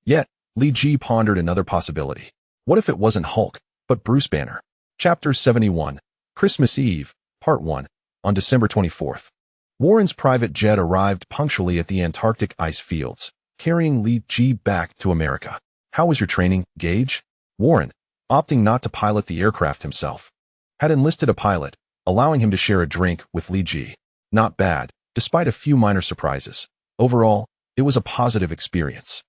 Yet, Li Ji pondered another possibility. What if it wasn't Hulk, but Bruce Banner? Chapter 71, Christmas Eve, Part 1, on December 24th. Warren's private jet arrived punctually at the Antarctic ice fields, carrying Li Ji back to America. How was your training, Gage? Warren, opting not to pilot the aircraft himself, had enlisted a pilot, allowing him to share a drink with Li Ji. Not bad, despite a few minor surprises. Overall, it was a positive experience.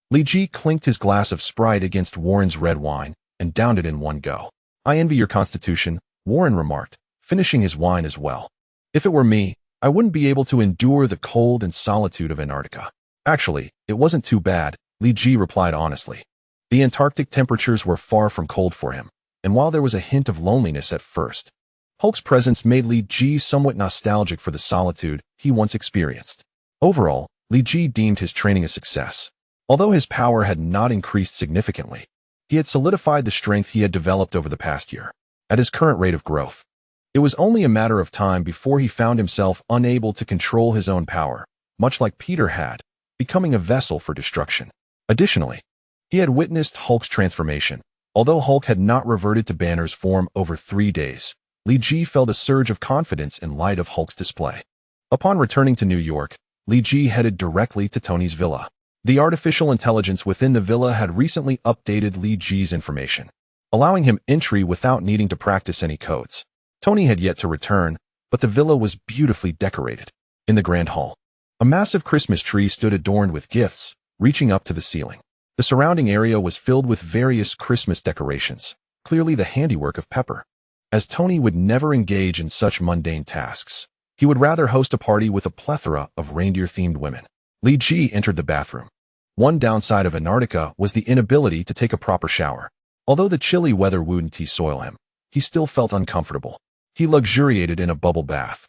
Li Ji clinked his glass of Sprite against Warren's red wine and downed it in one go. I envy your constitution, Warren remarked, finishing his wine as well. If it were me, I wouldn't be able to endure the cold and solitude of Antarctica. Actually, it wasn't too bad, Li Ji replied honestly. The Antarctic temperatures were far from cold for him, and while there was a hint of loneliness at first, Hulk's presence made Li Ji somewhat nostalgic for the solitude he once experienced. Overall, Li Ji deemed his training a success. Although his power had not increased significantly, He had solidified the strength he had developed over the past year. At his current rate of growth, it was only a matter of time before he found himself unable to control his own power, much like Peter had, becoming a vessel for destruction. Additionally, he had witnessed Hulk's transformation. Although Hulk had not reverted to Banner's form over 3 days, Li Ji felt a surge of confidence in light of Hulk's display. Upon returning to New York, Li Ji headed directly to Tony's villa. The artificial intelligence within the villa had recently updated Li Ji's information, allowing him entry without needing to practice any codes. Tony had yet to return, but the villa was beautifully decorated. In the grand hall, a massive Christmas tree stood adorned with gifts, reaching up to the ceiling. The surrounding area was filled with various Christmas decorations, clearly the handiwork of Pepper. As Tony would never engage in such mundane tasks, he would rather host a party with a plethora of reindeer-themed women. Li Ji entered the bathroom. One downside of Antarctica was the inability to take a proper shower. Although the chilly weather wouldn't soil him, he still felt uncomfortable. He luxuriated in a bubble bath,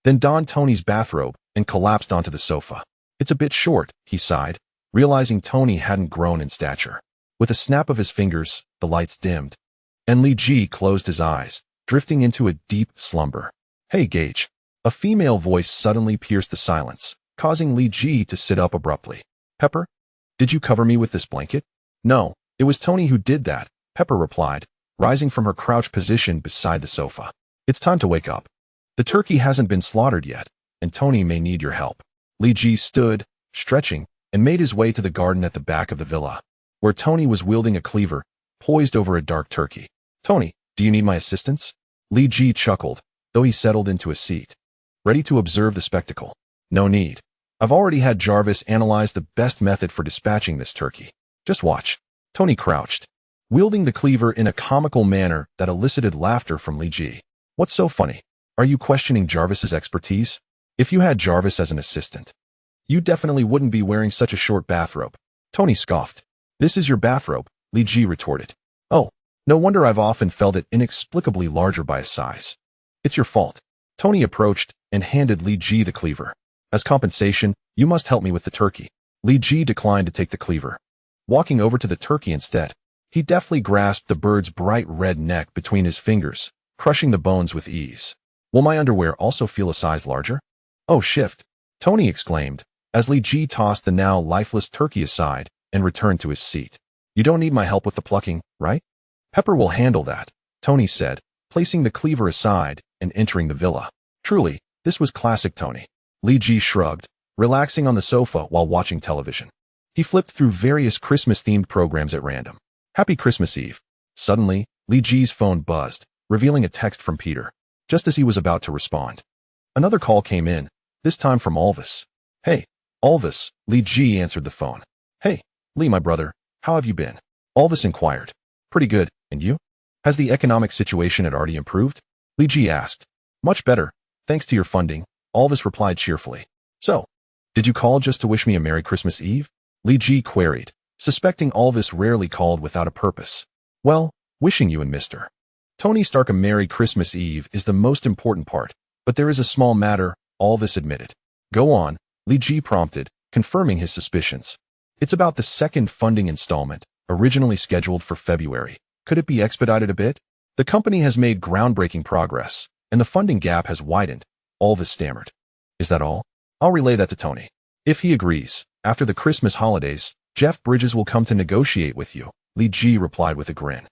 then donned Tony's bathrobe and collapsed onto the sofa. "It's a bit short," he sighed, realizing Tony hadn't grown in stature. With a snap of his fingers, the lights dimmed, and Li Ji closed his eyes, drifting into a deep slumber. "Hey, Gage." A female voice suddenly pierced the silence, causing Li Ji to sit up abruptly. "Pepper? Did you cover me with this blanket?" "No, it was Tony who did that," Pepper replied, rising from her crouched position beside the sofa. "It's time to wake up. The turkey hasn't been slaughtered yet, and Tony may need your help." Li Ji stood, stretching, and made his way to the garden at the back of the villa, where Tony was wielding a cleaver, poised over a dark turkey. "Tony, do you need my assistance?" Li Ji chuckled, though he settled into a seat, ready to observe the spectacle. "No need. I've already had Jarvis analyze the best method for dispatching this turkey. Just watch." Tony crouched, wielding the cleaver in a comical manner that elicited laughter from Li Ji. "What's so funny? Are you questioning Jarvis's expertise? If you had Jarvis as an assistant, you definitely wouldn't be wearing such a short bathrobe." Tony scoffed. "This is your bathrobe," Li Ji retorted. "Oh, no wonder I've often felt it inexplicably larger by a size. It's your fault." Tony approached and handed Li Ji the cleaver. "As compensation, you must help me with the turkey." Li Ji declined to take the cleaver. Walking over to the turkey instead, he deftly grasped the bird's bright red neck between his fingers, crushing the bones with ease. "Will my underwear also feel a size larger?" "Oh, shift," Tony exclaimed, as Li Ji tossed the now lifeless turkey aside and returned to his seat. "You don't need my help with the plucking, right?" "Pepper will handle that," Tony said, placing the cleaver aside and entering the villa. Truly, this was classic Tony. Li Ji shrugged, relaxing on the sofa while watching television. He flipped through various Christmas-themed programs at random. "Happy Christmas Eve." Suddenly, Li Ji's phone buzzed, revealing a text from Peter, just as he was about to respond. Another call came in, this time from Alvis. "Hey, Alvis," Li Ji answered the phone. "Hey, Li, my brother, how have you been?" Alvis inquired. "Pretty good, and you? Has the economic situation at Artie improved?" Li Ji asked. "Much better, thanks to your funding," Alvis replied cheerfully. "So, did you call just to wish me a Merry Christmas Eve?" Li Ji queried, suspecting Alvis rarely called without a purpose. "Well, wishing you and Mr. Tony Stark a Merry Christmas Eve is the most important part, but there is a small matter," Alvis admitted. "Go on," Li Ji prompted, confirming his suspicions. "It's about the second funding installment, originally scheduled for February. Could it be expedited a bit? The company has made groundbreaking progress, and the funding gap has widened," Alvis stammered. "Is that all? I'll relay that to Tony. If he agrees, after the Christmas holidays, Jeff Bridges will come to negotiate with you," Li Ji replied with a grin.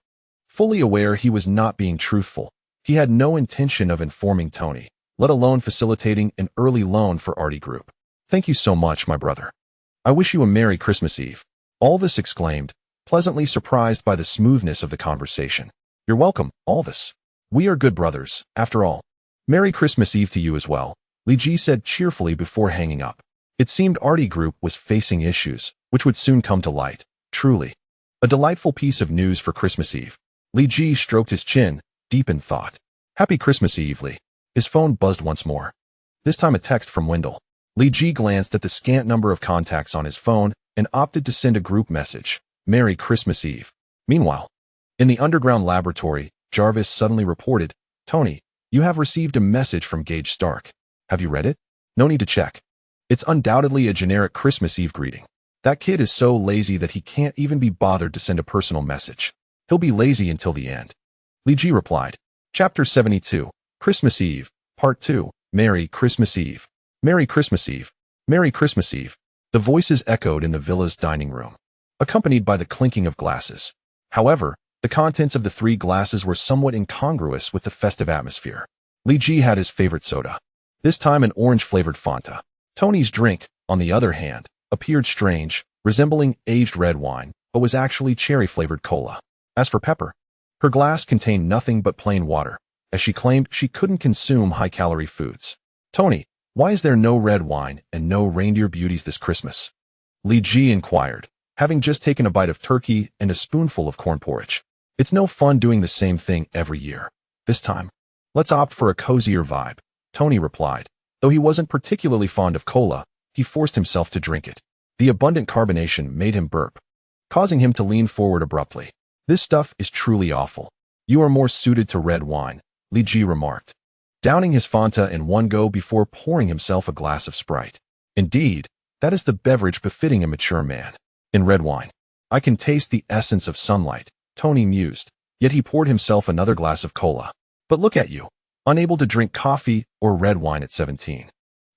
Fully aware he was not being truthful, he had no intention of informing Tony, let alone facilitating an early loan for Artie Group. "Thank you so much, my brother. I wish you a Merry Christmas Eve," Alvis exclaimed, pleasantly surprised by the smoothness of the conversation. "You're welcome, Alvis. We are good brothers, after all." "Merry Christmas Eve to you as well," Li Ji said cheerfully before hanging up. It seemed Artie Group was facing issues, which would soon come to light. Truly, a delightful piece of news for Christmas Eve. Li Ji stroked his chin, deep in thought. "Happy Christmas Eve, Li." His phone buzzed once more. This time a text from Wendell. Li Ji glanced at the scant number of contacts on his phone and opted to send a group message. "Merry Christmas Eve." Meanwhile, in the underground laboratory, Jarvis suddenly reported, "Tony, you have received a message from Gage Stark. Have you read it?" "No need to check. It's undoubtedly a generic Christmas Eve greeting." That kid is so lazy that he can't even be bothered to send a personal message. He'll be lazy until the end. Li Ji replied. Chapter 72. Christmas Eve. Part 2. Merry Christmas Eve. Merry Christmas Eve. Merry Christmas Eve. The voices echoed in the villa's dining room, accompanied by the clinking of glasses. However, the contents of the 3 glasses were somewhat incongruous with the festive atmosphere. Li Ji had his favorite soda, this time an orange-flavored Fanta. Tony's drink, on the other hand, appeared strange, resembling aged red wine, but was actually cherry-flavored cola. As for Pepper, her glass contained nothing but plain water, as she claimed she couldn't consume high-calorie foods. Tony, why is there no red wine and no reindeer beauties this Christmas? Li Ji inquired, having just taken a bite of turkey and a spoonful of corn porridge. It's no fun doing the same thing every year. This time, let's opt for a cozier vibe, Tony replied. Though he wasn't particularly fond of cola, he forced himself to drink it. The abundant carbonation made him burp, causing him to lean forward abruptly. This stuff is truly awful. You are more suited to red wine, Li Ji remarked, downing his Fanta in one go before pouring himself a glass of Sprite. Indeed, that is the beverage befitting a mature man. In red wine, I can taste the essence of sunlight, Tony mused, yet he poured himself another glass of cola. But look at you, unable to drink coffee or red wine at 17.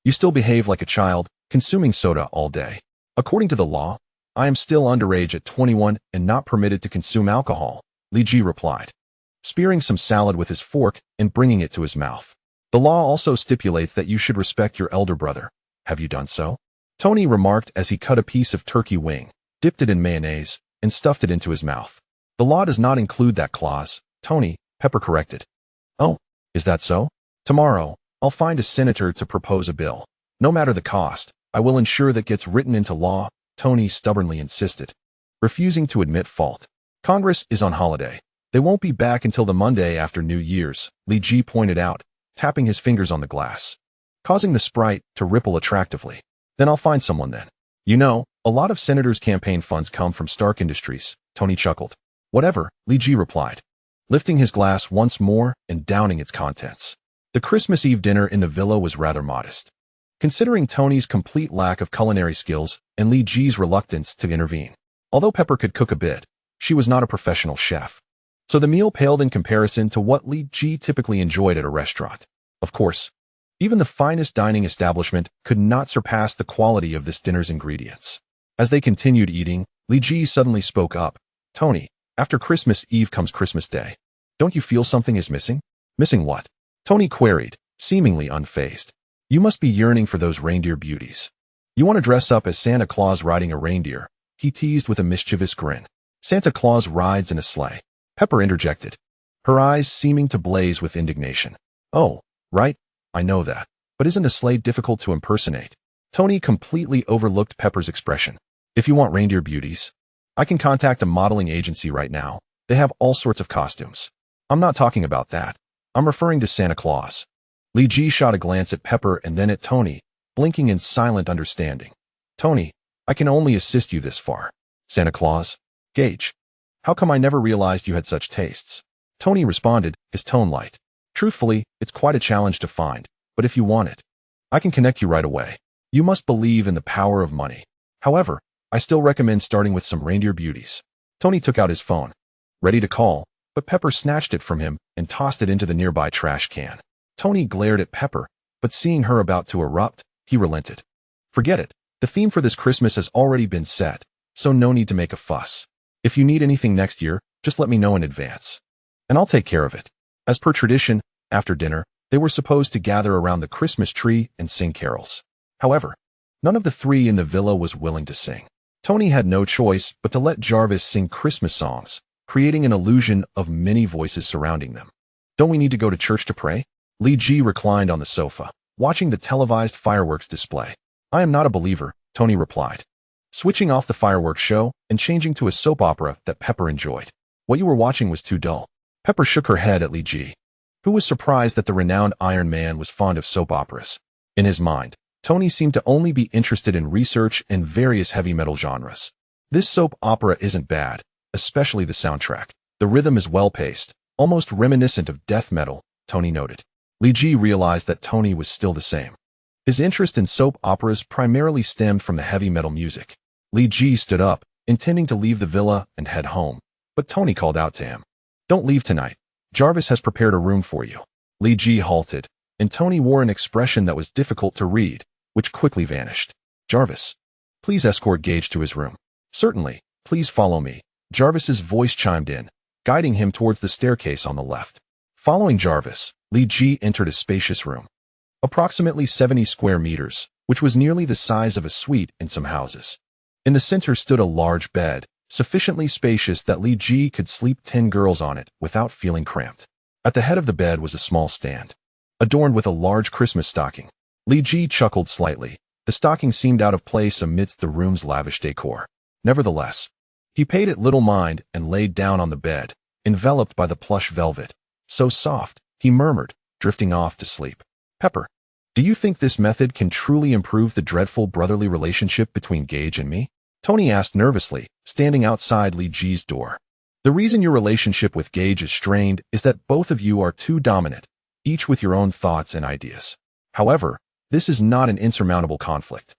You still behave like a child, consuming soda all day. According to the law, I am still underage at 21 and not permitted to consume alcohol, Li Ji replied, spearing some salad with his fork and bringing it to his mouth. The law also stipulates that you should respect your elder brother. Have you done so? Tony remarked as he cut a piece of turkey wing, dipped it in mayonnaise, and stuffed it into his mouth. The law does not include that clause, Tony, Pepper corrected. Oh, is that so? Tomorrow, I'll find a senator to propose a bill. No matter the cost, I will ensure that gets written into law, Tony stubbornly insisted, refusing to admit fault. Congress is on holiday. They won't be back until the Monday after New Year's, Li Ji pointed out, tapping his fingers on the glass, causing the Sprite to ripple attractively. Then I'll find someone then. You know, a lot of senators' campaign funds come from Stark Industries, Tony chuckled. Whatever, Li Ji replied, lifting his glass once more and downing its contents. The Christmas Eve dinner in the villa was rather modest, considering Tony's complete lack of culinary skills and Li Ji's reluctance to intervene. Although Pepper could cook a bit, she was not a professional chef, so the meal paled in comparison to what Li Ji typically enjoyed at a restaurant. Of course, even the finest dining establishment could not surpass the quality of this dinner's ingredients. As they continued eating, Li Ji suddenly spoke up. Tony, after Christmas Eve comes Christmas Day. Don't you feel something is missing? Missing what? Tony queried, seemingly unfazed. You must be yearning for those reindeer beauties. You want to dress up as Santa Claus riding a reindeer, he teased with a mischievous grin. Santa Claus rides in a sleigh, Pepper interjected, her eyes seeming to blaze with indignation. Oh, right, I know that. But isn't a sleigh difficult to impersonate? Tony completely overlooked Pepper's expression. If you want reindeer beauties, I can contact a modeling agency right now. They have all sorts of costumes. I'm not talking about that. I'm referring to Santa Claus. Li Ji shot a glance at Pepper and then at Tony, blinking in silent understanding. Tony, I can only assist you this far. Santa Claus? Gage. How come I never realized you had such tastes? Tony responded, his tone light. Truthfully, it's quite a challenge to find, but if you want it, I can connect you right away. You must believe in the power of money. However, I still recommend starting with some reindeer beauties. Tony took out his phone, ready to call, but Pepper snatched it from him and tossed it into the nearby trash can. Tony glared at Pepper, but seeing her about to erupt, he relented. Forget it. The theme for this Christmas has already been set, so no need to make a fuss. If you need anything next year, just let me know in advance, and I'll take care of it. As per tradition, after dinner, they were supposed to gather around the Christmas tree and sing carols. However, none of the 3 in the villa was willing to sing. Tony had no choice but to let Jarvis sing Christmas songs, creating an illusion of many voices surrounding them. Don't we need to go to church to pray? Li Ji reclined on the sofa, watching the televised fireworks display. I am not a believer, Tony replied, switching off the fireworks show and changing to a soap opera that Pepper enjoyed. What you were watching was too dull. Pepper shook her head at Li Ji, who was surprised that the renowned Iron Man was fond of soap operas. In his mind, Tony seemed to only be interested in research and various heavy metal genres. This soap opera isn't bad, especially the soundtrack. The rhythm is well-paced, almost reminiscent of death metal, Tony noted. Li Ji realized that Tony was still the same. His interest in soap operas primarily stemmed from the heavy metal music. Li Ji stood up, intending to leave the villa and head home, but Tony called out to him. Don't leave tonight. Jarvis has prepared a room for you. Li Ji halted, and Tony wore an expression that was difficult to read, which quickly vanished. Jarvis, please escort Gage to his room. Certainly, please follow me. Jarvis's voice chimed in, guiding him towards the staircase on the left. Following Jarvis, Li Ji entered a spacious room. Approximately 70 square meters, which was nearly the size of a suite in some houses. In the center stood a large bed, sufficiently spacious that Li Ji could sleep 10 girls on it without feeling cramped. At the head of the bed was a small stand, adorned with a large Christmas stocking. Li Ji chuckled slightly. The stocking seemed out of place amidst the room's lavish decor. Nevertheless, he paid it little mind and laid down on the bed, enveloped by the plush velvet. So soft, he murmured, drifting off to sleep. Pepper, do you think this method can truly improve the dreadful brotherly relationship between Gage and me? Tony asked nervously, standing outside Li Ji's door. The reason your relationship with Gage is strained is that both of you are too dominant, each with your own thoughts and ideas. However, this is not an insurmountable conflict.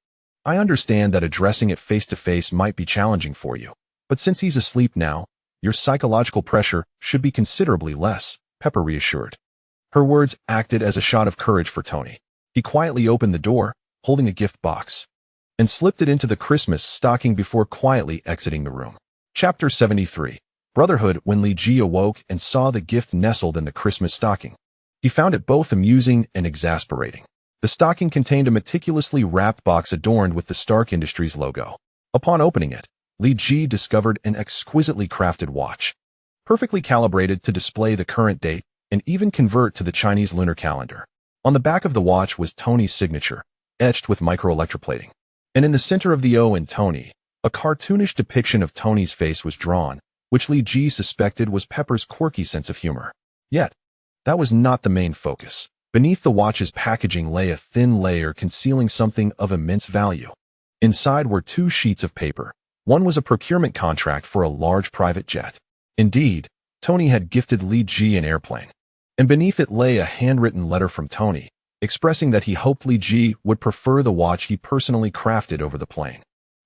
I understand that addressing it face-to-face might be challenging for you, but since he's asleep now, your psychological pressure should be considerably less, Pepper reassured. Her words acted as a shot of courage for Tony. He quietly opened the door, holding a gift box, and slipped it into the Christmas stocking before quietly exiting the room. Chapter 73. Brotherhood. When Li Ji awoke and saw the gift nestled in the Christmas stocking, he found it both amusing and exasperating. The stocking contained a meticulously wrapped box adorned with the Stark Industries logo. Upon opening it, Li Ji discovered an exquisitely crafted watch, perfectly calibrated to display the current date and even convert to the Chinese lunar calendar. On the back of the watch was Tony's signature, etched with microelectroplating. And in the center of the O in Tony, a cartoonish depiction of Tony's face was drawn, which Li Ji suspected was Pepper's quirky sense of humor. Yet, that was not the main focus. Beneath the watch's packaging lay a thin layer concealing something of immense value. Inside were 2 sheets of paper. One was a procurement contract for a large private jet. Indeed, Tony had gifted Li Ji an airplane. And beneath it lay a handwritten letter from Tony, expressing that he hoped Li Ji would prefer the watch he personally crafted over the plane.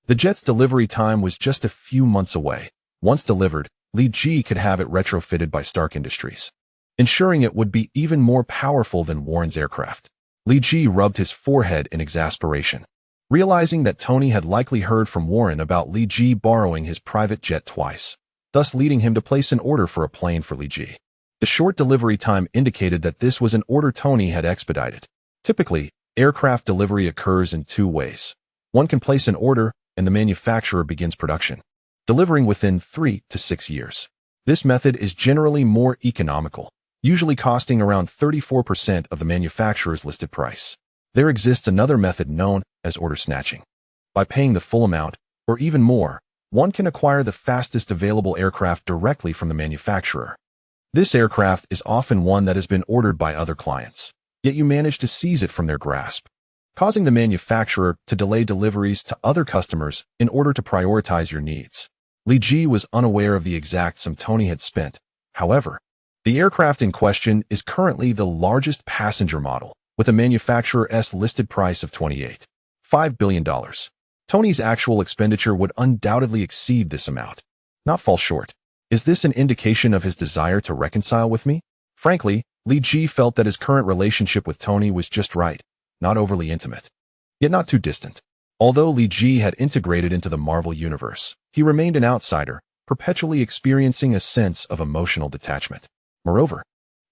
The jet's delivery time was just a few months away. Once delivered, Li Ji could have it retrofitted by Stark Industries, ensuring it would be even more powerful than Warren's aircraft. Li Ji rubbed his forehead in exasperation, realizing that Tony had likely heard from Warren about Li Ji borrowing his private jet twice, thus leading him to place an order for a plane for Li Ji. The short delivery time indicated that this was an order Tony had expedited. Typically, aircraft delivery occurs in 2 ways. One can place an order, and the manufacturer begins production, delivering within 3 to 6 years. This method is generally more economical, usually costing around 34% of the manufacturer's listed price. There exists another method known as order snatching. By paying the full amount, or even more, one can acquire the fastest available aircraft directly from the manufacturer. This aircraft is often one that has been ordered by other clients, yet you manage to seize it from their grasp, causing the manufacturer to delay deliveries to other customers in order to prioritize your needs. Li Ji was unaware of the exact sum Tony had spent. However, the aircraft in question is currently the largest passenger model, with a manufacturer's listed price of $28.5 billion. Tony's actual expenditure would undoubtedly exceed this amount, not fall short. Is this an indication of his desire to reconcile with me? Frankly, Li Ji felt that his current relationship with Tony was just right, not overly intimate, yet not too distant. Although Li Ji had integrated into the Marvel universe, he remained an outsider, perpetually experiencing a sense of emotional detachment. Moreover,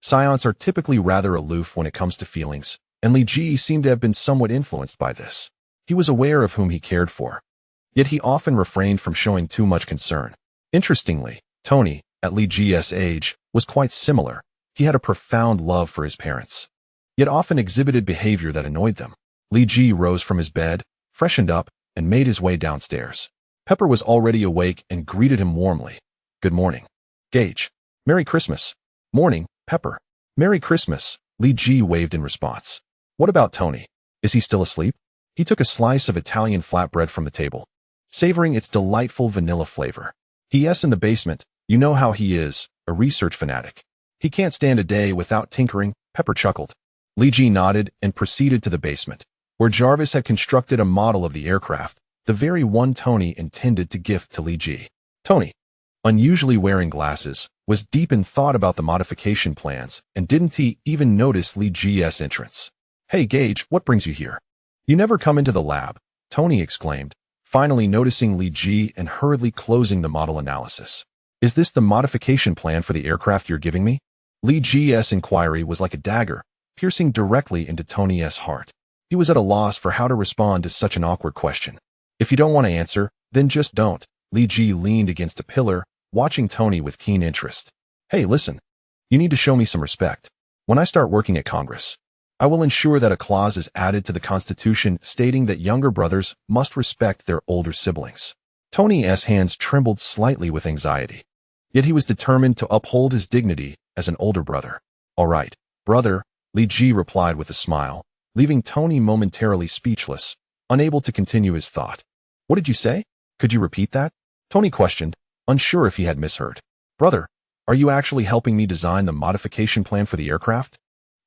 Scions are typically rather aloof when it comes to feelings, and Li Ji seemed to have been somewhat influenced by this. He was aware of whom he cared for, yet he often refrained from showing too much concern. Interestingly, Tony, at Li Ji's age, was quite similar. He had a profound love for his parents, yet often exhibited behavior that annoyed them. Li Ji rose from his bed, freshened up, and made his way downstairs. Pepper was already awake and greeted him warmly. Good morning, Gage. Merry Christmas. Morning, Pepper. Merry Christmas, Li Ji waved in response. What about Tony? Is he still asleep? He took a slice of Italian flatbread from the table, savoring its delightful vanilla flavor. He's in the basement. You know how he is, a research fanatic. He can't stand a day without tinkering, Pepper chuckled. Li Ji nodded and proceeded to the basement, where Jarvis had constructed a model of the aircraft, the very one Tony intended to gift to Li Ji. Tony, unusually wearing glasses, was deep in thought about the modification plans, and didn't he even notice Li Ji's entrance. "Hey Gage, what brings you here? You never come into the lab," Tony exclaimed, finally noticing Li Ji and hurriedly closing the model analysis. "Is this the modification plan for the aircraft you're giving me?" Li Ji's inquiry was like a dagger, piercing directly into Tony's heart. He was at a loss for how to respond to such an awkward question. "If you don't want to answer, then just don't." Li Ji leaned against a pillar, watching Tony with keen interest. "Hey, listen. You need to show me some respect. When I start working at Congress, I will ensure that a clause is added to the Constitution stating that younger brothers must respect their older siblings." Tony's hands trembled slightly with anxiety. Yet he was determined to uphold his dignity as an older brother. "All right, brother," Li Ji replied with a smile, leaving Tony momentarily speechless, unable to continue his thought. "What did you say? Could you repeat that?" Tony questioned, unsure if he had misheard. "Brother, are you actually helping me design the modification plan for the aircraft?"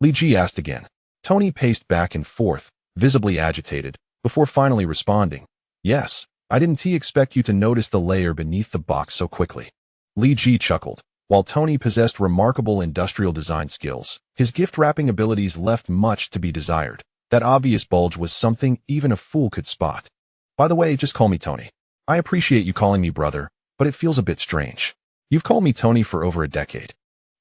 Li Ji asked again. Tony paced back and forth, visibly agitated, before finally responding, "Yes, I didn't expect you to notice the layer beneath the box so quickly." Li Ji chuckled. While Tony possessed remarkable industrial design skills, his gift-wrapping abilities left much to be desired. That obvious bulge was something even a fool could spot. "By the way, just call me Tony. I appreciate you calling me brother, but it feels a bit strange. You've called me Tony for over a decade.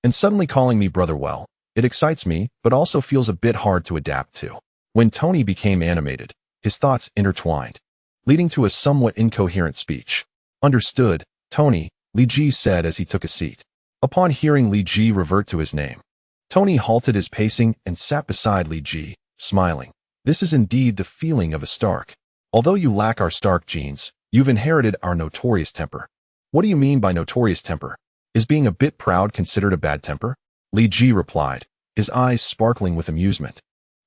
And suddenly calling me brother, well, it excites me, but also feels a bit hard to adapt to." When Tony became animated, his thoughts intertwined, leading to a somewhat incoherent speech. "Understood, Tony," Li Ji said as he took a seat. Upon hearing Li Ji revert to his name, Tony halted his pacing and sat beside Li Ji, smiling. "This is indeed the feeling of a Stark. Although you lack our Stark genes, you've inherited our notorious temper." "What do you mean by notorious temper? Is being a bit proud considered a bad temper?" Li Ji replied, his eyes sparkling with amusement,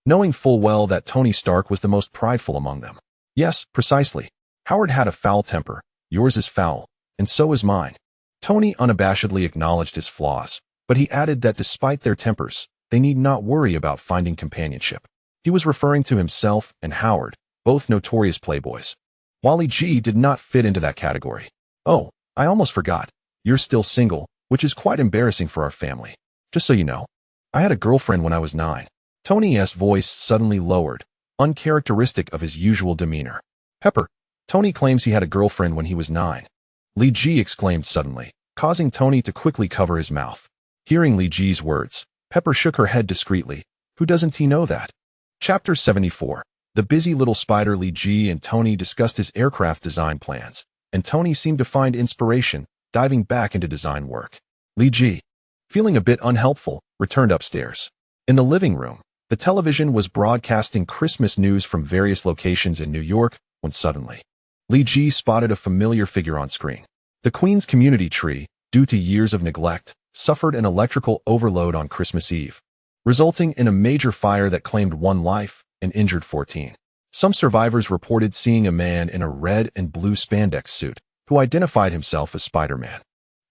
knowing full well that Tony Stark was the most prideful among them. "Yes, precisely. Howard had a foul temper, yours is foul, and so is mine." Tony unabashedly acknowledged his flaws, but he added that despite their tempers, they need not worry about finding companionship. He was referring to himself and Howard, both notorious playboys. While Li Ji did not fit into that category. "Oh, I almost forgot. You're still single, which is quite embarrassing for our family. Just so you know, I had a girlfriend when I was 9. Tony's voice suddenly lowered, uncharacteristic of his usual demeanor. "Pepper, Tony claims he had a girlfriend when he was 9. Li Ji exclaimed suddenly, causing Tony to quickly cover his mouth. Hearing Li Ji's words, Pepper shook her head discreetly. Who doesn't he know that? Chapter 74. The busy little spider. Li Ji and Tony discussed his aircraft design plans, and Tony seemed to find inspiration, diving back into design work. Li Ji, feeling a bit unhelpful, returned upstairs. In the living room, the television was broadcasting Christmas news from various locations in New York, when suddenly, Li Ji spotted a familiar figure on screen. The Queen's community tree, due to years of neglect, suffered an electrical overload on Christmas Eve, resulting in a major fire that claimed 1 life and injured 14. Some survivors reported seeing a man in a red and blue spandex suit, who identified himself as Spider-Man.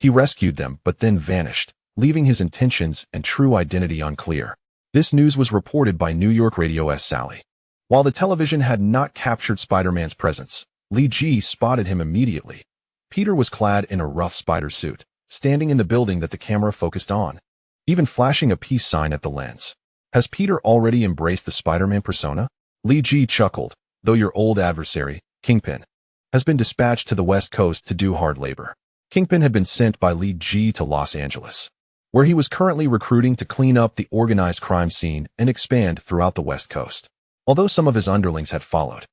He rescued them but then vanished, leaving his intentions and true identity unclear. This news was reported by New York radio S.H.I.E.L.D. While the television had not captured Spider-Man's presence, Li Ji spotted him immediately. Peter was clad in a rough spider suit, standing in the building that the camera focused on, even flashing a peace sign at the lens. Has Peter already embraced the Spider-Man persona? Li Ji chuckled, though your old adversary, Kingpin, has been dispatched to the West Coast to do hard labor. Kingpin had been sent by Li Ji to Los Angeles, where he was currently recruiting to clean up the organized crime scene and expand throughout the West Coast. Although some of his underlings had followed,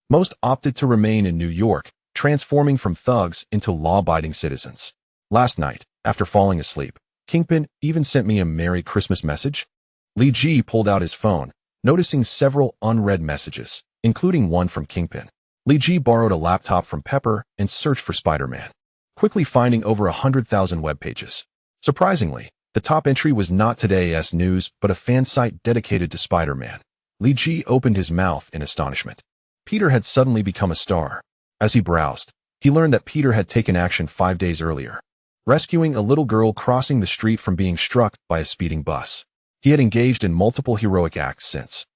most opted to remain in New York, transforming from thugs into law-abiding citizens. Last night, after falling asleep, Kingpin even sent me a Merry Christmas message. Li Ji pulled out his phone, noticing several unread messages, including one from Kingpin. Li Ji borrowed a laptop from Pepper and searched for Spider-Man, quickly finding over 100,000 web pages. Surprisingly, the top entry was not today's news but a fan site dedicated to Spider-Man. Li Ji opened his mouth in astonishment. Peter had suddenly become a star. As he browsed, he learned that Peter had taken action 5 days earlier, rescuing a little girl crossing the street from being struck by a speeding bus. He had engaged in multiple heroic acts since,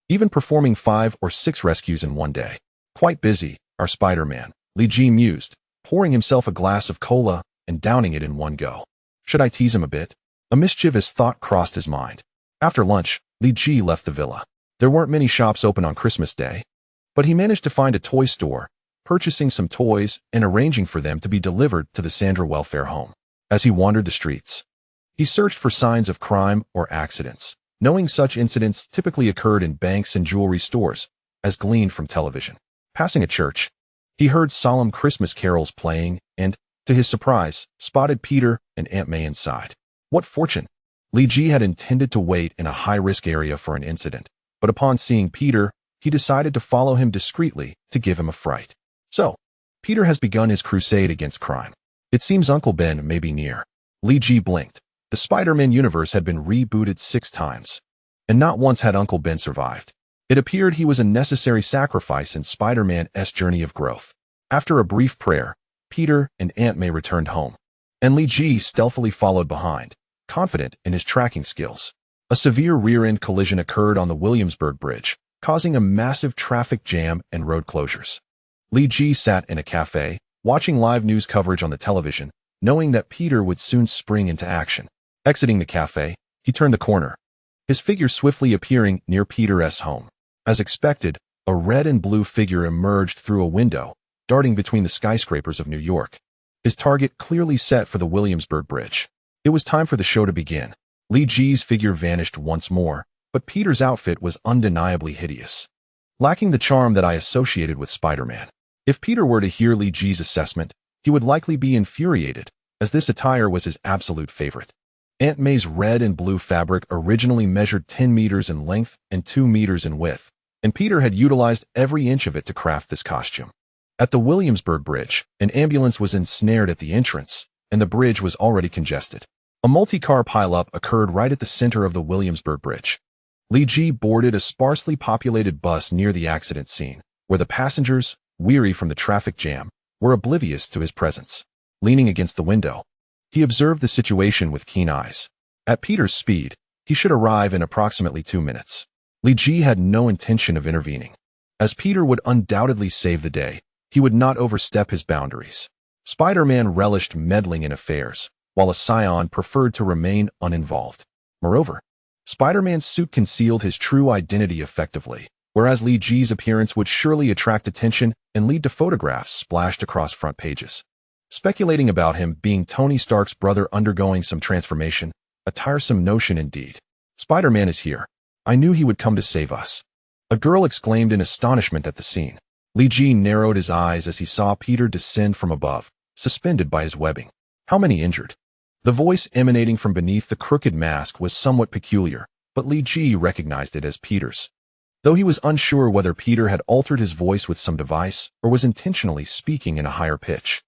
even performing 5 or 6 rescues in one day. Quite busy, our Spider-Man, Li Ji mused, pouring himself a glass of cola and downing it in one go. Should I tease him a bit? A mischievous thought crossed his mind. After lunch, Li Ji left the villa. There weren't many shops open on Christmas Day, but he managed to find a toy store, purchasing some toys and arranging for them to be delivered to the Sandra welfare home. As he wandered the streets, he searched for signs of crime or accidents, knowing such incidents typically occurred in banks and jewelry stores, as gleaned from television. Passing a church, he heard solemn Christmas carols playing and, to his surprise, spotted Peter and Aunt May inside. What fortune! Li Ji had intended to wait in a high-risk area for an incident, but upon seeing Peter, he decided to follow him discreetly to give him a fright. So, Peter has begun his crusade against crime. It seems Uncle Ben may be near. Li Ji blinked. The Spider-Man universe had been rebooted 6 times, and not once had Uncle Ben survived. It appeared he was a necessary sacrifice in Spider-Man's journey of growth. After a brief prayer, Peter and Aunt May returned home, and Li Ji stealthily followed behind, confident in his tracking skills. A severe rear-end collision occurred on the Williamsburg Bridge, causing a massive traffic jam and road closures. Li Ji sat in a cafe, watching live news coverage on the television, knowing that Peter would soon spring into action. Exiting the cafe, he turned the corner, his figure swiftly appearing near Peter's home. As expected, a red and blue figure emerged through a window, darting between the skyscrapers of New York, his target clearly set for the Williamsburg Bridge. It was time for the show to begin. Li Ji's figure vanished once more, but Peter's outfit was undeniably hideous, lacking the charm that I associated with Spider-Man. If Peter were to hear Li Ji's assessment, he would likely be infuriated, as this attire was his absolute favorite. Aunt May's red and blue fabric originally measured 10 meters in length and 2 meters in width, and Peter had utilized every inch of it to craft this costume. At the Williamsburg Bridge, an ambulance was ensnared at the entrance, and the bridge was already congested. A multi-car pileup occurred right at the center of the Williamsburg Bridge. Li Ji boarded a sparsely populated bus near the accident scene, where the passengers, weary from the traffic jam, were oblivious to his presence. Leaning against the window, he observed the situation with keen eyes. At Peter's speed, he should arrive in approximately 2 minutes. Li Ji had no intention of intervening. As Peter would undoubtedly save the day, he would not overstep his boundaries. Spider-Man relished meddling in affairs, while a Scion preferred to remain uninvolved. Moreover, Spider-Man's suit concealed his true identity effectively, whereas Li Ji's appearance would surely attract attention and lead to photographs splashed across front pages. Speculating about him being Tony Stark's brother undergoing some transformation, a tiresome notion indeed. Spider-Man is here. I knew he would come to save us. A girl exclaimed in astonishment at the scene. Li Ji narrowed his eyes as he saw Peter descend from above, suspended by his webbing. How many injured? The voice emanating from beneath the crooked mask was somewhat peculiar, but Li Ji recognized it as Peter's. Though he was unsure whether Peter had altered his voice with some device or was intentionally speaking in a higher pitch.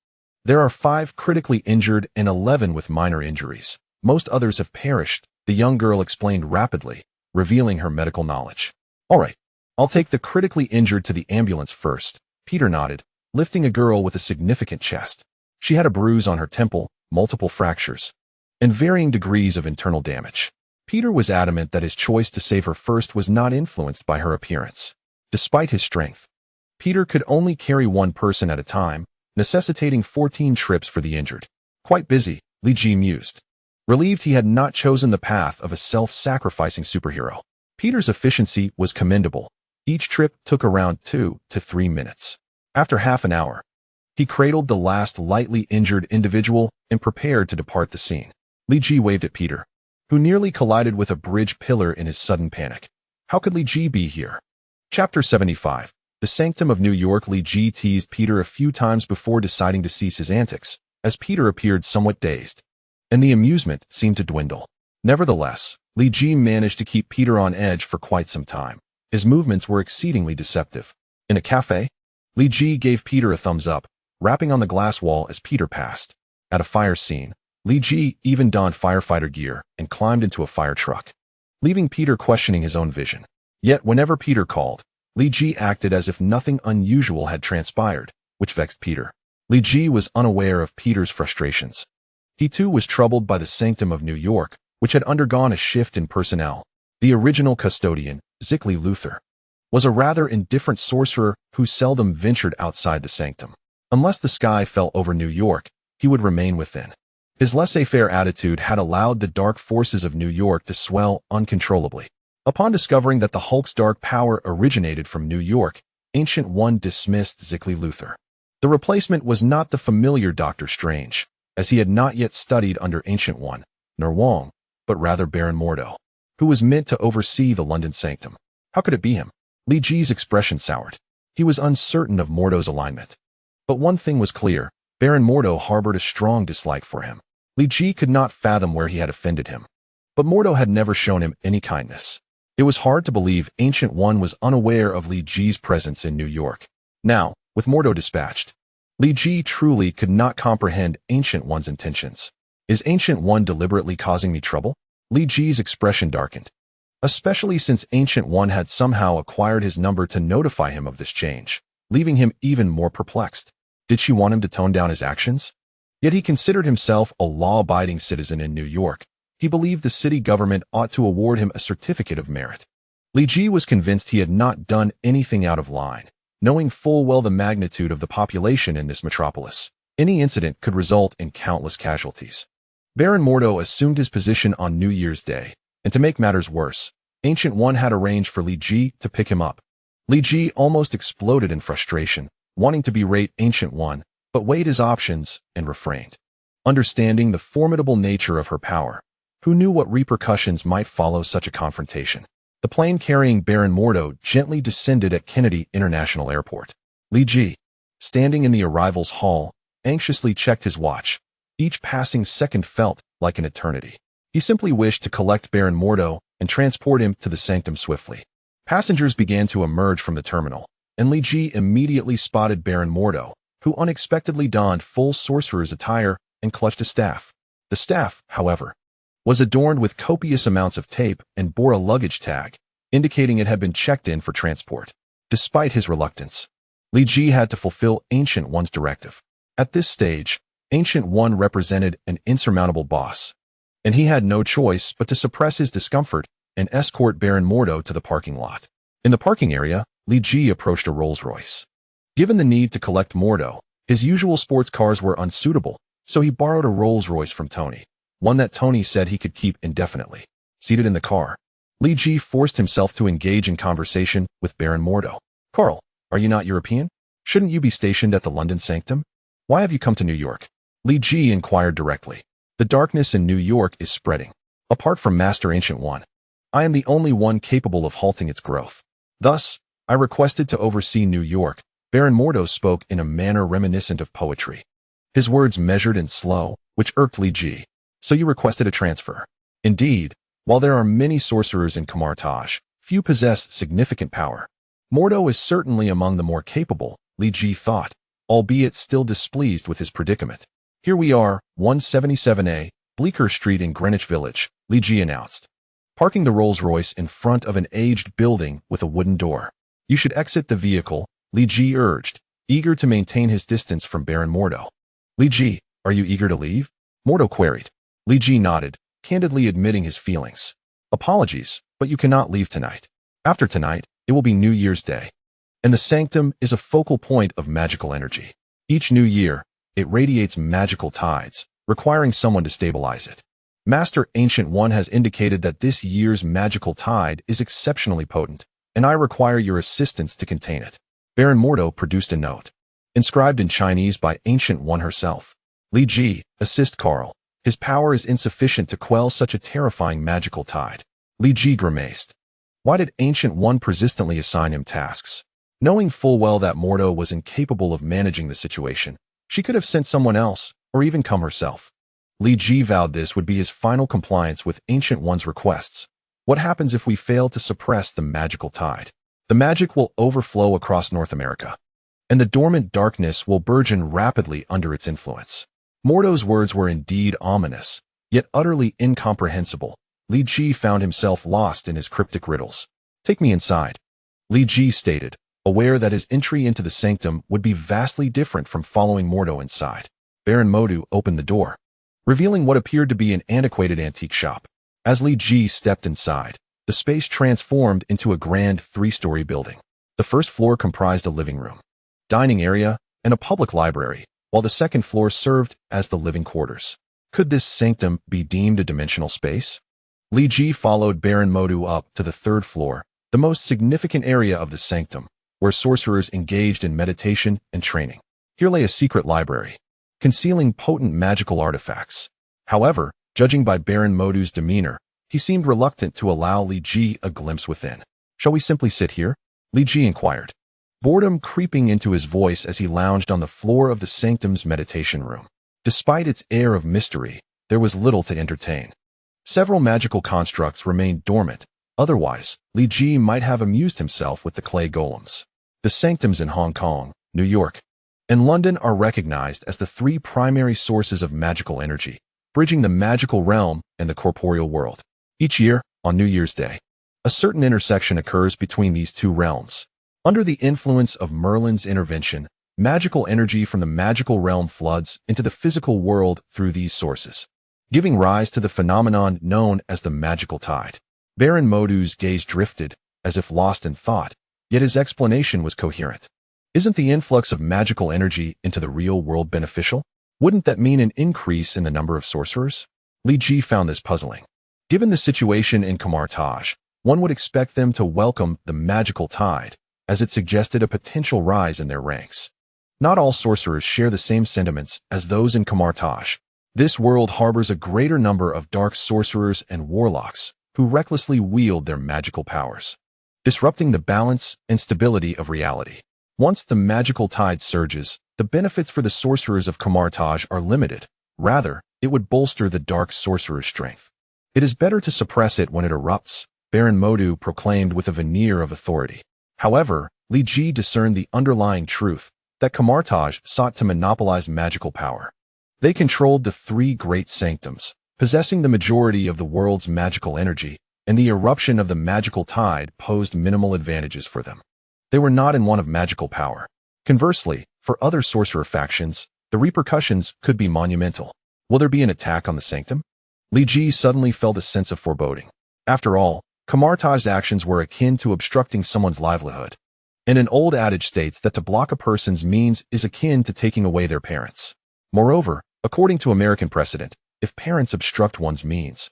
There are 5 critically injured and 11 with minor injuries. Most others have perished, the young girl explained rapidly, revealing her medical knowledge. All right, I'll take the critically injured to the ambulance first, Peter nodded, lifting a girl with a significant chest. She had a bruise on her temple, multiple fractures, and varying degrees of internal damage. Peter was adamant that his choice to save her first was not influenced by her appearance. Despite his strength, Peter could only carry one person at a time, necessitating 14 trips for the injured. Quite busy, Li Ji mused, relieved he had not chosen the path of a self-sacrificing superhero. Peter's efficiency was commendable. Each trip took around 2 to 3 minutes. After half an hour, he cradled the last lightly injured individual and prepared to depart the scene. Li Ji waved at Peter, who nearly collided with a bridge pillar in his sudden panic. How could Li Ji be here? Chapter 75. The Sanctum of New York. Li Ji teased Peter a few times before deciding to cease his antics, as Peter appeared somewhat dazed, and the amusement seemed to dwindle. Nevertheless, Li Ji managed to keep Peter on edge for quite some time. His movements were exceedingly deceptive. In a cafe, Li Ji gave Peter a thumbs up, rapping on the glass wall as Peter passed. At a fire scene, Li Ji even donned firefighter gear and climbed into a fire truck, leaving Peter questioning his own vision. Yet whenever Peter called, Li Ji acted as if nothing unusual had transpired, which vexed Peter. Li Ji was unaware of Peter's frustrations. He too was troubled by the Sanctum of New York, which had undergone a shift in personnel. The original custodian, Zickley Luther, was a rather indifferent sorcerer who seldom ventured outside the sanctum. Unless the sky fell over New York, he would remain within. His laissez-faire attitude had allowed the dark forces of New York to swell uncontrollably. Upon discovering that the Hulk's dark power originated from New York, Ancient One dismissed Zikli Luthor. The replacement was not the familiar Doctor Strange, as he had not yet studied under Ancient One, nor Wong, but rather Baron Mordo, who was meant to oversee the London sanctum. How could it be him? Li Ji's expression soured. He was uncertain of Mordo's alignment. But one thing was clear, Baron Mordo harbored a strong dislike for him. Li Ji could not fathom where he had offended him. But Mordo had never shown him any kindness. It was hard to believe Ancient One was unaware of Li Ji's presence in New York. Now, with Mordo dispatched, Li Ji truly could not comprehend Ancient One's intentions. Is Ancient One deliberately causing me trouble? Li Ji's expression darkened, especially since Ancient One had somehow acquired his number to notify him of this change, leaving him even more perplexed. Did she want him to tone down his actions? Yet he considered himself a law-abiding citizen in New York. He believed the city government ought to award him a certificate of merit. Li Ji was convinced he had not done anything out of line, knowing full well the magnitude of the population in this metropolis. Any incident could result in countless casualties. Baron Mordo assumed his position on New Year's Day, and to make matters worse, Ancient One had arranged for Li Ji to pick him up. Li Ji almost exploded in frustration, wanting to berate Ancient One, but weighed his options and refrained. Understanding the formidable nature of her power, who knew what repercussions might follow such a confrontation? The plane carrying Baron Mordo gently descended at Kennedy International Airport. Li Ji, standing in the arrivals hall, anxiously checked his watch. Each passing second felt like an eternity. He simply wished to collect Baron Mordo and transport him to the sanctum swiftly. Passengers began to emerge from the terminal, and Li Ji immediately spotted Baron Mordo, who unexpectedly donned full sorcerer's attire and clutched a staff. The staff, however, was adorned with copious amounts of tape and bore a luggage tag, indicating it had been checked in for transport. Despite his reluctance, Li Ji had to fulfill Ancient One's directive. At this stage, Ancient One represented an insurmountable boss, and he had no choice but to suppress his discomfort and escort Baron Mordo to the parking lot. In the parking area, Li Ji approached a Rolls-Royce. Given the need to collect Mordo, his usual sports cars were unsuitable, so he borrowed a Rolls-Royce from Tony, one that Tony said he could keep indefinitely. Seated in the car, Li Ji forced himself to engage in conversation with Baron Mordo. Carl, are you not European? Shouldn't you be stationed at the London sanctum? Why have you come to New York? Li Ji inquired directly. The darkness in New York is spreading. Apart from Master Ancient One, I am the only one capable of halting its growth. Thus, I requested to oversee New York. Baron Mordo spoke in a manner reminiscent of poetry. His words measured and slow, which irked Li Ji. So you requested a transfer. Indeed, while there are many sorcerers in Kamar-Taj, few possess significant power. Mordo is certainly among the more capable, Li Ji thought, albeit still displeased with his predicament. Here we are, 177A, Bleecker Street in Greenwich Village, Li Ji announced, parking the Rolls-Royce in front of an aged building with a wooden door. You should exit the vehicle, Li Ji urged, eager to maintain his distance from Baron Mordo. Li Ji, are you eager to leave? Mordo queried. Li Ji nodded, candidly admitting his feelings. Apologies, but you cannot leave tonight. After tonight, it will be New Year's Day. And the sanctum is a focal point of magical energy. Each new year, it radiates magical tides, requiring someone to stabilize it. Master Ancient One has indicated that this year's magical tide is exceptionally potent, and I require your assistance to contain it. Baron Mordo produced a note, inscribed in Chinese by Ancient One herself. Li Ji, assist Carl. His power is insufficient to quell such a terrifying magical tide. Li Ji grimaced. Why did Ancient One persistently assign him tasks? Knowing full well that Mordo was incapable of managing the situation, she could have sent someone else, or even come herself. Li Ji vowed this would be his final compliance with Ancient One's requests. What happens if we fail to suppress the magical tide? The magic will overflow across North America, and the dormant darkness will burgeon rapidly under its influence. Mordo's words were indeed ominous, yet utterly incomprehensible. Li Ji found himself lost in his cryptic riddles. Take me inside, Li Ji stated, aware that his entry into the sanctum would be vastly different from following Mordo inside. Baron Mordo opened the door, revealing what appeared to be an antiquated antique shop. As Li Ji stepped inside, The space transformed into a grand three-story building. The first floor comprised a living room, dining area, and a public library, while the second floor served as the living quarters. Could this sanctum be deemed a dimensional space? Li Ji followed Baron Modu up to the third floor, the most significant area of the sanctum, where sorcerers engaged in meditation and training. Here lay a secret library, concealing potent magical artifacts. However, judging by Baron Modu's demeanor, he seemed reluctant to allow Li Ji a glimpse within. "Shall we simply sit here?" Li Ji inquired, boredom creeping into his voice as he lounged on the floor of the sanctum's meditation room. Despite its air of mystery, there was little to entertain. Several magical constructs remained dormant. Otherwise, Li Ji might have amused himself with the clay golems. The sanctums in Hong Kong, New York, and London are recognized as the three primary sources of magical energy, bridging the magical realm and the corporeal world. Each year, on New Year's Day, a certain intersection occurs between these two realms. Under the influence of Merlin's intervention, magical energy from the magical realm floods into the physical world through these sources, giving rise to the phenomenon known as the magical tide. Baron Modu's gaze drifted, as if lost in thought, yet his explanation was coherent. Isn't the influx of magical energy into the real world beneficial? Wouldn't that mean an increase in the number of sorcerers? Li Ji found this puzzling. Given the situation in Kamar-Taj, one would expect them to welcome the magical tide, as it suggested a potential rise in their ranks. Not all sorcerers share the same sentiments as those in Kamar-Taj. This world harbors a greater number of dark sorcerers and warlocks who recklessly wield their magical powers, disrupting the balance and stability of reality. Once the magical tide surges, the benefits for the sorcerers of Kamar-Taj are limited. Rather, it would bolster the dark sorcerer's strength. It is better to suppress it when it erupts, Baron Modu proclaimed with a veneer of authority. However, Li Ji discerned the underlying truth that Kamar-Taj sought to monopolize magical power. They controlled the three great sanctums, possessing the majority of the world's magical energy, and the eruption of the magical tide posed minimal advantages for them. They were not in want of magical power. Conversely, for other sorcerer factions, the repercussions could be monumental. Will there be an attack on the sanctum? Li Ji suddenly felt a sense of foreboding. After all, Kamar-Taj's actions were akin to obstructing someone's livelihood. And an old adage states that to block a person's means is akin to taking away their parents. Moreover, according to American precedent, if parents obstruct one's means,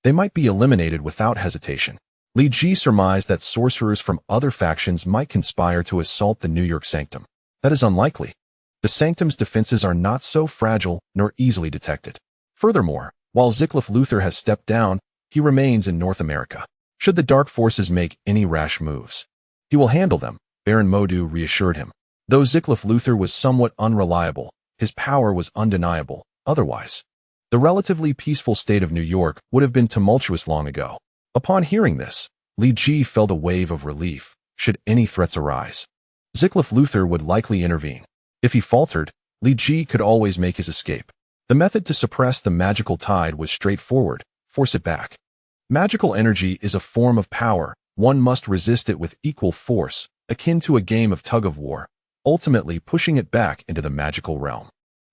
they might be eliminated without hesitation. Li Ji surmised that sorcerers from other factions might conspire to assault the New York sanctum. That is unlikely. The sanctum's defenses are not so fragile nor easily detected. Furthermore, while Ziklev Luther has stepped down, he remains in North America. Should the dark forces make any rash moves, he will handle them, Baron Modu reassured him. Though Ziklev Luther was somewhat unreliable, his power was undeniable. Otherwise, the relatively peaceful state of New York would have been tumultuous long ago. Upon hearing this, Li Ji felt a wave of relief. Should any threats arise, Ziklev Luther would likely intervene. If he faltered, Li Ji could always make his escape. The method to suppress the magical tide was straightforward: force it back. Magical energy is a form of power. One must resist it with equal force, akin to a game of tug-of-war, ultimately pushing it back into the magical realm.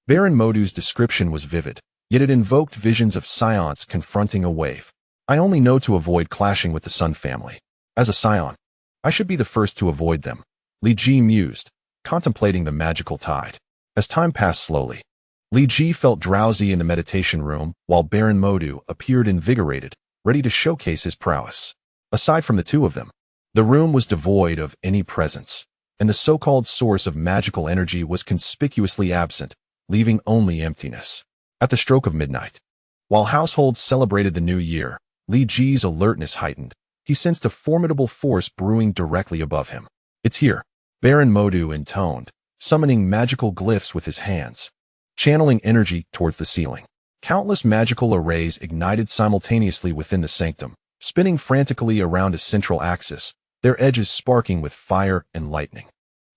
Baron Modu's description was vivid, yet it invoked visions of scions confronting a wave. I only know to avoid clashing with the Sun family. As a scion, I should be the first to avoid them, Li Ji mused, contemplating the magical tide. As time passed slowly, Li Ji felt drowsy in the meditation room, while Baron Modu appeared invigorated, ready to showcase his prowess. Aside from the two of them, the room was devoid of any presence, and the so-called source of magical energy was conspicuously absent, leaving only emptiness. At the stroke of midnight, while households celebrated the new year, Li Ji's alertness heightened. He sensed a formidable force brewing directly above him. It's here, Baron Modu intoned, summoning magical glyphs with his hands, channeling energy towards the ceiling. Countless magical arrays ignited simultaneously within the sanctum, spinning frantically around a central axis, their edges sparking with fire and lightning.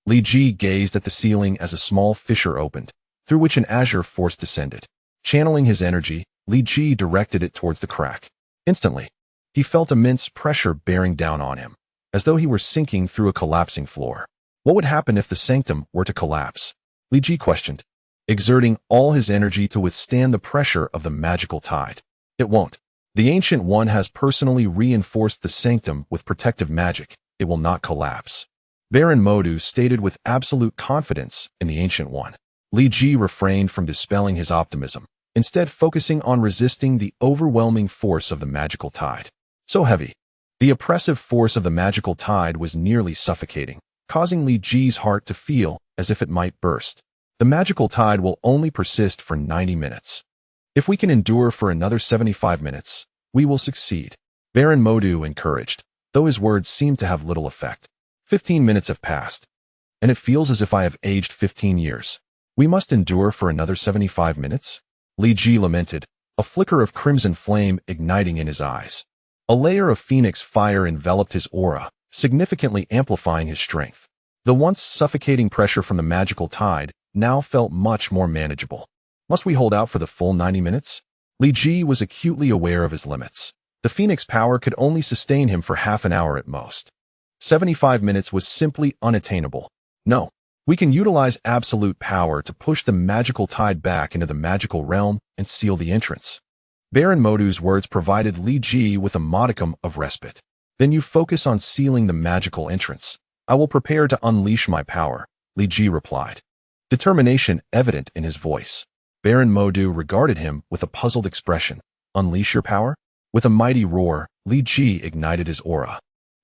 Li Ji gazed at the ceiling as a small fissure opened, through which an azure force descended. Channeling his energy, Li Ji directed it towards the crack. Instantly, he felt immense pressure bearing down on him, as though he were sinking through a collapsing floor. What would happen if the sanctum were to collapse? Li Ji questioned, exerting all his energy to withstand the pressure of the magical tide. It won't. The Ancient One has personally reinforced the sanctum with protective magic. It will not collapse. Baron Modu stated with absolute confidence in the Ancient One. Li Ji refrained from dispelling his optimism, instead focusing on resisting the overwhelming force of the magical tide. So heavy. The oppressive force of the magical tide was nearly suffocating, causing Li Ji's heart to feel as if it might burst. The magical tide will only persist for 90 minutes. If we can endure for another 75 minutes, we will succeed. Baron Modu encouraged, though his words seemed to have little effect. 15 minutes have passed, and it feels as if I have aged 15 years. We must endure for another 75 minutes? Li Ji lamented, a flicker of crimson flame igniting in his eyes. A layer of phoenix fire enveloped his aura, significantly amplifying his strength. The once suffocating pressure from the magical tide now felt much more manageable. Must we hold out for the full 90 minutes? Li Ji was acutely aware of his limits. The phoenix power could only sustain him for half an hour at most. 75 minutes was simply unattainable. No, we can utilize absolute power to push the magical tide back into the magical realm and seal the entrance. Baron Modu's words provided Li Ji with a modicum of respite. Then you focus on sealing the magical entrance. I will prepare to unleash my power, Li Ji replied. Determination evident in his voice. Baron Modu regarded him with a puzzled expression. Unleash your power? With a mighty roar, Li Ji ignited his aura.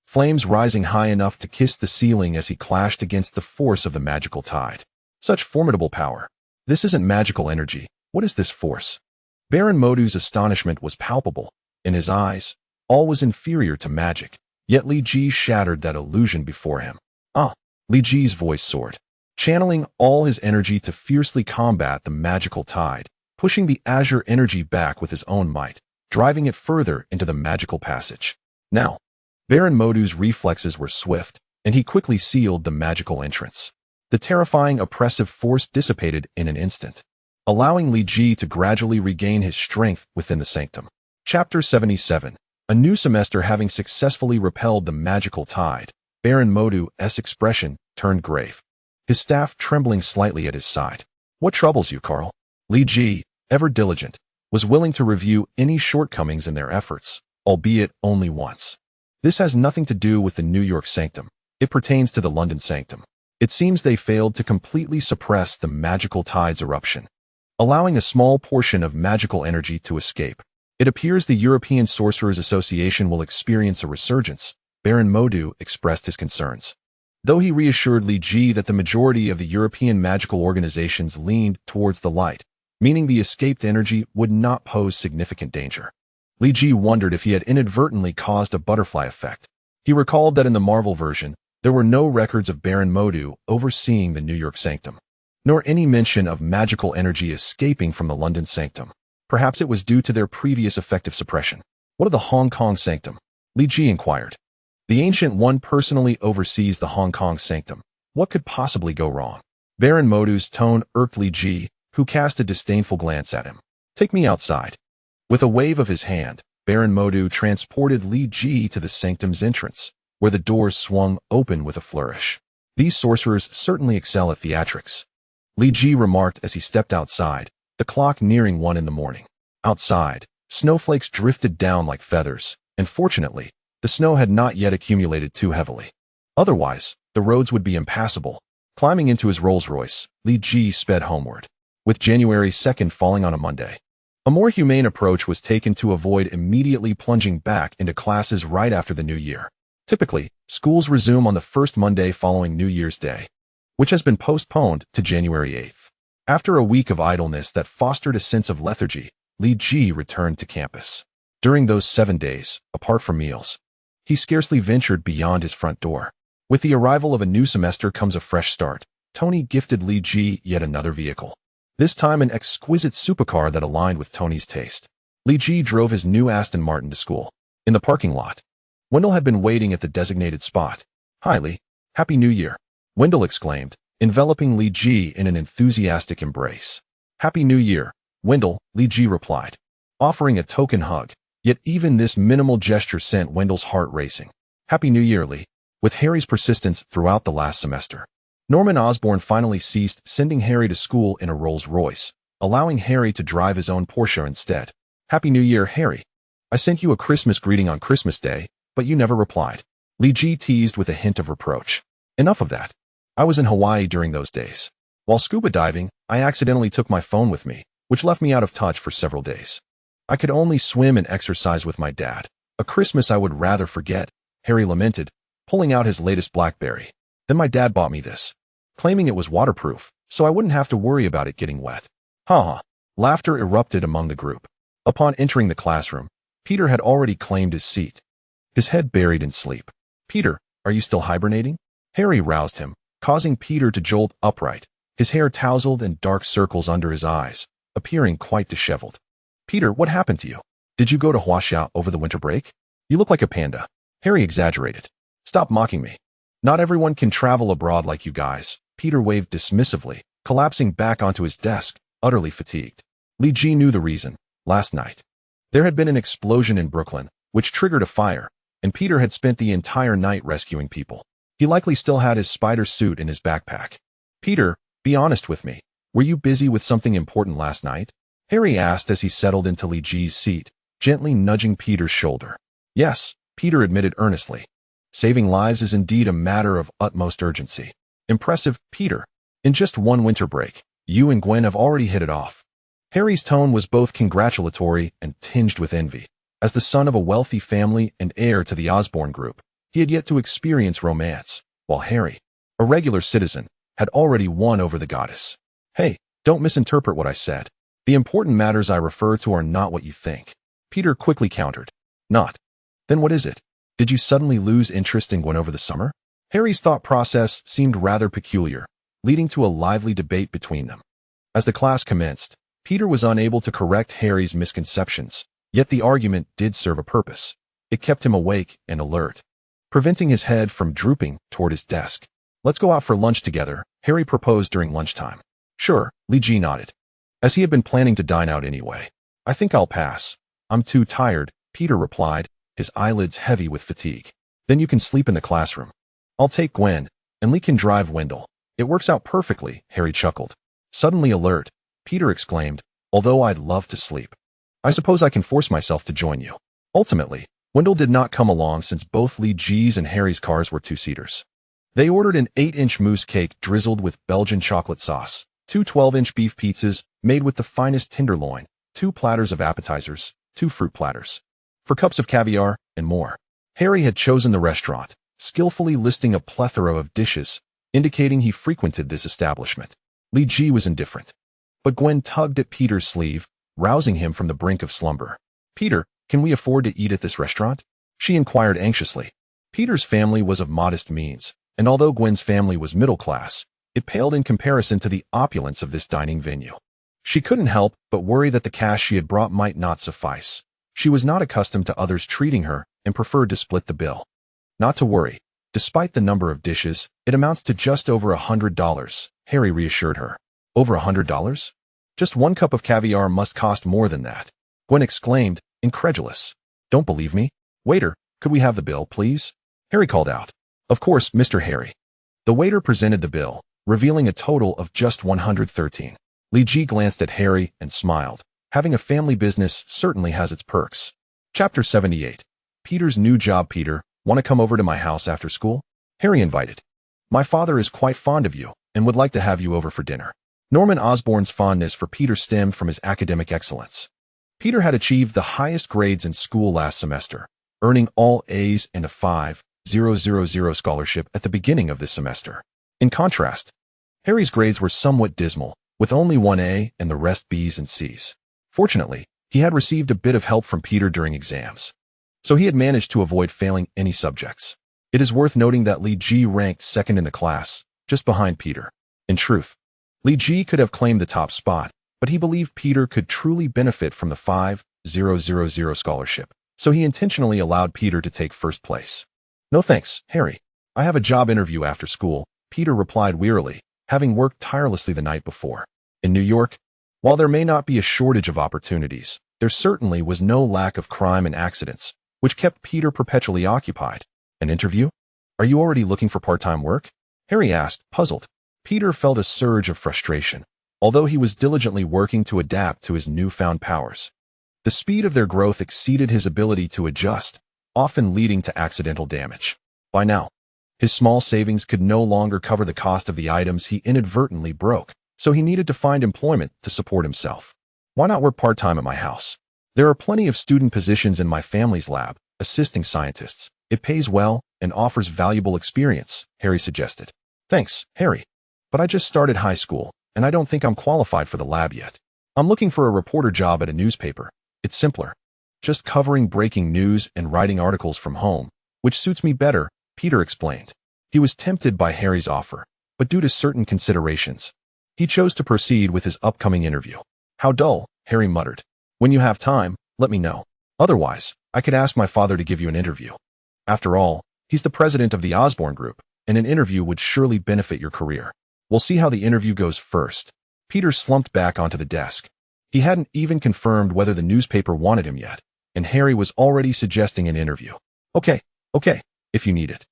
Flames rising high enough to kiss the ceiling as he clashed against the force of the magical tide. Such formidable power. This isn't magical energy. What is this force? Baron Modu's astonishment was palpable. In his eyes, all was inferior to magic, yet Li Ji shattered that illusion before him. Li Ji's voice soared, channeling all his energy to fiercely combat the magical tide, pushing the azure energy back with his own might, driving it further into the magical passage. Now, Baron Modu's reflexes were swift, and he quickly sealed the magical entrance. The terrifying oppressive force dissipated in an instant, allowing Li Ji to gradually regain his strength within the sanctum. Chapter 77. A new semester having successfully repelled the magical tide, Baron Modu's expression turned grave, his staff trembling slightly at his side. What troubles you, Carl? Li Ji, ever diligent, was willing to review any shortcomings in their efforts, albeit only once. This has nothing to do with the New York sanctum. It pertains to the London sanctum. It seems they failed to completely suppress the magical tide's eruption, allowing a small portion of magical energy to escape. It appears the European Sorcerers Association will experience a resurgence. Baron Modu expressed his concerns, though he reassured Li Ji that the majority of the European magical organizations leaned towards the light, meaning the escaped energy would not pose significant danger. Li Ji wondered if he had inadvertently caused a butterfly effect. He recalled that in the Marvel version, there were no records of Baron Modu overseeing the New York sanctum, nor any mention of magical energy escaping from the London sanctum. Perhaps it was due to their previous effective suppression. What of the Hong Kong sanctum? Li Ji inquired. The Ancient One personally oversees the Hong Kong sanctum. What could possibly go wrong? Baron Modu's tone irked Li Ji, who cast a disdainful glance at him. Take me outside. With a wave of his hand, Baron Modu transported Li Ji to the sanctum's entrance, where the doors swung open with a flourish. These sorcerers certainly excel at theatrics, Li Ji remarked as he stepped outside, the clock nearing 1 in the morning. Outside, snowflakes drifted down like feathers, and fortunately, the snow had not yet accumulated too heavily. Otherwise, the roads would be impassable. Climbing into his Rolls-Royce, Li Ji sped homeward, with January 2nd falling on a Monday. A more humane approach was taken to avoid immediately plunging back into classes right after the new year. Typically, schools resume on the first Monday following New Year's Day, which has been postponed to January 8th. After a week of idleness that fostered a sense of lethargy, Li Ji returned to campus. During those 7 days, apart from meals, he scarcely ventured beyond his front door. With the arrival of a new semester comes a fresh start. Tony gifted Li Ji yet another vehicle, this time an exquisite supercar that aligned with Tony's taste. Li Ji drove his new Aston Martin to school. In the parking lot, Wendell had been waiting at the designated spot. "Hi, Li. Happy New Year," Wendell exclaimed, enveloping Li Ji in an enthusiastic embrace. "Happy New Year, Wendell," Li Ji replied, offering a token hug. Yet even this minimal gesture sent Wendell's heart racing. "Happy New Year, Li." With Harry's persistence throughout the last semester, Norman Osborn finally ceased sending Harry to school in a Rolls-Royce, allowing Harry to drive his own Porsche instead. "Happy New Year, Harry." I sent you a Christmas greeting on Christmas Day, but you never replied. Li Ji teased with a hint of reproach. Enough of that. I was in Hawaii during those days. While scuba diving, I accidentally took my phone with me, which left me out of touch for several days. I could only swim and exercise with my dad. A Christmas I would rather forget, Harry lamented, pulling out his latest BlackBerry. Then my dad bought me this, claiming it was waterproof, so I wouldn't have to worry about it getting wet. Ha. Laughter erupted among the group. Upon entering the classroom, Peter had already claimed his seat, his head buried in sleep. Peter, are you still hibernating? Harry roused him, causing Peter to jolt upright, his hair tousled and dark circles under his eyes, appearing quite disheveled. Peter, what happened to you? Did you go to Huaxia over the winter break? You look like a panda. Harry exaggerated. Stop mocking me. Not everyone can travel abroad like you guys. Peter waved dismissively, collapsing back onto his desk, utterly fatigued. Li Ji knew the reason. Last night, there had been an explosion in Brooklyn, which triggered a fire, and Peter had spent the entire night rescuing people. He likely still had his spider suit in his backpack. Peter, be honest with me. Were you busy with something important last night? Harry asked as he settled into Li Ji's seat, gently nudging Peter's shoulder. Yes, Peter admitted earnestly. Saving lives is indeed a matter of utmost urgency. Impressive, Peter. In just one winter break, you and Gwen have already hit it off. Harry's tone was both congratulatory and tinged with envy. As the son of a wealthy family and heir to the Osborne group, he had yet to experience romance, while Harry, a regular citizen, had already won over the goddess. Hey, don't misinterpret what I said. The important matters I refer to are not what you think. Peter quickly countered. Not. Then what is it? Did you suddenly lose interest in Gwen over the summer? Harry's thought process seemed rather peculiar, leading to a lively debate between them. As the class commenced, Peter was unable to correct Harry's misconceptions, yet the argument did serve a purpose. It kept him awake and alert, preventing his head from drooping toward his desk. Let's go out for lunch together, Harry proposed during lunchtime. Sure, Li Ji nodded, as he had been planning to dine out anyway. I think I'll pass. I'm too tired, Peter replied, his eyelids heavy with fatigue. Then you can sleep in the classroom. I'll take Gwen, and Lee can drive Wendell. It works out perfectly, Harry chuckled. Suddenly alert, Peter exclaimed, although I'd love to sleep. I suppose I can force myself to join you. Ultimately, Wendell did not come along since both Li Ji's and Harry's cars were two-seaters. They ordered an 8-inch mousse cake drizzled with Belgian chocolate sauce, 2 12-inch beef pizzas made with the finest tenderloin, 2 platters of appetizers, 2 fruit platters, 4 cups of caviar, and more. Harry had chosen the restaurant, skillfully listing a plethora of dishes, indicating he frequented this establishment. Li Ji was indifferent. But Gwen tugged at Peter's sleeve, rousing him from the brink of slumber. Peter, can we afford to eat at this restaurant? She inquired anxiously. Peter's family was of modest means, and although Gwen's family was middle class, it paled in comparison to the opulence of this dining venue. She couldn't help but worry that the cash she had brought might not suffice. She was not accustomed to others treating her and preferred to split the bill. Not to worry. Despite the number of dishes, it amounts to just over $100, Harry reassured her. Over $100? Just 1 cup of caviar must cost more than that. Gwen exclaimed, incredulous. Don't believe me? Waiter, could we have the bill, please? Harry called out. Of course, Mr. Harry. The waiter presented the bill, revealing a total of just $113. Li Ji glanced at Harry and smiled. Having a family business certainly has its perks. Chapter 78. Peter's new job. Peter, want to come over to my house after school? Harry invited. My father is quite fond of you and would like to have you over for dinner. Norman Osborn's fondness for Peter stemmed from his academic excellence. Peter had achieved the highest grades in school last semester, earning all A's and a 5,000 scholarship at the beginning of this semester. In contrast, Harry's grades were somewhat dismal, with only 1 A and the rest B's and C's. Fortunately, he had received a bit of help from Peter during exams, so he had managed to avoid failing any subjects. It is worth noting that Li Ji ranked second in the class, just behind Peter. In truth, Li Ji could have claimed the top spot, but he believed Peter could truly benefit from the 5,000 scholarship, so he intentionally allowed Peter to take first place. No thanks, Harry. I have a job interview after school, Peter replied wearily, having worked tirelessly the night before. In New York, while there may not be a shortage of opportunities, there certainly was no lack of crime and accidents, which kept Peter perpetually occupied. An interview? Are you already looking for part-time work? Harry asked, puzzled. Peter felt a surge of frustration, although he was diligently working to adapt to his newfound powers. The speed of their growth exceeded his ability to adjust, often leading to accidental damage. By now, his small savings could no longer cover the cost of the items he inadvertently broke, so he needed to find employment to support himself. Why not work part-time at my house? There are plenty of student positions in my family's lab, assisting scientists. It pays well and offers valuable experience, Harry suggested. Thanks, Harry. But I just started high school, and I don't think I'm qualified for the lab yet. I'm looking for a reporter job at a newspaper. It's simpler. Just covering breaking news and writing articles from home, which suits me better, Peter explained. He was tempted by Harry's offer, but due to certain considerations, he chose to proceed with his upcoming interview. How dull, Harry muttered. When you have time, let me know. Otherwise, I could ask my father to give you an interview. After all, he's the president of the Osborn Group, and an interview would surely benefit your career. We'll see how the interview goes first. Peter slumped back onto the desk. He hadn't even confirmed whether the newspaper wanted him yet, and Harry was already suggesting an interview. Okay, if you need it.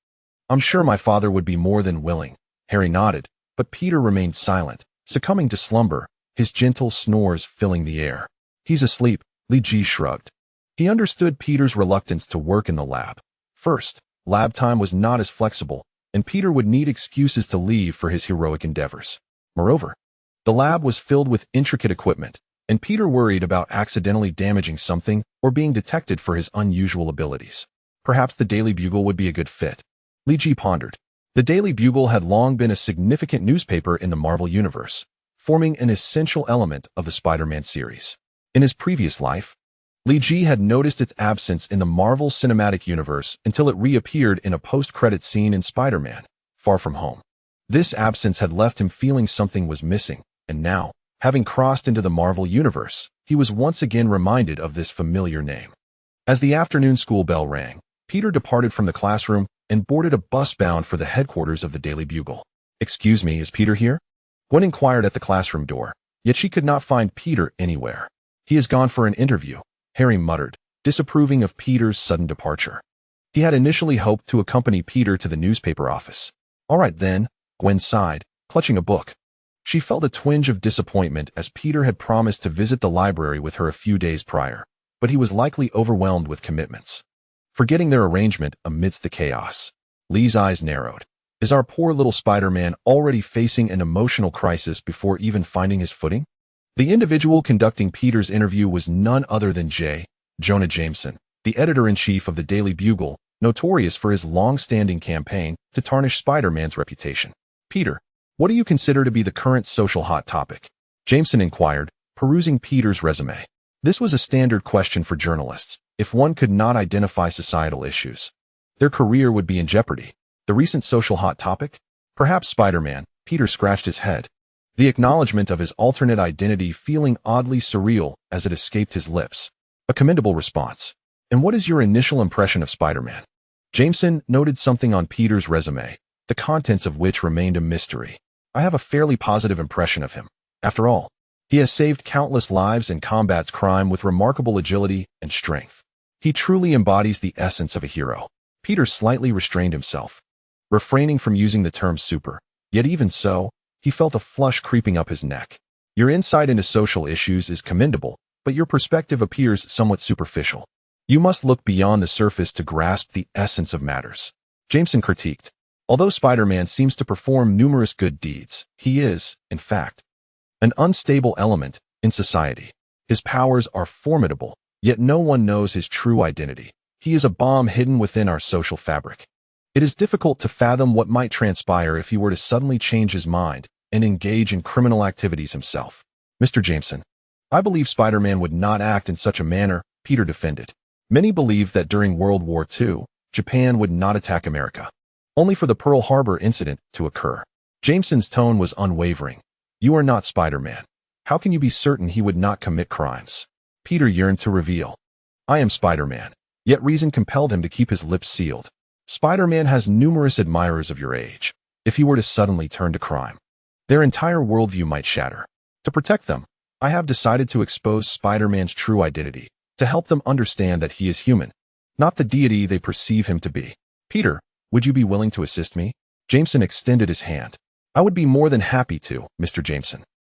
I'm sure my father would be more than willing. Harry nodded, but Peter remained silent, succumbing to slumber, his gentle snores filling the air. He's asleep, Li Ji shrugged. He understood Peter's reluctance to work in the lab. First, lab time was not as flexible, and Peter would need excuses to leave for his heroic endeavors. Moreover, the lab was filled with intricate equipment, and Peter worried about accidentally damaging something or being detected for his unusual abilities. Perhaps the Daily Bugle would be a good fit. Li Ji pondered. The Daily Bugle had long been a significant newspaper in the Marvel Universe, forming an essential element of the Spider-Man series. In his previous life, Li Ji had noticed its absence in the Marvel Cinematic Universe until it reappeared in a post-credit scene in Spider-Man: Far From Home. This absence had left him feeling something was missing, and now, having crossed into the Marvel Universe, he was once again reminded of this familiar name. As the afternoon school bell rang, Peter departed from the classroom and boarded a bus bound for the headquarters of the Daily Bugle. Excuse me, is Peter here? Gwen inquired at the classroom door, yet she could not find Peter anywhere. He has gone for an interview, Harry muttered, disapproving of Peter's sudden departure. He had initially hoped to accompany Peter to the newspaper office. All right then, Gwen sighed, clutching a book. She felt a twinge of disappointment as Peter had promised to visit the library with her a few days prior, but he was likely overwhelmed with commitments. Forgetting their arrangement amidst the chaos, Lee's eyes narrowed. Is our poor little Spider-Man already facing an emotional crisis before even finding his footing? The individual conducting Peter's interview was none other than J. Jonah Jameson, the editor-in-chief of the Daily Bugle, notorious for his long-standing campaign to tarnish Spider-Man's reputation. Peter, what do you consider to be the current social hot topic? Jameson inquired, perusing Peter's resume. This was a standard question for journalists. If one could not identify societal issues, their career would be in jeopardy. The recent social hot topic? Perhaps Spider-Man. Peter scratched his head, the acknowledgement of his alternate identity feeling oddly surreal as it escaped his lips. A commendable response. And what is your initial impression of Spider-Man? Jameson noted something on Peter's resume, the contents of which remained a mystery. I have a fairly positive impression of him. After all, he has saved countless lives and combats crime with remarkable agility and strength. He truly embodies the essence of a hero. Peter slightly restrained himself, refraining from using the term super. Yet even so, he felt a flush creeping up his neck. Your insight into social issues is commendable, but your perspective appears somewhat superficial. You must look beyond the surface to grasp the essence of matters. Jameson critiqued. Although Spider-Man seems to perform numerous good deeds, he is, in fact, an unstable element in society. His powers are formidable, yet no one knows his true identity. He is a bomb hidden within our social fabric. It is difficult to fathom what might transpire if he were to suddenly change his mind and engage in criminal activities himself. Mr. Jameson, I believe Spider-Man would not act in such a manner, Peter defended. Many believe that during World War II, Japan would not attack America, only for the Pearl Harbor incident to occur. Jameson's tone was unwavering. You are not Spider-Man. How can you be certain he would not commit crimes? Peter yearned to reveal. I am Spider-Man, yet reason compelled him to keep his lips sealed. Spider-Man has numerous admirers of your age. If he were to suddenly turn to crime, their entire worldview might shatter. To protect them, I have decided to expose Spider-Man's true identity, to help them understand that he is human, not the deity they perceive him to be. Peter, would you be willing to assist me? Jameson extended his hand. I would be more than happy to, Mr. Jameson.